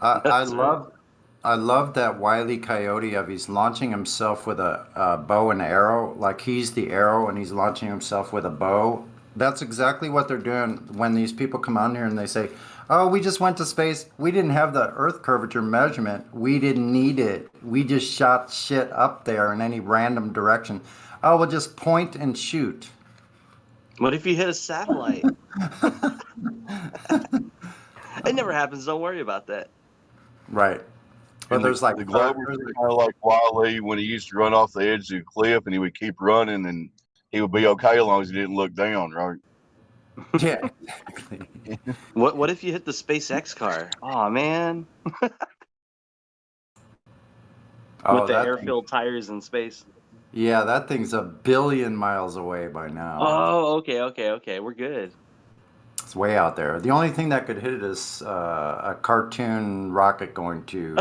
I love that Wile E. Coyote of he's launching himself with a bow and arrow, like he's the arrow and he's launching himself with a bow, That's exactly what they're doing when these people come on here and they say, "Oh, we just went to space. We didn't have the Earth curvature measurement. We didn't need it. We just shot shit up there in any random direction. Oh, we'll just point and shoot." What if you hit a satellite? It never happens. Don't worry about that. Right. But And there's like the Globers are kind of like Wiley when he used to run off the edge of the cliff and he would keep running and he would be okay as long as he didn't look down, right? Yeah. What if you hit the SpaceX car? Oh man. Oh, With the that air-filled tires in space. Yeah, that thing's a billion miles away by now. Oh, okay. We're good. It's way out there. The only thing that could hit it is a cartoon rocket going to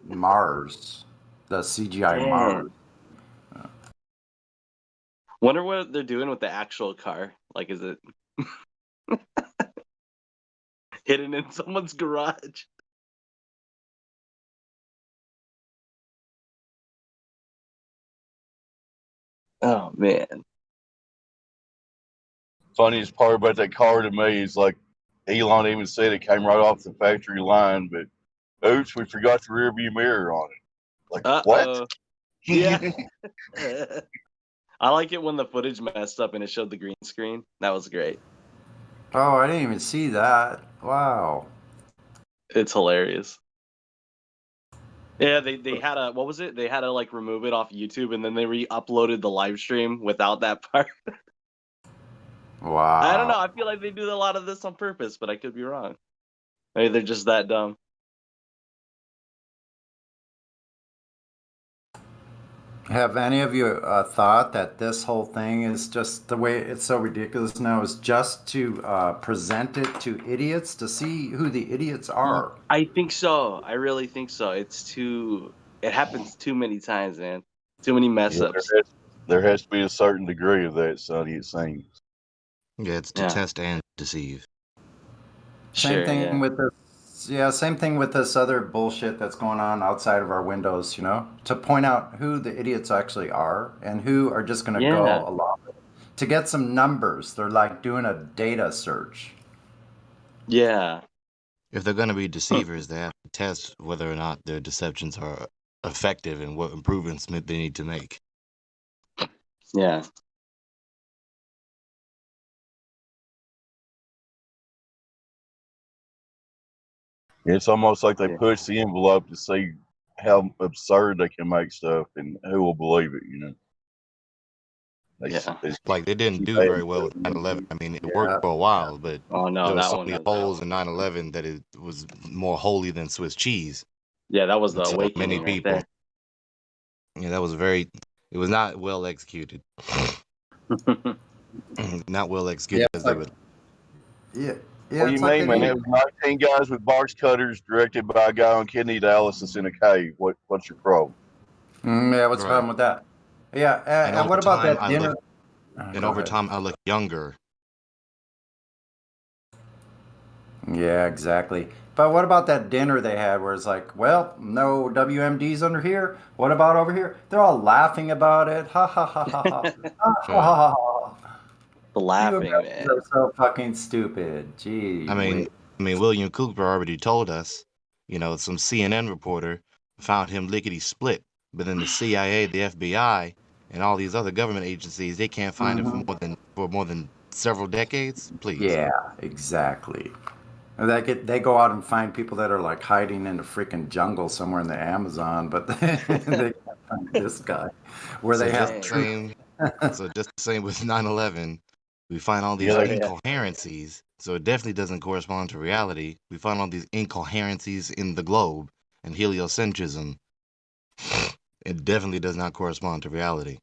Mars, the CGI Dang. Mars. Wonder what they're doing with the actual car. Like, is it hidden in someone's garage? Oh man. Funniest part about that car to me is like Elon even said it came right off the factory line, but oops, we forgot the rear view mirror on it. Like, what? Yeah. I like it when the footage messed up and it showed the green screen. That was great. Oh, I didn't even see that. Wow. It's hilarious. Yeah, they had a, what was it? They had to like remove it off YouTube and then they re-uploaded the live stream without that part. Wow. I don't know. I feel like they do a lot of this on purpose, but I could be wrong. Maybe they're just that dumb. Have any of you thought that this whole thing is just the way it's so ridiculous now is just to present it to idiots to see who the idiots are? I think so. I really think so. It happens too many times, man. Too many mess Yeah, ups. there has to be a certain degree of that, Sonny, it seems. Yeah, it's to test and deceive. Same Sure, thing yeah. with this. Yeah, same thing with this other bullshit that's going on outside of our windows, you know, to point out who the idiots actually are and who are just going to go Yeah. along with it. To get some numbers. They're like doing a data search. Yeah. If they're going to be deceivers, they have to test whether or not their deceptions are effective and what improvements they need to make. Yeah. It's almost like they push the envelope to see how absurd they can make stuff and who will believe it, you know. Like they didn't do very well with 9/11. I mean, it worked for a while, but Oh no, there were that so one many was holes in 9/11 that it was more holy than Swiss cheese. Yeah, that was the to many awakening right people. there. Yeah, that was it was not well executed. Not well executed as they would. Yeah. What do you mean, man? It was 19 guys with box cutters directed by a guy on kidney dialysis in a cave. What's your problem? Yeah, what's the problem with that? Yeah, And and over what about time, that dinner? and Go over ahead. time, I look younger. Yeah, exactly. But what about that dinner they had where it's like, well, no WMDs under here? What about over here? They're all laughing about it. Ha ha ha ha ha. Ha ha ha ha. The You laughing, Americans man. are so fucking stupid. Gee. I mean, William Cooper already told us. You know, some CNN reporter found him lickety split, but then the CIA, the FBI, and all these other government agencies, they can't find him for more than several decades. Please. Yeah, exactly. And they go out and find people that are like hiding in a freaking jungle somewhere in the Amazon, but they can't find this guy where So they just have the truth. same. So just the same with 9/11. We find all these Yeah, yeah. incoherencies. So it definitely doesn't correspond to reality. We find all these incoherencies in the globe and heliocentrism. It definitely does not correspond to reality.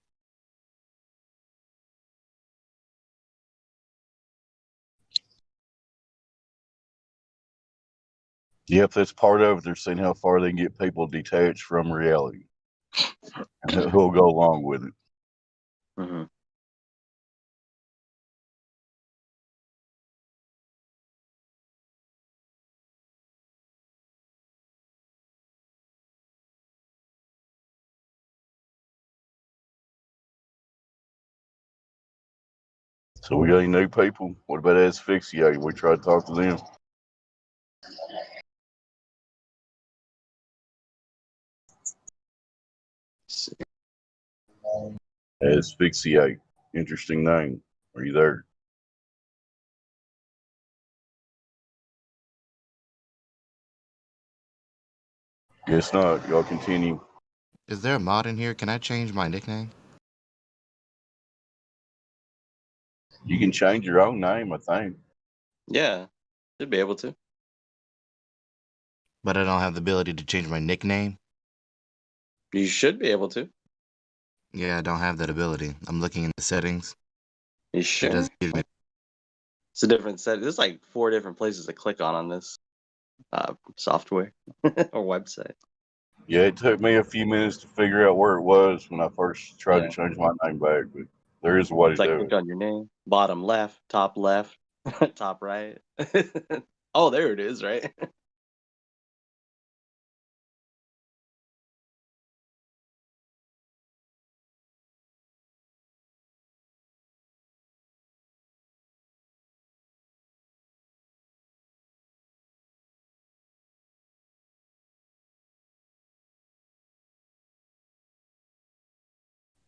Yep, that's part of it. They're seeing how far they can get people detached from reality. And who'll go along with it. Mm-hmm. So we got any new people? What about Asphyxiate? We tried to talk to them. Asphyxiate. Interesting name. Are you there? Guess not. Y'all continue. Is there a mod in here? Can I change my nickname? You can change your own name, I think. Yeah, should be able to. But I don't have the ability to change my nickname? You should be able to. Yeah, I don't have that ability. I'm looking in the settings. You It sure? doesn't give me. It's a different set. There's like 4 different places to click on this software or website. Yeah, it took me a few minutes to figure out where it was when I first tried to Yeah. change my name back, but there is a way to It's like do click it. on your name, bottom left, top right. Oh, there it is, right?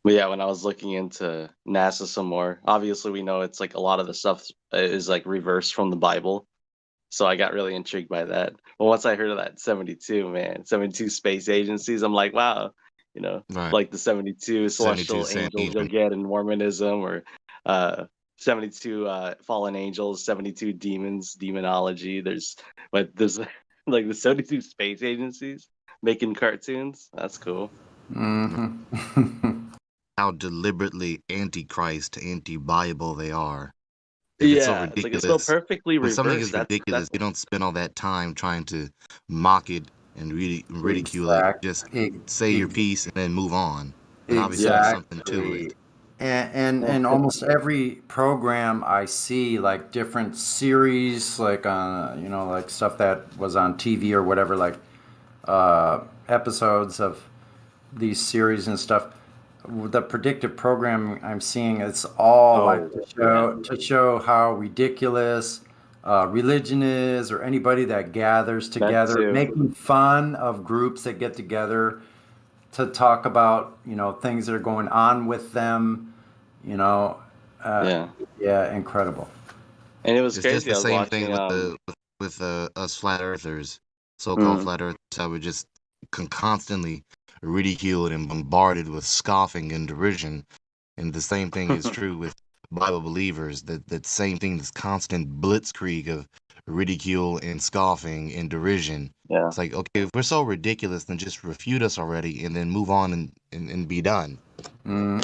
But yeah, when I was looking into NASA some more, obviously we know it's like a lot of the stuff is like reversed from the Bible. So I got really intrigued by that. But once I heard of that 72, man, 72 space agencies, I'm like, wow, Right. like the 72 72 celestial angels you'll Sanhedrin. get in Mormonism, or 72 fallen angels, 72 demons, demonology. There's like the 72 space agencies making cartoons. That's cool. Mm-hmm. How deliberately antichrist, anti-Bible they are. If it's so Yeah, it's like it's so ridiculous, perfectly when something reversed. is That's ridiculous, you don't spend all that time trying to mock it and ridicule it. Just say your piece and then move on. But obviously, there's something to Exactly. it. And almost every program I see, like different series, like like stuff that was on TV or whatever, like episodes of these series and stuff. The predictive programming I'm seeing, it's all like to show how ridiculous religion is, or anybody that gathers That together, too. making fun of groups that get together to talk about things that are going on with them. Yeah. Yeah, incredible. And it was It's just crazy. the I was same thing watching with us flat earthers, so-called Mhm. flat earthers. I would just constantly ridiculed and bombarded with scoffing and derision. And the same thing is true with Bible believers. That same thing, this constant blitzkrieg of ridicule and scoffing and derision. Yeah. It's like, okay, if we're so ridiculous, then just refute us already and then move on and be done.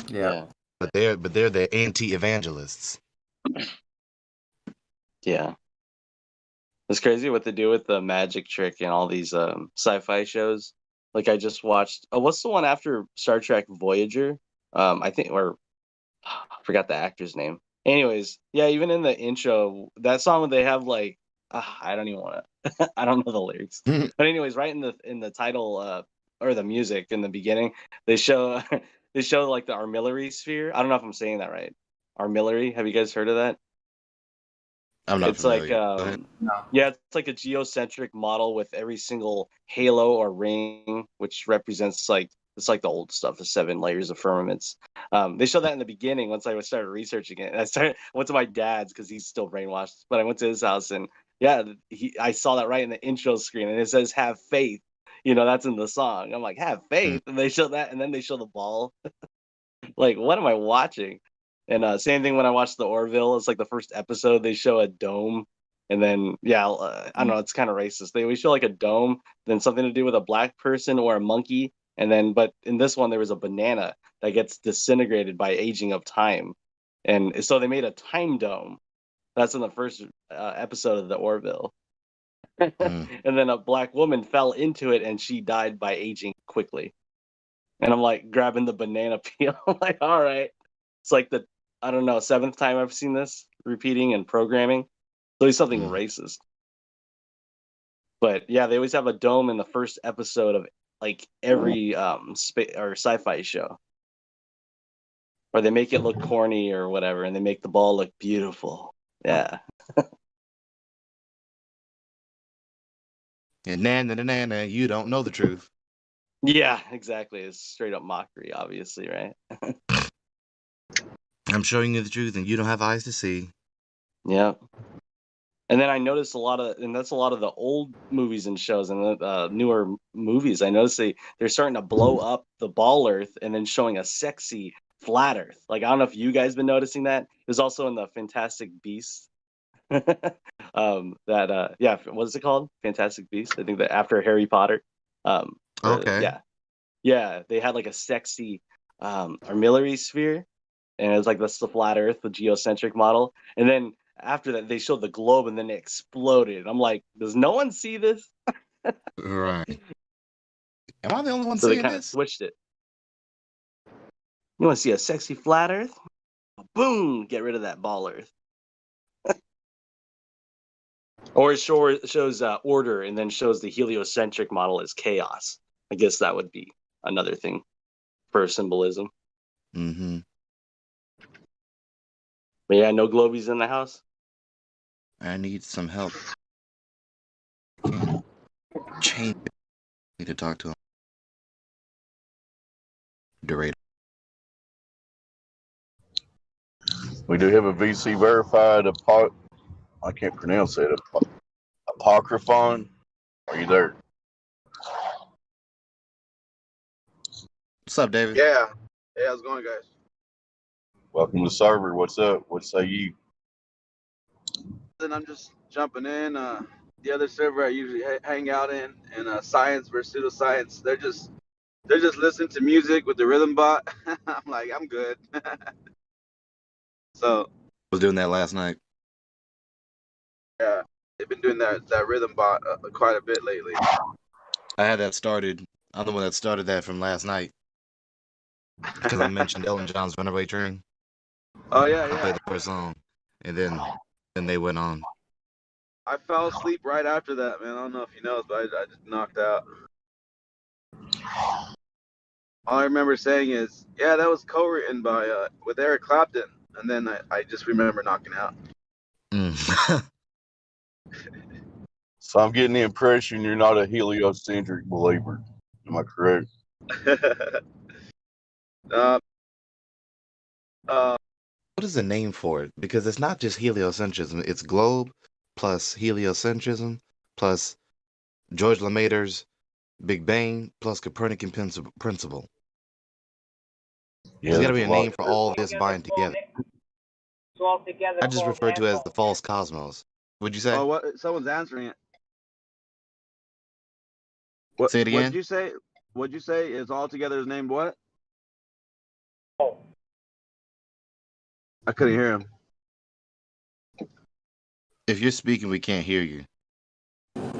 Yeah. But they're the anti-evangelists. Yeah. It's crazy what they do with the magic trick and all these sci-fi shows. Like I just watched what's the one after Star Trek Voyager? I think, or I forgot the actor's name. Anyways, yeah, even in the intro, that song they have like I don't even want to I don't know the lyrics. But anyways, right in the title or the music in the beginning, they show they show like the armillary sphere. I don't know if I'm saying that right. Armillary, have you guys heard of that? I'm not It's like familiar. Go ahead. yeah, it's like a geocentric model with every single halo or ring, which represents like it's like the old stuff, the 7 layers of firmaments. They showed that in the beginning. Once I started researching it, went to my dad's because he's still brainwashed. But I went to his house and yeah, I saw that right in the intro screen, and it says "Have faith." That's in the song. I'm like, "Have faith," and they show that, and then they show the ball. Like, what am I watching? And same thing when I watched the Orville. It's like the first episode they show a dome, and then yeah, I don't know. It's kind of racist. They always show like a dome, then something to do with a black person or a monkey, and then but in this one there was a banana that gets disintegrated by aging of time, and so they made a time dome. That's in the first episode of the Orville. And then a black woman fell into it and she died by aging quickly. And I'm like grabbing the banana peel. I'm like, all right. It's like the, I don't know, 7th time I've seen this repeating and programming. So it's something racist. But yeah, they always have a dome in the first episode of like every or sci-fi show. or they make it look corny or whatever, and they make the ball look beautiful. Yeah. And na, you don't know the truth. Yeah, exactly. It's straight up mockery, obviously, right? I'm showing you the truth, and you don't have eyes to see. Yeah. And then I noticed that's a lot of the old movies and shows and the newer movies. I noticed they're starting to blow up the ball Earth and then showing a sexy flat Earth. Like I don't know if you guys been noticing that. There's also in the Fantastic Beasts. What is it called? Fantastic Beasts. I think that after Harry Potter. Okay. Yeah, they had like a sexy armillary sphere, and it was like that's the flat Earth, the geocentric model. And then after that, they showed the globe, and then it exploded. I'm like, does no one see this? Right. Am I the only one So they seeing kind of this? switched it. You want to see a sexy flat Earth? Boom! Get rid of that ball Earth. Or it shows order, and then shows the heliocentric model as chaos. I guess that would be another thing for symbolism. Mm-hmm. But yeah, no globies in the house. I need some help. Can't change it. Need to talk to him. Dorado. We do have a VC verified I can't pronounce it. Apocryphon. Are you there? What's up, David? Yeah. Hey, how's it going, guys? Welcome to the server. What's up? What say you? Then I'm just jumping in. The other server I usually hang out in science versus pseudoscience. They're just listening to music with the rhythm bot. I'm like, I'm good. So I was doing that last night. yeah, they've been doing that rhythm bot quite a bit lately. I had that started. I'm the one that started that from last night. Because I mentioned Elton John's Runaway Train. Oh yeah, I yeah. played the first song. And then they went on. I fell asleep right after that, man. I don't know if you know, but I just knocked out. All I remember saying is, yeah, that was co-written by with Eric Clapton, and then I just remember knocking out. So I'm getting the impression you're not a heliocentric believer. Am I correct? What is the name for it? Because it's not just heliocentrism. It's globe plus heliocentrism plus George Lemaitre's Big Bang plus Copernican principle. Yeah, There's got to be there's a a lot. name for all this bind together. I just refer to it as the false cosmos. Would you say? Oh, what? Someone's answering it. What? Say it What again. did you say? What'd you say? Is all together is named what? I couldn't hear him. If you're speaking, we can't hear you.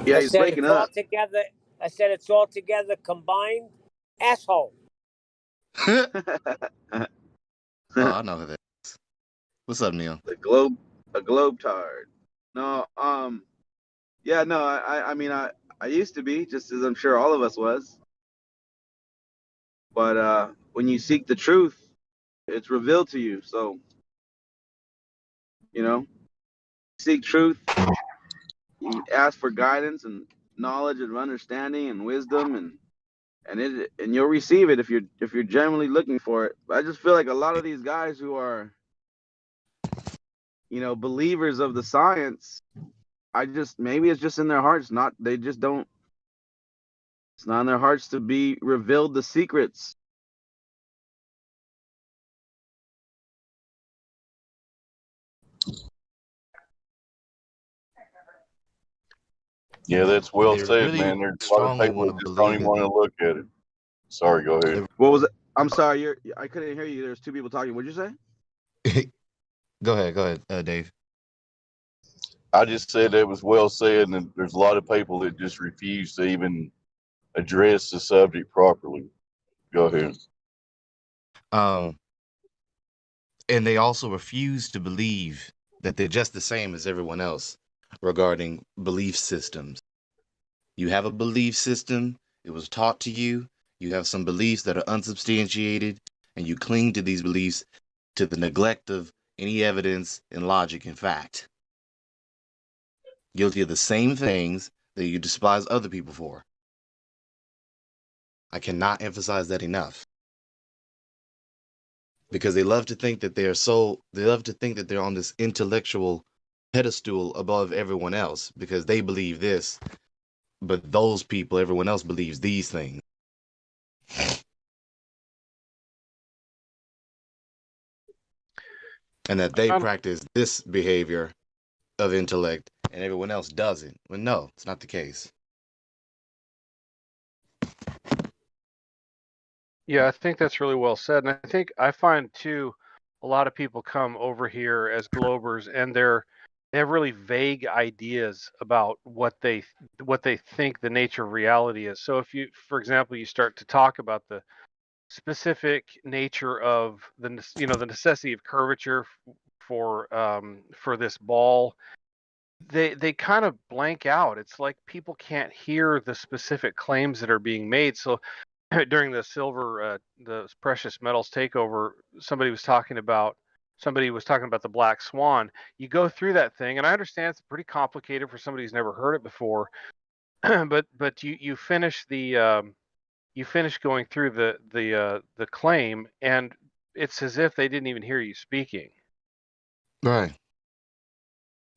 Yeah, I he's said breaking it's all up. together. I said it's all together combined. Asshole. Oh, I know who that is. What's up, Neil? A globe tard. No, yeah, no, I mean, I used to be, just as I'm sure all of us was. But when you seek the truth, it's revealed to you. So, seek truth, you ask for guidance and knowledge and understanding and wisdom, and you'll receive it if you're genuinely looking for it. But I just feel like a lot of these guys who are, believers of the science, maybe it's just in their hearts. They just don't. It's not in their hearts to be revealed the secrets. Yeah, that's well They said, really man. There's a lot of strongly people want that to just don't believe even it. want to look at it. Sorry, go ahead. What was it? I'm sorry. I couldn't hear you. There's two people talking. What'd you say? Go ahead, Dave. I just said that was well said, and there's a lot of people that just refuse to even address the subject properly. Go ahead. And they also refuse to believe that they're just the same as everyone else regarding belief systems. You have a belief system, it was taught to you, you have some beliefs that are unsubstantiated, and you cling to these beliefs to the neglect of any evidence and logic and fact. Guilty of the same things that you despise other people for. I cannot emphasize that enough. Because they love to think that they're on this intellectual pedestal above everyone else because they believe this, but those people, everyone else believes these things. And that they practice this behavior of intellect and everyone else doesn't. Well, no, it's not the case. Yeah, I think that's really well said. And I think I find too, a lot of people come over here as Globers and they have really vague ideas about what they think the nature of reality is. So if you, for example, you start to talk about the specific nature of the the necessity of curvature for this ball, they kind of blank out. It's like people can't hear the specific claims that are being made. So during the precious metals takeover, somebody was talking about the black swan. You go through that thing, and I understand it's pretty complicated for somebody who's never heard it before. but you finish going through the claim, and it's as if they didn't even hear you speaking. Right.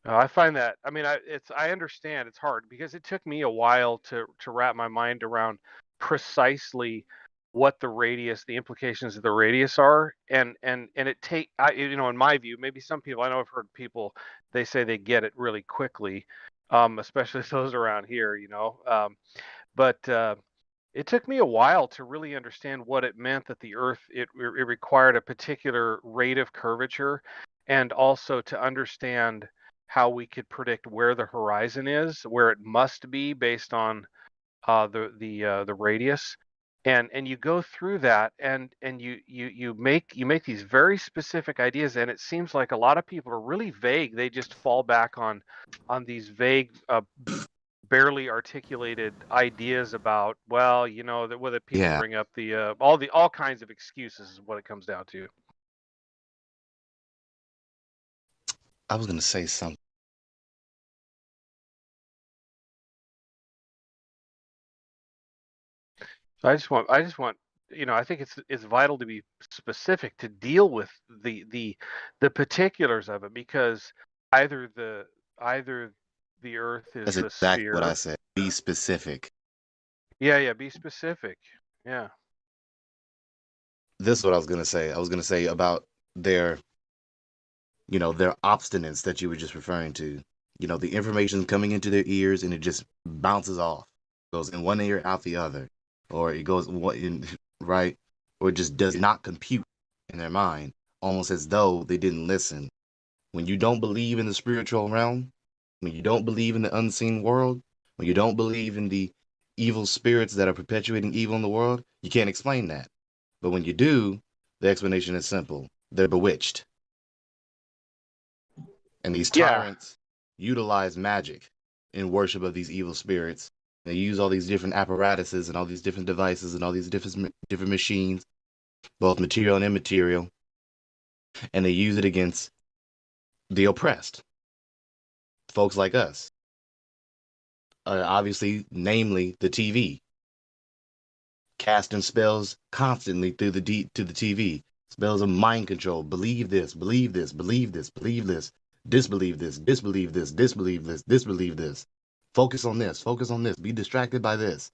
I find that, I mean, I understand it's hard because it took me a while to wrap my mind around precisely what the implications of the radius are, and in my view, maybe some people, I know I've heard people, they say they get it really quickly, especially those around here, but it took me a while to really understand what it meant that the Earth it required a particular rate of curvature, and also to understand how we could predict where the horizon is, where it must be based on the radius, and you go through that, and you make these very specific ideas, and it seems like a lot of people are really vague. They just fall back on these vague, barely articulated ideas about, well, that whether people Yeah. bring up all kinds of excuses is what it comes down to. I was going to say something. I just want, I think it's vital to be specific to deal with the particulars of it, because either the Earth is That's a exactly what I sphere. said. Be specific. Yeah, be specific. Yeah. This is what I was going to say. I was going to say about their obstinance that you were just referring to. The information coming into their ears and it just bounces off, goes in one ear out the other, or it goes in right, or it just does not compute in their mind, almost as though they didn't listen. When you don't believe in the spiritual realm, when you don't believe in the unseen world, when you don't believe in the evil spirits that are perpetuating evil in the world, you can't explain that. But when you do, the explanation is simple. They're bewitched. And these tyrants utilize magic in worship of these evil spirits. They use all these different apparatuses and all these different devices and all these different machines, both material and immaterial, and they use it against the oppressed, folks like us. Obviously, namely the TV, casting spells constantly through to the TV. Spells of mind control. Believe this, believe this, believe this, believe this. Disbelieve this, disbelieve this, disbelieve this, disbelieve this. Focus on this, focus on this. Be distracted by this.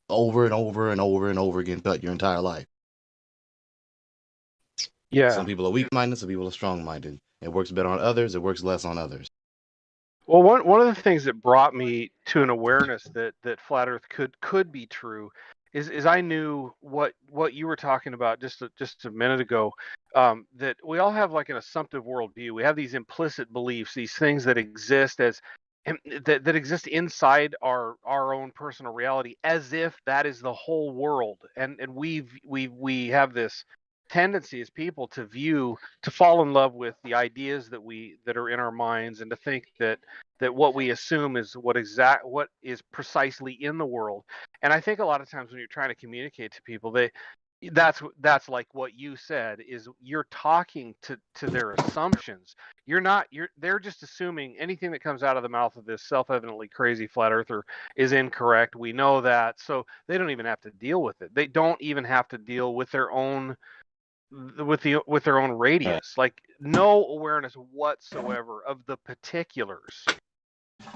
Over and over and over and over again throughout your entire life. Yeah. Some people are weak-minded, some people are strong-minded. It works better on others, it works less on others. Well, one of the things that brought me to an awareness that flat Earth could be true is I knew what you were talking about just a minute ago, that we all have like an assumptive worldview. We have these implicit beliefs, these things that exist that exist inside our own personal reality, as if that is the whole world, and we have this tendency as people to fall in love with the ideas that are in our minds, and to think that what we assume is what is precisely in the world. And I think a lot of times when you're trying to communicate to people, that's like what you said, is you're talking to their assumptions. They're just assuming anything that comes out of the mouth of this self-evidently crazy flat earther is incorrect. We know that, so they don't even have to deal with it. They don't even have to deal with their own radius. Like, no awareness whatsoever of the particulars.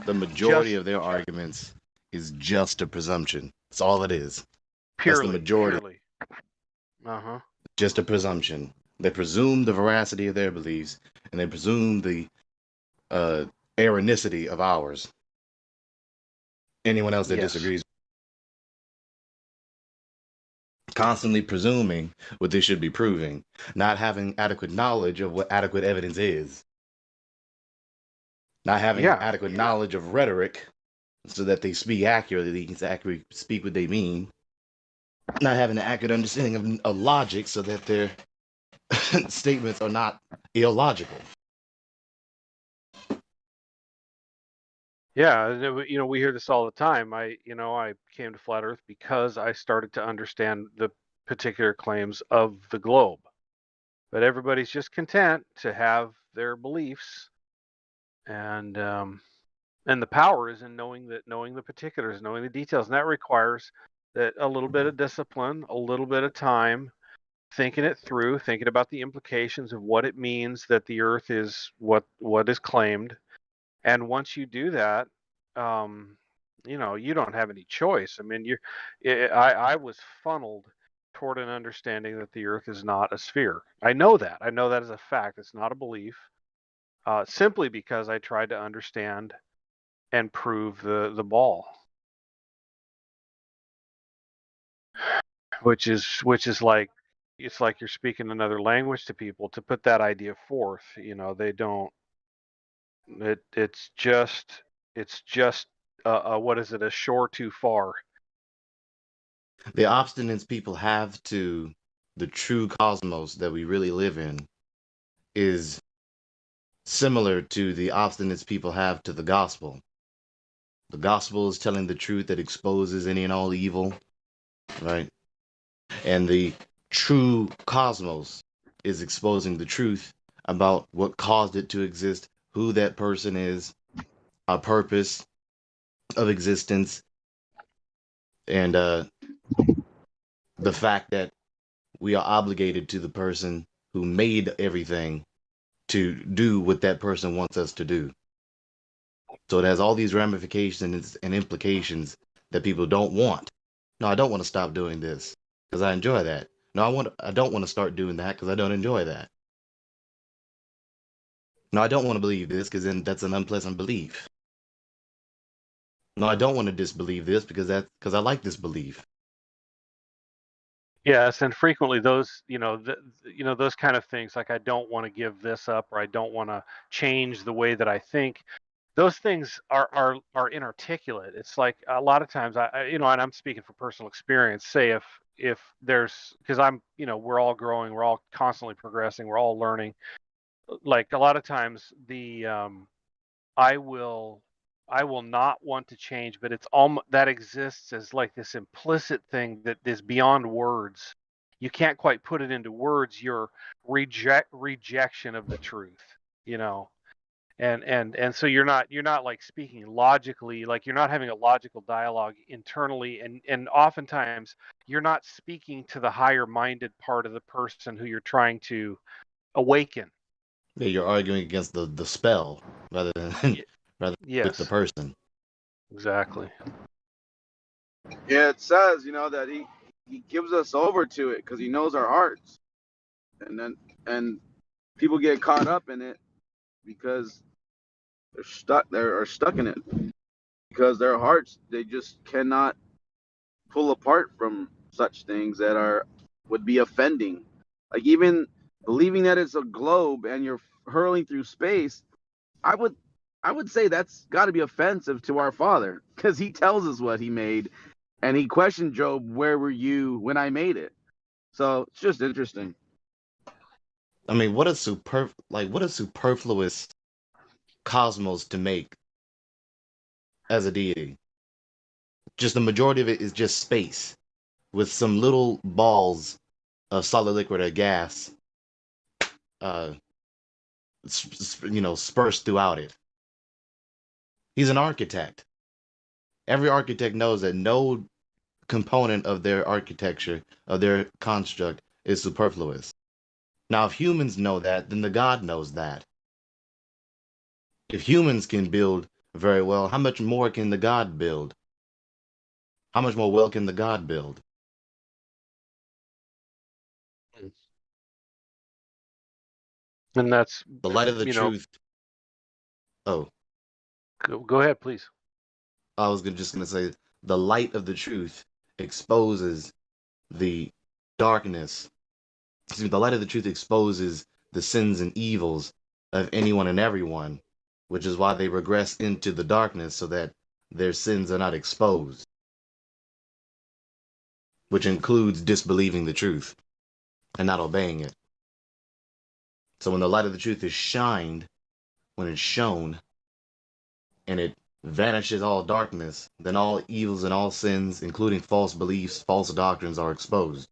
The majority of their arguments is just a presumption. That's all it is. That's the majority. Uh-huh. Just a presumption. They presume the veracity of their beliefs, and they presume the erronicity of ours. Anyone else that disagrees, constantly presuming what they should be proving, not having adequate knowledge of what adequate evidence is, not having adequate knowledge of rhetoric so that they speak accurately, they can accurately speak what they mean, not having an accurate understanding of logic so that their statements are not illogical. Yeah, we hear this all the time. I came to Flat Earth because I started to understand the particular claims of the globe. But everybody's just content to have their beliefs, and the power is in knowing the particulars, knowing the details, and that requires that a little bit of discipline, a little bit of time, thinking it through, thinking about the implications of what it means that the Earth is what is claimed. And once you do that, you don't have any choice. I mean, I was funneled toward an understanding that the Earth is not a sphere. I know that as a fact. It's not a belief. Simply because I tried to understand and prove the ball, which is like, it's like you're speaking another language to people to put that idea forth. They don't. It's just what is it? A shore too far. The obstinance people have to the true cosmos that we really live in is similar to the obstinance people have to the gospel. The gospel is telling the truth that exposes any and all evil, right? And the true cosmos is exposing the truth about what caused it to exist, who that person is, our purpose of existence, and the fact that we are obligated to the person who made everything to do what that person wants us to do. So it has all these ramifications and implications that people don't want. No, I don't want to stop doing this because I enjoy that. No, I don't want to start doing that because I don't enjoy that. No, I don't want to believe this because then that's an unpleasant belief. No, I don't want to disbelieve this because I like this belief. Yes, and frequently those, those kind of things, like I don't want to give this up, or I don't want to change the way that I think. Those things are inarticulate. It's like a lot of times and I'm speaking from personal experience. Say if there's, because we're all growing, we're all constantly progressing, we're all learning. Like a lot of times I will not want to change, but it's all that exists as like this implicit thing that is beyond words. You can't quite put it into words, your rejection of the truth, and so you're not like speaking logically, like you're not having a logical dialogue internally, and oftentimes you're not speaking to the higher minded part of the person who you're trying to awaken. Yeah, you're arguing against the spell rather than with the person. Exactly. Yeah, it says, that he gives us over to it because he knows our hearts, and people get caught up in it because they're stuck in it because their hearts, they just cannot pull apart from such things that would be offending. Like, even believing that it's a globe and you're hurling through space, I would say that's got to be offensive to our Father, because he tells us what he made, and he questioned Job, "Where were you when I made it?" So it's just interesting. I mean, what a superfluous cosmos to make as a deity. Just the majority of it is just space with some little balls of solid, liquid, or gas, spursed throughout it. He's an architect. Every architect knows that no component of their architecture, of their construct, is superfluous. Now, if humans know that, then the God knows that. If humans can build very well, how much more can the God build? How much more well can the God build? And that's The light of the truth. Oh, go ahead, please. I was just going to say, the light of the truth exposes the darkness. Excuse me, the light of the truth exposes the sins and evils of anyone and everyone, which is why they regress into the darkness so that their sins are not exposed, which includes disbelieving the truth and not obeying it. So when the light of the truth is shined, when it's shown, and it vanishes all darkness, then all evils and all sins, including false beliefs, false doctrines, are exposed.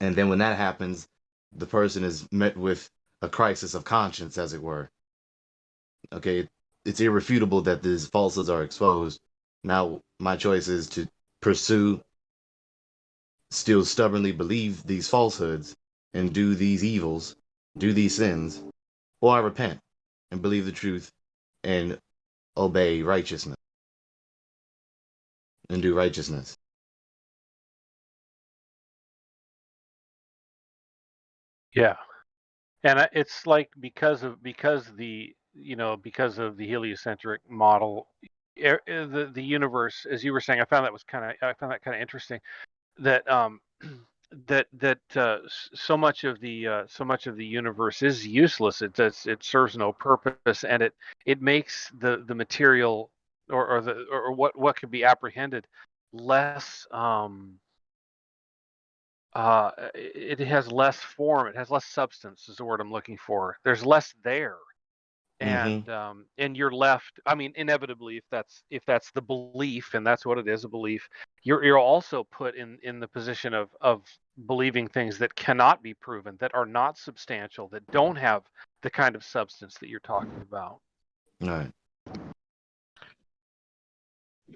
And then when that happens, the person is met with a crisis of conscience, as it were. Okay, it's irrefutable that these falsehoods are exposed. Now, my choice is to pursue, still stubbornly believe these falsehoods and do these evils, do these sins, or I repent and believe the truth and obey righteousness and do righteousness. Yeah, and it's like because of the the heliocentric model, the universe, as you were saying, I found that kind of interesting. That so much of the universe is useless. It serves no purpose, and it makes the material or what could be apprehended less. It has less form. It has less substance. Is the word I'm looking for. There's less there, and you're left. I mean, inevitably, if that's the belief, and that's what it is, a belief, you're also put in the position of believing things that cannot be proven, that are not substantial, that don't have the kind of substance that you're talking about. Right.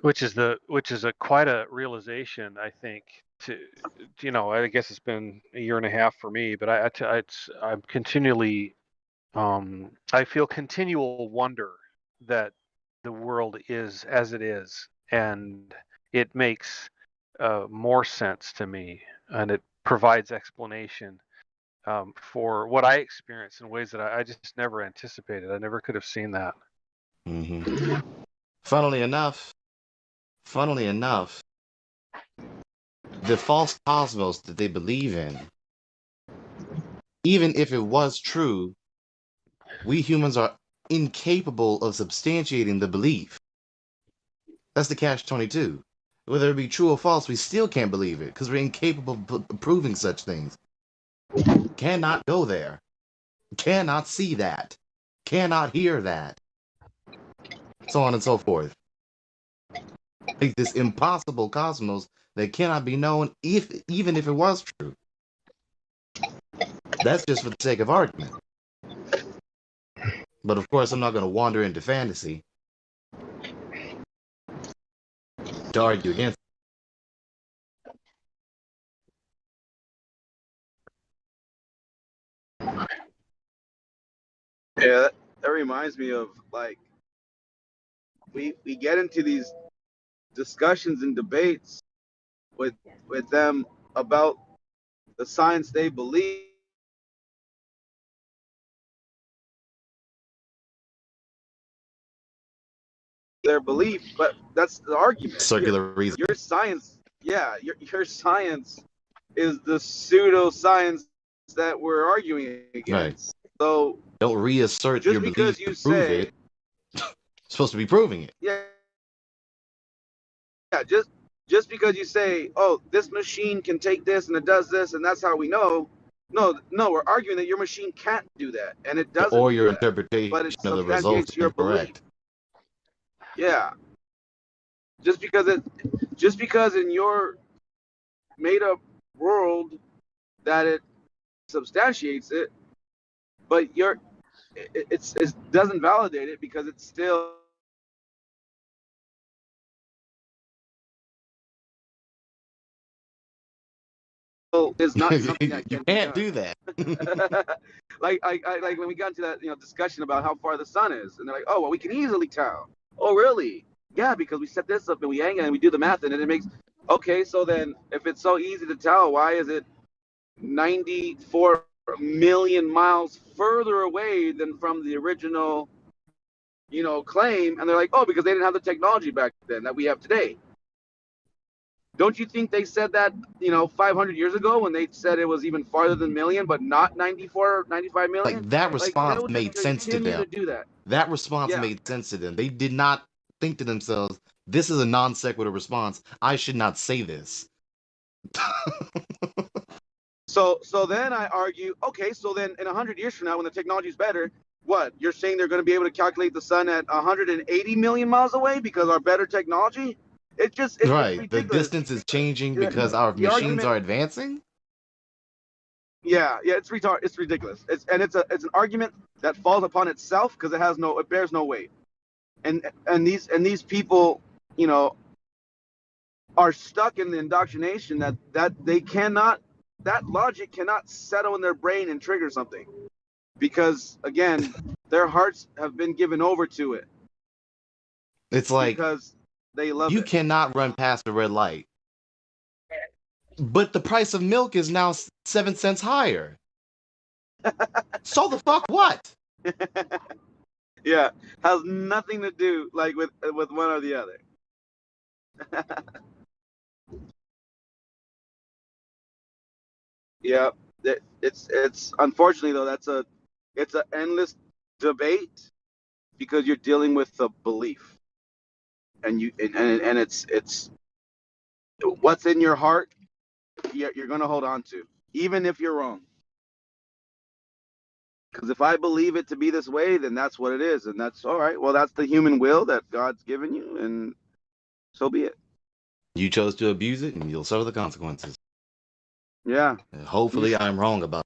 Which is quite a realization, I think. I guess it's been a year and a half for me, but I'm continually, I feel continual wonder that the world is as it is, and it makes more sense to me, and it provides explanation for what I experience in ways that I just never anticipated. I never could have seen that. Funnily enough, the false cosmos that they believe in, even if it was true, we humans are incapable of substantiating the belief. That's the catch-22. Whether it be true or false, we still can't believe it because we're incapable of proving such things. Cannot go there. Cannot see that. Cannot hear that. So on and so forth. Like this impossible cosmos that cannot be known even if it was true. That's just for the sake of argument. But of course, I'm not going to wander into fantasy to argue against. Yeah, that reminds me of like we get into these discussions and debates with them about the science they believe. Their belief, but that's the argument. Circular reason. Your science, yeah, your science is the pseudoscience that we're arguing against. Right. So don't reassert your belief to prove it. You're supposed to be proving it. Yeah, just because you say, oh, this machine can take this and it does this and that's how we know. No, we're arguing that your machine can't do that and it doesn't. Or your interpretation but it of the results is incorrect. Yeah. Just because in your made up world that it substantiates it, but it doesn't validate it because it's still is not something that You can be can't done. do that. like when we got into that discussion about how far the sun is, and they're like, oh well, we can easily tell. Oh really? Yeah, because we set this up and we hang it and we do the math and then it makes okay. So then, if it's so easy to tell, why is it 94 million miles further away than from the original, claim? And they're like, oh, because they didn't have the technology back then that we have today. Don't you think they said that, 500 years ago when they said it was even farther than million, but not 94, 95 million? Like that Like response they'll just made sense to continue them. to do that. That response Yeah. made sense to them. They did not think to themselves, this is a non sequitur response. I should not say this. So then I argue, okay, so then in 100 years from now, when the technology is better, what? You're saying they're going to be able to calculate the sun at 180 million miles away because our better technology? It's Right. The ridiculous. distance is changing because our The machines argument, are advancing. yeah, it's retard. It's ridiculous. It's an argument that falls upon itself because it bears no weight. And these people, are stuck in the indoctrination that they cannot, that logic cannot settle in their brain and trigger something, because again, their hearts have been given over to it It's like because they love you it. cannot run past the red light, but the price of milk is now 7 cents higher. So the fuck what? Yeah, has nothing to do like with one or the other. Yeah, it's unfortunately though it's an endless debate because you're dealing with the belief, and it's what's in your heart. You're gonna hold on to, even if you're wrong. Because if I believe it to be this way, then that's what it is, and that's all right. Well, that's the human will that God's given you, and so be it. You chose to abuse it, and you'll suffer the consequences. Yeah. And hopefully, I'm wrong about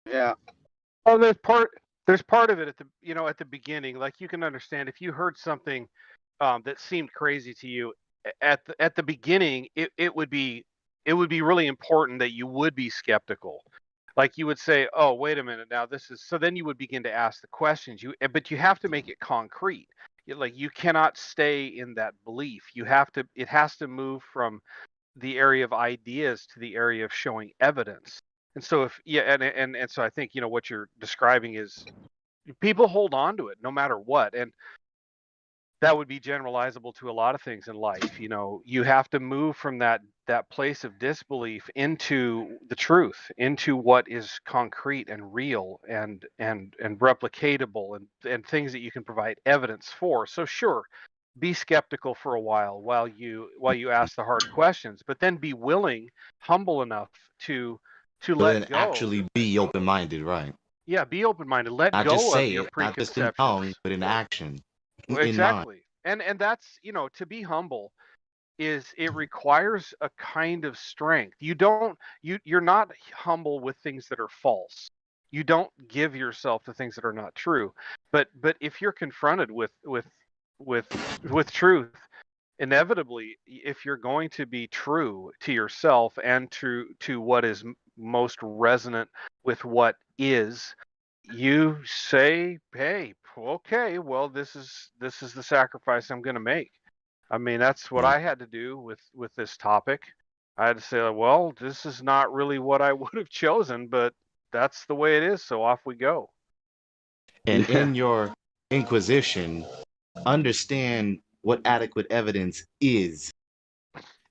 it. Yeah. Oh, there's part of it at the beginning. Like you can understand if you heard something that seemed crazy to you at the beginning, it would be really important that you would be skeptical. Like you would say, "Oh, wait a minute, now this is." So then you would begin to ask the questions. But you have to make it concrete. Like you cannot stay in that belief. It has to move from the area of ideas to the area of showing evidence. And so so I think what you're describing is people hold on to it no matter what, and that would be generalizable to a lot of things in life. You have to move from that place of disbelief into the truth, into what is concrete and real and replicatable and things that you can provide evidence for. So sure, be skeptical for a while you ask the hard questions, but then be willing, humble enough to But let then go. actually be open-minded, right? Yeah, be open-minded. Let Not go just of say your it, not just in preconceptions. tongue, but in action, in mind. Exactly. And that's, to be humble it requires a kind of strength. You're not humble with things that are false. You don't give yourself to things that are not true. But if you're confronted with truth, inevitably, if you're going to be true to yourself and to what is most resonant with what is, you say, hey, okay, well, this is the sacrifice I'm going to make. I mean, that's what I had to do with this topic. I had to say, well, this is not really what I would have chosen, but that's the way it is, so off we go. And in your inquisition, understand what adequate evidence is,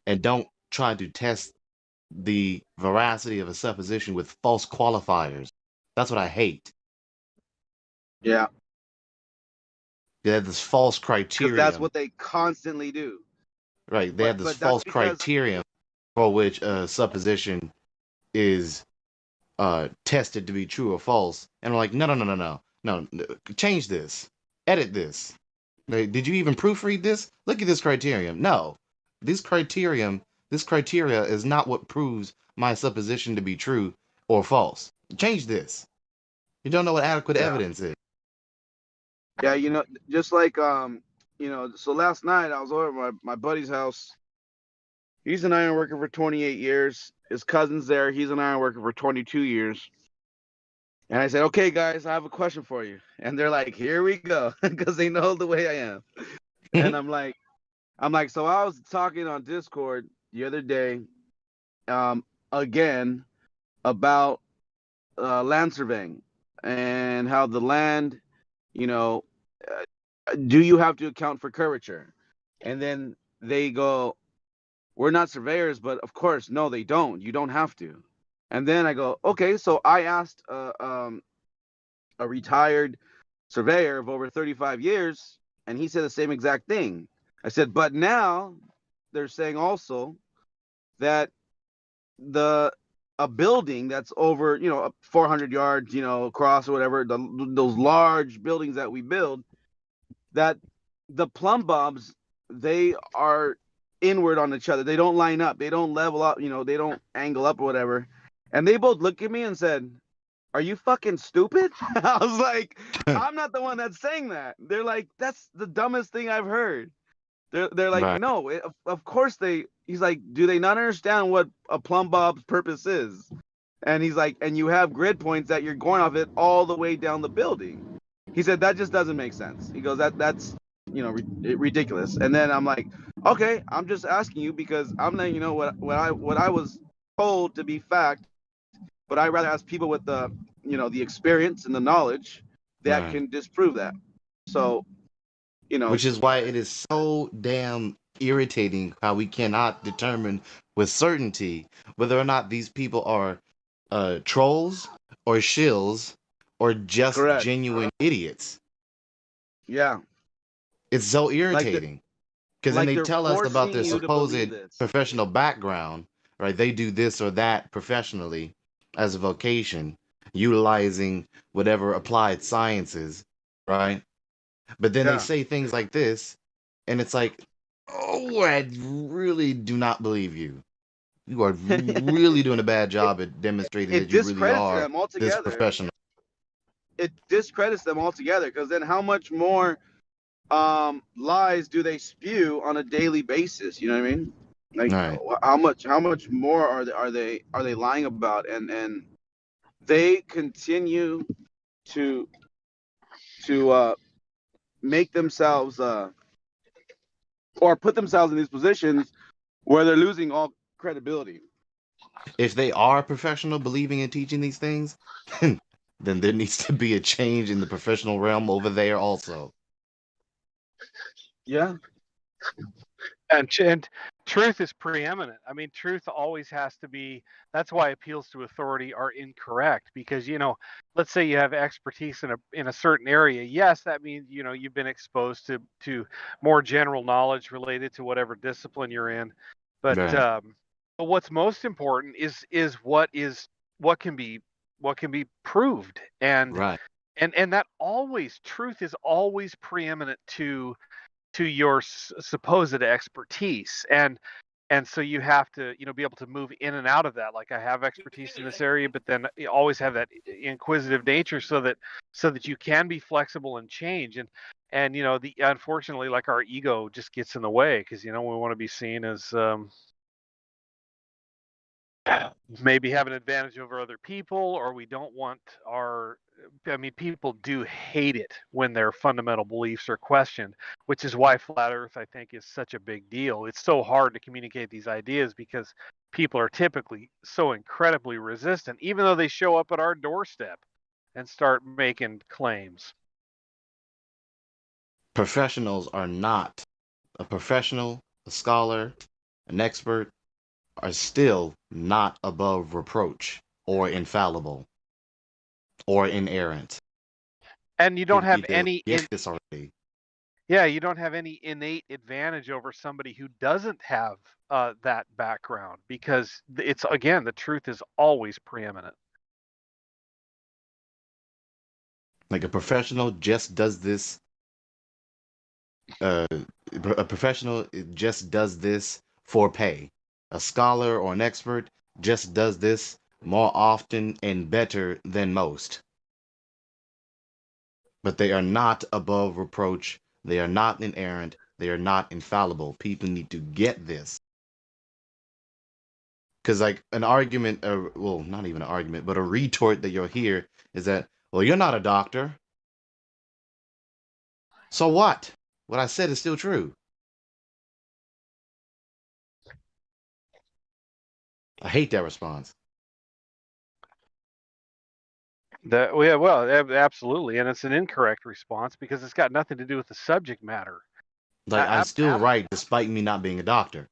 and don't try to test the veracity of a supposition with false qualifiers. That's what I hate. Yeah. They have this false Because criteria. that's what they constantly do. Right. They have this But false that's because criterion for which a supposition is tested to be true or false. And I'm like, no, change this. Edit this. Did you even proofread this? Look at this criterion. No. This criteria is not what proves my supposition to be true or false. Change this. You don't know what adequate Yeah. evidence is. Yeah, just like so last night I was over at my buddy's house. He's an iron worker for 28 years. His cousin's there. He's an iron worker for 22 years. And I said, "Okay, guys, I have a question for you." And they're like, "Here we go," because they know the way I am. And I'm like, so I was talking on Discord the other day, again about land surveying and how the land, you know, do you have to account for curvature? And then they go, "We're not surveyors, but of course, no, they don't. You don't have to." And then I go, "Okay." So I asked a retired surveyor of over 35 years, and he said the same exact thing. I said, "But now they're saying also that a building that's over, 400 yards, across or whatever, those large buildings that we build, that the plumb bobs, they are inward on each other. They don't line up. They don't level up. They don't angle up or whatever." And they both looked at me and said, "Are you fucking stupid?" I was like, "I'm not the one that's saying that." They're like, "That's the dumbest thing I've heard." They're like, Right. "No, of course they." He's like, "Do they not understand what a plumb bob's purpose is?" And he's like, "And you have grid points that you're going off it all the way down the building." He said, "That just doesn't make sense." He goes, "That's ridiculous." And then I'm like, "Okay, I'm just asking you because I'm letting you know what I was told to be fact, but I rather ask people with the experience and the knowledge that Right. can disprove that." So, Which is why it is so damn irritating how we cannot determine with certainty whether or not these people are trolls or shills or just correct. genuine idiots. Yeah. It's so Like irritating because then they they're tell us about forcing their you to supposed believe this. professional background, right? They do this or that professionally as a vocation, utilizing whatever applied sciences, right? But then they Yeah. say things like this, and it's like, oh, I really do not believe you. You are really doing a bad job at demonstrating It that you really discredits are them this altogether. professional. It discredits them altogether because then how much more lies do they spew on a daily basis? You know what I mean? Like Right. how much more are they lying about? And they continue to make themselves or put themselves in these positions where they're losing all credibility. If they are professional believing and teaching these things, then there needs to be a change in the professional realm over there also. Yeah. And truth is preeminent. I mean, truth always has to be. That's why appeals to authority are incorrect because let's say you have expertise in a certain area. Yes, that means you've been exposed to more general knowledge related to whatever discipline you're in. But Right. but what's most important is what can be proved Right. and that always truth is always preeminent to your supposed expertise and so you have to be able to move in and out of that. Like, I have expertise in this area, but then you always have that inquisitive nature so that you can be flexible and change. And the unfortunately, like, our ego just gets in the way because we want to be seen as maybe have an advantage over other people, or we don't want people do hate it when their fundamental beliefs are questioned, which is why flat earth, I think, is such a big deal. It's so hard to communicate these ideas because people are typically so incredibly resistant, even though they show up at our doorstep and start making claims. Professionals are not a professional, a scholar, an expert are still not above reproach or infallible or inerrant. And you don't have any get this already. Yeah, you don't have any innate advantage over somebody who doesn't have that background because it's, again, the truth is always preeminent. Like a professional just does this. A professional just does this for pay. A scholar or an expert just does this more often and better than most. But they are not above reproach. They are not inerrant. They are not infallible. People need to get this. Because, like, an argument, well, not even an argument, but a retort that you'll hear is that, well, you're not a doctor. So what? What I said is still true. I hate that response. Absolutely, and it's an incorrect response because it's got nothing to do with the subject matter. Like, I'm still right despite me not being a doctor.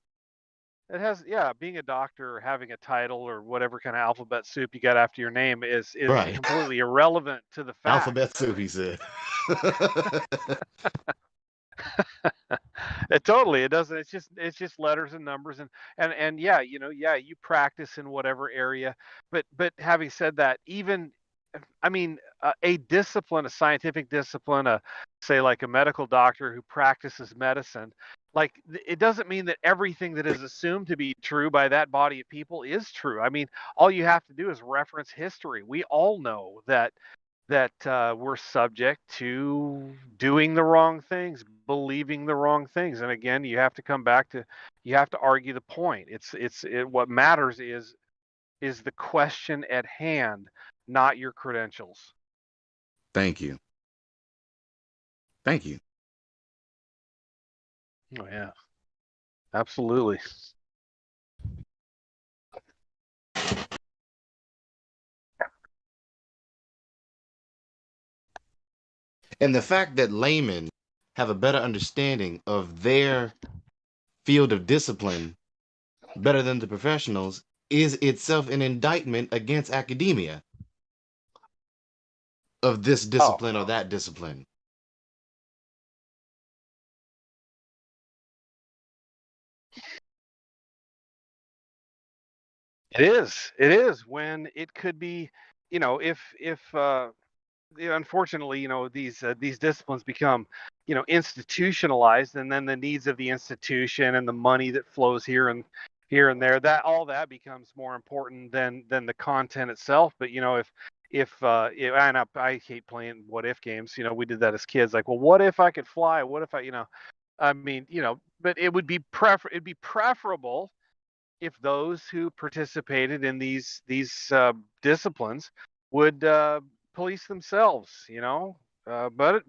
It has, yeah, being a doctor or having a title or whatever kind of alphabet soup you got after your name is Right. completely irrelevant to the fact. Alphabet soup, he said. It doesn't. It's just letters and numbers and yeah, you practice in whatever area. But having said that, even I mean, a discipline, a scientific discipline, say like a medical doctor who practices medicine, like it doesn't mean that everything that is assumed to be true by that body of people is true. I mean, all you have to do is reference history. We all know that we're subject to doing the wrong things, believing the wrong things, and again, you have to argue the point. What matters is the question at hand, not your credentials. Thank you. Thank you. Oh yeah, absolutely. And the fact that laymen have a better understanding of their field of discipline better than the professionals is itself an indictment against academia of this discipline or that discipline. It is when it could be, if unfortunately, these disciplines become, institutionalized, and then the needs of the institution and the money that flows here and there, that all that becomes more important than the content itself. But I hate playing what if games. We did that as kids. Like, well, what if I could fly? What if I mean, but it would be it'd be preferable if those who participated in these disciplines would police themselves, but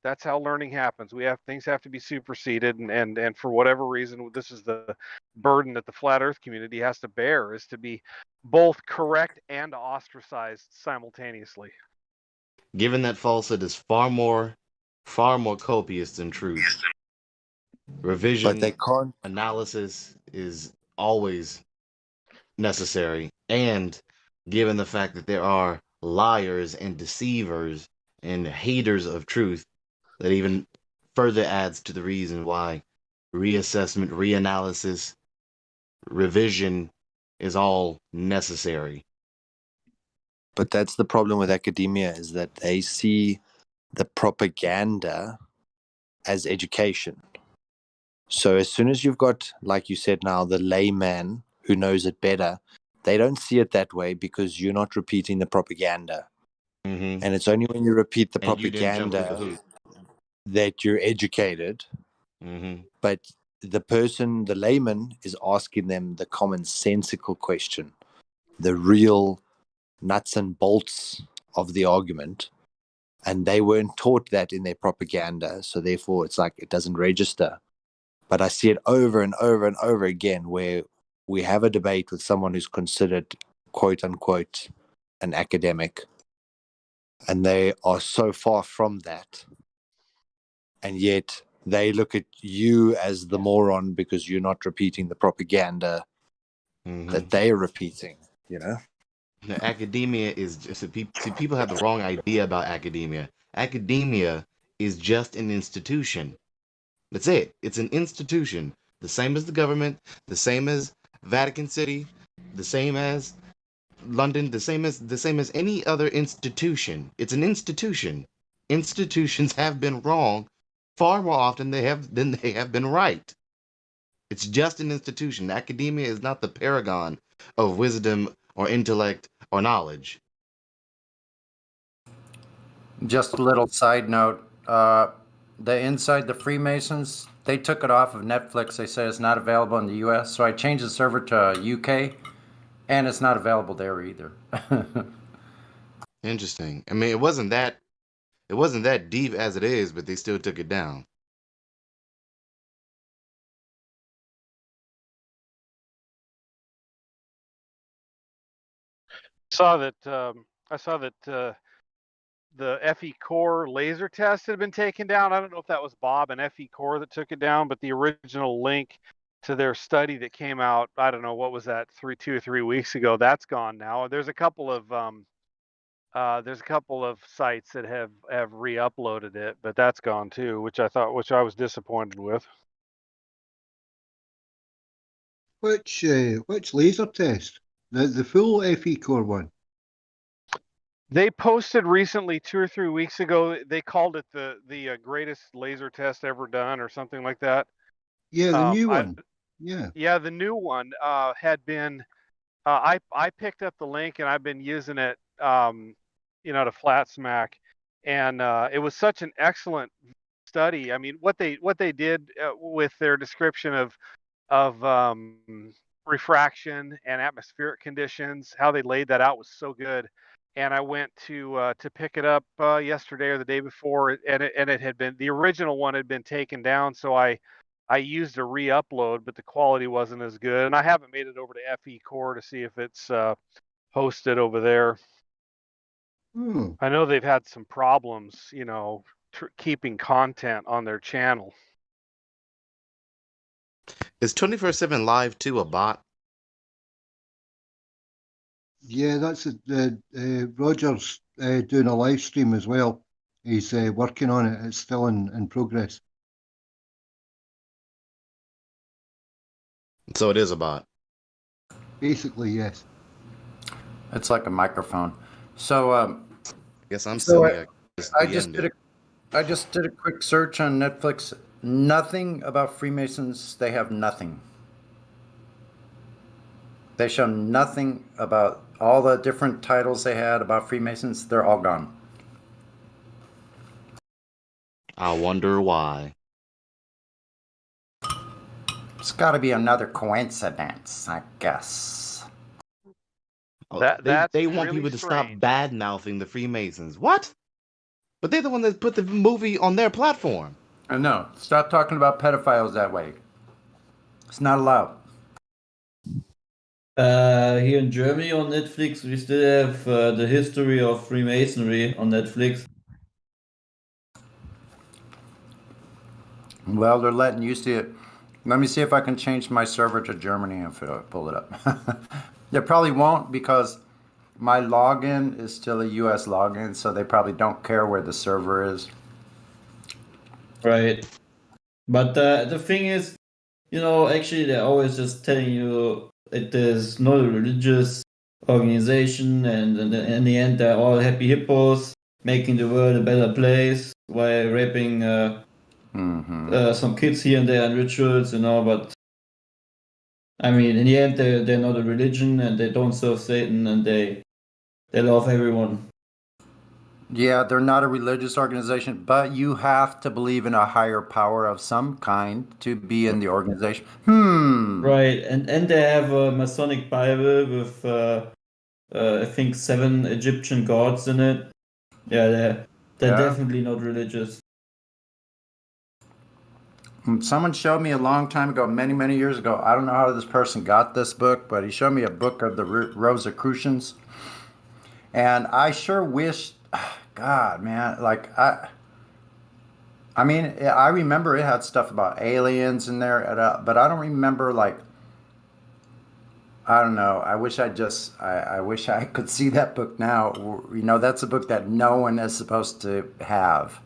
that's how learning happens. Things have to be superseded, and for whatever reason, this is the burden that the flat Earth community has to bear, is to be both correct and ostracized simultaneously. Given that falsehood is far more copious than truth. Revision, But they can't. analysis is always necessary. And given the fact that there are liars and deceivers and haters of truth, that even further adds to the reason why reassessment, reanalysis, revision is all necessary. But that's the problem with academia, is that they see the propaganda as education. So as soon as you've got, like you said now, the layman who knows it better, they don't see it that way because you're not repeating the propaganda. Mm-hmm. And it's only when you repeat the And you didn't jump through the propaganda hoop. that you're educated. Mm-hmm. But the layman, is asking them the commonsensical question, the real nuts and bolts of the argument. And they weren't taught that in their propaganda. So therefore, it's like it doesn't register. But I see it over and over and over again where we have a debate with someone who's considered, quote unquote, an academic. And they are so far from that. And yet they look at you as the moron because you're not repeating the propaganda that they're repeating, The academia is just, people have the wrong idea about academia. Academia is just an institution. That's it. It's an institution, the same as the government, the same as Vatican City, the same as London, the same as any other institution. It's an institution. Institutions have been wrong far more often than they have been right. It's just an institution. Academia is not the paragon of wisdom or intellect or knowledge. Just a little side note. The Inside the Freemasons, they took it off of Netflix. They said it's not available in the US. So I changed the server to UK, and it's not available there either. Interesting. I mean, it wasn't that deep as it is, but they still took it down. I saw that the FE Core laser test had been taken down. I don't know if that was Bob and FE Core that took it down, but the original link to their study that came out, I don't know, what was that, 2 or 3 weeks ago, that's gone now. There's a couple of sites that have re-uploaded it, but that's gone too, which I was disappointed with. Which laser test? The full FE Core one? They posted recently 2 or 3 weeks ago. They called it the greatest laser test ever done, or something like that. Yeah, the new one. Yeah, the new one had been. I picked up the link and I've been using it, to flat smack, and it was such an excellent study. I mean, what they did with their description of refraction and atmospheric conditions, how they laid that out was so good. And I went to pick it up yesterday or the day before, and it had been, the original one had been taken down, so I used a re-upload, but the quality wasn't as good, and I haven't made it over to FE Core to see if it's hosted over there. I know they've had some problems, keeping content on their channel. Is 24/7 Live 2 a bot? Yeah, that's Roger's doing a live stream as well. He's working on it. It's still in progress. So it is a bot. Basically, yes. It's like a microphone. So guess I'm so silly. I just did a quick search on Netflix. Nothing about Freemasons. They have nothing. They show nothing about all the different titles they had about Freemasons. They're all gone. I wonder why. It's got to be another coincidence, I guess. They want really people to strange. stop bad mouthing the Freemasons. What? But they're the one that put the movie on their platform. I know. Stop talking about pedophiles that way. It's not allowed. Here in Germany on Netflix, we still have the history of Freemasonry on Netflix. Well, they're letting you see it. Let me see if I can change my server to Germany and pull it up. They probably won't, because my login is still a US login, so they probably don't care where the server is. Right. But the thing is, actually they're always just telling you it is not a religious organization, and in the end they're all happy hippos making the world a better place while raping some kids here and there in rituals, but I mean, in the end they're not a religion, and they don't serve Satan, and they love everyone. Yeah, they're not a religious organization, but you have to believe in a higher power of some kind to be in the organization. Right, and they have a Masonic Bible with I think 7 Egyptian gods in it. Yeah, they're Yeah. definitely not religious. Someone showed me a long time ago, many, many years ago. I don't know how this person got this book, but he showed me a book of the Rosicrucians. And I sure wish, God, man, I mean, I remember it had stuff about aliens in there, but I don't remember, I don't know. I wish I wish I could see that book now. That's a book that no one is supposed to have.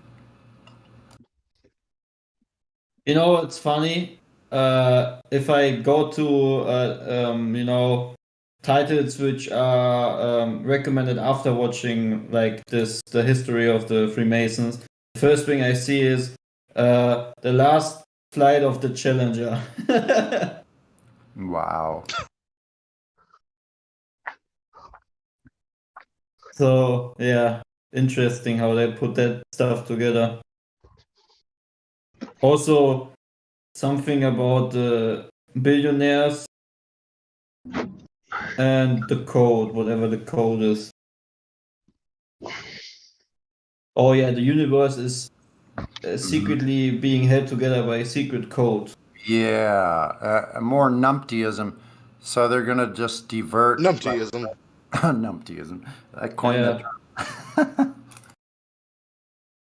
It's funny. If I go to titles which are recommended after watching the history of the Freemasons, the first thing I see is the last flight of the Challenger. Wow. So yeah, interesting how they put that stuff together. Also, something about the billionaires and the code, whatever the code is. Oh yeah, the universe is secretly being held together by a secret code. Yeah, more numptyism. So they're gonna just divert. Numptyism. Numptyism. I coined that term.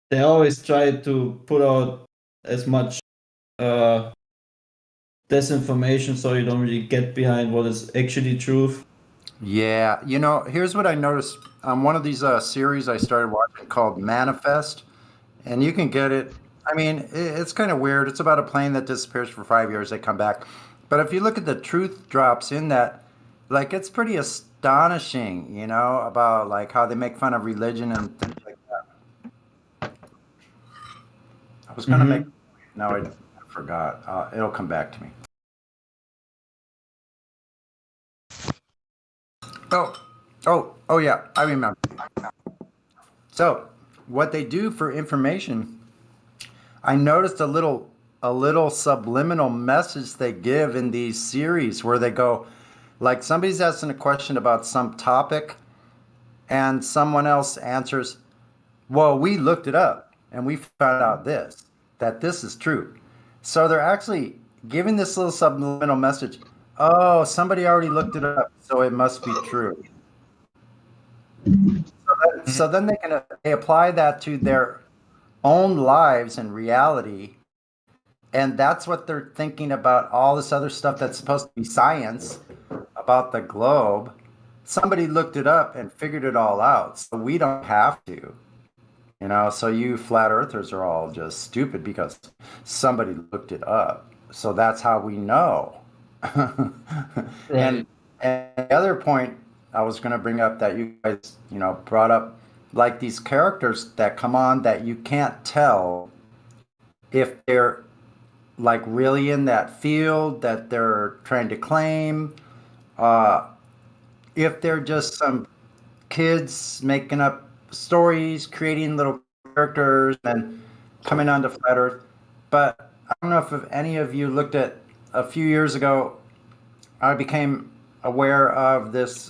They always try to put out as much disinformation so you don't really get behind what is actually truth. Yeah, you know, here's what I noticed on one of these series I started watching called Manifest, and you can get it. I mean, it's kind of weird. It's about a plane that disappears for 5 years. They come back, but if you look at the truth drops in that, like it's pretty astonishing, you know, about like how they make fun of religion and things like that. I was gonna make. No, I forgot. It'll come back to me. Oh yeah, I remember. So, what they do for information, I noticed a little subliminal message they give in these series where they go, like somebody's asking a question about some topic, and someone else answers, "Well, we looked it up and we found out that this is true." So they're actually giving this little subliminal message. Oh, somebody already looked it up, so it must be true. So then they apply that to their own lives and reality, and that's what they're thinking about all this other stuff that's supposed to be science about the globe. Somebody looked it up and figured it all out, so we don't have to. You know, so you flat earthers are all just stupid because somebody looked it up. So that's how we know. Right. And the other point I was going to bring up that you guys, you know, brought up, like these characters that come on that you can't tell if they're like really in that field that they're trying to claim, if they're just some kids making up stories, creating little characters and coming onto Flat Earth. But I don't know if any of you looked at a few years ago, I became aware of this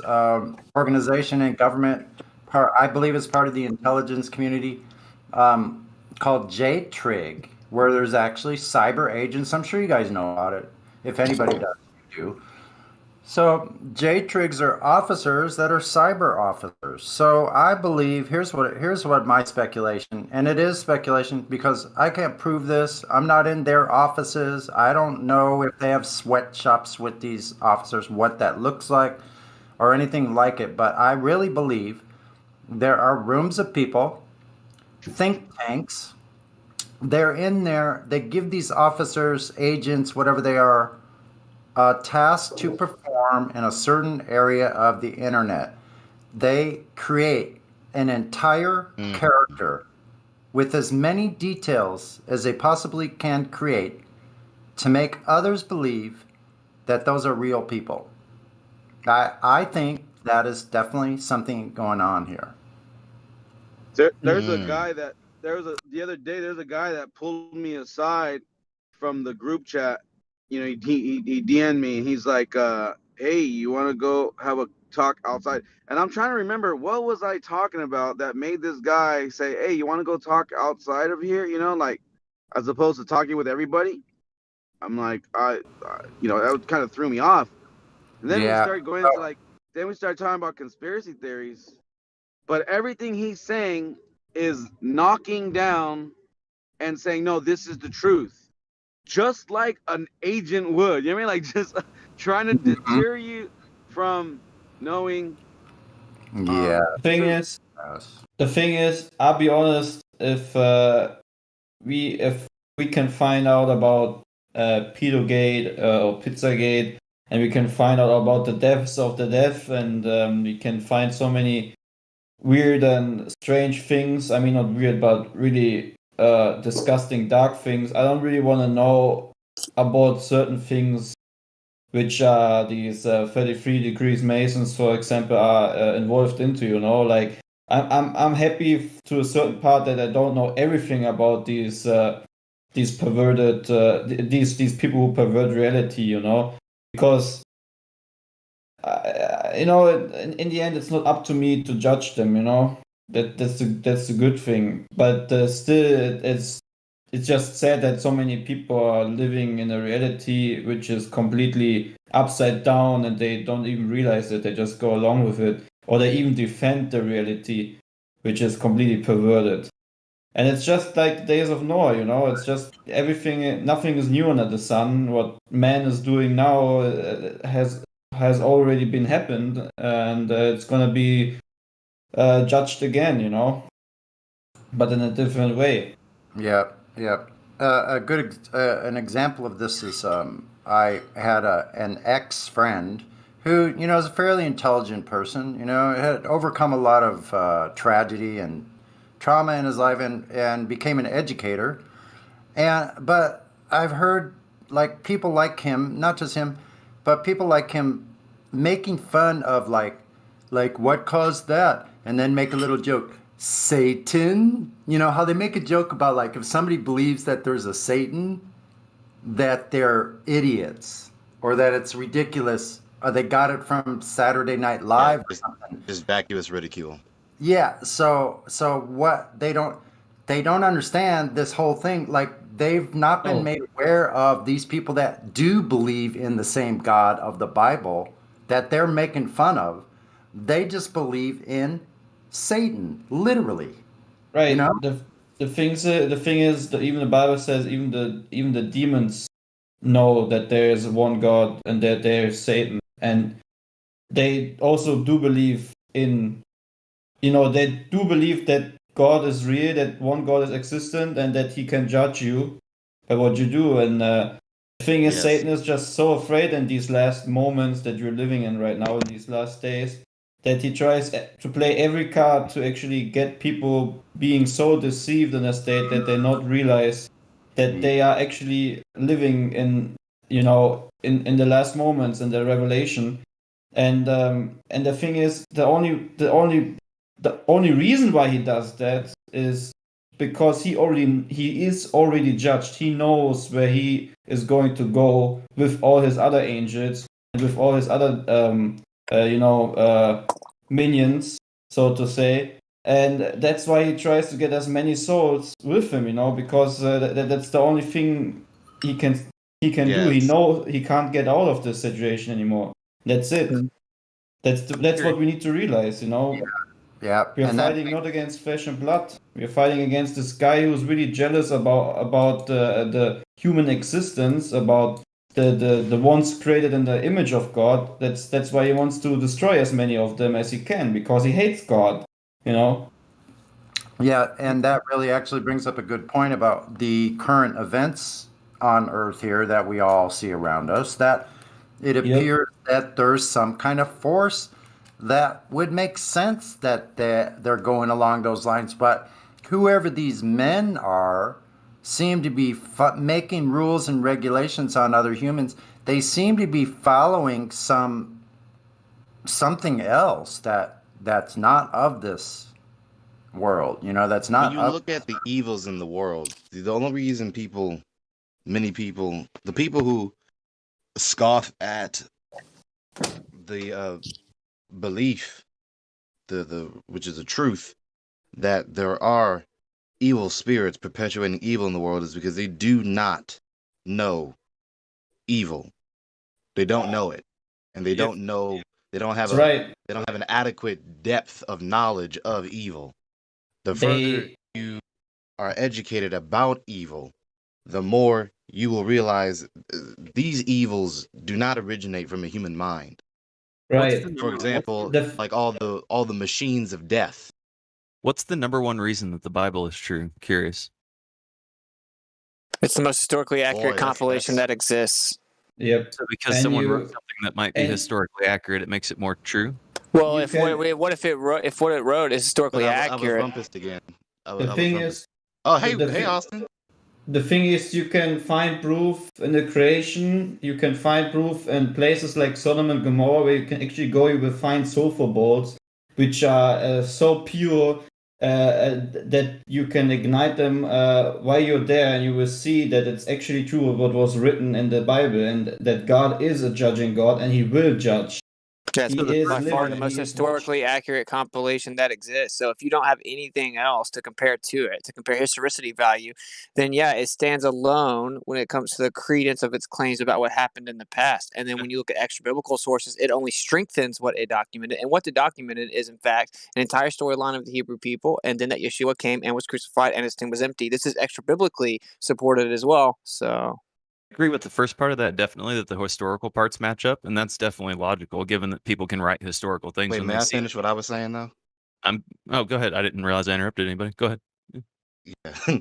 organization and government, I believe it's part of the intelligence community, called JTRIG, where there's actually cyber agents. I'm sure you guys know about it. If anybody does, you do. So JTRIGs are officers that are cyber officers. So I believe here's what my speculation, and it is speculation because I can't prove this. I'm not in their offices. I don't know if they have sweatshops with these officers, what that looks like, or anything like it. But I really believe there are rooms of people, think tanks. They're in there. They give these officers, agents, whatever they are, a task to perform in a certain area of the internet. They create an entire character with as many details as they possibly can create to make others believe that those are real people. I think that is definitely something going on here. There's a guy that the other day there's a guy that pulled me aside from the group chat. You know, he DM'd me and he's like, hey, you want to go have a talk outside? And I'm trying to remember, what was I talking about that made this guy say, hey, you want to go talk outside of here? You know, like, as opposed to talking with everybody. I'm like, you know, that kind of threw me off. And then we started going into then we started talking about conspiracy theories. But everything he's saying is knocking down and saying, no, this is the truth. Just like an agent would. You know what I mean? Like just trying to deter you from knowing. Yeah. The thing is, I'll be honest, if we can find out about Pedogate or Pizzagate, and we can find out about the deaths of the deaf, and we can find so many weird and strange things. I mean, not weird, but really disgusting dark things. I don't really want to know about certain things which these 33 degrees Masons, for example, are involved into. You know, like I'm happy to a certain part that I don't know everything about these perverted these people who pervert reality. You know, because you know, in the end, it's not up to me to judge them. You know, that's a good thing. But still, it's just sad that so many people are living in a reality which is completely upside down, and they don't even realize it. They just go along with it, or they even defend the reality which is completely perverted. And it's just like Days of Noah, you know. It's just everything. Nothing is new under the sun. What man is doing now has already been happened, and it's gonna be judged again, you know, but in a different way. Yep, yep. An example of this is I had an ex-friend who, you know, is a fairly intelligent person, you know, had overcome a lot of tragedy and trauma in his life and became an educator. But I've heard like people like him, not just him, but people like him making fun of like what caused that, and then make a little joke. Satan, you know how they make a joke about like if somebody believes that there's a Satan, that they're idiots or that it's ridiculous or they got it from Saturday Night Live or something. Just vacuous ridicule. Yeah, so what they don't understand this whole thing. Like they've not been made aware of these people that do believe in the same God of the Bible that they're making fun of. They just believe in Satan, literally. Right. You know? The thing is that even the Bible says even the demons know that there is one God and that there is Satan, and they also do believe in, you know, they do believe that God is real, that one God is existent, and that He can judge you by what you do. And the thing is, Yes. Satan is just so afraid in these last moments that you're living in right now, in these last days, that he tries to play every card to actually get people being so deceived in a state that they not realize that they are actually living in, you know, in the last moments in the revelation. And the thing is, the only reason why he does that is because he is already judged. He knows where he is going to go with all his other angels and with all his other minions, so to say. And that's why he tries to get as many souls with him, you know, because that's the only thing he can do. He knows he can't get out of this situation anymore. That's it. That's what we need to realize, you know. Yeah. We are and fighting not against flesh and blood. We are fighting against this guy who's really jealous about the human existence, about the ones created in the image of God. That's why he wants to destroy as many of them as he can, because he hates God, you know. Yeah, and that really actually brings up a good point about the current events on Earth here that we all see around us, that it appears that there's some kind of force that would make sense that they're going along those lines. But whoever these men are seem to be making rules and regulations on other humans. They seem to be following something else that's not of this world, you know, that's not. When you look at the evils in the world, the only reason many people, the people who scoff at the belief, which is a truth, that there are evil spirits perpetuating evil in the world, is because they do not know evil. They don't know it, and they don't know. They don't have They don't have an adequate depth of knowledge of evil. The further you are educated about evil, the more you will realize these evils do not originate from a human mind. Right. For example, like all the machines of death. What's the number one reason that the Bible is true? Curious. It's the most historically accurate compilation that exists. Yep. So because someone wrote something that might be historically accurate, it makes it more true. Well, what if what it wrote is historically accurate? I was rumpus again. The thing is, Oh, hey, The hey, thing- Austin. The thing is, you can find proof in the creation. You can find proof in places like Sodom and Gomorrah, where you can actually go. You will find sulfur balls, which are so pure that you can ignite them while you're there, and you will see that it's actually true of what was written in the Bible, and that God is a judging God, and He will judge. Yeah, it's He is by far living the and most He is historically accurate compilation that exists. So if you don't have anything else to compare to it, to compare historicity value, then yeah, it stands alone when it comes to the credence of its claims about what happened in the past. And then when you look at extra biblical sources, it only strengthens what it documented. And what it documented is, in fact, an entire storyline of the Hebrew people, and then that Yeshua came and was crucified and his tomb was empty. This is extra biblically supported as well. So agree with the first part of that, definitely, that the historical parts match up, and that's definitely logical, given that people can write historical things Wait, when may they I see finish what I was saying though? Oh, go ahead. I didn't realize I interrupted anybody. Go ahead. Yeah.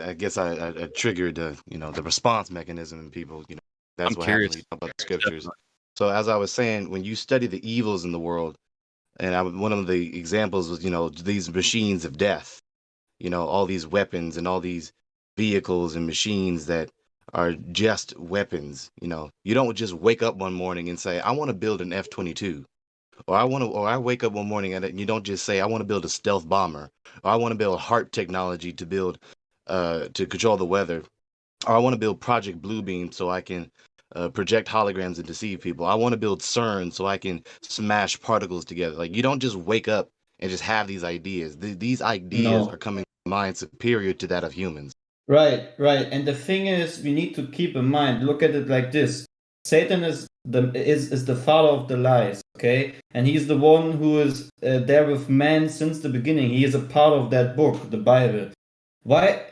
I guess I triggered the response mechanism in people. That's I'm what curious. happens when you talk about the scriptures. So as I was saying, when you study the evils in the world, and one of the examples was these machines of death, all these weapons and all these vehicles and machines that are just weapons. You don't just wake up one morning and say, I want to build an F-22. Or I wake up one morning and you don't just say, I want to build a stealth bomber, or I want to build HARP technology to build to control the weather, or I want to build Project Bluebeam so I can project holograms and deceive people. I want to build CERN so I can smash particles together. Like, you don't just wake up and just have these ideas. These ideas No. are coming from a mind superior to that of humans. Right, right. And the thing is, we need to keep in mind, look at it like this. Satan is the father of the lies, okay? And he's the one who is there with man since the beginning. He is a part of that book, the Bible. Why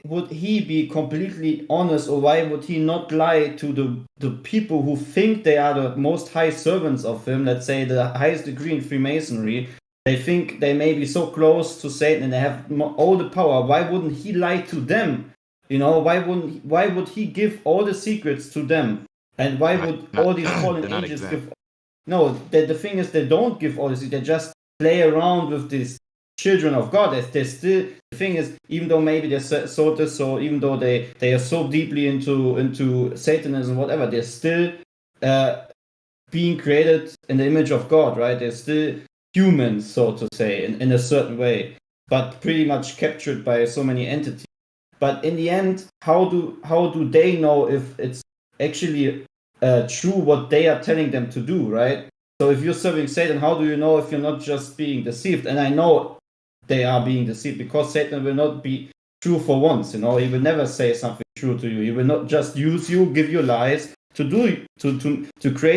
would he be completely honest, or why would he not lie to the people who think they are the most high servants of him, let's say the highest degree in Freemasonry? They think they may be so close to Satan and they have all the power. Why wouldn't he lie to them? Why would he give all the secrets to them? And why would all these fallen They're not angels exempt. give? No, the thing is, they don't give all this. They just play around with these children of God. They still, the thing is, even though maybe they're so even though they are so deeply into Satanism, whatever, they're still being created in the image of God, right? They're still humans, so to say, in a certain way, but pretty much captured by so many entities. But in the end, how do they know if it's actually true what they are telling them to do, right? So if you're serving Satan, how do you know if you're not just being deceived? And I know they are being deceived, because Satan will not be true for once. He will never say something true to you. He will not just use you, give you lies to create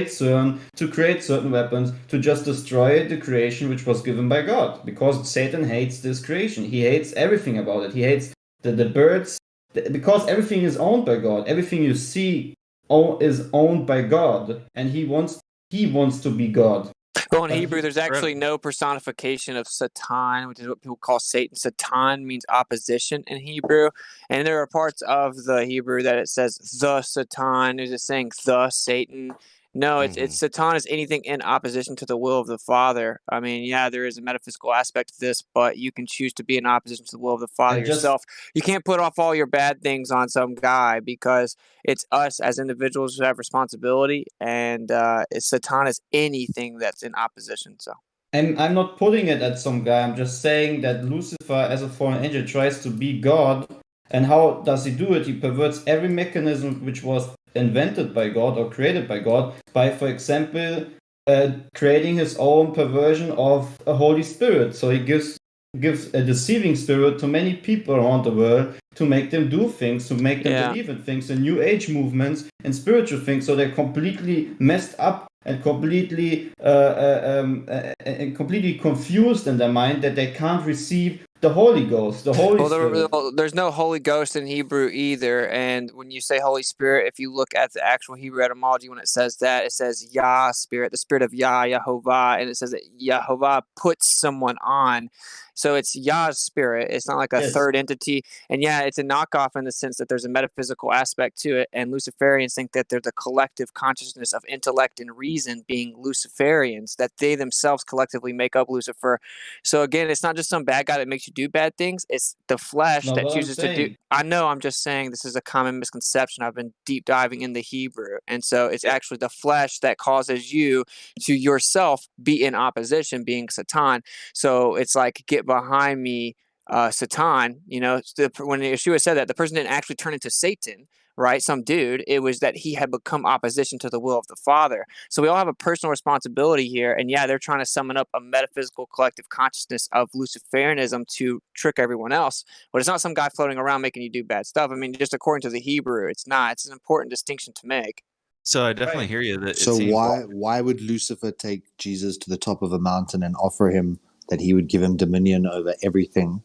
CERN, to create certain weapons, to just destroy the creation which was given by God. Because Satan hates this creation. He hates everything about it. He hates the birds, because everything is owned by God. Everything you see is owned by God, and he wants to be God. well, in Hebrew, there's actually no personification of Satan, which is what people call Satan. Satan means opposition in Hebrew. And there are parts of the Hebrew that it says the Satan. Is it saying the Satan? No, it's Satan is anything in opposition to the will of the Father. I mean, yeah, there is a metaphysical aspect to this, but you can choose to be in opposition to the will of the Father yourself. You can't put off all your bad things on some guy, because it's us as individuals who have responsibility, and Satan is anything that's in opposition. So I'm not putting it at some guy. I'm just saying that Lucifer, as a fallen angel, tries to be God. And how does he do it? He perverts every mechanism which was invented by God or created by God by, for example, creating his own perversion of a Holy Spirit. So he gives a deceiving spirit to many people around the world to make them do things, to make them believe in things, in New Age movements and spiritual things. So they're completely messed up and completely confused in their mind, that they can't receive the Holy Ghost, the Holy Spirit. There's no Holy Ghost in Hebrew either. And when you say Holy Spirit, if you look at the actual Hebrew etymology, when it says that, it says Yah, Spirit, the Spirit of Yah, Yehovah, and it says that Yehovah puts someone on. So it's Yah's spirit. It's not like a Yes. third entity. And yeah, it's a knockoff in the sense that there's a metaphysical aspect to it. And Luciferians think that they're the collective consciousness of intellect and reason being Luciferians, that they themselves collectively make up Lucifer. So again, it's not just some bad guy that makes you do bad things. It's the flesh Not that what I'm chooses to do. saying. I know, I'm just saying this is a common misconception. I've been deep diving in the Hebrew. And so it's actually the flesh that causes you to yourself be in opposition, being Satan. So it's like, get behind me, Satan. You know, when Yeshua said that, the person didn't actually turn into Satan, right? Some dude. It was that he had become opposition to the will of the Father. So we all have a personal responsibility here. And yeah, they're trying to summon up a metaphysical collective consciousness of Luciferianism to trick everyone else. But it's not some guy floating around making you do bad stuff. I mean, just according to the Hebrew, it's not. It's an important distinction to make. So I definitely hear you. That it So seems why would Lucifer take Jesus to the top of a mountain and offer him that he would give him dominion over everything?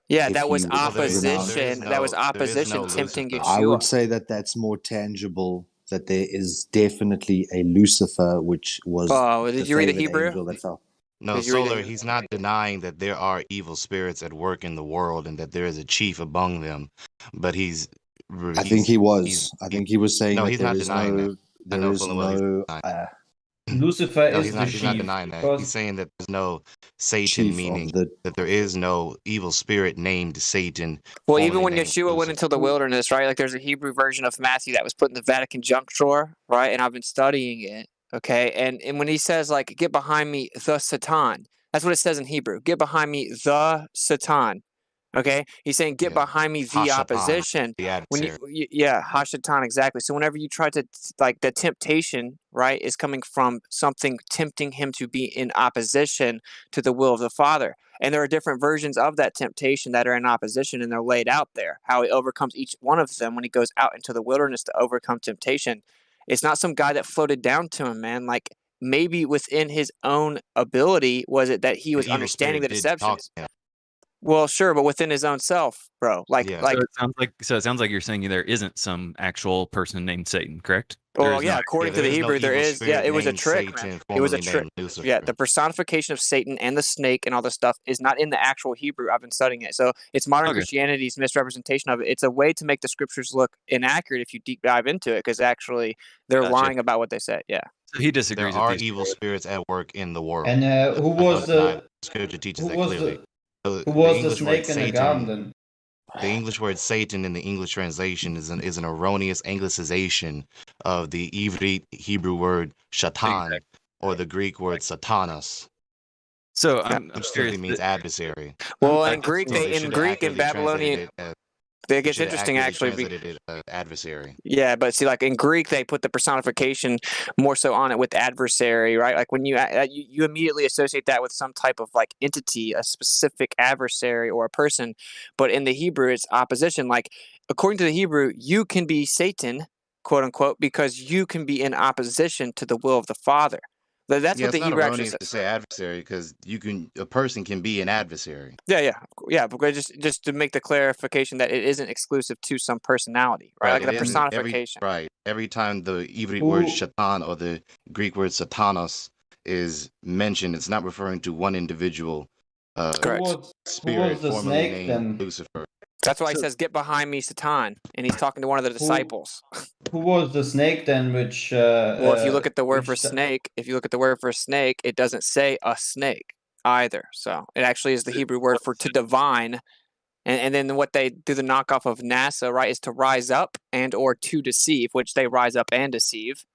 Yeah, if that was he was given out? opposition. That was opposition tempting I Yeshua. would say that that's more tangible. That there is definitely a Lucifer, which was Oh, the did you read the favored Hebrew? angel that fell. No, Did you read Solar, the- he's not denying that there are evil spirits at work in the world and that there is a chief among them, but I think he was. I think he was saying no, that he's there not is denying no, that. I there know is full well he's no not denying. Lucifer No, is he's the not chief. denying that. because He's saying that there's no Satan, chief meaning of the. that there is no evil spirit named Satan. Well, even formerly when named Yeshua went Lucifer. into the wilderness, right? Like there's a Hebrew version of Matthew that was put in the Vatican junk drawer, right? And I've been studying it, okay? And when he says like, "Get behind me, the Satan," that's what it says in Hebrew. Get behind me, the Satan. Okay, he's saying, "Get behind me, the Hashatan, opposition." the When adversary. yeah, Hashatan, exactly. So whenever you try to like the temptation, right, is coming from something tempting him to be in opposition to the will of the Father. And there are different versions of that temptation that are in opposition, and they're laid out there. How he overcomes each one of them when he goes out into the wilderness to overcome temptation. It's not some guy that floated down to him, man. Like maybe within his own ability was it that he The was evil understanding the spirit did deception. talk to him. Well, sure, but within his own self, bro. Like, Yeah. like. So it sounds like you're saying there isn't some actual person named Satan, correct? Well, yeah, according to the Hebrew, there is. Yeah, it was a trick, man. It was a trick. Yeah, the personification of Satan and the snake and all this stuff is not in the actual Hebrew. I've been studying it, so it's modern Christianity's misrepresentation of it. It's a way to make the scriptures look inaccurate if you deep dive into it, because actually they're lying about what they say. Yeah. So he disagrees. There are evil spirits at work in the world. And who was the scripture teaches who that was clearly. the So who was the English word snake in the garden Satan, then? the English word Satan in the English translation is an erroneous anglicization of the Hebrew word Shatan or the Greek word Satanas. So which simply means adversary. Well, in Greek, So they should in have Greek and accurately translated Babylonian, it as- it they gets should have interesting accurately actually. translated it as adversary. Yeah, but see, like in Greek, they put the personification more so on it with adversary, right? Like when you immediately associate that with some type of like entity, a specific adversary or a person. But in the Hebrew, it's opposition. Like according to the Hebrew, you can be Satan, quote unquote, because you can be in opposition to the will of the Father. That's Yeah, what the it's not Hebrew actually erroneous says. to say adversary because a person can be an adversary. Yeah. But just to make the clarification that it isn't exclusive to some personality, right? Like it the isn't personification. every time the Hebrew word Shatan or the Greek word Satanos is mentioned, it's not referring to one individual spirit the formerly snake named then? Lucifer. That's why he says, "Get behind me, Satan," and he's talking to one of the disciples. Who was the snake then? Which Well, if you look at the word for which snake, it doesn't say a snake either. So it actually is the Hebrew word for to divine. And then what they do the knockoff of NASA, right, is to rise up and or to deceive, which they rise up and deceive.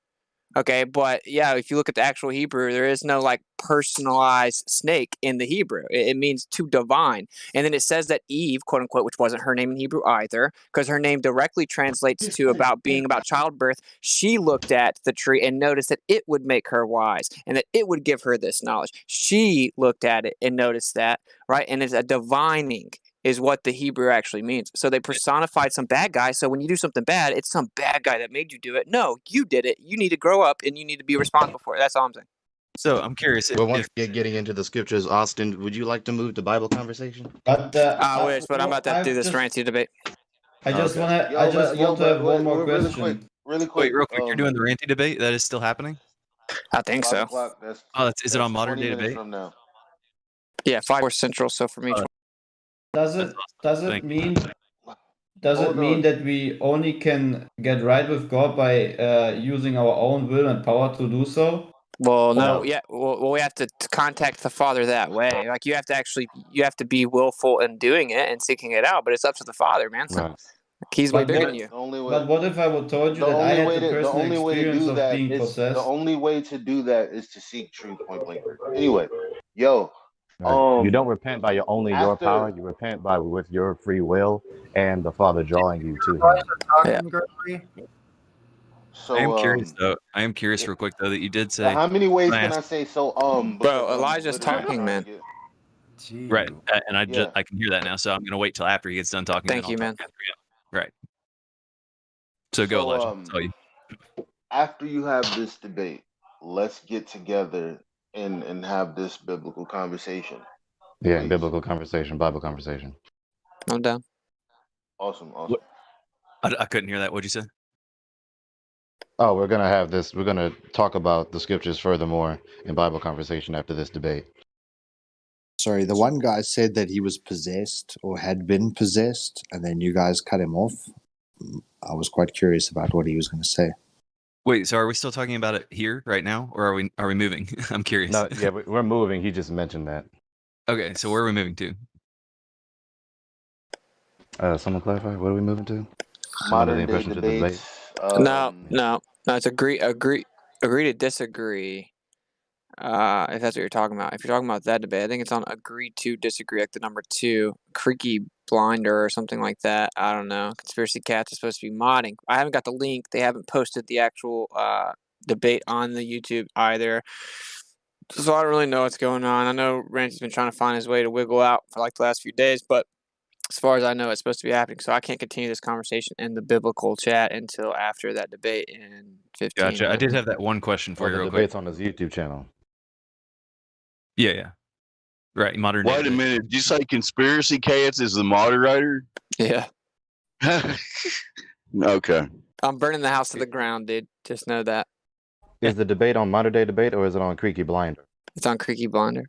Okay, but yeah, if you look at the actual Hebrew, there is no like personalized snake in the Hebrew. It means to divine. And then it says that Eve, quote unquote, which wasn't her name in Hebrew either, because her name directly translates to about childbirth. She looked at the tree and noticed that it would make her wise and that it would give her this knowledge. She looked at it and noticed that, right? And it's a divining is what the Hebrew actually means. So they personified some bad guy. So when you do something bad, it's some bad guy that made you do it. No, you did it. You need to grow up and you need to be responsible for it. That's all I'm saying. So I'm curious. Well, once we get getting into the scriptures, Austin, would you like to move to Bible conversation? But I wish, but I'm about to do this ranty debate. I just Okay. want to have one more question. Really quick. Wait, real quick. You're doing the ranty debate? That is still happening? I think 5 so. o'clock. That's Oh, is it on modern 20 day minutes debate? from now. Yeah, 5 Central. So for me, Does it Thank you. mean that we only can get right with God by using our own will and power to do so? well, no, No. yeah, well, we have to contact the Father that way. Like you have to be willful in doing it and seeking it out. But it's up to the Father, man. So Right. He's way But bigger what, than you. The only way. but what if I would told you The that I only had way the to. The personal only way to experience do of that being is. possessed? The only way to do that is to seek truth. Point blank. Anyway, yo. Right. You don't repent by your power. After. You repent by with your free will and the Father drawing you to guys Him. are Yeah. talking, Gregory. So I am curious though. I am curious real quick though that you did say. How many ways when I can I asked- say so? Bro, Because Elijah's literally talking, trying to man. get. Right, and Yeah. I can hear that now. So I'm gonna wait till after he gets done talking. Thank then you, I'll man. talk after him. Right. So go, Elijah. It's all you. After you have this debate, let's get together and have this biblical conversation. Yeah, Please. biblical conversation, Bible conversation. I'm down. Awesome. I couldn't hear that. What'd you say? Oh, we're gonna have this. We're gonna talk about the scriptures furthermore in Bible conversation after this debate. Sorry, the one guy said that he was possessed or had been possessed, and then you guys cut him off. I was quite curious about what he was going to say. Wait, so are we still talking about it here right now, or are we moving? I'm curious. No, yeah, we're moving. He just mentioned that. Okay, so where are we moving to? Someone clarify. What are we moving to? Modern day debates. No. It's agree to disagree. If that's what you're talking about. If you're talking about that debate, I think it's on agree to disagree, like the number 2, creaky blinder or something like that. I don't know. Conspiracy Cats is supposed to be modding. I haven't got the link. They haven't posted the actual debate on the YouTube either. So I don't really know what's going on. I know Randy's been trying to find his way to wiggle out for like the last few days, but as far as I know, it's supposed to be happening. So I can't continue this conversation in the biblical chat until after that debate in 15 Gotcha. I minutes. did have that one question for you the real quick. debate's on his YouTube channel. Yeah. Right, modern day. Wait a minute. Did you say Conspiracy Cats is the moderator? Yeah. Okay. I'm burning the house to the ground, dude. Just know that. Is the debate on modern day debate or is it on Creaky Blinder? It's on Creaky Blinder.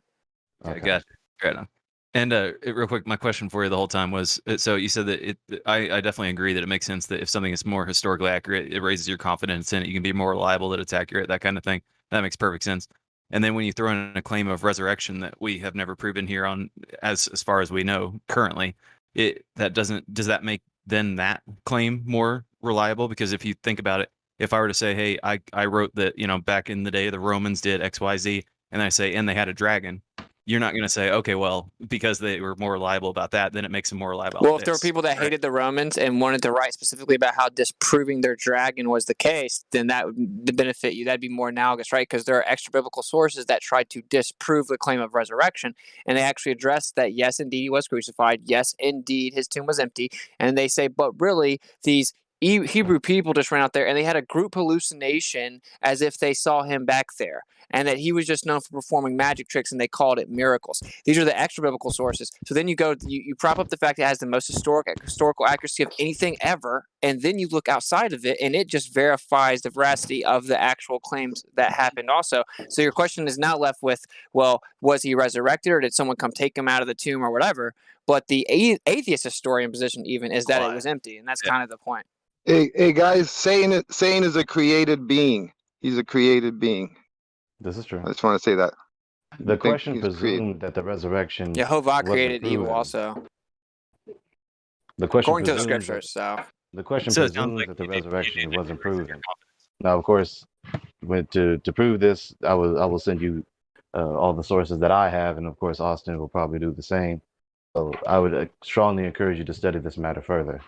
Okay. Gotcha. Right on. And real quick, my question for you the whole time was: so you said that I definitely agree that it makes sense that if something is more historically accurate, it raises your confidence in it. You can be more reliable that it's accurate, that kind of thing. That makes perfect sense. And then when you throw in a claim of resurrection that we have never proven here on, as far as we know currently, does that make then that claim more reliable? Because if you think about it, if I were to say, hey, I wrote that, back in the day the Romans did XYZ, and I say, and they had a dragon, you're not going to say, okay, well, because they were more reliable about that, then it makes them more reliable. Well, if there were people that hated the Romans and wanted to write specifically about how disproving their dragon was the case, then that would benefit you. That'd be more analogous, right? Because there are extra biblical sources that try to disprove the claim of resurrection, and they actually address that, yes, indeed, he was crucified. Yes, indeed, his tomb was empty. And they say, but really, these Hebrew people just ran out there and they had a group hallucination as if they saw him back there, and that he was just known for performing magic tricks, and they called it miracles. These are the extra biblical sources. So then you prop up the fact that it has the most historical accuracy of anything ever, and then you look outside of it, and it just verifies the veracity of the actual claims that happened also. So your question is now left with, well, was he resurrected, or did someone come take him out of the tomb, or whatever? But the atheist historian position even is that it was empty, and that's kind of the point. Hey guys, Satan is a created being. He's a created being. This is true. I just want to say that. The question presumed that the resurrection Jehovah wasn't created evil proven. also. The question According to the presumes scriptures, that- so. The question So it sounds presumes like that the resurrection wasn't proven. Now, of course, to prove this, I will send you all the sources that I have, and of course, Austin will probably do the same. So I would strongly encourage you to study this matter further.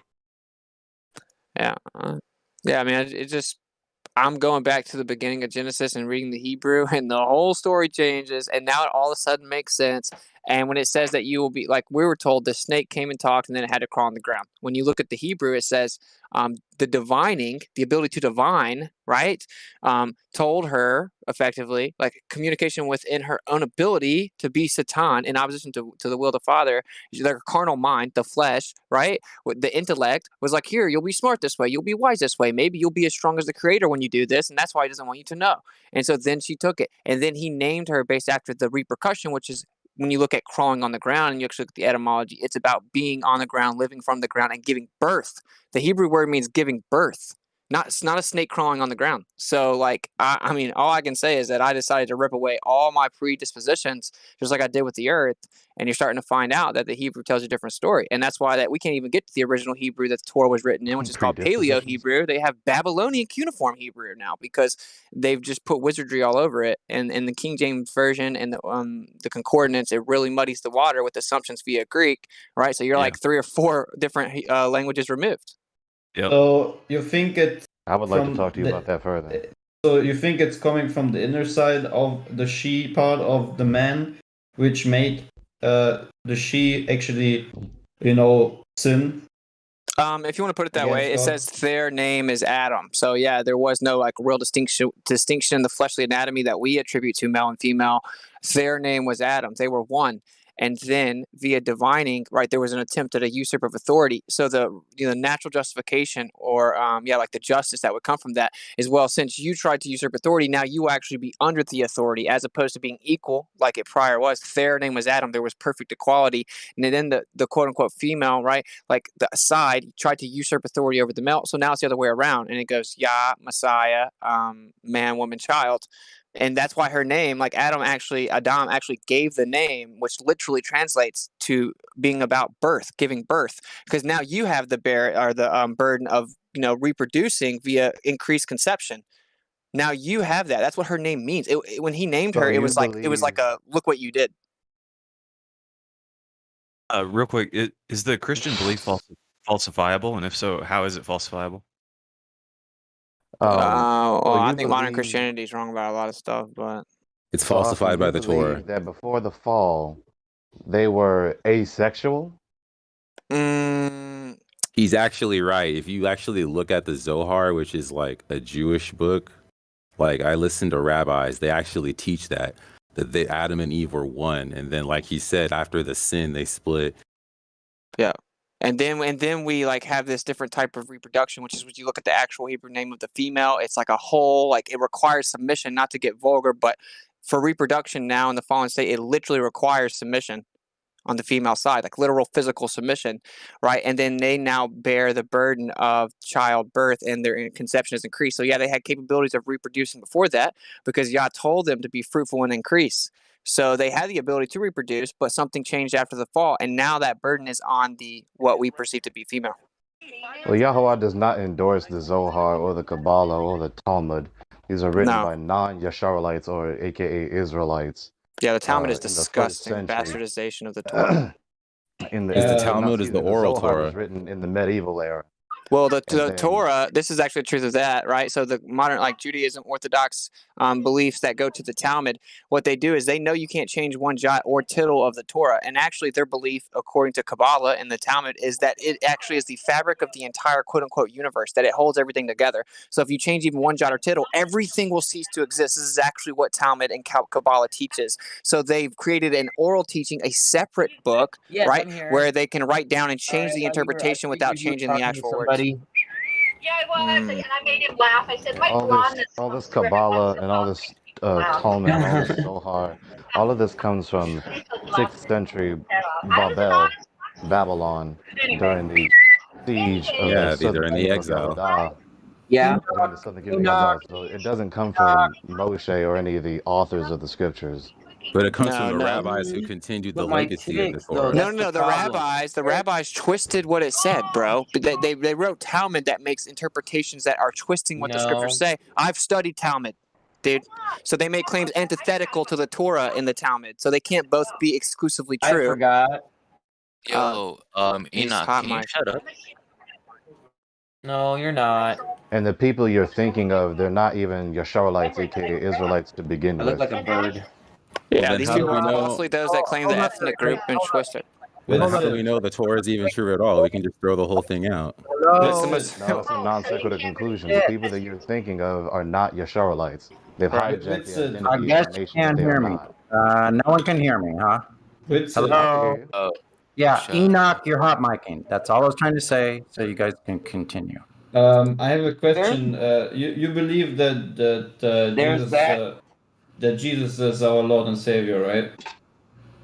Yeah. I mean, I'm going back to the beginning of Genesis and reading the Hebrew, and the whole story changes, and now it all of a sudden makes sense. And when it says that you will be, like we were told, the snake came and talked, and then it had to crawl on the ground. When you look at the Hebrew, it says the divining, the ability to divine, right, told her effectively, like communication within her own ability to be Satan in opposition to the will of the Father, their carnal mind, the flesh, right, the intellect was like, here, you'll be smart this way, you'll be wise this way, maybe you'll be as strong as the Creator when you do this, and that's why he doesn't want you to know. And so then she took it, and then he named her based after the repercussion, which is when you look at crawling on the ground and you actually look at the etymology, it's about being on the ground, living from the ground, and giving birth. The Hebrew word means giving birth. It's not a snake crawling on the ground. So, like, I mean, all I can say is that I decided to rip away all my predispositions, just like I did with the earth. And you're starting to find out that the Hebrew tells a different story. And that's why that we can't even get to the original Hebrew that the Torah was written in, which is called Paleo Hebrew. They have Babylonian cuneiform Hebrew now because they've just put wizardry all over it. And in the King James Version and the concordance, it really muddies the water with assumptions via Greek, right? So you're like 3 or 4 different languages removed. Yep. So you think it's I would like to from talk to you the- about that further. So you think it's coming from the inner side of the she part of the man, which made the she actually, sin? If you want to put it that way, it God. says their name is Adam. So yeah, there was no like real distinction in the fleshly anatomy that we attribute to male and female. Their name was Adam. They were one. And then via divining, right, there was an attempt at a usurp of authority. So the natural justification or like the justice that would come from that is, well, since you tried to usurp authority, now you will actually be under the authority as opposed to being equal like it prior was. Their name was Adam. There was perfect equality. And then the quote unquote female, right, like the side tried to usurp authority over the male. So now it's the other way around. And it goes Yah, Messiah, man, woman, child. And that's why her name, like Adam actually gave the name, which literally translates to being about birth, giving birth. Because now you have the burden of reproducing via increased conception. Now you have that. That's what her name means. When he named her, it was like a look what you did. Real quick, is the Christian belief falsifiable? And if so, how is it falsifiable? I think modern Christianity is wrong about a lot of stuff, but it's falsified by the Torah. That before the fall, they were asexual. He's actually right. If you actually look at the Zohar, which is like a Jewish book, like I listened to rabbis, they actually teach that Adam and Eve were one, and then like he said, after the sin, they split. Yeah. And then we like have this different type of reproduction, which is when you look at the actual Hebrew name of the female, it's like a whole, like it requires submission, not to get vulgar, but for reproduction now in the fallen state, it literally requires submission on the female side, like literal physical submission, right? And then they now bear the burden of childbirth and their conception is increased. So yeah, they had capabilities of reproducing before that because Yah told them to be fruitful and increase. So they had the ability to reproduce, but something changed after the fall, and now that burden is on what we perceive to be female. Well, Yahweh does not endorse the Zohar or the Kabbalah or the Talmud. These are written by non-Yasharalites or AKA Israelites. Yeah, the Talmud is disgusting. Bastardization of the Torah. The Talmud is the oral Torah. Was written in the medieval era. Well, the Torah, this is actually the truth of that, right? So the modern, like Judaism, Orthodox beliefs that go to the Talmud, what they do is they know you can't change one jot or tittle of the Torah. And actually their belief, according to Kabbalah and the Talmud, is that it actually is the fabric of the entire quote-unquote universe, that it holds everything together. So if you change even one jot or tittle, everything will cease to exist. This is actually what Talmud and Kabbalah teaches. So they've created an oral teaching, a separate book, right, where they can write down and change the interpretation without changing the actual words. Yeah, I was, and I made him laugh. I said, my all this Kabbalah and all this Talmud, all this Zohar, all of this comes from 6th century Babylon during the siege of during the exile. During the Southern Kingdom of Gaza. So it doesn't come from Moshe or any of the authors of the scriptures. But it comes from the rabbis who continued the legacy of the Torah. No, the rabbis twisted what it said, bro. They wrote Talmud that makes interpretations that are twisting what the scriptures say. I've studied Talmud, dude. So they make claims antithetical to the Torah in the Talmud. So they can't both be exclusively true. I forgot. Yo, Enoch, can you shut up? No, you're not. And the people you're thinking of, they're not even Yasharalites, aka Israelites, to begin with. I look like a bird. Yeah, these people are mostly those that claim the ethnic group and twist it. Then how do we know the Torah is even true at all? We can just throw the whole thing out. No, it's a non sequitur conclusion. The people that you're thinking of are not Yasharalites. They've hijacked the identity I guess of you nations can't they hear are me. not. No one can hear me, huh? Hello? Yeah, Enoch, you're hot micing. That's all I was trying to say, so you guys can continue. I have a question. You believe that Jesus is our Lord and Savior, right?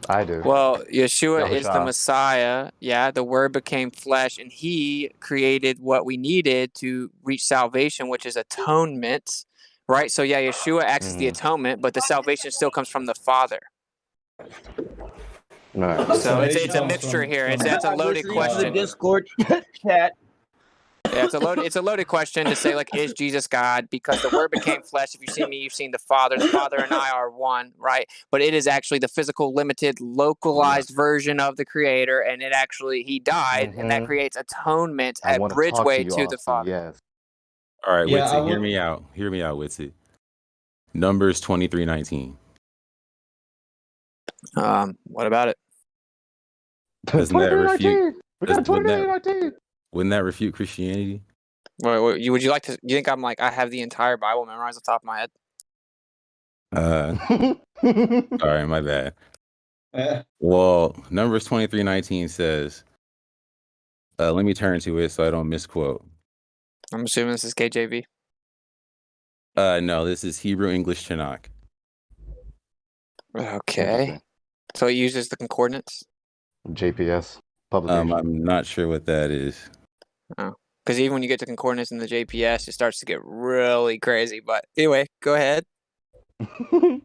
I do. Well, Yeshua is the Yahusha. Messiah. Yeah, the Word became flesh, and He created what we needed to reach salvation, which is atonement, right? So yeah, Yeshua acts as the atonement, but the salvation still comes from the Father. Right. So it's a mixture here. That's a loaded question. Discord chat. Yeah, it's a loaded question to say, like, is Jesus God? Because the Word became flesh. If you've seen me, you've seen the Father. The Father and I are one, right? But it is actually the physical, limited, localized version of the Creator, and He died, and that creates atonement I at want to talk to bridgeway you, to the Austin. Father. Yes. All right, Yeah, I Witzy, hear would- me out. Hear me out, Witzy. Numbers 23:19. What about it? Doesn't that refute? We got wouldn't, 23:19. wouldn't that refute Christianity? Would you like to? You think I'm like I have the entire Bible memorized off the top of my head? Sorry, my bad. Yeah. Well, Numbers 23:19 says, let me turn to it so I don't misquote. I'm assuming this is KJV. No, this is Hebrew English Tanakh. Okay. So it uses the concordance? JPS publication. I'm not sure what that is. Oh. Because even when you get to concordance in the JPS, it starts to get really crazy. But anyway, go ahead. All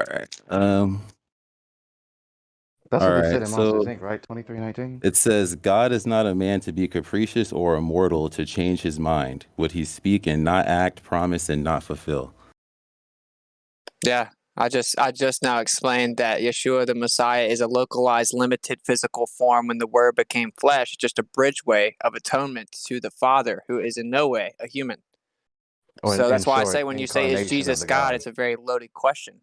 right. That's all what they right, said in Monsters so Inc., right? 23:19. it says, God is not a man to be capricious or a mortal to change his mind. Would he speak and not act, promise and not fulfill? Yeah. I just now explained that Yeshua the Messiah is a localized, limited physical form when the Word became flesh, just a bridgeway of atonement to the Father, who is in no way a human. Or So in that's why I short, say when you say, is incarnation of Jesus the God, God. it's a very loaded question.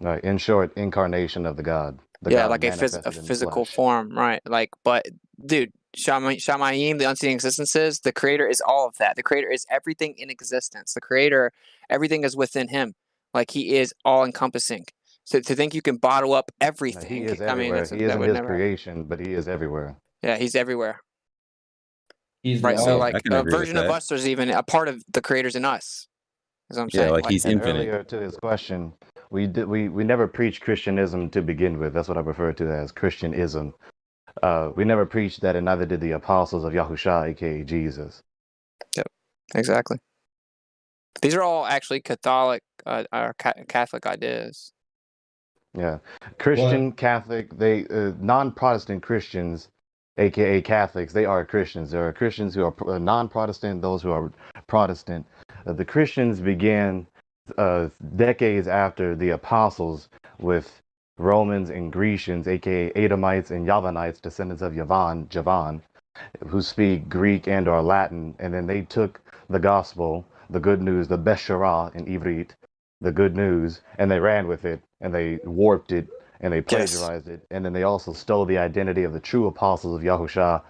Right. In short, incarnation of the God. The Yeah, God like a manifested in physical flesh. form, right? Like, but dude, Shamayim, the unseen existences, the Creator is all of that. The Creator is everything in existence. The Creator, everything is within Him. Like He is all encompassing. So to think you can bottle up No, everything, he is I mean, everywhere. He that isn't would his never happen. creation, but he is everywhere. Yeah, He's everywhere. He's Right. So I like can a agree with version of that. us is even a part of the Creator's in us. Is what I'm Yeah, saying. like he's And infinite. earlier to this question, we never preached Christianism to begin with. That's what I refer to as Christianism. We never preached that, and neither did the apostles of Yahusha, aka Jesus. Yep. Exactly. These are all actually Catholic or Catholic ideas. Yeah, Christian, Catholic, they non-Protestant Christians, aka Catholics, they are Christians. There are Christians who are non-Protestant, those who are Protestant. The Christians began decades after the apostles with Romans and Grecians, aka Edomites and Yavanites, descendants of Javan, who speak Greek and or Latin, and then they took the gospel, the good news, the Beshara in Ivrit, the good news, and they ran with it, and they warped it, and they plagiarized it, and then they also stole the identity of the true apostles of Yahusha,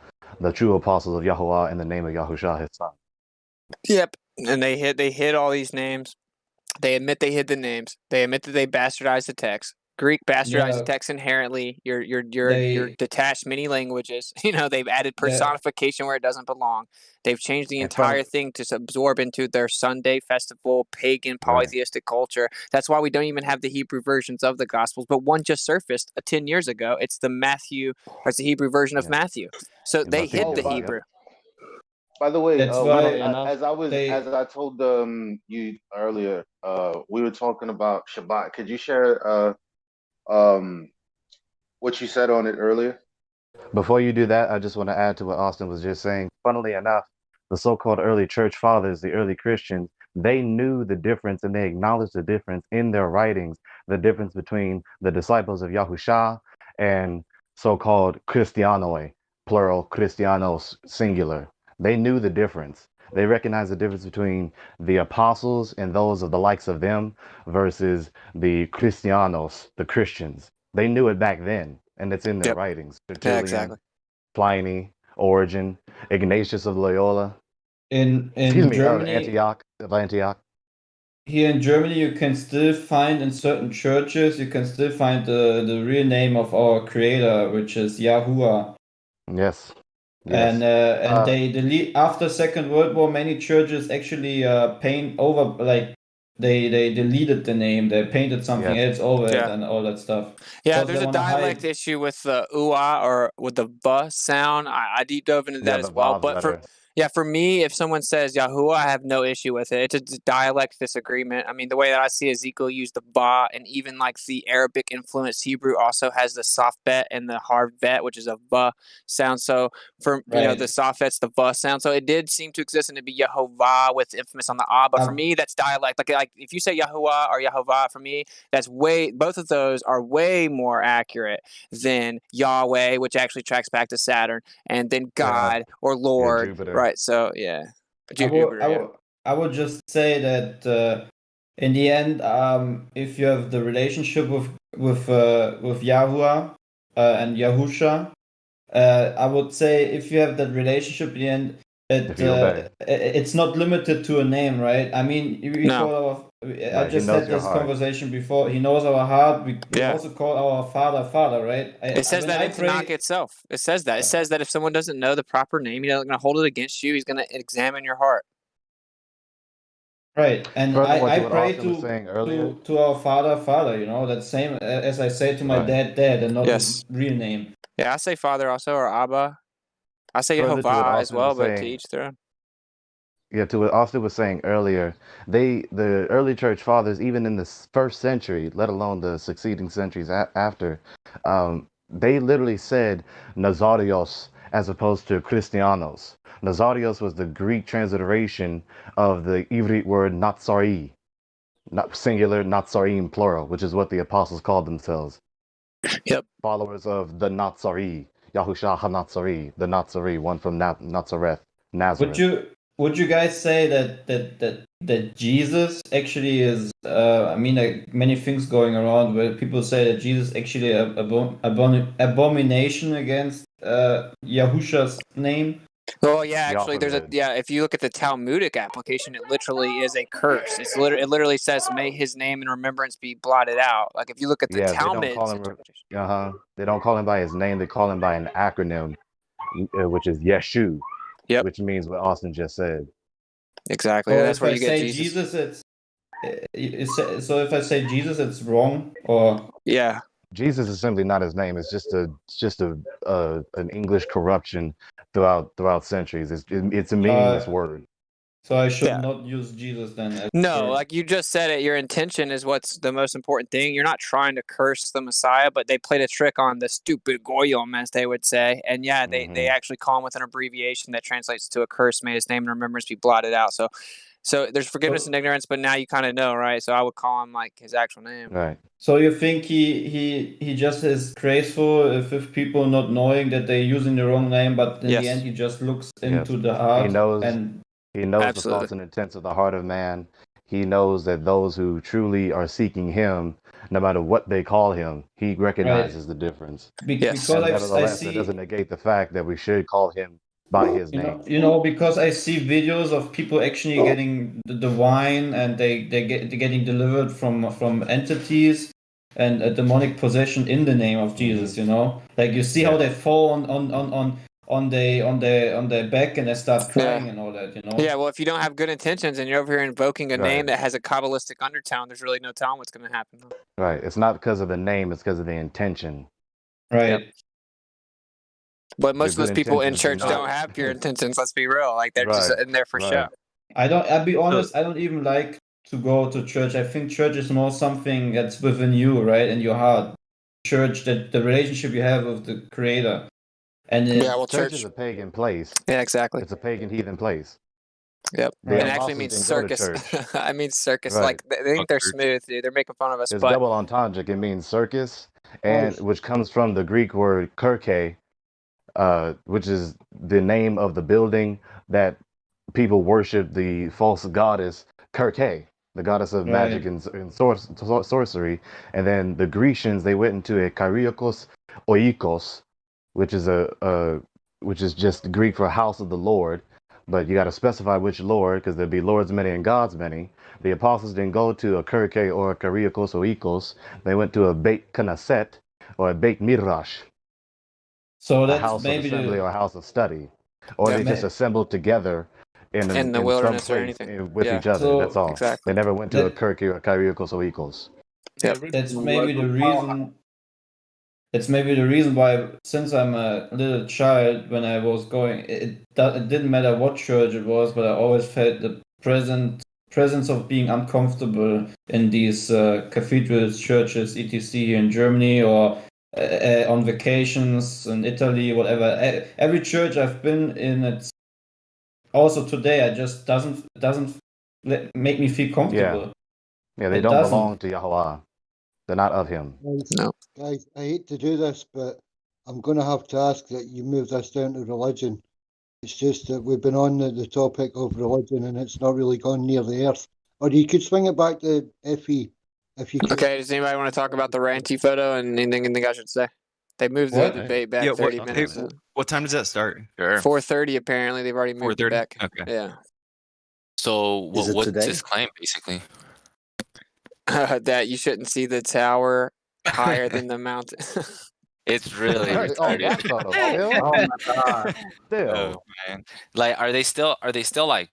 the true apostles of Yahuwah, in the name of Yahusha, his son. Yep. And they hid all these names. They admit they hid the names. They admit that they bastardized the text. Greek bastardized the Yeah. text inherently. You're They- detached many languages. You know, they've added personification where it doesn't belong. They've changed the And from- entire thing to absorb into their Sunday festival, pagan, Right. polytheistic culture. That's why we don't even have the Hebrew versions of the Gospels, but one just surfaced 10 years ago. It's the it's the Hebrew version of Matthew. So they hid the Hebrew. By the way, That's why as I told you earlier, we were talking about Shabbat. Could you share what you said on it earlier? Before you do that, I just want to add to what Austin was just saying. Funnily enough, the so-called early church fathers, the early Christians, they knew the difference and they acknowledged the difference in their writings, the difference between the disciples of Yahusha and so-called Christianoi, plural, Christianos, singular. They knew the difference. They recognized the difference between the apostles and those of the likes of them versus the Christianos, the Christians. They knew it back then, and it's in their writings. Tertullian, exactly. Pliny, Origen, Ignatius of Loyola. in Germany, Antioch of Antioch. here in Germany, you can still find in certain churches, you can still find the real name of our Creator, which is Yahuwah. Yes. And they delete after Second World War. Many churches actually paint over, like they deleted the name, they painted something else over it, and all that stuff. Yeah, Because there's they a wanna dialect hide. issue with the ooh-ah or with the buh sound. I deep dove into that Yeah, as the well. vowel But letter. for me, if someone says Yahuwah, I have no issue with it. It's a dialect disagreement. I mean, the way that I see Ezekiel use the ba, and even like the Arabic influenced Hebrew also has the soft bet and the hard vet, which is a ba sound. So for the soft vet's the ba sound. So it did seem to exist and to be Yehovah with infamous on the ah. But for me, that's dialect. Like if you say Yahuwah or Yehovah, for me, that's both of those are way more accurate than Yahweh, which actually tracks back to Saturn, and then God or Lord, Jupiter. right? So yeah, I would just say that in the end, if you have the relationship with Yahuwah and Yahusha, I would say if you have that relationship in the end, it's not limited to a name, right? I mean, we call I Right, he just knows had your this heart. conversation before. He knows our heart. We also call our Father, right? It says that in Tanakh itself. It says that. It says that if someone doesn't know the proper name, he's not going to hold it against you. He's going to examine your heart. Right, and Furthermore, I to what pray Austin was saying earlier. to our Father, that same as I say to my dad, and not his real name. Yeah, I say Father also, or Abba. I say Further to what Yehovah as Austin well, was but to saying, each their own. Yeah, to what Austin was saying earlier, the early church fathers, even in the first century, let alone the succeeding centuries after, they literally said Nazarios as opposed to Christianos. Nazarios was the Greek transliteration of the Ivrit word Natsari, not singular, Natsarim plural, which is what the apostles called themselves. Yep. Followers of the Natsari, Yahusha HaNatsari, the Natsari, one from Nazareth. Would you guys say that Jesus actually is? I mean, like many things going around where people say that Jesus actually abomination against Yahusha's name. Well, yeah, actually, if you look at the Talmudic application, it literally is a curse. It literally says, "May his name and remembrance be blotted out." Like if you look at the Yeah, they don't call Talmud. him. They don't call him by his name. They call him by an acronym, which is Yeshu. Yep. Which means what Austin just said. Exactly. So That's if where I you get say Jesus. So if I say Jesus, it's wrong, or yeah. Jesus is simply not his name. It's just an English corruption throughout centuries. It's a meaningless word. So I should not use Jesus then. No, like you just said it, your intention is what's the most important thing. You're not trying to curse the Messiah, but they played a trick on the stupid goyim, as they would say. And yeah, they actually call him with an abbreviation that translates to a curse. May his name and remembrance be blotted out. So there's forgiveness and ignorance, but now you kind of know, right? So I would call him like his actual name. Right. So you think he just is graceful with people not knowing that they're using the wrong name, but in the end he just looks into the heart. He knows the thoughts and intents of the heart of man. He knows that those who truly are seeking him, no matter what they call him, he recognizes the difference. Because and I nevertheless, see. it doesn't negate the fact that we should call him by his name. Because I see videos of people actually getting the wine, and they're getting delivered from entities and a demonic possession in the name of Jesus. Like you see how they fall on their back and they start crying and all that. Yeah, well, if you don't have good intentions and you're over here invoking a name that has a Kabbalistic undertone, there's really no telling what's going to happen. Right. It's not because of the name; it's because of the intention. Right. Yep. But most of those people in church don't have pure intentions. Let's be real; like they're just in there for show. I'll be honest. I don't even like to go to church. I think church is more something that's within you, right, in your heart. Church, that the relationship you have with the Creator. And church is a pagan place. Yeah, exactly. It's a pagan heathen place. Yep. The and it actually means circus. I mean circus. Right. Like they think they're smooth, dude. They're making fun of us. It's but double entendre. It means circus, and which comes from the Greek word kirke, which is the name of the building that people worship the false goddess Kirke, the goddess of magic and sorcery. And then the Grecians, they went into a Kyriakos Oikos, which is just Greek for house of the Lord. But you got to specify which Lord, because there'd be lords many and gods many. The apostles didn't go to a Kirke or a Kyriakos Oikos. They went to a Beit Knesset or a Beit Midrash. So a that's house maybe of assembly or a house of study, or they just assembled together in the some wilderness or place anything. with Yeah. each other. So That's all. Exactly. They never went to a that Kyriakos or equals. Yep. that's maybe the reason. It's maybe the reason why, since I'm a little child, when I was going, it didn't matter what church it was, but I always felt the presence of being uncomfortable in these cathedrals, churches, etc. here in Germany, or on vacations in Italy, whatever. Every church I've been in, it's also today. I just doesn't make me feel Yeah. comfortable. Yeah, they It don't doesn't. belong to Yahweh. They're not of him. No. Guys, I hate to do this, but I'm going to have to ask that you move this down to religion. It's just that we've been on the topic of religion and it's not really gone near the earth. Or you could swing it back to FE if you could. Okay, does anybody want to talk about the Ranty photo and anything I should say? They moved the What? debate back Yeah. 30 minutes. Hey, what time does that start? Sure. 4:30 apparently. They've already moved it 4:30. back. Okay. Yeah. So Is it what's today? his claim basically? That you shouldn't see the tower higher than the mountain. It's really Oh, retarded. that photo. Still? Oh my god. Still. Oh man. Like are they still like,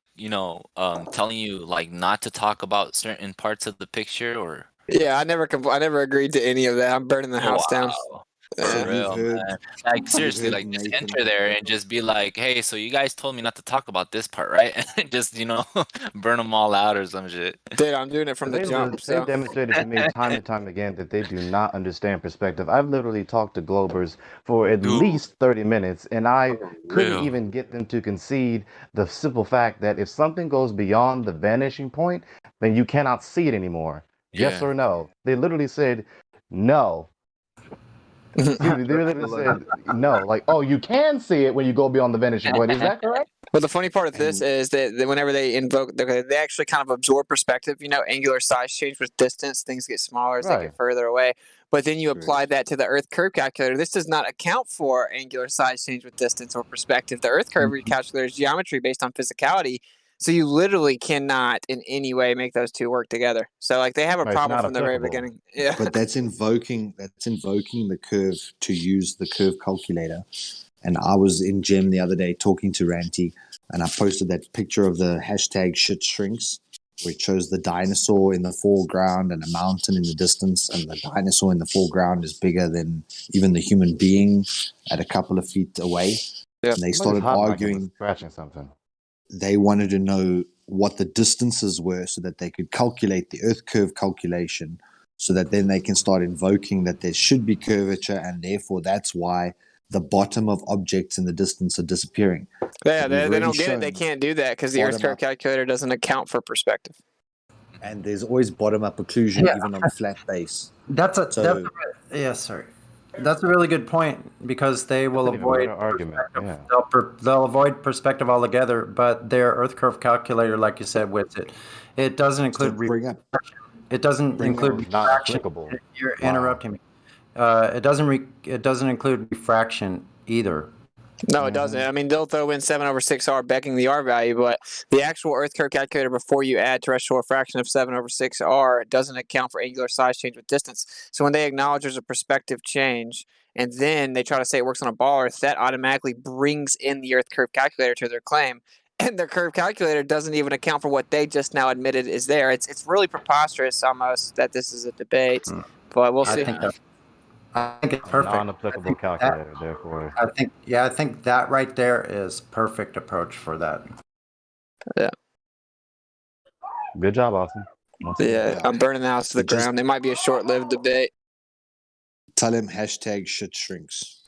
telling you like not to talk about certain parts of the picture or Yeah, I never agreed to any of that. I'm burning the house down. wow. So For you've real, heard, man. Like you've seriously, heard like just Nathan. enter there and just be like, "Hey, so you guys told me not to talk about this part, right?" And just burn them all out or some shit. Dude, I'm doing it from the jump. They So demonstrated to me time and time again that they do not understand perspective. I've literally talked to Globers for at Dude, least 30 minutes, and I for couldn't real. even get them to concede the simple fact that if something goes beyond the vanishing point, then you cannot see it anymore. Yes Yeah. or no? They literally said no. Excuse me, they literally said no. Like, oh, you can see it when you go beyond the vanishing point. Is that correct? well, the funny part of this And is that whenever they invoke, they actually kind of absorb perspective. Angular size change with distance, things get smaller as they Right. get further away. But then you apply correct. that to the Earth curve calculator. This does not account for angular size change with distance or perspective. The Earth curve calculator is geometry based on physicality. So you literally cannot in any way make those two work together. So like they have a Right, it's problem not from the very applicable. beginning. Yeah. But that's invoking the curve to use the curve calculator. And I was in gym the other day talking to Ranty, and I posted that picture of the hashtag shit shrinks, where it shows the dinosaur in the foreground and a mountain in the distance, and the dinosaur in the foreground is bigger than even the human being at a couple of feet away. Yep. And they Somebody's started hot micing arguing. was scratching something. They wanted to know what the distances were so that they could calculate the Earth curve calculation, so that then they can start invoking that there should be curvature, and therefore that's why the bottom of objects in the distance are disappearing. Yeah, We've they already don't get it. They shown can't do that because the Earth bottom curve up, calculator doesn't account for perspective. and there's always bottom up occlusion Yeah. even on a flat base. Sorry. That's a really good point because they will That's an even avoid better argument. Yeah. they'll avoid perspective altogether. But their Earth curve calculator, like you said, with it doesn't So include bring up, it doesn't bring include up, Not refraction. applicable. You're Wow. interrupting me. It doesn't include refraction either. No, it doesn't. I mean, they'll throw in 7/6R begging the R value, but the actual Earth curve calculator before you add terrestrial refraction of 7/6R doesn't account for angular size change with distance. So when they acknowledge there's a perspective change and then they try to say it works on a ball Earth, that automatically brings in the Earth curve calculator to their claim. And their curve calculator doesn't even account for what they just now admitted is there. It's really preposterous almost that this is a debate, but we'll see. I think it's A perfect. non-applicable calculator, therefore. I think that right there is perfect approach for that. Yeah. Good job, Austin. Yeah, I'm burning the house to the ground. It might be a short-lived debate. Tell him hashtag shit shrinks.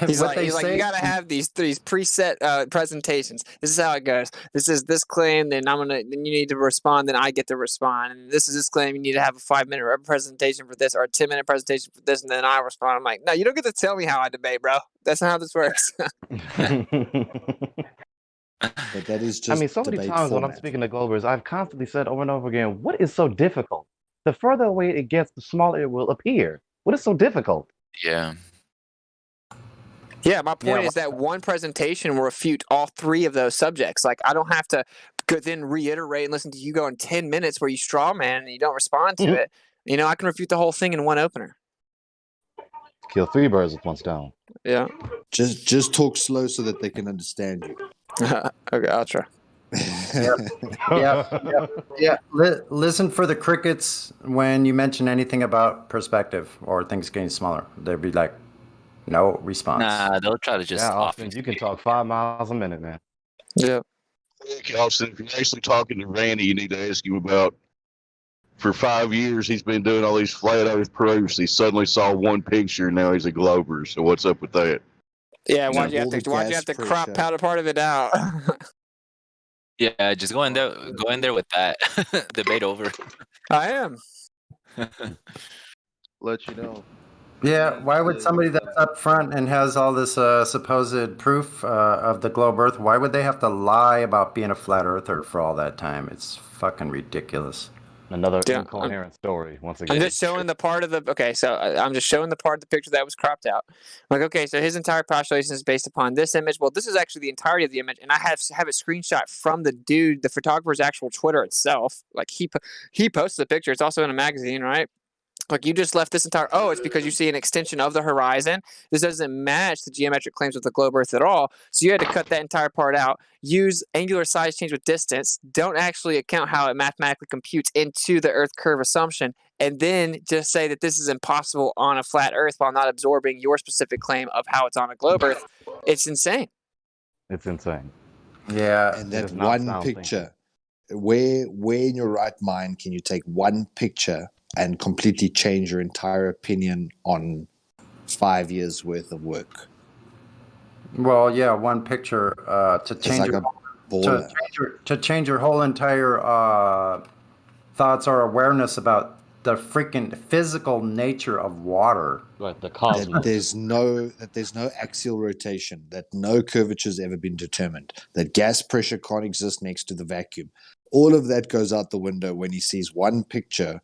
He's like, you gotta have these preset presentations. This is how it goes. This is this claim, then then you need to respond, then I get to respond. And this is this claim, you need to have a 5-minute presentation for this or a 10-minute presentation for this, and then I respond. I'm like, no, you don't get to tell me how I debate, bro. That's not how this works. But that is just I mean, so many debate times when I'm format. speaking to Globers, I've constantly said over and over again, what is so difficult? The further away it gets, the smaller it will appear. What is so difficult? Yeah. Yeah, my point is that one presentation will refute all three of those subjects. Like, I don't have to then reiterate and listen to you go in 10 minutes where you straw man and you don't respond to it. I can refute the whole thing in one opener. Kill 3 birds with 1 stone. Yeah. Just talk slow so that they can understand you. Okay, I'll try. Yeah. Listen for the crickets when you mention anything about perspective or things getting smaller. They'd be like, no response. Nah, they'll try to just Yeah, Austin, you can talk 5 miles a minute, man. Yeah. Austin, if you're actually talking to Randy, you need to ask him about. For 5 years, he's been doing all these flat Earth proofs. He suddenly saw one picture, and now he's a Glober. So what's up with that? Yeah, You why'd know? you have to crop part of it out? Yeah, just go in there with that debate over. I am. Let you know. Yeah, why would somebody that's up front and has all this supposed proof of the globe Earth, why would they have to lie about being a flat earther for all that time? It's fucking ridiculous. Another incoherent story, once again. I'm just showing the part of the I'm just showing the part of the picture that was cropped out. I'm like, okay, so his entire postulation is based upon this image. Well, this is actually the entirety of the image, and I have a screenshot from the photographer's actual Twitter itself. Like he posted the picture. It's also in a magazine, right? Like you just left this entire. Oh, it's because you see an extension of the horizon. This doesn't match the geometric claims of the globe Earth at all. So you had to cut that entire part out. Use angular size change with distance. Don't actually account how it mathematically computes into the Earth curve assumption, and then just say that this is impossible on a flat Earth while not absorbing your specific claim of how it's on a globe Earth. It's insane. It's insane. Yeah, and that one picture. Where in your right mind can you take one picture and completely change your entire opinion on 5 years worth of work? Well, yeah, one picture to change to change your whole entire thoughts or awareness about the freaking physical nature of water. Right, the cosmos. That there's no axial rotation, that no curvature has ever been determined, that gas pressure can't exist next to the vacuum. All of that goes out the window when he sees one picture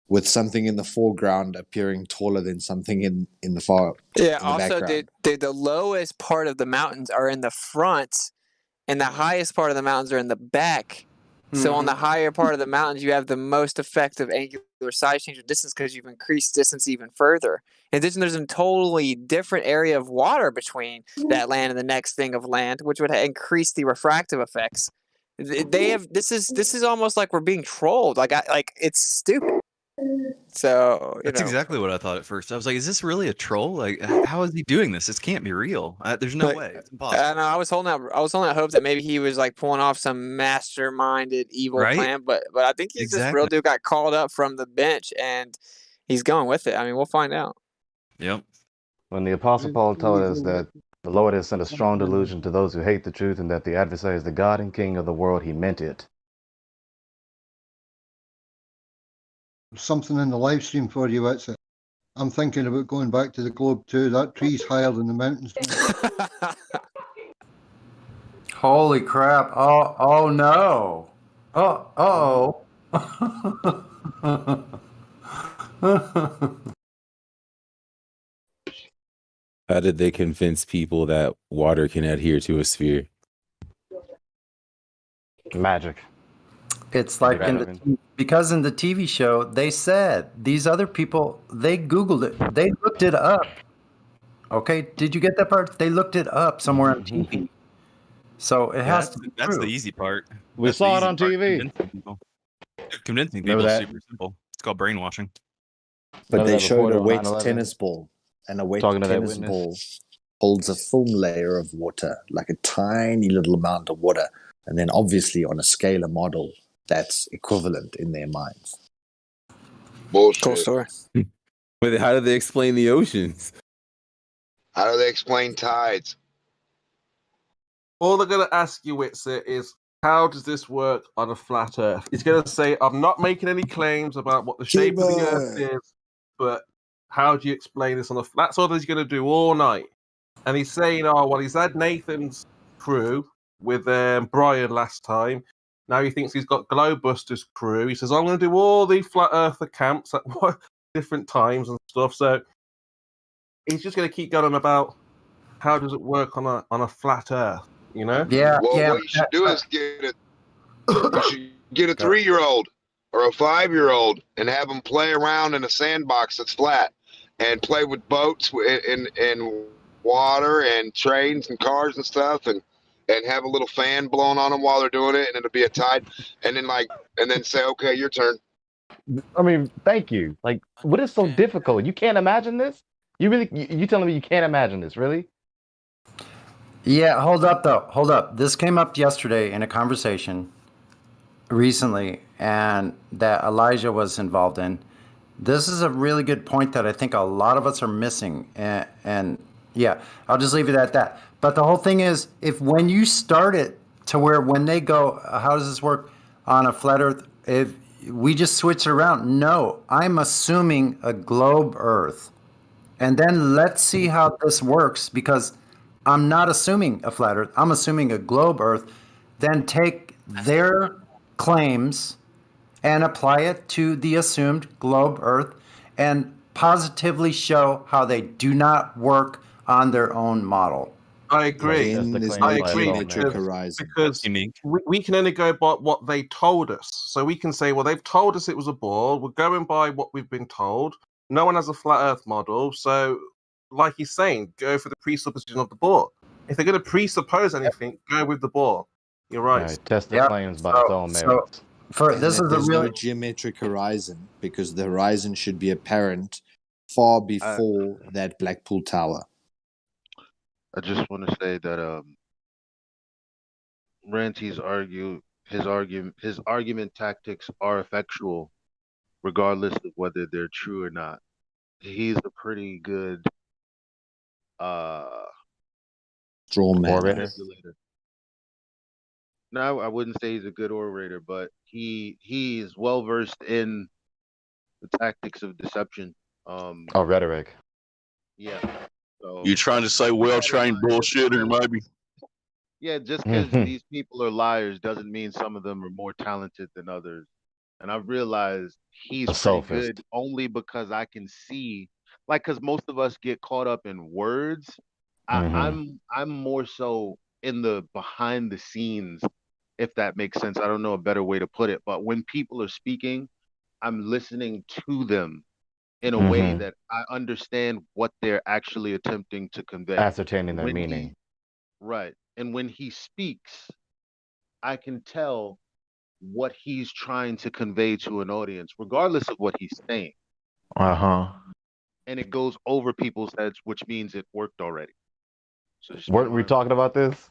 with something in the foreground appearing taller than something in the far Yeah. in the Also, background. the lowest part of the mountains are in the front, and the highest part of the mountains are in the back. So on the higher part of the mountains, you have the most effective angular size change of distance because you've increased distance even further. In addition, there's a totally different area of water between that land and the next thing of land, which would increase the refractive effects. They have this is almost like we're being trolled. Like it's stupid. So That's exactly what I thought at first. I was like, "Is this really a troll? Like, how is he doing this? This can't be real. There's no way. It's impossible." I know. I was holding out hope that maybe he was like pulling off some masterminded evil Right? plan, but I think he's this real dude got called up from the bench and he's going with it. I mean, we'll find out. Yep. When the Apostle Paul told us that the Lord has sent a strong delusion to those who hate the truth and that the adversary is the God and King of the world, he meant it. Something in the live stream for you, it's it. I'm thinking about going back to the globe too. That tree's higher than the mountains. Holy crap. Oh no. Oh. How did they convince people that water can adhere to a sphere? Magic. It's like because in the TV show, they said these other people, they Googled it. They looked it up. Okay. Did you get that part? They looked it up somewhere on TV. So it has to be That's true. the easy part. We That's saw the it on easy part, TV. Convincing Remember people is that? super simple. It's called brainwashing. But Remember they that showed a reporter on wet 9/11? tennis ball, and a wet Talking to that tennis witness? ball holds a film layer of water, like a tiny little amount of water. And then obviously on a scalar model, that's equivalent in their minds. Bullshit. Cool story. But how do they explain the oceans? How do they explain tides? All they're going to ask you, Witzer, is how does this work on a flat Earth? He's going to say, I'm not making any claims about what the shape of the Earth is, but how do you explain this on a flat? That's all he's going to do all night. And he's saying, oh, well, he's had Nathan's crew with Brian last time. Now he thinks he's got Globebusters' crew. He says, I'm going to do all the flat Earther camps at different times and stuff. So he's just going to keep going about how does it work on a flat Earth, you know? Yeah. Well, yeah. what you should do is get a 3-year-old or a 5-year-old and have them play around in a sandbox that's flat. and play with boats and water and trains and cars and stuff, and have a little fan blowing on them while they're doing it, and it'll be a tide, and then say, okay, your turn. I mean, thank you. Like, what is so difficult? You can't imagine this? You really? You telling me you can't imagine this? Really? Yeah, hold up though. Hold up. This came up yesterday in a conversation recently, and that Elijah was involved in. This is a really good point that I think a lot of us are missing. And yeah, I'll just leave it at that. But the whole thing is, if when you start it to where when they go, how does this work on a flat Earth? If we just switch it around, no, I'm assuming a globe Earth. And then let's see how this works, because I'm not assuming a flat Earth. I'm assuming a globe Earth. Then take their claims and apply it to the assumed globe Earth and positively show how they do not work on their own model. I agree. I agree because we can only go by what they told us. So we can say, well, they've told us it was a ball. We're going by what we've been told. No one has a flat Earth model. So, like he's saying, go for the presupposition of the ball. If they're going to presuppose anything, go with the ball. You're right. Test the claims by its own merits. There's no geometric horizon, because the horizon should be apparent far before that Blackpool Tower. I just want to say that Ranty's his argument tactics are effectual, regardless of whether they're true or not. He's a pretty good straw man manipulator. No, I wouldn't say he's a good orator, but he is well versed in the tactics of deception. Rhetoric. Yeah. So You trying to say well-trained bullshitter, maybe? yeah, just because these people are liars doesn't mean some of them are more talented than others. And I've realized he's pretty sophist. good only because I can see, like, because most of us get caught up in words. I'm more so in the behind the scenes, if that makes sense. I don't know a better way to put it, but when people are speaking, I'm listening to them in a way that I understand what they're actually attempting to convey. Ascertaining their meaning. Right. And when he speaks, I can tell what he's trying to convey to an audience, regardless of what he's saying. And it goes over people's heads, which means it worked already. So Weren't we talking about this?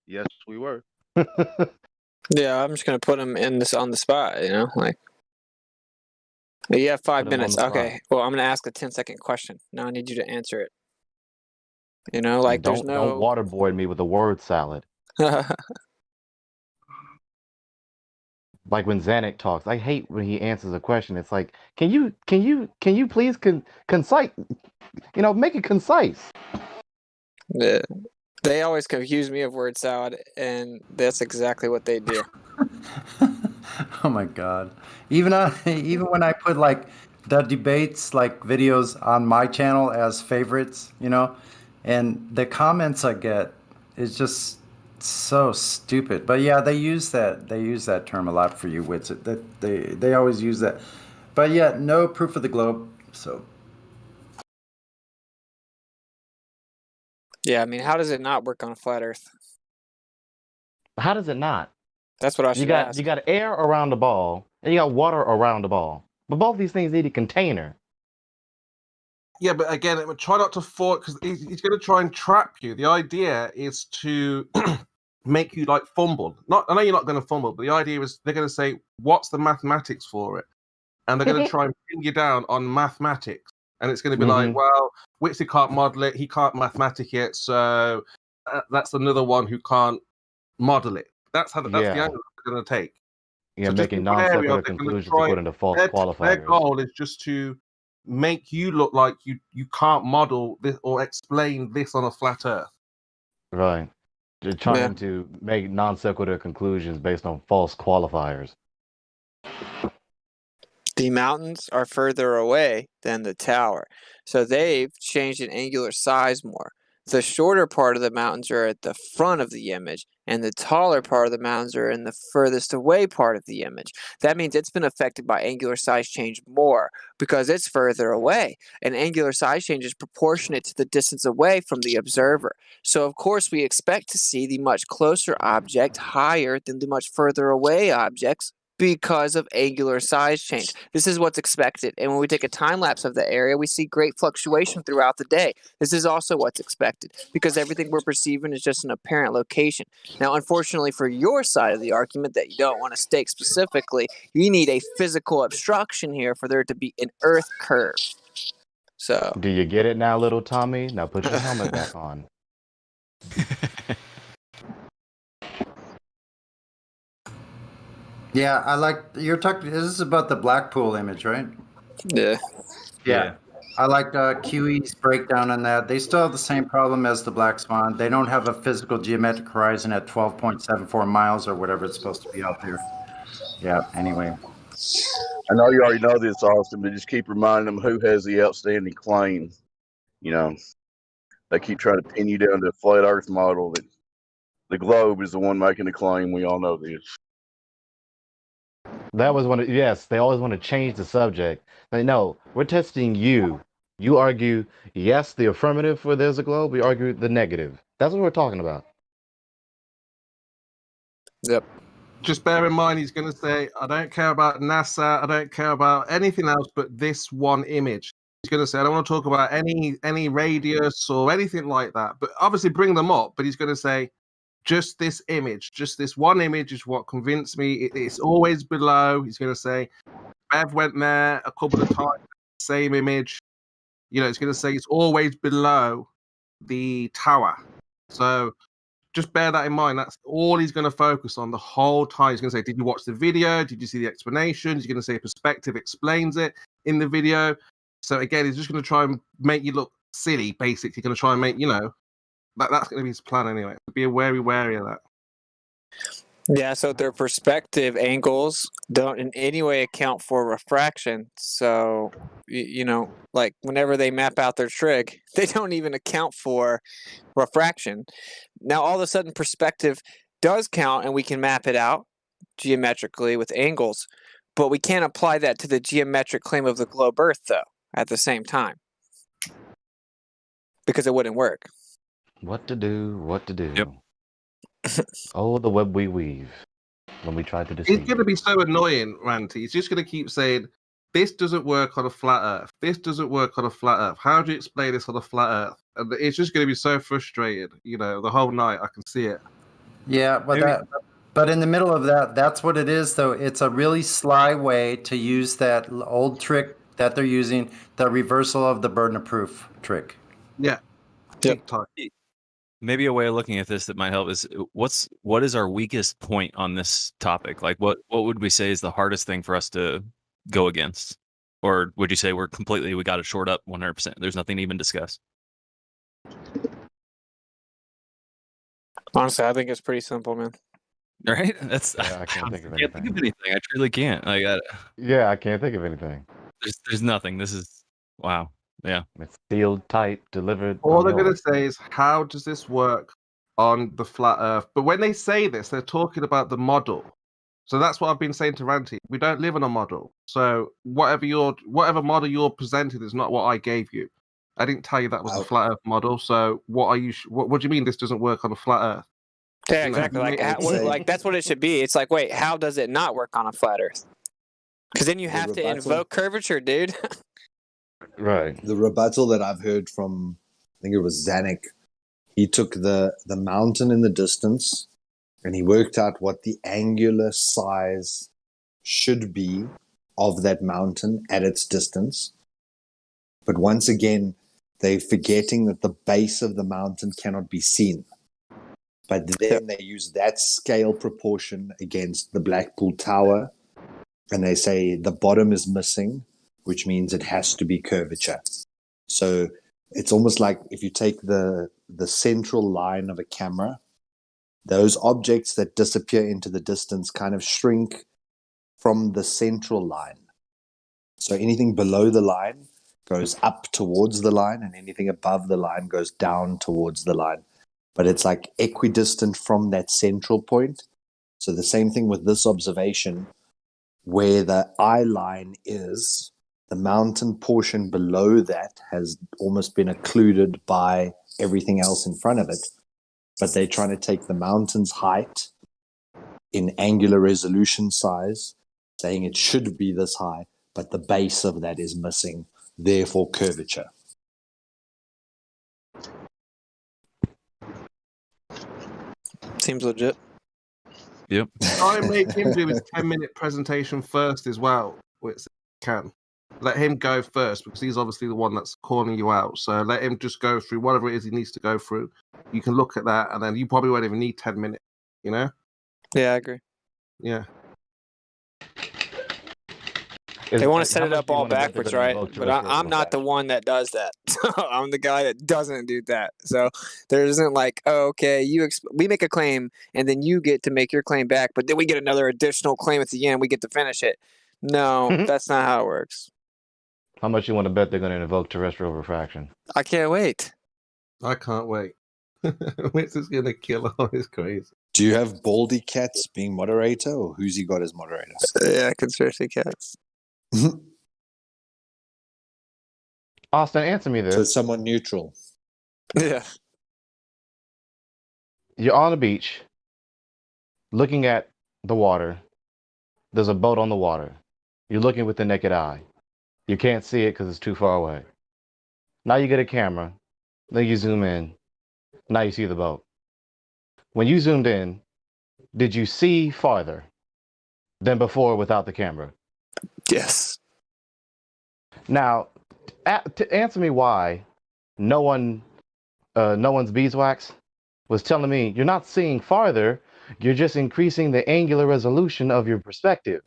Yes, we were. Yeah, I'm just gonna put him in this on the spot. You know, like you have 5 minutes. Okay. Well, I'm gonna ask a 10-second question. Now I need you to answer it. You know, like don't waterboard me with a word salad. Like when Zanuck talks, I hate when he answers a question. It's like, can you please concise? You know, make it concise. Yeah. They always confuse me of word salad, and that's exactly what they do. Oh my God. Even when I put like the debates, like videos on my channel as favorites, you know, and the comments I get is just so stupid. But yeah, they use that term a lot for you wits. They always use that. But yeah, no proof of the globe. So yeah, I mean, how does it not work on a flat Earth? How does it not? That's what I should ask. You got air around the ball, and you got water around the ball. But both these things need a container. Yeah, but again, try not to fall, because he's going to try and trap you. The idea is to make you like fumble. I know you're not going to fumble, but the idea is they're going to say, "What's the mathematics for it?" And they're going to try and pin you down on mathematics. And it's going to be like, well, Witsy can't model it, he can't mathematic it, so that's another one who can't model it. That's the angle they're going to take. Yeah, So making non-sequitur conclusions according to false qualifiers. Their goal is just to make you look like you can't model this or explain this on a flat Earth. Right. They're trying to make non-sequitur conclusions based on false qualifiers. The mountains are further away than the tower, so they've changed in angular size more. the shorter part of the mountains are at the front of the image, and the taller part of the mountains are in the furthest away part of the image. That means it's been affected by angular size change more because it's further away, and angular size change is proportionate to the distance away from the observer. So of course we expect to see the much closer object higher than the much further away objects because of angular size change. This is what's expected. And when we take a time lapse of the area, we see great fluctuation throughout the day. This is also what's expected because everything we're perceiving is just an apparent location. Now, unfortunately for your side of the argument that you don't want to stake specifically, you need a physical obstruction here for there to be an earth curve. So Do you get it now, little Tommy? Now put your helmet back on. Yeah, I like you're talking. This is about the Blackpool image, right? Yeah. Yeah. I like QE's breakdown on that. They still have the same problem as the Black Swan. They don't have a physical geometric horizon at 12.74 miles or whatever it's supposed to be out there. Yeah. Anyway. I know you already know this, Austin, but just keep reminding them who has the outstanding claim. You know, they keep trying to pin you down to a flat Earth model. That the globe is the one making the claim. We all know this. That was one of, yes, they always want to change the subject. Like, no, we're testing you. You argue, yes, the affirmative for there's a globe. We argue the negative. That's what we're talking about. Yep. Just bear in mind, he's going to say, I don't care about NASA. I don't care about anything else but this one image. He's going to say, I don't want to talk about any radius or anything like that. But obviously bring them up. But he's going to say, just this image, just this one image is what convinced me. It's always below. He's going to say, Bev went there a couple of times, same image. You know, it's going to say it's always below the tower. So just bear that in mind. That's all he's going to focus on the whole time. He's going to say, did you watch the video? Did you see the explanation? He's going to say perspective explains it in the video. So again, he's just going to try and make you look silly, basically. Going to try and make, you know, that's going to be his plan anyway. Be wary of that. Yeah, so their perspective angles don't in any way account for refraction. So, you know, like whenever they map out their trig, they don't even account for refraction. Now, all of a sudden, perspective does count, and we can map it out geometrically with angles, but we can't apply that to the geometric claim of the globe Earth, though, at the same time, because it wouldn't work. What to do, what to do. Yep. Oh, the web we weave when we try to deceive. It's going to be so annoying, Ranty. He's just going to keep saying, this doesn't work on a flat Earth. This doesn't work on a flat Earth. How do you explain this on a flat Earth? And it's just going to be so frustrated, you know, the whole night. I can see it. Yeah, but in the middle of that, that's what it is, though. It's a really sly way to use that old trick that they're using, the reversal of the burden of proof trick. Yeah. TikTok. Maybe a way of looking at this that might help is what is our weakest point on this topic? Like what would we say is the hardest thing for us to go against? Or would you say we got it short up 100%? There's nothing to even discuss. Honestly, I think it's pretty simple, man. Right? I can't think of anything. Think of anything. I truly can't. Yeah, I can't think of anything. There's nothing. This is wow. Yeah. It's sealed, tight, delivered. All they're going to say is, how does this work on the flat Earth? But when they say this, they're talking about the model. So that's what I've been saying to Ranty. We don't live on a model. So whatever model you're presenting is not what I gave you. I didn't tell you that was a flat Earth model. So what do you mean this doesn't work on a flat Earth? Yeah, exactly. Like that's what it should be. It's like, wait, how does it not work on a flat Earth? Because then you have to invoke curvature, dude. Right. The rebuttal that I've heard from, I think it was Zanuck, he took the mountain in the distance and he worked out what the angular size should be of that mountain at its distance. But once again, they're forgetting that the base of the mountain cannot be seen. But then they use that scale proportion against the Blackpool Tower, and they say the bottom is missing, which means it has to be curvature. So it's almost like if you take the central line of a camera, those objects that disappear into the distance kind of shrink from the central line. So anything below the line goes up towards the line, and anything above the line goes down towards the line. But it's like equidistant from that central point. So the same thing with this observation, where the eye line is, the mountain portion below that has almost been occluded by everything else in front of it. But they're trying to take the mountain's height in angular resolution size, saying it should be this high, but the base of that is missing, therefore curvature. Seems legit. Yep. Try and make him do his 10-minute presentation first as well, which can. Let him go first because he's obviously the one that's calling you out. So let him just go through whatever it is he needs to go through. You can look at that, and then you probably won't even need 10 minutes. You know? Yeah, I agree. Yeah. They want to set it up all backwards, right? But I'm not the one that does that. I'm the guy that doesn't do that. So there isn't like, oh, okay, we make a claim, and then you get to make your claim back, but then we get another additional claim at the end. We get to finish it. No, that's not how it works. How much you want to bet they're going to invoke terrestrial refraction? I can't wait. I can't wait. Witz is going to kill all his crazy. Do you have Baldy Cats being moderator, or who's he got as moderator? Yeah, conspiracy cats. Austin, answer me this. So someone neutral. Yeah. You're on the beach, looking at the water. There's a boat on the water. You're looking with the naked eye. You can't see it because it's too far away. Now you get a camera. Then you zoom in. Now you see the boat. When you zoomed in, did you see farther than before without the camera? Yes. Now, to answer me why no one's beeswax was telling me you're not seeing farther, you're just increasing the angular resolution of your perspective.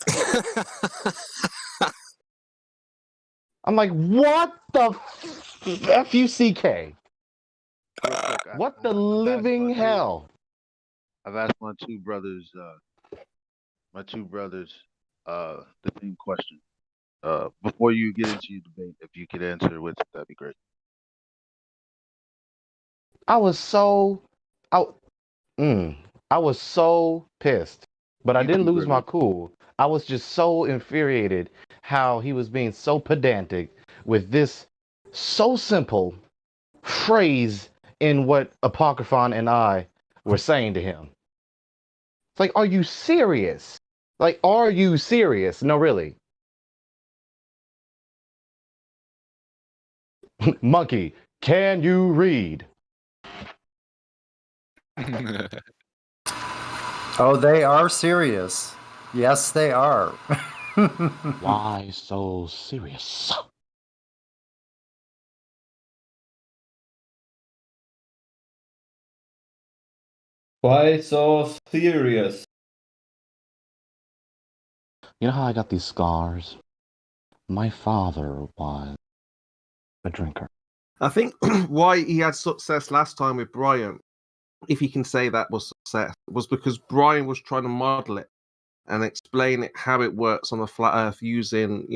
I'm like, what the F-U-C-K? What the living hell? I've asked my two brothers the same question. Before you get into your debate, if you could answer with it, that'd be great. I was so pissed, but I didn't lose my cool. I was just so infuriated how he was being so pedantic with this so simple phrase in what Apocryphon and I were saying to him. It's like, are you serious? Like, are you serious? No, really. Monkey, can you read? Oh, they are serious. Yes, they are. Why so serious? Why so serious? You know how I got these scars? My father was a drinker. I think why he had success last time with Brian, if he can say that was success, was because Brian was trying to model it and explain it how it works on the flat Earth using,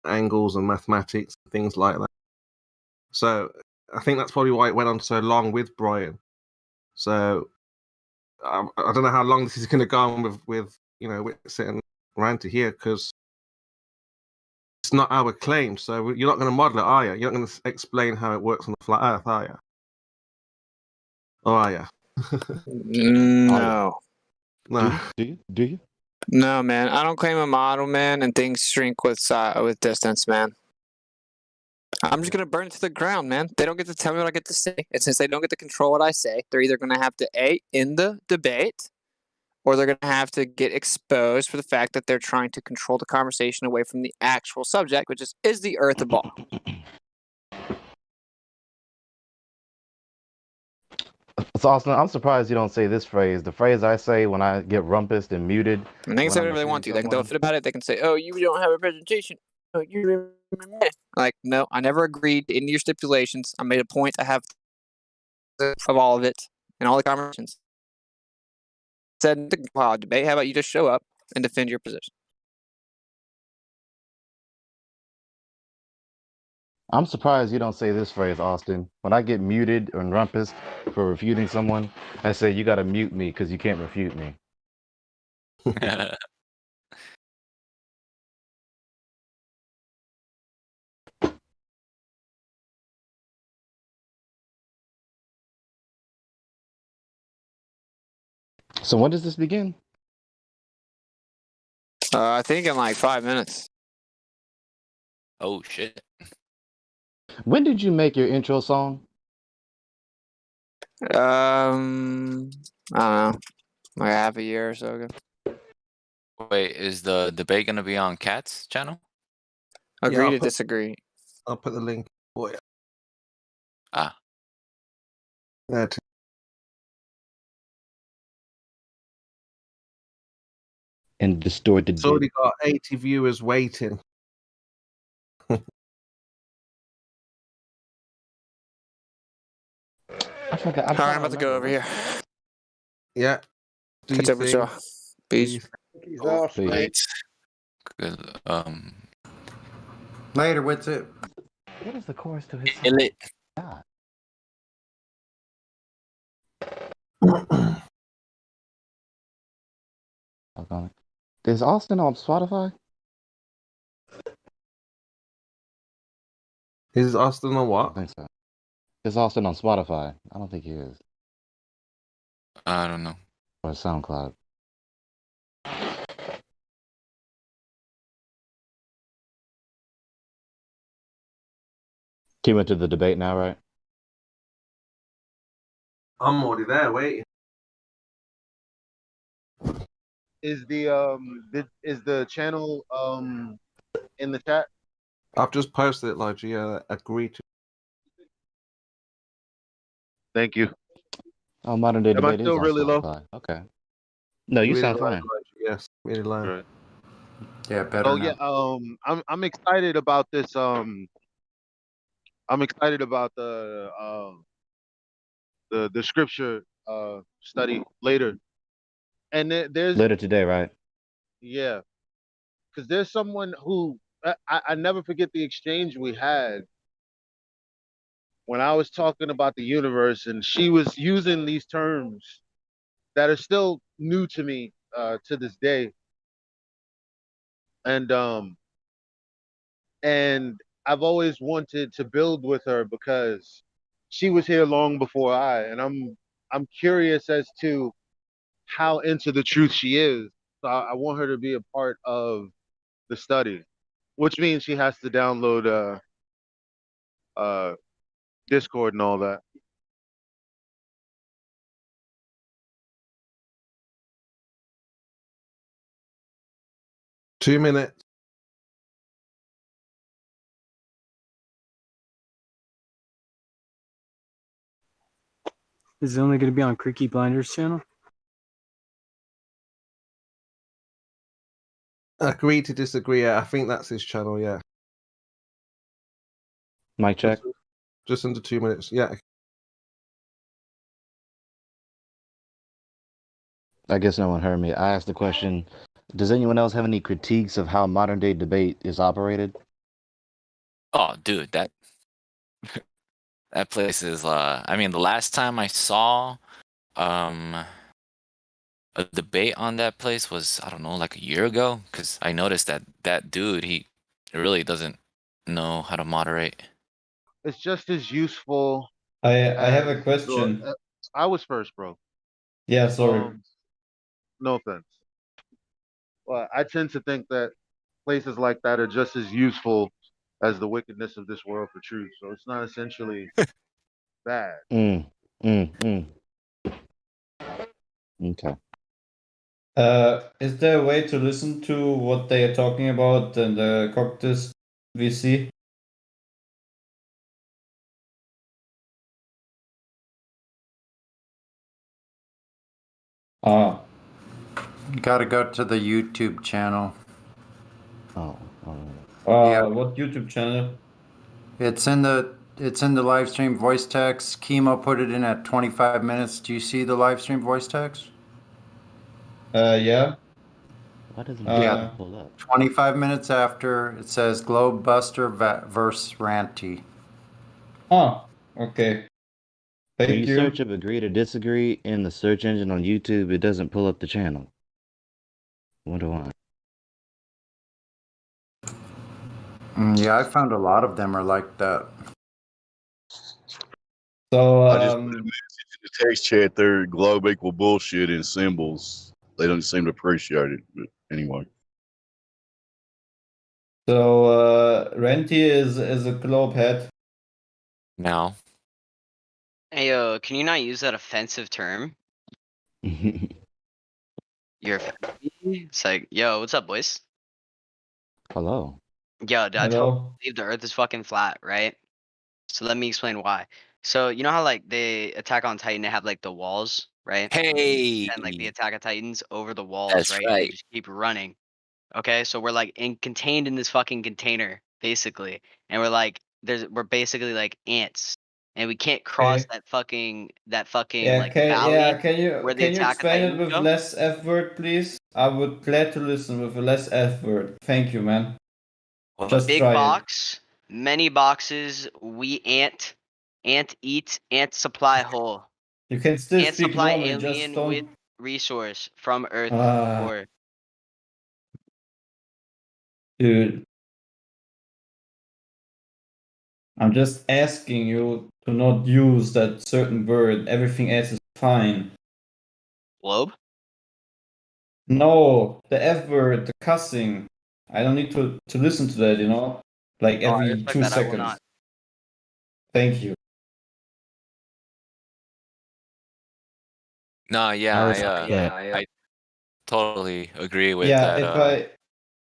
angles and mathematics and things like that. So I think that's probably why it went on so long with Brian. So I don't know how long this is going to go on with sitting around to here, because it's not our claim. So you're not going to model it, are you? You're not going to explain how it works on the flat Earth, are you? Or are you? No. No. Do you? No, man. I don't claim a model, man, and things shrink with distance, man. I'm just gonna burn it to the ground, man. They don't get to tell me what I get to say, and since they don't get to control what I say, they're either gonna have to end the debate, or they're gonna have to get exposed for the fact that they're trying to control the conversation away from the actual subject, which is the Earth a ball? So Austin, I'm surprised you don't say this phrase. The phrase I say when I get rumpused and muted. And they can say whatever they want to. They can throw a fit about it. They can say, "Oh, you don't have a presentation." Oh, you like, no, I never agreed to any of your stipulations. I made a point to have of all of it and all the conversations. Said debate. How about you just show up and defend your position? I'm surprised you don't say this phrase, Austin. When I get muted or rumpus for refuting someone, I say you gotta mute me because you can't refute me. So when does this begin? I think in like 5 minutes. Oh shit. When did you make your intro song? I don't know, like half a year or so ago. Wait, is the debate gonna be on Cat's channel? Agree to disagree. I'll put the link for you. Ah. That. And distorted. It's already got 80 viewers waiting. Alright, I'm about to go over here. Yeah. Do Catch you up with think? y'all. Peace. Right. Good. Later, what's it? What is the chorus to his Kill it. God. Is Austin on Spotify? Is Austin on what? I think so. Is Austin on Spotify? I don't think he is. I don't know. Or SoundCloud. He went to the debate now, right? I'm already there waiting. Is the channel in the chat? I've just posted it, like, yeah, agree to. Thank you. Oh, Modern Day Am I Debate is still on really low? Spotify. Okay. No, you Really sound low, fine. yes, really low. Right. Yeah, better Oh now. yeah. I'm excited about this. I'm excited about the scripture study later, and there's Later today, right? yeah, because there's someone who I never forget the exchange we had when I was talking about the universe, and she was using these terms that are still new to me to this day, and I've always wanted to build with her because she was here long before and I'm curious as to how into the truth she is. So I want her to be a part of the study, which means she has to download Discord and all that. Two minutes. Is it only going to be on Creaky Blinders channel? Agree to disagree. Yeah, I think that's his channel. Yeah. Mic check. Just under 2 minutes. Yeah. I guess no one heard me. I asked the question, does anyone else have any critiques of how Modern Day Debate is operated? Oh, dude, that place is. I mean, the last time I saw a debate on that place was, I don't know, like a year ago, because I noticed that dude, he really doesn't know how to moderate. It's just as useful. I have a question. I was first, bro. Yeah, sorry. No offense. Well, I tend to think that places like that are just as useful as the wickedness of this world for truth. So it's not essentially bad. Okay. Is there a way to listen to what they are talking about in the Coctus VC? Ah. You gotta go to the YouTube channel. Oh. What YouTube channel? It's in the live stream voice text. Chemo put it in at 25 minutes. Do you see the live stream voice text? Yeah. Why doesn't Yeah, it pull up? 25 minutes after, it says Globebuster versus Ranty. Oh, okay. When Thank you you. search up agree to disagree in the search engine on YouTube, it doesn't pull up the channel. Wonder why. Yeah, I found a lot of them are like that. So, I just put a message in the text chat there, globe equal bullshit in symbols. They don't seem to appreciate it, but anyway. So, Renty is a globe head. No. Hey, can you not use that offensive term? You're offending me? It's like, yo, what's up, boys? Hello. Yo, I totally Hello. believe the Earth is fucking flat, right? So let me explain why. So you know how like they Attack on Titan, they have like the walls, right? Hey. And like the Attack of Titans over the walls, That's right? And they right. just keep running. Okay, so we're like contained in this fucking container, basically, and we're basically like ants, and we can't cross Okay. that fucking Yeah, like valley where the can you Attack of explain it Titans with go. less F word, please? I would glad to listen with a less F word. Thank you, man. Just Big try it. box, many boxes. We ant eat, ant supply whole. You can still Ant speak supply normally, just alien with don't. resource from Earth Ah. core. Dude, I'm just asking you to not use that certain word. Everything else is fine. Globe? No, the F word, the cussing. I don't need to listen to that, you know? Like Oh, I every respect 2 that. I will seconds. not. Thank you. No, yeah, I I respect that. I totally agree with Yeah, that.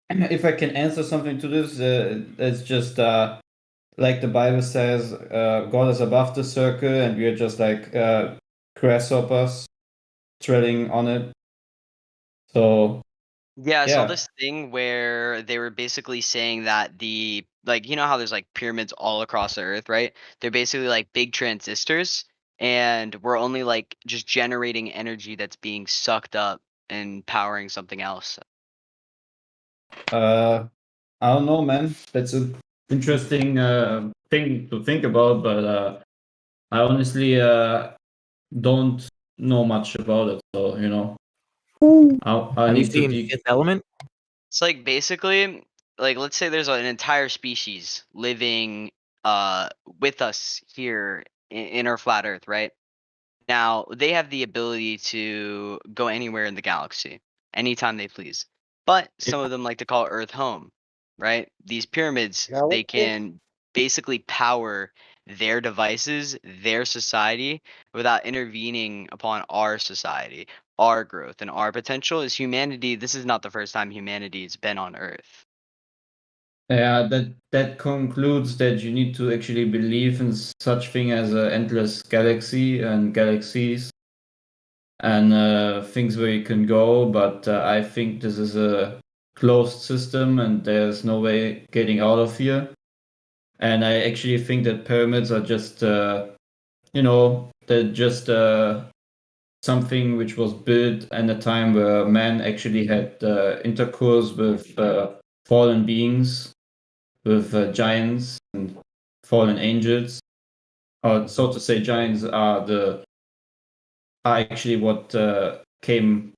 if I can answer something to this, it's just like the Bible says, God is above the circle, and we are just like grasshoppers treading on it. So Yeah, I saw yeah, this thing where they were basically saying that like you know how there's like pyramids all across the earth, right? They're basically like big transistors, and we're only like just generating energy that's being sucked up and powering something else. I don't know, man. That's an interesting thing to think about, but I honestly don't know much about it. So you know, I Have you need to seen be. Fifth Element? It's like basically like let's say there's an entire species living with us here in our flat earth, right? Now, they have the ability to go anywhere in the galaxy anytime they please. But some of them like to call Earth home, right? These pyramids, they Galaxy? can basically power their devices, their society, without intervening upon our society, our growth, and our potential. As humanity, this is not the first time humanity's been on Earth. Yeah, that concludes that you need to actually believe in such thing as an endless galaxy and galaxies and things where you can go. But I think this is a closed system, and there's no way getting out of here. And I actually think that pyramids are just, they're just something which was built at a time where man actually had intercourse with fallen beings, with giants and fallen angels. Or so to say, giants are actually what came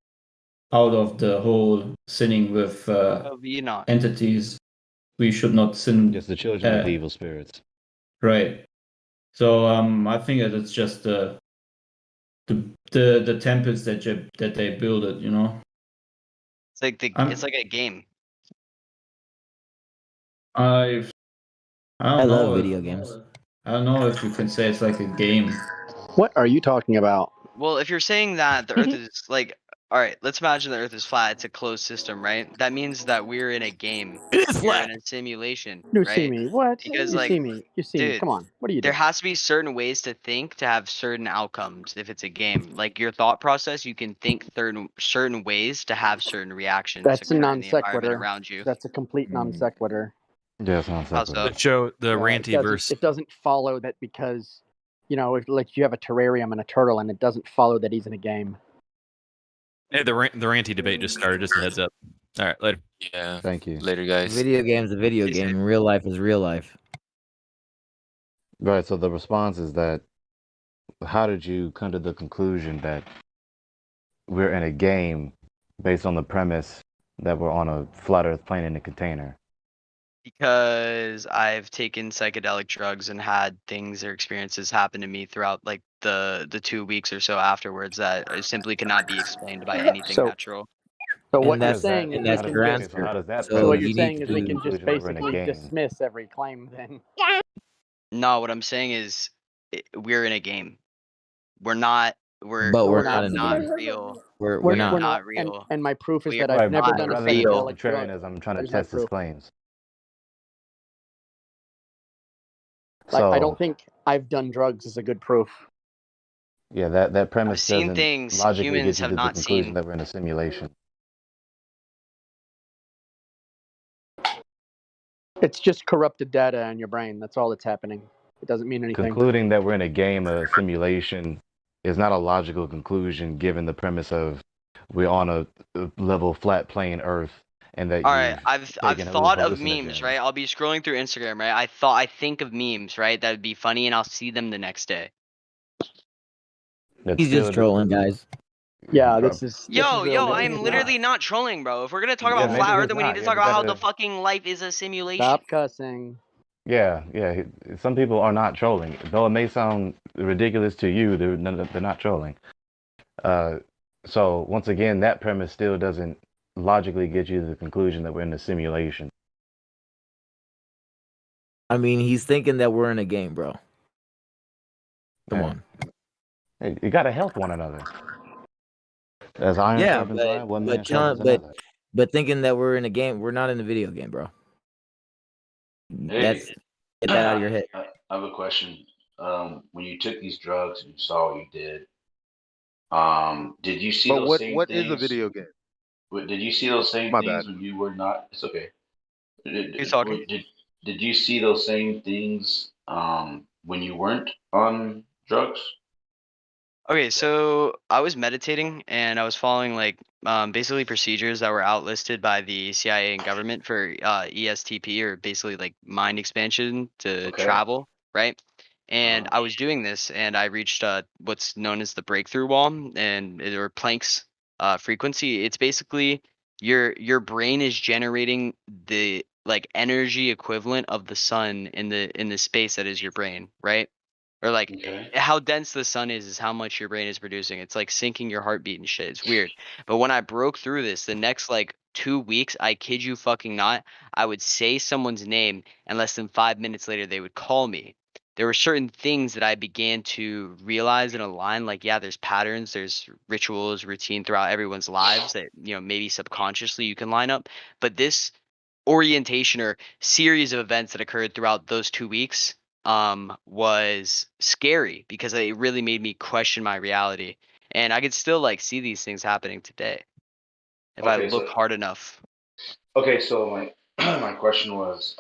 out of the whole sinning with Of Enoch. entities. We should not sin. Just the children of the evil spirits. Right. So I think that it's just the temples that they build it, you know. It's like it's like a game. I don't know. love video games. I don't know if you can say it's like a game. What are you talking about? Well, if you're saying that the Earth is like, all right, let's imagine the Earth is flat. It's a closed system, right? That means that we're in a game. It is We're flat. in a simulation, You see right? me? What? Because You like, see me? You see me? dude, Come on. What are you there doing? has to be certain ways to think to have certain outcomes if it's a game. Like your thought process, you can think certain ways to have certain reactions That's a occur in non the environment sequitur. around you. That's a complete non sequitur. Yeah, it's not How separate. so? Show the Yeah, ranty verse. it doesn't follow that because, if you have a terrarium and a turtle, and it doesn't follow that he's in a game. Hey, the ranty debate just started. Just a heads up. All right, later. Yeah. Thank you. Later, guys. Video game's a video Be safe. game. Real life is real life. Right. So the response is that, how did you come to the conclusion that we're in a game based on the premise that we're on a flat Earth plane in a container? Because I've taken psychedelic drugs and had things or experiences happen to me throughout like the 2 weeks or so afterwards that simply cannot be explained by anything natural. So And what you're that's saying is we that's can your just. So how does that So So what premise you're you need saying is to we can just conclusion that we're in a basically game? dismiss every claim then. No, what I'm saying is we're in a game. We're not. But we're not in the not game. real. We're We are not. not real. And my proof is We that are I've Right, never not done a rather than real. psychedelic drug. contrarianism, I'm trying to There's my test his proof. claims. Like I So don't think I've done drugs is a good proof. yeah, that premise I've seen doesn't things logically humans get you have to the not conclusion seen. that we're in a simulation. It's just corrupted data in your brain. That's all that's happening. It doesn't mean anything. Concluding that we're in a game, a simulation, is not a logical conclusion given the premise of we're on a level flat plane Earth, and that All right, you've I've taken thought of memes, hallucinogens. right? I'll be scrolling through Instagram, right? I think of memes, right? That would be funny, and I'll see them the next day. That He's just still trolling, guys. Yeah, this is Yo, real. I am literally not trolling, bro. If we're gonna talk Yeah, about maybe flat Earth, he's then we need not. to Yeah, talk we about how the gotta. fucking life is a simulation. Stop cussing. Yeah. Some people are not trolling, though it may sound ridiculous to you. They're not trolling. So once again, that premise still doesn't logically get you to the conclusion that we're in a simulation. I mean, he's thinking that we're in a game, bro. Come on. Hey, you gotta help one another. As iron Yeah, sharpens iron, one man but sharpens telling, another. but thinking that we're in a game, we're not in a video game, bro. That's get that out of your head. I have a question. When you took these drugs and you saw what you did you see But those same what things? is a video game? Did you see those same My things bad. when you were not? It's okay. Who's talking? Did you see those same things when you weren't on drugs? Okay, so I was meditating and I was following like basically procedures that were outlisted by the CIA and government for ESTP, or basically like mind expansion to travel, right? And I was doing this and I reached what's known as the breakthrough wall or Planck's frequency. It's basically your brain is generating the like energy equivalent of the sun in the space that is your brain, right? Or like how dense the sun is how much your brain is producing. It's like syncing your heartbeat and shit. It's weird. But when I broke through this, the next like 2 weeks, I kid you fucking not, I would say someone's name and less than 5 minutes later they would call me. There were certain things that I began to realize and align, like, yeah, there's patterns, there's rituals, routine throughout everyone's lives that, maybe subconsciously you can line up. But this orientation or series of events that occurred throughout those 2 weeks was scary because it really made me question my reality, and I could still like see these things happening today if I look hard enough. Okay, so my my question was,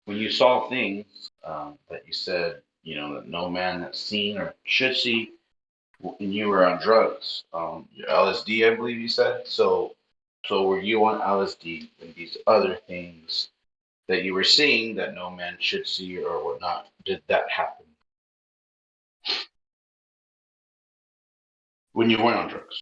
when you saw things that you said, that no man has seen or should see, when you were on drugs, LSD, I believe you said. So were you on LSD and these other things that you were seeing that no man should see or whatnot? Did that happen when you weren't on drugs?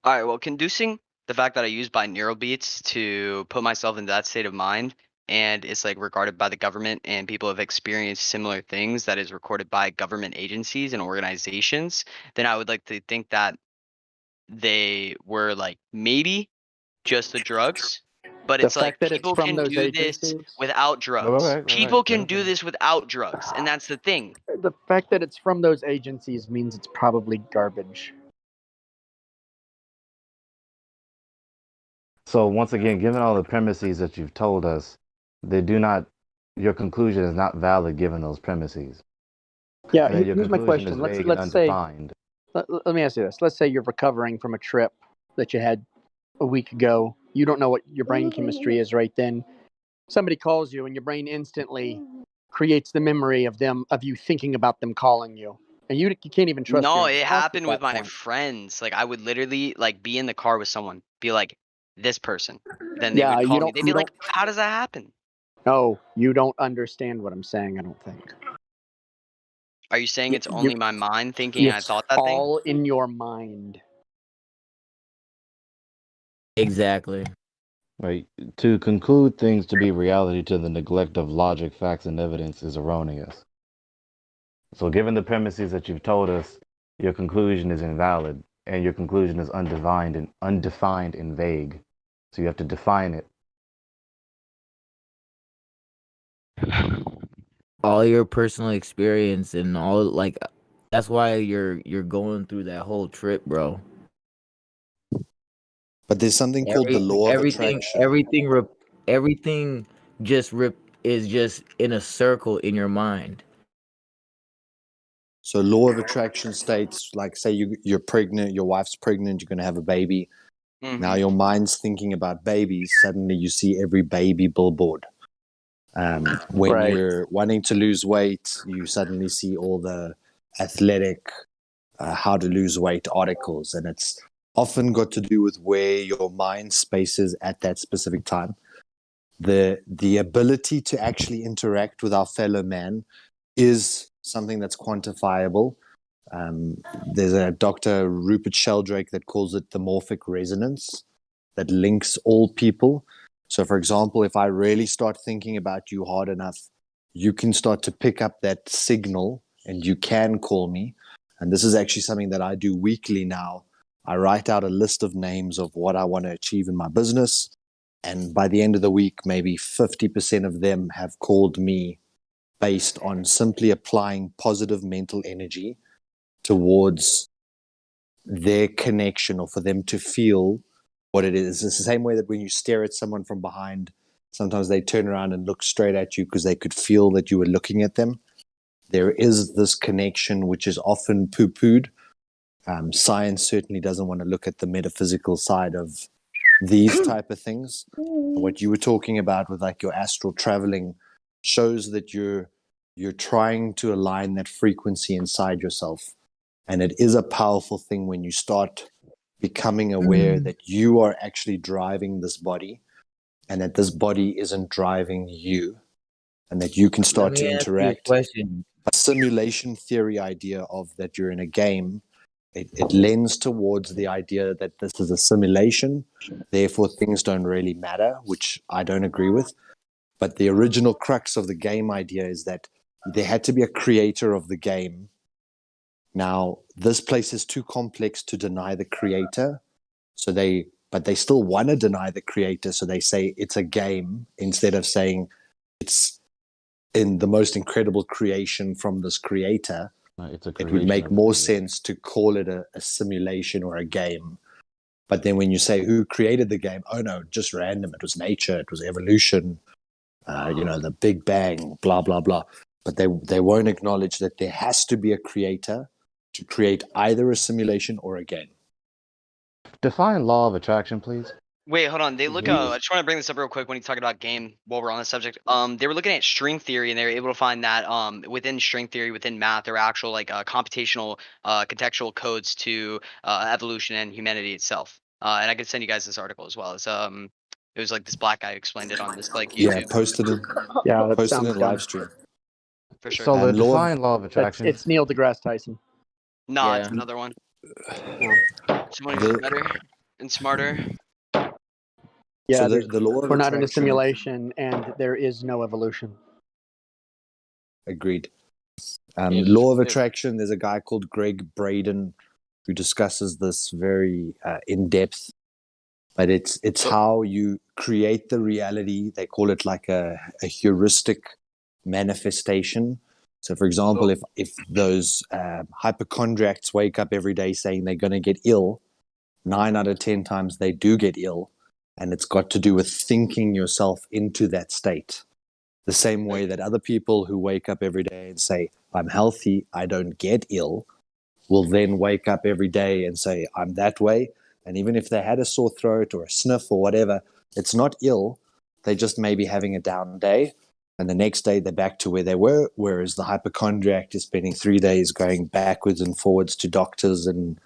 All right, well, conducing the fact that I use binaural beats to put myself in that state of mind, and it's like regarded by the government and people have experienced similar things that is recorded by government agencies and organizations, then I would like to think that they were like maybe just the drugs. But The it's like fact that it's people from can those do this agencies. without drugs. People can do this without drugs, and that's the thing. The fact that it's from those agencies means it's probably garbage. So once again, given all the premises that you've told us, your conclusion is not valid given those premises. Yeah, And that your here's my conclusion question. is vague Let's and say, undefined. let me ask you this. Let's say you're recovering from a trip that you had a week ago. You don't know what your brain chemistry is right then. Somebody calls you, and your brain instantly creates the memory of you thinking about them calling you, and you can't even trust. No, your it thoughts happened at with that my point. friends. Like I would literally like be in the car with someone, be like, this person. Then they would call me. They'd be like, how does that happen? No, you don't understand what I'm saying, I don't think. Are you saying it's only my mind thinking I thought that thing? All in your mind. Exactly. Right. To conclude things to be reality to the neglect of logic, facts, and evidence is erroneous. So given the premises that you've told us, your conclusion is invalid, and your conclusion is undefined and vague. So you have to define it. All your personal experience and all, like, that's why you're going through that whole trip, bro. But there's something called the law of attraction. Everything is just in a circle in your mind. So law of attraction states, like, say you're pregnant, your wife's pregnant, you're going to have a baby. Now your mind's thinking about babies. Suddenly you see every baby billboard. When you're wanting to lose weight, you suddenly see all the athletic, how to lose weight articles. And it's often got to do with where your mind space is at that specific time. The ability to actually interact with our fellow man is something that's quantifiable. There's a Dr. Rupert Sheldrake that calls it the morphic resonance that links all people. So, for example, if I really start thinking about you hard enough, you can start to pick up that signal and you can call me. And this is actually something that I do weekly now. I write out a list of names of what I want to achieve in my business. And by the end of the week, maybe 50% of them have called me based on simply applying positive mental energy towards their connection, or for them to feel what it is. It's the same way that when you stare at someone from behind, sometimes they turn around and look straight at you because they could feel that you were looking at them. There is this connection which is often poo-pooed. Science certainly doesn't want to look at the metaphysical side of these type of things. What you were talking about with like your astral traveling shows that you're trying to align that frequency inside yourself. And it is a powerful thing when you start becoming aware that you are actually driving this body and that this body isn't driving you, and that you can start to interact. A simulation theory idea of that you're in a game, it lends towards the idea that this is a simulation, therefore things don't really matter, which I don't agree with. But the original crux of the game idea is that there had to be a creator of the game. Now, this place is too complex to deny the creator, but they still want to deny the creator, so they say it's a game instead of saying it's in the most incredible creation from this creator. It would make more sense to call it a simulation or a game. But then when you say who created the game, oh no, just random. It was nature. It was evolution. The Big Bang, blah, blah, blah. But they won't acknowledge that there has to be a creator to create either a simulation or a game. Define law of attraction, please. Wait, hold on. They look. I just want to bring this up real quick when you talk about game. While we're on the subject, they were looking at string theory, and they were able to find that within string theory, within math, there are actual computational contextual codes to evolution and humanity itself. And I could send you guys this article as well. It's it was like this black guy explained it on this YouTube. Yeah, posted in Livestream. For sure. So the define law of attraction. It's Neil deGrasse Tyson. No, it's another one. Someone who's better and smarter. Yeah, so the law of we're not in a attraction- simulation, and there is no evolution. Agreed. Law of attraction, there's a guy called Greg Braden who discusses this very in depth, but it's how you create the reality. They call it like a heuristic manifestation. So for example, if those hypochondriacs wake up every day saying they're going to get ill, 9 out of 10 times they do get ill, and it's got to do with thinking yourself into that state. The same way that other people who wake up every day and say, I'm healthy, I don't get ill, will then wake up every day and say, I'm that way. And even if they had a sore throat or a sniff or whatever, it's not ill. They just may be having a down day. And the next day they're back to where they were. Whereas the hypochondriac is spending 3 days going backwards and forwards to doctors and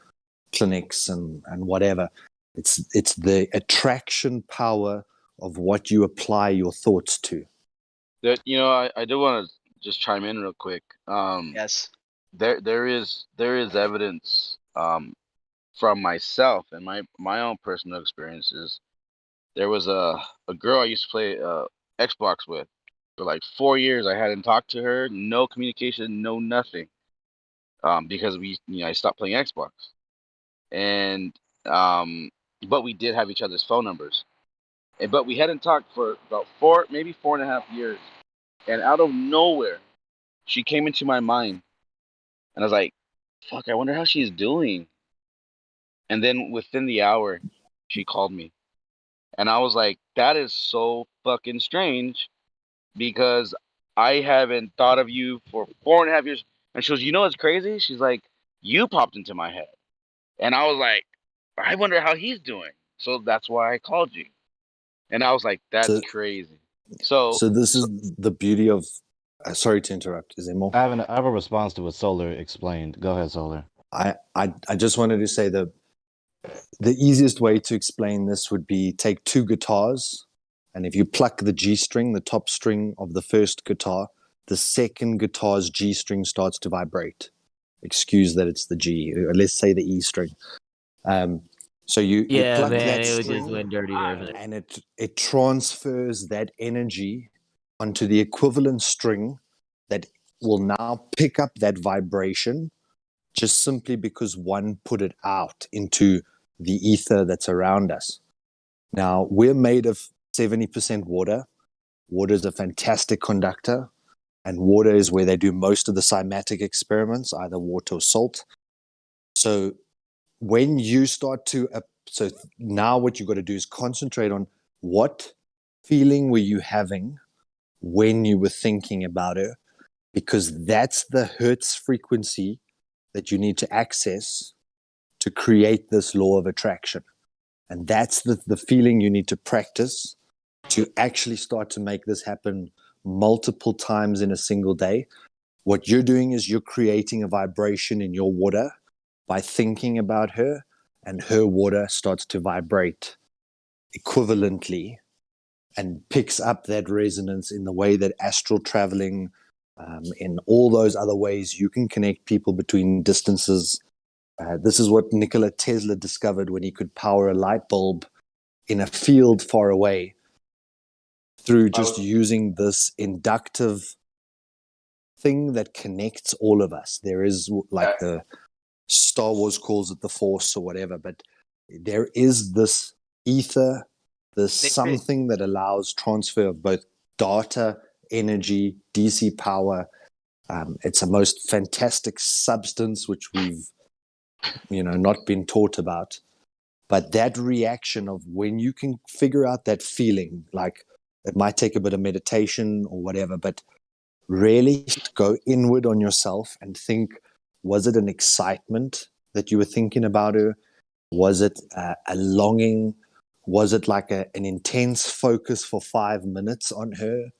clinics and whatever. It's the attraction power of what you apply your thoughts to. That I do want to just chime in real quick. Yes. There is evidence from myself and my own personal experiences. There was a girl I used to play Xbox with for like 4 years. I hadn't talked to her, no communication, no nothing, because I stopped playing Xbox, and but we did have each other's phone numbers, but we hadn't talked for about maybe 4.5 years, and out of nowhere, she came into my mind, and I was like, "Fuck, I wonder how she's doing." And then within the hour, she called me. And I was like, that is so fucking strange because I haven't thought of you for 4.5 years. And she goes, you know what's crazy? She's like, you popped into my head. And I was like, I wonder how he's doing. So that's why I called you. And I was like, that's So, crazy. So this is the beauty of. Sorry to interrupt. Is there more? I have a response to what Solar explained. Go ahead, Solar. I just wanted to say the easiest way to explain this would be take two guitars, and if you pluck the G string, the top string of the first guitar, the second guitar's G string starts to vibrate. Excuse that it's the G. Let's say the E string. So you pluck that string, just went dirty there. and it transfers that energy onto the equivalent string that will now pick up that vibration just simply because one put it out into the ether that's around us. Now, we're made of 70% water. Water is a fantastic conductor, and water is where they do most of the cymatic experiments, either water or salt. So when you start to, so now what you've got to do is concentrate on what feeling were you having when you were thinking about her, because that's the Hertz frequency that you need to access to create this law of attraction. And that's the feeling you need to practice to actually start to make this happen multiple times in a single day. What you're doing is you're creating a vibration in your water by thinking about her, and her water starts to vibrate equivalently and picks up that resonance in the way that astral traveling, in all those other ways you can connect people between distances. This is what Nikola Tesla discovered when he could power a light bulb in a field far away through just using this inductive thing that connects all of us. There is, like the Star Wars calls it the Force or whatever, but there is this ether, this something that allows transfer of both data, energy, DC power. It's a most fantastic substance which we've not been taught about. But that reaction of when you can figure out that feeling, like it might take a bit of meditation or whatever, but really go inward on yourself and think, was it an excitement that you were thinking about her? Was it a longing? Was it like an intense focus for 5 minutes on her?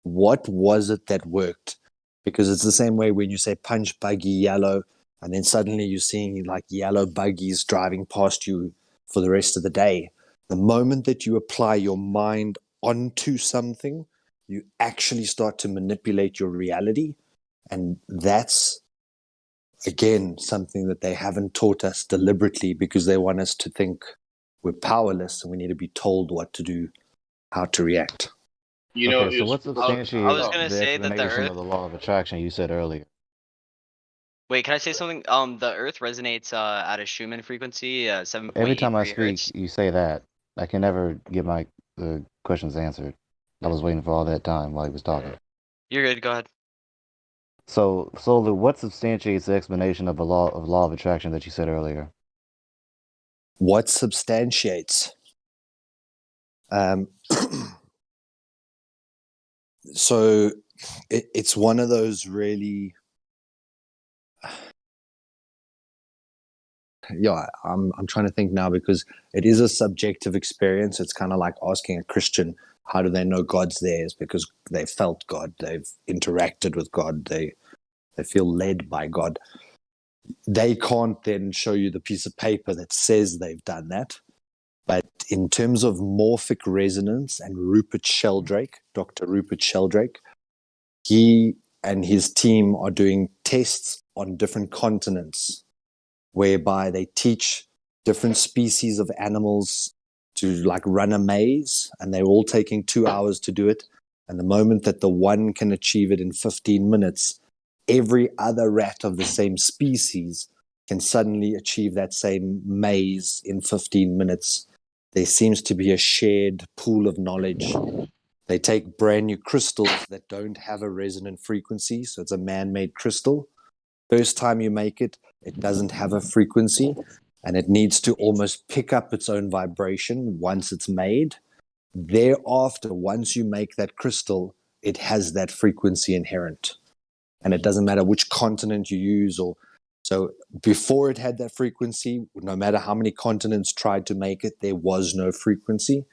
What was it that worked? Because it's the same way when you say punch buggy yellow, and then suddenly you're seeing like yellow buggies driving past you for the rest of the day. The moment that you apply your mind onto something, you actually start to manipulate your reality. And that's, again, something that they haven't taught us deliberately because they want us to think we're powerless and we need to be told what to do, how to react. Okay, so what substantiates I was gonna the say that the explanation Earth. of the law of attraction you said earlier? Wait, can I say something? The Earth resonates at a Schumann frequency, Every 7.83 time I speak, hertz. you say that. I can never get my questions answered. I was waiting for all that time while he was talking. You're good. Go ahead. So, what substantiates the explanation of the law of attraction that you said earlier? What substantiates? So it's one of those really, I'm trying to think now because it is a subjective experience. It's kind of like asking a Christian, how do they know God's theirs? Because they felt God, they've interacted with God, they feel led by God. They can't then show you the piece of paper that says they've done that. But in terms of morphic resonance and Dr. Rupert Sheldrake, he and his team are doing tests on different continents whereby they teach different species of animals to like run a maze, and they're all taking 2 hours to do it. And the moment that the one can achieve it in 15 minutes, every other rat of the same species can suddenly achieve that same maze in 15 minutes. There seems to be a shared pool of knowledge. They take brand new crystals that don't have a resonant frequency, so it's a man-made crystal. First time you make it, it doesn't have a frequency, and it needs to almost pick up its own vibration once it's made. Thereafter, once you make that crystal, it has that frequency inherent. And it doesn't matter which continent you use. So before it had that frequency, no matter how many continents tried to make it, there was no frequency.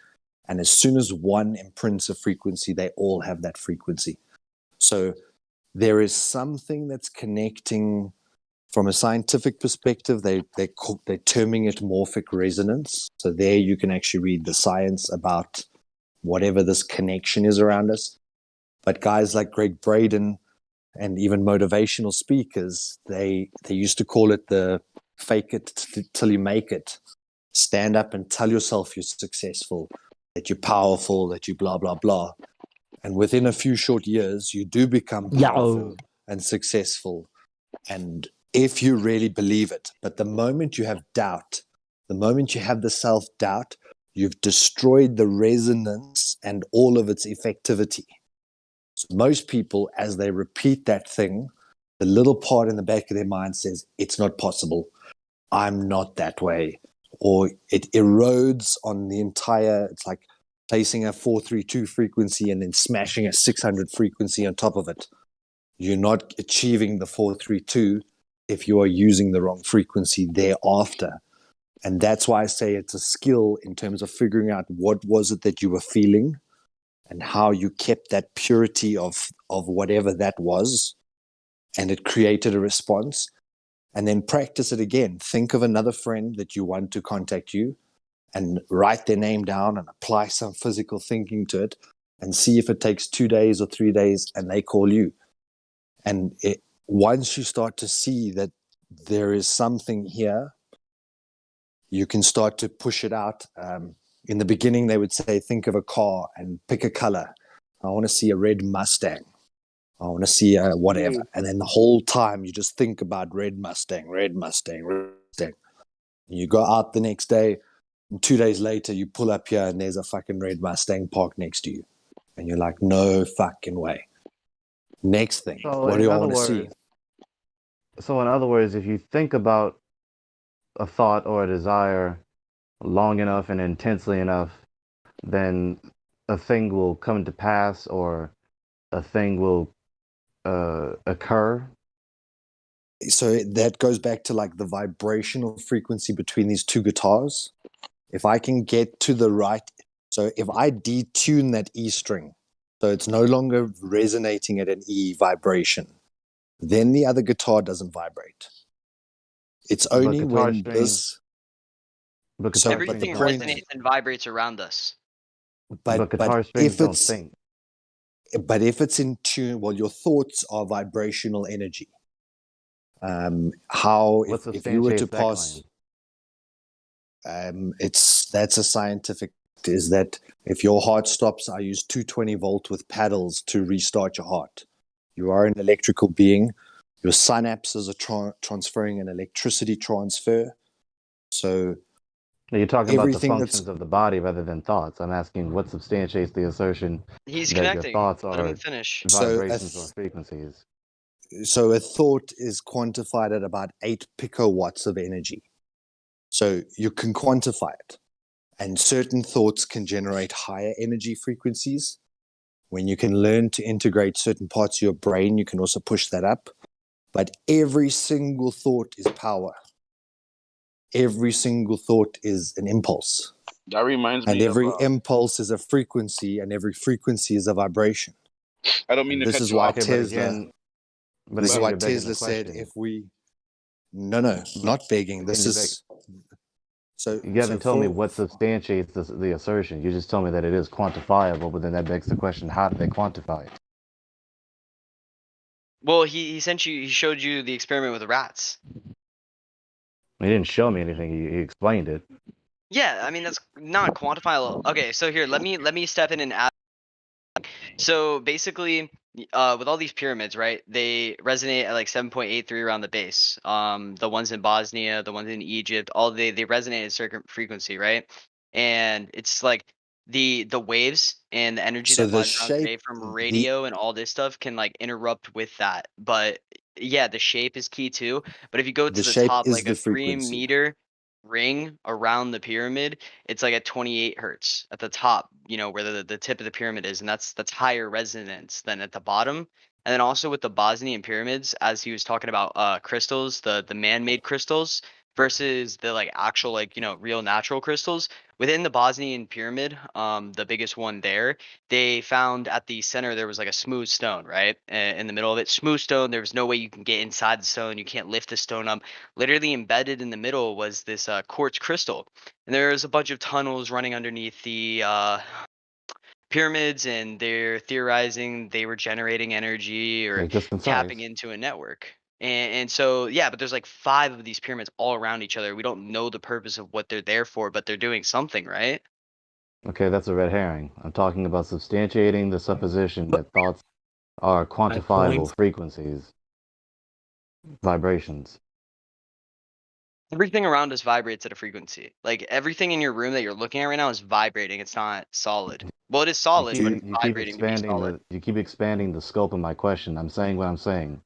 And as soon as one imprints a frequency, they all have that frequency. So there is something that's connecting from a scientific perspective. They're terming it morphic resonance. So there you can actually read the science about whatever this connection is around us. But guys like Greg Braden and even motivational speakers, they used to call it the fake it till you make it. Stand up and tell yourself you're successful, that you're powerful, that you blah, blah, blah. And within a few short years, you do become powerful and successful. And if you really believe it, but the moment you have doubt, the moment you have the self-doubt, you've destroyed the resonance and all of its effectivity. So most people, as they repeat that thing, the little part in the back of their mind says, it's not possible. I'm not that way. Or it erodes on the entire, it's like placing a 432 frequency and then smashing a 600 frequency on top of it. You're not achieving the 432 if you are using the wrong frequency thereafter. And that's why I say it's a skill in terms of figuring out what was it that you were feeling and how you kept that purity of whatever that was, and it created a response. And then practice it again. Think of another friend that you want to contact you and write their name down and apply some physical thinking to it and see if it takes 2 days or 3 days and they call you. And once you start to see that there is something here, you can start to push it out. In the beginning, they would say, think of a car and pick a color. I want to see a red Mustang. I want to see whatever. And then the whole time you just think about red Mustang, red Mustang, red Mustang. You go out the next day, and 2 days later, you pull up here and there's a fucking red Mustang parked next to you. And you're like, no fucking way. Next thing, what do I want to see? So in other words, if you think about a thought or a desire long enough and intensely enough, then a thing will come to pass or a thing will occur. So that goes back to like the vibrational frequency between these two guitars. If I can get to the right, so if I detune that E string, so it's no longer resonating at an E vibration, then the other guitar doesn't vibrate. It's only when this... Everything resonates and vibrates around us. But guitar strings don't think. But if it's in tune, well, your thoughts are vibrational energy. If you were to pass, that's a scientific, is that if your heart stops, I use 220 volt with paddles to restart your heart. You are an electrical being. Your synapses are transferring an electricity transfer. So you're talking about the functions of the body rather than thoughts. I'm asking what substantiates the assertion He's that connecting. your thoughts Let are him finish. vibrations or frequencies. So a thought is quantified at about 8 picowatts of energy. So you can quantify it. And certain thoughts can generate higher energy frequencies. When you can learn to integrate certain parts of your brain, you can also push that up. But every single thought is power. Every single thought is an impulse. That reminds me and every of, impulse is a frequency, and every frequency is a vibration. I don't mean to This cut is you why off. Tesla. This is why Tesla said, if we... No, not begging. This is... So You haven't told me what substantiates the assertion. You just told me that it is quantifiable, but then that begs the question: how did they quantify it? Well, he showed you the experiment with the rats. He didn't show me anything. He explained it. Yeah, I mean that's not quantifiable. Okay, so here, let me step in and add. So basically, with all these pyramids, right? They resonate at like 7.83 around the base. The ones in Bosnia, the ones in Egypt, all they resonate at a certain frequency, right? And it's like the waves and the energy So that the flies around today shape, from the radio and all this stuff can like interrupt with that. But yeah, the shape is key too. But if you go to the shape top, is like a the 3 frequency. meter ring around the pyramid, it's like at 28 hertz at the top, you know, where the tip of the pyramid is, and that's higher resonance than at the bottom. And then also with the Bosnian pyramids, as he was talking about crystals, the man-made crystals versus the like actual like, you know, real natural crystals. Within the Bosnian pyramid, the biggest one there, they found at the center there was like a smooth stone, right? In the middle of it, smooth stone. There was no way you can get inside the stone. You can't lift the stone up. Literally embedded in the middle was this quartz crystal, and there's a bunch of tunnels running underneath the pyramids, and they're theorizing they were generating energy or Okay, just concise. tapping into a network. And so yeah, but there's like 5 of these pyramids all around each other. We don't know the purpose of what they're there for, but they're doing something, right? Okay, that's a red herring. I'm talking about substantiating the supposition that thoughts are quantifiable frequencies, vibrations. Everything around us vibrates at a frequency. Like everything in your room that you're looking at right now is vibrating. It's not solid. Well, it is solid, but it's You keep vibrating to be solid. you keep expanding the scope of my question. I'm saying what I'm saying.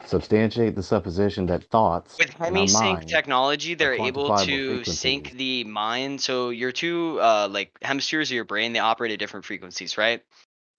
Substantiate the supposition that thoughts With in our hemisync mind technology, are they're able quantifiable to sync frequencies. the mind. So your two like hemispheres of your brain, they operate at different frequencies, right?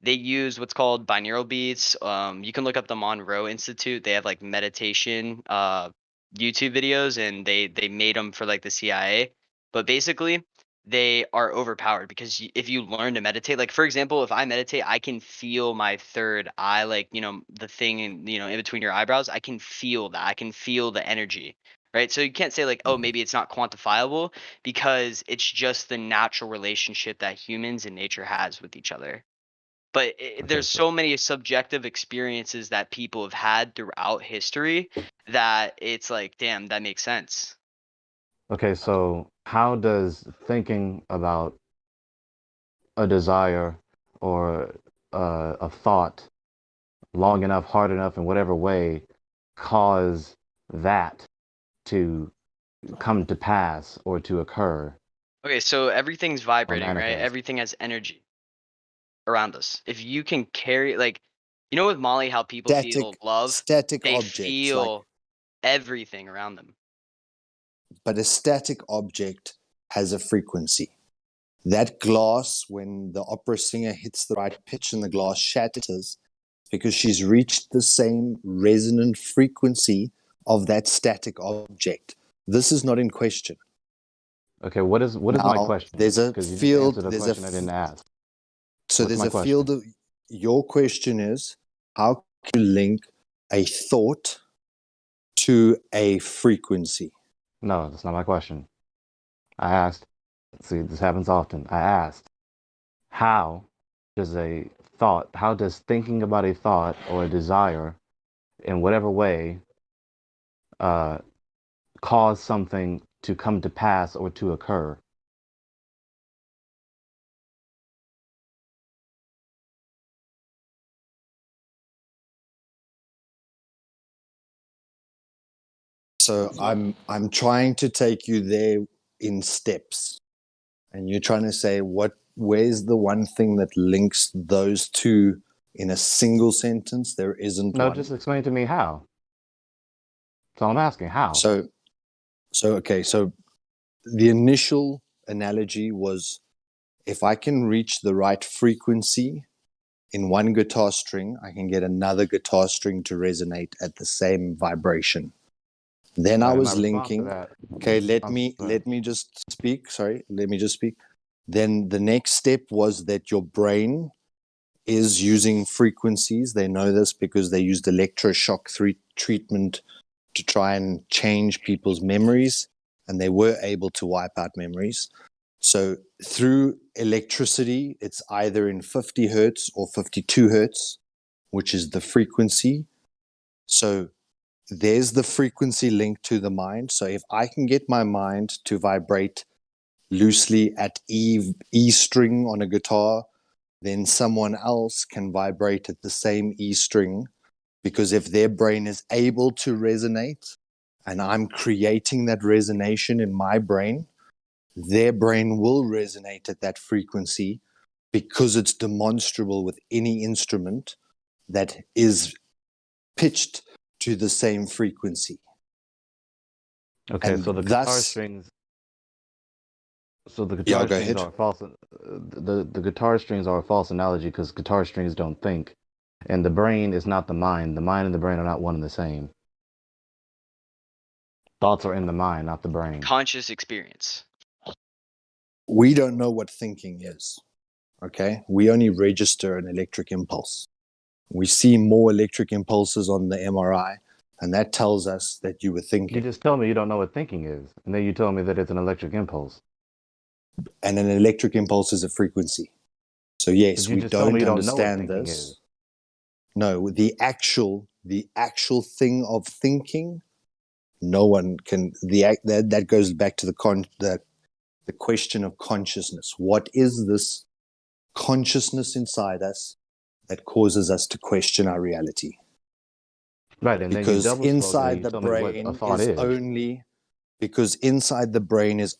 They use what's called binaural beats. You can look up the Monroe Institute. They have like meditation YouTube videos, and they made them for like the CIA. But basically, they are overpowered because if you learn to meditate, like for example, if I meditate, I can feel my third eye, like you know the thing in in between your eyebrows. I can feel that. I can feel the energy. Right. So you can't say like, oh, maybe it's not quantifiable because it's just the natural relationship that humans and nature has with each other. But there's so many subjective experiences that people have had throughout history that it's like, damn, that makes sense. Okay, so how does thinking about a desire or a thought long enough, hard enough, in whatever way, cause that to come to pass or to occur Okay, so everything's or vibrating, right? manifest? Everything has energy around us. If you can carry, like, you know, with Molly, how people feel love, static they objects, like, feel everything around them. but a static object has a frequency. That glass, when the opera singer hits the right pitch and the glass shatters, because she's reached the same resonant frequency of that static object. This is not in question. Okay, what is my Now, question? there's a Because you just field, answered a question I didn't ask. so What's there's my a question? field of, your question is, how can you link a thought to a frequency? No, that's not my question. I asked, see, this happens often. I asked, how does thinking about a thought or a desire in whatever way cause something to come to pass or to occur? So I'm trying to take you there in steps, and you're trying to say where's the one thing that links those two in a single sentence? There isn't No, one. just explain to me how. So I'm asking how. So okay, so the initial analogy was, if I can reach the right frequency in one guitar string, I can get another guitar string to resonate at the same vibration. Then I And my was response to linking, that. okay, let me just speak. Sorry, let me just speak. Then the next step was that your brain is using frequencies. They know this because they used electroshock treatment to try and change people's memories. and they were able to wipe out memories. So through electricity, it's either in 50 hertz or 52 hertz, which is the frequency. So there's the frequency linked to the mind. So if I can get my mind to vibrate loosely at E string on a guitar, then someone else can vibrate at the same E string, because if their brain is able to resonate and I'm creating that resonation in my brain, their brain will resonate at that frequency, because it's demonstrable with any instrument that is pitched to the same frequency. Okay, And so the guitar thus, strings. So the yeah, guitar go strings ahead. are false. The guitar strings are a false analogy because guitar strings don't think, and the brain is not the mind. The mind and the brain are not one and the same. Thoughts are in the mind, not the brain. Conscious experience. We don't know what thinking is. Okay, we only register an electric impulse. We see more electric impulses on the MRI, and that tells us that you were You thinking. just tell me you don't know what thinking is, and then you tell me that it's an electric impulse. And an electric impulse is a frequency. So yes, But you we just told me don't you don't know what understand thinking this. is. No, the actual thing of thinking, no one can. That goes back to the question of consciousness. What is this consciousness inside us that causes us to question our reality? Right, and then you Because double spoke and then inside you the told me what a brain thought is is.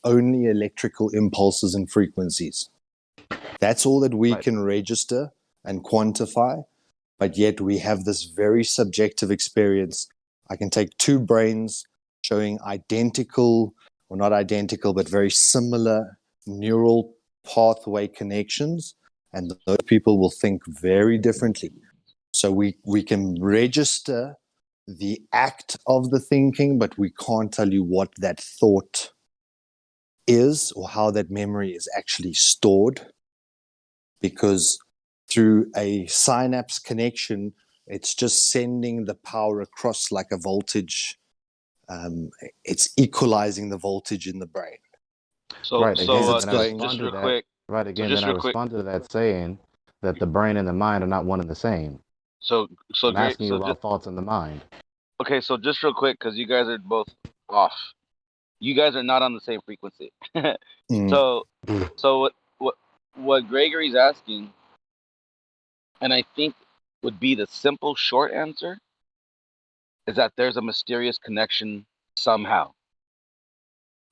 only electrical impulses and frequencies. That's all that we can register and quantify, but yet we have this very subjective experience. I can take two brains showing identical, or not identical, but very similar neural pathway connections, and those people will think very differently. So we can register the act of the thinking, but we can't tell you what that thought is or how that memory is actually stored, because through a synapse connection, it's just sending the power across like a voltage. It's equalizing the voltage in the brain. Right, again, As and it's then I going. respond to that. Right, again, then I respond to that saying that the brain and the mind are not one and the same. So I'm great. asking you about thoughts in the mind. Okay, so just real quick, because you guys are both off. You guys are not on the same frequency. So what Gregory's asking, and I think would be the simple short answer, is that there's a mysterious connection somehow.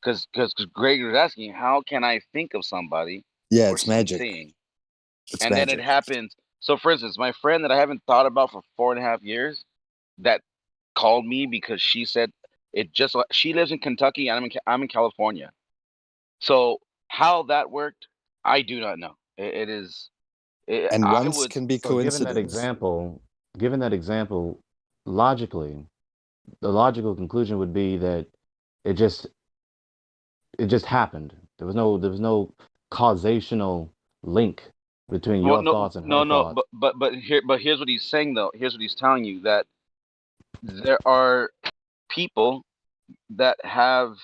Because Gregory's asking, how can I think of somebody Yeah, or it's magic. something, It's and then it magic. happens? So, for instance, my friend that I haven't thought about for 4.5 years, that called me because she said it just. She lives in Kentucky, and I'm in California. So how that worked, I do not know. It is. And I once would. can be So coincidence. given that example, logically, the logical conclusion would be that it just happened. There was no causational link between Well, your thoughts and her no. thoughts. But here's what he's saying though. Here's what he's telling you, that there are people that have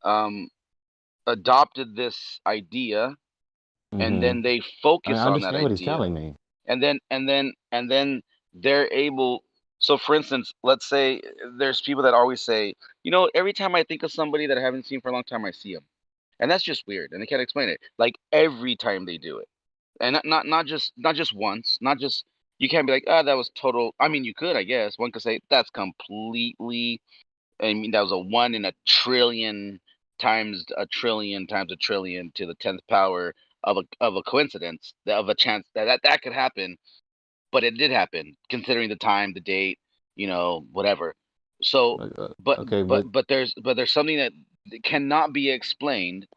um adopted this idea, and Mm-hmm. then they I mean, focus I on that understand what he's idea, telling me. and then they're able. So for instance, let's say there's people that always say, every time I think of somebody that I haven't seen for a long time, I see them, and that's just weird, and they can't explain it. Like every time they do it, and not just once, not just. You can't be like, that was total. I mean, you could, I guess. One could say that's completely. I mean, that was a 1 in a trillion times a trillion times a trillion to the 10th power of a coincidence, of a chance that could happen. But it did happen, considering the time, the date, whatever. So, but Okay, but but but there's something that cannot be explained,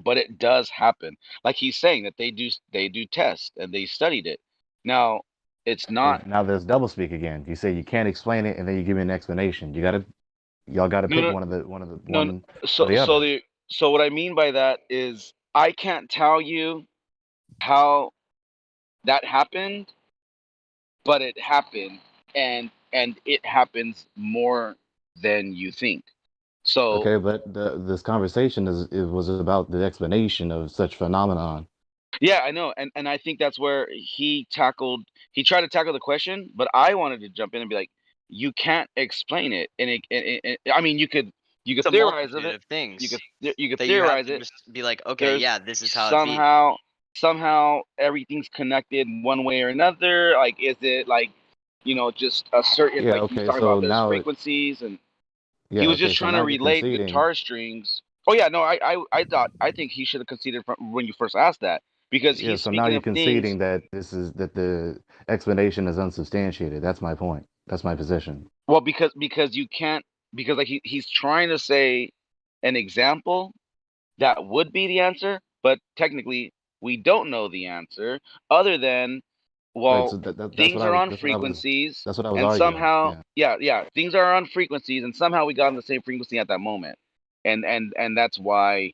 but it does happen. Like he's saying that they do tests and they studied it. Now, it's okay, not. now there's doublespeak again. You say you can't explain it, and then you give me an explanation. Y'all gotta No, pick no, no, no. one or So the so other. the so what I mean by that is I can't tell you how that happened, but it happened, and it happens more than you think. So Okay, but this conversation it was about the explanation of such phenomenon. yeah, I know, and I think that's where he tried to tackle the question, but I wanted to jump in and be like, you can't explain it, and I mean, you could It's a theorize of multitude it, of things you could that you have theorize to it. just be like, okay, There's yeah, this is how it be. somehow everything's connected one way or another. Like, is it like, just a certain, Yeah, like he was okay, talking so about there's now frequencies, and he yeah, was okay, just so trying to now you're relate conceding. guitar strings. Oh yeah, no, I think he should have conceded from when you first asked that, because Yeah, he's so now speaking you're of things. conceding that the explanation is unsubstantiated. That's my point. That's my position. Well, because you can't, because like he's trying to say an example that would be the answer, but technically we don't know the answer, other than, Right, well, so that's what things I are was on that's what I was frequencies, that's what I was and arguing. somehow, Yeah. yeah, things are on frequencies, and somehow we got on the same frequency at that moment, and that's why,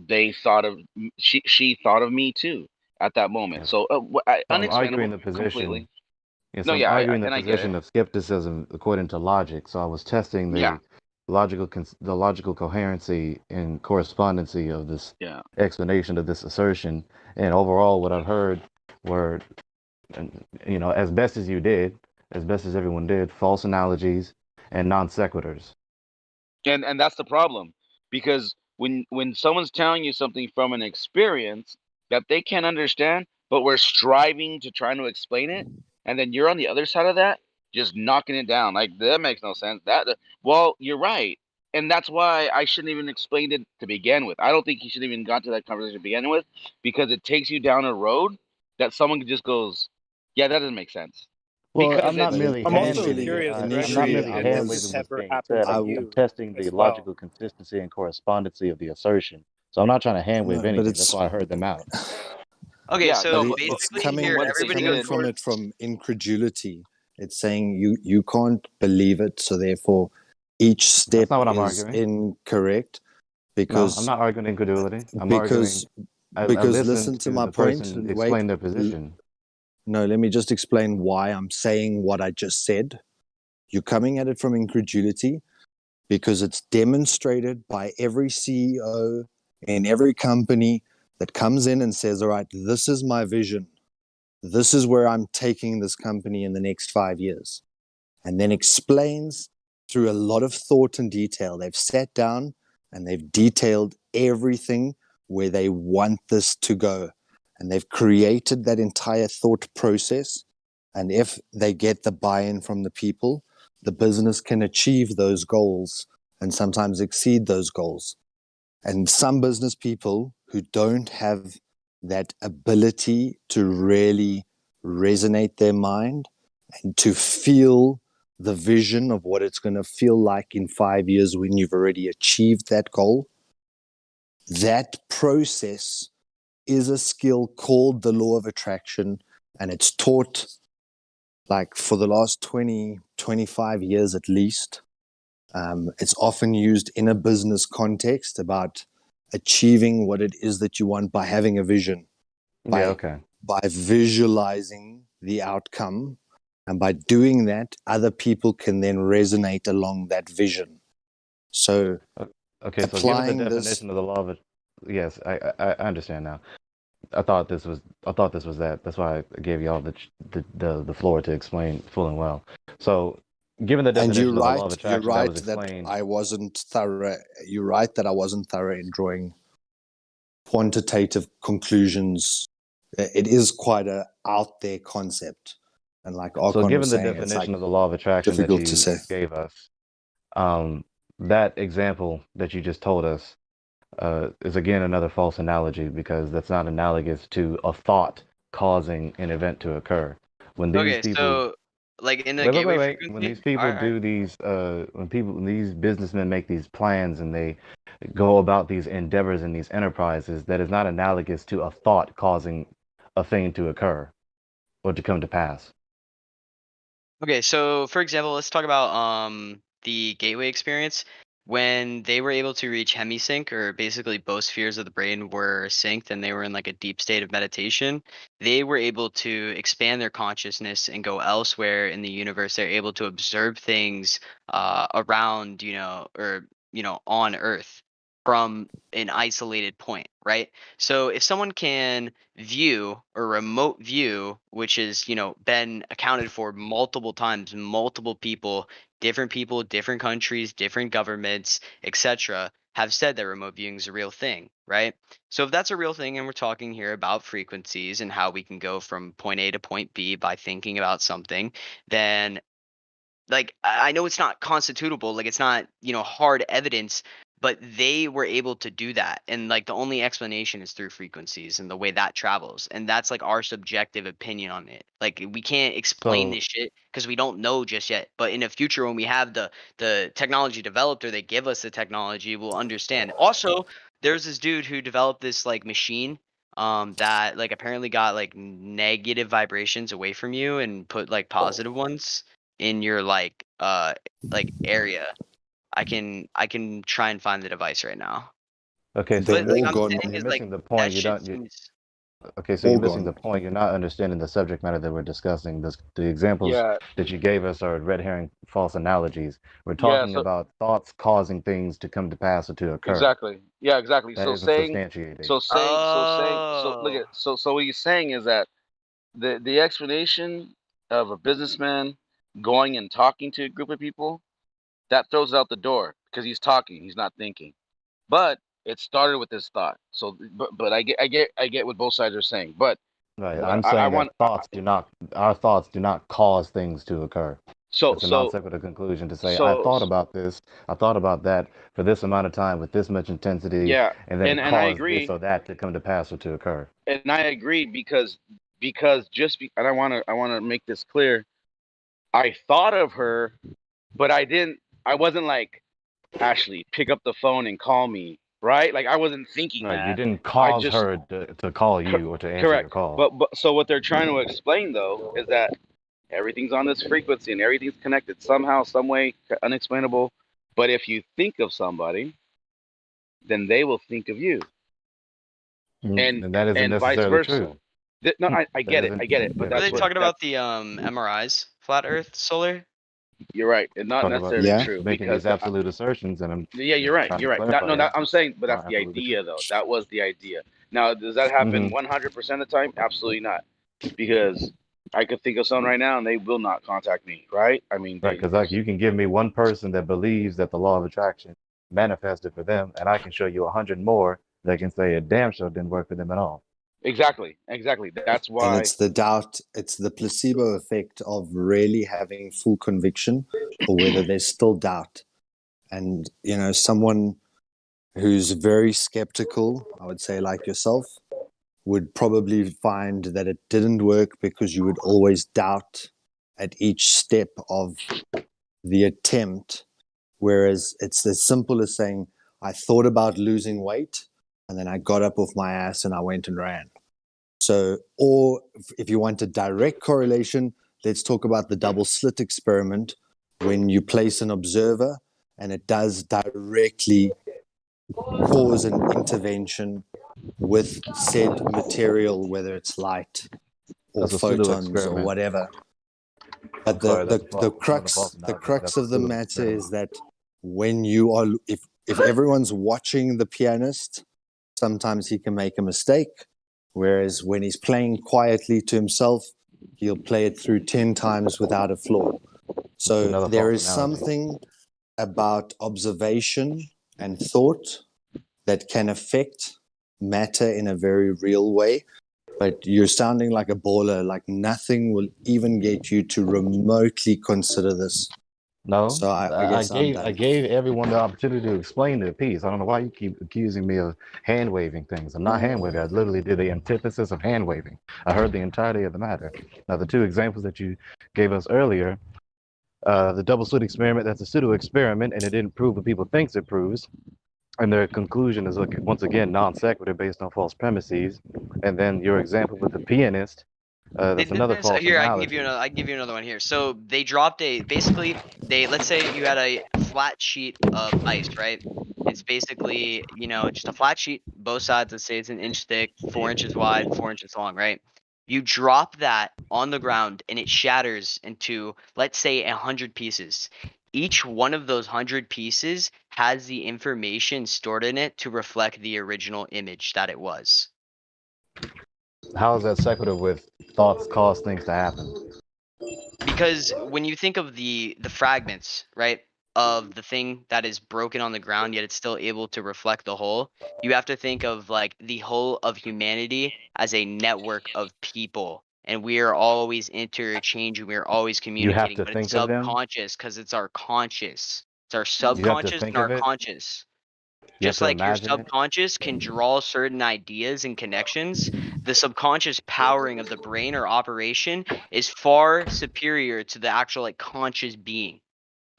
they thought of she thought of me too at that moment. Yes. So So I'm arguing unexplainable the position. completely. Yes, No, I'm yeah, arguing the and I get it. position of skepticism according to logic. So I was testing Yeah, the logical coherency and correspondency of this yeah. explanation of this assertion. And overall, what I've heard were, and, as best as you did, as best as everyone did, false analogies and non sequiturs. And that's the problem, because when someone's telling you something from an experience that they can't understand, but we're striving to try to explain it, and then you're on the other side of that, just knocking it down, like, that makes no sense. Well, you're right, and that's why I shouldn't even explained it to begin with. I don't think he should even got to that conversation to begin with, because it takes you down a road that someone just goes, yeah, that doesn't make sense, Well, because I'm not it's merely I'm hand also waving. curious, I'm not Gregory, merely I if hand this was waving what's ever being happened said. to I'm you testing the as well. logical consistency and correspondency of the assertion. So I'm not trying to hand wave no, but anything. That's it's why I heard them out. Okay, yeah, so no, but but it's basically here, coming it's everybody coming goes from towards. it from incredulity. It's saying you can't believe it, so therefore each That's step not what I'm is arguing. incorrect No, I'm because not arguing incredulity. I'm arguing because I listened listen to to my the point. person Wait, explain their position. no, let me just explain why I'm saying what I just said. You're coming at it from incredulity because it's demonstrated by every CEO in every company that comes in and says, all right, this is my vision. This is where I'm taking this company in the next 5 years. And then explains through a lot of thought and detail. They've sat down and they've detailed everything where they want this to go. And they've created that entire thought process. And if they get the buy-in from the people, the business can achieve those goals and sometimes exceed those goals. And some business people who don't have that ability to really resonate their mind and to feel the vision of what it's going to feel like in 5 years when you've already achieved that goal, that process is a skill called the law of attraction. And it's taught like for the last 20, 25 years at least. It's often used in a business context about achieving what it is that you want by having a vision, Yeah, okay. by visualizing the outcome. And by doing that, other people can then resonate along that vision. So Okay, so given the applying this, definition of the law of it, yes, I understand now. I thought this was that. That's why I gave y'all the floor to explain full and well. So, given the and definition of the law of you're attraction that right was that explained, I wasn't thorough. You're right that I wasn't thorough in drawing quantitative conclusions. It is quite a out there concept. And like so Archon given was the saying, it's like definition of the law of attraction that difficult to you say. gave us, that example that you just told us is again another false analogy because that's not analogous to a thought causing an event to occur. When these Okay, people so like in the Wait, wait, wait, gateway wait. When frequency, these people all right. do these, when these businessmen make these plans and they go about these endeavors and these enterprises, that is not analogous to a thought causing a thing to occur or to come to pass. Okay, so for example, let's talk about the gateway experience. When they were able to reach hemisync, or basically both spheres of the brain were synced and they were in like a deep state of meditation, they were able to expand their consciousness and go elsewhere in the universe. They're able to observe things around, or on Earth from an isolated point, right? So if someone can view or remote view, which is, been accounted for multiple times, multiple people, different countries, different governments, etc., have said that remote viewing is a real thing, right? So if that's a real thing, and we're talking here about frequencies and how we can go from point A to point B by thinking about something, then like I know it's not constitutable, like it's not, hard evidence, but they were able to do that. And like the only explanation is through frequencies and the way that travels. And that's like our subjective opinion on it. Like we can't explain So this shit because we don't know just yet. But in the future when we have the technology developed, or they give us the technology, we'll understand. Also, there's this dude who developed this like machine that like apparently got like negative vibrations away from you and put like positive ones in your like area. I can try and find the device right now. okay, so But like I'm Orgon, saying you're is like missing the that point. You shit don't. seems Okay, so you're missing Orgon. the point. You're not understanding the subject matter that we're discussing. The examples Yeah, that you gave us are red herring, false analogies. We're yeah. talking So about thoughts causing things to come to pass or to occur. exactly, yeah, exactly. That So isn't saying, substantiating. so look at so what he's saying is that the explanation of a businessman going and talking to a group of people, that throws it out the door because he's talking, he's not thinking. But it started with this thought. So, but I get what both sides are saying. But Right. but I'm I saying that want our thoughts do not cause things to occur. so It's a non so sequitur conclusion to say, I so thought about this, I thought about that for this amount of time with this much intensity, yeah, and then it and I caused this agree, or that to come to pass or to occur. and I agree because and I want to make this clear. I thought of her, but I didn't. I wasn't like, Ashley, pick up the phone and call me, right? Like I wasn't thinking Right. You that. didn't I cause just her to call you or to answer your correct. call. But so what they're trying to explain though is that everything's on this frequency and everything's connected somehow, some way, unexplainable. But if you think of somebody, then they will think of you, And that isn't and vice necessarily versa. true. No, I That get it, isn't, I get it. But yeah, were they that's what talking that about the MRIs, flat Earth, solar? you're right, and not talking about necessarily Yeah. true making because these absolute assertions, and I'm yeah, you're just right. trying to You're right. That, clarify no, that that, I'm saying, but it's that's not the absolutely true. idea, though. That was the idea. Now, does that happen 100% of the time? Absolutely not, because I could think of someone right now and they will not contact me. Right? I mean, Right, they because like you can give me one person that believes that the law of attraction manifested for them, and I can show you 100 more that can say it damn sure didn't work for them at all. exactly. That's And why. it's the doubt, it's the placebo effect of really having full conviction or whether there's still doubt. And, someone who's very skeptical, I would say like yourself, would probably find that it didn't work because you would always doubt at each step of the attempt. Whereas it's as simple as saying, I thought about losing weight and then I got up off my ass and I went and ran. So, or if you want a direct correlation, let's talk about the double slit experiment when you place an observer and it does directly cause an intervention with said material, whether it's light or That's a pseudo photons or experiment. whatever. I'm But sorry, that's the one of the false crux analogies. That's a of the pseudo matter experiment. is that when you are if everyone's watching the pianist, sometimes he can make a mistake. Whereas when he's playing quietly to himself, he'll play it through 10 times without a flaw. So Another there false is analogy. something about observation and thought that can affect matter in a very real way. But you're sounding like a baller, like nothing will even get you to remotely consider this. No, So I I guess I'm gave done. everyone the opportunity to explain their piece. I don't know why you keep accusing me of hand waving things. I'm not hand waving. I literally did the antithesis of hand waving. I heard the entirety of the matter. Now, the two examples that you gave us earlier, the double slit experiment, that's a pseudo experiment, and it didn't prove what people thinks it proves. And their conclusion is once again non sequitur based on false premises. And then your example with the pianist, They that's did another this false here. analogy. I can give you another one here. So they dropped basically let's say you had a flat sheet of ice, right? It's basically just a flat sheet, both sides. Let's say it's an inch thick, 4 inches wide, 4 inches long, right? You drop that on the ground and it shatters into, let's say, 100 pieces. each one of those 100 pieces has the information stored in it to reflect the original image that it was. How is that sequitur with thoughts cause things to happen? Because when you think of the fragments, right, of the thing that is broken on the ground, yet it's still able to reflect the whole, you have to think of like the whole of humanity as a network of people. And we are always interchanging, we are always You have communicating, to but it's think of them. subconscious because it's our conscious. It's our You have to subconscious think and our of it. conscious. You have Just to like your imagine it. subconscious can draw certain ideas and connections, the subconscious powering of the brain or operation is far superior to the actual like conscious being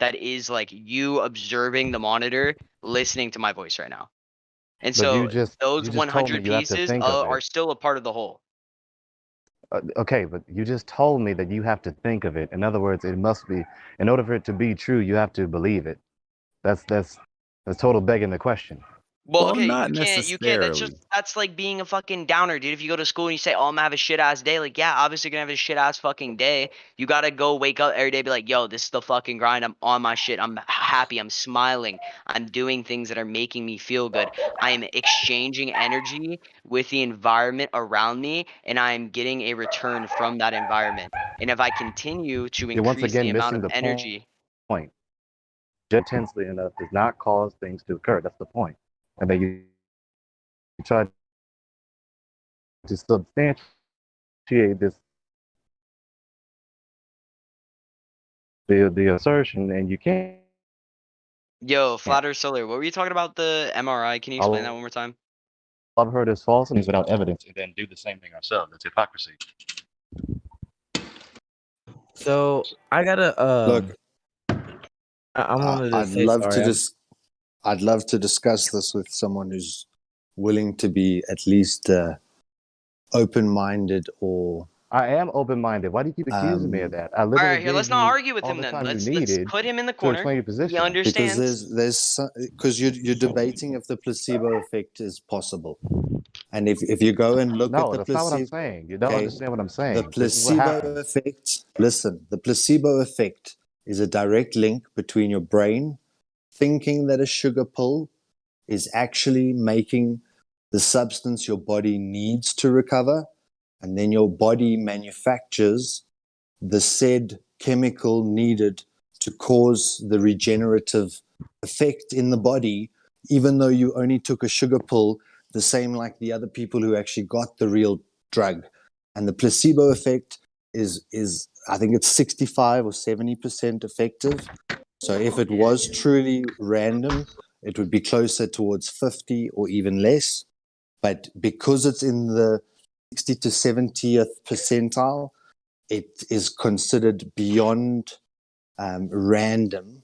that is like you observing the monitor, listening to my voice right now. And But so you those just told me 100 you have to pieces think of it. are still a part of the whole. Okay, but you just told me that you have to think of it. In other words, it must be, in order for it to be true, you have to believe it. That's total begging the question. Well, Well, okay, not you can't, necessarily. that's like being a fucking downer, dude. If you go to school and you say, oh, I'm gonna have a shit ass day, like, yeah, obviously you're gonna have a shit ass fucking day. You gotta go wake up every day, be like, yo, this is the fucking grind. I'm on my shit. I'm happy. I'm smiling. I'm doing things that are making me feel good. I am exchanging energy with the environment around me, and I am getting a return from that environment. And if I continue to You're once increase the again amount missing of the energy, point. Just intensely enough does not cause things to occur. That's the point. And then you try to substantiate this the assertion, and you can't. yo, Flat Earth Solar, what were you talking about the MRI? Can you explain that one more time? All I've heard is false news without evidence, and then do the same thing ourselves. That's hypocrisy. So I gotta Look, I wanted to I'd say love sorry. to I'd love to discuss this with someone who's willing to be at least open-minded or. I am open-minded. Why do you keep accusing me of that? I All literally right, here, let's gave not you argue with all him the then. time you Let's needed put him in the to corner. explain your He position. Because understands. because you're debating if the placebo effect is possible, and if you go and look at No, the that's not what I'm placebo, saying. You don't understand what I'm saying. the This is what placebo happens. effect. Listen, the placebo effect is a direct link between your brain thinking that a sugar pill is actually making the substance your body needs to recover, and then your body manufactures the said chemical needed to cause the regenerative effect in the body, even though you only took a sugar pill, the same like the other people who actually got the real drug. And the placebo effect is I think it's 65 or 70% effective. So if it was truly random, it would be closer towards 50 or even less. But because it's in the 60 to 70th percentile, it is considered beyond random.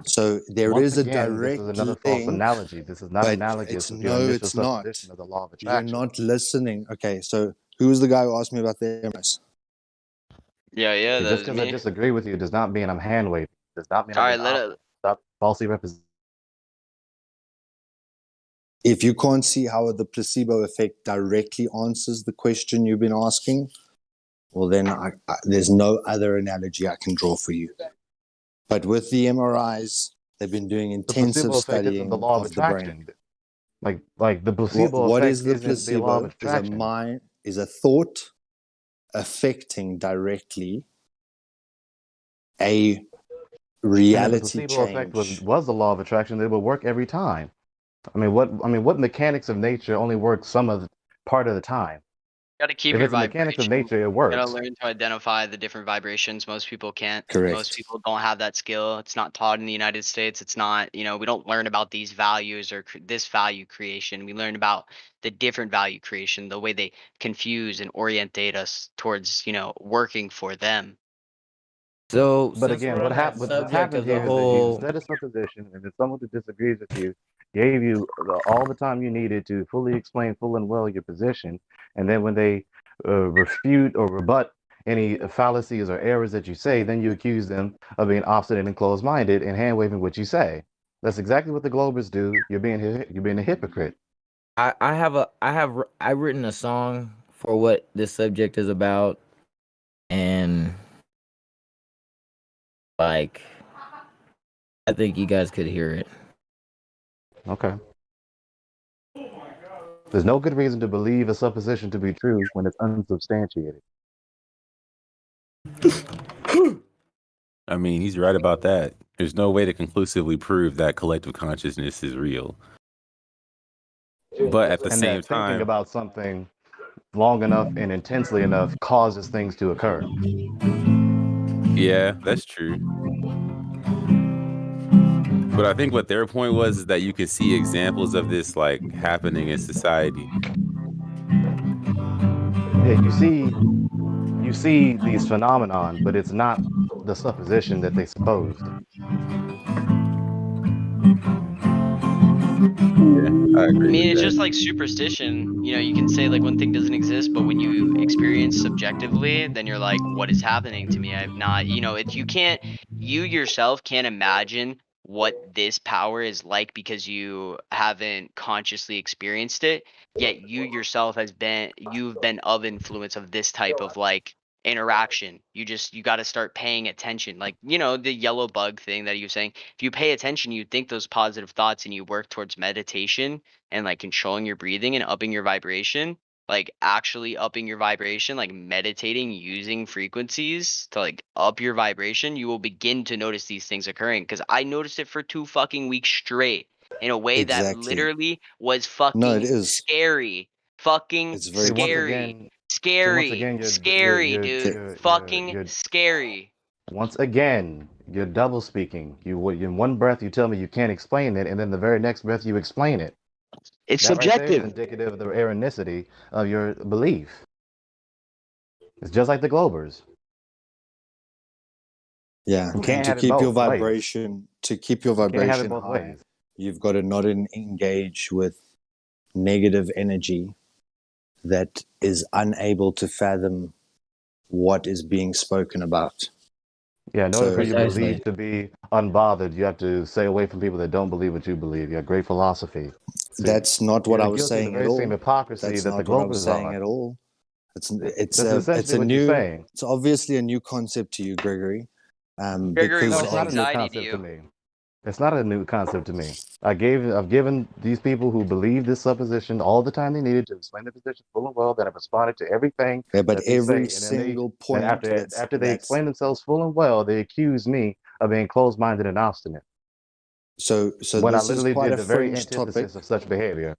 So there Once is a again, this is direct another false link, analogy. This is not but analogous it's with your no, initial it's not. supposition of the law of You're attraction. not listening. Okay, so who was the guy who asked me about the MS? Yeah, that Just was because I me. disagree with you does not mean I'm hand waving. Does not mean All I'm right, being let opposite. Stop falsely representing. If you can't see how the placebo effect directly answers the question you've been asking, well, then there's no other analogy I can draw for you. But with the MRIs, they've been doing The intensive placebo effect isn't the studying law of of the brain. attraction. Like the placebo What effect is the isn't the law of placebo? Is attraction. is a thought affecting directly a And if the reality placebo effect change. was the law of attraction, it would work every time. I mean, what mechanics of nature only work some of the part of the time? Got to keep If your it's a mechanics of vibration. nature, it You gotta works. learn to identify the different vibrations. Most people can't. Most Correct. people don't have that skill. It's not taught in the United States. It's not, we don't learn about these values or this value creation. We learn about the different value creation, the way they confuse and orientate us towards, working for them. So But since again, we're on that what's subject happened of the here is that you whole set a supposition, and then someone who disagrees with you gave you all the time you needed to fully explain full and well your position, and then when they refute or rebut any fallacies or errors that you say, then you accuse them of being obstinate and closed-minded and hand waving what you say. That's exactly what the Globers do. You're being a hypocrite. I've written a song for what this subject is about, and like I think you guys could hear it. Okay. There's no good reason to believe a supposition to be true when it's unsubstantiated. I mean, he's right about that. There's no way to conclusively prove that collective consciousness is real. But at the And same that thinking time, about something long enough and intensely enough causes things to occur. yeah, that's true. But I think what their point was is that you can see examples of this like happening in society. Yeah, you see these phenomenon, but it's not the supposition that they supposed. Yeah, I I agree mean, with it's that. just like superstition. You know, you can say like one thing doesn't exist, but when you experience subjectively, then you're like, what is happening to me? I've not, you know, if you can't, you yourself can't imagine what this power is like because you haven't consciously experienced it, yet you yourself you've been of influence of this type of like interaction. You got to start paying attention. Like, you know, the yellow bug thing that you were saying, if you pay attention, you think those positive thoughts and you work towards meditation and like controlling your breathing and upping your vibration, like actually upping your vibration, like meditating using frequencies to like up your vibration, you will begin to notice these things occurring. Because I noticed it for 2 fucking weeks straight in a way that Exactly. literally was No, it fucking is. scary. Fucking It's very See, once true. scary. again, Scary. Scary, dude. Fucking scary. once again, you're double speaking. In one breath you tell me you can't explain it, and then the very next breath you explain it. It's That right there is subjective. indicative of the erronicity of your belief. It's just like the Globers. Yeah, You and can't to have it keep your both ways. vibration, Can't have it high, both ways. you've got to not engage with negative energy that is unable to fathom what is being spoken about. Yeah, in order So for your belief to be unbothered, you have to stay away from people that don't believe what you believe. Yeah, great philosophy. that's not what You're I was guilty of the saying at very same all. hypocrisy That's that the not what I was Globers saying are. at all. It's That's essentially a what you're new, saying. it's obviously a new concept to you, Gregory. Gregory, No, Because it's what's not a of new anxiety to concept to you? me. It's not a new concept to me. I've given these people who believe this supposition all the time they needed to explain the position full and well, that I've responded to everything yeah, but that they say, every and then single then point after they explain themselves full and well, they accuse me of being closed-minded and obstinate. so When I this is literally quite did a the very fringe topic, antithesis of such behavior.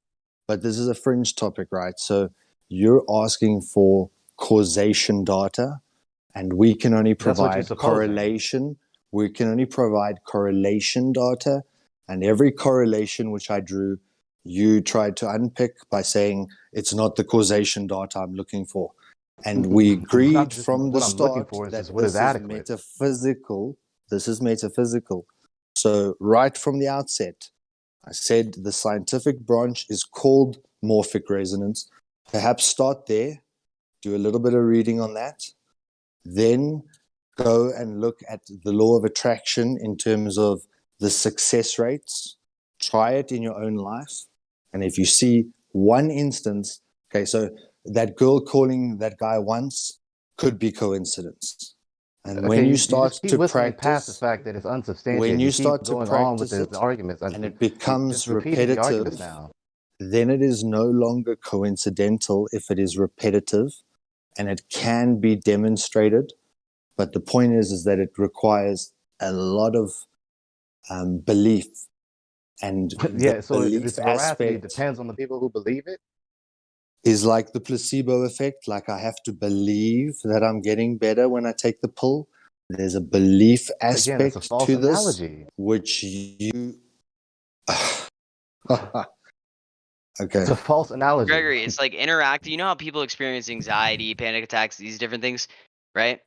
but this is a fringe topic, right? So you're asking for causation data, and we can only That's what you're provide supposing. correlation. We can only provide correlation data, and every correlation which I drew, you tried to unpick by saying it's not the causation data I'm looking for. And we It's not agreed just from the what I'm looking start for, it's just that what is this is adequate. metaphysical. This is metaphysical. So right from the outset, I said the scientific branch is called morphic resonance. Perhaps start there, do a little bit of reading on that, then go and look at the law of attraction in terms of the success rates. Try it in your own life. And if you see one instance, okay, so that girl calling that guy once could be coincidence. And Okay, when you you start just keep to whistling past the practice, fact that it's unsubstantiated. when You you keep start to going on with practice the it arguments and it you're becomes just repeating the arguments repetitive, now. then it is no longer coincidental if it is repetitive, and it can be demonstrated. But the point is that it requires a lot of belief, and the Yeah, so belief its veracity aspect depends on the people who believe it. is like the placebo effect. Like I have to believe that I'm getting better when I take the pill. There's a belief Again, it's a aspect false to this, analogy. which you. Okay. It's a false analogy. Gregory, it's like interact. You know how people experience anxiety, panic attacks, these different things, right?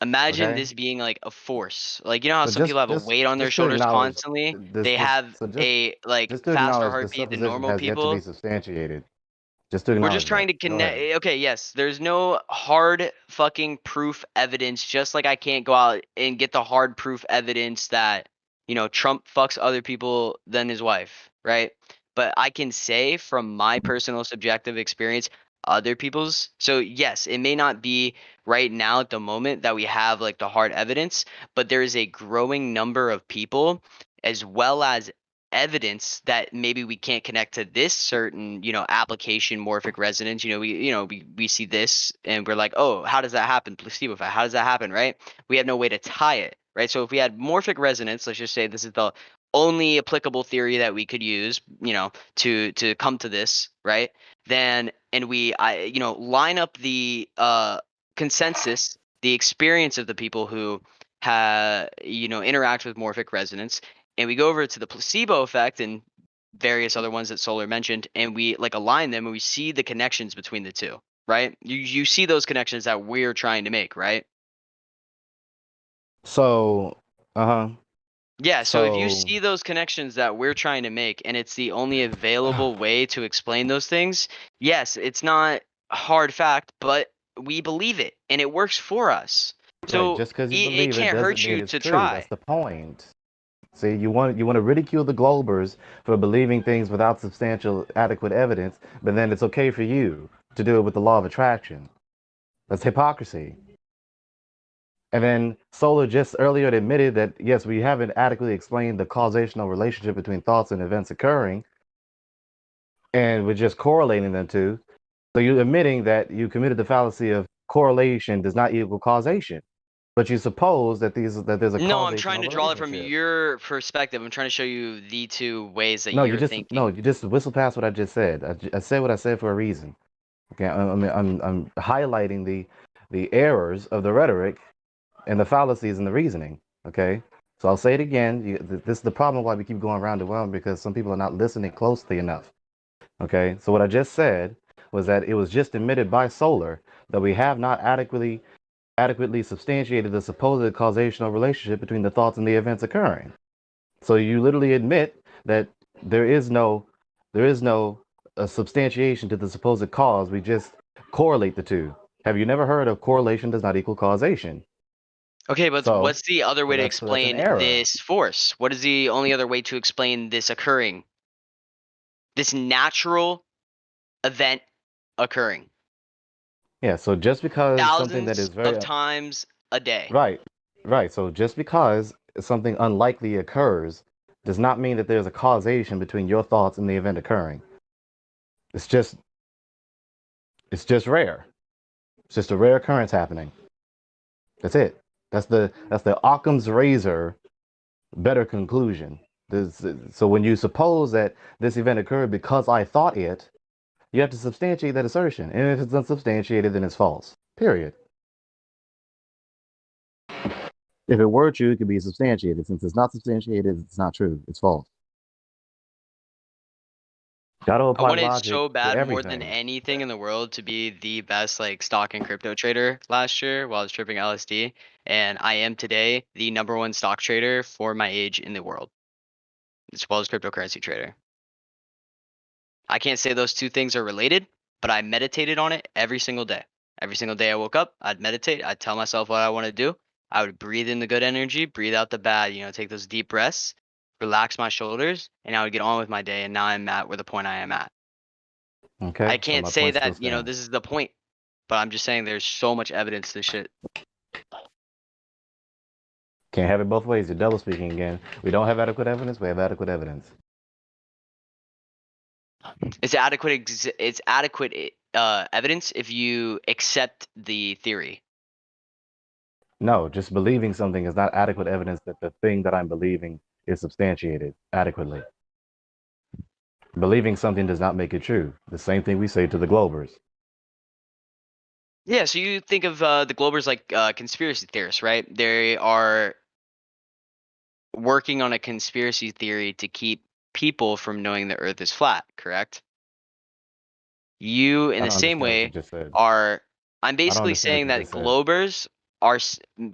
Imagine Okay. this being like a force. Like, you know how So some people have a weight on their just to shoulders acknowledge constantly? this, They have just a like to faster acknowledge the heartbeat than supposition normal has yet to be people. substantiated. Just to We're acknowledge just trying that. to Go connect. ahead. Okay, yes, there's no hard fucking proof evidence. Just like I can't go out and get the hard proof evidence that, you know, Trump fucks other people than his wife, right? But I can say from my personal subjective experience, other people's. So yes, it may not be right now at the moment that we have like the hard evidence, but there is a growing number of people as well as evidence that maybe we can't connect to this certain, application morphic resonance. We see this and we're like, oh, how does that happen? Placebo effect. How does that happen? Right? We have no way to tie it. Right. So if we had morphic resonance, let's just say this is the only applicable theory that we could use, to come to this, right? Then and line up the consensus, the experience of the people who interact with morphic resonance, and we go over to the placebo effect and various other ones that Solar mentioned, and we like align them and we see the connections between the two, right? You see those connections that we're trying to make, right? So, Yeah, so if you So, see those connections that we're trying to make and it's the only available way to explain those things, yes, it's not a hard fact, but we believe it and it works for us. right, So just because you it believe it can't doesn't hurt mean you it's to true. That's try. the point. See, you want to ridicule the Globers for believing things without substantial, adequate evidence, but then it's okay for you to do it with the law of attraction. That's hypocrisy. And then Solar just earlier admitted that yes, we haven't adequately explained the causational relationship between thoughts and events occurring, and we're just correlating them two. So you're admitting that you committed the fallacy of correlation does not equal causation, but you suppose that there's a No, I'm trying causational to draw it from relationship. your perspective. I'm trying to show you the two ways that No, you're thinking. you just whistle past what I just said. I said what I said for a reason. Okay, I'm highlighting the errors of the rhetoric and the fallacies in the reasoning. Okay, so I'll say it again. This is the problem why we keep going around the world, because some people are not listening closely enough. Okay, so what I just said was that it was just admitted by Solar that we have not adequately substantiated the supposed causational relationship between the thoughts and the events occurring. So you literally admit that there is no substantiation to the supposed cause. We just correlate the two. Have you never heard of correlation does not equal causation? Okay, but So what's the other way to that's an explain error. this force? What is the only other way to explain this occurring? This natural event occurring Yeah. So just because something that thousands is very of times a day. right. So just because something unlikely occurs does not mean that there's a causation between your thoughts and the event occurring. It's just rare. It's just a rare occurrence happening. That's it. That's the Occam's razor better conclusion. So when you suppose that this event occurred because I thought it, you have to substantiate that assertion. And if it's unsubstantiated, then it's false. Period. If it were true, it could be substantiated. Since it's not substantiated, it's not true. It's false. Got to I apply want it logic so to bad more than everything. anything in the world to be the best like stock and crypto trader last year while I was tripping LSD. And I am today the #1 stock trader for my age in the world, as well as cryptocurrency trader. I can't say those two things are related, but I meditated on it every single day. Every single day I woke up, I'd meditate. I'd tell myself what I want to do. I would breathe in the good energy, breathe out the bad, take those deep breaths, relax my shoulders, and I would get on with my day. And now I'm at where the point I am at. Okay. I So can't my say point still that, stands. this is the point, but I'm just saying there's so much evidence to this shit. Can't have it both ways. You're double speaking again. We don't have adequate evidence. We have adequate evidence. It's adequate evidence if you accept the theory. No, just believing something is not adequate evidence that the thing that I'm believing is substantiated adequately. Believing something does not make it true. The same thing we say to the Globers. Yeah, so you think of the Globers like conspiracy theorists, right? They are working on a conspiracy theory to keep people from knowing the Earth is flat, correct? You, in I the don't same understand what you way, just said. I'm I don't basically understand what saying you that just said. Globers are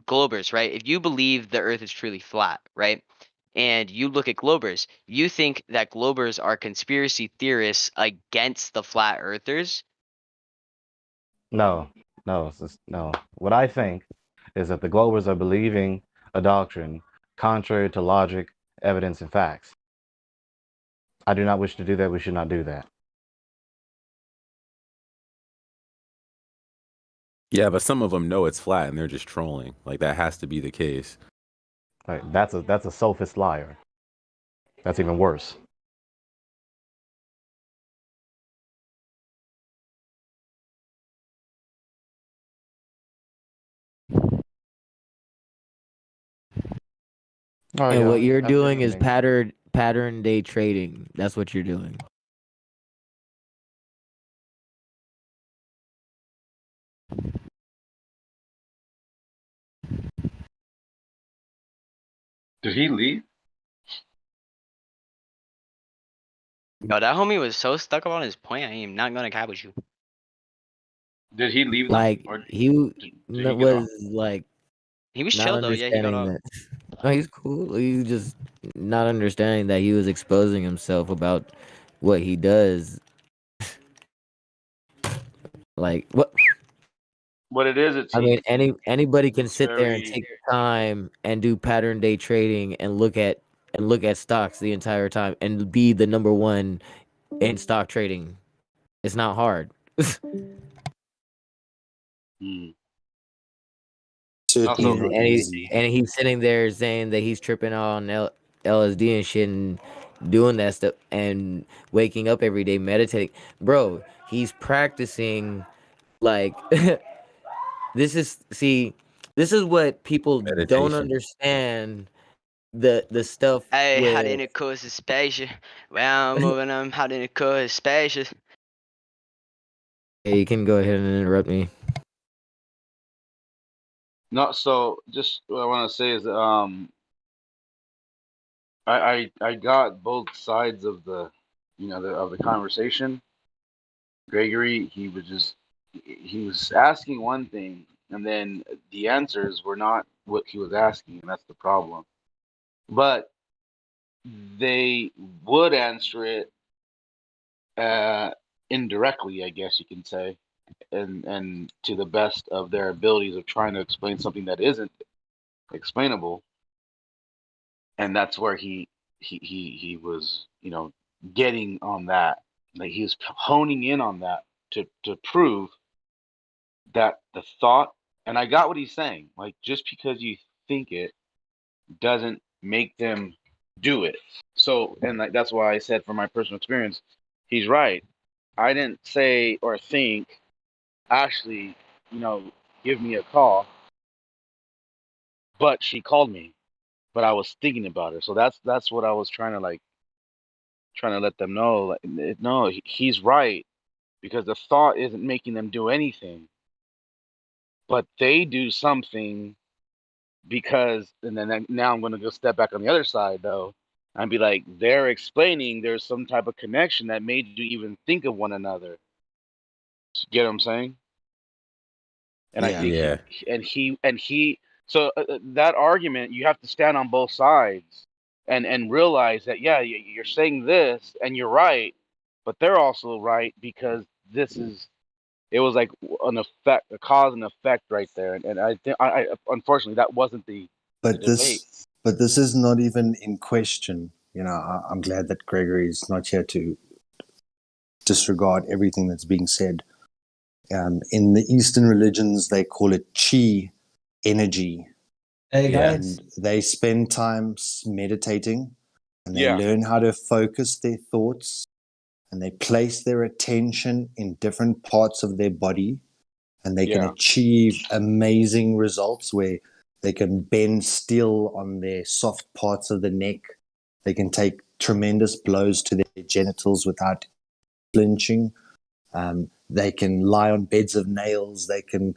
Globers, right? If you believe the Earth is truly flat, right? And you look at Globers, you think that Globers are conspiracy theorists against the flat Earthers. No, no. What I think is that the Globers are believing a doctrine contrary to logic, evidence, and facts. I do not wish to do that. We should not do that. Yeah, but some of them know it's flat and they're just trolling. Like that has to be the case. Like that's a sophist liar. That's even worse. Oh And what yeah, you're that's doing human is nature. pattern day trading. That's what you're doing. Did he leave? No, that homie was so stuck up on his point. I am not gonna cap with you. Did he leave though, Like or he did he get off? was like He was not chill though. Yeah, he got understanding off. that. No, he's cool. He's just not understanding that he was exposing himself about what he does. Like what? What it is, I mean, it's anybody can it's sit there and very take the time and do pattern day trading and look at stocks the entire time and be the number one in stock trading. It's not hard. Certainly He's not easy. and he's sitting there saying that he's tripping on LSD and shit and doing that stuff and waking up every day meditating. Bro, he's practicing like this is what people don't Meditation. understand the stuff Hey, how with in the course is spacious. When I'm moving, I'm how in the course is spacious. Hey, you can go ahead and interrupt me. not so. Just what I want to say is, I got both sides of the, of the conversation. Gregory, he was asking one thing, and then the answers were not what he was asking, and that's the problem. But they would answer it indirectly, I guess you can say, and to the best of their abilities of trying to explain something that isn't explainable, and that's where he was, getting on that. Like he was honing in on that to prove that the thought, and I got what he's saying. Like just because you think it doesn't make them do it. So, and like that's why I said from my personal experience, he's right. I didn't say or think, Ashley, give me a call, but she called me. But I was thinking about her, so that's what I was trying to let them know. Like, no, he's right because the thought isn't making them do anything, but they do something because. And then now I'm going to go step back on the other side though, and be like, they're explaining there's some type of connection that made you even think of one another. Get what I'm saying? And I Yeah. think Yeah. he so that argument, you have to stand on both sides and realize that, yeah, you're saying this and you're right, but they're also right because this is, it was like an effect, a cause and effect right there. And I think I unfortunately that wasn't the But debate. this is not even in question. I'm glad that Gregory is not here to disregard everything that's being said. In the Eastern religions, they call it chi energy. Hey Yeah. guys, And they spend time meditating and they Yeah. learn how to focus their thoughts and they place their attention in different parts of their body and they can Yeah. achieve amazing results where they can bend steel on their soft parts of the neck. They can take tremendous blows to their genitals without flinching. They can lie on beds of nails. They can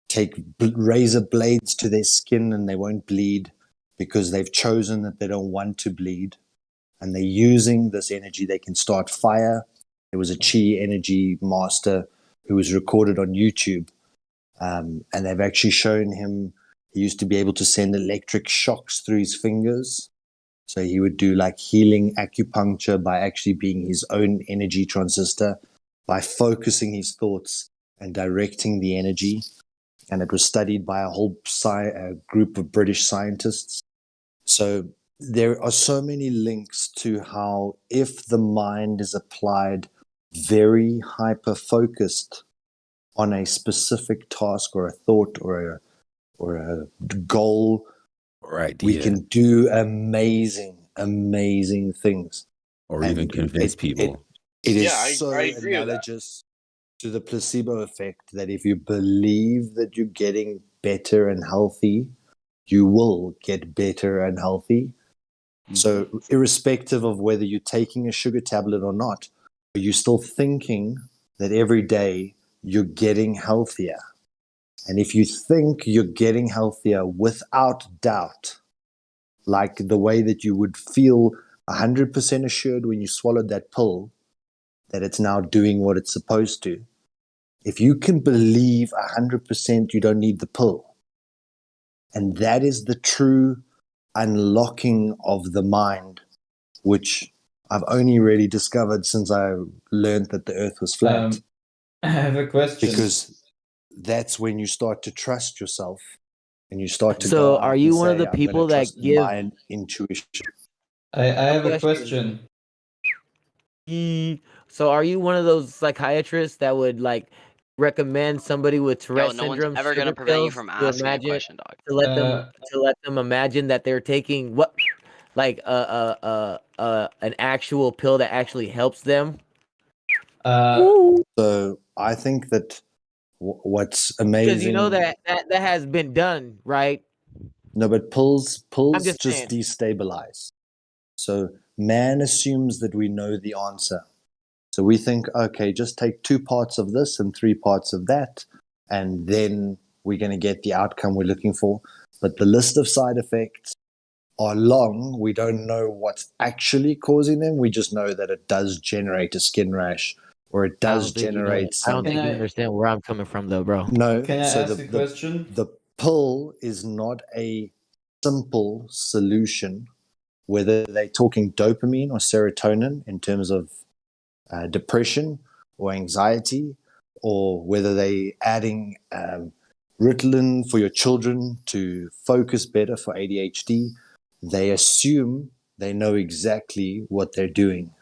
take razor blades to their skin and they won't bleed because they've chosen that they don't want to bleed. And they're using this energy. They can start fire. There was a chi energy master who was recorded on YouTube. And they've actually shown him, he used to be able to send electric shocks through his fingers. So he would do like healing acupuncture by actually being his own energy transistor, by focusing his thoughts and directing the energy. And it was studied by a whole group of British scientists. So there are so many links to how if the mind is applied very hyper-focused on a specific task or a thought or a goal, or idea, we can do amazing things, or even convince people. It is Yeah, so I agree with that. analogous to the placebo effect that if you believe that you're getting better and healthy, you will get better and healthy. So irrespective of whether you're taking a sugar tablet or not, are you still thinking that every day you're getting healthier? And if you think you're getting healthier without doubt, like the way that you would feel 100% assured when you swallowed that pill, that it's now doing what it's supposed to, if you can believe 100% you don't need the pill, and that is the true unlocking of the mind, which I've only really discovered since I learned that the earth was flat. I have a question. Because that's when you start to trust yourself and you start to So go out are and you one of say, the I'm going to people that trust give my intuition. I have a question. So are you one of those psychiatrists that would like recommend somebody with Yo, Tourette no one's syndrome ever sugar gonna prevent you pills from to asking a imagine question, dog. to let them imagine that they're taking what like an actual pill that actually helps them? So I think that what's Because you know amazing. that has been done, right? No, but pills I'm just just saying. destabilize. So man assumes that we know the answer. So we think, okay, just take 2 parts of this and 3 parts of that, and then we're going to get the outcome we're looking for. But the list of side effects are long. We don't know what's actually causing them. We just know that it does generate a skin rash, or it I does don't think you know. generate I don't some. think you understand where I'm coming from, though, bro. No. Can I So ask a question? the pill is not a simple solution, whether they're talking dopamine or serotonin in terms of depression or anxiety, or whether they adding Ritalin for your children to focus better for ADHD. They assume they know exactly what they're doing,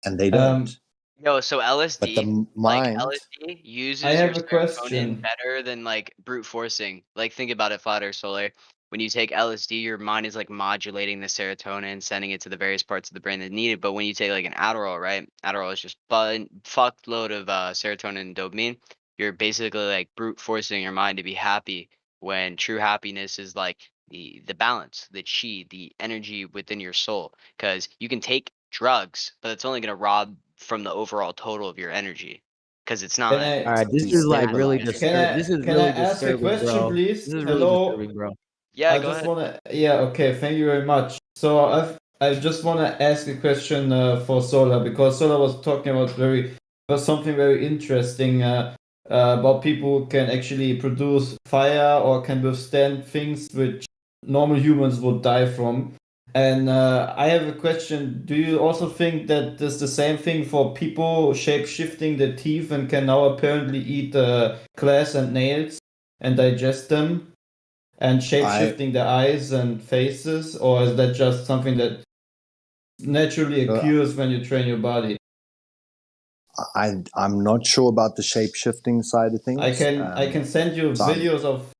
and they don't. Yo, so But the LSD, like mind. LSD I uses your have a serotonin question. better than like brute forcing. Like think about it, Flatter Solar. When you take LSD, your mind is like modulating the serotonin, sending it to the various parts of the brain that need it. But when you take like an Adderall, right? Adderall is just fuckload of serotonin and dopamine. You're basically like brute forcing your mind to be happy when true happiness is like the balance, the chi, the energy within your soul. Because you can take drugs, but it's only gonna rob from the overall total of your energy because it's Can not I All right, this is like really Destabilize. This is can I really ask a disturbing, question, bro. please? This is really Hello. disturbing, bro. Yeah, I go just ahead. wanna. Yeah. Okay. Thank you very much. So I just wanna ask a question for Solar, because Solar was talking about something very interesting about people who can actually produce fire or can withstand things which normal humans would die from. And I have a question. Do you also think that there's the same thing for people shape-shifting the teeth and can now apparently eat glass and nails and digest them? And shape-shifting the eyes and faces? Or is that just something that naturally occurs when you train your body? I'm not sure about the shape shifting side of things. I can send you so I'm- videos of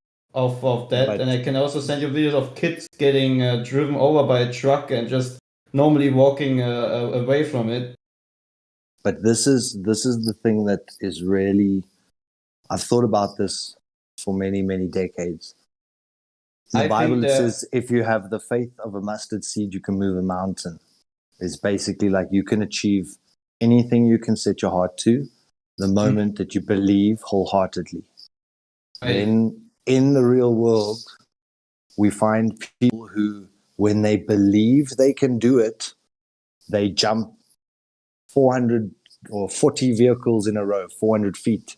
that, But- and I can also send you videos of kids getting driven over by a truck and just normally walking away from it. But this is the thing that is really, I've thought about this for many decades. In the Bible, it says, if you have the faith of a mustard seed, you can move a mountain. It's basically like you can achieve anything you can set your heart to the moment that you believe wholeheartedly. Right. Then in the real world, we find people who, when they believe they can do it, they jump 400 or 40 vehicles in a row, 400 feet.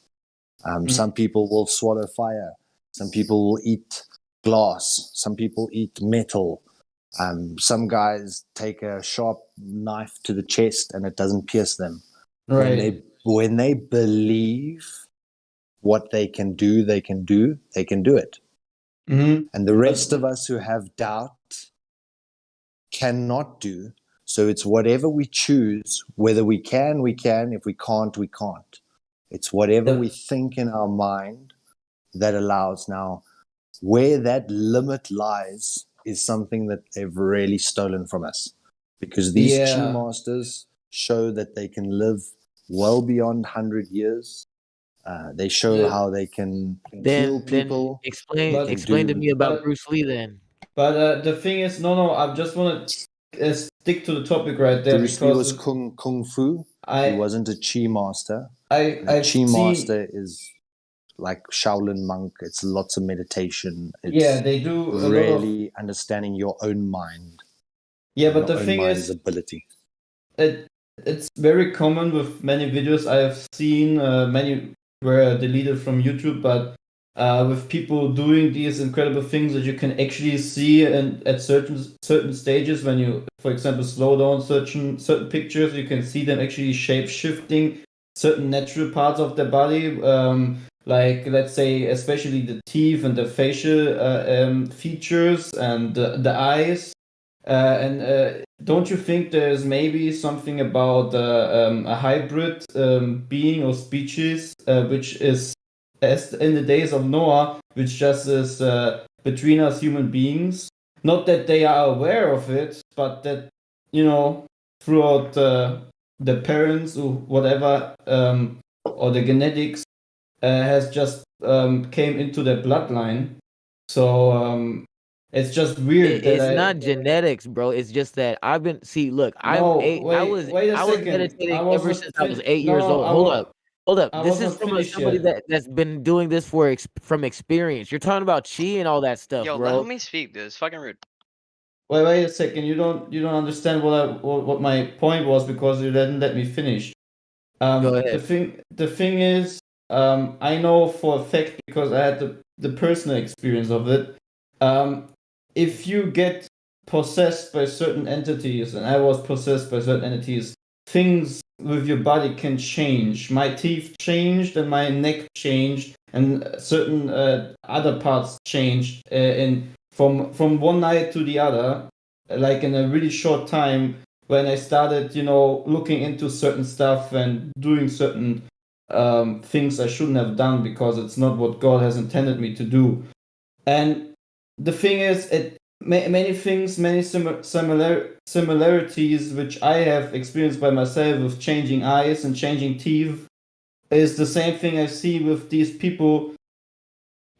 Some people will swallow fire. Some people will eat glass. Some people eat metal. Some guys take a sharp knife to the chest and it doesn't pierce them. Right. When they believe what they can do, they can do it. Mm-hmm. And the rest of us who have doubt cannot do. So it's whatever we choose, whether we can, we can. If we can't, we can't. It's whatever we think in our mind that allows. Now, where that limit lies is something that they've really stolen from us, because these chi masters show that they can live well beyond 100 years. They show how they can heal people. Explain to me about Bruce Lee then. But the thing is, no, I just want to stick to the topic right there. Bruce Lee because was kung fu. He wasn't a chi master. A I've chi seen- master is like Shaolin monk. It's lots of meditation. It's Yeah, they do a lot of- really understanding your own mind. Yeah, and but your the own thing mind's is, ability. It's very common with many videos I have seen. Many were deleted from YouTube, but with people doing these incredible things that you can actually see, and at certain stages, when you, for example, slow down certain pictures, you can see them actually shape shifting certain natural parts of their body. Like, let's say, especially the teeth and the facial features and the eyes. Don't you think there's maybe something about a hybrid being or species, which is, as in the days of Noah, which just is between us human beings? Not that they are aware of it, but that, throughout the parents or whatever, or the genetics, has just came into their bloodline. So it's just weird It's not genetics, bro. It's just that I've been look, I was meditating ever since I was 8 No, years no, old. I Hold wa- up. Hold up. I This is wasn't from finished somebody yet. that's been doing this from experience. You're talking about chi and all that stuff, Yo, bro. let me speak, dude. It's fucking rude. Wait a second. You don't understand what my point was, because you didn't let me finish. Go ahead. The thing is, I know for a fact, because I had the personal experience of it. If you get possessed by certain entities, and I was possessed by certain entities, things with your body can change. My teeth changed, and my neck changed, and certain other parts changed from one night to the other, like in a really short time, when I started, looking into certain stuff and doing certain things I shouldn't have done, because it's not what God has intended me to do. And the thing is, many things, many similarities which I have experienced by myself with changing eyes and changing teeth, is the same thing I see with these people.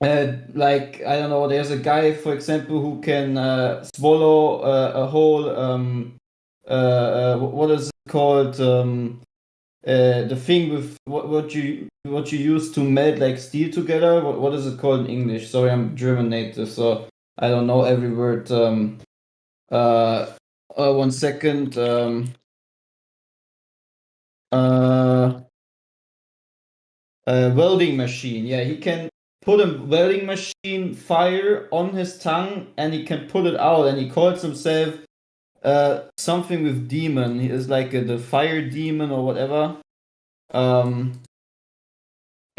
Like, I don't know, there's a guy, for example, who can swallow a whole what is it called, the thing with what you use to melt like steel together. What is it called in English? Sorry, I'm German native, so I don't know every word. 1 second. Welding machine. Yeah, he can put a welding machine fire on his tongue, and he can put it out, and he calls himself something with demon. He is like the fire demon or whatever.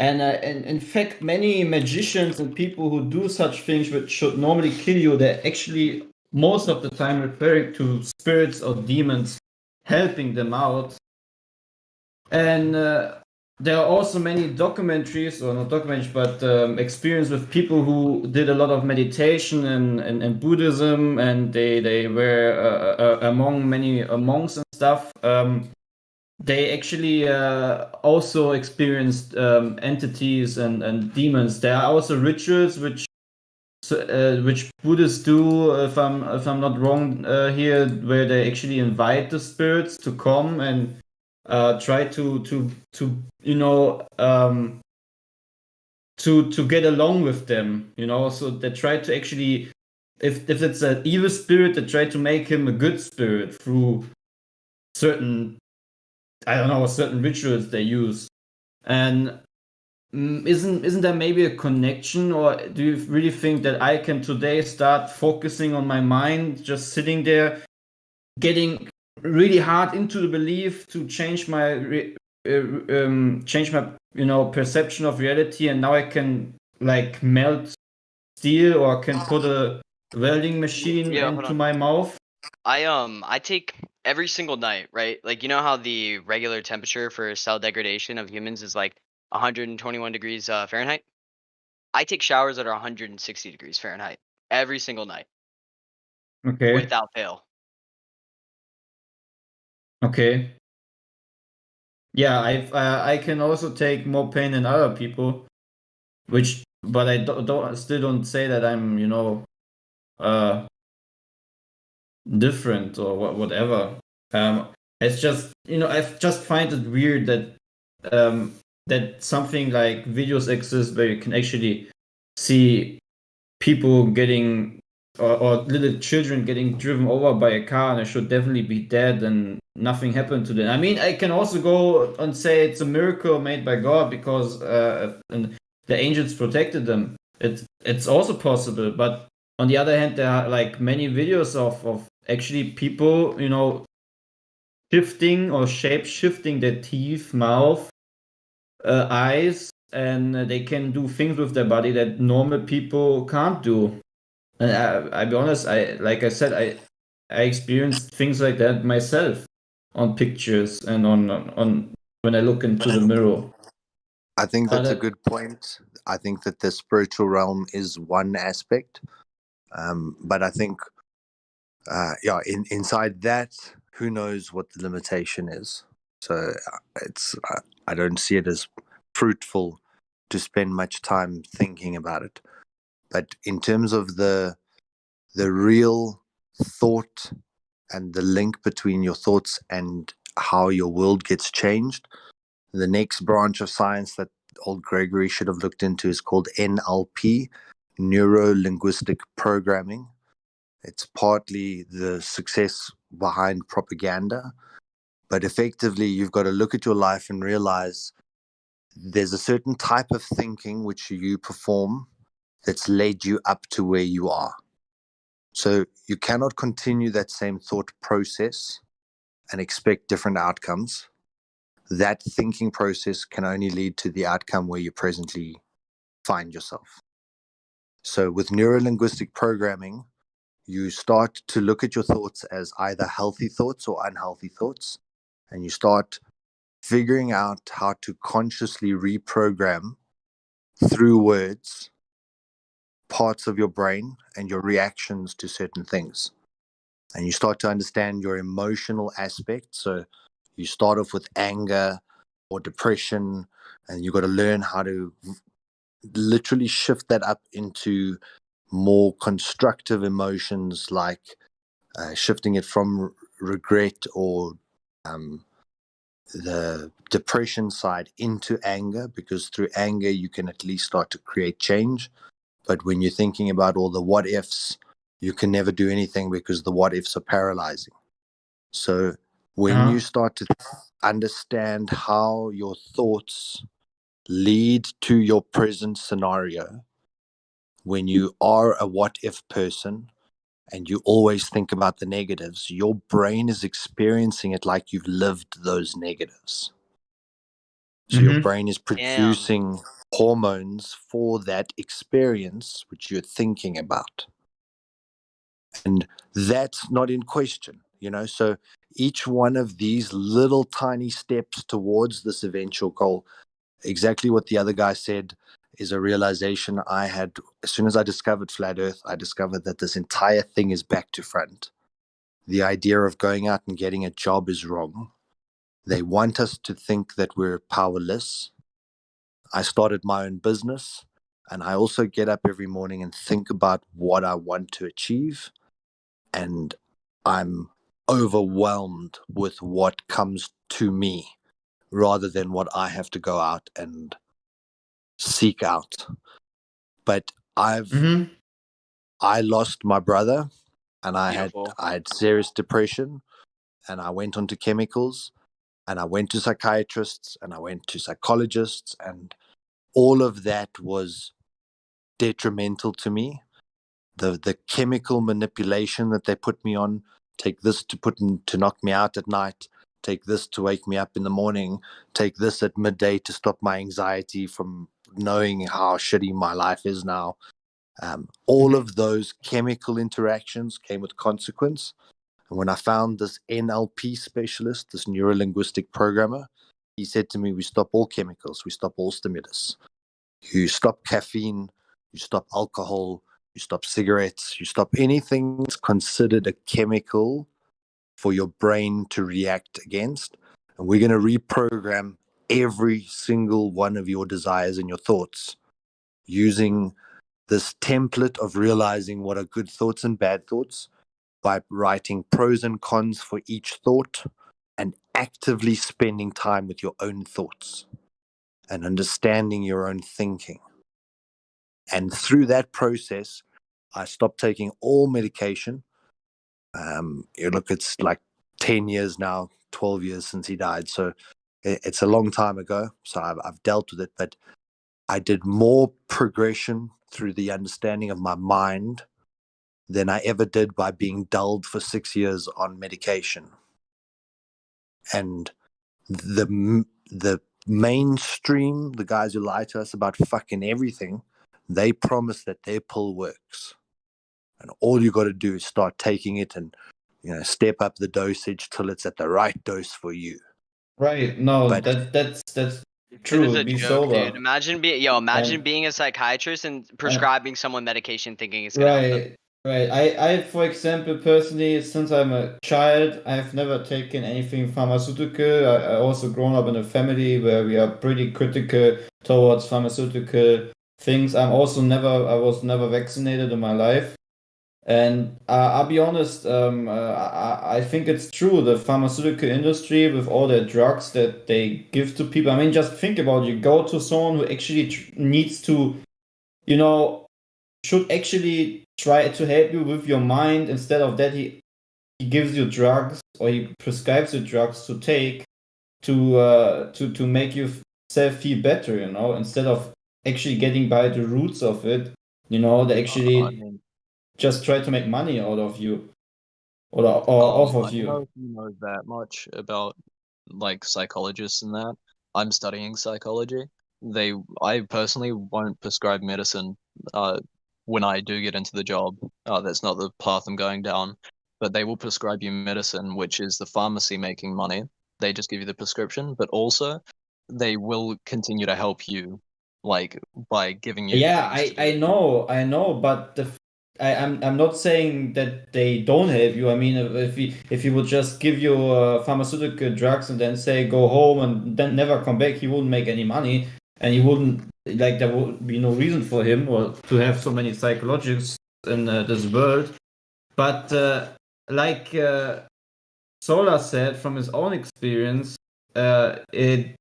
And in fact, many magicians and people who do such things, which should normally kill you, they're actually most of the time referring to spirits or demons helping them out. And there are also many documentaries, or not documentaries, but experience with people who did a lot of meditation and Buddhism, and they were among many monks and stuff. They actually also experienced entities and demons. There are also rituals which Buddhists do, if I'm not wrong here, where they actually invite the spirits to come and try to get along with them. So they try to actually, if it's an evil spirit, they try to make him a good spirit through certain rituals they use. And isn't there maybe a connection, or do you really think that I can today start focusing on my mind, just sitting there, getting really hard into the belief to change my perception of reality, and now I can like melt steel, or can put a welding machine hold into on. my mouth? I take every single night, right? Like, you know how the regular temperature for cell degradation of humans is like 121 degrees Fahrenheit. I take showers that are 160 degrees Fahrenheit every single night Okay. without fail. Okay. Yeah, I can also take more pain than other people, but I still don't say that I'm different or whatever. It's just I just find it weird that something like videos exist where you can actually see people getting or little children getting driven over by a car and they should definitely be dead and nothing happened to them. I mean, I can also go and say it's a miracle made by God because and the angels protected them. It's also possible, but on the other hand, there are like many videos of actually people, shifting or shape shifting their teeth, mouth, eyes, and they can do things with their body that normal people can't do. And I'll be honest, like I said, I experienced things like that myself on pictures and on when I look into the mirror. I think that's a good point. I think that the spiritual realm is one aspect, but I think, inside that, who knows what the limitation is? So I don't see it as fruitful to spend much time thinking about it. But in terms of the real thought and the link between your thoughts and how your world gets changed, the next branch of science that old Gregory should have looked into is called NLP, neuro-linguistic programming. It's partly the success behind propaganda, but effectively you've got to look at your life and realize there's a certain type of thinking which you perform that's led you up to where you are. So you cannot continue that same thought process and expect different outcomes. That thinking process can only lead to the outcome where you presently find yourself. So with neurolinguistic programming, you start to look at your thoughts as either healthy thoughts or unhealthy thoughts, and you start figuring out how to consciously reprogram through words parts of your brain and your reactions to certain things. And you start to understand your emotional aspect. So you start off with anger or depression, and you've got to learn how to literally shift that up into more constructive emotions, like shifting it from regret or the depression side into anger, because through anger you can at least start to create change. But when you're thinking about all the what ifs, you can never do anything because the what ifs are paralyzing. So when you start to understand how your thoughts lead to your present scenario, when you are a what if person and you always think about the negatives, your brain is experiencing it like you've lived those negatives. So your brain is producing hormones for that experience which you're thinking about. And that's not in question, so each one of these little tiny steps towards this eventual goal, exactly what the other guy said, is a realization I had as soon as I discovered flat earth. I discovered that this entire thing is back to front. The idea of going out and getting a job is wrong. They want us to think that we're powerless. I started my own business, and I also get up every morning and think about what I want to achieve. And I'm overwhelmed with what comes to me rather than what I have to go out and seek out. But I lost my brother, and I had serious depression, and I went onto chemicals, and I went to psychiatrists, and I went to psychologists, and all of that was detrimental to me. The chemical manipulation that they put me on, take this to knock me out at night, take this to wake me up in the morning, take this at midday to stop my anxiety from knowing how shitty my life is now. All of those chemical interactions came with consequence. And when I found this NLP specialist, this neuro-linguistic programmer, He said to me, we stop all chemicals, we stop all stimulus. You stop caffeine, you stop alcohol, you stop cigarettes, you stop anything that's considered a chemical for your brain to react against. And we're going to reprogram every single one of your desires and your thoughts using this template of realizing what are good thoughts and bad thoughts by writing pros and cons for each thought and actively spending time with your own thoughts and understanding your own thinking. And through that process, I stopped taking all medication. You look, it's like 10 years now, 12 years since he died. So it's a long time ago. So I've dealt with it, but I did more progression through the understanding of my mind than I ever did by being dulled for 6 years on medication. And the mainstream, the guys who lie to us about fucking everything, they promise that their pill works. And all you got to do is start taking it and, step up the dosage till it's at the right dose for you. Right. No, But that's It true. is a Be joke, sober. dude. Imagine being a psychiatrist and prescribing someone medication thinking it's gonna help them. Right. I, for example, personally, since I'm a child, I've never taken anything pharmaceutical. I also grown up in a family where we are pretty critical towards pharmaceutical things. I was never vaccinated in my life. And I'll be honest, I think it's true. The pharmaceutical industry, with all the drugs that they give to people. I mean, just think about it. You go to someone who actually needs to, should actually try to help you with your mind. Instead of that, he gives you drugs, or he prescribes you drugs to take to make yourself feel better. Instead of actually getting by the roots of it. They actually just try to make money out of you or off of I don't you. know if you know that much about like psychologists and that. I'm studying psychology. I personally won't prescribe medicine when I do get into the job. That's not the path I'm going down. But they will prescribe you medicine, which is the pharmacy making money. They just give you the prescription, but also they will continue to help you, like by giving you Yeah, things to do. I know, but I'm not saying that they don't help you. I mean, if he would just give you pharmaceutical drugs and then say go home and then never come back, he wouldn't make any money, and he wouldn't there would be no reason for him or to have so many psychologists in this world. But like Solar said from his own experience, it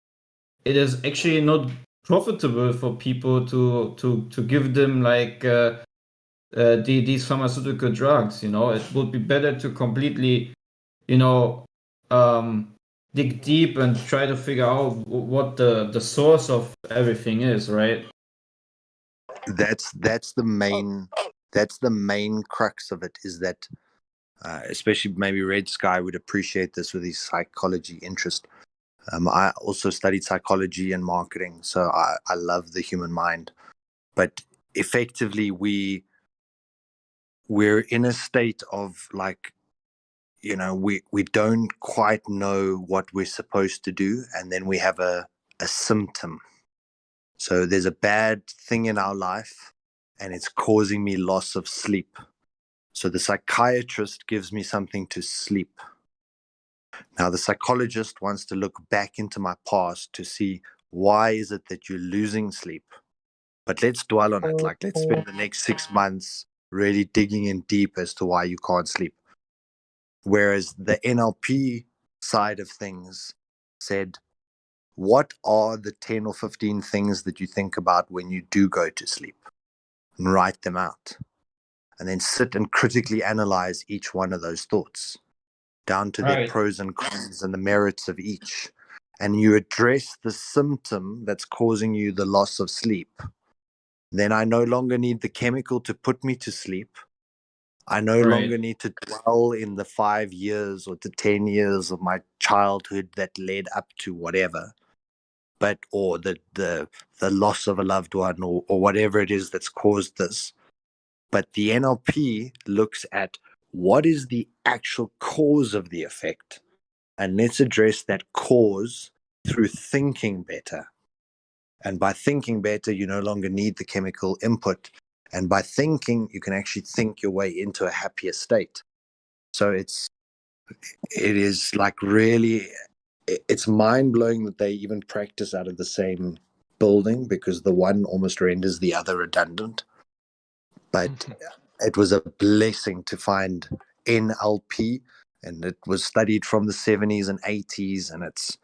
is actually not profitable for people to give them like these pharmaceutical drugs. It would be better to completely dig deep and try to figure out what the source of everything is, right? that's the main crux of it, is that especially maybe Red Sky would appreciate this with his psychology interest. I also studied psychology and marketing, so I love the human mind. But effectively, we're in a state of like, we don't quite know what we're supposed to do, and then we have a symptom. So there's a bad thing in our life, and it's causing me loss of sleep. So the psychiatrist gives me something to sleep. Now, the psychologist wants to look back into my past to see why is it that you're losing sleep. But let's dwell on it. Like, let's spend the next 6 months really digging in deep as to why you can't sleep. Whereas the NLP side of things said, what are the 10 or 15 things that you think about when you do go to sleep? And write them out. And then sit and critically analyze each one of those thoughts, down to their Right. pros and cons and the merits of each. And you address the symptom that's causing you the loss of sleep. Then I no longer need the chemical to put me to sleep. I no Right. longer need to dwell in the 5 years or the 10 years of my childhood that led up to whatever, or the loss of a loved one or whatever it is that's caused this. But the NLP looks at what is the actual cause of the effect, and let's address that cause through thinking better. And by thinking better, you no longer need the chemical input. And by thinking, you can actually think your way into a happier state. So it is like really, it's mind blowing that they even practice out of the same building, because the one almost renders the other redundant. But it was a blessing to find NLP, and it was studied from the 70s and 80s, and it's,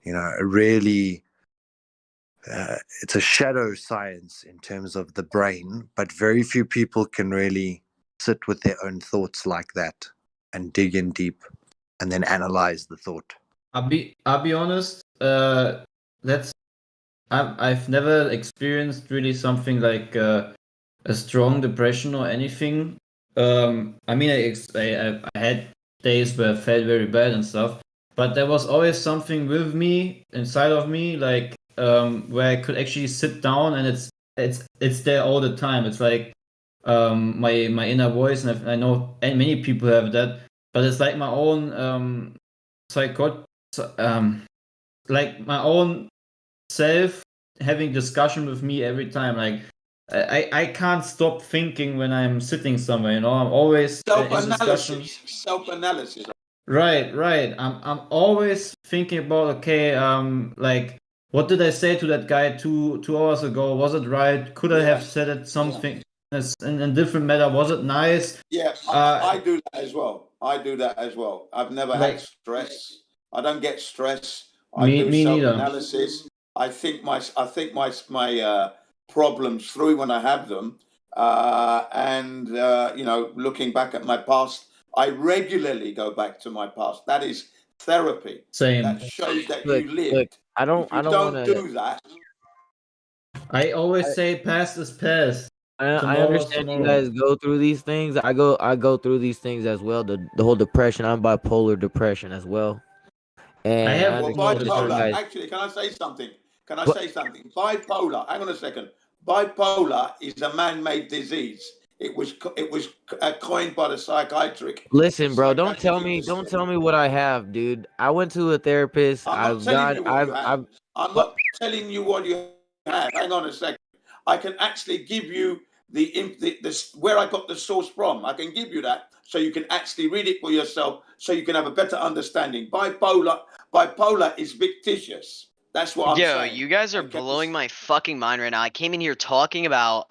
really, it's a shadow science in terms of the brain, but very few people can really sit with their own thoughts like that and dig in deep and then analyze the thought. I'll be honest. I've never experienced really something like a strong depression or anything. I mean, I had days where I felt very bad and stuff, but there was always something with me, inside of me, like where I could actually sit down, and it's there all the time. It's like my inner voice, and I know many people have that, but it's like my own like my own self having discussion with me every time. Like I can't stop thinking when I'm sitting somewhere. I'm always in discussion. Self-analysis. Right. I'm always thinking about, okay, like, what did I say to that guy 2 hours ago? Was it right? Could I have said it something in a different matter? Was it nice? Yeah, I do that as well. I've never had stress. I don't get stress. I do Me neither. self-analysis. I think my problems through when I have them, and looking back at my past, I regularly go back to my past. That is therapy. Same. That shows that Look, you lived. look, I don't If you don't do that, I always say past is past. I understand you guys go through these things. I go through these things as well. The whole depression. I'm bipolar depression as well. And I understand what you bipolar. guys. Actually, can I say something? Bipolar. Hang on a second. Bipolar is a man-made disease. It was coined by the psychiatric. Listen, bro, don't tell me what I have, dude. I went to a therapist. I'm not telling you what you have. Hang on a second. I can actually give you the where I got the source from. I can give you that, so you can actually read it for yourself, so you can have a better understanding. Bipolar is fictitious. That's what I'm saying. You guys are blowing my fucking mind right now. I came in here talking about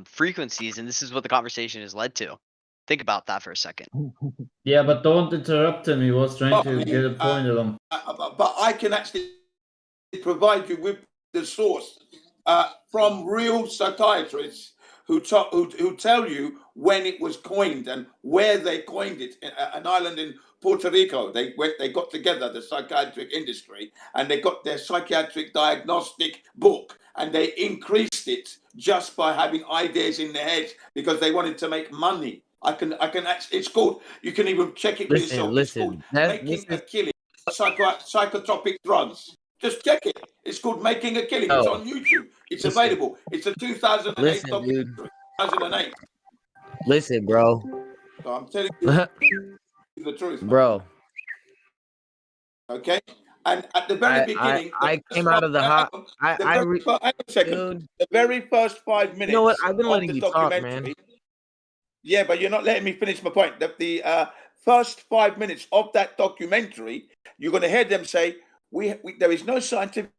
frequencies, and this is what the conversation has led to. Think about that for a second. Yeah, but don't interrupt him. He was trying to get a point along. But I can actually provide you with the source from real psychiatrists who tell you when it was coined and where they coined it. An island in Puerto Rico, they got together, the psychiatric industry, and they got their psychiatric diagnostic book, and they increased it just by having ideas in their heads because they wanted to make money. I can actually, it's called, you can even check it for yourself. It's called Making a Killing, psychotropic drugs. Just check it. It's called Making a Killing. It's on YouTube. It's available. It's a 2008 documentary. 2008. Listen, bro. So I'm telling you the truth, bro. Okay, and at the very beginning, I came out of the hot. The very first 5 minutes. You know what? I've been letting you talk, man. Yeah, but you're not letting me finish my point. The first 5 minutes of that documentary, you're going to hear them say, there is no scientific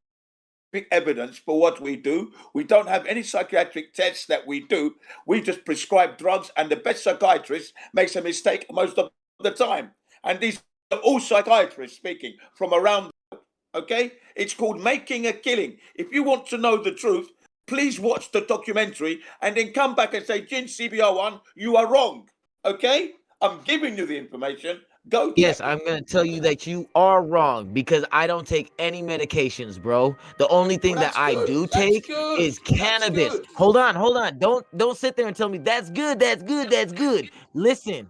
evidence for what we do. We don't have any psychiatric tests that we do. We just prescribe drugs, and the best psychiatrist makes a mistake most of the time. And these are all psychiatrists speaking from around the world, okay? It's called Making a Killing. If you want to know the truth, please watch the documentary and then come back and say, Jin CBR1, you are wrong, okay? I'm giving you the information. Go. Yes, I'm going to tell you that you are wrong because I don't take any medications, bro. The only thing that I do take is cannabis. Hold on. Don't sit there and tell me that's good. Listen.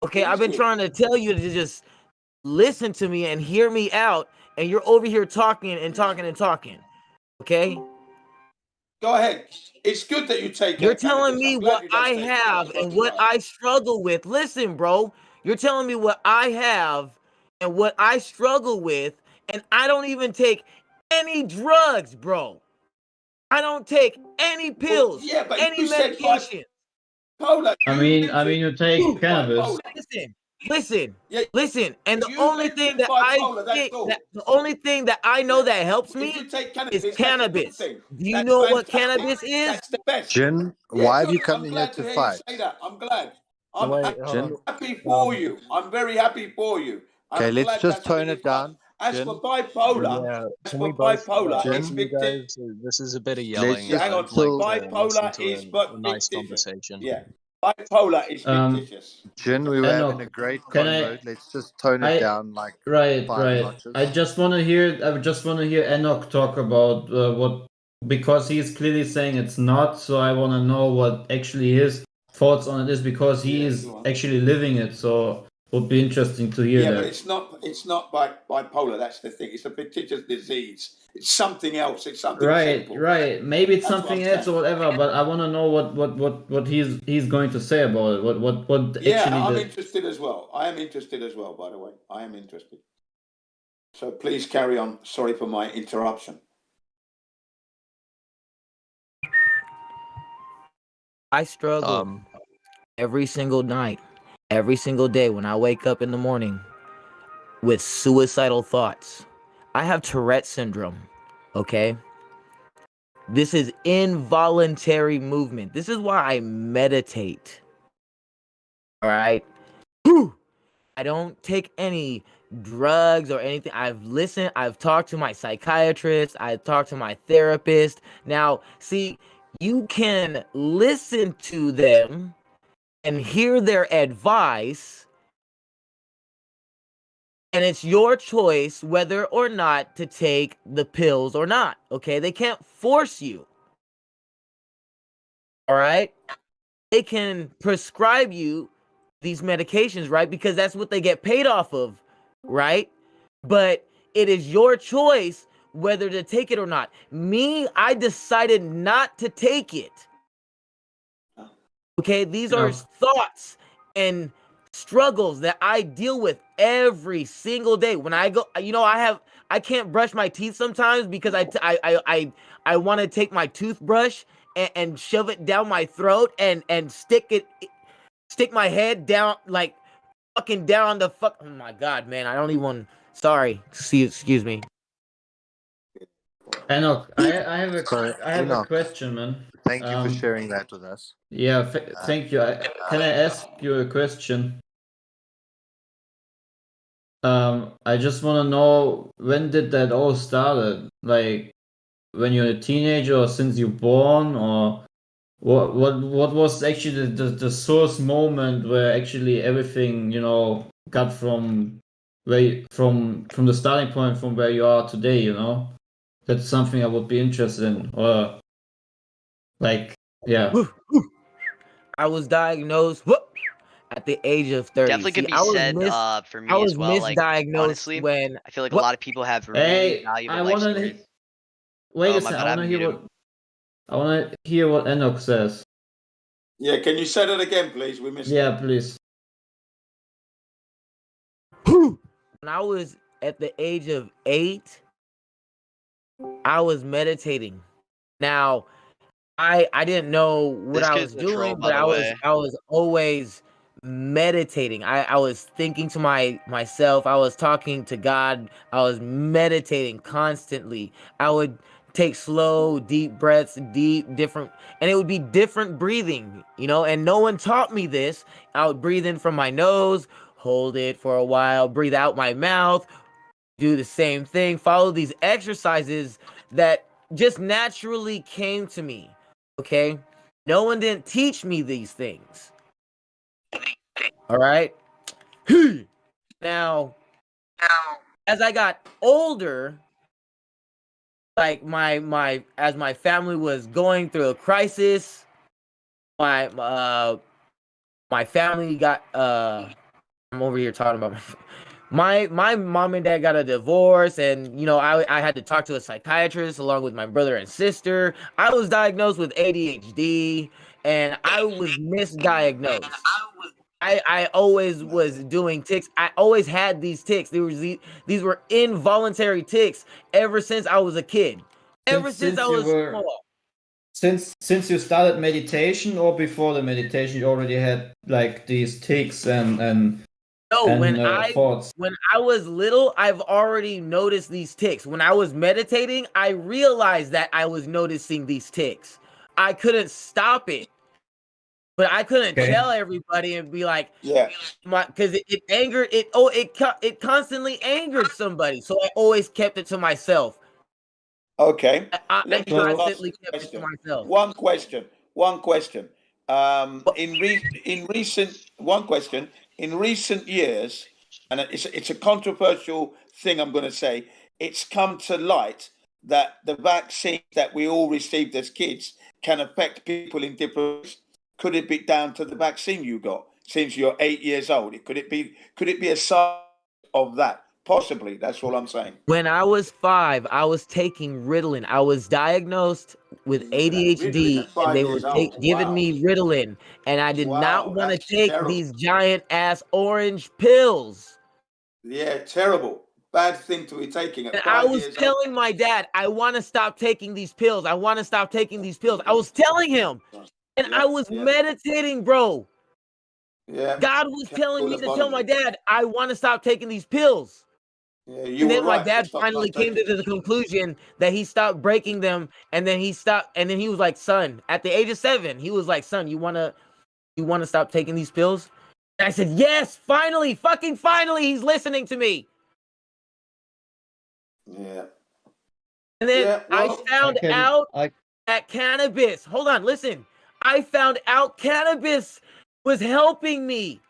Okay, I've been trying to tell you to just listen to me and hear me out, and you're over here talking. Okay? Go ahead. It's good that you take. You're telling me what I have and what I struggle with. Listen, bro. You're telling me what I have and what I struggle with, and I don't even take any drugs, bro. I don't take any pills, Yeah, but any you said medication. bipolar. I mean, you take cannabis. Listen. And the You only thing mentioned that I bipolar, that's think all. that the only thing that I know that helps If me you take is cannabis, that's a good cannabis. thing. Do you That's know what fantastic. cannabis is? That's the best. Jin, Yeah, why have good. you come I'm in here glad to to hear you fight? say that. I'm glad. I'm Wait, hold Jin, on. happy for you. I'm very happy for you. And okay, I'm let's glad just that's what tone it it is. But down. as Jin, for bipolar, Yeah, as can for we both, bipolar, both it's of Jin, you fictitious. guys, this is a bit of let's yelling. just Hang on. I'd like chill. to listen Bipolar to is a but nice fictitious. conversation. Yeah. Bipolar is Um, fictitious. Jin, we were having a Enoch, great can convo. Let's just tone it I, down like right. 5 I notches. just want to hear. I just want to hear Enoch talk about what, because he's clearly saying it's not. So I want to know what actually his thoughts on it is, because he Yeah, is go on. actually living it. So would be interesting to hear Yeah, but that. it's not bipolar. That's the thing. It's a fictitious disease. It's something else. It's something Right, simple. right. Maybe it's That's what I'm something else saying. or whatever, but I want to know what he's going to say about it. What Yeah, actually I'm the interested as well. I am interested as well, by the way. I am interested. So please carry on. Sorry for my interruption. I struggle every single night, every single day when I wake up in the morning with suicidal thoughts. I have Tourette syndrome, okay? This is involuntary movement. This is why I meditate. All right? I don't take any drugs or anything. I've talked to my psychiatrist, I've talked to my therapist. Now, see, you can listen to them and hear their advice, and it's your choice whether or not to take the pills or not. Okay? They can't force you. All right? They can prescribe you these medications, right? Because that's what they get paid off of, right? But it is your choice whether to take it or not. Me, I decided not to take it. Okay, these are thoughts and struggles that I deal with every single day. When I go, I can't brush my teeth sometimes because I want to take my toothbrush and shove it down my throat and stick my head down, like fucking down the fuck. Oh my god, man! I don't even. Sorry, excuse me. Enoch, I have So, I have a Enoch, question, man. thank you for sharing that with us. Yeah, thank you. Can I ask you a question? I just want to know, when did that all started? Like when you're a teenager, or since you're born, or what was actually the source moment where actually everything, got from from the starting point from where you are today, That's something I would be interested in. Or like, yeah. I was diagnosed at the age of 30. Definitely could See, be I was said for I me as was well. Like misdiagnosed honestly, when I feel like a lot of people have really Hey, valuable I life wanna stories. wait a My second. bad, I haven't muted. I wanna hear what Enoch says. Yeah, can you say that again, please? We missed it. Yeah, please. When I was at the age of 8, I was meditating. Now, I didn't know what This I kid's was a troll, doing, by but the way. I was always meditating. I was thinking to myself. I was talking to God. I was meditating constantly. I would take slow, deep breaths, different, and it would be different breathing, and no one taught me this. I would breathe in from my nose, hold it for a while, breathe out my mouth, do the same thing, follow these exercises that just naturally came to me. Okay? No one didn't teach me these things. All right? Now, as I got older, like as my family was going through a crisis, my family got I'm over here talking about my mom and dad got a divorce, and I had to talk to a psychiatrist along with my brother and sister. I was diagnosed with ADHD, and I was misdiagnosed. I always was doing tics. I always had these tics. These were involuntary tics ever since I was a kid. Ever since I you was were small. since you started meditation, or before the meditation you already had like these tics and No, thoughts. when I was little, I've already noticed these tics. When I was meditating, I realized that I was noticing these tics. I couldn't stop it. But I couldn't tell everybody and be like, yeah, because it angered it constantly angered somebody. So I always kept it to myself. Okay. I Let me just ask constantly a kept it to question. myself. One question. One question. In recent years, and it's a controversial thing I'm going to say. It's come to light that the vaccine that we all received as kids can affect people in different ways. Could it be down to the vaccine you got since you're 8 years old? Could it be a sign of that? Possibly. That's all I'm saying. When I was 5, I was taking Ritalin. I was diagnosed with Ritalin ADHD, at and 5 they were years old. giving Wow. me Ritalin, and I did not Wow, want to that's take terrible. these giant ass orange pills. Yeah, terrible. Bad thing to be taking at And I 5 was years old. telling my dad, I want to stop taking these pills. I want to stop taking these pills. I was telling him, and I was meditating, bro. Yeah. God was telling All me the to tell bottom. my dad, I want to stop taking these pills. Yeah, you And were then my right. dad Stop finally came taking to the conclusion that he stopped breaking them, and then he stopped. And then he was like, "Son," at the age of 7, he was like, "Son, you wanna stop taking these pills?" And I said, "Yes, finally, fucking finally, he's listening to me." Yeah. And then Yeah, I well, found out that cannabis. Hold on, listen. I found out cannabis was helping me.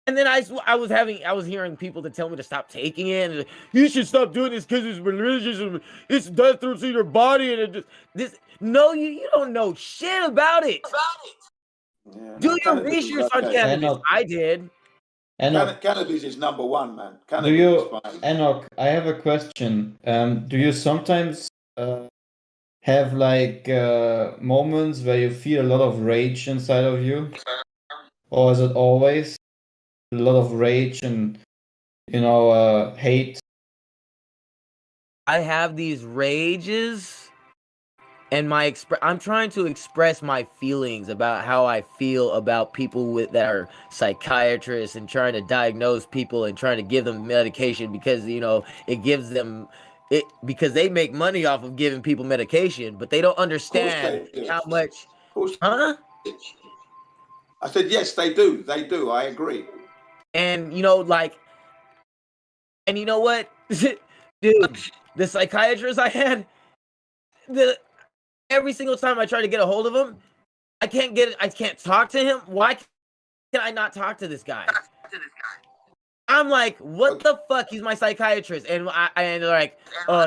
And then I was hearing people to tell me to stop taking it. And you should stop doing this because it's religious and it's does through to your body and it just this. No, you don't know shit about it. Yeah, Do no, your cannabis is research on okay. cannabis. I did. Cannabis is number one, man. Do Cannabis is you, fine. Enoch? I have a question. Do you sometimes have like moments where you feel a lot of rage inside of you, or is it always a lot of rage and hate? I have these rages and I'm trying to express my feelings about how I feel about people that are psychiatrists and trying to diagnose people and trying to give them medication because it gives them it because they make money off of giving people medication, but they don't understand how much. Huh? I said yes, they do. They do. I agree. And and you know what, dude, the psychiatrist I had, every single time I try to get a hold of him, I can't talk to him. Why can I not talk to this guy? I'm like, what the fuck? He's my psychiatrist, and they're like,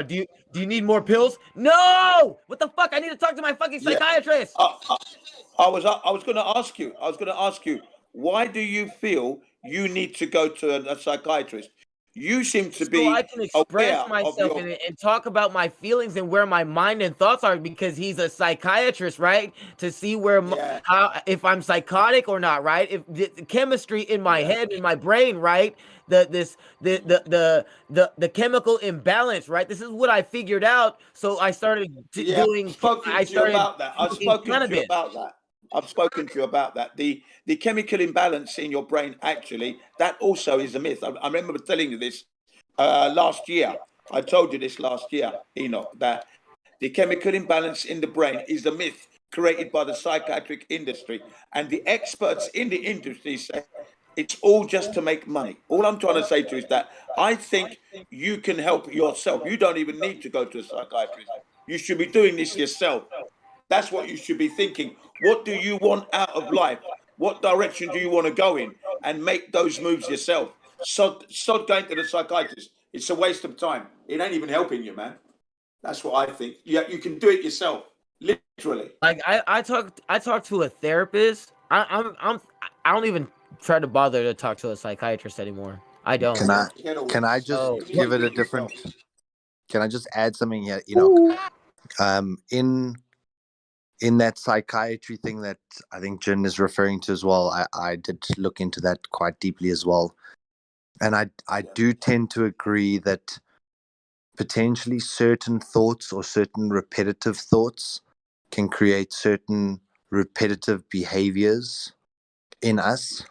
do you need more pills? No, what the fuck? I need to talk to my fucking psychiatrist. I was going to ask you. I was going to ask you. Why do you feel you need to go to a psychiatrist? You seem to be So I can express aware of myself your. and talk about my feelings and where my mind and thoughts are because he's a psychiatrist, right? To see where if I'm psychotic or not, right? If the chemistry in my head, in my brain, right? The chemical imbalance, right? This is what I figured out. So I started I've spoken to you about that. I've spoken to you about that. I've spoken to you about that. The chemical imbalance in your brain, actually, that also is a myth. I remember telling you this last year. I told you this last year, Enoch, that the chemical imbalance in the brain is a myth created by the psychiatric industry. And the experts in the industry say it's all just to make money. All I'm trying to say to you is that I think you can help yourself. You don't even need to go to a psychiatrist. You should be doing this yourself. That's what you should be thinking. What do you want out of life? What direction do you want to go in? And make those moves yourself. Sod going to the psychiatrist. It's a waste of time. It ain't even helping you, man. That's what I think. Yeah, you can do it yourself, literally. Like I talk to a therapist. I don't even try to bother to talk to a psychiatrist anymore. I don't. Can I just Oh. give it a different? Can I just add something here? In in that psychiatry thing that I think Jin is referring to as well, I did look into that quite deeply as well. And I do tend to agree that potentially certain thoughts or certain repetitive thoughts can create certain repetitive behaviors in us,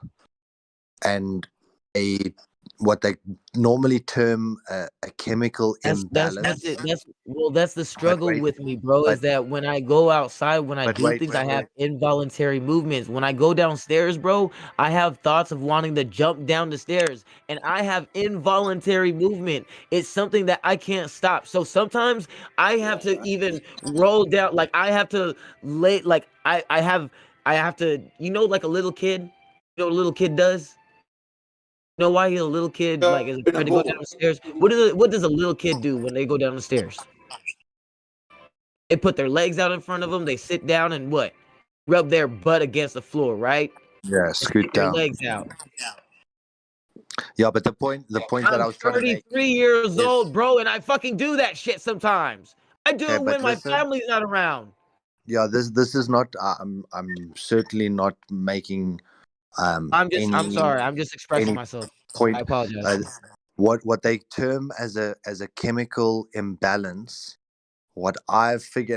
and what they normally term a chemical That's imbalance. it. That's the But struggle wait, with me, bro. Is but that when I go outside, when I but do wait, things, I wait, have wait. involuntary movements. When I go downstairs, bro, I have thoughts of wanting to jump down the stairs, and I have involuntary movement. It's something that I can't stop. So sometimes I have to even roll down, like I have to lay, like I have to, like a little kid. You know what a little kid does? You know why a little kid like is afraid to go down the stairs? What does a little kid do when they go down the stairs? They put their legs out in front of them. They sit down and what? Rub their butt against the floor, right? Yeah, And scoot stick their down. legs out. Yeah, but the point that I I'm was trying to make 33 years is, old, bro, and I fucking do that shit sometimes. I do okay, it but when my listen, family's not around. yeah, this is not. I'm certainly not making I'm sorry. I'm just expressing any myself. I point. apologize. What they term as a chemical imbalance. What I've figured